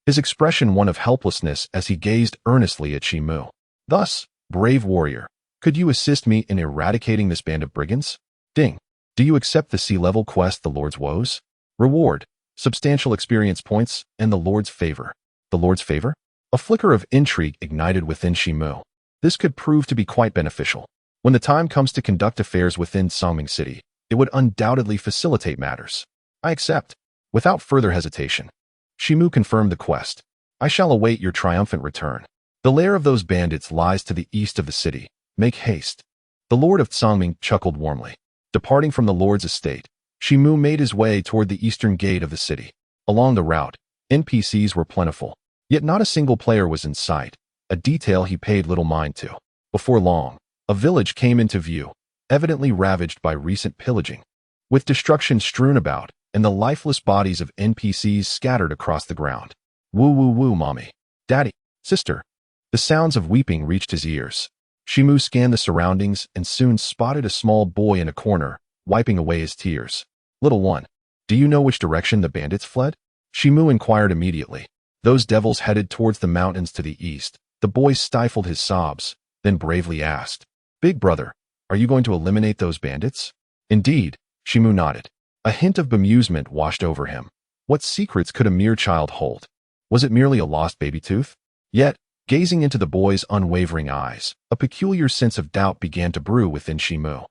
his expression one of helplessness as he gazed earnestly at Chen Mo. Thus, brave warrior, could you assist me in eradicating this band of brigands? Ding. Do you accept the sea-level quest, the Lord's Woes? Reward, substantial experience points, and the Lord's favor. The Lord's favor? A flicker of intrigue ignited within Chen Mo. This could prove to be quite beneficial. When the time comes to conduct affairs within Songming City, it would undoubtedly facilitate matters. I accept. Without further hesitation, Chen Mo confirmed the quest. I shall await your triumphant return. The lair of those bandits lies to the east of the city. Make haste. The Lord of Songming chuckled warmly. Departing from the Lord's estate, Chen Mo made his way toward the eastern gate of the city. Along the route, NPCs were plentiful, yet not a single player was in sight, a detail he paid little mind to. Before long, a village came into view, evidently ravaged by recent pillaging, with destruction strewn about and the lifeless bodies of NPCs scattered across the ground. Woo woo woo, mommy, daddy, sister. The sounds of weeping reached his ears. Chen Mo scanned the surroundings and soon spotted a small boy in a corner, wiping away his tears. Little one, do you know which direction the bandits fled? Chen Mo inquired immediately. Those devils headed towards the mountains to the east. The boy stifled his sobs, then bravely asked, Big brother, are you going to eliminate those bandits? Indeed, Chen Mo nodded. A hint of bemusement washed over him. What secrets could a mere child hold? Was it merely a lost baby tooth? Yet, gazing into the boy's unwavering eyes, a peculiar sense of doubt began to brew within Chen Mo.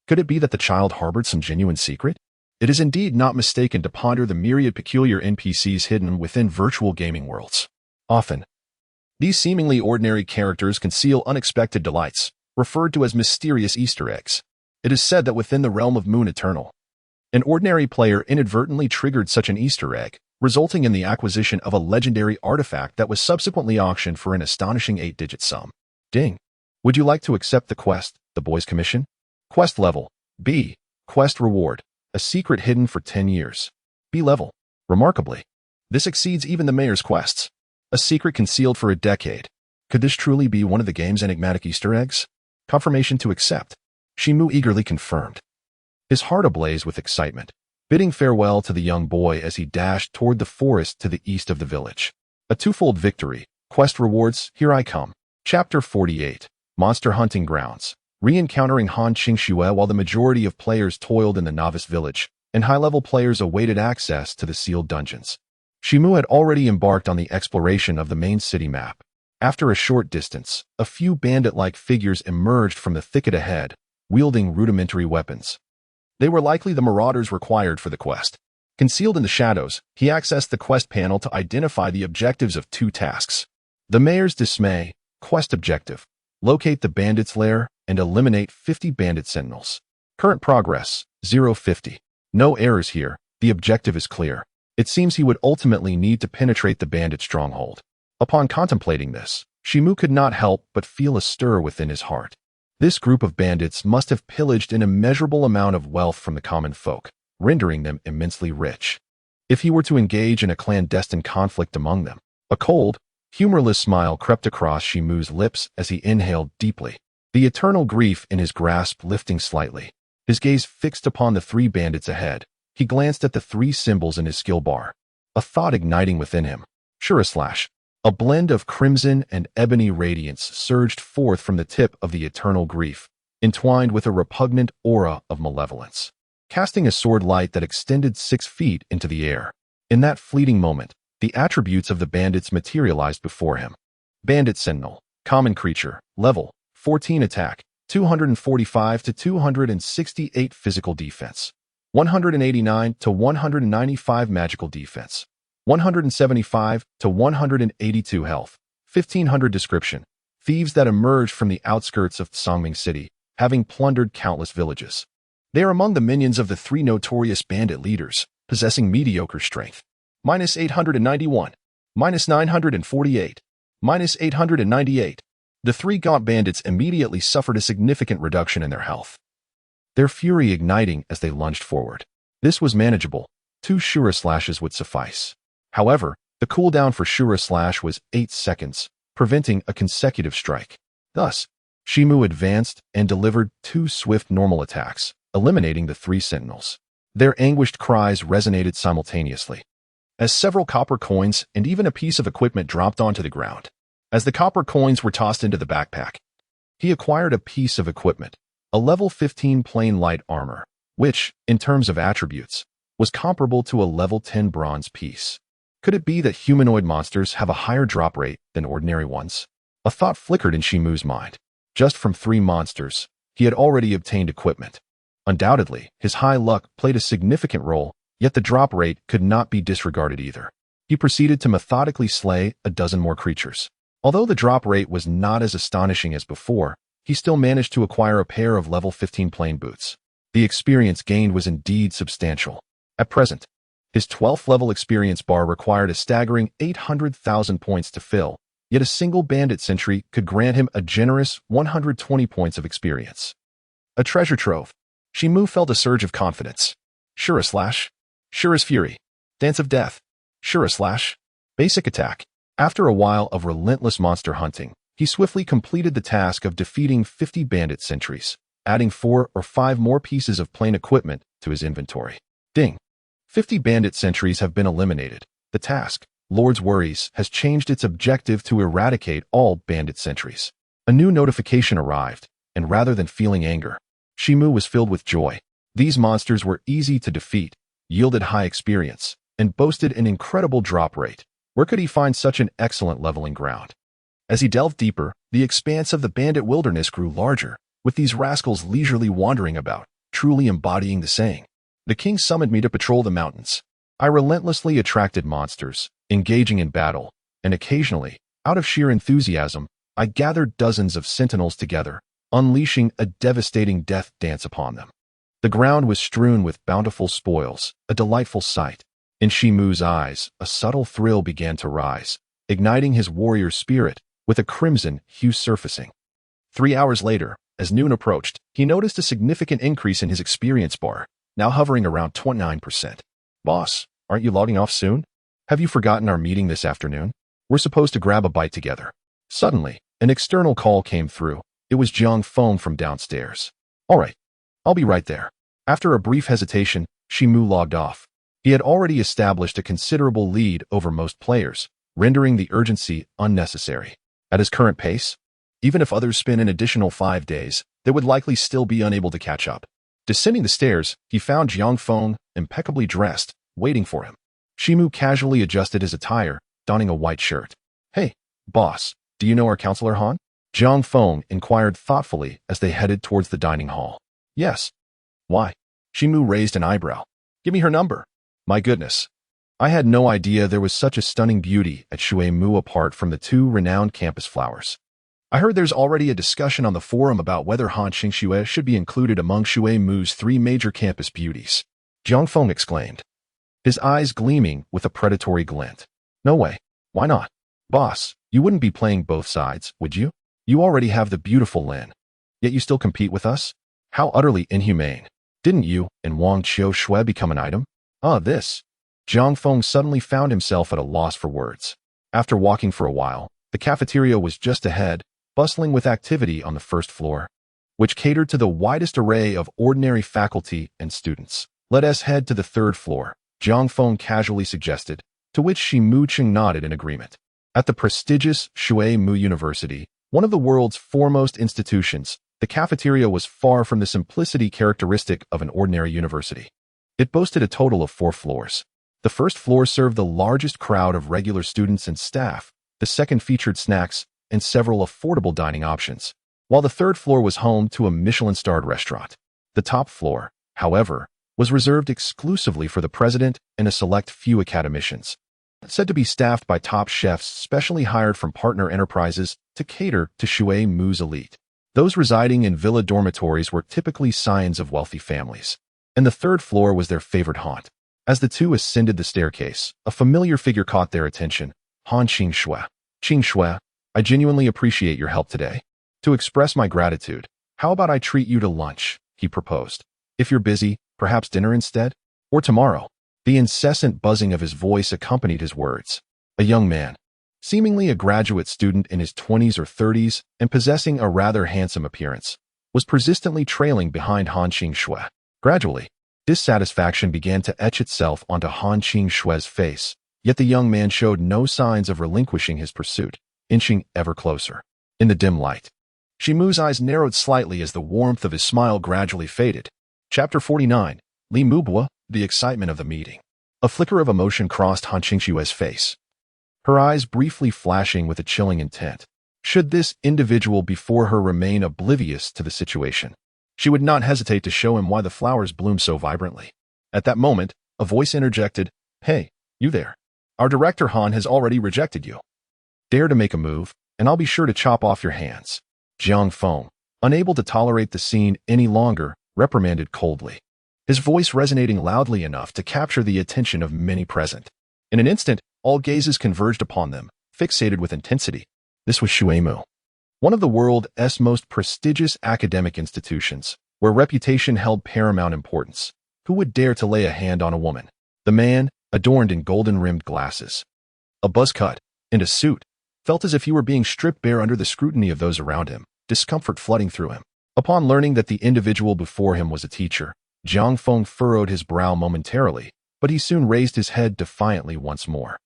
Could it be that the child harbored some genuine secret? It is indeed not mistaken to ponder the myriad peculiar NPCs hidden within virtual gaming worlds. Often, these seemingly ordinary characters conceal unexpected delights, referred to as mysterious Easter eggs. It is said that within the realm of Moon Eternal, an ordinary player inadvertently triggered such an Easter egg, resulting in the acquisition of a legendary artifact that was subsequently auctioned for an astonishing 8-digit sum. Ding. Would you like to accept the quest, the boy's commission? Quest level, B. Quest reward, a secret hidden for 10 years. B level. Remarkably, this exceeds even the mayor's quests. A secret concealed for a decade. Could this truly be one of the game's enigmatic Easter eggs? Confirmation to accept. Chen Mo eagerly confirmed, his heart ablaze with excitement, bidding farewell to the young boy as he dashed toward the forest to the east of the village. A twofold victory. Quest rewards, here I come. Chapter 48. Monster Hunting Grounds. Re-encountering Han Qingxue while the majority of players toiled in the novice village, and high-level players awaited access to the sealed dungeons. Chen Mo had already embarked on the exploration of the main city map. After a short distance, a few bandit-like figures emerged from the thicket ahead, wielding rudimentary weapons. They were likely the marauders required for the quest. Concealed in the shadows, he accessed the quest panel to identify the objectives of 2 tasks. The mayor's dismay, quest objective, locate the bandits' lair and eliminate 50 bandit sentinels. Current progress, 050. No errors here, the objective is clear. It seems he would ultimately need to penetrate the bandit stronghold. Upon contemplating this, Chen Mo could not help but feel a stir within his heart. This group of bandits must have pillaged an immeasurable amount of wealth from the common folk, rendering them immensely rich. If he were to engage in a clandestine conflict among them, a cold, humorless smile crept across Chen Mo's lips as he inhaled deeply, the eternal grief in his grasp lifting slightly. His gaze fixed upon the 3 bandits ahead, he glanced at the 3 symbols in his skill bar, a thought igniting within him. Shuraslash. A blend of crimson and ebony radiance surged forth from the tip of the eternal grief, entwined with a repugnant aura of malevolence, casting a sword light that extended 6 feet into the air. In that fleeting moment, the attributes of the bandits materialized before him. Bandit Sentinel, common creature, level, 14 attack, 245 to 268 physical defense, 189 to 195 magical defense, 175 to 182 health, 1500 description. Thieves that emerged from the outskirts of Songming City, having plundered countless villages. They are among the minions of the 3 notorious bandit leaders, possessing mediocre strength. Minus 891, minus 948, minus 898. The 3 gaunt bandits immediately suffered a significant reduction in their health, their fury igniting as they lunged forward. This was manageable. 2 Shura slashes would suffice. However, the cooldown for Shura slash was 8 seconds, preventing a consecutive strike. Thus, Chen Mo advanced and delivered 2 swift normal attacks, eliminating the 3 sentinels. Their anguished cries resonated simultaneously, as several copper coins and even a piece of equipment dropped onto the ground. As the copper coins were tossed into the backpack, he acquired a piece of equipment, a level 15 plain light armor, which, in terms of attributes, was comparable to a level 10 bronze piece. Could it be that humanoid monsters have a higher drop rate than ordinary ones? A thought flickered in Chen Mo's mind. Just from 3 monsters, he had already obtained equipment. Undoubtedly, his high luck played a significant role, yet the drop rate could not be disregarded either. He proceeded to methodically slay a dozen more creatures. Although the drop rate was not as astonishing as before, he still managed to acquire a pair of level 15 plain boots. The experience gained was indeed substantial. At present, his 12th level experience bar required a staggering 800,000 points to fill, yet a single bandit sentry could grant him a generous 120 points of experience. A treasure trove. Chen Mo felt a surge of confidence. Sure as slash. Sure as fury. Dance of death. Sure as slash. Basic attack. After a while of relentless monster hunting, he swiftly completed the task of defeating 50 bandit sentries, adding 4 or 5 more pieces of plain equipment to his inventory. Ding. 50 bandit sentries have been eliminated. The task, Lord's Worries, has changed its objective to eradicate all bandit sentries. A new notification arrived, and rather than feeling anger, Chen Mo was filled with joy. These monsters were easy to defeat, yielded high experience, and boasted an incredible drop rate. Where could he find such an excellent leveling ground? As he delved deeper, the expanse of the bandit wilderness grew larger, with these rascals leisurely wandering about, truly embodying the saying, "The king summoned me to patrol the mountains." I relentlessly attracted monsters, engaging in battle, and occasionally, out of sheer enthusiasm, I gathered dozens of sentinels together, unleashing a devastating death dance upon them. The ground was strewn with bountiful spoils, a delightful sight. In Chen Mo's eyes, a subtle thrill began to rise, igniting his warrior spirit with a crimson hue surfacing. 3 hours later, as noon approached, he noticed a significant increase in his experience bar, now hovering around 29%. Boss, aren't you logging off soon? Have you forgotten our meeting this afternoon? We're supposed to grab a bite together. Suddenly, an external call came through. It was Jiang Feng from downstairs. All right, I'll be right there. After a brief hesitation, Chen Mo logged off. He had already established a considerable lead over most players, rendering the urgency unnecessary. At his current pace, even if others spin an additional 5 days, they would likely still be unable to catch up. Descending the stairs, he found Jiang Feng, impeccably dressed, waiting for him. Chen Mo casually adjusted his attire, donning a white shirt. Hey, boss, do you know our counselor Han? Jiang Feng inquired thoughtfully as they headed towards the dining hall. Yes. Why? Chen Mo raised an eyebrow. Give me her number. My goodness. I had no idea there was such a stunning beauty at Shui Mu apart from the 2 renowned campus flowers. I heard there's already a discussion on the forum about whether Han Xingxue should be included among Shui Mu's 3 major campus beauties. Jiang Feng exclaimed, his eyes gleaming with a predatory glint. No way. Why not? Boss, you wouldn't be playing both sides, would you? You already have the beautiful Lin. Yet you still compete with us? How utterly inhumane. Didn't you and Wang Qiu become an item? This. Jiang Feng suddenly found himself at a loss for words. After walking for a while, the cafeteria was just ahead, bustling with activity on the first floor, which catered to the widest array of ordinary faculty and students. Let us head to the 3rd floor, Jiang Feng casually suggested, to which Chen Mo nodded in agreement. At the prestigious Shui Mu University, one of the world's foremost institutions, the cafeteria was far from the simplicity characteristic of an ordinary university. It boasted a total of 4 floors. The first floor served the largest crowd of regular students and staff. The second featured snacks and several affordable dining options, while the 3rd floor was home to a Michelin-starred restaurant. The top floor, however, was reserved exclusively for the president and a select few academicians, said to be staffed by top chefs specially hired from partner enterprises to cater to Shui Mu's elite. Those residing in villa dormitories were typically scions of wealthy families, and the 3rd floor was their favorite haunt. As the 2 ascended the staircase, a familiar figure caught their attention. Han Xingxue. Xingxue, I genuinely appreciate your help today. To express my gratitude, how about I treat you to lunch? He proposed. If you're busy, perhaps dinner instead? Or tomorrow? The incessant buzzing of his voice accompanied his words. A young man, seemingly a graduate student in his 20s or 30s and possessing a rather handsome appearance, was persistently trailing behind Han Xingxue. Gradually, dissatisfaction began to etch itself onto Han Xingxue's face, yet the young man showed no signs of relinquishing his pursuit, inching ever closer. In the dim light, Chen Mo's eyes narrowed slightly as the warmth of his smile gradually faded. Chapter 49. Li Mubua, the excitement of the meeting. A flicker of emotion crossed Han Qingshue's face, her eyes briefly flashing with a chilling intent. Should this individual before her remain oblivious to the situation, she would not hesitate to show him why the flowers bloom so vibrantly. At that moment, a voice interjected, "Hey, you there. Our director Han has already rejected you. Dare to make a move, and I'll be sure to chop off your hands." Jiang Feng, unable to tolerate the scene any longer, reprimanded coldly, his voice resonating loudly enough to capture the attention of many present. In an instant, all gazes converged upon them, fixated with intensity. This was Chen Mo, one of the world's most prestigious academic institutions, where reputation held paramount importance. Who would dare to lay a hand on a woman? The man, adorned in golden-rimmed glasses, a buzz cut, and a suit, felt as if he were being stripped bare under the scrutiny of those around him, discomfort flooding through him. Upon learning that the individual before him was a teacher, Jiang Feng furrowed his brow momentarily, but he soon raised his head defiantly once more.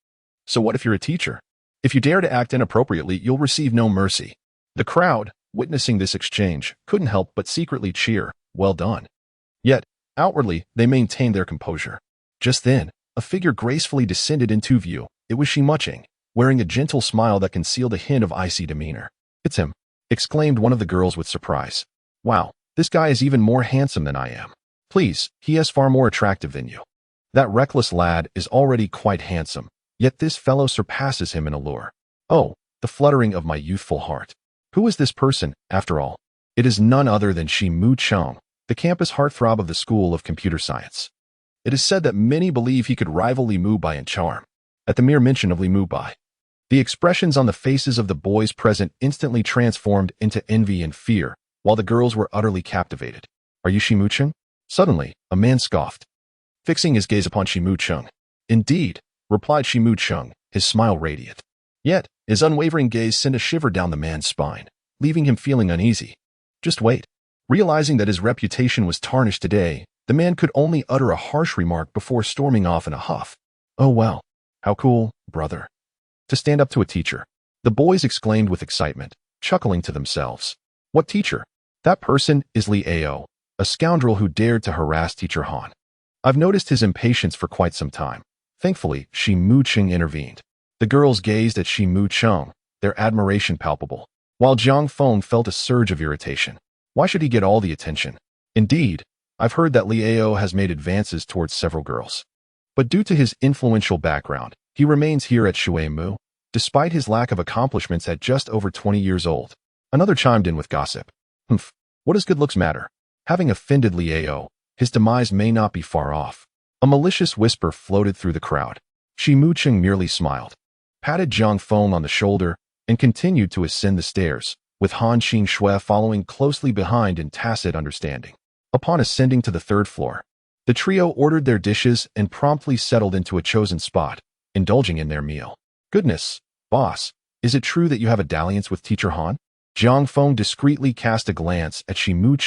So what if you're a teacher? If you dare to act inappropriately, you'll receive no mercy. The crowd, witnessing this exchange, couldn't help but secretly cheer, "Well done." Yet, outwardly, they maintained their composure. Just then, a figure gracefully descended into view. It was Chen Mo, wearing a gentle smile that concealed a hint of icy demeanor. "It's him," exclaimed one of the girls with surprise. "Wow, this guy is even more handsome than I am. Please, he is far more attractive than you. That reckless lad is already quite handsome, yet this fellow surpasses him in allure. Oh, the fluttering of my youthful heart. Who is this person, after all? It is none other than Chen Mo, the campus heartthrob of the School of Computer Science. It is said that many believe he could rival Li Mu Bai in charm." At the mere mention of Li Mu Bai, the expressions on the faces of the boys present instantly transformed into envy and fear, while the girls were utterly captivated. "Are you Chen Mo?" Suddenly, a man scoffed, fixing his gaze upon Chen Mo. "Indeed," replied Chen Mo, his smile radiant. Yet, his unwavering gaze sent a shiver down the man's spine, leaving him feeling uneasy. Just wait. Realizing that his reputation was tarnished today, the man could only utter a harsh remark before storming off in a huff. "Oh well, how cool, brother, to stand up to a teacher," the boys exclaimed with excitement, chuckling to themselves. "What teacher? That person is Li Ao, a scoundrel who dared to harass Teacher Han. I've noticed his impatience for quite some time." Thankfully, Chen Mo intervened. The girls gazed at Chen Mo, their admiration palpable, while Jiang Feng felt a surge of irritation. Why should he get all the attention? Indeed, I've heard that Li Ao has made advances towards several girls. But due to his influential background, he remains here at Chen Mo, despite his lack of accomplishments at just over 20 years old. Another chimed in with gossip. "Humph, what does good looks matter?" Having offended Li Ao, his demise may not be far off. A malicious whisper floated through the crowd. Chen Mo merely smiled, patted Jiang Feng on the shoulder, and continued to ascend the stairs, with Han Qingshui following closely behind in tacit understanding. Upon ascending to the third floor, the trio ordered their dishes and promptly settled into a chosen spot, indulging in their meal. "Goodness, boss, is it true that you have a dalliance with Teacher Han?" Jiang Feng discreetly cast a glance at Chen Mo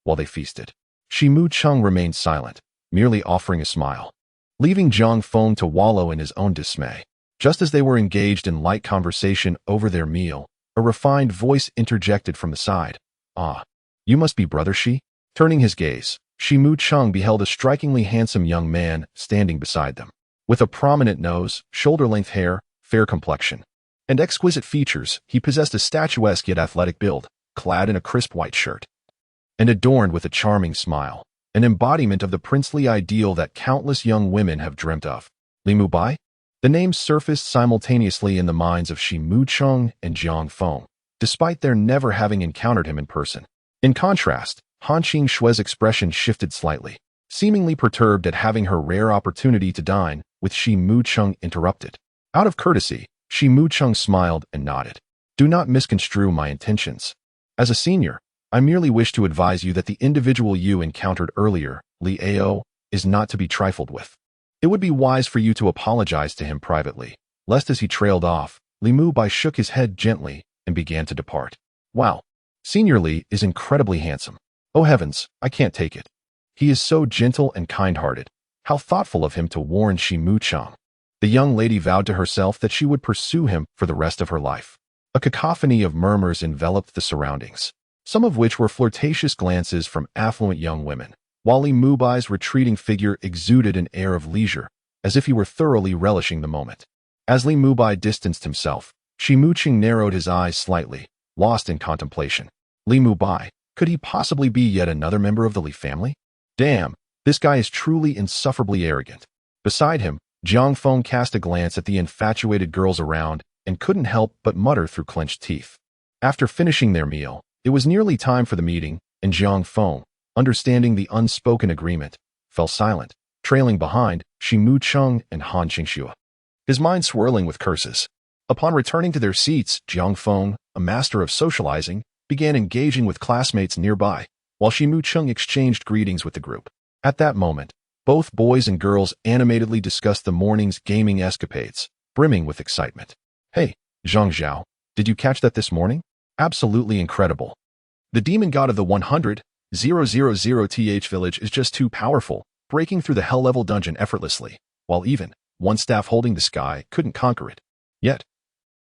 while they feasted. Chen Mo remained silent, merely offering a smile, leaving Jiang Feng to wallow in his own dismay. Just as they were engaged in light conversation over their meal, a refined voice interjected from the side. "Ah, you must be Brother Shi?" Turning his gaze, Chen Mo beheld a strikingly handsome young man standing beside them. With a prominent nose, shoulder-length hair, fair complexion, and exquisite features, he possessed a statuesque yet athletic build, clad in a crisp white shirt, and adorned with a charming smile, an embodiment of the princely ideal that countless young women have dreamt of. Li Mu Bai? The name surfaced simultaneously in the minds of Chen Mo and Jiang Feng, despite their never having encountered him in person. In contrast, Han Qingshui's expression shifted slightly, seemingly perturbed at having her rare opportunity to dine with Chen Mo interrupted. Out of courtesy, Chen Mo smiled and nodded. "Do not misconstrue my intentions. As a senior, I merely wish to advise you that the individual you encountered earlier, Li Ao, is not to be trifled with. It would be wise for you to apologize to him privately." Lest as he trailed off, Li Mu Bai shook his head gently and began to depart. "Wow, Senior Li is incredibly handsome. Oh heavens, I can't take it. He is so gentle and kind-hearted. How thoughtful of him to warn Chen Mo." The young lady vowed to herself that she would pursue him for the rest of her life. A cacophony of murmurs enveloped the surroundings, some of which were flirtatious glances from affluent young women, while Li Mu Bai's retreating figure exuded an air of leisure, as if he were thoroughly relishing the moment. As Li Mubai distanced himself, Shi Muqing narrowed his eyes slightly, lost in contemplation. Li Mubai, could he possibly be yet another member of the Li family? Damn, this guy is truly insufferably arrogant. Beside him, Jiang Feng cast a glance at the infatuated girls around and couldn't help but mutter through clenched teeth. After finishing their meal, it was nearly time for the meeting, and Jiang Feng, understanding the unspoken agreement, fell silent, trailing behind Shi Muqing and Han Qingxue. His mind swirling with curses. Upon returning to their seats, Jiang Feng, a master of socializing, began engaging with classmates nearby, while Shi Muqing exchanged greetings with the group. At that moment, both boys and girls animatedly discussed the morning's gaming escapades, brimming with excitement. Hey, Zhang Zhao, did you catch that this morning? Absolutely incredible. The demon god of the 100,000th village is just too powerful, breaking through the hell-level dungeon effortlessly, while even one staff holding the sky couldn't conquer it. Yet,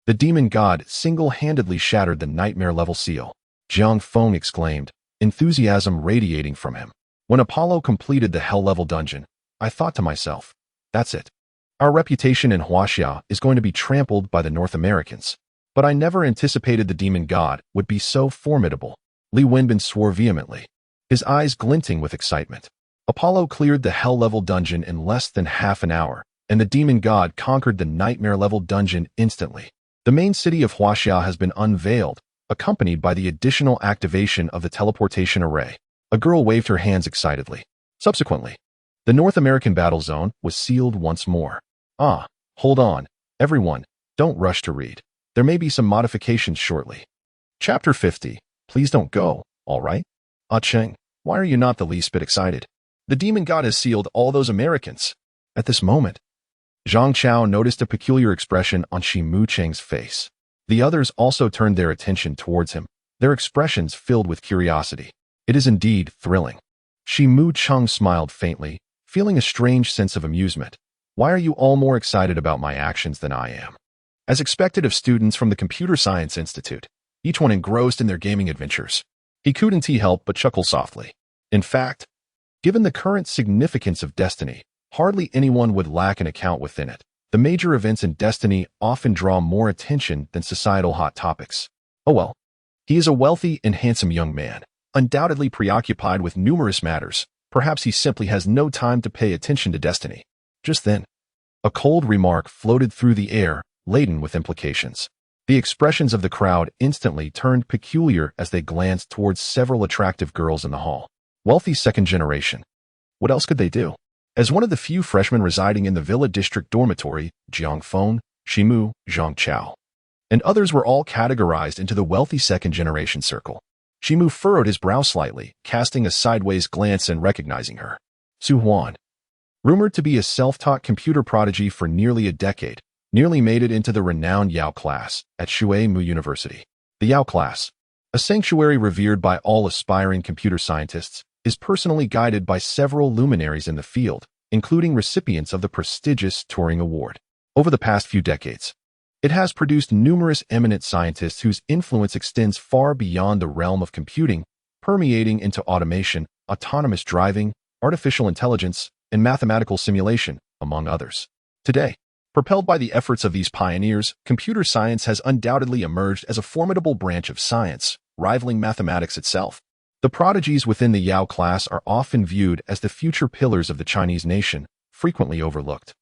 the demon god single-handedly shattered the nightmare-level seal. Jiang Feng exclaimed, enthusiasm radiating from him. When Apollo completed the hell-level dungeon, I thought to myself, that's it. Our reputation in Huaxia is going to be trampled by the North Americans. But I never anticipated the demon god would be so formidable. Li Wenbin swore vehemently, his eyes glinting with excitement. Apollo cleared the hell-level dungeon in less than half an hour, and the demon god conquered the nightmare-level dungeon instantly. The main city of Huaxia has been unveiled, accompanied by the additional activation of the teleportation array. A girl waved her hands excitedly. Subsequently, the North American battle zone was sealed once more. Ah, hold on, everyone, don't rush to read. There may be some modifications shortly. Chapter 50. Please don't go, all right? Ah Cheng, why are you not the least bit excited? The demon god has sealed all those Americans. At this moment, Zhang Chao noticed a peculiar expression on Shi Muqing's face. The others also turned their attention towards him, their expressions filled with curiosity. It is indeed thrilling. Shi Muqing smiled faintly, feeling a strange sense of amusement. Why are you all more excited about my actions than I am? As expected of students from the Computer Science Institute, each one engrossed in their gaming adventures. He couldn't help but chuckle softly. In fact, given the current significance of Destiny, hardly anyone would lack an account within it. The major events in Destiny often draw more attention than societal hot topics. Oh well, he is a wealthy and handsome young man, undoubtedly preoccupied with numerous matters. Perhaps he simply has no time to pay attention to Destiny. Just then, a cold remark floated through the air, laden with implications. The expressions of the crowd instantly turned peculiar as they glanced towards several attractive girls in the hall. Wealthy second generation. What else could they do? As one of the few freshmen residing in the Villa District dormitory, Jiang Feng, Shimu, Zhang Chao, and others were all categorized into the wealthy second generation circle. Shimu furrowed his brow slightly, casting a sideways glance and recognizing her. Su Huan, rumored to be a self-taught computer prodigy for nearly a decade, nearly made it into the renowned Yao class at Mu University. The Yao class, a sanctuary revered by all aspiring computer scientists, is personally guided by several luminaries in the field, including recipients of the prestigious Turing Award. Over the past few decades, it has produced numerous eminent scientists whose influence extends far beyond the realm of computing, permeating into automation, autonomous driving, artificial intelligence, and mathematical simulation, among others. Today, propelled by the efforts of these pioneers, computer science has undoubtedly emerged as a formidable branch of science, rivaling mathematics itself. The prodigies within the Yao class are often viewed as the future pillars of the Chinese nation, frequently overlooked,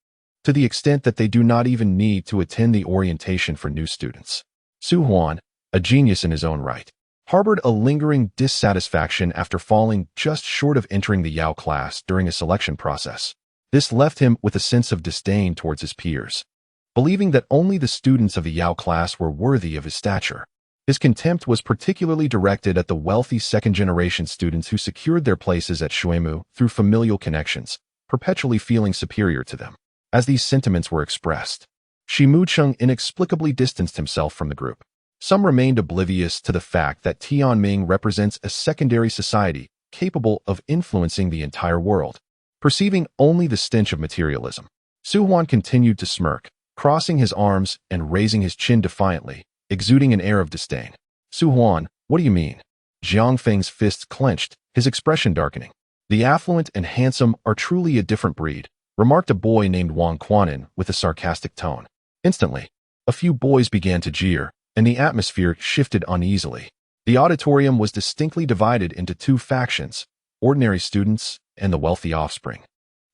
to the extent that they do not even need to attend the orientation for new students. Su Huan, a genius in his own right, harbored a lingering dissatisfaction after falling just short of entering the Yao class during a selection process. This left him with a sense of disdain towards his peers, believing that only the students of the Yao class were worthy of his stature. His contempt was particularly directed at the wealthy second-generation students who secured their places at Mu through familial connections, perpetually feeling superior to them. As these sentiments were expressed, Shi Muqing inexplicably distanced himself from the group. Some remained oblivious to the fact that Tianming represents a secondary society capable of influencing the entire world, perceiving only the stench of materialism. Su Huan continued to smirk, crossing his arms and raising his chin defiantly, exuding an air of disdain. Su Huan, what do you mean? Jiang Feng's fists clenched, his expression darkening. The affluent and handsome are truly a different breed. remarked a boy named Wang Quanin with a sarcastic tone. Instantly, a few boys began to jeer, and the atmosphere shifted uneasily. The auditorium was distinctly divided into two factions, ordinary students and the wealthy offspring.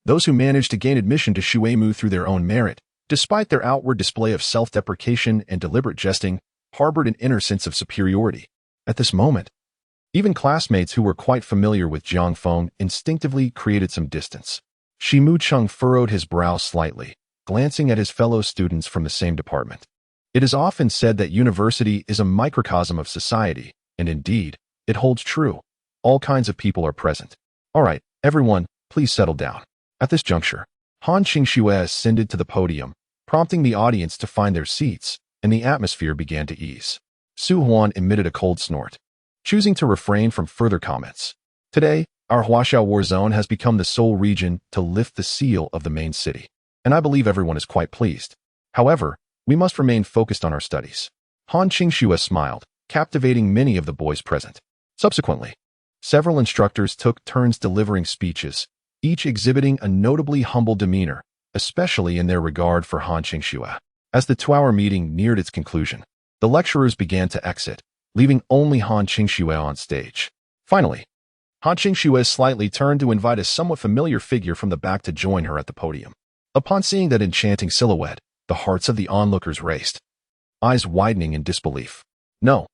Those who managed to gain admission to Shuemu through their own merit, despite their outward display of self-deprecation and deliberate jesting, harbored an inner sense of superiority. At this moment, even classmates who were quite familiar with Jiang Feng instinctively created some distance. Shimu Chung furrowed his brow slightly, glancing at his fellow students from the same department. It is often said that university is a microcosm of society, and indeed, it holds true. All kinds of people are present. All right, everyone, please settle down. At this juncture, Han Qingxue ascended to the podium, prompting the audience to find their seats, and the atmosphere began to ease. Su Huan emitted a cold snort, choosing to refrain from further comments. Today, our Huaxiao war zone has become the sole region to lift the seal of the main city, and I believe everyone is quite pleased. However, we must remain focused on our studies. Han Qingxue smiled, captivating many of the boys present. Subsequently, several instructors took turns delivering speeches, each exhibiting a notably humble demeanor, especially in their regard for Han Qingxue. As the 2-hour meeting neared its conclusion, the lecturers began to exit, leaving only Han Qingxue on stage. Finally, Han Qingxue slightly turned to invite a somewhat familiar figure from the back to join her at the podium. Upon seeing that enchanting silhouette, the hearts of the onlookers raced, eyes widening in disbelief. No,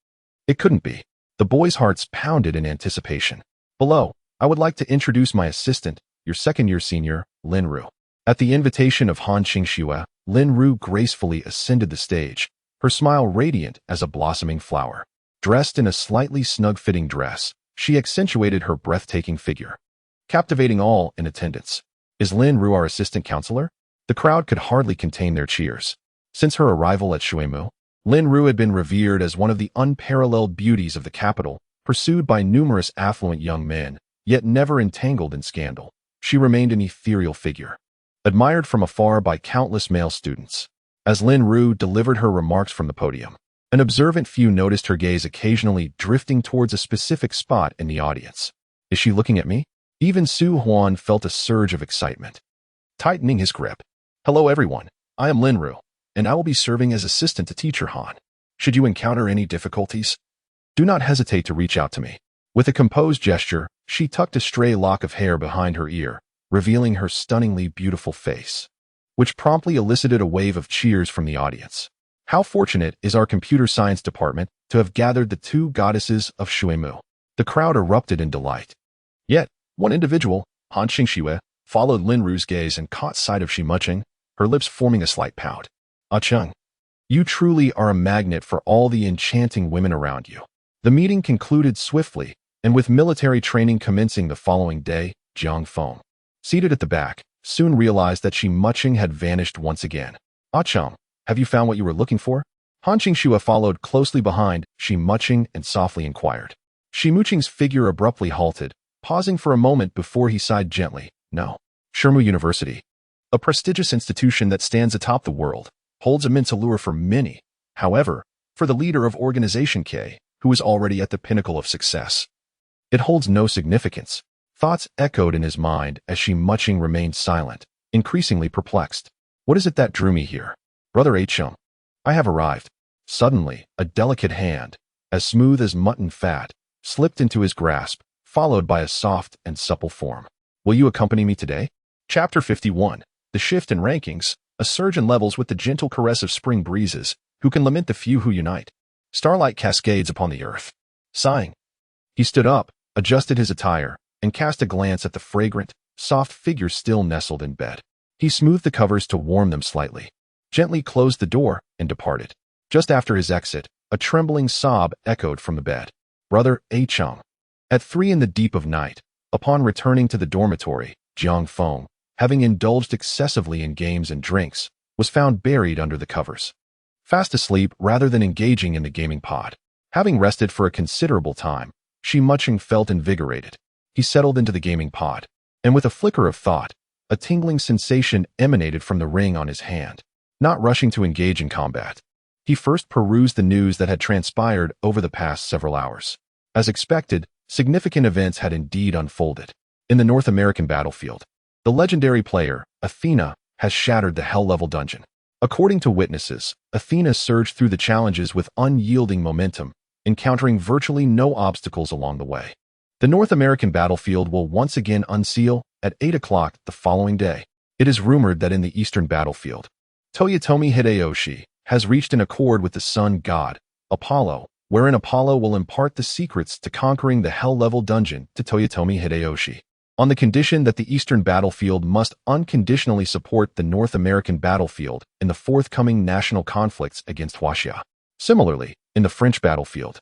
it couldn't be. The boys' hearts pounded in anticipation. Below, I would like to introduce my assistant, your second-year senior, Lin Ru. At the invitation of Han Qingxue, Lin Ru gracefully ascended the stage, her smile radiant as a blossoming flower. Dressed in a slightly snug-fitting dress, she accentuated her breathtaking figure, captivating all in attendance. Is Lin Ru our assistant counselor? The crowd could hardly contain their cheers. Since her arrival at Shuemu, Lin Ru had been revered as one of the unparalleled beauties of the capital, pursued by numerous affluent young men, yet never entangled in scandal. She remained an ethereal figure, admired from afar by countless male students. As Lin Ru delivered her remarks from the podium, an observant few noticed her gaze occasionally drifting towards a specific spot in the audience. Is she looking at me? Even Su Huan felt a surge of excitement, tightening his grip. Hello everyone, I am Lin Ru, and I will be serving as assistant to Teacher Han. Should you encounter any difficulties, do not hesitate to reach out to me. With a composed gesture, she tucked a stray lock of hair behind her ear, revealing her stunningly beautiful face, which promptly elicited a wave of cheers from the audience. How fortunate is our computer science department to have gathered the two goddesses of Shuemu. The crowd erupted in delight. Yet, one individual, Han Qingxue, followed Lin Ru's gaze and caught sight of Shimucheng, her lips forming a slight pout. Ah Chung, you truly are a magnet for all the enchanting women around you. The meeting concluded swiftly, and with military training commencing the following day, Jiang Feng, seated at the back, soon realized that Shimucheng had vanished once again. Ah Chung, have you found what you were looking for? Han Qingxue followed closely behind Shimucheng and softly inquired. Shimucheng's figure abruptly halted, pausing for a moment before he sighed gently. No. Shermu University, a prestigious institution that stands atop the world, holds immense allure for many. However, for the leader of Organization K, who is already at the pinnacle of success, it holds no significance. Thoughts echoed in his mind as Shimucheng remained silent, increasingly perplexed. What is it that drew me here? Brother H-Chung, I have arrived. Suddenly, a delicate hand, as smooth as mutton fat, slipped into his grasp, followed by a soft and supple form. Will you accompany me today? Chapter 51. The shift in rankings, a surge in levels with the gentle caress of spring breezes, who can lament the few who unite. Starlight cascades upon the earth. Sighing, he stood up, adjusted his attire, and cast a glance at the fragrant, soft figure still nestled in bed. He smoothed the covers to warm them slightly, gently closed the door, and departed. Just after his exit, a trembling sob echoed from the bed. Brother A-Chung. At 3 in the deep of night, upon returning to the dormitory, Jiang Feng, having indulged excessively in games and drinks, was found buried under the covers, fast asleep rather than engaging in the gaming pod. Having rested for a considerable time, Shimucheng felt invigorated. He settled into the gaming pod, and with a flicker of thought, a tingling sensation emanated from the ring on his hand. Not rushing to engage in combat, he first perused the news that had transpired over the past several hours. As expected, significant events had indeed unfolded. In the North American battlefield, The legendary player, Athena, has shattered the hell-level dungeon. According to witnesses, Athena surged through the challenges with unyielding momentum, encountering virtually no obstacles along the way. The North American battlefield will once again unseal at 8 o'clock the following day. It is rumored that in the Eastern battlefield, Toyotomi Hideyoshi has reached an accord with the sun god, Apollo, wherein Apollo will impart the secrets to conquering the hell-level dungeon to Toyotomi Hideyoshi, on the condition that the Eastern battlefield must unconditionally support the North American battlefield in the forthcoming national conflicts against Huaxia. Similarly, in the French battlefield,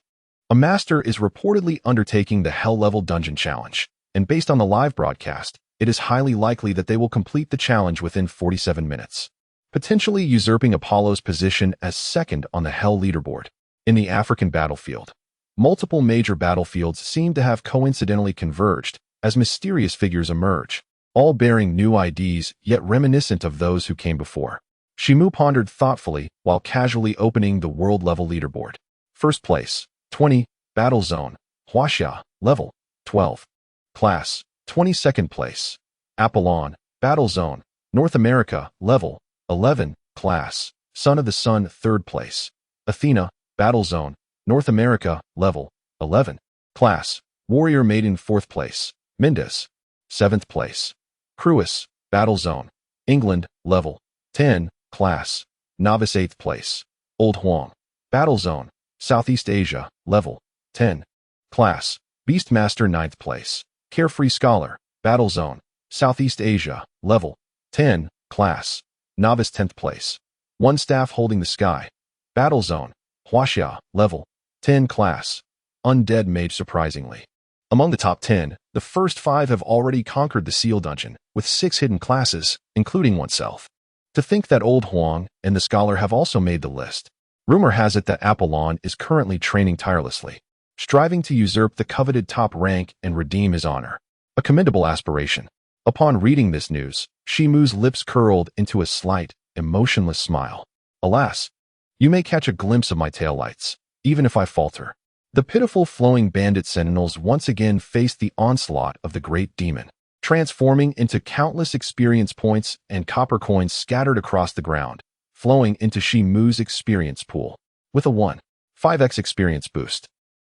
a master is reportedly undertaking the hell-level dungeon challenge, and based on the live broadcast, it is highly likely that they will complete the challenge within 47 minutes, potentially usurping Apollo's position as second on the hell leaderboard. In the African battlefield, multiple major battlefields seem to have coincidentally converged as mysterious figures emerge, all bearing new IDs yet reminiscent of those who came before. Chen Mo pondered thoughtfully while casually opening the world-level leaderboard. First place, 20, Battle Zone, Huaxia, level 12. Class, 22nd place, Apollon, Battle Zone, North America, level 11. Class, Son of the Sun, 3rd place, Athena, Battle Zone, North America, level 11. Class, Warrior Maiden, 4th place, Mendes, 7th place, Cruis, Battle Zone, England, level 10. Class, Novice, 8th place, Old Huang, Battle Zone, Southeast Asia, level 10. Class, Beastmaster, 9th place, Carefree Scholar, Battle Zone, Southeast Asia, level 10. Class, Novice, 10th place, One Staff Holding the Sky, Battle Zone, Huaxia, level 10. Class, Undead Mage. Surprisingly, among the top 10, the first 5 have already conquered the Seal Dungeon, with 6 hidden classes, including oneself. To think that Old Huang and the Scholar have also made the list. Rumor has it that Apollon is currently training tirelessly, striving to usurp the coveted top rank and redeem his honor. A commendable aspiration. Upon reading this news, Chen Mo's lips curled into a slight, emotionless smile. Alas, you may catch a glimpse of my taillights, even if I falter. The pitiful flowing bandit sentinels once again faced the onslaught of the great demon, transforming into countless experience points and copper coins scattered across the ground, flowing into Chen Mo's experience pool. With a 1.5x experience boost,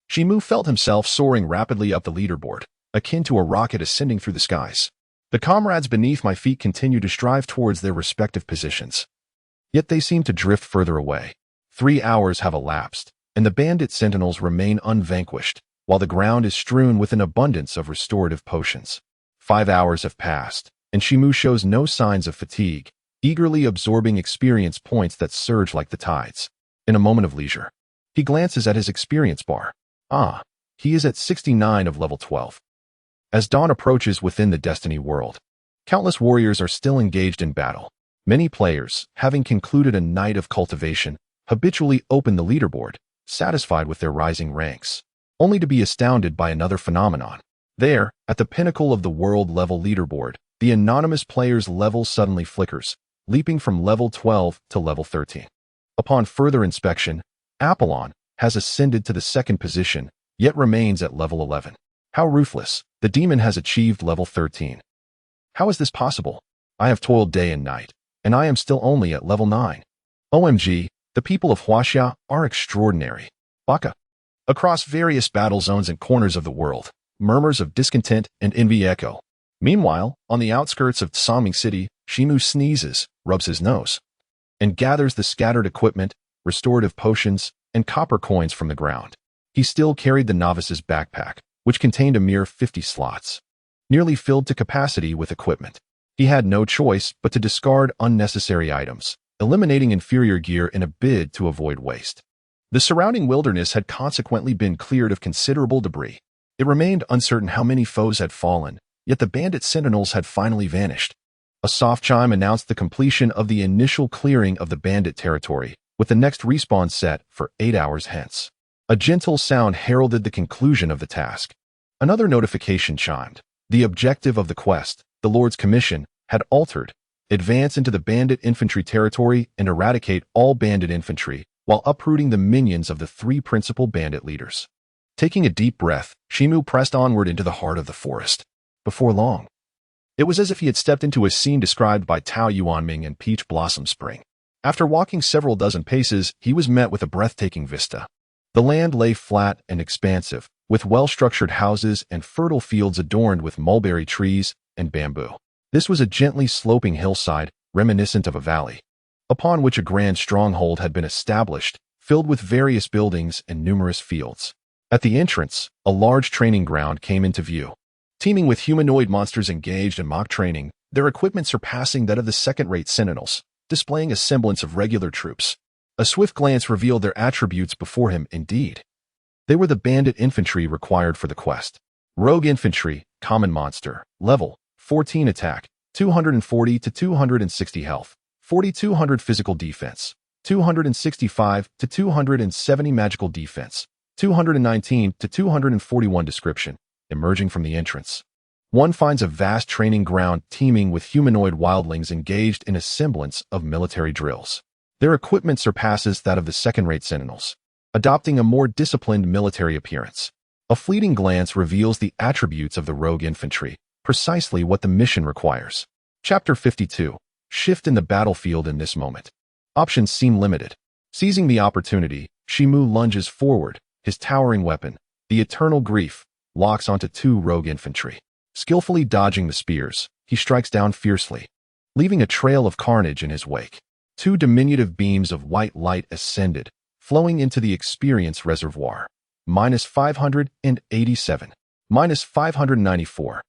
Chen Mo felt himself soaring rapidly up the leaderboard, akin to a rocket ascending through the skies. The comrades beneath my feet continue to strive towards their respective positions, yet they seem to drift further away. 3 hours have elapsed, and the bandit sentinels remain unvanquished, while the ground is strewn with an abundance of restorative potions. 5 hours have passed, and Chen Mo shows no signs of fatigue, eagerly absorbing experience points that surge like the tides. In a moment of leisure, he glances at his experience bar. He is at 69 of level 12. As dawn approaches within the Destiny world, countless warriors are still engaged in battle. Many players, having concluded a night of cultivation, habitually open the leaderboard, satisfied with their rising ranks, only to be astounded by another phenomenon. There, at the pinnacle of the world-level leaderboard, the anonymous player's level suddenly flickers, leaping from level 12 to level 13. Upon further inspection, Apollon has ascended to the 2nd position, yet remains at level 11. How ruthless! The demon has achieved level 13. How is this possible? I have toiled day and night, and I am still only at level 9. OMG, the people of Huaxia are extraordinary. Baka. Across various battle zones and corners of the world, murmurs of discontent and envy echo. Meanwhile, on the outskirts of Songming City, Chen Mo sneezes, rubs his nose, and gathers the scattered equipment, restorative potions, and copper coins from the ground. He still carried the novice's backpack, which contained a mere 50 slots, nearly filled to capacity with equipment. He had no choice but to discard unnecessary items, eliminating inferior gear in a bid to avoid waste. The surrounding wilderness had consequently been cleared of considerable debris. It remained uncertain how many foes had fallen, yet the bandit sentinels had finally vanished. A soft chime announced the completion of the initial clearing of the bandit territory, with the next respawn set for 8 hours hence. A gentle sound heralded the conclusion of the task. Another notification chimed. The objective of the quest, the Lord's Commission, had altered. Advance into the bandit infantry territory and eradicate all bandit infantry, while uprooting the minions of the 3 principal bandit leaders. Taking a deep breath, Chen Mo pressed onward into the heart of the forest. Before long, It was as if he had stepped into a scene described by Tao Yuanming in Peach Blossom Spring. After walking several dozen paces, he was met with a breathtaking vista. The land lay flat and expansive, with well-structured houses and fertile fields adorned with mulberry trees and bamboo. This was a gently sloping hillside, reminiscent of a valley, upon which a grand stronghold had been established, filled with various buildings and numerous fields. At the entrance, a large training ground came into view. Teeming with humanoid monsters engaged in mock training, their equipment surpassing that of the second-rate sentinels, displaying a semblance of regular troops. A swift glance revealed their attributes before him indeed. They were the bandit infantry required for the quest. Rogue infantry, common monster, level, 14 attack, 240 to 260 health, 4200 physical defense, 265 to 270 magical defense, 219 to 241 description. Emerging from the entrance, one finds a vast training ground teeming with humanoid wildlings engaged in a semblance of military drills. Their equipment surpasses that of the second-rate sentinels, adopting a more disciplined military appearance. A fleeting glance reveals the attributes of the rogue infantry, precisely what the mission requires. Chapter 52. Shift in the battlefield in this moment. Options seem limited. Seizing the opportunity, Chen Mo lunges forward, his towering weapon, the Eternal Grief, locks onto two rogue infantry. Skillfully dodging the spears, he strikes down fiercely, leaving a trail of carnage in his wake. Two diminutive beams of white light ascended, flowing into the experience reservoir. -587. -594.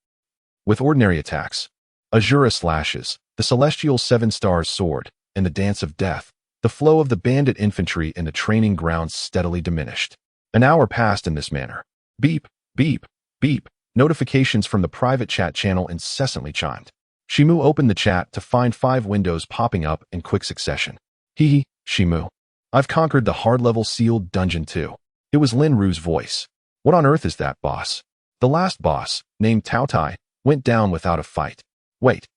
With ordinary attacks, Azura slashes, the celestial 7-stars sword, and the dance of death, the flow of the bandit infantry in the training grounds steadily diminished. An hour passed in this manner. Beep, beep, beep. Notifications from the private chat channel incessantly chimed. Chen Mo opened the chat to find 5 windows popping up in quick succession. Hee, Chen Mo. I've conquered the hard-level sealed dungeon too. It was Lin Ru's voice. What on earth is that, boss? The last boss, named Tao Tai, went down without a fight. Wait.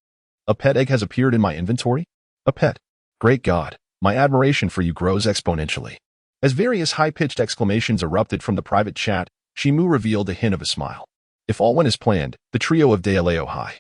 A pet egg has appeared in my inventory? A pet. Great God, my admiration for you grows exponentially. As various high-pitched exclamations erupted from the private chat, Chen Mo revealed a hint of a smile. If all went as planned, the trio of Daileo High,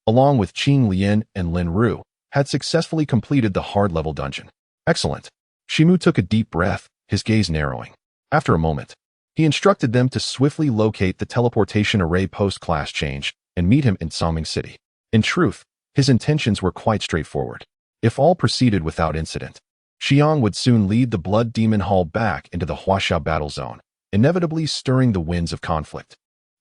along with Qing Lian and Lin Ru, had successfully completed the hard-level dungeon. Excellent. Chen Mo took a deep breath, his gaze narrowing. After a moment, he instructed them to swiftly locate the teleportation array post-class change and meet him in Songming City. In truth, his intentions were quite straightforward. If all proceeded without incident, Xiang would soon lead the Blood Demon Hall back into the Huaxia battle zone, inevitably stirring the winds of conflict.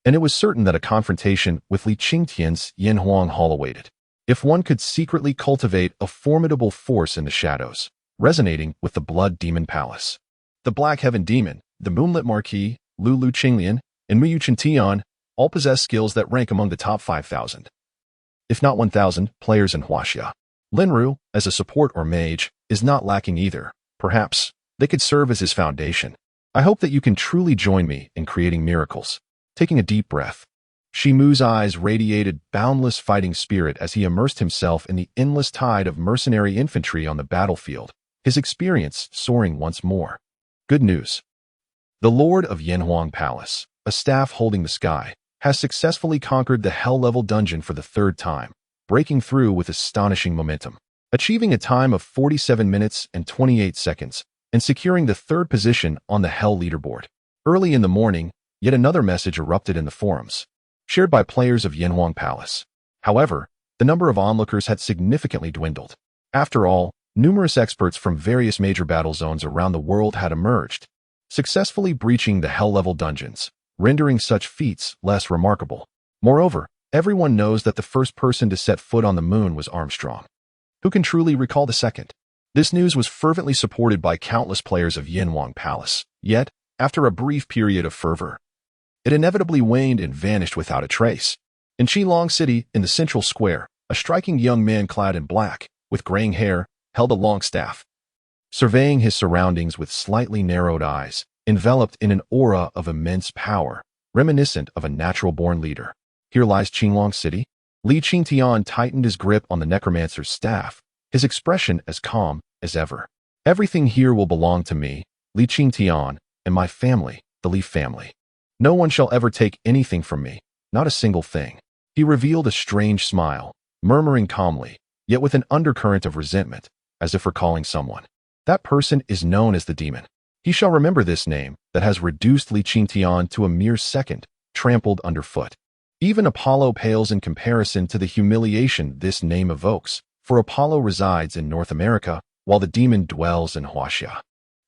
And it was certain that a confrontation with Li Qingtian's Yanhuang Hall awaited. If one could secretly cultivate a formidable force in the shadows, resonating with the Blood Demon Palace. The Black Heaven Demon, the Moonlit Marquis, Lulu Qinglian, and Muyu Chintian all possess skills that rank among the top 5,000, if not 1,000, players in Huaxia. Lin Ru, as a support or mage, is not lacking either. Perhaps they could serve as his foundation. I hope that you can truly join me in creating miracles. Taking a deep breath, Chen Mo's eyes radiated boundless fighting spirit as he immersed himself in the endless tide of mercenary infantry on the battlefield, his experience soaring once more. Good news. The Lord of Yanhuang Palace, a staff holding the sky, has successfully conquered the hell-level dungeon for the 3rd time, breaking through with astonishing momentum, achieving a time of 47 minutes and 28 seconds, and securing the 3rd position on the hell leaderboard. Early in the morning, yet another message erupted in the forums, shared by players of Yanhuang Palace. However, the number of onlookers had significantly dwindled. After all, numerous experts from various major battle zones around the world had emerged, successfully breaching the hell-level dungeons, rendering such feats less remarkable. Moreover, everyone knows that the first person to set foot on the moon was Armstrong. Who can truly recall the second? This news was fervently supported by countless players of Yanhuang Palace. Yet, after a brief period of fervor, it inevitably waned and vanished without a trace. In Qilong City, in the central square, a striking young man clad in black, with graying hair, held a long staff. Surveying his surroundings with slightly narrowed eyes, enveloped in an aura of immense power, reminiscent of a natural-born leader. Here lies Qilong City. Li Qingtian tightened his grip on the necromancer's staff, his expression as calm as ever. Everything here will belong to me, Li Qingtian, and my family, the Li family. No one shall ever take anything from me, not a single thing. He revealed a strange smile, murmuring calmly, yet with an undercurrent of resentment, as if recalling someone. That person is known as the demon. He shall remember this name that has reduced Lich to a mere second, trampled underfoot. Even Apollo pales in comparison to the humiliation this name evokes, for Apollo resides in North America, while the demon dwells in Huaxia.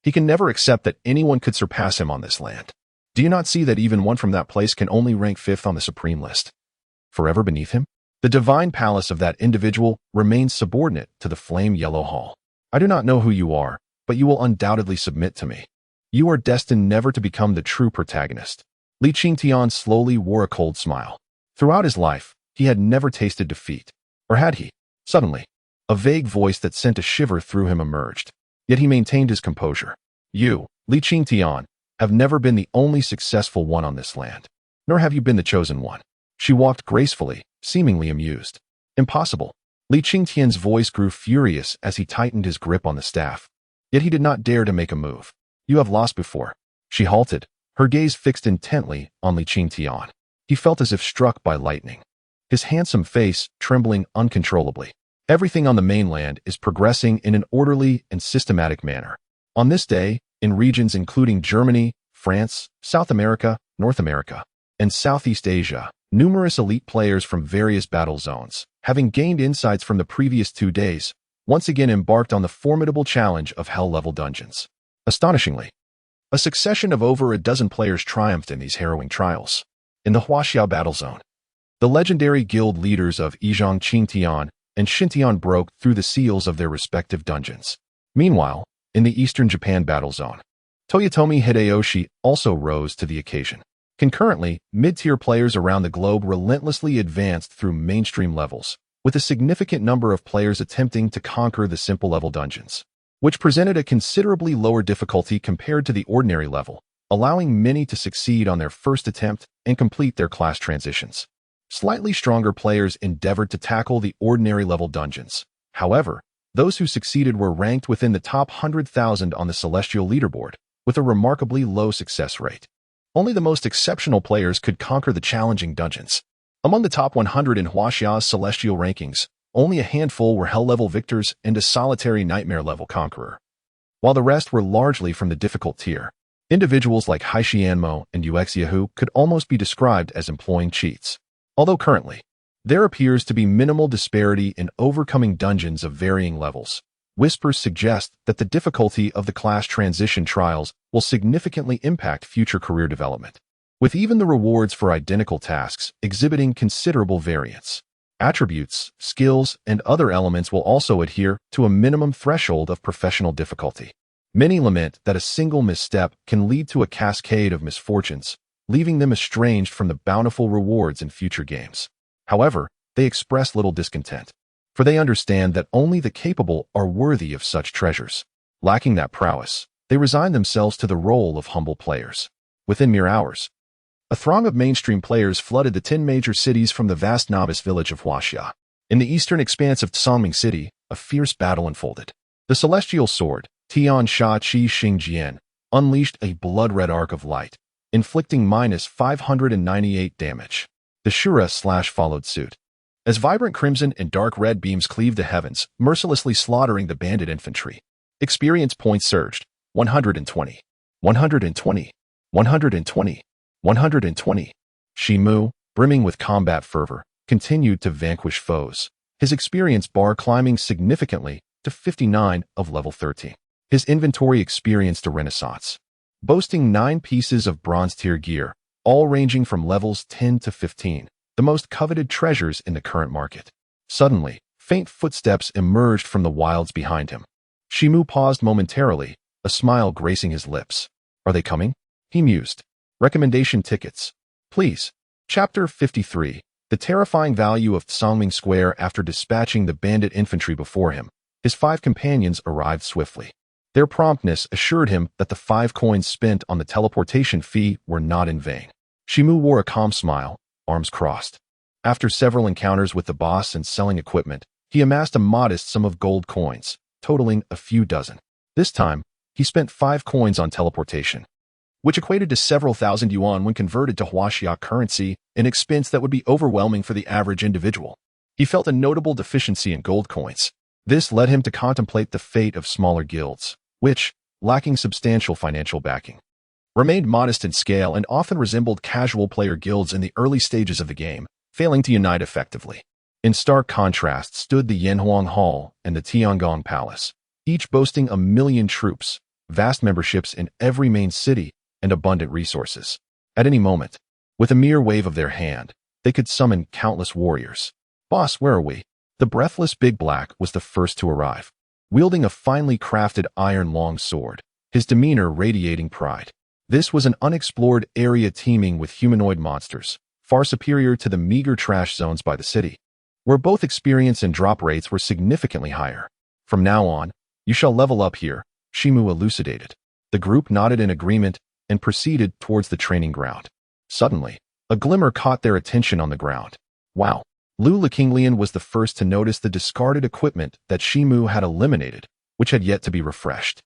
He can never accept that anyone could surpass him on this land. Do you not see that even one from that place can only rank 5th on the supreme list? Forever beneath him? The divine palace of that individual remains subordinate to the flame-yellow hall. I do not know who you are, but you will undoubtedly submit to me. You are destined never to become the true protagonist. Li Qingtian slowly wore a cold smile. Throughout his life, he had never tasted defeat. Or had he? Suddenly, a vague voice that sent a shiver through him emerged. Yet he maintained his composure. You, Li Qingtian, have never been the only successful one on this land. Nor have you been the chosen one. She walked gracefully, seemingly amused. Impossible. Li Qingtian's voice grew furious as he tightened his grip on the staff. Yet he did not dare to make a move. You have lost before. She halted, her gaze fixed intently on Li Qingtian. He felt as if struck by lightning. His handsome face trembling uncontrollably. Everything on the mainland is progressing in an orderly and systematic manner. On this day, in regions including Germany, France, South America, North America, and Southeast Asia, numerous elite players from various battle zones, having gained insights from the previous 2 days, once again embarked on the formidable challenge of hell-level dungeons. Astonishingly, a succession of over a dozen players triumphed in these harrowing trials. In the Huaxia battle zone, the legendary guild leaders of Yizhang Qingtian and Xintian broke through the seals of their respective dungeons. Meanwhile, in the Eastern Japan battle zone, Toyotomi Hideyoshi also rose to the occasion. Concurrently, mid-tier players around the globe relentlessly advanced through mainstream levels, with a significant number of players attempting to conquer the simple level dungeons, which presented a considerably lower difficulty compared to the ordinary level, allowing many to succeed on their first attempt and complete their class transitions. Slightly stronger players endeavored to tackle the ordinary level dungeons. However, those who succeeded were ranked within the top 100,000 on the Celestial leaderboard, with a remarkably low success rate. Only the most exceptional players could conquer the challenging dungeons. Among the top 100 in Huaxia's Celestial rankings, only a handful were Hell-level victors and a solitary Nightmare-level conqueror, while the rest were largely from the difficult tier. Individuals like Chen Mo and Uxiahu could almost be described as employing cheats. Although currently, there appears to be minimal disparity in overcoming dungeons of varying levels, whispers suggest that the difficulty of the class transition trials will significantly impact future career development, with even the rewards for identical tasks exhibiting considerable variance. Attributes, skills, and other elements will also adhere to a minimum threshold of professional difficulty. Many lament that a single misstep can lead to a cascade of misfortunes, leaving them estranged from the bountiful rewards in future games. However, they express little discontent, for they understand that only the capable are worthy of such treasures. Lacking that prowess, they resign themselves to the role of humble players. Within mere hours, a throng of mainstream players flooded the 10 major cities from the vast novice village of Huaxia. In the eastern expanse of Tsangming City, a fierce battle unfolded. The celestial sword, Tian Sha Qi Xing Jian, unleashed a blood-red arc of light, inflicting -598 damage. The Shura slash followed suit, as vibrant crimson and dark red beams cleaved the heavens, mercilessly slaughtering the bandit infantry. Experience points surged. 120. 120. 120. 120. Chen Mo, brimming with combat fervor, continued to vanquish foes, his experience bar climbing significantly to 59 of level 13. His inventory experienced a renaissance, boasting 9 pieces of bronze-tier gear, all ranging from levels 10 to 15, the most coveted treasures in the current market. Suddenly, faint footsteps emerged from the wilds behind him. Chen Mo paused momentarily, a smile gracing his lips. Are they coming? He mused. Recommendation tickets. Please. Chapter 53. The terrifying value of Tsangming Square. After dispatching the bandit infantry before him, his 5 companions arrived swiftly. Their promptness assured him that the 5 coins spent on the teleportation fee were not in vain. Chen Mo wore a calm smile, arms crossed. After several encounters with the boss and selling equipment, he amassed a modest sum of gold coins, totaling a few dozen. This time, he spent 5 coins on teleportation. which equated to several thousand yuan when converted to Huaxia currency, an expense that would be overwhelming for the average individual. He felt a notable deficiency in gold coins. This led him to contemplate the fate of smaller guilds, which, lacking substantial financial backing, remained modest in scale and often resembled casual player guilds in the early stages of the game, failing to unite effectively. In stark contrast stood the Yanhuang Hall and the Tiangong Palace, each boasting 1,000,000 troops, vast memberships in every main city, and abundant resources. At any moment, with a mere wave of their hand, they could summon countless warriors. "Boss, where are we?" The breathless Big Black was the first to arrive, wielding a finely crafted iron long sword, his demeanor radiating pride. This was an unexplored area teeming with humanoid monsters, far superior to the meager trash zones by the city, where both experience and drop rates were significantly higher. "From now on, you shall level up here," Chen Mo elucidated. The group nodded in agreement and proceeded towards the training ground. Suddenly, a glimmer caught their attention on the ground. Wow! Lu Liqinglian was the first to notice the discarded equipment that Chen Mo had eliminated, which had yet to be refreshed.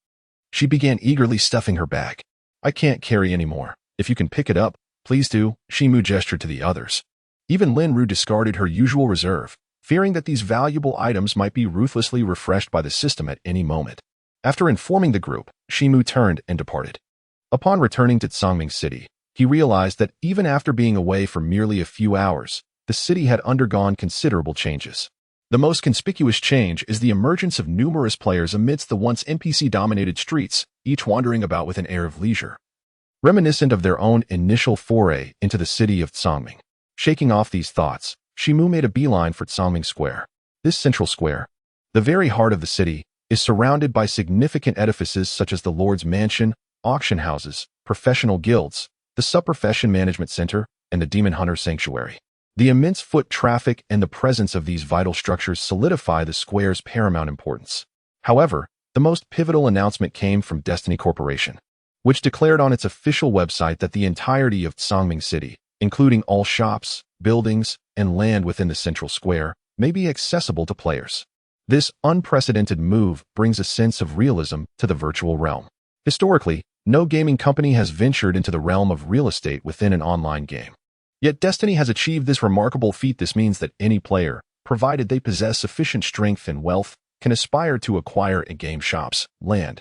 She began eagerly stuffing her bag. "I can't carry any more. If you can pick it up, please do," Chen Mo gestured to the others. Even Lin Ru discarded her usual reserve, fearing that these valuable items might be ruthlessly refreshed by the system at any moment. After informing the group, Chen Mo turned and departed. Upon returning to Tsangming City, he realized that even after being away for merely a few hours, the city had undergone considerable changes. The most conspicuous change is the emergence of numerous players amidst the once NPC-dominated streets, each wandering about with an air of leisure, reminiscent of their own initial foray into the city of Tsangming. Shaking off these thoughts, Chen Mo made a beeline for Tsangming Square. This central square, the very heart of the city, is surrounded by significant edifices such as the Lord's Mansion, auction houses, professional guilds, the Sub-Profession Management Center, and the Demon Hunter Sanctuary. The immense foot traffic and the presence of these vital structures solidify the square's paramount importance. However, the most pivotal announcement came from Destiny Corporation, which declared on its official website that the entirety of Tsangming City, including all shops, buildings, and land within the central square, may be accessible to players. This unprecedented move brings a sense of realism to the virtual realm. Historically, no gaming company has ventured into the realm of real estate within an online game. Yet Destiny has achieved this remarkable feat. This means that any player, provided they possess sufficient strength and wealth, can aspire to acquire in-game shops, land,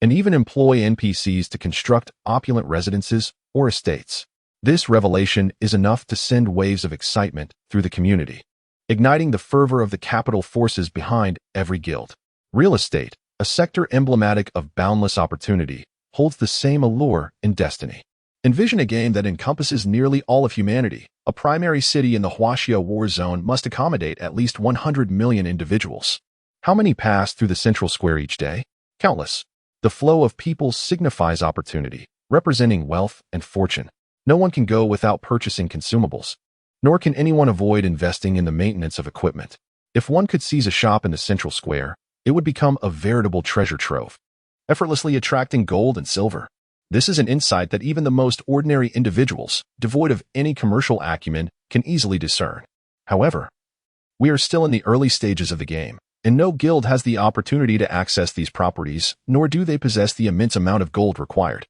and even employ NPCs to construct opulent residences or estates. This revelation is enough to send waves of excitement through the community, igniting the fervor of the capital forces behind every guild. Real estate, a sector emblematic of boundless opportunity, holds the same allure in Destiny. Envision a game that encompasses nearly all of humanity. A primary city in the Huaxia war zone must accommodate at least 100 million individuals. How many pass through the central square each day? Countless. The flow of people signifies opportunity, representing wealth and fortune. No one can go without purchasing consumables, nor can anyone avoid investing in the maintenance of equipment. If one could seize a shop in the central square, it would become a veritable treasure trove, effortlessly attracting gold and silver. This is an insight that even the most ordinary individuals, devoid of any commercial acumen, can easily discern. However, we are still in the early stages of the game, and no guild has the opportunity to access these properties, nor do they possess the immense amount of gold required.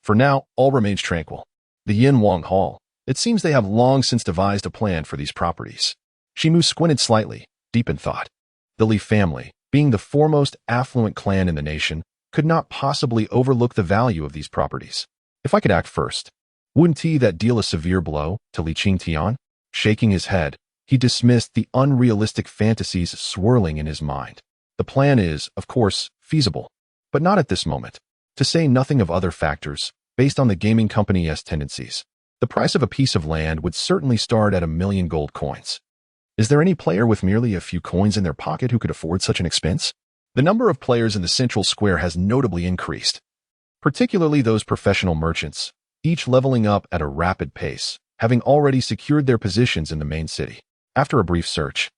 For now, all remains tranquil. The Yanhuang Hall. It seems they have long since devised a plan for these properties. Chen Mo squinted slightly, deep in thought. The Li family, being the foremost affluent clan in the nation, could not possibly overlook the value of these properties. If I could act first, wouldn't that deal a severe blow to Li Qingtian? Shaking his head, he dismissed the unrealistic fantasies swirling in his mind. The plan is, of course, feasible, but not at this moment. To say nothing of other factors, based on the gaming company's tendencies, the price of a piece of land would certainly start at 1,000,000 gold coins. Is there any player with merely a few coins in their pocket who could afford such an expense? The number of players in the central square has notably increased, particularly those professional merchants, each leveling up at a rapid pace, having already secured their positions in the main city. After a brief search,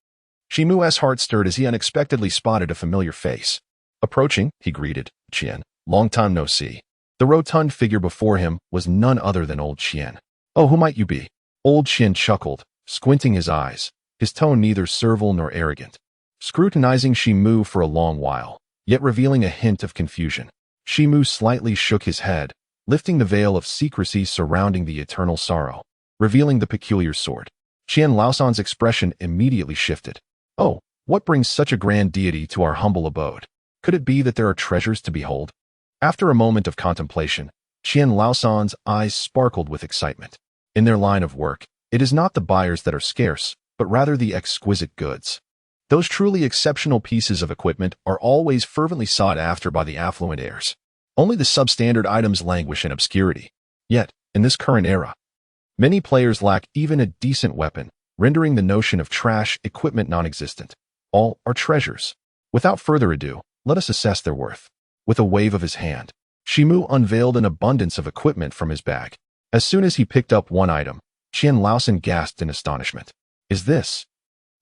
Chen Mo's heart stirred as he unexpectedly spotted a familiar face. Approaching, he greeted, "Qian, long time no see." The rotund figure before him was none other than old Qian. "Oh, who might you be?" Old Qian chuckled, squinting his eyes, his tone neither servile nor arrogant, scrutinizing Chen Mo for a long while, yet revealing a hint of confusion. Chen Mo slightly shook his head, lifting the veil of secrecy surrounding the eternal sorrow, revealing the peculiar sword. Qian Laosan's expression immediately shifted. Oh, what brings such a grand deity to our humble abode? Could it be that there are treasures to behold? After a moment of contemplation, Qian Laosan's eyes sparkled with excitement. In their line of work, it is not the buyers that are scarce, but rather the exquisite goods. Those truly exceptional pieces of equipment are always fervently sought after by the affluent heirs. Only the substandard items languish in obscurity. Yet, in this current era, many players lack even a decent weapon, rendering the notion of trash equipment non-existent. All are treasures. Without further ado, let us assess their worth. With a wave of his hand, Chen Mo unveiled an abundance of equipment from his bag. As soon as he picked up one item, Qian Laosan gasped in astonishment. Is this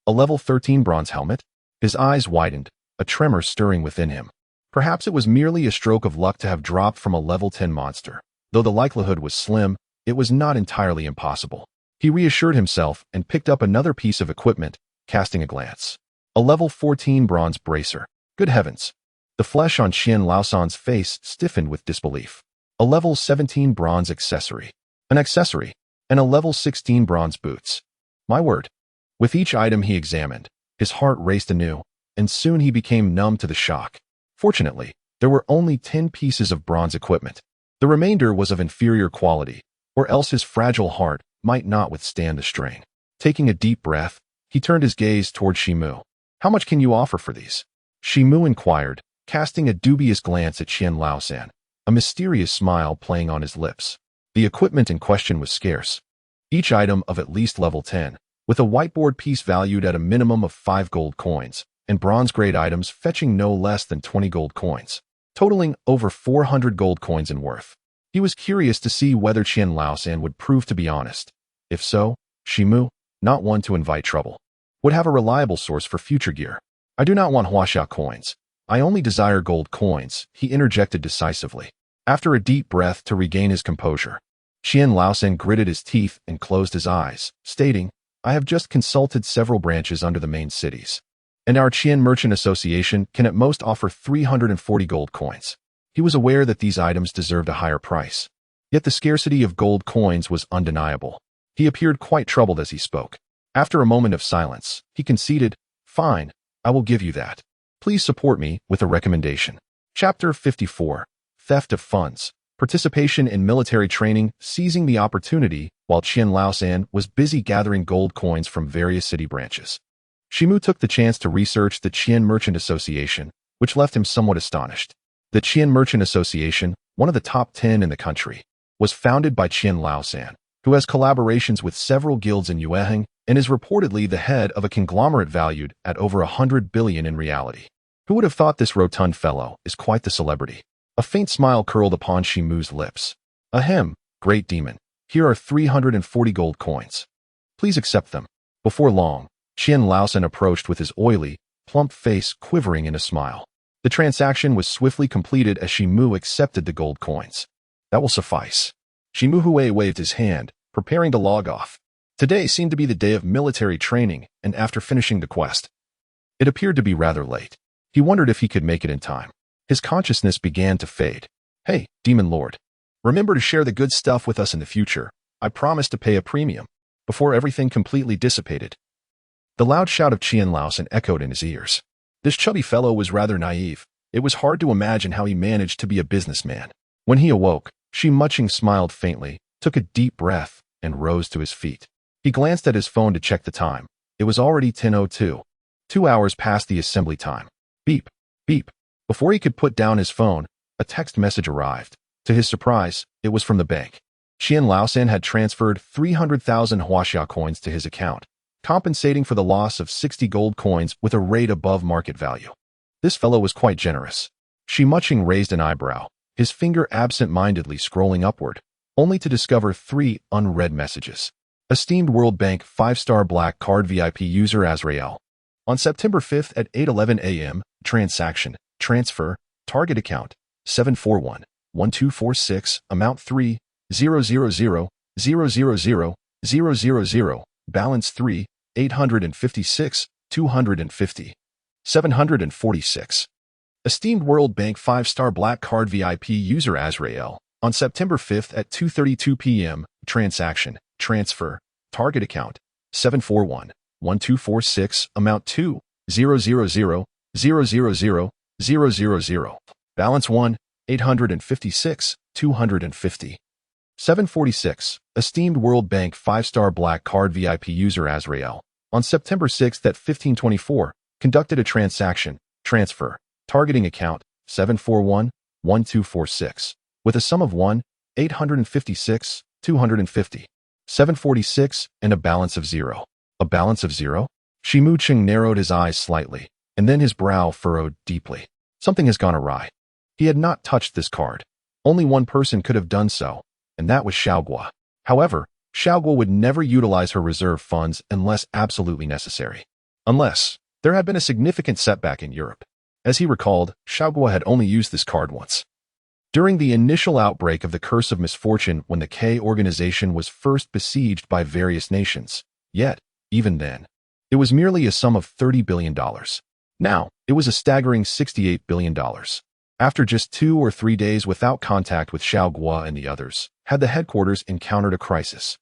a level 13 bronze helmet? His eyes widened, a tremor stirring within him. Perhaps it was merely a stroke of luck to have dropped from a level 10 monster. Though the likelihood was slim, it was not entirely impossible. He reassured himself and picked up another piece of equipment, casting a glance. A level 14 bronze bracer. Good heavens! The flesh on Qian Laosan's face stiffened with disbelief. A level 17 bronze accessory. An accessory. And a level 16 bronze boots. My word. With each item he examined, his heart raced anew, and soon he became numb to the shock. Fortunately, there were only 10 pieces of bronze equipment. The remainder was of inferior quality, or else his fragile heart might not withstand the strain. Taking a deep breath, he turned his gaze toward Chen Mo. How much can you offer for these? Chen Mo inquired, casting a dubious glance at Qian Laosan, a mysterious smile playing on his lips. The equipment in question was scarce. Each item of at least level 10, with a whiteboard piece valued at a minimum of 5 gold coins, and bronze-grade items fetching no less than 20 gold coins, totaling over 400 gold coins in worth. He was curious to see whether Qian Laosan would prove to be honest. If so, Chen Mo, not one to invite trouble, would have a reliable source for future gear. I do not want huaxia coins. I only desire gold coins, he interjected decisively. After a deep breath to regain his composure, Qian Laosan gritted his teeth and closed his eyes, stating, I have just consulted several branches under the main cities, and our Qian Merchant Association can at most offer 340 gold coins. He was aware that these items deserved a higher price. Yet the scarcity of gold coins was undeniable. He appeared quite troubled as he spoke. After a moment of silence, he conceded, Fine, I will give you that. Please support me with a recommendation. Chapter 54. Theft of Funds. Participation in military training, seizing the opportunity while Qian Laosan was busy gathering gold coins from various city branches. Chen Mo took the chance to research the Qian Merchant Association, which left him somewhat astonished. The Qian Merchant Association, one of the top 10 in the country, was founded by Qian Laosan, who has collaborations with several guilds in Yueheng and is reportedly the head of a conglomerate valued at over 100 billion in reality. Who would have thought this rotund fellow is quite the celebrity? A faint smile curled upon Chen Mo's lips. Ahem, great demon. Here are 340 gold coins. Please accept them. Before long, Qian Laosan approached with his oily, plump face quivering in a smile. The transaction was swiftly completed as Chen Mo accepted the gold coins. That will suffice. Chen Mo waved his hand, preparing to log off. Today seemed to be the day of military training, and after finishing the quest, it appeared to be rather late. He wondered if he could make it in time. His consciousness began to fade. Hey, Demon Lord. Remember to share the good stuff with us in the future. I promise to pay a premium. Before everything completely dissipated, the loud shout of Qian Laosan echoed in his ears. This chubby fellow was rather naive. It was hard to imagine how he managed to be a businessman. When he awoke, Shi Muching smiled faintly, took a deep breath, and rose to his feet. He glanced at his phone to check the time. It was already 10:02. 2 hours past the assembly time. Beep, beep. Before he could put down his phone, a text message arrived. To his surprise, it was from the bank. Qian Laosan had transferred 300,000 huaxia coins to his account, compensating for the loss of 60 gold coins with a rate above market value. This fellow was quite generous. Shi Muching raised an eyebrow, his finger absent-mindedly scrolling upward, only to discover 3 unread messages. Esteemed World Bank 5-star Black Card VIP user Azrael. On September 5th at 8:11 a.m., transaction, transfer, target account, 741-1246, amount 3,000,000,000, balance 3,856,250, 746. Esteemed World Bank 5-star Black Card VIP user Azrael, On September 5th at 2:32 p.m., transaction, transfer, target account, 741-1246, amount 2,000,000,000, balance 1,856,250. 746, esteemed World Bank 5-star black card VIP user Azrael, on September 6th at 15:24, conducted a transaction, transfer, targeting account, 741-1246, with a sum of 1,856,250. 746, and a balance of 0. A balance of 0? Chen Mo narrowed his eyes slightly, and then his brow furrowed deeply. Something has gone awry. He had not touched this card. Only one person could have done so, and that was Xiaoguo. However, Xiaoguo would never utilize her reserve funds unless absolutely necessary. Unless there had been a significant setback in Europe. As he recalled, Xiaoguo had only used this card once. During the initial outbreak of the Curse of Misfortune when the K organization was first besieged by various nations. Yet, even then, it was merely a sum of $30 billion. Now, it was a staggering $68 billion. After just 2 or 3 days without contact with Xiaoguo and the others, had the headquarters encountered a crisis.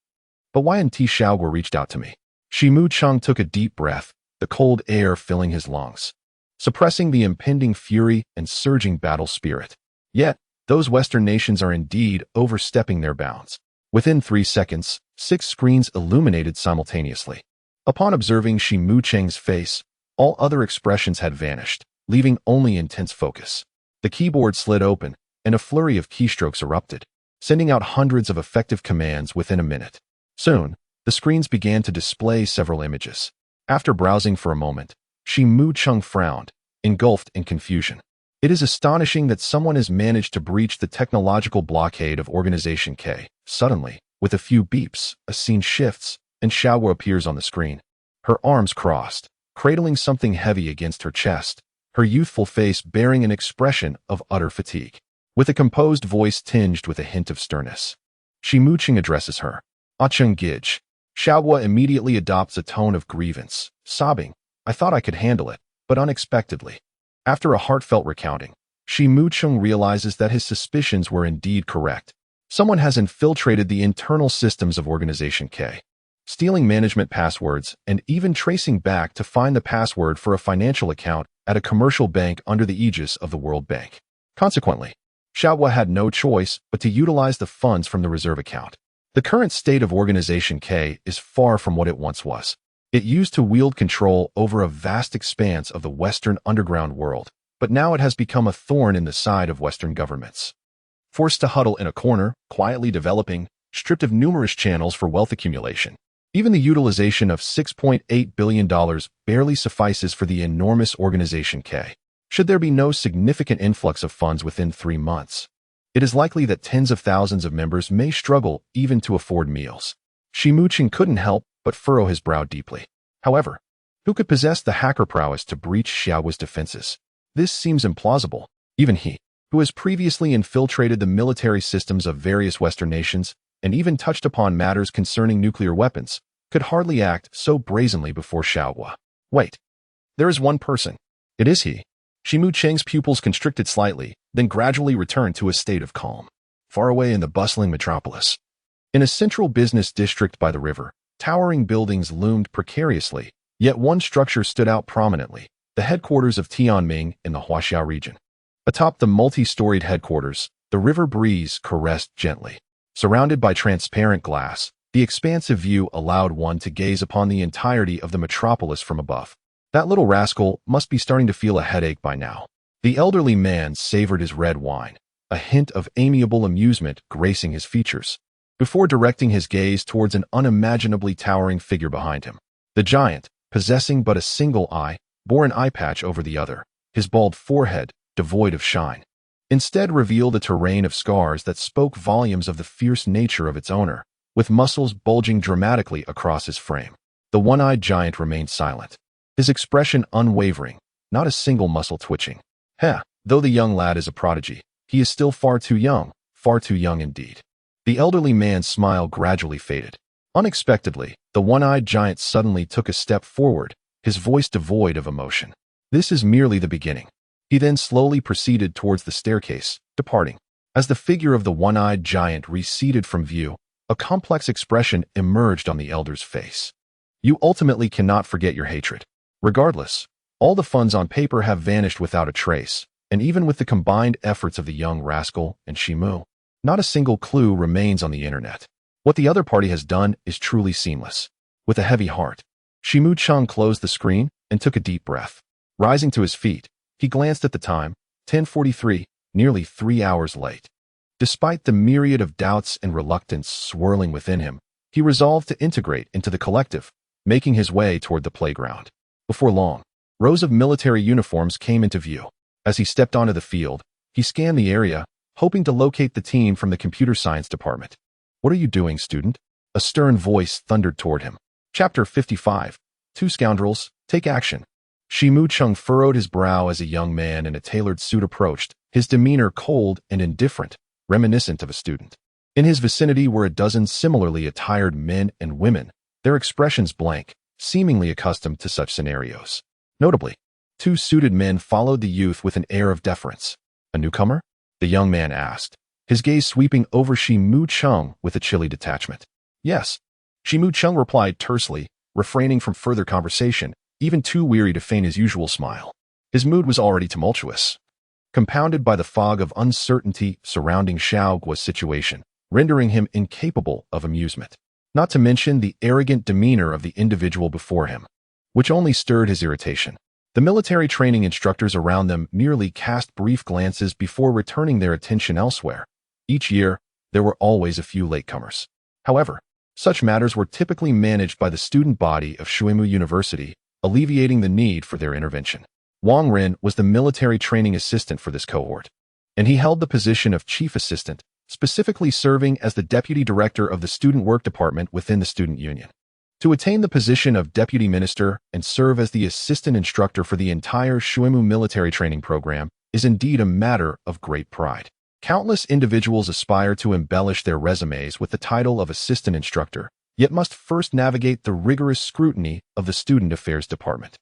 But why hadn't Xiaoguo reached out to me? Chen Mo took a deep breath, the cold air filling his lungs, suppressing the impending fury and surging battle spirit. Yet, those Western nations are indeed overstepping their bounds. Within 3 seconds, 6 screens illuminated simultaneously. Upon observing Chen Mo's face, all other expressions had vanished, leaving only intense focus. The keyboard slid open, and a flurry of keystrokes erupted, sending out hundreds of effective commands within a minute. Soon, the screens began to display several images. After browsing for a moment, Chen Mo frowned, engulfed in confusion. It is astonishing that someone has managed to breach the technological blockade of Organization K. Suddenly, with a few beeps, a scene shifts, and Xiaoguo appears on the screen. Her arms crossed, cradling something heavy against her chest, her youthful face bearing an expression of utter fatigue. With a composed voice tinged with a hint of sternness, Chen Mo addresses her. Acheng Gij. Xiaoguo immediately adopts a tone of grievance, sobbing, "I thought I could handle it, but unexpectedly." After a heartfelt recounting, Chen Mo realizes that his suspicions were indeed correct. Someone has infiltrated the internal systems of Organization K, stealing management passwords and even tracing back to find the password for a financial account at a commercial bank under the aegis of the World Bank. Consequently, Xiaoguo had no choice but to utilize the funds from the reserve account. The current state of Organization K is far from what it once was. It used to wield control over a vast expanse of the Western underground world, but now it has become a thorn in the side of Western governments. Forced to huddle in a corner, quietly developing, stripped of numerous channels for wealth accumulation. Even the utilization of $6.8 billion barely suffices for the enormous Organization K. Should there be no significant influx of funds within 3 months, it is likely that tens of thousands of members may struggle even to afford meals. Chen Mo couldn't help but furrow his brow deeply. However, who could possess the hacker prowess to breach Xiaoguo's defenses? This seems implausible. Even he, who has previously infiltrated the military systems of various Western nations and even touched upon matters concerning nuclear weapons, could hardly act so brazenly before Xiaoguo. Wait, there is one person. It is he. Chen Mo's pupils constricted slightly, then gradually returned to a state of calm. Far away in the bustling metropolis, in a central business district by the river, towering buildings loomed precariously, yet one structure stood out prominently, the headquarters of Tianming in the Huaxiao region. Atop the multi-storied headquarters, the river breeze caressed gently. Surrounded by transparent glass, the expansive view allowed one to gaze upon the entirety of the metropolis from above. That little rascal must be starting to feel a headache by now. The elderly man savored his red wine, a hint of amiable amusement gracing his features, before directing his gaze towards an unimaginably towering figure behind him. The giant, possessing but a single eye, bore an eye patch over the other, his bald forehead, devoid of shine, instead revealed a terrain of scars that spoke volumes of the fierce nature of its owner, with muscles bulging dramatically across his frame. The one-eyed giant remained silent, his expression unwavering, not a single muscle twitching. Though the young lad is a prodigy, he is still far too young indeed. The elderly man's smile gradually faded. Unexpectedly, the one-eyed giant suddenly took a step forward, his voice devoid of emotion. "This is merely the beginning." He then slowly proceeded towards the staircase, departing. As the figure of the one-eyed giant receded from view, a complex expression emerged on the elder's face. You ultimately cannot forget your hatred. Regardless, all the funds on paper have vanished without a trace, and even with the combined efforts of the young rascal and Chen Mo, not a single clue remains on the internet. What the other party has done is truly seamless. With a heavy heart, Chen Mo closed the screen and took a deep breath. Rising to his feet, he glanced at the time, 10:43, nearly 3 hours late. Despite the myriad of doubts and reluctance swirling within him, he resolved to integrate into the collective, making his way toward the playground. Before long, rows of military uniforms came into view. As he stepped onto the field, he scanned the area, hoping to locate the team from the computer science department. "What are you doing, student?" A stern voice thundered toward him. Chapter 55. Two scoundrels, take action. Chen Mo furrowed his brow as a young man in a tailored suit approached, his demeanor cold and indifferent, reminiscent of a student. In his vicinity were a dozen similarly attired men and women, their expressions blank, seemingly accustomed to such scenarios. Notably, two suited men followed the youth with an air of deference. "A newcomer?" the young man asked, his gaze sweeping over Chen Mo with a chilly detachment. "Yes," Chen Mo replied tersely, refraining from further conversation, even too weary to feign his usual smile. His mood was already tumultuous, compounded by the fog of uncertainty surrounding Xiaoguo's situation, rendering him incapable of amusement. Not to mention the arrogant demeanor of the individual before him, which only stirred his irritation. The military training instructors around them merely cast brief glances before returning their attention elsewhere. Each year, there were always a few latecomers. However, such matters were typically managed by the student body of Xuemu University, alleviating the need for their intervention. Wang Ren was the military training assistant for this cohort, and he held the position of chief assistant, specifically serving as the deputy director of the student work department within the student union. To attain the position of deputy minister and serve as the assistant instructor for the entire Xuemu military training program is indeed a matter of great pride. Countless individuals aspire to embellish their resumes with the title of assistant instructor, yet must first navigate the rigorous scrutiny of the student affairs department.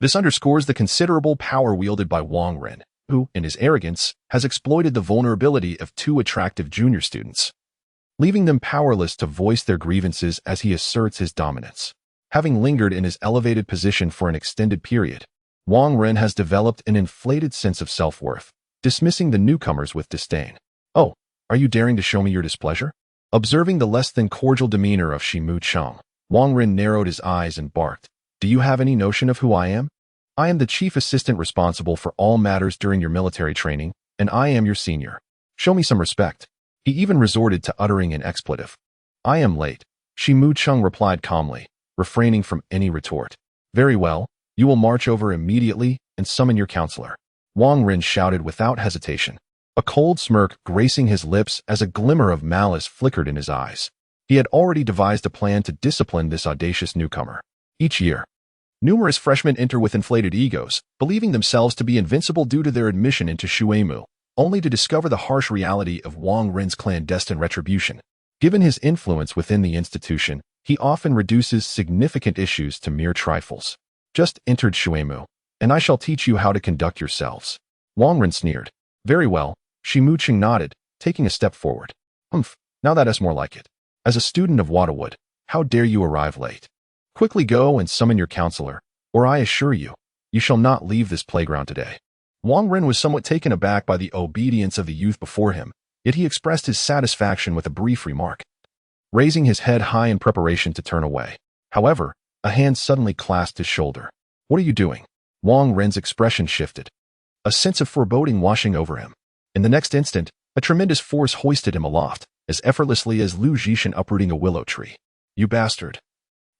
This underscores the considerable power wielded by Wang Ren, who, in his arrogance, has exploited the vulnerability of two attractive junior students, leaving them powerless to voice their grievances as he asserts his dominance. Having lingered in his elevated position for an extended period, Wang Ren has developed an inflated sense of self-worth, dismissing the newcomers with disdain. "Oh, are you daring to show me your displeasure?" Observing the less than cordial demeanor of Chen Mo, Wang Ren narrowed his eyes and barked, "Do you have any notion of who I am? I am the chief assistant responsible for all matters during your military training, and I am your senior. Show me some respect." He even resorted to uttering an expletive. "I am late," Chen Mo replied calmly, refraining from any retort. "Very well, you will march over immediately and summon your counselor," Wang Ren shouted without hesitation, a cold smirk gracing his lips as a glimmer of malice flickered in his eyes. He had already devised a plan to discipline this audacious newcomer. Each year, numerous freshmen enter with inflated egos, believing themselves to be invincible due to their admission into Xuemu, only to discover the harsh reality of Wang Ren's clandestine retribution. Given his influence within the institution, he often reduces significant issues to mere trifles. "Just entered Xuemu, and I shall teach you how to conduct yourselves." Wang Ren sneered. "Very well," Chen Mo nodded, taking a step forward. Now that's more like it. As a student of Wadawood, how dare you arrive late? Quickly go and summon your counselor, or I assure you, you shall not leave this playground today." Wang Ren was somewhat taken aback by the obedience of the youth before him, yet he expressed his satisfaction with a brief remark, raising his head high in preparation to turn away. However, a hand suddenly clasped his shoulder. "What are you doing?" Wang Ren's expression shifted, a sense of foreboding washing over him. In the next instant, a tremendous force hoisted him aloft, as effortlessly as Lu Zhishan uprooting a willow tree. "You bastard!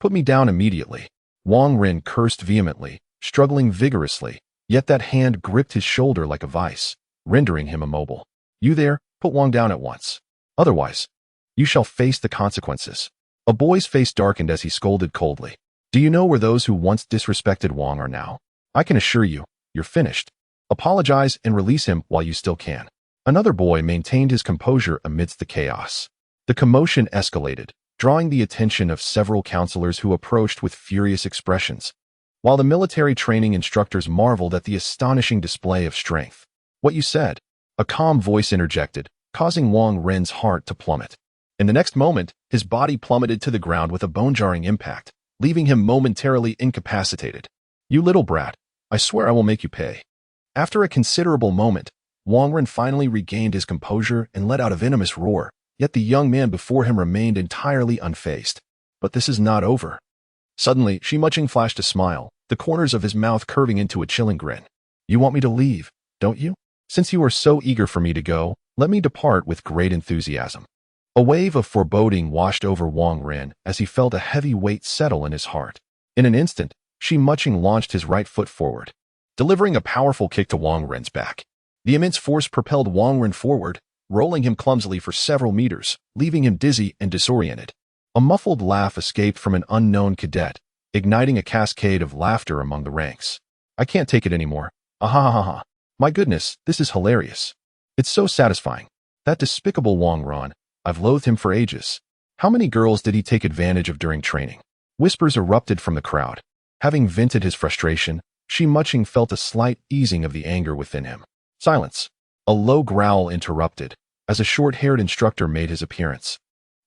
Put me down immediately." Wang Ren cursed vehemently, struggling vigorously, yet that hand gripped his shoulder like a vice, rendering him immobile. "You there, put Wang down at once. Otherwise, you shall face the consequences." A boy's face darkened as he scolded coldly. "Do you know where those who once disrespected Wang are now? I can assure you, you're finished. Apologize and release him while you still can." Another boy maintained his composure amidst the chaos. The commotion escalated, drawing the attention of several counselors who approached with furious expressions, while the military training instructors marveled at the astonishing display of strength. "What you said," a calm voice interjected, causing Wang Ren's heart to plummet. In the next moment, his body plummeted to the ground with a bone-jarring impact, leaving him momentarily incapacitated. "You little brat, I swear I will make you pay." After a considerable moment, Wang Ren finally regained his composure and let out a venomous roar, yet the young man before him remained entirely unfazed. But this is not over. Suddenly, Chen Mo flashed a smile, the corners of his mouth curving into a chilling grin. "You want me to leave, don't you? Since you are so eager for me to go, let me depart with great enthusiasm." A wave of foreboding washed over Wang Ren as he felt a heavy weight settle in his heart. In an instant, Chen Mo launched his right foot forward, delivering a powerful kick to Wang Ren's back. The immense force propelled Wang Ren forward, rolling him clumsily for several meters, leaving him dizzy and disoriented. A muffled laugh escaped from an unknown cadet, igniting a cascade of laughter among the ranks. "I can't take it anymore. Ahahaha. My goodness, this is hilarious. It's so satisfying. That despicable Wang Ren, I've loathed him for ages. How many girls did he take advantage of during training?" Whispers erupted from the crowd. Having vented his frustration, Chen Mo felt a slight easing of the anger within him. Silence. A low growl interrupted, as a short-haired instructor made his appearance,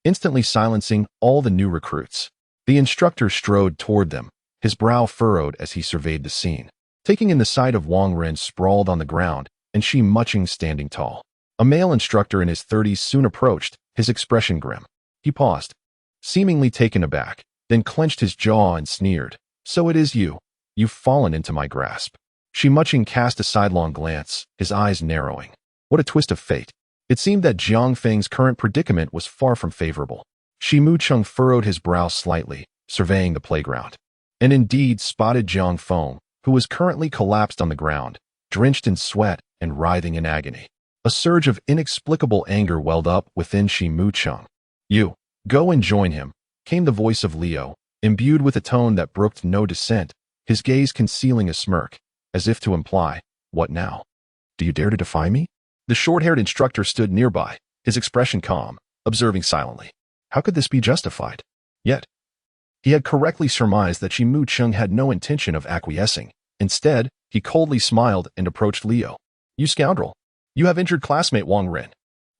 instantly silencing all the new recruits. The instructor strode toward them, his brow furrowed as he surveyed the scene, taking in the sight of Wang Ren sprawled on the ground and Chen Mo standing tall. A male instructor in his 30s soon approached, his expression grim. He paused, seemingly taken aback, then clenched his jaw and sneered. "So it is you. You've fallen into my grasp." Chen Mo cast a sidelong glance, his eyes narrowing. What a twist of fate. It seemed that Jiang Feng's current predicament was far from favorable. Chen Mo furrowed his brow slightly, surveying the playground, and indeed spotted Jiang Feng, who was currently collapsed on the ground, drenched in sweat and writhing in agony. A surge of inexplicable anger welled up within Chen Mo. "You, go and join him," came the voice of Leo, imbued with a tone that brooked no dissent, his gaze concealing a smirk, as if to imply, "What now? Do you dare to defy me?" The short-haired instructor stood nearby, his expression calm, observing silently. How could this be justified? Yet, he had correctly surmised that Chen Mo had no intention of acquiescing. Instead, he coldly smiled and approached Leo. "You scoundrel! You have injured classmate Wang Ren."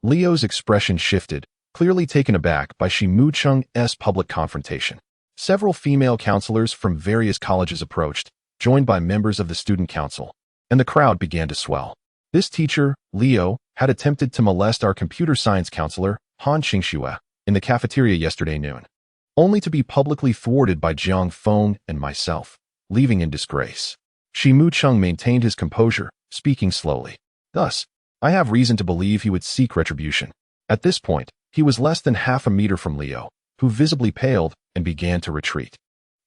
Leo's expression shifted, clearly taken aback by Chen Mo's public confrontation. Several female counselors from various colleges approached, joined by members of the student council, and the crowd began to swell. This teacher, Leo, had attempted to molest our computer science counselor, Han Qingxue, in the cafeteria yesterday noon, only to be publicly thwarted by Jiang Feng and myself, leaving in disgrace. Chen Mo maintained his composure, speaking slowly. "Thus, I have reason to believe he would seek retribution." At this point, he was less than half a meter from Leo, who visibly paled and began to retreat.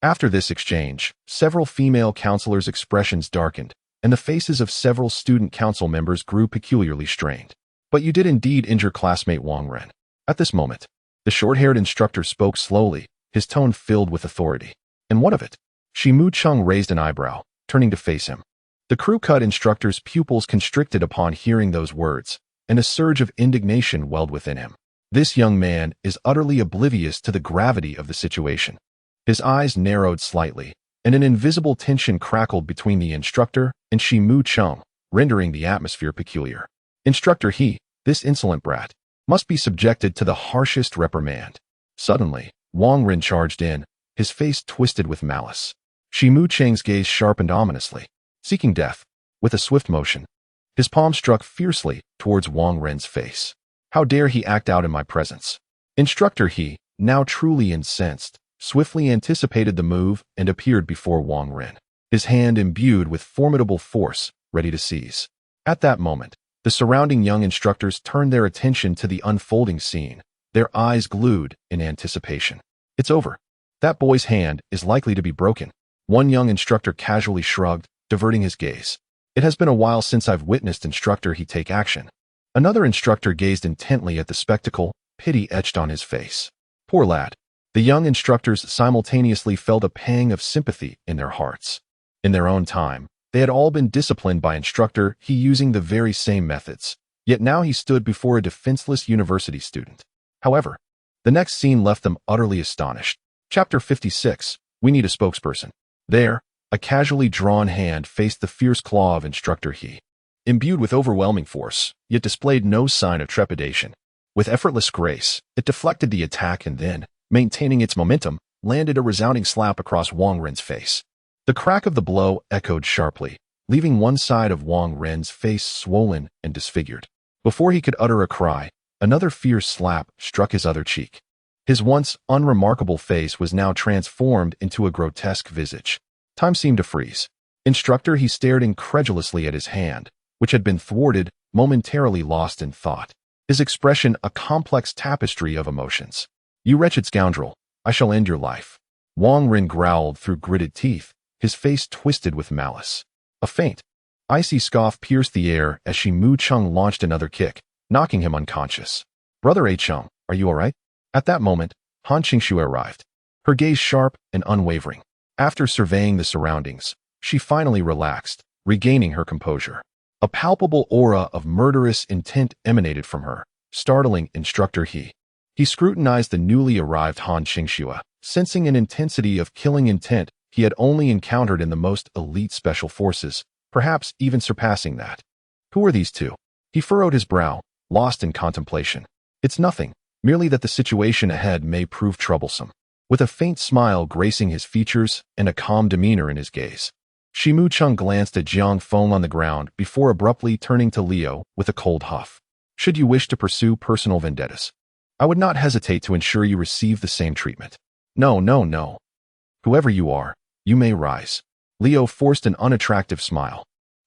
After this exchange, several female counselors' expressions darkened, and the faces of several student council members grew peculiarly strained. "But you did indeed injure classmate Wang Ren." At this moment, the short-haired instructor spoke slowly, his tone filled with authority. "And what of it?" Chen Mo raised an eyebrow, turning to face him. The crew-cut instructor's pupils constricted upon hearing those words, and a surge of indignation welled within him. This young man is utterly oblivious to the gravity of the situation. His eyes narrowed slightly, and an invisible tension crackled between the instructor and Chen Mo, rendering the atmosphere peculiar. "Instructor he, this insolent brat, must be subjected to the harshest reprimand." Suddenly, Wang Ren charged in, his face twisted with malice. Chen Mo's gaze sharpened ominously, seeking death. With a swift motion, his palm struck fiercely towards Wang Ren's face. "How dare he act out in my presence?" Instructor he, now truly incensed, swiftly anticipated the move and appeared before Wang Ren, his hand imbued with formidable force, ready to seize. At that moment, the surrounding young instructors turned their attention to the unfolding scene, their eyes glued in anticipation. "It's over. That boy's hand is likely to be broken." One young instructor casually shrugged, diverting his gaze. "It has been a while since I've witnessed instructor he take action." Another instructor gazed intently at the spectacle, pity etched on his face. Poor lad. The young instructors simultaneously felt a pang of sympathy in their hearts. In their own time, they had all been disciplined by instructor he using the very same methods, yet now he stood before a defenseless university student. However, the next scene left them utterly astonished. Chapter 56, We Need a Spokesperson. There, a casually drawn hand faced the fierce claw of instructor he. imbued with overwhelming force, yet displayed no sign of trepidation. With effortless grace, it deflected the attack and then, maintaining its momentum, landed a resounding slap across Wang Ren's face. The crack of the blow echoed sharply, leaving one side of Wang Ren's face swollen and disfigured. Before he could utter a cry, another fierce slap struck his other cheek. His once unremarkable face was now transformed into a grotesque visage. Time seemed to freeze. Instructor, he stared incredulously at his hand, which had been thwarted, momentarily lost in thought. His expression a complex tapestry of emotions. "You wretched scoundrel, I shall end your life." Wang Ren growled through gritted teeth, his face twisted with malice. A faint, icy scoff pierced the air as Chen Mo launched another kick, knocking him unconscious. "Brother A Chung, are you all right?" At that moment, Han Qingxue arrived, her gaze sharp and unwavering. After surveying the surroundings, she finally relaxed, regaining her composure. A palpable aura of murderous intent emanated from her, startling Instructor He. He scrutinized the newly arrived Han Qingxue, sensing an intensity of killing intent he had only encountered in the most elite special forces, perhaps even surpassing that. Who are these two? He furrowed his brow, lost in contemplation. It's nothing, merely that the situation ahead may prove troublesome. With a faint smile gracing his features and a calm demeanor in his gaze, Chen Mo glanced at Jiang Feng on the ground before abruptly turning to Leo with a cold huff. "Should you wish to pursue personal vendettas, I would not hesitate to ensure you receive the same treatment." No. "Whoever you are, you may rise." Leo forced an unattractive smile.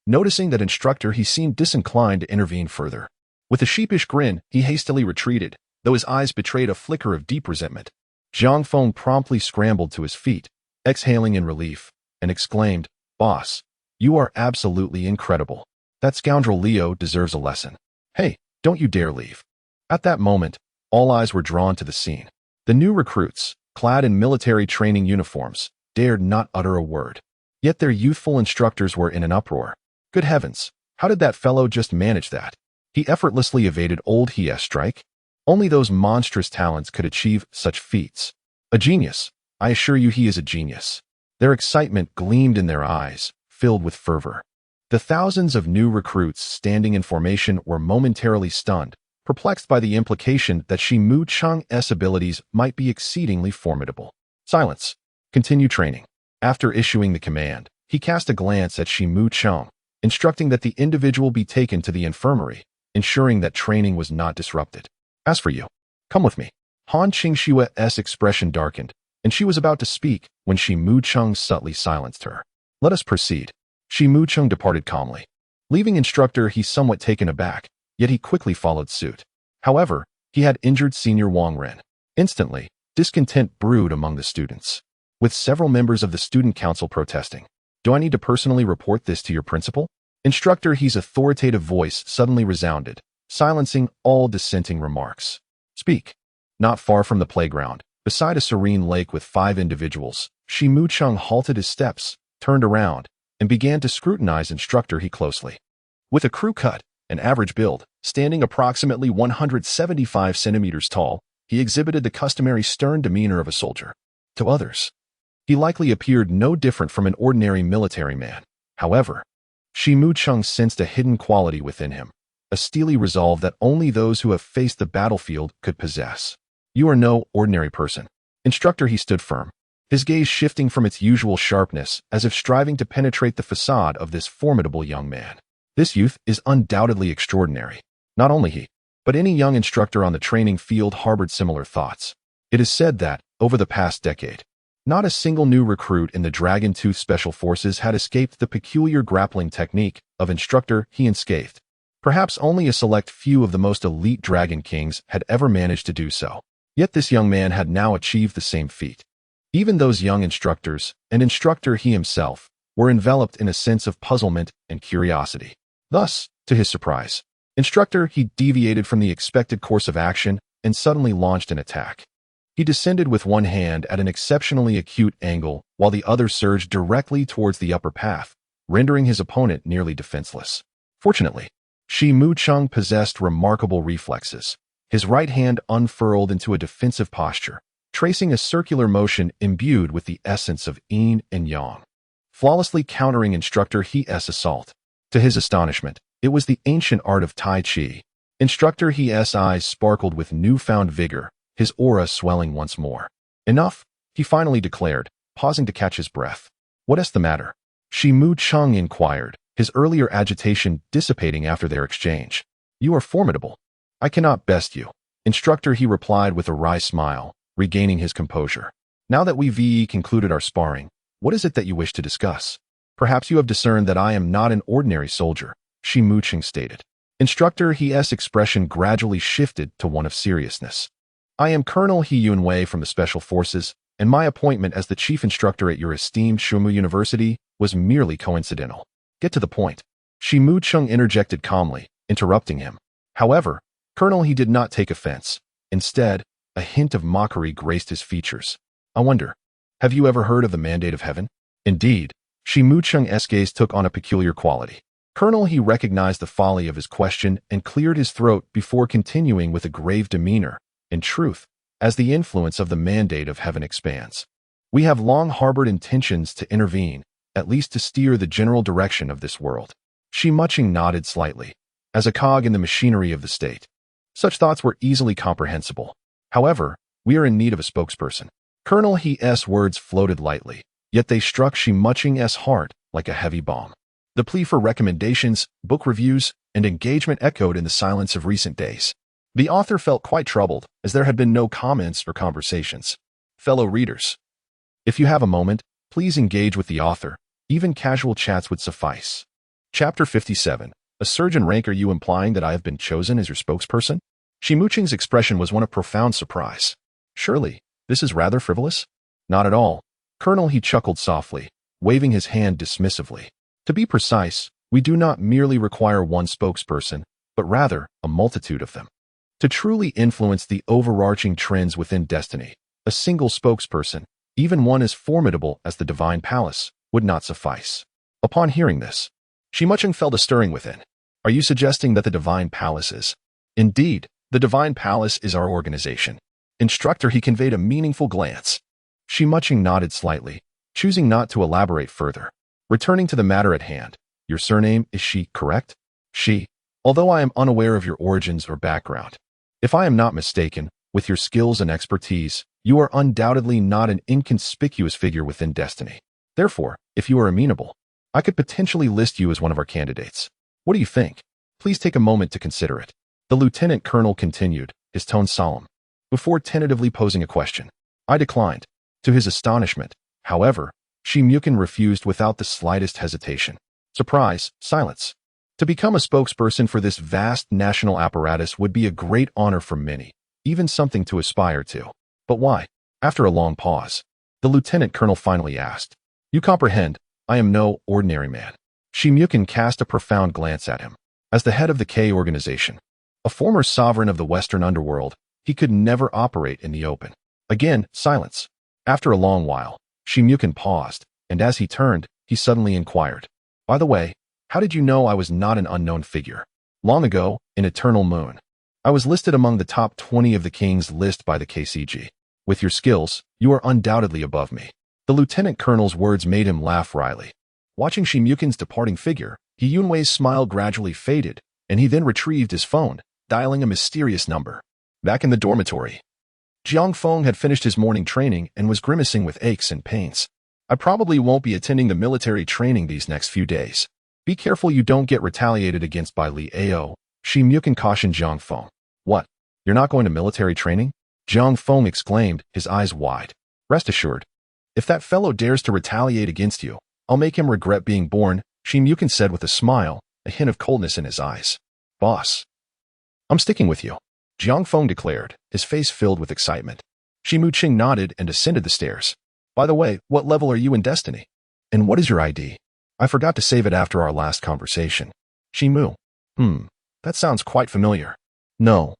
Noticing that Instructor, he seemed disinclined to intervene further. With a sheepish grin, he hastily retreated, though his eyes betrayed a flicker of deep resentment. Jiang Feng promptly scrambled to his feet, exhaling in relief, and exclaimed, "Boss, you are absolutely incredible. That scoundrel Leo deserves a lesson. Hey, don't you dare leave." At that moment, all eyes were drawn to the scene. The new recruits, clad in military training uniforms, dared not utter a word. Yet their youthful instructors were in an uproar. Good heavens, how did that fellow just manage that? He effortlessly evaded old He's strike. Only those monstrous talents could achieve such feats. A genius. I assure you he is a genius. Their excitement gleamed in their eyes, filled with fervor. The thousands of new recruits standing in formation were momentarily stunned, perplexed by the implication that Chen Mo's abilities might be exceedingly formidable. "Silence. Continue training." After issuing the command, he cast a glance at Chen Mo, instructing that the individual be taken to the infirmary, ensuring that training was not disrupted. "As for you, come with me." Han Qingxue's expression darkened, and she was about to speak when Chen Mo subtly silenced her. "Let us proceed." Chen Mo departed calmly. Leaving Instructor, he somewhat taken aback, yet he quickly followed suit. However, he had injured Senior Wang Ren. Instantly, discontent brewed among the students, with several members of the student council protesting. "Do I need to personally report this to your principal?" Instructor He's authoritative voice suddenly resounded, silencing all dissenting remarks. "Speak." Not far from the playground, beside a serene lake with 5 individuals, Chen Mo halted his steps, turned around, and began to scrutinize Instructor He closely. With a crew cut, an average build, standing approximately 175 centimeters tall, he exhibited the customary stern demeanor of a soldier. To others, he likely appeared no different from an ordinary military man. However, Chen Mo sensed a hidden quality within him, a steely resolve that only those who have faced the battlefield could possess. "You are no ordinary person." Instructor He stood firm, his gaze shifting from its usual sharpness as if striving to penetrate the facade of this formidable young man. "This youth is undoubtedly extraordinary." Not only he, but any young instructor on the training field harbored similar thoughts. It is said that, over the past decade, not a single new recruit in the Dragon Tooth Special Forces had escaped the peculiar grappling technique of Instructor He unscathed. Perhaps only a select few of the most elite Dragon Kings had ever managed to do so. Yet this young man had now achieved the same feat. Even those young instructors, and Instructor He himself, were enveloped in a sense of puzzlement and curiosity. Thus, to his surprise, Instructor He deviated from the expected course of action and suddenly launched an attack. He descended with one hand at an exceptionally acute angle while the other surged directly towards the upper path, rendering his opponent nearly defenseless. Fortunately, Chen Mo possessed remarkable reflexes. His right hand unfurled into a defensive posture, tracing a circular motion imbued with the essence of yin and yang, flawlessly countering Instructor He's assault. To his astonishment, It was the ancient art of Tai Chi. Instructor He's eyes sparkled with newfound vigor, his aura swelling once more. Enough, he finally declared, pausing to catch his breath. What is the matter? Shi Mu Chung inquired, his earlier agitation dissipating after their exchange. You are formidable. I cannot best you. Instructor, he replied with a wry smile, regaining his composure. Now that we've concluded our sparring, what is it that you wish to discuss? Perhaps you have discerned that I am not an ordinary soldier, Shi Mu Chung stated. Instructor He's expression gradually shifted to one of seriousness. I am Colonel He Yunwei from the Special Forces, and my appointment as the chief instructor at your esteemed Shumu University was merely coincidental. Get to the point. Shi Mu Chung interjected calmly, interrupting him. However, Colonel He did not take offense. Instead, a hint of mockery graced his features. I wonder, have you ever heard of the mandate of heaven? Indeed, Shi Mu Chung's gaze took on a peculiar quality. Colonel He recognized the folly of his question and cleared his throat before continuing with a grave demeanor. In truth, as the influence of the mandate of heaven expands, we have long harbored intentions to intervene, at least to steer the general direction of this world. Shi Mu Chung nodded slightly, as a cog in the machinery of the state. Such thoughts were easily comprehensible. However, we are in need of a spokesperson. Colonel He's words floated lightly, yet they struck Shi Mu Chung's heart like a heavy bomb. The plea for recommendations, book reviews, and engagement echoed in the silence of recent days. The author felt quite troubled, as there had been no comments or conversations. Fellow readers, if you have a moment, please engage with the author. Even casual chats would suffice. Chapter 57. A surgeon rank. Are you implying that I have been chosen as your spokesperson? Shi Mu Chung's expression was one of profound surprise. Surely, this is rather frivolous? Not at all. Colonel He chuckled softly, waving his hand dismissively. To be precise, we do not merely require one spokesperson, but rather a multitude of them. To truly influence the overarching trends within destiny, a single spokesperson, even one as formidable as the Divine Palace, would not suffice. Upon hearing this, Shi Mu Chung felt a stirring within. Are you suggesting that the Divine Palace is? Indeed, the Divine Palace is our organization. Instructor, he conveyed a meaningful glance. Shi Mu Chung nodded slightly, choosing not to elaborate further. Returning to the matter at hand, your surname is Shi, correct? Shi, although I am unaware of your origins or background. If I am not mistaken, with your skills and expertise, you are undoubtedly not an inconspicuous figure within destiny. Therefore, if you are amenable, I could potentially list you as one of our candidates. What do you think? Please take a moment to consider it. The lieutenant colonel continued, his tone solemn, before tentatively posing a question. I declined. To his astonishment, however, Shi Mu Chung refused without the slightest hesitation. Surprise, silence. To become a spokesperson for this vast national apparatus would be a great honor for many, even something to aspire to. But why? After a long pause, the lieutenant colonel finally asked. You comprehend, I am no ordinary man. Shi Mu Chung cast a profound glance at him. As the head of the K organization, a former sovereign of the Western underworld, he could never operate in the open. Again, silence. After a long while, Shi Mu Chung paused, and as he turned, he suddenly inquired. By the way, how did you know I was not an unknown figure? Long ago, in Eternal Moon, I was listed among the top 20 of the king's list by the KCG. With your skills, you are undoubtedly above me. The lieutenant colonel's words made him laugh wryly. Watching Shi Mu Chung's departing figure, He Yunwei's smile gradually faded, and he then retrieved his phone, dialing a mysterious number. Back in the dormitory, Jiang Feng had finished his morning training and was grimacing with aches and pains. I probably won't be attending the military training these next few days. Be careful you don't get retaliated against by Li Ao, Shi Mu Chung cautioned Jiang Feng. What? You're not going to military training? Jiang Feng exclaimed, his eyes wide. Rest assured, if that fellow dares to retaliate against you, I'll make him regret being born, Shi Mu Chung said with a smile, a hint of coldness in his eyes. Boss, I'm sticking with you, Jiang Feng declared, his face filled with excitement. Shi Mu Chung nodded and ascended the stairs. By the way, what level are you in Destiny? And what is your ID? I forgot to save it after our last conversation. Shi Mu. That sounds quite familiar. No.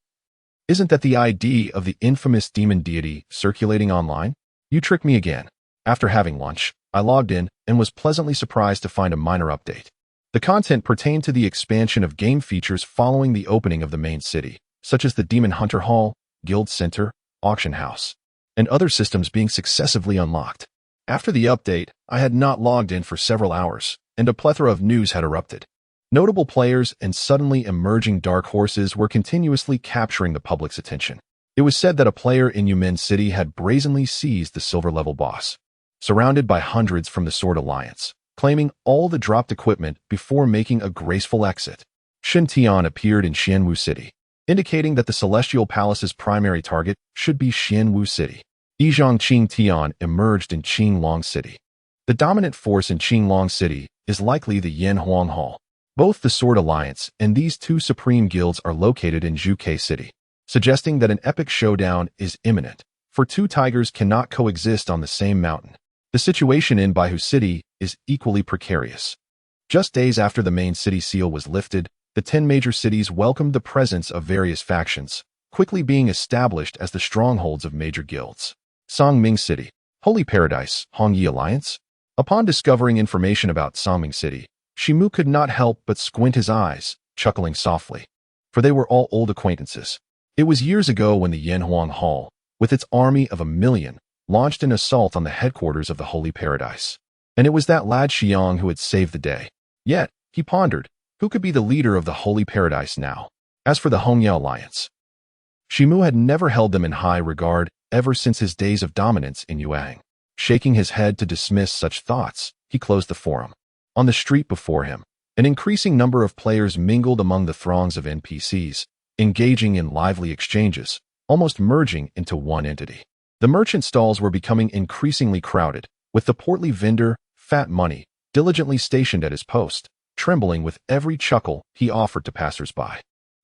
Isn't that the ID of the infamous demon deity circulating online? You tricked me again. After having lunch, I logged in and was pleasantly surprised to find a minor update. The content pertained to the expansion of game features following the opening of the main city, such as the Demon Hunter Hall, Guild Center, Auction House, and other systems being successively unlocked. After the update, I had not logged in for several hours, and a plethora of news had erupted. Notable players and suddenly emerging dark horses were continuously capturing the public's attention. It was said that a player in Yumen City had brazenly seized the silver-level boss, surrounded by hundreds from the Sword Alliance, claiming all the dropped equipment before making a graceful exit. Shen Tian appeared in Xianwu City, indicating that the Celestial Palace's primary target should be Xianwu City. Yizhang Qing Tian emerged in Qinglong City. The dominant force in Qinglong City is likely the Yanhuang Hall. Both the Sword Alliance and these two supreme guilds are located in Zhuke City, suggesting that an epic showdown is imminent, for two tigers cannot coexist on the same mountain. The situation in Baihu City is equally precarious. Just days after the main city seal was lifted, the 10 major cities welcomed the presence of various factions, quickly being established as the strongholds of major guilds. Songming City, Holy Paradise, Hongyi Alliance. Upon discovering information about Songming City, Chen could not help but squint his eyes, chuckling softly. For they were all old acquaintances. It was years ago when the Yanhuang Hall, with its army of 1 million, launched an assault on the headquarters of the Holy Paradise. And it was that lad Xiang who had saved the day. Yet, he pondered, who could be the leader of the Holy Paradise now? As for the Hongyi Alliance, Chen had never held them in high regard ever since his days of dominance in Yuang. Shaking his head to dismiss such thoughts, he closed the forum. On the street before him, an increasing number of players mingled among the throngs of NPCs, engaging in lively exchanges, almost merging into one entity. The merchant stalls were becoming increasingly crowded, with the portly vendor, Fat Money, diligently stationed at his post, trembling with every chuckle he offered to passers-by.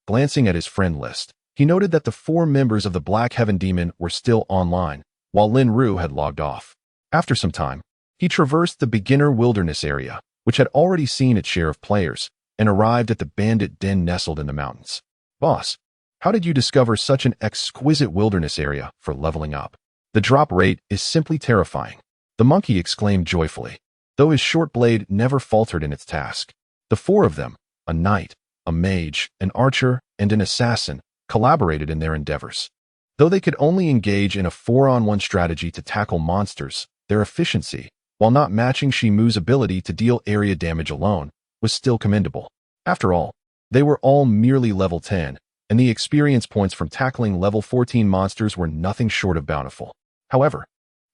Glancing at his friend list, he noted that the 4 members of the Black Heaven Demon were still online, while Lin Ru had logged off. After some time, he traversed the beginner wilderness area, which had already seen its share of players, and arrived at the bandit den nestled in the mountains. Boss, how did you discover such an exquisite wilderness area for leveling up? The drop rate is simply terrifying, the monkey exclaimed joyfully, though his short blade never faltered in its task. The 4 of them, a knight, a mage, an archer, and an assassin, collaborated in their endeavors. Though they could only engage in a 4-on-1 strategy to tackle monsters, their efficiency, while not matching Chen ability to deal area damage alone, was still commendable. After all, they were all merely level 10, and the experience points from tackling level 14 monsters were nothing short of bountiful. However,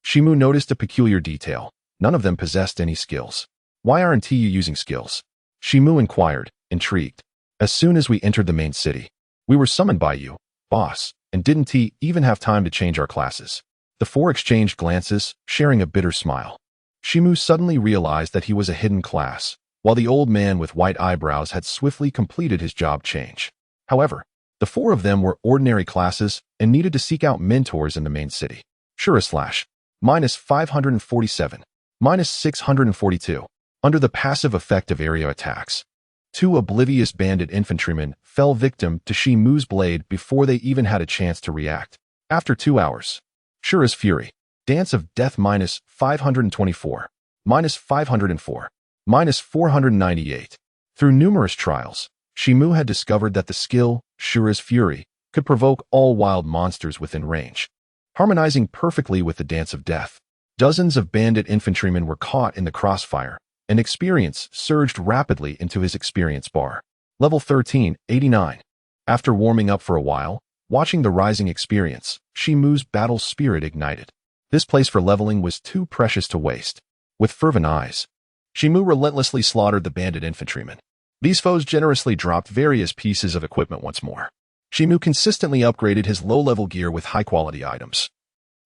Chen noticed a peculiar detail. None of them possessed any skills. Why aren't you using skills? Chen inquired, intrigued. As soon as we entered the main city, we were summoned by you, boss, and didn't he even have time to change our classes? The 4 exchanged glances, sharing a bitter smile. Chen suddenly realized that he was a hidden class, while the old man with white eyebrows had swiftly completed his job change. However, the 4 of them were ordinary classes and needed to seek out mentors in the main city. Shuraslash, -547, -642. Under the passive effect of area attacks, 2 oblivious bandit infantrymen fell victim to Shenmu's blade before they even had a chance to react. After 2 hours, Shura's Fury, Dance of Death -524, -504, -498. Through numerous trials, Chen had discovered that the skill, Shura's Fury, could provoke all wild monsters within range, harmonizing perfectly with the Dance of Death. Dozens of bandit infantrymen were caught in the crossfire, and experience surged rapidly into his experience bar. Level 13, 89. After warming up for a while, watching the rising experience, Shenmu's battle spirit ignited. This place for leveling was too precious to waste. With fervent eyes, Shenmu relentlessly slaughtered the bandit infantrymen. These foes generously dropped various pieces of equipment once more. Shenmu consistently upgraded his low-level gear with high-quality items,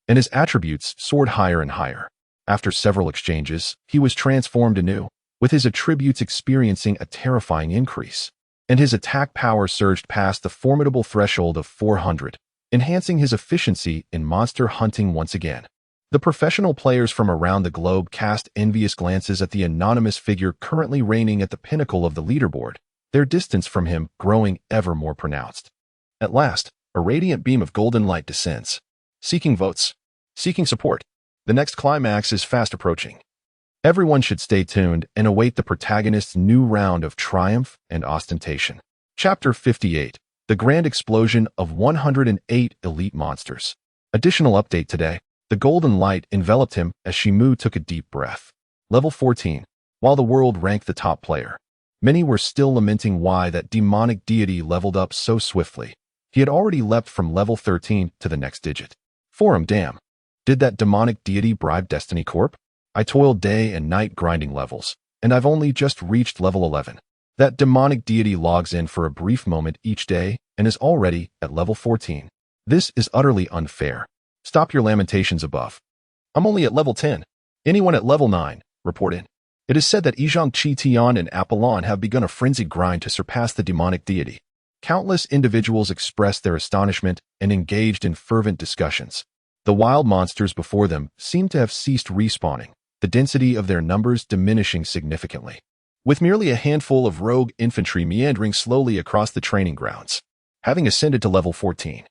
and his attributes soared higher and higher. After several exchanges, he was transformed anew, with his attributes experiencing a terrifying increase, and his attack power surged past the formidable threshold of 400, enhancing his efficiency in monster hunting once again. The professional players from around the globe cast envious glances at the anonymous figure currently reigning at the pinnacle of the leaderboard, their distance from him growing ever more pronounced. At last, a radiant beam of golden light descends, seeking votes, seeking support. The next climax is fast approaching. Everyone should stay tuned and await the protagonist's new round of triumph and ostentation. Chapter 58. The Grand Explosion of 108 Elite Monsters. Additional update today. The golden light enveloped him as Shenmu took a deep breath. Level 14. While the world ranked the top player, Many were still lamenting why that demonic deity leveled up so swiftly. He had already leapt from level 13 to the next digit. For him, damn. Did that demonic deity bribe Destiny Corp? I toiled day and night grinding levels, and I've only just reached level 11. That demonic deity logs in for a brief moment each day and is already at level 14. This is utterly unfair. Stop your lamentations above. I'm only at level 10. Anyone at level 9, report in. It is said that Yizhang Qi Tian and Apollon have begun a frenzied grind to surpass the demonic deity. Countless individuals expressed their astonishment and engaged in fervent discussions. The wild monsters before them seemed to have ceased respawning, the density of their numbers diminishing significantly. With merely a handful of rogue infantry meandering slowly across the training grounds. Having ascended to level 14,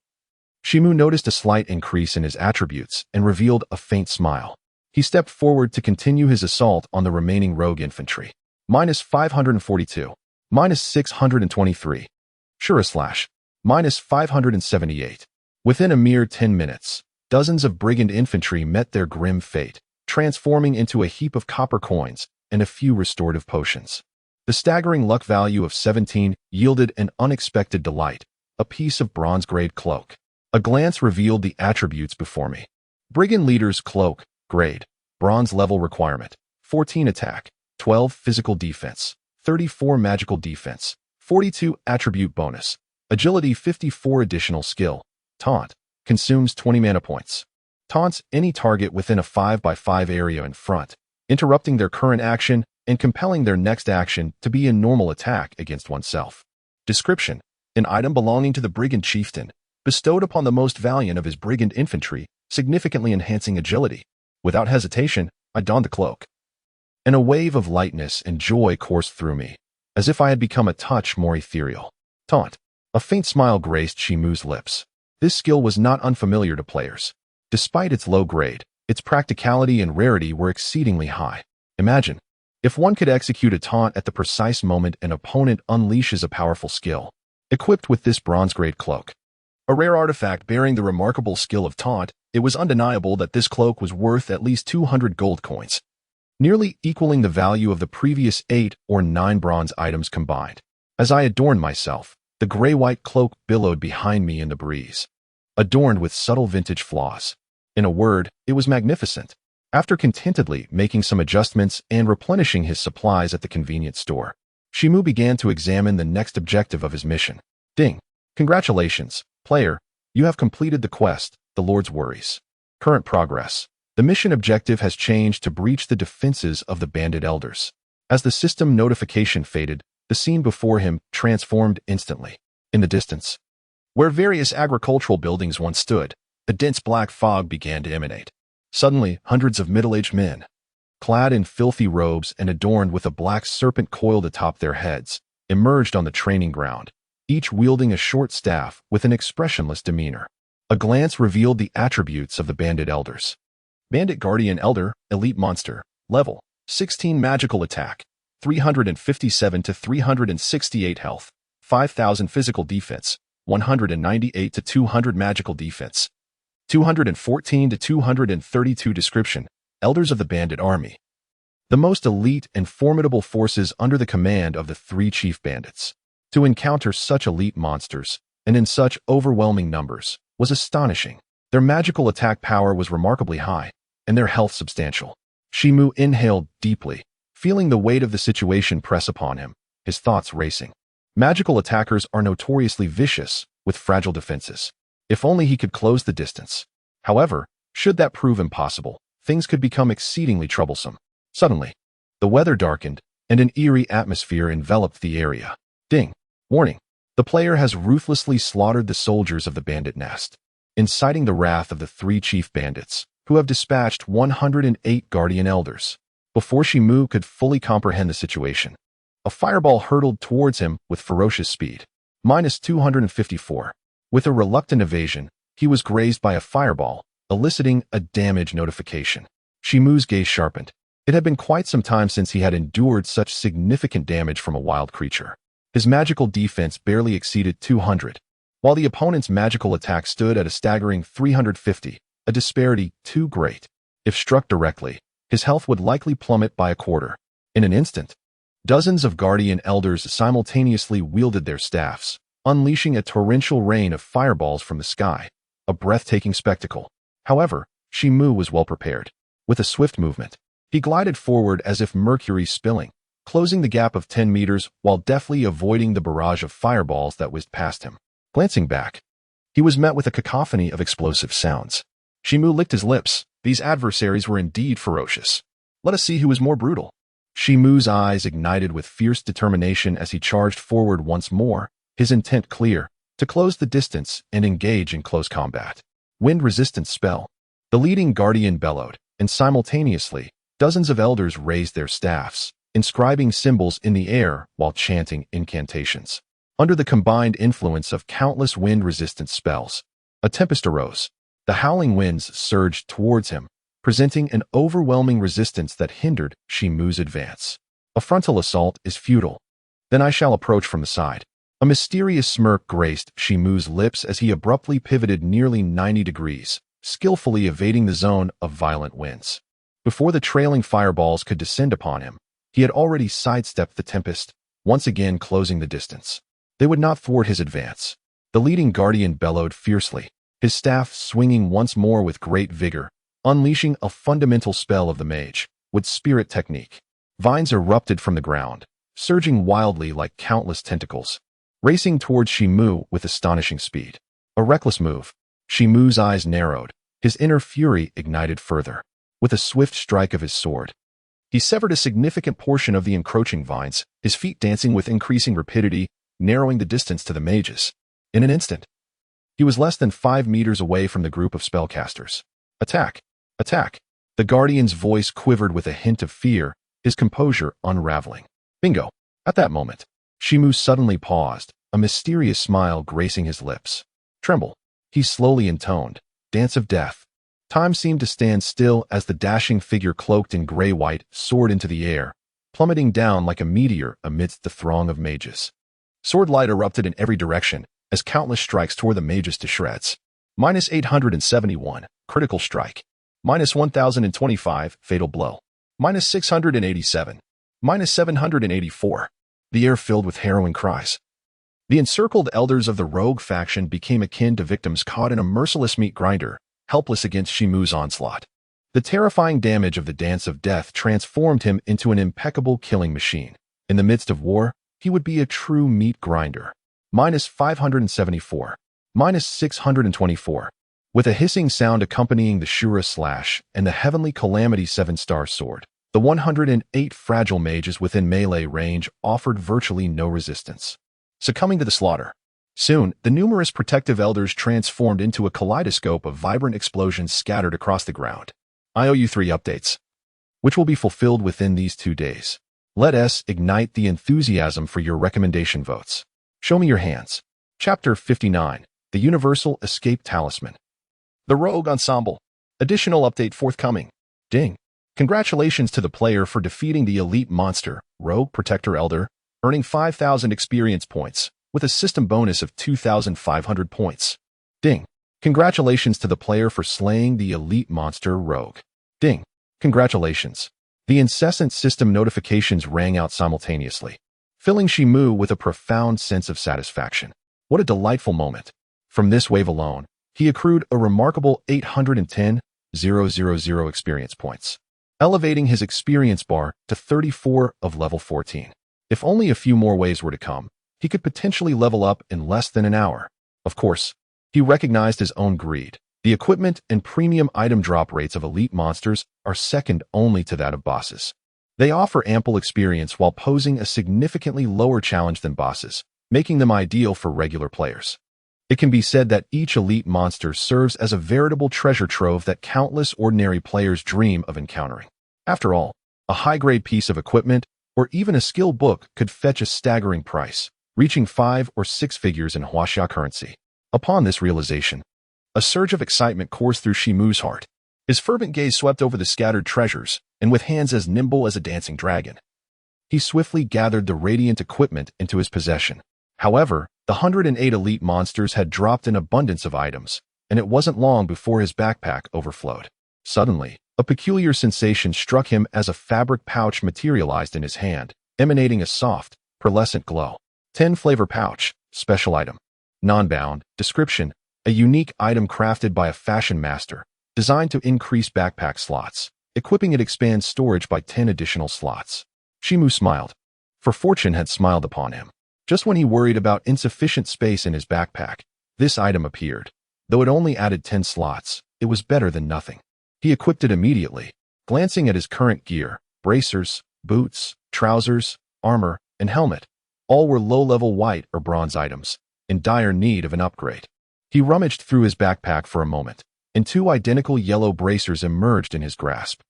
Chen Mo noticed a slight increase in his attributes and revealed a faint smile. He stepped forward to continue his assault on the remaining rogue infantry. Minus 542. Minus 623. Sure/. Minus 578. Within a mere 10 minutes, dozens of brigand infantry met their grim fate, transforming into a heap of copper coins and a few restorative potions. The staggering luck value of 17 yielded an unexpected delight, a piece of bronze-grade cloak. A glance revealed the attributes before me. Brigand Leader's Cloak, grade, bronze level requirement, 14 attack, 12 physical defense, 34 magical defense, 42 attribute bonus, agility 54 additional skill, taunt, consumes 20 mana points. Taunts any target within a 5x5 area in front, interrupting their current action and compelling their next action to be in normal attack against oneself. Description: an item belonging to the Brigand Chieftain, bestowed upon the most valiant of his brigand infantry, significantly enhancing agility. Without hesitation, I donned the cloak. And a wave of lightness and joy coursed through me, as if I had become a touch more ethereal. Taunt. A faint smile graced Chen Mo's lips. This skill was not unfamiliar to players. Despite its low grade, its practicality and rarity were exceedingly high. Imagine, if one could execute a taunt at the precise moment an opponent unleashes a powerful skill. Equipped with this bronze-grade cloak, a rare artifact bearing the remarkable skill of taunt, it was undeniable that this cloak was worth at least 200 gold coins, nearly equaling the value of the previous 8 or 9 bronze items combined. As I adorned myself, the gray-white cloak billowed behind me in the breeze, adorned with subtle vintage flaws. In a word, it was magnificent. After contentedly making some adjustments and replenishing his supplies at the convenience store, Chen Mo began to examine the next objective of his mission. Ding. Congratulations, player. You have completed the quest, the Lord's Worries. Current progress. The mission objective has changed to breach the defenses of the bandit elders. As the system notification faded, the scene before him transformed instantly. In the distance, where various agricultural buildings once stood, a dense black fog began to emanate. Suddenly, hundreds of middle-aged men, clad in filthy robes and adorned with a black serpent coiled atop their heads, emerged on the training ground, each wielding a short staff with an expressionless demeanor. A glance revealed the attributes of the bandit elders. Bandit Guardian Elder, Elite Monster, level 16 magical attack, 357 to 368 health, 5,000 physical defense, 198 to 200 magical defense, 214 to 232 description, Elders of the Bandit Army. The most elite and formidable forces under the command of the 3 chief bandits. To encounter such elite monsters, and in such overwhelming numbers, was astonishing. Their magical attack power was remarkably high, and their health substantial. Chen Mo inhaled deeply, feeling the weight of the situation press upon him, his thoughts racing. Magical attackers are notoriously vicious, with fragile defenses. If only he could close the distance. However, should that prove impossible, things could become exceedingly troublesome. Suddenly, the weather darkened, and an eerie atmosphere enveloped the area. Ding. Warning. The player has ruthlessly slaughtered the soldiers of the bandit nest, inciting the wrath of the 3 chief bandits, who have dispatched 108 guardian elders. Before Chen Mo could fully comprehend the situation, a fireball hurtled towards him with ferocious speed. Minus 254. With a reluctant evasion, he was grazed by a fireball, eliciting a damage notification. Chen Mo's gaze sharpened. It had been quite some time since he had endured such significant damage from a wild creature. His magical defense barely exceeded 200, while the opponent's magical attack stood at a staggering 350, a disparity too great. If struck directly, his health would likely plummet by a quarter. In an instant, Dozens of guardian elders simultaneously wielded their staffs, unleashing a torrential rain of fireballs from the sky, a breathtaking spectacle. However, Chen Mo was well prepared. With a swift movement, he glided forward as if mercury spilling, closing the gap of 10 meters while deftly avoiding the barrage of fireballs that whizzed past him. Glancing back, he was met with a cacophony of explosive sounds. Chen Mo licked his lips. These adversaries were indeed ferocious. Let us see who is more brutal. Chen Mo's eyes ignited with fierce determination as he charged forward once more, his intent clear, to close the distance and engage in close combat. Wind resistance spell. The leading guardian bellowed, and simultaneously, dozens of elders raised their staffs, inscribing symbols in the air while chanting incantations. Under the combined influence of countless wind resistance spells, a tempest arose. The howling winds surged towards him, presenting an overwhelming resistance that hindered Chen Mo's advance. A frontal assault is futile. Then I shall approach from the side. A mysterious smirk graced Chen Mo's lips as he abruptly pivoted nearly 90 degrees, skillfully evading the zone of violent winds. Before the trailing fireballs could descend upon him, he had already sidestepped the tempest, once again closing the distance. They would not thwart his advance. The leading guardian bellowed fiercely, his staff swinging once more with great vigor, unleashing a fundamental spell of the mage, with spirit technique. Vines erupted from the ground, surging wildly like countless tentacles, racing towards Chen Mo with astonishing speed. A reckless move. Chen Mo's eyes narrowed, his inner fury ignited further. With a swift strike of his sword, he severed a significant portion of the encroaching vines, his feet dancing with increasing rapidity, narrowing the distance to the mages. In an instant, he was less than 5 meters away from the group of spellcasters. Attack! Attack! The guardian's voice quivered with a hint of fear, his composure unraveling. Bingo! At that moment, Chen Mo suddenly paused, a mysterious smile gracing his lips. Tremble! He slowly intoned, Dance of Death. Time seemed to stand still as the dashing figure cloaked in gray-white soared into the air, plummeting down like a meteor amidst the throng of mages. Sword light erupted in every direction as countless strikes tore the mages to shreds. Minus 871, critical strike. Minus 1025, fatal blow. Minus 687. Minus 784. The air filled with harrowing cries. The encircled elders of the rogue faction became akin to victims caught in a merciless meat grinder, helpless against Chen Mo's onslaught. The terrifying damage of the Dance of Death transformed him into an impeccable killing machine. In the midst of war, he would be a true meat grinder. Minus 574. Minus 624. With a hissing sound accompanying the Shura slash and the Heavenly Calamity 7-star sword, the 108 fragile mages within melee range offered virtually no resistance, succumbing to the slaughter. Soon, the numerous protective elders transformed into a kaleidoscope of vibrant explosions scattered across the ground. I owe you 3 updates, which will be fulfilled within these 2 days. Let us ignite the enthusiasm for your recommendation votes. Show me your hands. Chapter 59, The Universal Escape Talisman. The Rogue Ensemble. Additional update forthcoming. Ding. Congratulations to the player for defeating the elite monster, Rogue Protector Elder, earning 5,000 experience points, with a system bonus of 2,500 points. Ding. Congratulations to the player for slaying the elite monster Rogue. Ding. Congratulations. The incessant system notifications rang out simultaneously, filling Chen Mo with a profound sense of satisfaction. What a delightful moment. From this wave alone, he accrued a remarkable 810,000 experience points, elevating his experience bar to 34 of level 14. If only a few more waves were to come, he could potentially level up in less than an hour. Of course, he recognized his own greed. The equipment and premium item drop rates of elite monsters are second only to that of bosses. They offer ample experience while posing a significantly lower challenge than bosses, making them ideal for regular players. It can be said that each elite monster serves as a veritable treasure trove that countless ordinary players dream of encountering. After all, a high-grade piece of equipment or even a skill book could fetch a staggering price, reaching 5 or 6 figures in Huaxia currency. Upon this realization, a surge of excitement coursed through Chen Mo's heart. His fervent gaze swept over the scattered treasures, and with hands as nimble as a dancing dragon, he swiftly gathered the radiant equipment into his possession. However, the 108 elite monsters had dropped an abundance of items, and it wasn't long before his backpack overflowed. Suddenly, a peculiar sensation struck him as a fabric pouch materialized in his hand, emanating a soft, pearlescent glow. 10 flavor pouch, special item. Non-bound, description, a unique item crafted by a fashion master, designed to increase backpack slots. Equipping it expands storage by 10 additional slots. Chen Mo smiled, for fortune had smiled upon him. Just when he worried about insufficient space in his backpack, this item appeared. Though it only added 10 slots, it was better than nothing. He equipped it immediately, glancing at his current gear, bracers, boots, trousers, armor, and helmet. All were low-level white or bronze items, in dire need of an upgrade. He rummaged through his backpack for a moment, and 2 identical yellow bracers emerged in his grasp.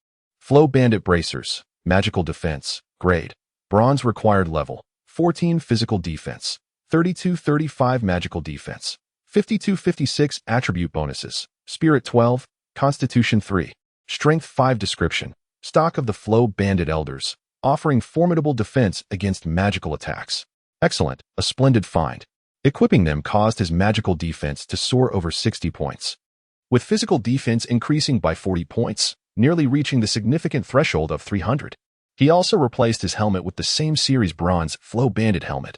Flow Bandit Bracers, Magical Defense, Grade, Bronze Required Level, 14 Physical Defense, 32-35 Magical Defense, 52-56 Attribute Bonuses, Spirit 12, Constitution 3, Strength 5 Description, Stock of the Flow Bandit Elders, offering formidable defense against magical attacks. Excellent, a splendid find. Equipping them caused his magical defense to soar over 60 points. With physical defense increasing by 40 points, nearly reaching the significant threshold of 300. He also replaced his helmet with the same series bronze Flow Bandit helmet,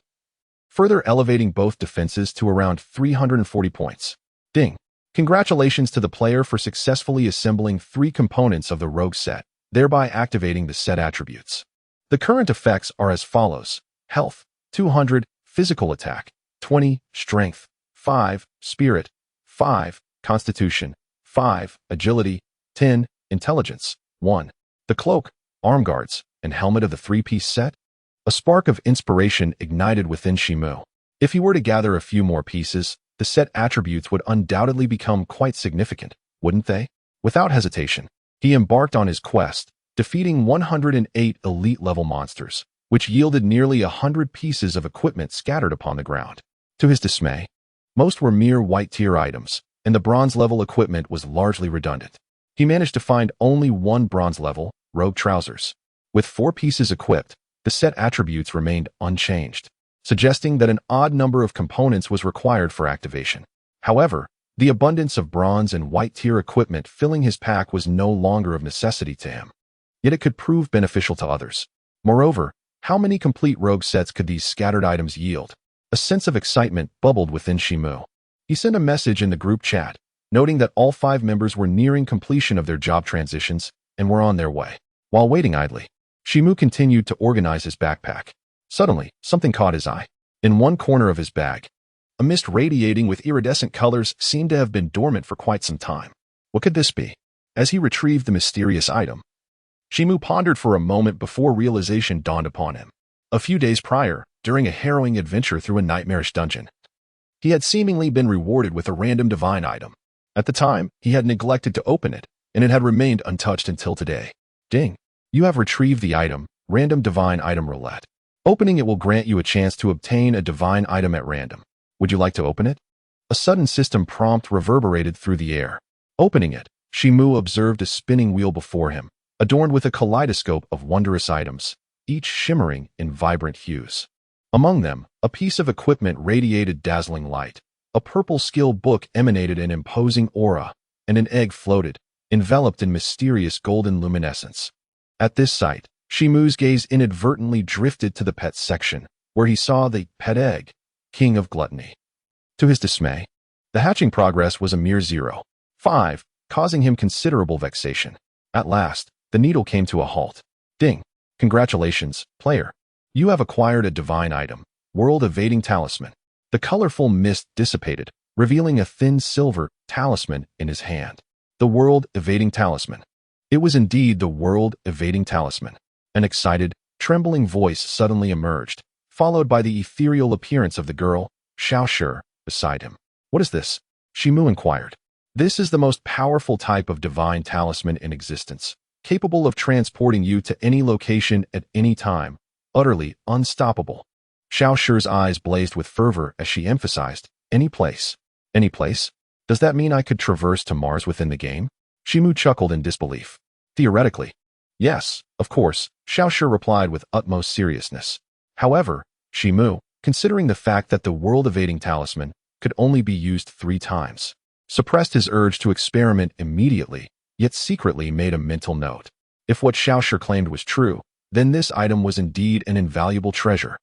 further elevating both defenses to around 340 points. Ding! Congratulations to the player for successfully assembling 3 components of the Rogue set, thereby activating the set attributes. The current effects are as follows: Health, 200, Physical Attack, 20, Strength, 5, Spirit, 5, Constitution, 5, Agility, 10, Intelligence, 1. The cloak, arm guards, and helmet of the 3-piece set? A spark of inspiration ignited within Chen Mo. If he were to gather a few more pieces, the set attributes would undoubtedly become quite significant, wouldn't they? Without hesitation, he embarked on his quest, defeating 108 elite-level monsters, which yielded nearly 100 pieces of equipment scattered upon the ground. To his dismay, most were mere white-tier items, and the bronze-level equipment was largely redundant. He managed to find only 1 bronze-level, rogue trousers. With 4 pieces equipped, the set attributes remained unchanged, suggesting that an odd number of components was required for activation. However, the abundance of bronze and white-tier equipment filling his pack was no longer of necessity to him. Yet it could prove beneficial to others. Moreover, how many complete rogue sets could these scattered items yield? A sense of excitement bubbled within Chen Mo. He sent a message in the group chat, noting that all 5 members were nearing completion of their job transitions and were on their way. While waiting idly, Chen Mo continued to organize his backpack. Suddenly, something caught his eye. In one corner of his bag, a mist radiating with iridescent colors seemed to have been dormant for quite some time. What could this be? As he retrieved the mysterious item, Chen Mo pondered for a moment before realization dawned upon him. A few days prior, during a harrowing adventure through a nightmarish dungeon, he had seemingly been rewarded with a random divine item. At the time, he had neglected to open it, and it had remained untouched until today. Ding! You have retrieved the item, Random Divine Item Roulette. Opening it will grant you a chance to obtain a divine item at random. Would you like to open it? A sudden system prompt reverberated through the air. Opening it, Chen Mo observed a spinning wheel before him, adorned with a kaleidoscope of wondrous items, each shimmering in vibrant hues. Among them, a piece of equipment radiated dazzling light, a purple skill book emanated an imposing aura, and an egg floated, enveloped in mysterious golden luminescence. At this sight, Chen Mo's gaze inadvertently drifted to the pet section, where he saw the pet egg, King of Gluttony. To his dismay, the hatching progress was a mere 0.5, causing him considerable vexation. At last, the needle came to a halt. Ding! Congratulations, player. You have acquired a divine item, World Evading Talisman. The colorful mist dissipated, revealing a thin silver talisman in his hand. The World Evading Talisman. It was indeed the World Evading Talisman. An excited, trembling voice suddenly emerged, followed by the ethereal appearance of the girl, Xiaoshi, beside him. What is this? Chen Mo inquired. This is the most powerful type of divine talisman in existence, capable of transporting you to any location at any time, utterly unstoppable. Xiaoshi's eyes blazed with fervor as she emphasized, any place. Any place? Does that mean I could traverse to Mars within the game? Chen Mo chuckled in disbelief. Theoretically. Yes, of course, Xiaoshi replied with utmost seriousness. However, Chen Mo, considering the fact that the world-evading talisman could only be used 3 times, suppressed his urge to experiment immediately, yet secretly made a mental note. If what Xiaoshi claimed was true, then this item was indeed an invaluable treasure.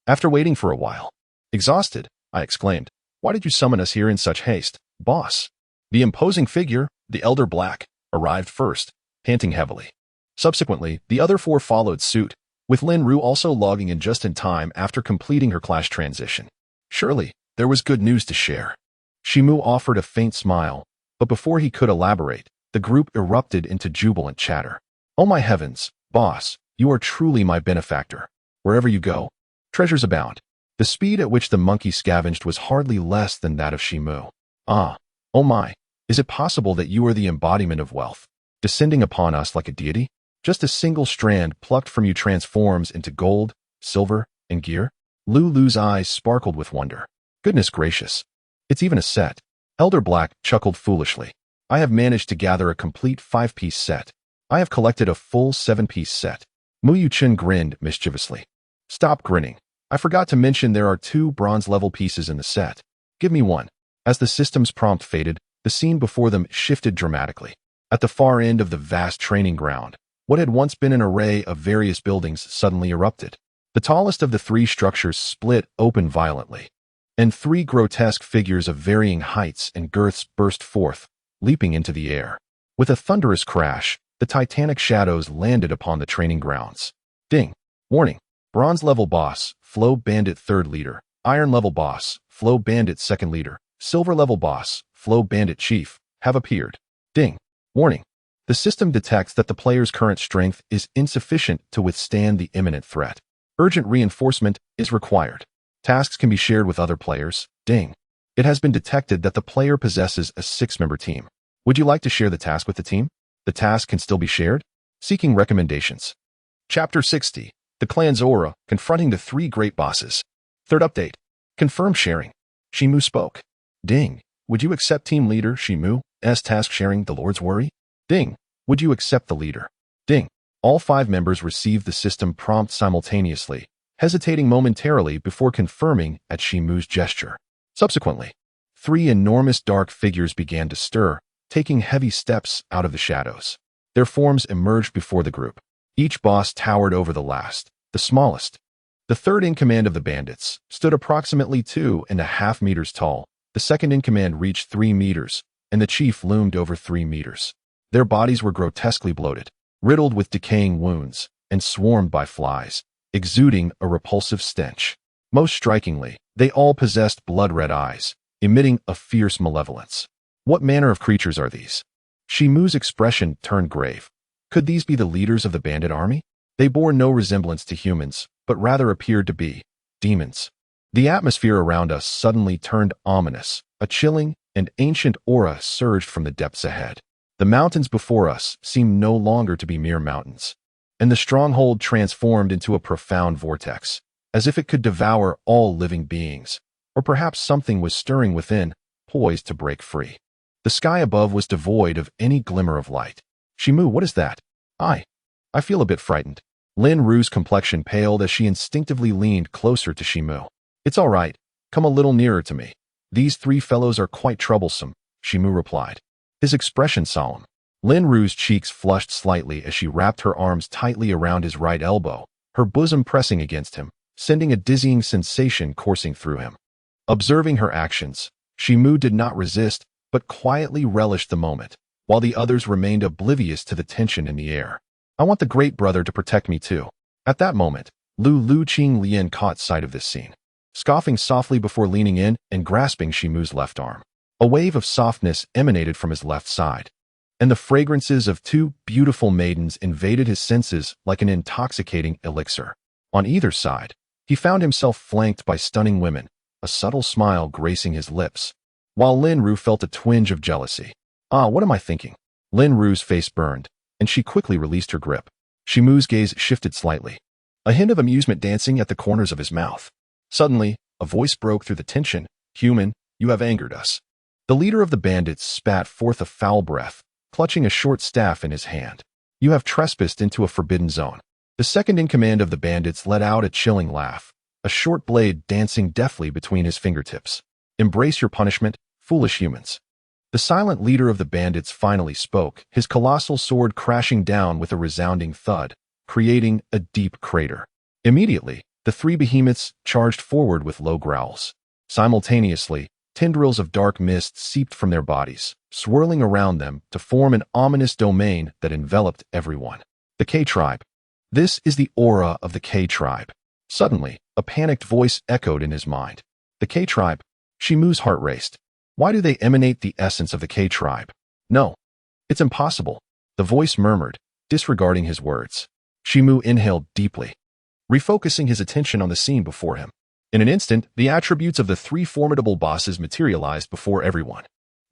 After waiting for a while, exhausted, I exclaimed, "Why did you summon us here in such haste, boss?" The imposing figure, the Elder Black, arrived first, panting heavily. Subsequently, the other four followed suit, with Lin Ru also logging in just in time after completing her clash transition. Surely, there was good news to share. Chen Mo offered a faint smile, but before he could elaborate, the group erupted into jubilant chatter. "Oh my heavens, boss, you are truly my benefactor. Wherever you go, treasures abound." The speed at which the monkey scavenged was hardly less than that of Chen Mo. "Ah, oh my, is it possible that you are the embodiment of wealth, descending upon us like a deity? Just a single strand plucked from you transforms into gold, silver, and gear?" Lulu's eyes sparkled with wonder. "Goodness gracious. It's even a set." Elder Black chuckled foolishly. "I have managed to gather a complete 5-piece set. I have collected a full 7-piece set." Mu Yuchen grinned mischievously. "Stop grinning. I forgot to mention there are 2 bronze-level pieces in the set. Give me one." As the system's prompt faded, the scene before them shifted dramatically. At the far end of the vast training ground, what had once been an array of various buildings suddenly erupted. The tallest of the 3 structures split open violently, and 3 grotesque figures of varying heights and girths burst forth, leaping into the air. With a thunderous crash, the titanic shadows landed upon the training grounds. Ding! Warning! Bronze-level boss, Flow Bandit 3rd leader. Iron-level boss, Flow Bandit 2nd leader. Silver-level boss, Flow Bandit chief, have appeared. Ding! Warning! The system detects that the player's current strength is insufficient to withstand the imminent threat. Urgent reinforcement is required. Tasks can be shared with other players. Ding! It has been detected that the player possesses a 6-member team. Would you like to share the task with the team? The task can still be shared. Seeking recommendations. Chapter 60. The Clan's Aura, confronting the 3 great bosses. Third update. Confirm sharing. Chen Mo spoke. Ding! Would you accept team leader Chen Mo's task sharing the Lord's Worry? Ding! Would you accept the leader? Ding! All 5 members received the system prompt simultaneously, hesitating momentarily before confirming at Chen Mo's gesture. Subsequently, 3 enormous dark figures began to stir, taking heavy steps out of the shadows. Their forms emerged before the group. Each boss towered over the last, the smallest. The 3rd in command of the bandits stood approximately 2.5 meters tall. The 2nd in command reached 3 meters, and the chief loomed over 3 meters. Their bodies were grotesquely bloated, riddled with decaying wounds, and swarmed by flies, exuding a repulsive stench. Most strikingly, they all possessed blood-red eyes, emitting a fierce malevolence. What manner of creatures are these? Chen Mo's expression turned grave. Could these be the leaders of the bandit army? They bore no resemblance to humans, but rather appeared to be demons. The atmosphere around us suddenly turned ominous. A chilling and ancient aura surged from the depths ahead. The mountains before us seemed no longer to be mere mountains, and the stronghold transformed into a profound vortex, as if it could devour all living beings, or perhaps something was stirring within, poised to break free. The sky above was devoid of any glimmer of light. "Chen Mo, what is that?" I feel a bit frightened." Lin Ru's complexion paled as she instinctively leaned closer to Chen Mo. "It's all right. Come a little nearer to me. These 3 fellows are quite troublesome," Chen Mo replied, his expression solemn. Lin Ru's cheeks flushed slightly as she wrapped her arms tightly around his right elbow, her bosom pressing against him, sending a dizzying sensation coursing through him. Observing her actions, Chen Mo did not resist, but quietly relished the moment, while the others remained oblivious to the tension in the air. "I want the Great Brother to protect me too." At that moment, Lu Qing Lian caught sight of this scene, scoffing softly before leaning in and grasping Chen Mo's left arm. A wave of softness emanated from his left side, and the fragrances of 2 beautiful maidens invaded his senses like an intoxicating elixir. On either side, he found himself flanked by stunning women, a subtle smile gracing his lips, while Lin Ru felt a twinge of jealousy. "Ah, what am I thinking?" Lin Ru's face burned, and she quickly released her grip. Chen Mo's gaze shifted slightly, a hint of amusement dancing at the corners of his mouth. Suddenly, a voice broke through the tension. "Human, you have angered us." The leader of the bandits spat forth a foul breath, clutching a short staff in his hand. "You have trespassed into a forbidden zone." The 2nd in command of the bandits let out a chilling laugh, a short blade dancing deftly between his fingertips. "Embrace your punishment, foolish humans." The silent leader of the bandits finally spoke, his colossal sword crashing down with a resounding thud, creating a deep crater. Immediately, the three behemoths charged forward with low growls. Simultaneously, tendrils of dark mist seeped from their bodies, swirling around them to form an ominous domain that enveloped everyone. The K-Tribe. This is the aura of the K-Tribe. Suddenly, a panicked voice echoed in his mind. The K-Tribe. Chen Mo's heart raced. Why do they emanate the essence of the K-Tribe? No. It's impossible, the voice murmured, disregarding his words. Chen Mo inhaled deeply, refocusing his attention on the scene before him. In an instant, the attributes of the three formidable bosses materialized before everyone.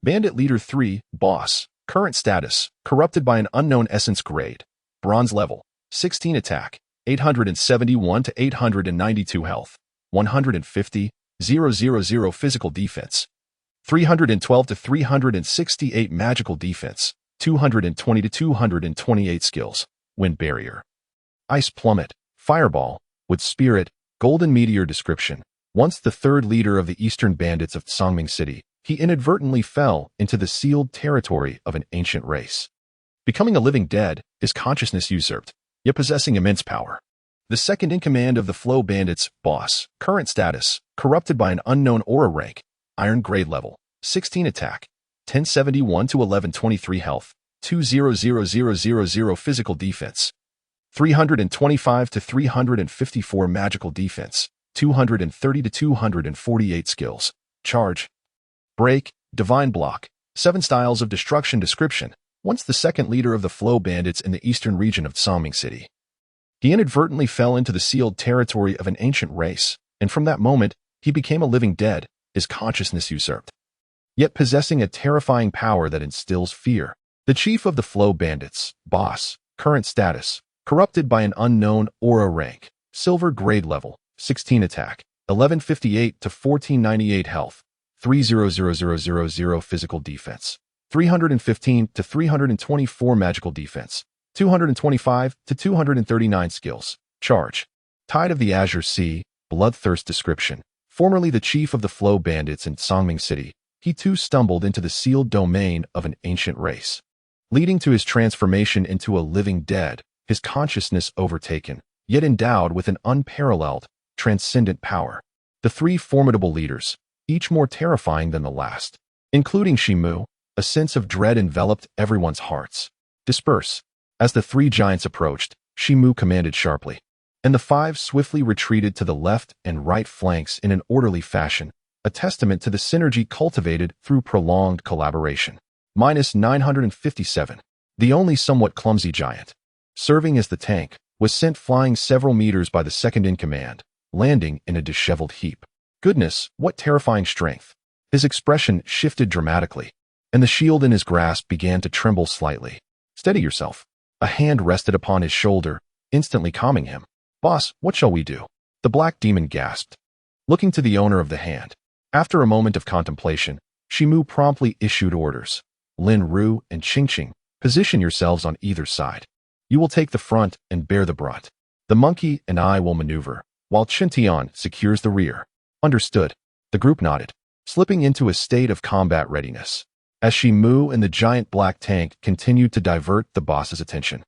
Bandit Leader 3, Boss, current status, corrupted by an unknown essence grade, bronze level, 16 attack, 871 to 892 health, 150, 000 physical defense, 312 to 368 magical defense, 220 to 228 skills, wind barrier, ice plummet, fireball, wood spirit, golden meteor description. Once the third leader of the eastern bandits of Songming City, he inadvertently fell into the sealed territory of an ancient race. Becoming a living dead, his consciousness usurped, yet possessing immense power. The second in command of the Flow Bandits, Boss, current status, corrupted by an unknown aura rank, iron grade level, 16 attack, 1071 to 1123 health, 200,000 physical defense, 325 to 354 magical defense, 230 to 248 skills, charge, break, divine block, 7 styles of destruction description. Once the second leader of the Flow Bandits in the eastern region of Songming City, he inadvertently fell into the sealed territory of an ancient race, and from that moment, he became a living dead, his consciousness usurped, yet possessing a terrifying power that instills fear. The chief of the Flow Bandits, Boss, current status, corrupted by an unknown aura rank, silver grade level, 16 attack, 1158 to 1498 health, 300,000 physical defense, 315 to 324 magical defense, 225 to 239 skills, charge, Tide of the Azure Sea, bloodthirst description. Formerly the chief of the Flow Bandits in Songming City, he too stumbled into the sealed domain of an ancient race, leading to his transformation into a living dead, his consciousness overtaken, yet endowed with an unparalleled, transcendent power. The three formidable leaders, each more terrifying than the last, including Chen Mo, a sense of dread enveloped everyone's hearts. Disperse. As the three giants approached, Chen Mo commanded sharply, and the five swiftly retreated to the left and right flanks in an orderly fashion, a testament to the synergy cultivated through prolonged collaboration. -957. The only somewhat clumsy giant, serving as the tank, was sent flying several meters by the second in command, landing in a disheveled heap. Goodness, what terrifying strength! His expression shifted dramatically, and the shield in his grasp began to tremble slightly. Steady yourself. A hand rested upon his shoulder, instantly calming him. Boss, what shall we do? The black demon gasped, looking to the owner of the hand. After a moment of contemplation, Chen Mo promptly issued orders. Lin Ru and Qingqing, position yourselves on either side. You will take the front and bear the brunt. The monkey and I will maneuver, while Chen Tian secures the rear. Understood. The group nodded, slipping into a state of combat readiness, as Chen Mo and the giant black tank continued to divert the boss's attention.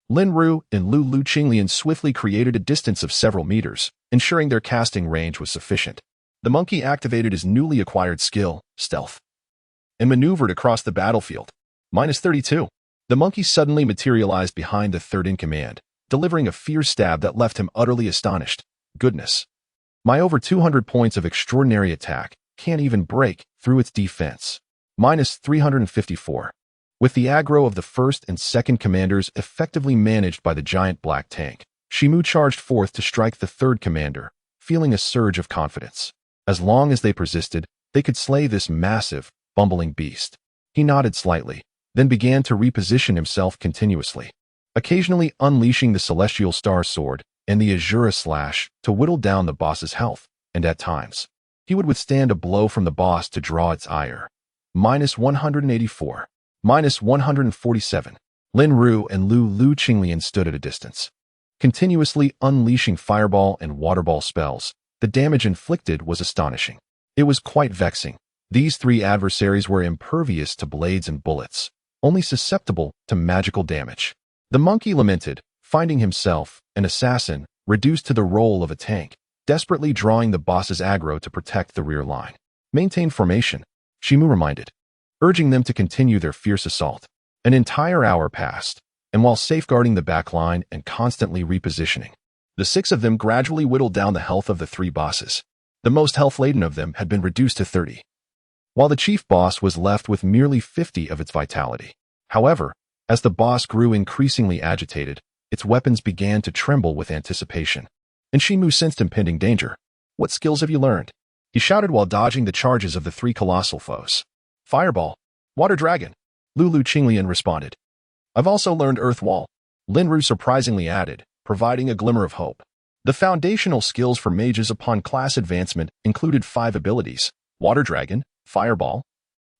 Lin Ru and Lu Qinglian swiftly created a distance of several meters, ensuring their casting range was sufficient. The monkey activated his newly acquired skill, stealth, and maneuvered across the battlefield. -32. The monkey suddenly materialized behind the third in command, delivering a fierce stab that left him utterly astonished. Goodness. My over 200 points of extraordinary attack can't even break through its defense. -354. With the aggro of the first and second commanders effectively managed by the giant black tank, Chen Mo charged forth to strike the third commander, feeling a surge of confidence. As long as they persisted, they could slay this massive, bumbling beast. He nodded slightly, then began to reposition himself continuously, occasionally unleashing the Celestial Star Sword and the Azura Slash to whittle down the boss's health, and at times, he would withstand a blow from the boss to draw its ire. -184. -147. Lin Ru and Lu Qinglian stood at a distance, continuously unleashing fireball and waterball spells. The damage inflicted was astonishing. It was quite vexing. These three adversaries were impervious to blades and bullets, only susceptible to magical damage. The monkey lamented, finding himself, an assassin, reduced to the role of a tank, desperately drawing the boss's aggro to protect the rear line. Maintain formation, Chen Mo reminded, urging them to continue their fierce assault. An entire hour passed, and while safeguarding the back line and constantly repositioning, the 6 of them gradually whittled down the health of the 3 bosses. The most health-laden of them had been reduced to 30, while the chief boss was left with merely 50 of its vitality. However, as the boss grew increasingly agitated, its weapons began to tremble with anticipation, and Chen Mo sensed impending danger. "What skills have you learned?" he shouted while dodging the charges of the 3 colossal foes. "Fireball, Water Dragon," Lulu Qinglian responded. "I've also learned Earth Wall," Lin Ru surprisingly added, providing a glimmer of hope. The foundational skills for mages upon class advancement included 5 abilities: Water Dragon, Fireball,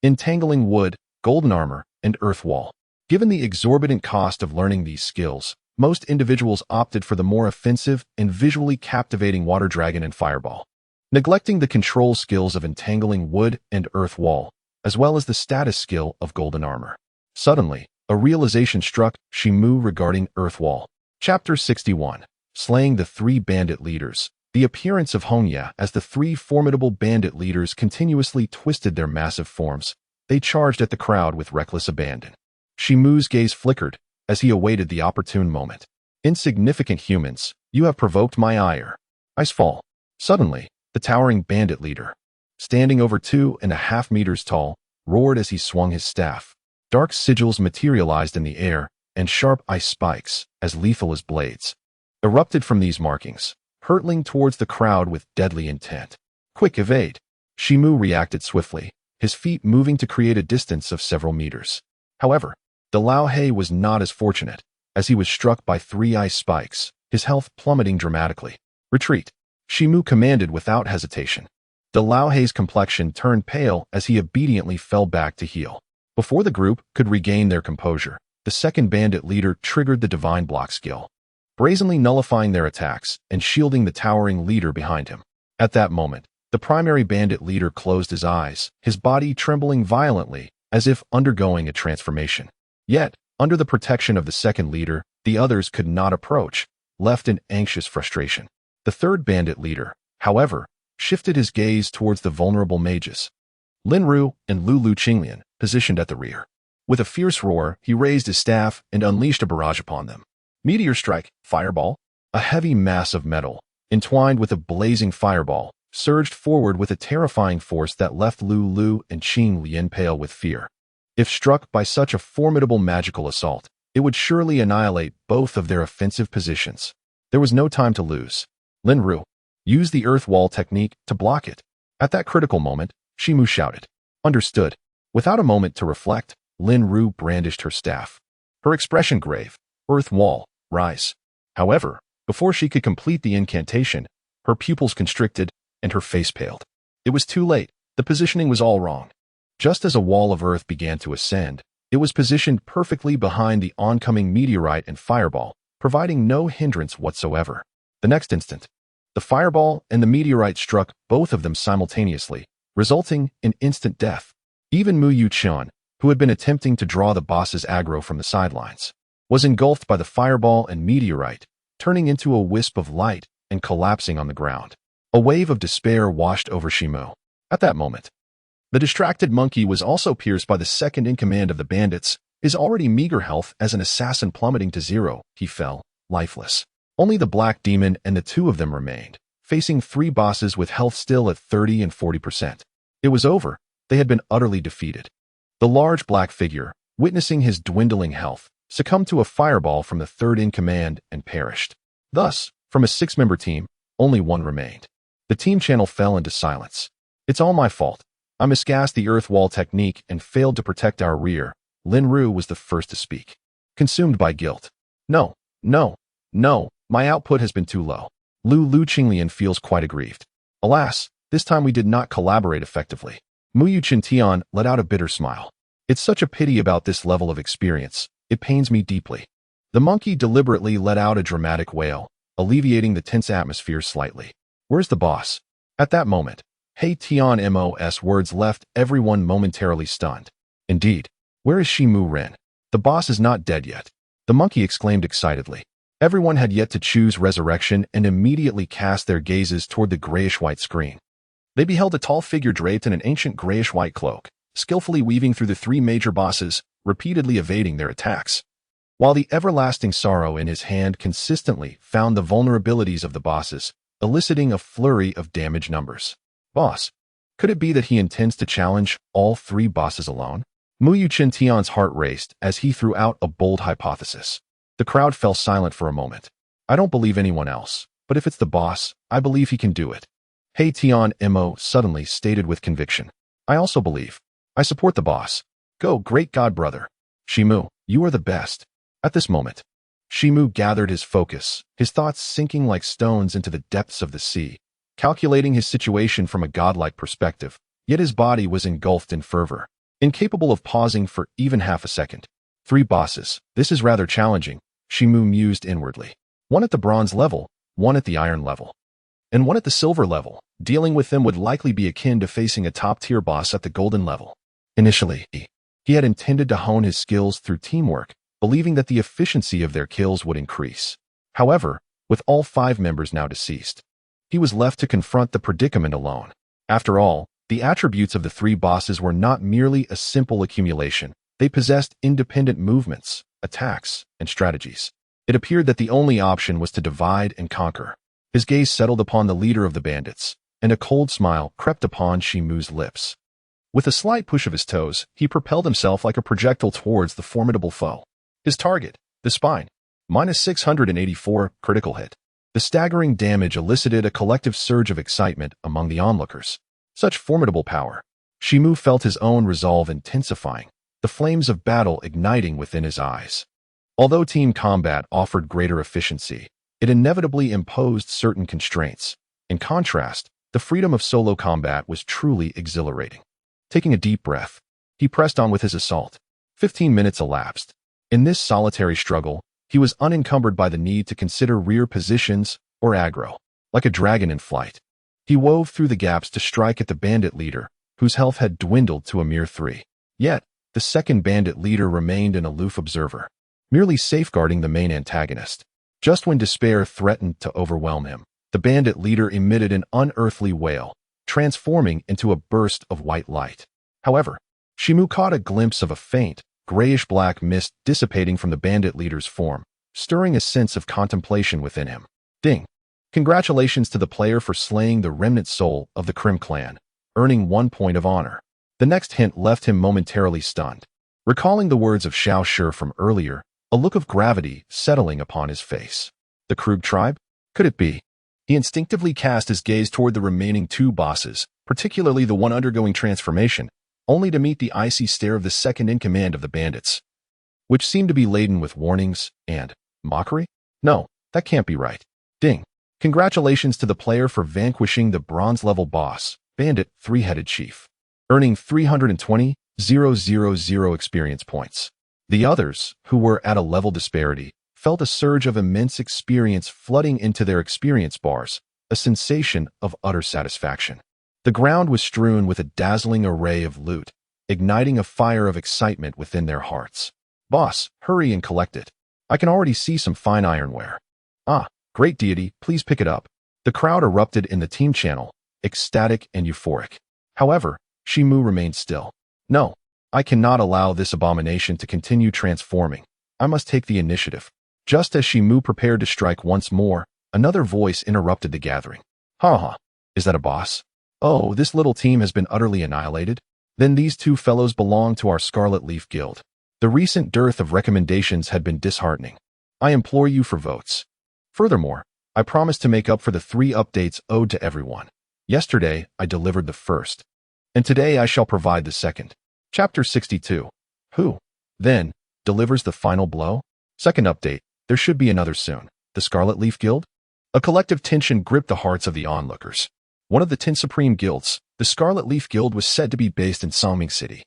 Entangling Wood, Golden Armor, and Earth Wall. Given the exorbitant cost of learning these skills, most individuals opted for the more offensive and visually captivating Water Dragon and Fireball, neglecting the control skills of Entangling Wood and Earth Wall, as well as the status skill of Golden Armor. Suddenly, a realization struck Chen Mo regarding Earth Wall. Chapter 61. Slaying the 3 Bandit Leaders. The appearance of Hongya as the 3 formidable bandit leaders continuously twisted their massive forms. They charged at the crowd with reckless abandon. Chen Mo's gaze flickered as he awaited the opportune moment. "Insignificant humans, you have provoked my ire." Icefall. Suddenly, the towering bandit leader, standing over 2.5 meters tall, roared as he swung his staff. Dark sigils materialized in the air, and sharp ice spikes, as lethal as blades, erupted from these markings, hurtling towards the crowd with deadly intent. "Quick, evade!" Chen Mo reacted swiftly, his feet moving to create a distance of several meters. However, De Lao He was not as fortunate, as he was struck by 3 ice spikes, his health plummeting dramatically. "Retreat!" Chen Mo commanded without hesitation. De Lao He's complexion turned pale as he obediently fell back to heal. Before the group could regain their composure, the 2nd bandit leader triggered the Divine Block skill, brazenly nullifying their attacks and shielding the towering leader behind him. At that moment, the primary bandit leader closed his eyes, his body trembling violently, as if undergoing a transformation. Yet, under the protection of the 2nd leader, the others could not approach, left in anxious frustration. The 3rd bandit leader, however, shifted his gaze towards the vulnerable mages, Lin Ru and Lulu Qinglian, positioned at the rear. With a fierce roar, he raised his staff and unleashed a barrage upon them. Meteor Strike, Fireball. A heavy mass of metal, entwined with a blazing fireball, surged forward with a terrifying force that left Lulu and Qing Lian pale with fear. If struck by such a formidable magical assault, it would surely annihilate both of their offensive positions. There was no time to lose. Lin Ru, use the Earth Wall technique to block it. At that critical moment, Chen Mo shouted. Understood. Without a moment to reflect, Lin Ru brandished her staff. Her expression grave. Earth Wall, rise. However, before she could complete the incantation, her pupils constricted and her face paled. It was too late. The positioning was all wrong. Just as a wall of earth began to ascend, it was positioned perfectly behind the oncoming meteorite and fireball, providing no hindrance whatsoever. The next instant, the fireball and the meteorite struck both of them simultaneously, resulting in instant death. Even Mu Yuqian, who had been attempting to draw the boss's aggro from the sidelines, was engulfed by the fireball and meteorite, turning into a wisp of light and collapsing on the ground. A wave of despair washed over Chen Mo. At that moment, the distracted monkey was also pierced by the second in command of the bandits, his already meager health as an assassin plummeting to 0. He fell, lifeless. Only the black demon and the 2 of them remained, facing 3 bosses with health still at 30 and 40%. It was over. They had been utterly defeated. The large black figure, witnessing his dwindling health, succumbed to a fireball from the 3rd in command and perished. Thus, from a 6-member team, only 1 remained. The team channel fell into silence. It's all my fault. I miscast the Earth Wall technique and failed to protect our rear. Lin Ru was the first to speak. Consumed by guilt. No, my output has been too low. Lulu Qinglian feels quite aggrieved. Alas, this time we did not collaborate effectively. Mu Yuqian let out a bitter smile. It's such a pity about this level of experience. It pains me deeply. The monkey deliberately let out a dramatic wail, alleviating the tense atmosphere slightly. Where's the boss? At that moment, Hey Tian Mo's words left everyone momentarily stunned. Indeed, where is Chen Mo Ren? The boss is not dead yet. The monkey exclaimed excitedly. Everyone had yet to choose resurrection and immediately cast their gazes toward the grayish-white screen. They beheld a tall figure draped in an ancient grayish-white cloak, skillfully weaving through the three major bosses, repeatedly evading their attacks. While the everlasting sorrow in his hand consistently found the vulnerabilities of the bosses, eliciting a flurry of damage numbers. Boss. Could it be that he intends to challenge all three bosses alone? Mu Chen-Tian's heart raced as he threw out a bold hypothesis. The crowd fell silent for a moment. I don't believe anyone else, but if it's the boss, I believe he can do it. Hey Chen Mo suddenly stated with conviction. I also believe. I support the boss. Go, great god brother. Shimu, you are the best. At this moment, Shimu gathered his focus, his thoughts sinking like stones into the depths of the sea, calculating his situation from a godlike perspective, yet his body was engulfed in fervor, incapable of pausing for even half a second. Three bosses, this is rather challenging, Shimu mused inwardly. One at the bronze level, one at the iron level, and one at the silver level. Dealing with them would likely be akin to facing a top-tier boss at the golden level. Initially, he had intended to hone his skills through teamwork, believing that the efficiency of their kills would increase. However, with all five members now deceased, he was left to confront the predicament alone. After all, the attributes of the three bosses were not merely a simple accumulation. They possessed independent movements, attacks, and strategies. It appeared that the only option was to divide and conquer. His gaze settled upon the leader of the bandits, and a cold smile crept upon Shimu's lips. With a slight push of his toes, he propelled himself like a projectile towards the formidable foe. His target, the spine, -684 critical hit. The staggering damage elicited a collective surge of excitement among the onlookers. Such formidable power. Shimu felt his own resolve intensifying, the flames of battle igniting within his eyes. Although team combat offered greater efficiency, it inevitably imposed certain constraints. In contrast, the freedom of solo combat was truly exhilarating. Taking a deep breath, he pressed on with his assault. 15 minutes elapsed. In this solitary struggle, he was unencumbered by the need to consider rear positions or aggro. Like a dragon in flight, he wove through the gaps to strike at the bandit leader, whose health had dwindled to a mere 3. Yet, the second bandit leader remained an aloof observer, merely safeguarding the main antagonist. Just when despair threatened to overwhelm him, the bandit leader emitted an unearthly wail, transforming into a burst of white light. However, Shimu caught a glimpse of a faint, grayish-black mist dissipating from the bandit leader's form, stirring a sense of contemplation within him. Ding! Congratulations to the player for slaying the remnant soul of the Crim clan, earning 1 point of honor. The next hint left him momentarily stunned. Recalling the words of Xiao Shi from earlier, a look of gravity settling upon his face. The Krug tribe? Could it be? He instinctively cast his gaze toward the remaining two bosses, particularly the one undergoing transformation, only to meet the icy stare of the second-in-command of the bandits, which seemed to be laden with warnings and mockery? No, that can't be right. Ding. Congratulations to the player for vanquishing the bronze-level boss, Bandit Three-Headed Chief, earning 320,000 experience points. The others, who were at a level disparity, felt a surge of immense experience flooding into their experience bars, a sensation of utter satisfaction. The ground was strewn with a dazzling array of loot, igniting a fire of excitement within their hearts. Boss, hurry and collect it. I can already see some fine ironware. Ah, great deity, please pick it up. The crowd erupted in the team channel, ecstatic and euphoric. However, Shimu remained still. No, I cannot allow this abomination to continue transforming. I must take the initiative. Just as Shimu prepared to strike once more, another voice interrupted the gathering. Ha! Is that a boss? Oh, this little team has been utterly annihilated? Then these two fellows belong to our Scarlet Leaf Guild. The recent dearth of recommendations had been disheartening. I implore you for votes. Furthermore, I promise to make up for the 3 updates owed to everyone. Yesterday, I delivered the first, and today I shall provide the second. Chapter 62. Who, then, delivers the final blow? Second update. There should be another soon. The Scarlet Leaf Guild? A collective tension gripped the hearts of the onlookers. One of the 10 supreme guilds, the Scarlet Leaf Guild, was said to be based in Songming City.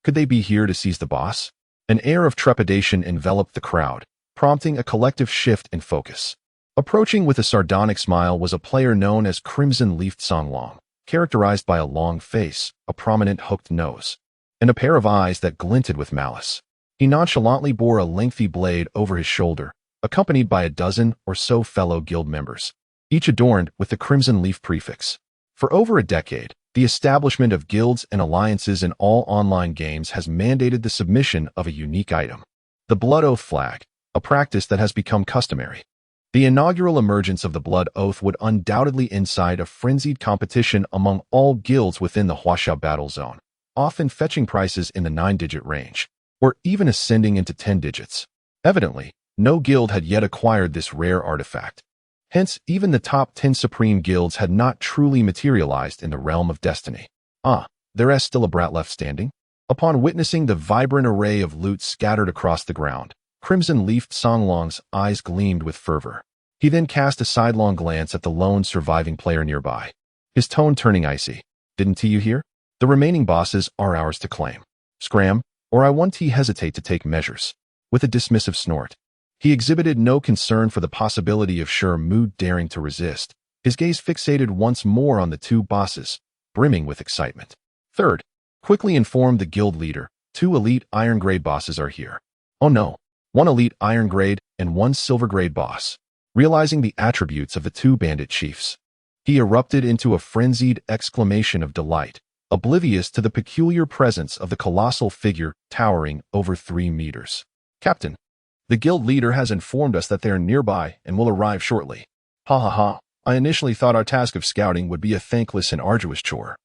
Could they be here to seize the boss? An air of trepidation enveloped the crowd, prompting a collective shift in focus. Approaching with a sardonic smile was a player known as Crimson Leafed Songlong, characterized by a long face, a prominent hooked nose, and a pair of eyes that glinted with malice. He nonchalantly bore a lengthy blade over his shoulder, accompanied by a dozen or so fellow guild members, each adorned with the Crimson Leaf prefix. For over a decade, the establishment of guilds and alliances in all online games has mandated the submission of a unique item, the Blood Oath flag, a practice that has become customary. The inaugural emergence of the Blood Oath would undoubtedly incite a frenzied competition among all guilds within the Huaxia battle zone, often fetching prices in the 9-digit range, or even ascending into 10 digits. Evidently, no guild had yet acquired this rare artifact. Hence, even the top 10 supreme guilds had not truly materialized in the realm of destiny. There is still a brat left standing? Upon witnessing the vibrant array of loot scattered across the ground, Crimson-leafed Songlong's eyes gleamed with fervor. He then cast a sidelong glance at the lone surviving player nearby, his tone turning icy. Didn't you hear? The remaining bosses are ours to claim. Scram, or I won't hesitate to take measures. With a dismissive snort, he exhibited no concern for the possibility of Chen Mo daring to resist, his gaze fixated once more on the two bosses, brimming with excitement. Third, quickly informed the guild leader, 2 elite iron grade bosses are here. Oh no, 1 elite iron grade and 1 silver grade boss. Realizing the attributes of the 2 bandit chiefs, he erupted into a frenzied exclamation of delight, oblivious to the peculiar presence of the colossal figure towering over 3 meters. Captain, the guild leader has informed us that they are nearby and will arrive shortly. Ha ha ha, I initially thought our task of scouting would be a thankless and arduous chore.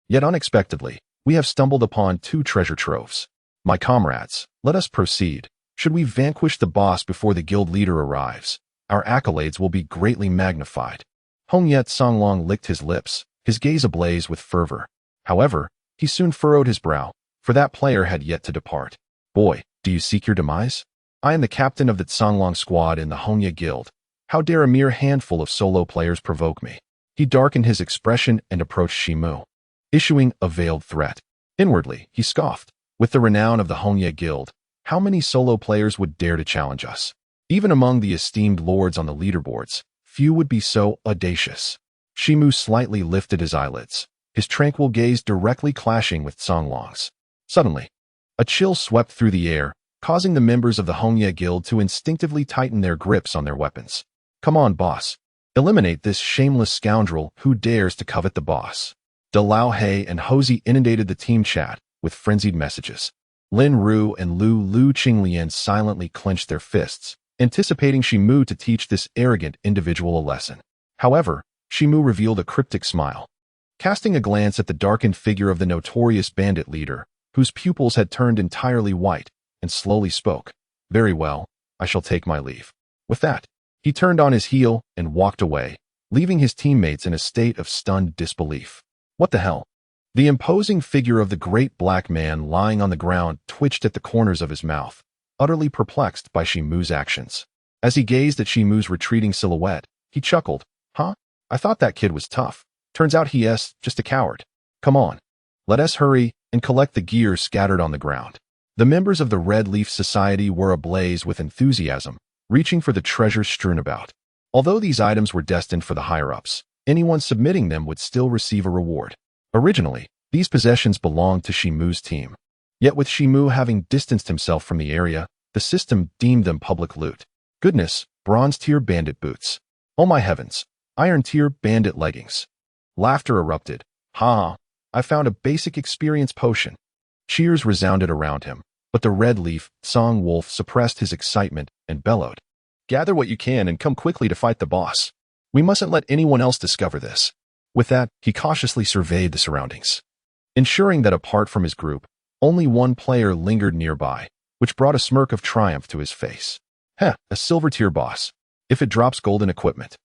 Yet unexpectedly, we have stumbled upon 2 treasure troves. My comrades, let us proceed. Should we vanquish the boss before the guild leader arrives, our accolades will be greatly magnified. Hongyet Songlong licked his lips, his gaze ablaze with fervor. However, he soon furrowed his brow, for that player had yet to depart. Boy, do you seek your demise? I am the captain of the Songlong squad in the Hongya Guild. How dare a mere handful of solo players provoke me? He darkened his expression and approached Chen Mo, issuing a veiled threat. Inwardly, he scoffed. With the renown of the Hongya Guild, how many solo players would dare to challenge us? Even among the esteemed lords on the leaderboards, few would be so audacious. Chen Mo slightly lifted his eyelids, his tranquil gaze directly clashing with Songlong's. Suddenly, a chill swept through the air, causing the members of the Hongya Guild to instinctively tighten their grips on their weapons. Come on, boss. Eliminate this shameless scoundrel who dares to covet the boss. De Lao He and Hosey inundated the team chat with frenzied messages. Lin Ru and Lu Qinglian silently clenched their fists, anticipating Chen Mo to teach this arrogant individual a lesson. However, Chen Mo revealed a cryptic smile. Casting a glance at the darkened figure of the notorious bandit leader, whose pupils had turned entirely white, and slowly spoke. Very well, I shall take my leave. With that, he turned on his heel and walked away, leaving his teammates in a state of stunned disbelief. What the hell? The imposing figure of the great black man lying on the ground twitched at the corners of his mouth, utterly perplexed by Chen Mo's actions. As he gazed at Chen Mo's retreating silhouette, he chuckled. Huh? I thought that kid was tough. Turns out he is just a coward. Come on. Let us hurry and collect the gear scattered on the ground. The members of the Red Leaf Society were ablaze with enthusiasm, reaching for the treasures strewn about. Although these items were destined for the higher-ups, anyone submitting them would still receive a reward. Originally, these possessions belonged to Chen Mo's team. Yet with Chen Mo having distanced himself from the area, the system deemed them public loot. Goodness, bronze-tier bandit boots. Oh my heavens, iron-tier bandit leggings. Laughter erupted. Ha! I found a basic experience potion. Cheers resounded around him, but the Red Leaf Song Wolf suppressed his excitement and bellowed. Gather what you can and come quickly to fight the boss. We mustn't let anyone else discover this. With that, he cautiously surveyed the surroundings, ensuring that apart from his group, only one player lingered nearby, which brought a smirk of triumph to his face. Heh, a silver-tier boss. If it drops golden equipment.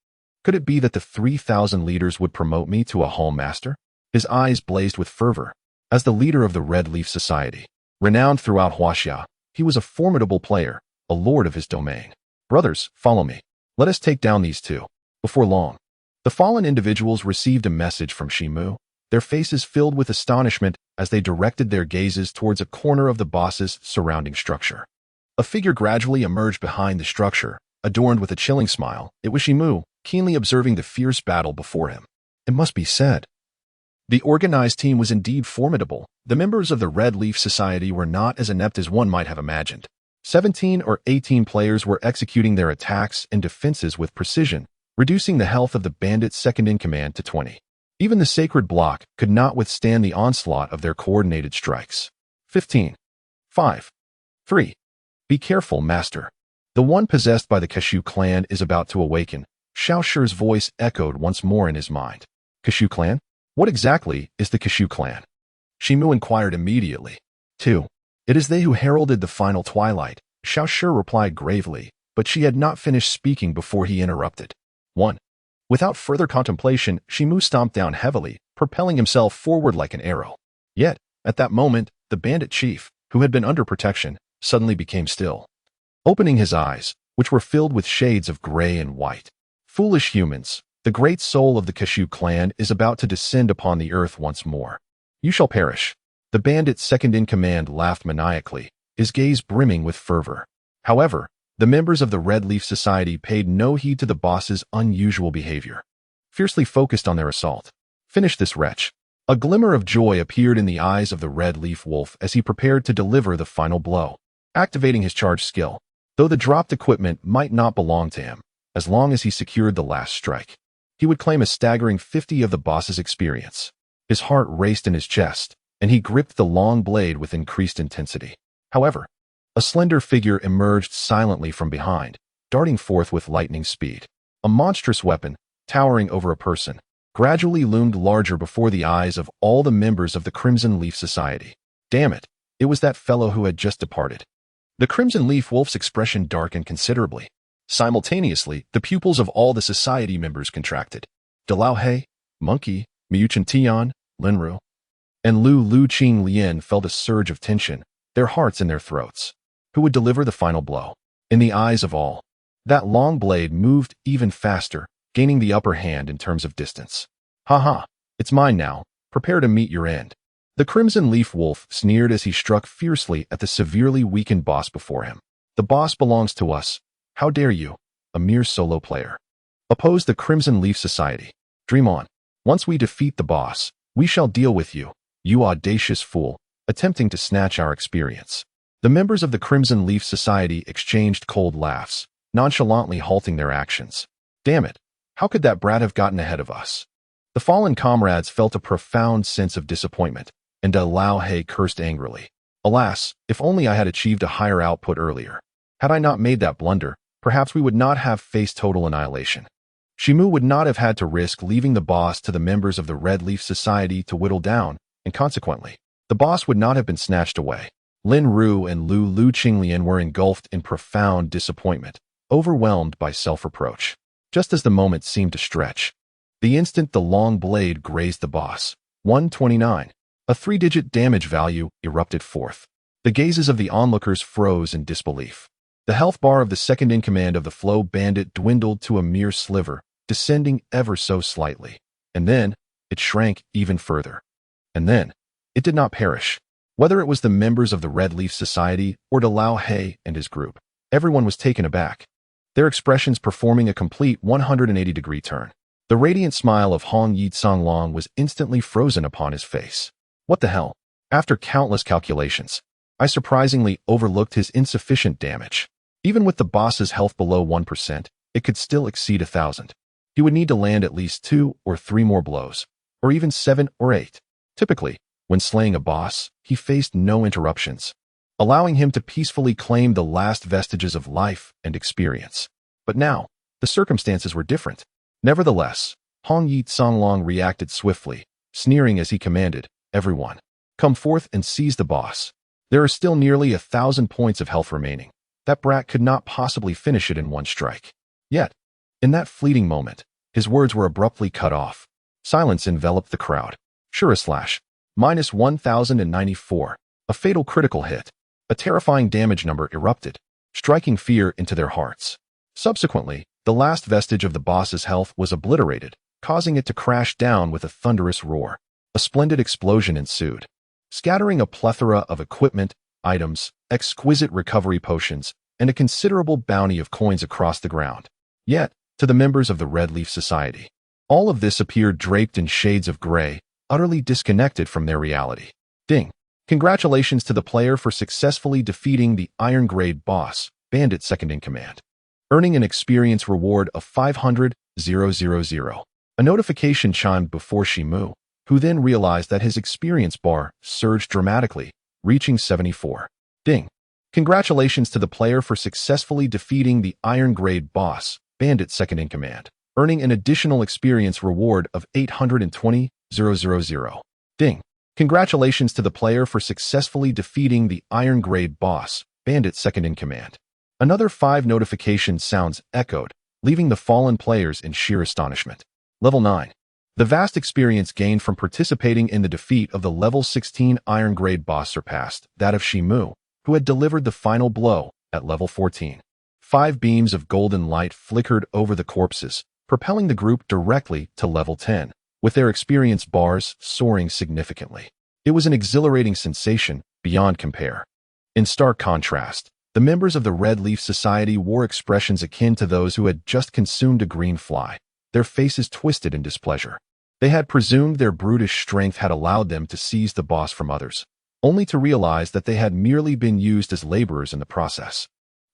Could it be that the 3,000 leaders would promote me to a hall master? His eyes blazed with fervor. As the leader of the Red Leaf Society, renowned throughout Huaxia, he was a formidable player, a lord of his domain. Brothers, follow me. Let us take down these 2. Before long, the fallen individuals received a message from Chen Mo, their faces filled with astonishment as they directed their gazes towards a corner of the boss's surrounding structure. A figure gradually emerged behind the structure, adorned with a chilling smile. It was Chen Mo, keenly observing the fierce battle before him. It must be said, the organized team was indeed formidable. The members of the Red Leaf Society were not as inept as one might have imagined. 17 or 18 players were executing their attacks and defenses with precision, reducing the health of the bandit's second-in-command to 20. Even the sacred block could not withstand the onslaught of their coordinated strikes. 15. 5. 3. Be careful, master. The one possessed by the Kashu clan is about to awaken. Xiao Shi's voice echoed once more in his mind. Kashu clan? What exactly is the Kashu clan? Chen Mo inquired immediately. 2. It is they who heralded the final twilight, Xiao Shi replied gravely, but she had not finished speaking before he interrupted. 1. Without further contemplation, Chen Mo stomped down heavily, propelling himself forward like an arrow. Yet, at that moment, the bandit chief, who had been under protection, suddenly became still, opening his eyes, which were filled with shades of gray and white. Foolish humans, the great soul of the Kashu clan is about to descend upon the earth once more. You shall perish. The bandit's second-in-command laughed maniacally, his gaze brimming with fervor. However, the members of the Red Leaf Society paid no heed to the boss's unusual behavior. Fiercely focused on their assault. Finish this wretch. A glimmer of joy appeared in the eyes of the Red Leaf Wolf as he prepared to deliver the final blow. Activating his charge skill, though the dropped equipment might not belong to him, as long as he secured the last strike, he would claim a staggering 50 of the boss's experience. His heart raced in his chest, and he gripped the long blade with increased intensity. However, a slender figure emerged silently from behind, darting forth with lightning speed. A monstrous weapon, towering over a person, gradually loomed larger before the eyes of all the members of the Crimson Leaf Society. Damn it, it was that fellow who had just departed. The Crimson Leaf Wolf's expression darkened considerably. Simultaneously, the pupils of all the society members contracted. Dalao He, Monkey, Miu Chen Tian, Linru, and Lu Qing Lian felt a surge of tension, their hearts in their throats. Who would deliver the final blow? In the eyes of all, that long blade moved even faster, gaining the upper hand in terms of distance. Ha, it's mine now. Prepare to meet your end. The Crimson Leaf Wolf sneered as he struck fiercely at the severely weakened boss before him. The boss belongs to us. How dare you, a mere solo player, oppose the Crimson Leaf Society? Dream on. Once we defeat the boss, we shall deal with you, you audacious fool, attempting to snatch our experience. The members of the Crimson Leaf Society exchanged cold laughs, nonchalantly halting their actions. Damn it, how could that brat have gotten ahead of us? The fallen comrades felt a profound sense of disappointment, and Dalao He cursed angrily. Alas, if only I had achieved a higher output earlier. Had I not made that blunder, perhaps we would not have faced total annihilation. Chen Mo would not have had to risk leaving the boss to the members of the Red Leaf Society to whittle down, and consequently, the boss would not have been snatched away. Lin Ru and Lu Qinglian were engulfed in profound disappointment, overwhelmed by self-reproach. Just as the moment seemed to stretch, the instant the long blade grazed the boss, 129, a 3-digit damage value erupted forth. The gazes of the onlookers froze in disbelief. The health bar of the second-in-command of the Flow Bandit dwindled to a mere sliver, descending ever so slightly. And then, it shrank even further. And then, it did not perish. Whether it was the members of the Red Leaf Society or Dalao He and his group, everyone was taken aback, their expressions performing a complete 180-degree turn. The radiant smile of Hong Yi Songlong was instantly frozen upon his face. What the hell? After countless calculations, I surprisingly overlooked his insufficient damage. Even with the boss's health below 1%, it could still exceed 1,000. He would need to land at least 2 or 3 more blows, or even 7 or 8. Typically, when slaying a boss, he faced no interruptions, allowing him to peacefully claim the last vestiges of life and experience. But now, the circumstances were different. Nevertheless, Hong Yi Songlong reacted swiftly, sneering as he commanded, "Everyone, come forth and seize the boss. There are still nearly 1,000 points of health remaining. That brat could not possibly finish it in one strike." Yet, in that fleeting moment, his words were abruptly cut off. Silence enveloped the crowd. Slash. Minus 1,094. A fatal critical hit. A terrifying damage number erupted, striking fear into their hearts. Subsequently, the last vestige of the boss's health was obliterated, causing it to crash down with a thunderous roar. A splendid explosion ensued, scattering a plethora of equipment, items, exquisite recovery potions, and a considerable bounty of coins across the ground. Yet, to the members of the Red Leaf Society, all of this appeared draped in shades of gray, utterly disconnected from their reality. Ding! Congratulations to the player for successfully defeating the Iron Grade boss, Bandit Second in Command, earning an experience reward of 500,000. A notification chimed before Chen Mo, who then realized that his experience bar surged dramatically, reaching 74. Ding. Congratulations to the player for successfully defeating the Iron Grade boss, Bandit Second in Command, earning an additional experience reward of 820,000. Ding. Congratulations to the player for successfully defeating the Iron Grade boss, Bandit Second in Command. Another 5 notification sounds echoed, leaving the fallen players in sheer astonishment. Level 9. The vast experience gained from participating in the defeat of the level 16 Iron Grade boss surpassed that of Chen Mo, who had delivered the final blow at level 14. 5 beams of golden light flickered over the corpses, propelling the group directly to level 10, with their experience bars soaring significantly. It was an exhilarating sensation beyond compare. In stark contrast, the members of the Red Leaf Society wore expressions akin to those who had just consumed a green fly, their faces twisted in displeasure. They had presumed their brutish strength had allowed them to seize the boss from others, only to realize that they had merely been used as laborers in the process.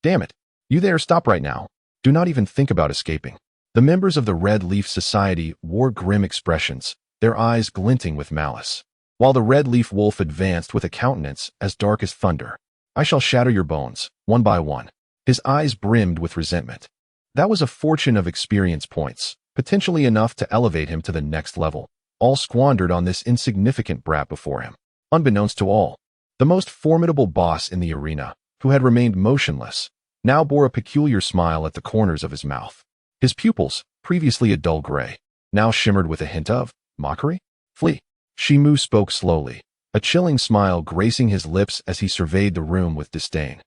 Damn it! You there, stop right now. Do not even think about escaping. The members of the Red Leaf Society wore grim expressions, their eyes glinting with malice, while the Red Leaf Wolf advanced with a countenance as dark as thunder. I shall shatter your bones, one by one. His eyes brimmed with resentment. That was a fortune of experience points, potentially enough to elevate him to the next level, all squandered on this insignificant brat before him. Unbeknownst to all, the most formidable boss in the arena, who had remained motionless, now bore a peculiar smile at the corners of his mouth. His pupils, previously a dull gray, now shimmered with a hint of mockery. Flee. Chen Mo spoke slowly, a chilling smile gracing his lips as he surveyed the room with disdain.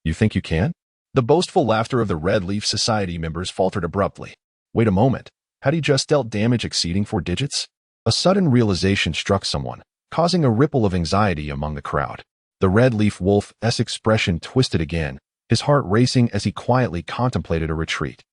You think you can? The boastful laughter of the Red Leaf Society members faltered abruptly. Wait a moment, had he just dealt damage exceeding 4 digits? A sudden realization struck someone, causing a ripple of anxiety among the crowd. The Red Leaf Wolf's expression twisted again, his heart racing as he quietly contemplated a retreat.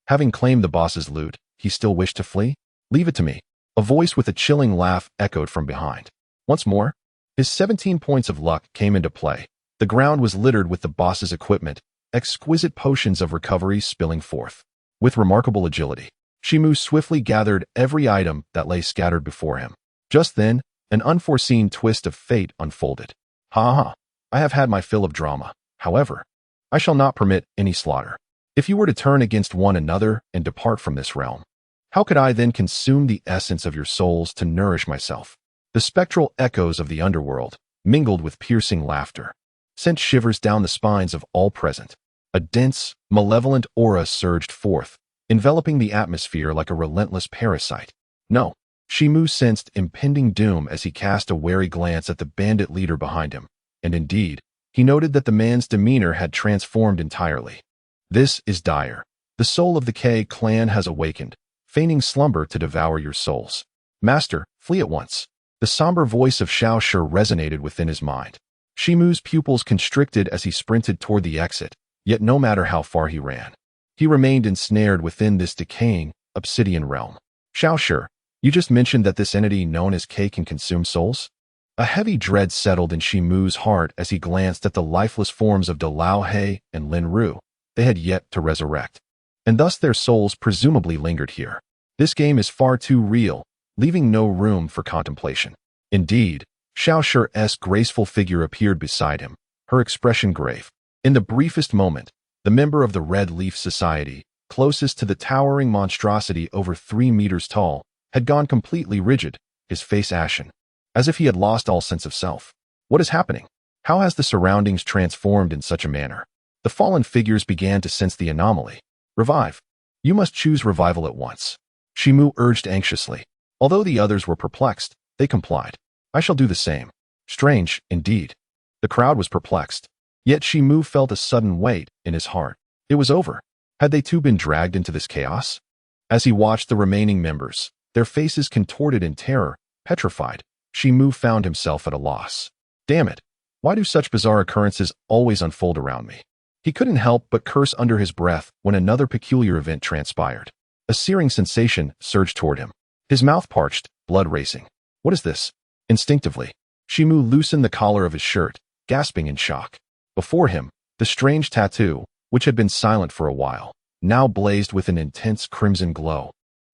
Having claimed the boss's loot, he still wished to flee? Leave it to me. A voice with a chilling laugh echoed from behind. Once more, his 17 points of luck came into play. The ground was littered with the boss's equipment, exquisite potions of recovery spilling forth. With remarkable agility, Chen Mo swiftly gathered every item that lay scattered before him. Just then, an unforeseen twist of fate unfolded. Ha! I have had my fill of drama. However, I shall not permit any slaughter. If you were to turn against one another and depart from this realm, how could I then consume the essence of your souls to nourish myself? The spectral echoes of the underworld, mingled with piercing laughter, sent shivers down the spines of all present. A dense, malevolent aura surged forth, enveloping the atmosphere like a relentless parasite. No, Chen Mo sensed impending doom as he cast a wary glance at the bandit leader behind him, and indeed, he noted that the man's demeanor had transformed entirely. This is dire. The soul of the K clan has awakened, feigning slumber to devour your souls. Master, flee at once. The somber voice of Xiao Shi resonated within his mind. Chen Mo's pupils constricted as he sprinted toward the exit, yet no matter how far he ran, he remained ensnared within this decaying, obsidian realm. Xiao Shi, you just mentioned that this entity known as K can consume souls? A heavy dread settled in Chen Mo's heart as he glanced at the lifeless forms of Dalao He and Lin Ru. They had yet to resurrect, and thus their souls presumably lingered here. This game is far too real, leaving no room for contemplation. Indeed, Xiao Shi's graceful figure appeared beside him, her expression grave. In the briefest moment, the member of the Red Leaf Society, closest to the towering monstrosity over 3 meters tall, had gone completely rigid, his face ashen, as if he had lost all sense of self. What is happening? How has the surroundings transformed in such a manner? The fallen figures began to sense the anomaly. Revive. You must choose revival at once. Chen Mo urged anxiously. Although the others were perplexed, they complied. I shall do the same. Strange, indeed. The crowd was perplexed. Yet Chen Mo felt a sudden weight in his heart. It was over. Had they too been dragged into this chaos? As he watched the remaining members, their faces contorted in terror, petrified, Chen Mo found himself at a loss. Damn it. Why do such bizarre occurrences always unfold around me? He couldn't help but curse under his breath when another peculiar event transpired. A searing sensation surged toward him. His mouth parched, blood racing. What is this? Instinctively, Chen Mo loosened the collar of his shirt, gasping in shock. Before him, the strange tattoo, which had been silent for a while, now blazed with an intense crimson glow,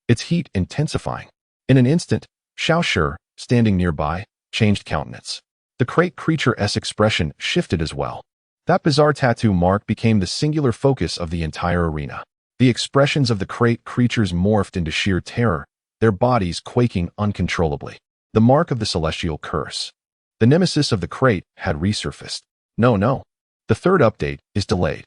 its heat intensifying. In an instant, Xiao Shi, standing nearby, changed countenance. The crate creature's expression shifted as well. That bizarre tattoo mark became the singular focus of the entire arena. The expressions of the crate creatures morphed into sheer terror, their bodies quaking uncontrollably. The mark of the celestial curse. The nemesis of the crate had resurfaced. No. The third update is delayed.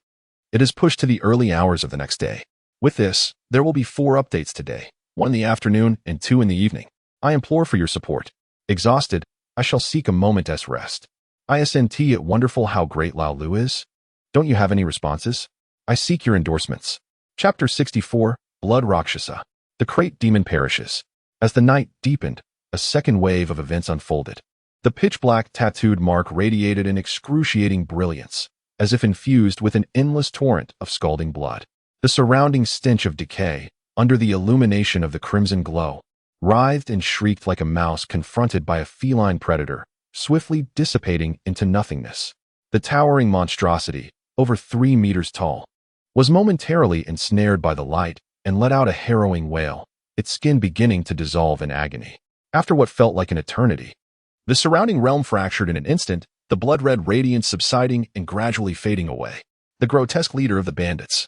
It is pushed to the early hours of the next day. With this, there will be 4 updates today, 1 in the afternoon and 2 in the evening. I implore for your support. Exhausted, I shall seek a moment's rest. Isn't it wonderful how great Lao Lu is? Don't you have any responses? I seek your endorsements. Chapter 64, Blood Rakshasa. The crate demon perishes. As the night deepened, a second wave of events unfolded. The pitch-black tattooed mark radiated an excruciating brilliance, as if infused with an endless torrent of scalding blood. The surrounding stench of decay, under the illumination of the crimson glow, writhed and shrieked like a mouse confronted by a feline predator, swiftly dissipating into nothingness. The towering monstrosity, over 3 meters tall, was momentarily ensnared by the light and let out a harrowing wail, its skin beginning to dissolve in agony. After what felt like an eternity, the surrounding realm fractured in an instant, the blood-red radiance subsiding and gradually fading away. The grotesque leader of the bandits,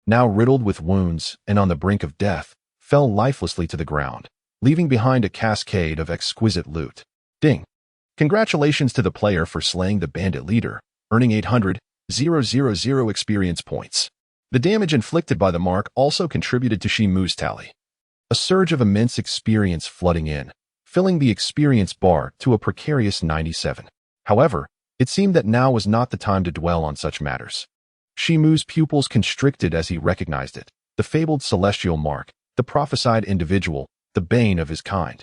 now riddled with wounds and on the brink of death, fell lifelessly to the ground, leaving behind a cascade of exquisite loot. Ding! Congratulations to the player for slaying the bandit leader, earning 800,000 experience points. The damage inflicted by the mark also contributed to Chen Mo's tally. A surge of immense experience flooding in, filling the experience bar to a precarious 97. However, it seemed that now was not the time to dwell on such matters. Chen Mo's pupils constricted as he recognized it, the fabled celestial mark, the prophesied individual, the bane of his kind.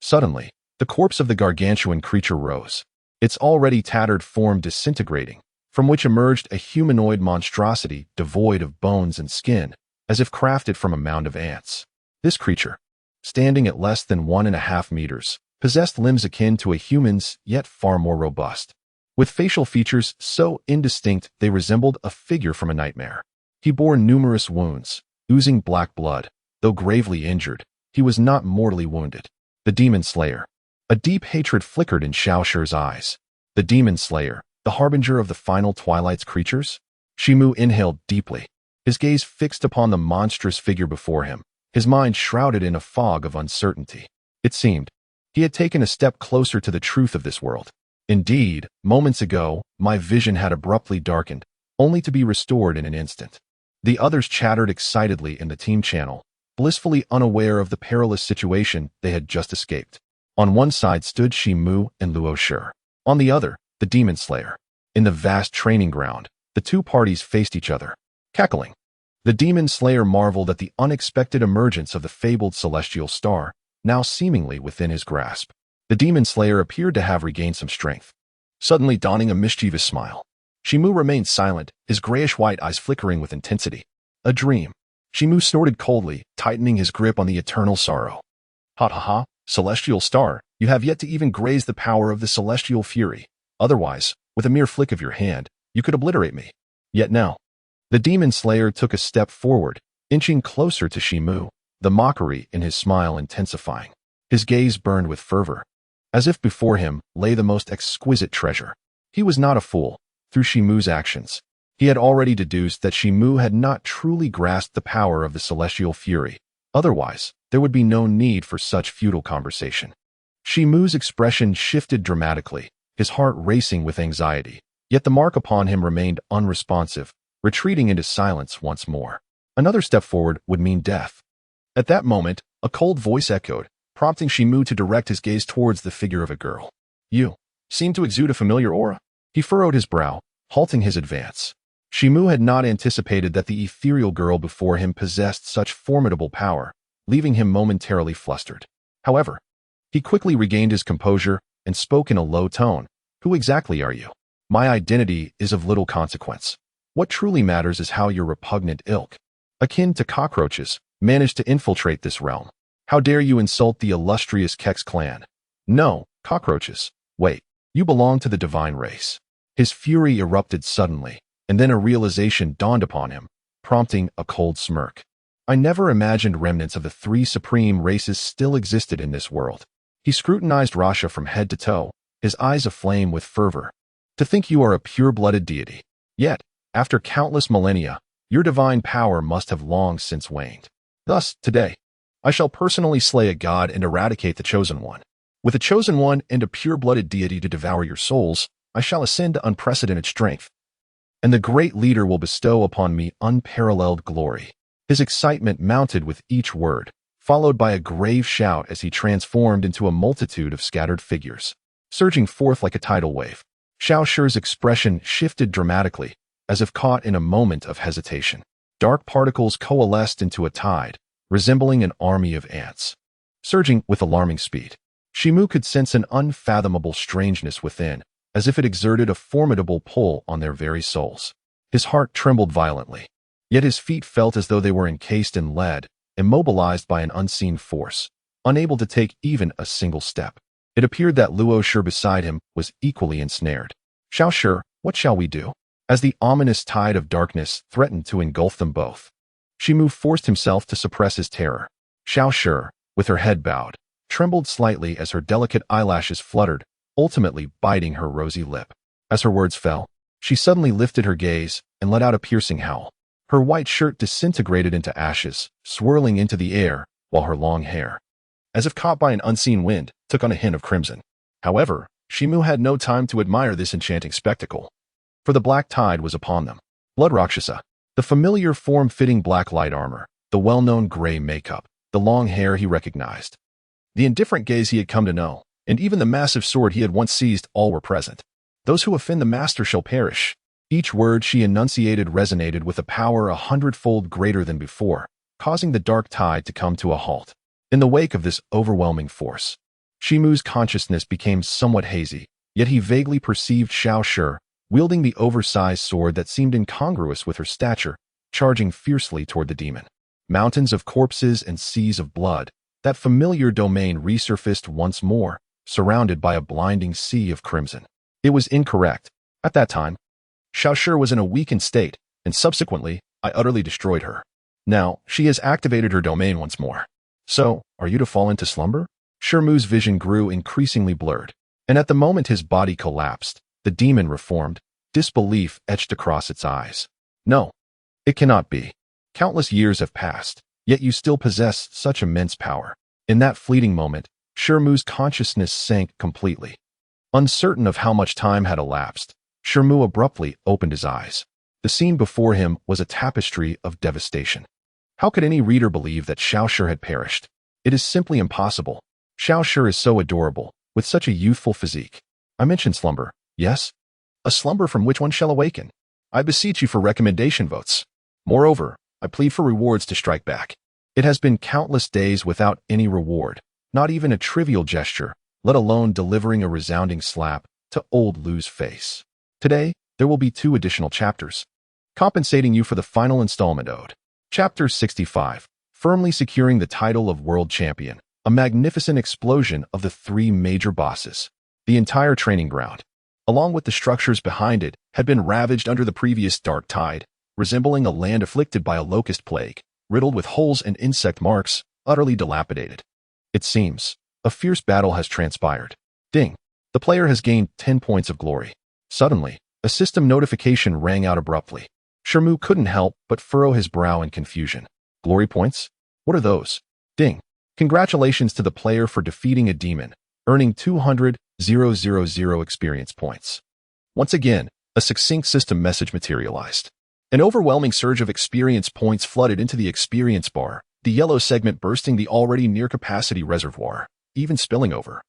Suddenly, the corpse of the gargantuan creature rose, its already tattered form disintegrating, from which emerged a humanoid monstrosity devoid of bones and skin, as if crafted from a mound of ants. This creature, standing at less than 1.5 meters, possessed limbs akin to a human's, yet far more robust. With facial features so indistinct they resembled a figure from a nightmare. He bore numerous wounds, oozing black blood. Though gravely injured, he was not mortally wounded. The Demon Slayer. A deep hatred flickered in Xiao Shi's eyes. The Demon Slayer, the harbinger of the final Twilight's creatures? Chen Mo inhaled deeply, his gaze fixed upon the monstrous figure before him, his mind shrouded in a fog of uncertainty. It seemed he had taken a step closer to the truth of this world. Indeed, moments ago, my vision had abruptly darkened, only to be restored in an instant. The others chattered excitedly in the team channel, blissfully unaware of the perilous situation they had just escaped. On one side stood Chen Mo and Luo Shi. On the other, the Demon Slayer. In the vast training ground, the two parties faced each other, cackling. The Demon Slayer marveled at the unexpected emergence of the fabled celestial star, now seemingly within his grasp. The Demon Slayer appeared to have regained some strength, suddenly donning a mischievous smile. Chen Mo remained silent, his grayish-white eyes flickering with intensity. A dream. Chen Mo snorted coldly, tightening his grip on the eternal sorrow. Ha, celestial star, you have yet to even graze the power of the celestial fury. Otherwise, with a mere flick of your hand, you could obliterate me. Yet now. The Demon Slayer took a step forward, inching closer to Chen Mo, the mockery in his smile intensifying. His gaze burned with fervor, as if before him lay the most exquisite treasure. He was not a fool. Through Chen Mo's actions, he had already deduced that Chen Mo had not truly grasped the power of the celestial fury. Otherwise, there would be no need for such futile conversation. Chen Mo's expression shifted dramatically, his heart racing with anxiety. Yet the mark upon him remained unresponsive, retreating into silence once more. Another step forward would mean death. At that moment, a cold voice echoed, prompting Chen Mo to direct his gaze towards the figure of a girl. You seem to exude a familiar aura. He furrowed his brow, halting his advance. Chen Mo had not anticipated that the ethereal girl before him possessed such formidable power, leaving him momentarily flustered. However, he quickly regained his composure and spoke in a low tone. Who exactly are you? My identity is of little consequence. What truly matters is how your repugnant ilk, akin to cockroaches, managed to infiltrate this realm. How dare you insult the illustrious Kex clan? No, cockroaches. Wait, You belong to the divine race. His fury erupted suddenly, and then a realization dawned upon him, prompting a cold smirk. I never imagined remnants of the three supreme races still existed in this world. He scrutinized Rasha from head to toe, his eyes aflame with fervor. To think you are a pure-blooded deity. Yet, after countless millennia, your divine power must have long since waned. Thus, today, I shall personally slay a god and eradicate the Chosen One. With a Chosen One and a pure-blooded deity to devour your souls, I shall ascend to unprecedented strength. And the great leader will bestow upon me unparalleled glory. His excitement mounted with each word, followed by a grave shout as he transformed into a multitude of scattered figures, surging forth like a tidal wave. Xiao Shi's expression shifted dramatically, as if caught in a moment of hesitation. Dark particles coalesced into a tide, resembling an army of ants, surging with alarming speed. Chen Mo could sense an unfathomable strangeness within, as if it exerted a formidable pull on their very souls. His heart trembled violently, yet his feet felt as though they were encased in lead, immobilized by an unseen force, unable to take even a single step. It appeared that Luo Shi beside him was equally ensnared. Xiao Shi, what shall we do? As the ominous tide of darkness threatened to engulf them both, Chen Mo forced himself to suppress his terror. Xiao Shi, with her head bowed, trembled slightly as her delicate eyelashes fluttered, ultimately biting her rosy lip. As her words fell, she suddenly lifted her gaze and let out a piercing howl. Her white shirt disintegrated into ashes, swirling into the air, while her long hair, as if caught by an unseen wind, took on a hint of crimson. However, Chen Mo had no time to admire this enchanting spectacle, for the black tide was upon them. Blood Rakshasa, the familiar form-fitting black light armor, the well-known gray makeup, the long hair he recognized, the indifferent gaze he had come to know, and even the massive sword he had once seized, all were present. Those who offend the master shall perish. Each word she enunciated resonated with a power 100-fold greater than before, causing the dark tide to come to a halt. In the wake of this overwhelming force, Chen Mo's consciousness became somewhat hazy, yet he vaguely perceived Xiao Shi, wielding the oversized sword that seemed incongruous with her stature, charging fiercely toward the demon. Mountains of corpses and seas of blood, that familiar domain resurfaced once more, surrounded by a blinding sea of crimson. It was incorrect. At that time, Xiao Shi was in a weakened state, and subsequently, I utterly destroyed her. Now, she has activated her domain once more. So, are you to fall into slumber? Chen Mo's vision grew increasingly blurred, and at the moment his body collapsed, the demon reformed, disbelief etched across its eyes. No, it cannot be. Countless years have passed, yet you still possess such immense power. In that fleeting moment, Chen Mo's consciousness sank completely. Uncertain of how much time had elapsed, Chen Mo abruptly opened his eyes. The scene before him was a tapestry of devastation. How could any reader believe that Xiao Shi had perished? It is simply impossible. Xiao Shi is so adorable, with such a youthful physique. I mentioned slumber, yes? A slumber from which one shall awaken. I beseech you for recommendation votes. Moreover, I plead for rewards to strike back. It has been countless days without any reward, not even a trivial gesture, let alone delivering a resounding slap to old Lu's face. Today, there will be 2 additional chapters, compensating you for the final installment ode. Chapter 65, firmly securing the title of World Champion, a magnificent explosion of the 3 major bosses. The entire training ground, along with the structures behind it, had been ravaged under the previous dark tide, resembling a land afflicted by a locust plague, riddled with holes and insect marks, utterly dilapidated. It seems, a fierce battle has transpired. Ding! The player has gained 10 points of glory. Suddenly, a system notification rang out abruptly. Chen Mo couldn't help but furrow his brow in confusion. Glory points? What are those? Ding! Congratulations to the player for defeating a demon, earning 200,000 experience points. Once again, a succinct system message materialized. An overwhelming surge of experience points flooded into the experience bar, the yellow segment bursting the already near-capacity reservoir, even spilling over,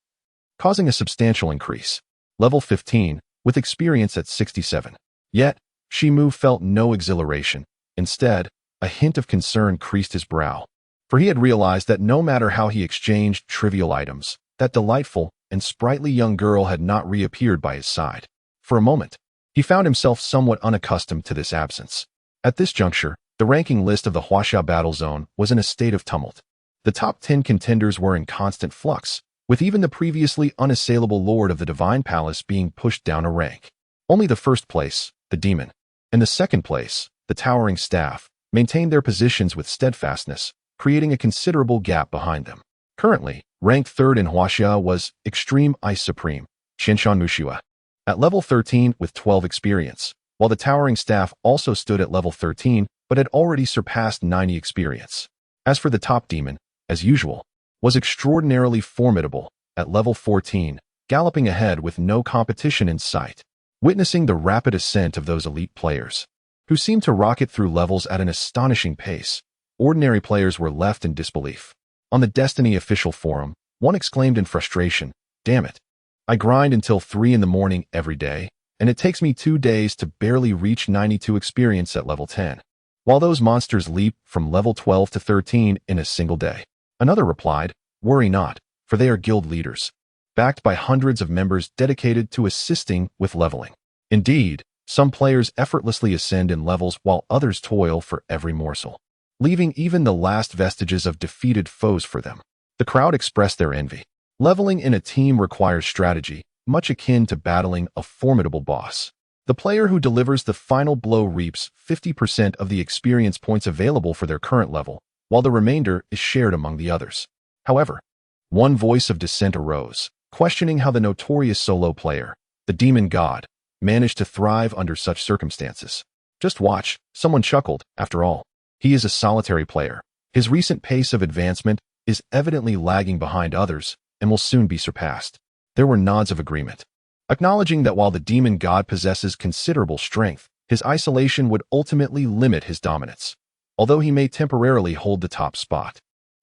causing a substantial increase. Level 15, with experience at 67. Yet, Chen Mo felt no exhilaration. Instead, a hint of concern creased his brow, for he had realized that no matter how he exchanged trivial items, that delightful and sprightly young girl had not reappeared by his side. For a moment, he found himself somewhat unaccustomed to this absence. At this juncture, the ranking list of the Huaxia battle zone was in a state of tumult. The top 10 contenders were in constant flux, with even the previously unassailable Lord of the Divine Palace being pushed down a rank. Only the first place, the Demon, and the second place, the Towering Staff, maintained their positions with steadfastness, creating a considerable gap behind them. Currently, ranked third in Huaxia was Extreme Ice Supreme, Xinshan Muxua, at level 13 with 12 experience, while the Towering Staff also stood at level 13 but had already surpassed 90 experience. As for the top demon, as usual, was extraordinarily formidable, at level 14, galloping ahead with no competition in sight. Witnessing the rapid ascent of those elite players, who seemed to rocket through levels at an astonishing pace, ordinary players were left in disbelief. On the Destiny official forum, one exclaimed in frustration, "Damn it. I grind until 3 in the morning every day, and it takes me 2 days to barely reach 92 experience at level 10, while those monsters leap from level 12 to 13 in a single day." Another replied, "Worry not, for they are guild leaders, backed by hundreds of members dedicated to assisting with leveling. Indeed, some players effortlessly ascend in levels while others toil for every morsel, leaving even the last vestiges of defeated foes for them." The crowd expressed their envy. Leveling in a team requires strategy, much akin to battling a formidable boss. The player who delivers the final blow reaps 50% of the experience points available for their current level, while the remainder is shared among the others. However, one voice of dissent arose, questioning how the notorious solo player, the Demon God, managed to thrive under such circumstances. "Just watch," someone chuckled. "After all, he is a solitary player. His recent pace of advancement is evidently lagging behind others and will soon be surpassed." There were nods of agreement, acknowledging that while the Demon God possesses considerable strength, his isolation would ultimately limit his dominance, although he may temporarily hold the top spot.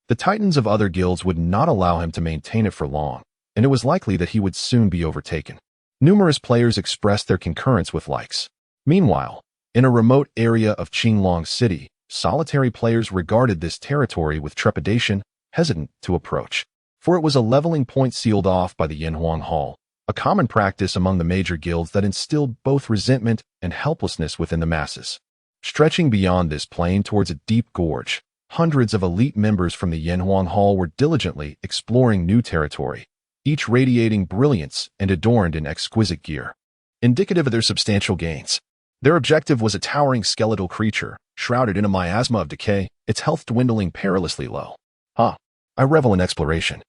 The titans of other guilds would not allow him to maintain it for long, and it was likely that he would soon be overtaken. Numerous players expressed their concurrence with likes. Meanwhile, in a remote area of Qinglong City, solitary players regarded this territory with trepidation, hesitant to approach, for it was a leveling point sealed off by the Yanhuang Hall, a common practice among the major guilds that instilled both resentment and helplessness within the masses. Stretching beyond this plain towards a deep gorge, hundreds of elite members from the Yanhuang Hall were diligently exploring new territory, each radiating brilliance and adorned in exquisite gear, indicative of their substantial gains. Their objective was a towering skeletal creature, shrouded in a miasma of decay, its health dwindling perilously low. I revel in exploration.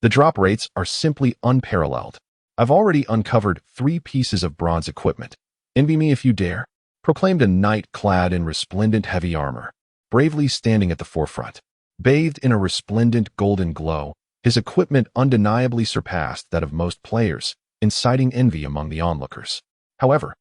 The drop rates are simply unparalleled. I've already uncovered 3 pieces of bronze equipment. Envy me if you dare, proclaimed a knight clad in resplendent heavy armor, bravely standing at the forefront. Bathed in a resplendent golden glow, his equipment undeniably surpassed that of most players, inciting envy among the onlookers. However,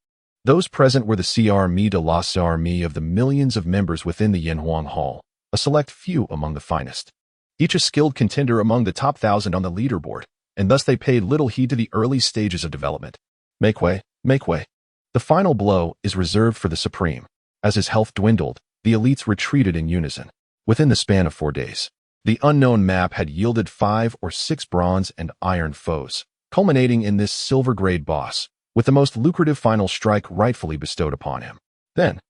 those present were the CRME de la CRME of the millions of members within the Yanhuang Hall, a select few among the finest. Each a skilled contender among the top 1,000 on the leaderboard, and thus they paid little heed to the early stages of development. Make way, make way. The final blow is reserved for the Supreme. As his health dwindled, the elites retreated in unison. Within the span of 4 days, the unknown map had yielded 5 or 6 bronze and iron foes, culminating in this silver-grade boss, with the most lucrative final strike rightfully bestowed upon him. Then,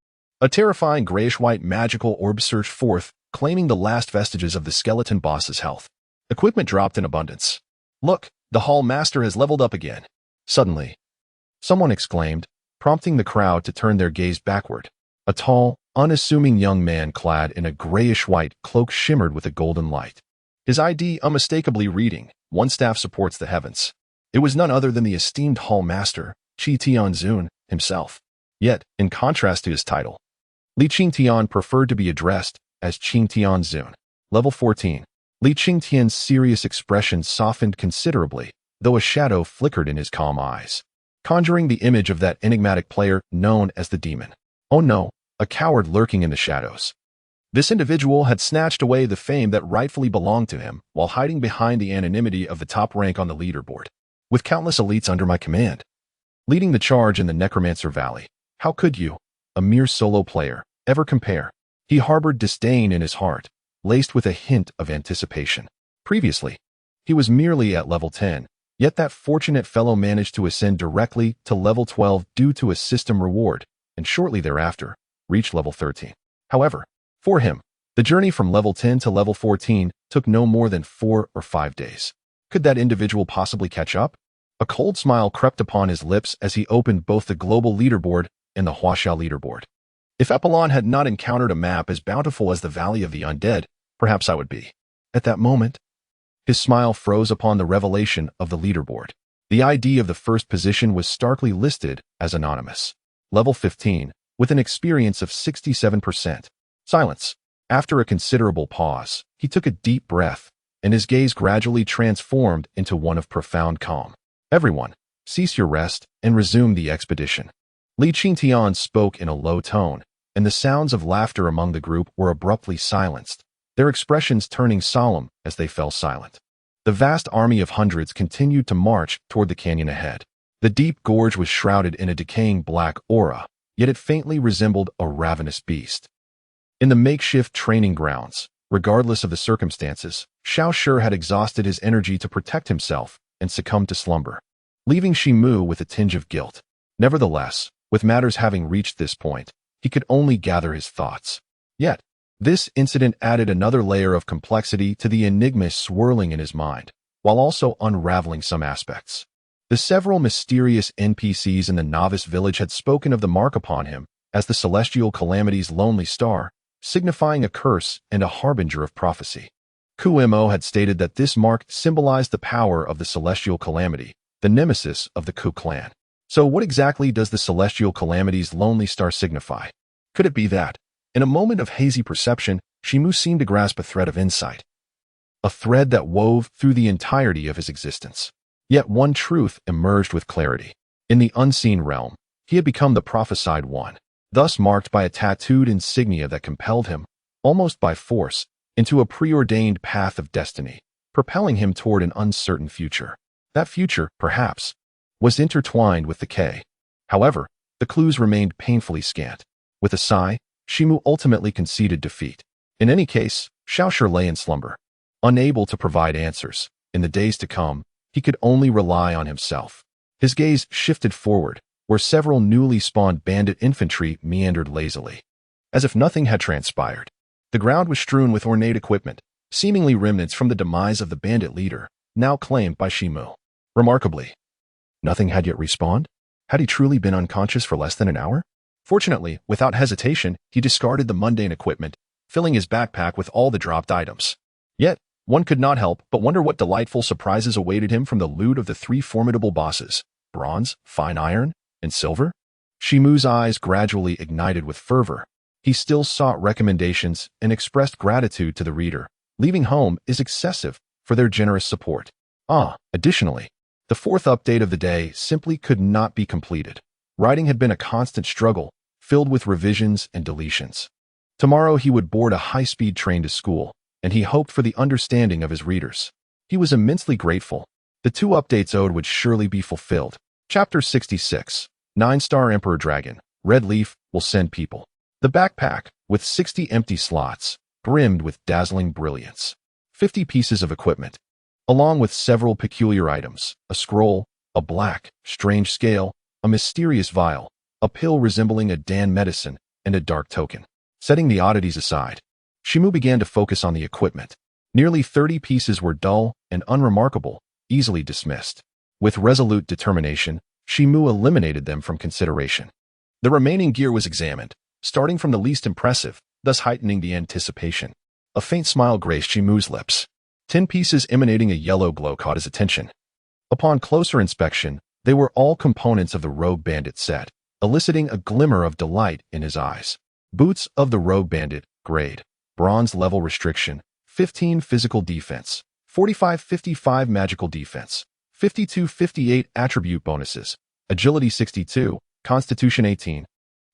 a terrifying grayish-white magical orb surged forth, claiming the last vestiges of the skeleton boss's health. Equipment dropped in abundance. "Look, the Hall Master has leveled up again." Suddenly, someone exclaimed, prompting the crowd to turn their gaze backward. A tall, unassuming young man clad in a grayish-white cloak shimmered with a golden light. His ID unmistakably reading, "One staff supports the heavens." It was none other than the esteemed Hall Master, Qi Tianzun, himself. Yet, in contrast to his title, Li Qingtian preferred to be addressed as Qing Tianzun. Level 14. Li Qingtian's serious expression softened considerably, though a shadow flickered in his calm eyes, conjuring the image of that enigmatic player known as the Demon. Oh no, a coward lurking in the shadows. This individual had snatched away the fame that rightfully belonged to him while hiding behind the anonymity of the top rank on the leaderboard. With countless elites under my command, leading the charge in the Necromancer Valley, how could you, a mere solo player, ever compare? He harbored disdain in his heart, laced with a hint of anticipation. Previously, he was merely at level 10, yet that fortunate fellow managed to ascend directly to level 12 due to a system reward, and shortly thereafter, reach level 13. However, for him, the journey from level 10 to level 14 took no more than 4 or 5 days. Could that individual possibly catch up? A cold smile crept upon his lips as he opened both the global leaderboard and the Huaxiao leaderboard. If Epilon had not encountered a map as bountiful as the Valley of the Undead, perhaps I would be. At that moment, his smile froze upon the revelation of the leaderboard. The ID of the first position was starkly listed as anonymous. Level 15, with an experience of 67%. Silence. After a considerable pause, he took a deep breath, and his gaze gradually transformed into one of profound calm. Everyone, cease your rest and resume the expedition. Li Qingtian spoke in a low tone, and the sounds of laughter among the group were abruptly silenced, their expressions turning solemn as they fell silent. The vast army of hundreds continued to march toward the canyon ahead. The deep gorge was shrouded in a decaying black aura, yet it faintly resembled a ravenous beast. In the makeshift training grounds, regardless of the circumstances, Xiao Shi had exhausted his energy to protect himself and succumbed to slumber, leaving Chen Mo with a tinge of guilt. Nevertheless, with matters having reached this point, he could only gather his thoughts. Yet, this incident added another layer of complexity to the enigma swirling in his mind, while also unraveling some aspects. The several mysterious NPCs in the novice village had spoken of the mark upon him as the celestial calamity's lonely star, signifying a curse and a harbinger of prophecy. Mo had stated that this mark symbolized the power of the celestial calamity, the nemesis of the Ku clan. So what exactly does the celestial calamity's lonely star signify? Could it be that, in a moment of hazy perception, Chen Mo seemed to grasp a thread of insight, a thread that wove through the entirety of his existence? Yet one truth emerged with clarity. In the unseen realm, he had become the prophesied one, thus marked by a tattooed insignia that compelled him, almost by force, into a preordained path of destiny, propelling him toward an uncertain future. That future, perhaps, was intertwined with the K. However, the clues remained painfully scant. With a sigh, Chen Mo ultimately conceded defeat. In any case, Xiao Shi lay in slumber. Unable to provide answers, in the days to come, he could only rely on himself. His gaze shifted forward, where several newly spawned bandit infantry meandered lazily, as if nothing had transpired. The ground was strewn with ornate equipment, seemingly remnants from the demise of the bandit leader, now claimed by Chen Mo. Remarkably, nothing had yet respawned? Had he truly been unconscious for less than an hour? Fortunately, without hesitation, he discarded the mundane equipment, filling his backpack with all the dropped items. Yet, one could not help but wonder what delightful surprises awaited him from the loot of the three formidable bosses: bronze, fine iron, and silver. Chen Mo's eyes gradually ignited with fervor. He still sought recommendations and expressed gratitude to the reader. Leaving home is excessive for their generous support. Additionally, the fourth update of the day simply could not be completed. Writing had been a constant struggle, filled with revisions and deletions. Tomorrow he would board a high-speed train to school, and he hoped for the understanding of his readers. He was immensely grateful. The 2 updates owed would surely be fulfilled. Chapter 66. 9-Star Emperor Dragon. Red Leaf will send people. The backpack, with 60 empty slots, brimmed with dazzling brilliance. 50 pieces of equipment, along with several peculiar items: a scroll, a black, strange scale, a mysterious vial, a pill resembling a Dan medicine, and a dark token. Setting the oddities aside, Chen Mo began to focus on the equipment. Nearly 30 pieces were dull and unremarkable, easily dismissed. With resolute determination, Chen Mo eliminated them from consideration. The remaining gear was examined, starting from the least impressive, thus heightening the anticipation. A faint smile graced Chen Mo's lips. 10 pieces emanating a yellow glow caught his attention. Upon closer inspection, they were all components of the Rogue Bandit set, eliciting a glimmer of delight in his eyes. Boots of the Rogue Bandit, grade, bronze level restriction, 15 physical defense, 45-55 magical defense, 52-58 attribute bonuses, agility 62, constitution 18,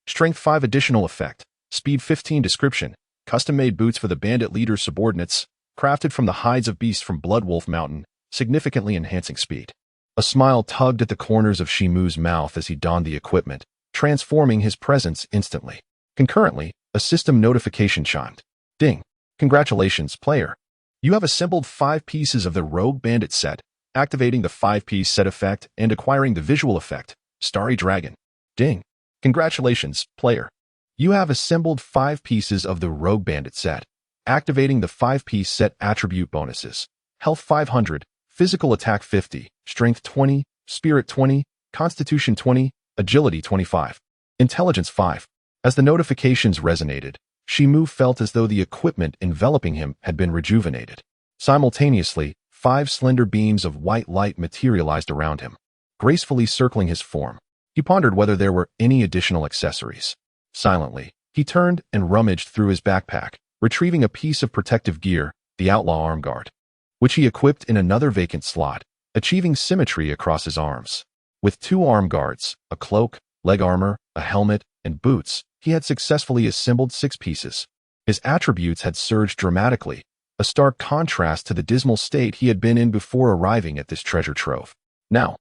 strength 5 additional effect, speed 15 description, custom-made boots for the bandit leader's subordinates, crafted from the hides of beasts from Bloodwolf Mountain, significantly enhancing speed. A smile tugged at the corners of Chen Mo's mouth as he donned the equipment, transforming his presence instantly. Concurrently, a system notification chimed. Ding. Congratulations, player. You have assembled 5 pieces of the Rogue Bandit set, activating the 5-piece set effect and acquiring the visual effect, Starry Dragon. Ding. Congratulations, player. You have assembled 5 pieces of the Rogue Bandit set, activating the 5-piece set attribute bonuses, Health 500, physical attack 50, strength 20, spirit 20, constitution 20, agility 25, intelligence 5. As the notifications resonated, Chen Mo felt as though the equipment enveloping him had been rejuvenated. Simultaneously, 5 slender beams of white light materialized around him, gracefully circling his form. He pondered whether there were any additional accessories. Silently, he turned and rummaged through his backpack, retrieving a piece of protective gear, the outlaw arm guard, which he equipped in another vacant slot, achieving symmetry across his arms. With 2 arm guards, a cloak, leg armor, a helmet, and boots, he had successfully assembled 6 pieces. His attributes had surged dramatically, a stark contrast to the dismal state he had been in before arriving at this treasure trove. Now,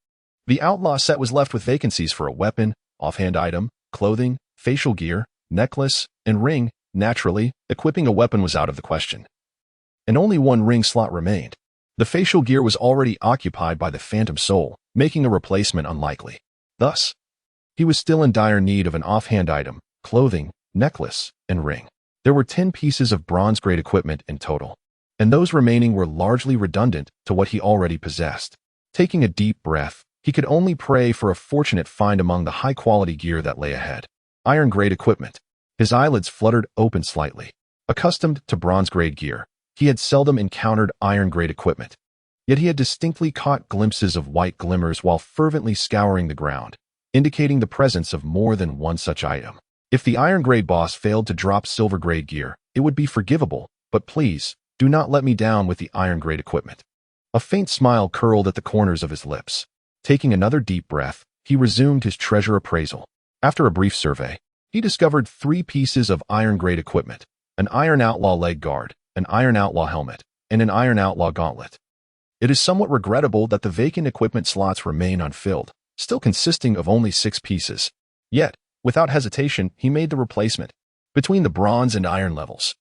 the outlaw set was left with vacancies for a weapon, offhand item, clothing, facial gear, necklace, and ring. Naturally, equipping a weapon was out of the question, and only 1 ring slot remained. The facial gear was already occupied by the phantom soul, making a replacement unlikely. Thus, he was still in dire need of an offhand item, clothing, necklace, and ring. There were 10 pieces of bronze-grade equipment in total, and those remaining were largely redundant to what he already possessed. Taking a deep breath, he could only pray for a fortunate find among the high-quality gear that lay ahead. Iron-grade equipment. His eyelids fluttered open slightly. Accustomed to bronze-grade gear, he had seldom encountered iron-grade equipment. Yet he had distinctly caught glimpses of white glimmers while fervently scouring the ground, indicating the presence of more than one such item. If the iron-grade boss failed to drop silver-grade gear, it would be forgivable, but please, do not let me down with the iron-grade equipment. A faint smile curled at the corners of his lips. Taking another deep breath, he resumed his treasure appraisal. After a brief survey, he discovered 3 pieces of iron-grade equipment, an iron outlaw leg guard, an iron outlaw helmet, and an iron outlaw gauntlet. It is somewhat regrettable that the vacant equipment slots remain unfilled, still consisting of only 6 pieces. Yet, without hesitation, he made the replacement between the bronze and iron levels.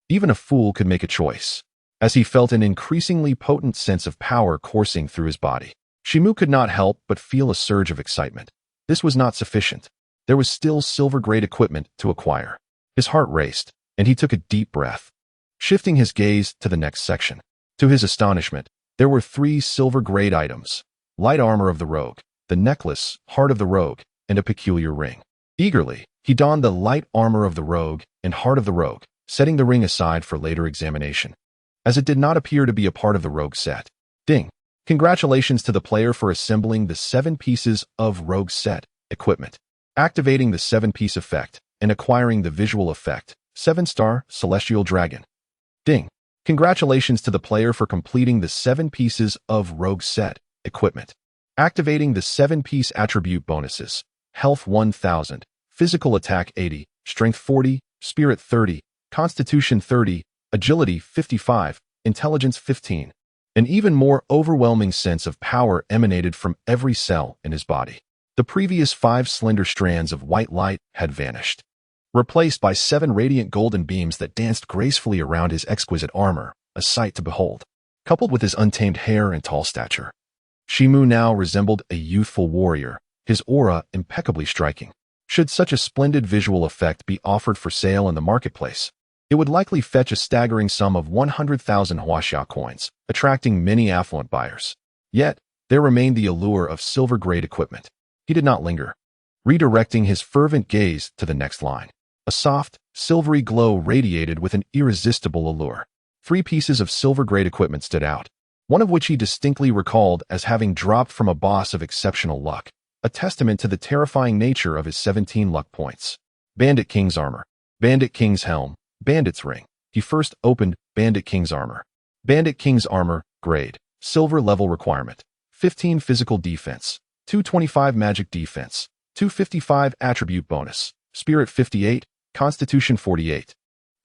Even a fool could make a choice, as he felt an increasingly potent sense of power coursing through his body. Chen Mo could not help but feel a surge of excitement. This was not sufficient. There was still silver-grade equipment to acquire. His heart raced, and he took a deep breath, shifting his gaze to the next section. To his astonishment, there were 3 silver-grade items: light armor of the rogue, the necklace, heart of the rogue, and a peculiar ring. Eagerly, he donned the light armor of the rogue and heart of the rogue, setting the ring aside for later examination, as it did not appear to be a part of the rogue set. Ding! Congratulations to the player for assembling the 7 pieces of rogue set equipment, activating the 7-piece effect, and acquiring the visual effect, 7-star Celestial Dragon. Ding! Congratulations to the player for completing the 7 pieces of rogue set equipment, activating the 7-piece attribute bonuses, health 1000, physical attack 80, strength 40, spirit 30, constitution 30, agility 55, intelligence 15. An even more overwhelming sense of power emanated from every cell in his body. The previous 5 slender strands of white light had vanished, replaced by 7 radiant golden beams that danced gracefully around his exquisite armor, a sight to behold. Coupled with his untamed hair and tall stature, Chen Mo now resembled a youthful warrior, his aura impeccably striking. Should such a splendid visual effect be offered for sale in the marketplace, it would likely fetch a staggering sum of 100,000 huaxia coins, attracting many affluent buyers. Yet, there remained the allure of silver-grade equipment. He did not linger, redirecting his fervent gaze to the next line. A soft, silvery glow radiated with an irresistible allure. 3 pieces of silver-grade equipment stood out, one of which he distinctly recalled as having dropped from a boss of exceptional luck, a testament to the terrifying nature of his 17 luck points. Bandit King's armor, Bandit King's helm, Bandit's ring. He first opened Bandit King's armor. Bandit King's armor, grade, silver level requirement, 15 physical defense, 225 magic defense, 255 attribute bonus, spirit 58, constitution 48,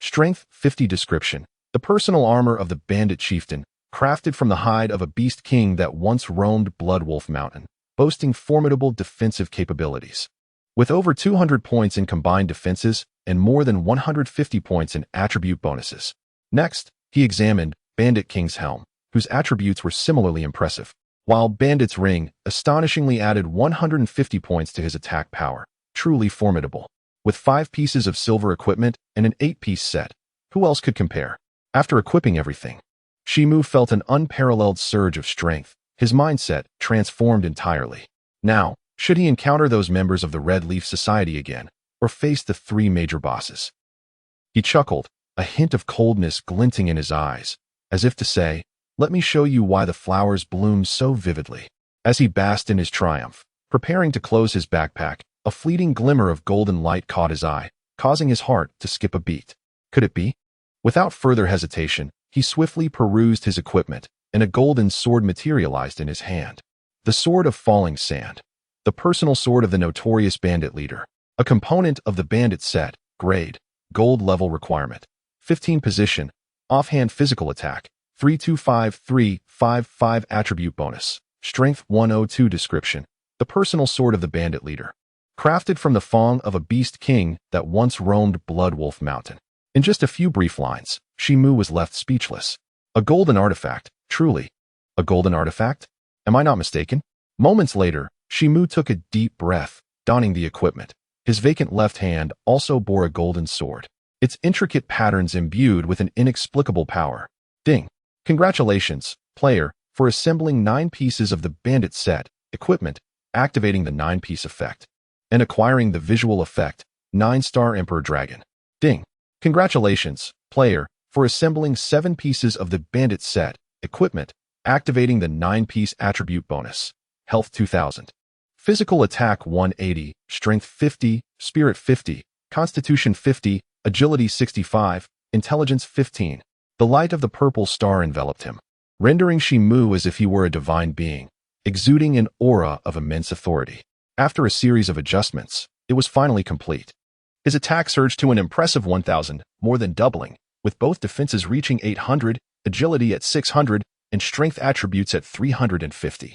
strength 50. Description: the personal armor of the bandit chieftain, crafted from the hide of a beast king that once roamed Bloodwolf Mountain, boasting formidable defensive capabilities. With over 200 points in combined defenses and more than 150 points in attribute bonuses. Next, he examined Bandit King's helm, whose attributes were similarly impressive, while Bandit's ring astonishingly added 150 points to his attack power. Truly formidable. With 5 pieces of silver equipment and an 8-piece set, who else could compare? After equipping everything, Chen Mo felt an unparalleled surge of strength, his mindset transformed entirely. Now, should he encounter those members of the Red Leaf Society again, or face the three major bosses? He chuckled, a hint of coldness glinting in his eyes, as if to say, "Let me show you why the flowers bloom so vividly." As he basked in his triumph, preparing to close his backpack, a fleeting glimmer of golden light caught his eye, causing his heart to skip a beat. Could it be? Without further hesitation, he swiftly perused his equipment, and a golden sword materialized in his hand. The Sword of Falling Sand. The personal sword of the notorious bandit leader. A component of the bandit set, grade, gold level requirement. 15 position, offhand physical attack, 325-355 attribute bonus. Strength 102 description. The personal sword of the bandit leader. Crafted from the fang of a beast king that once roamed Bloodwolf Mountain. In just a few brief lines, Chen Mo was left speechless. A golden artifact, truly. A golden artifact? Am I not mistaken? Moments later, Chen Mo took a deep breath, donning the equipment. His vacant left hand also bore a golden sword, its intricate patterns imbued with an inexplicable power. Ding! Congratulations, player, for assembling 9 pieces of the bandit set, equipment, activating the 9-piece effect, and acquiring the visual effect, 9-star Emperor Dragon. Ding! Congratulations, player, for assembling 7 pieces of the bandit set, equipment, activating the 9-piece attribute bonus, health 2000. Physical attack 180, strength 50, spirit 50, constitution 50, agility 65, intelligence 15. The light of the purple star enveloped him, rendering Chen Mo as if he were a divine being, exuding an aura of immense authority. After a series of adjustments, it was finally complete. His attack surged to an impressive 1,000, more than doubling, with both defenses reaching 800, agility at 600, and strength attributes at 350.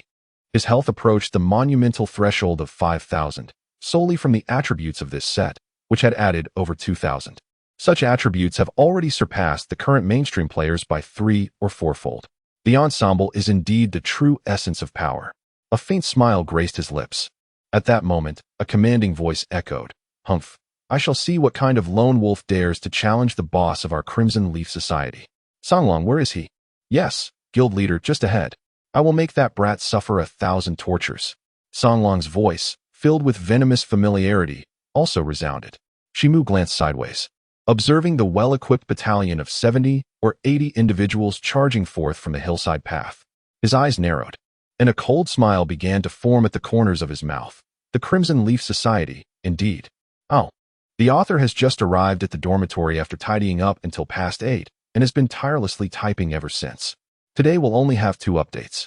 His health approached the monumental threshold of 5,000, solely from the attributes of this set, which had added over 2,000. Such attributes have already surpassed the current mainstream players by 3- or 4-fold. The ensemble is indeed the true essence of power. A faint smile graced his lips. At that moment, a commanding voice echoed, "Humph, I shall see what kind of lone wolf dares to challenge the boss of our Crimson Leaf Society. Songlong, where is he?" "Yes, guild leader, just ahead. I will make that brat suffer 1,000 tortures." Songlong's voice, filled with venomous familiarity, also resounded. Chen Mo glanced sideways, observing the well-equipped battalion of 70 or 80 individuals charging forth from the hillside path. His eyes narrowed, and a cold smile began to form at the corners of his mouth. The Crimson Leaf Society, indeed. Oh. The author has just arrived at the dormitory after tidying up until past 8, and has been tirelessly typing ever since. Today we'll only have 2 updates.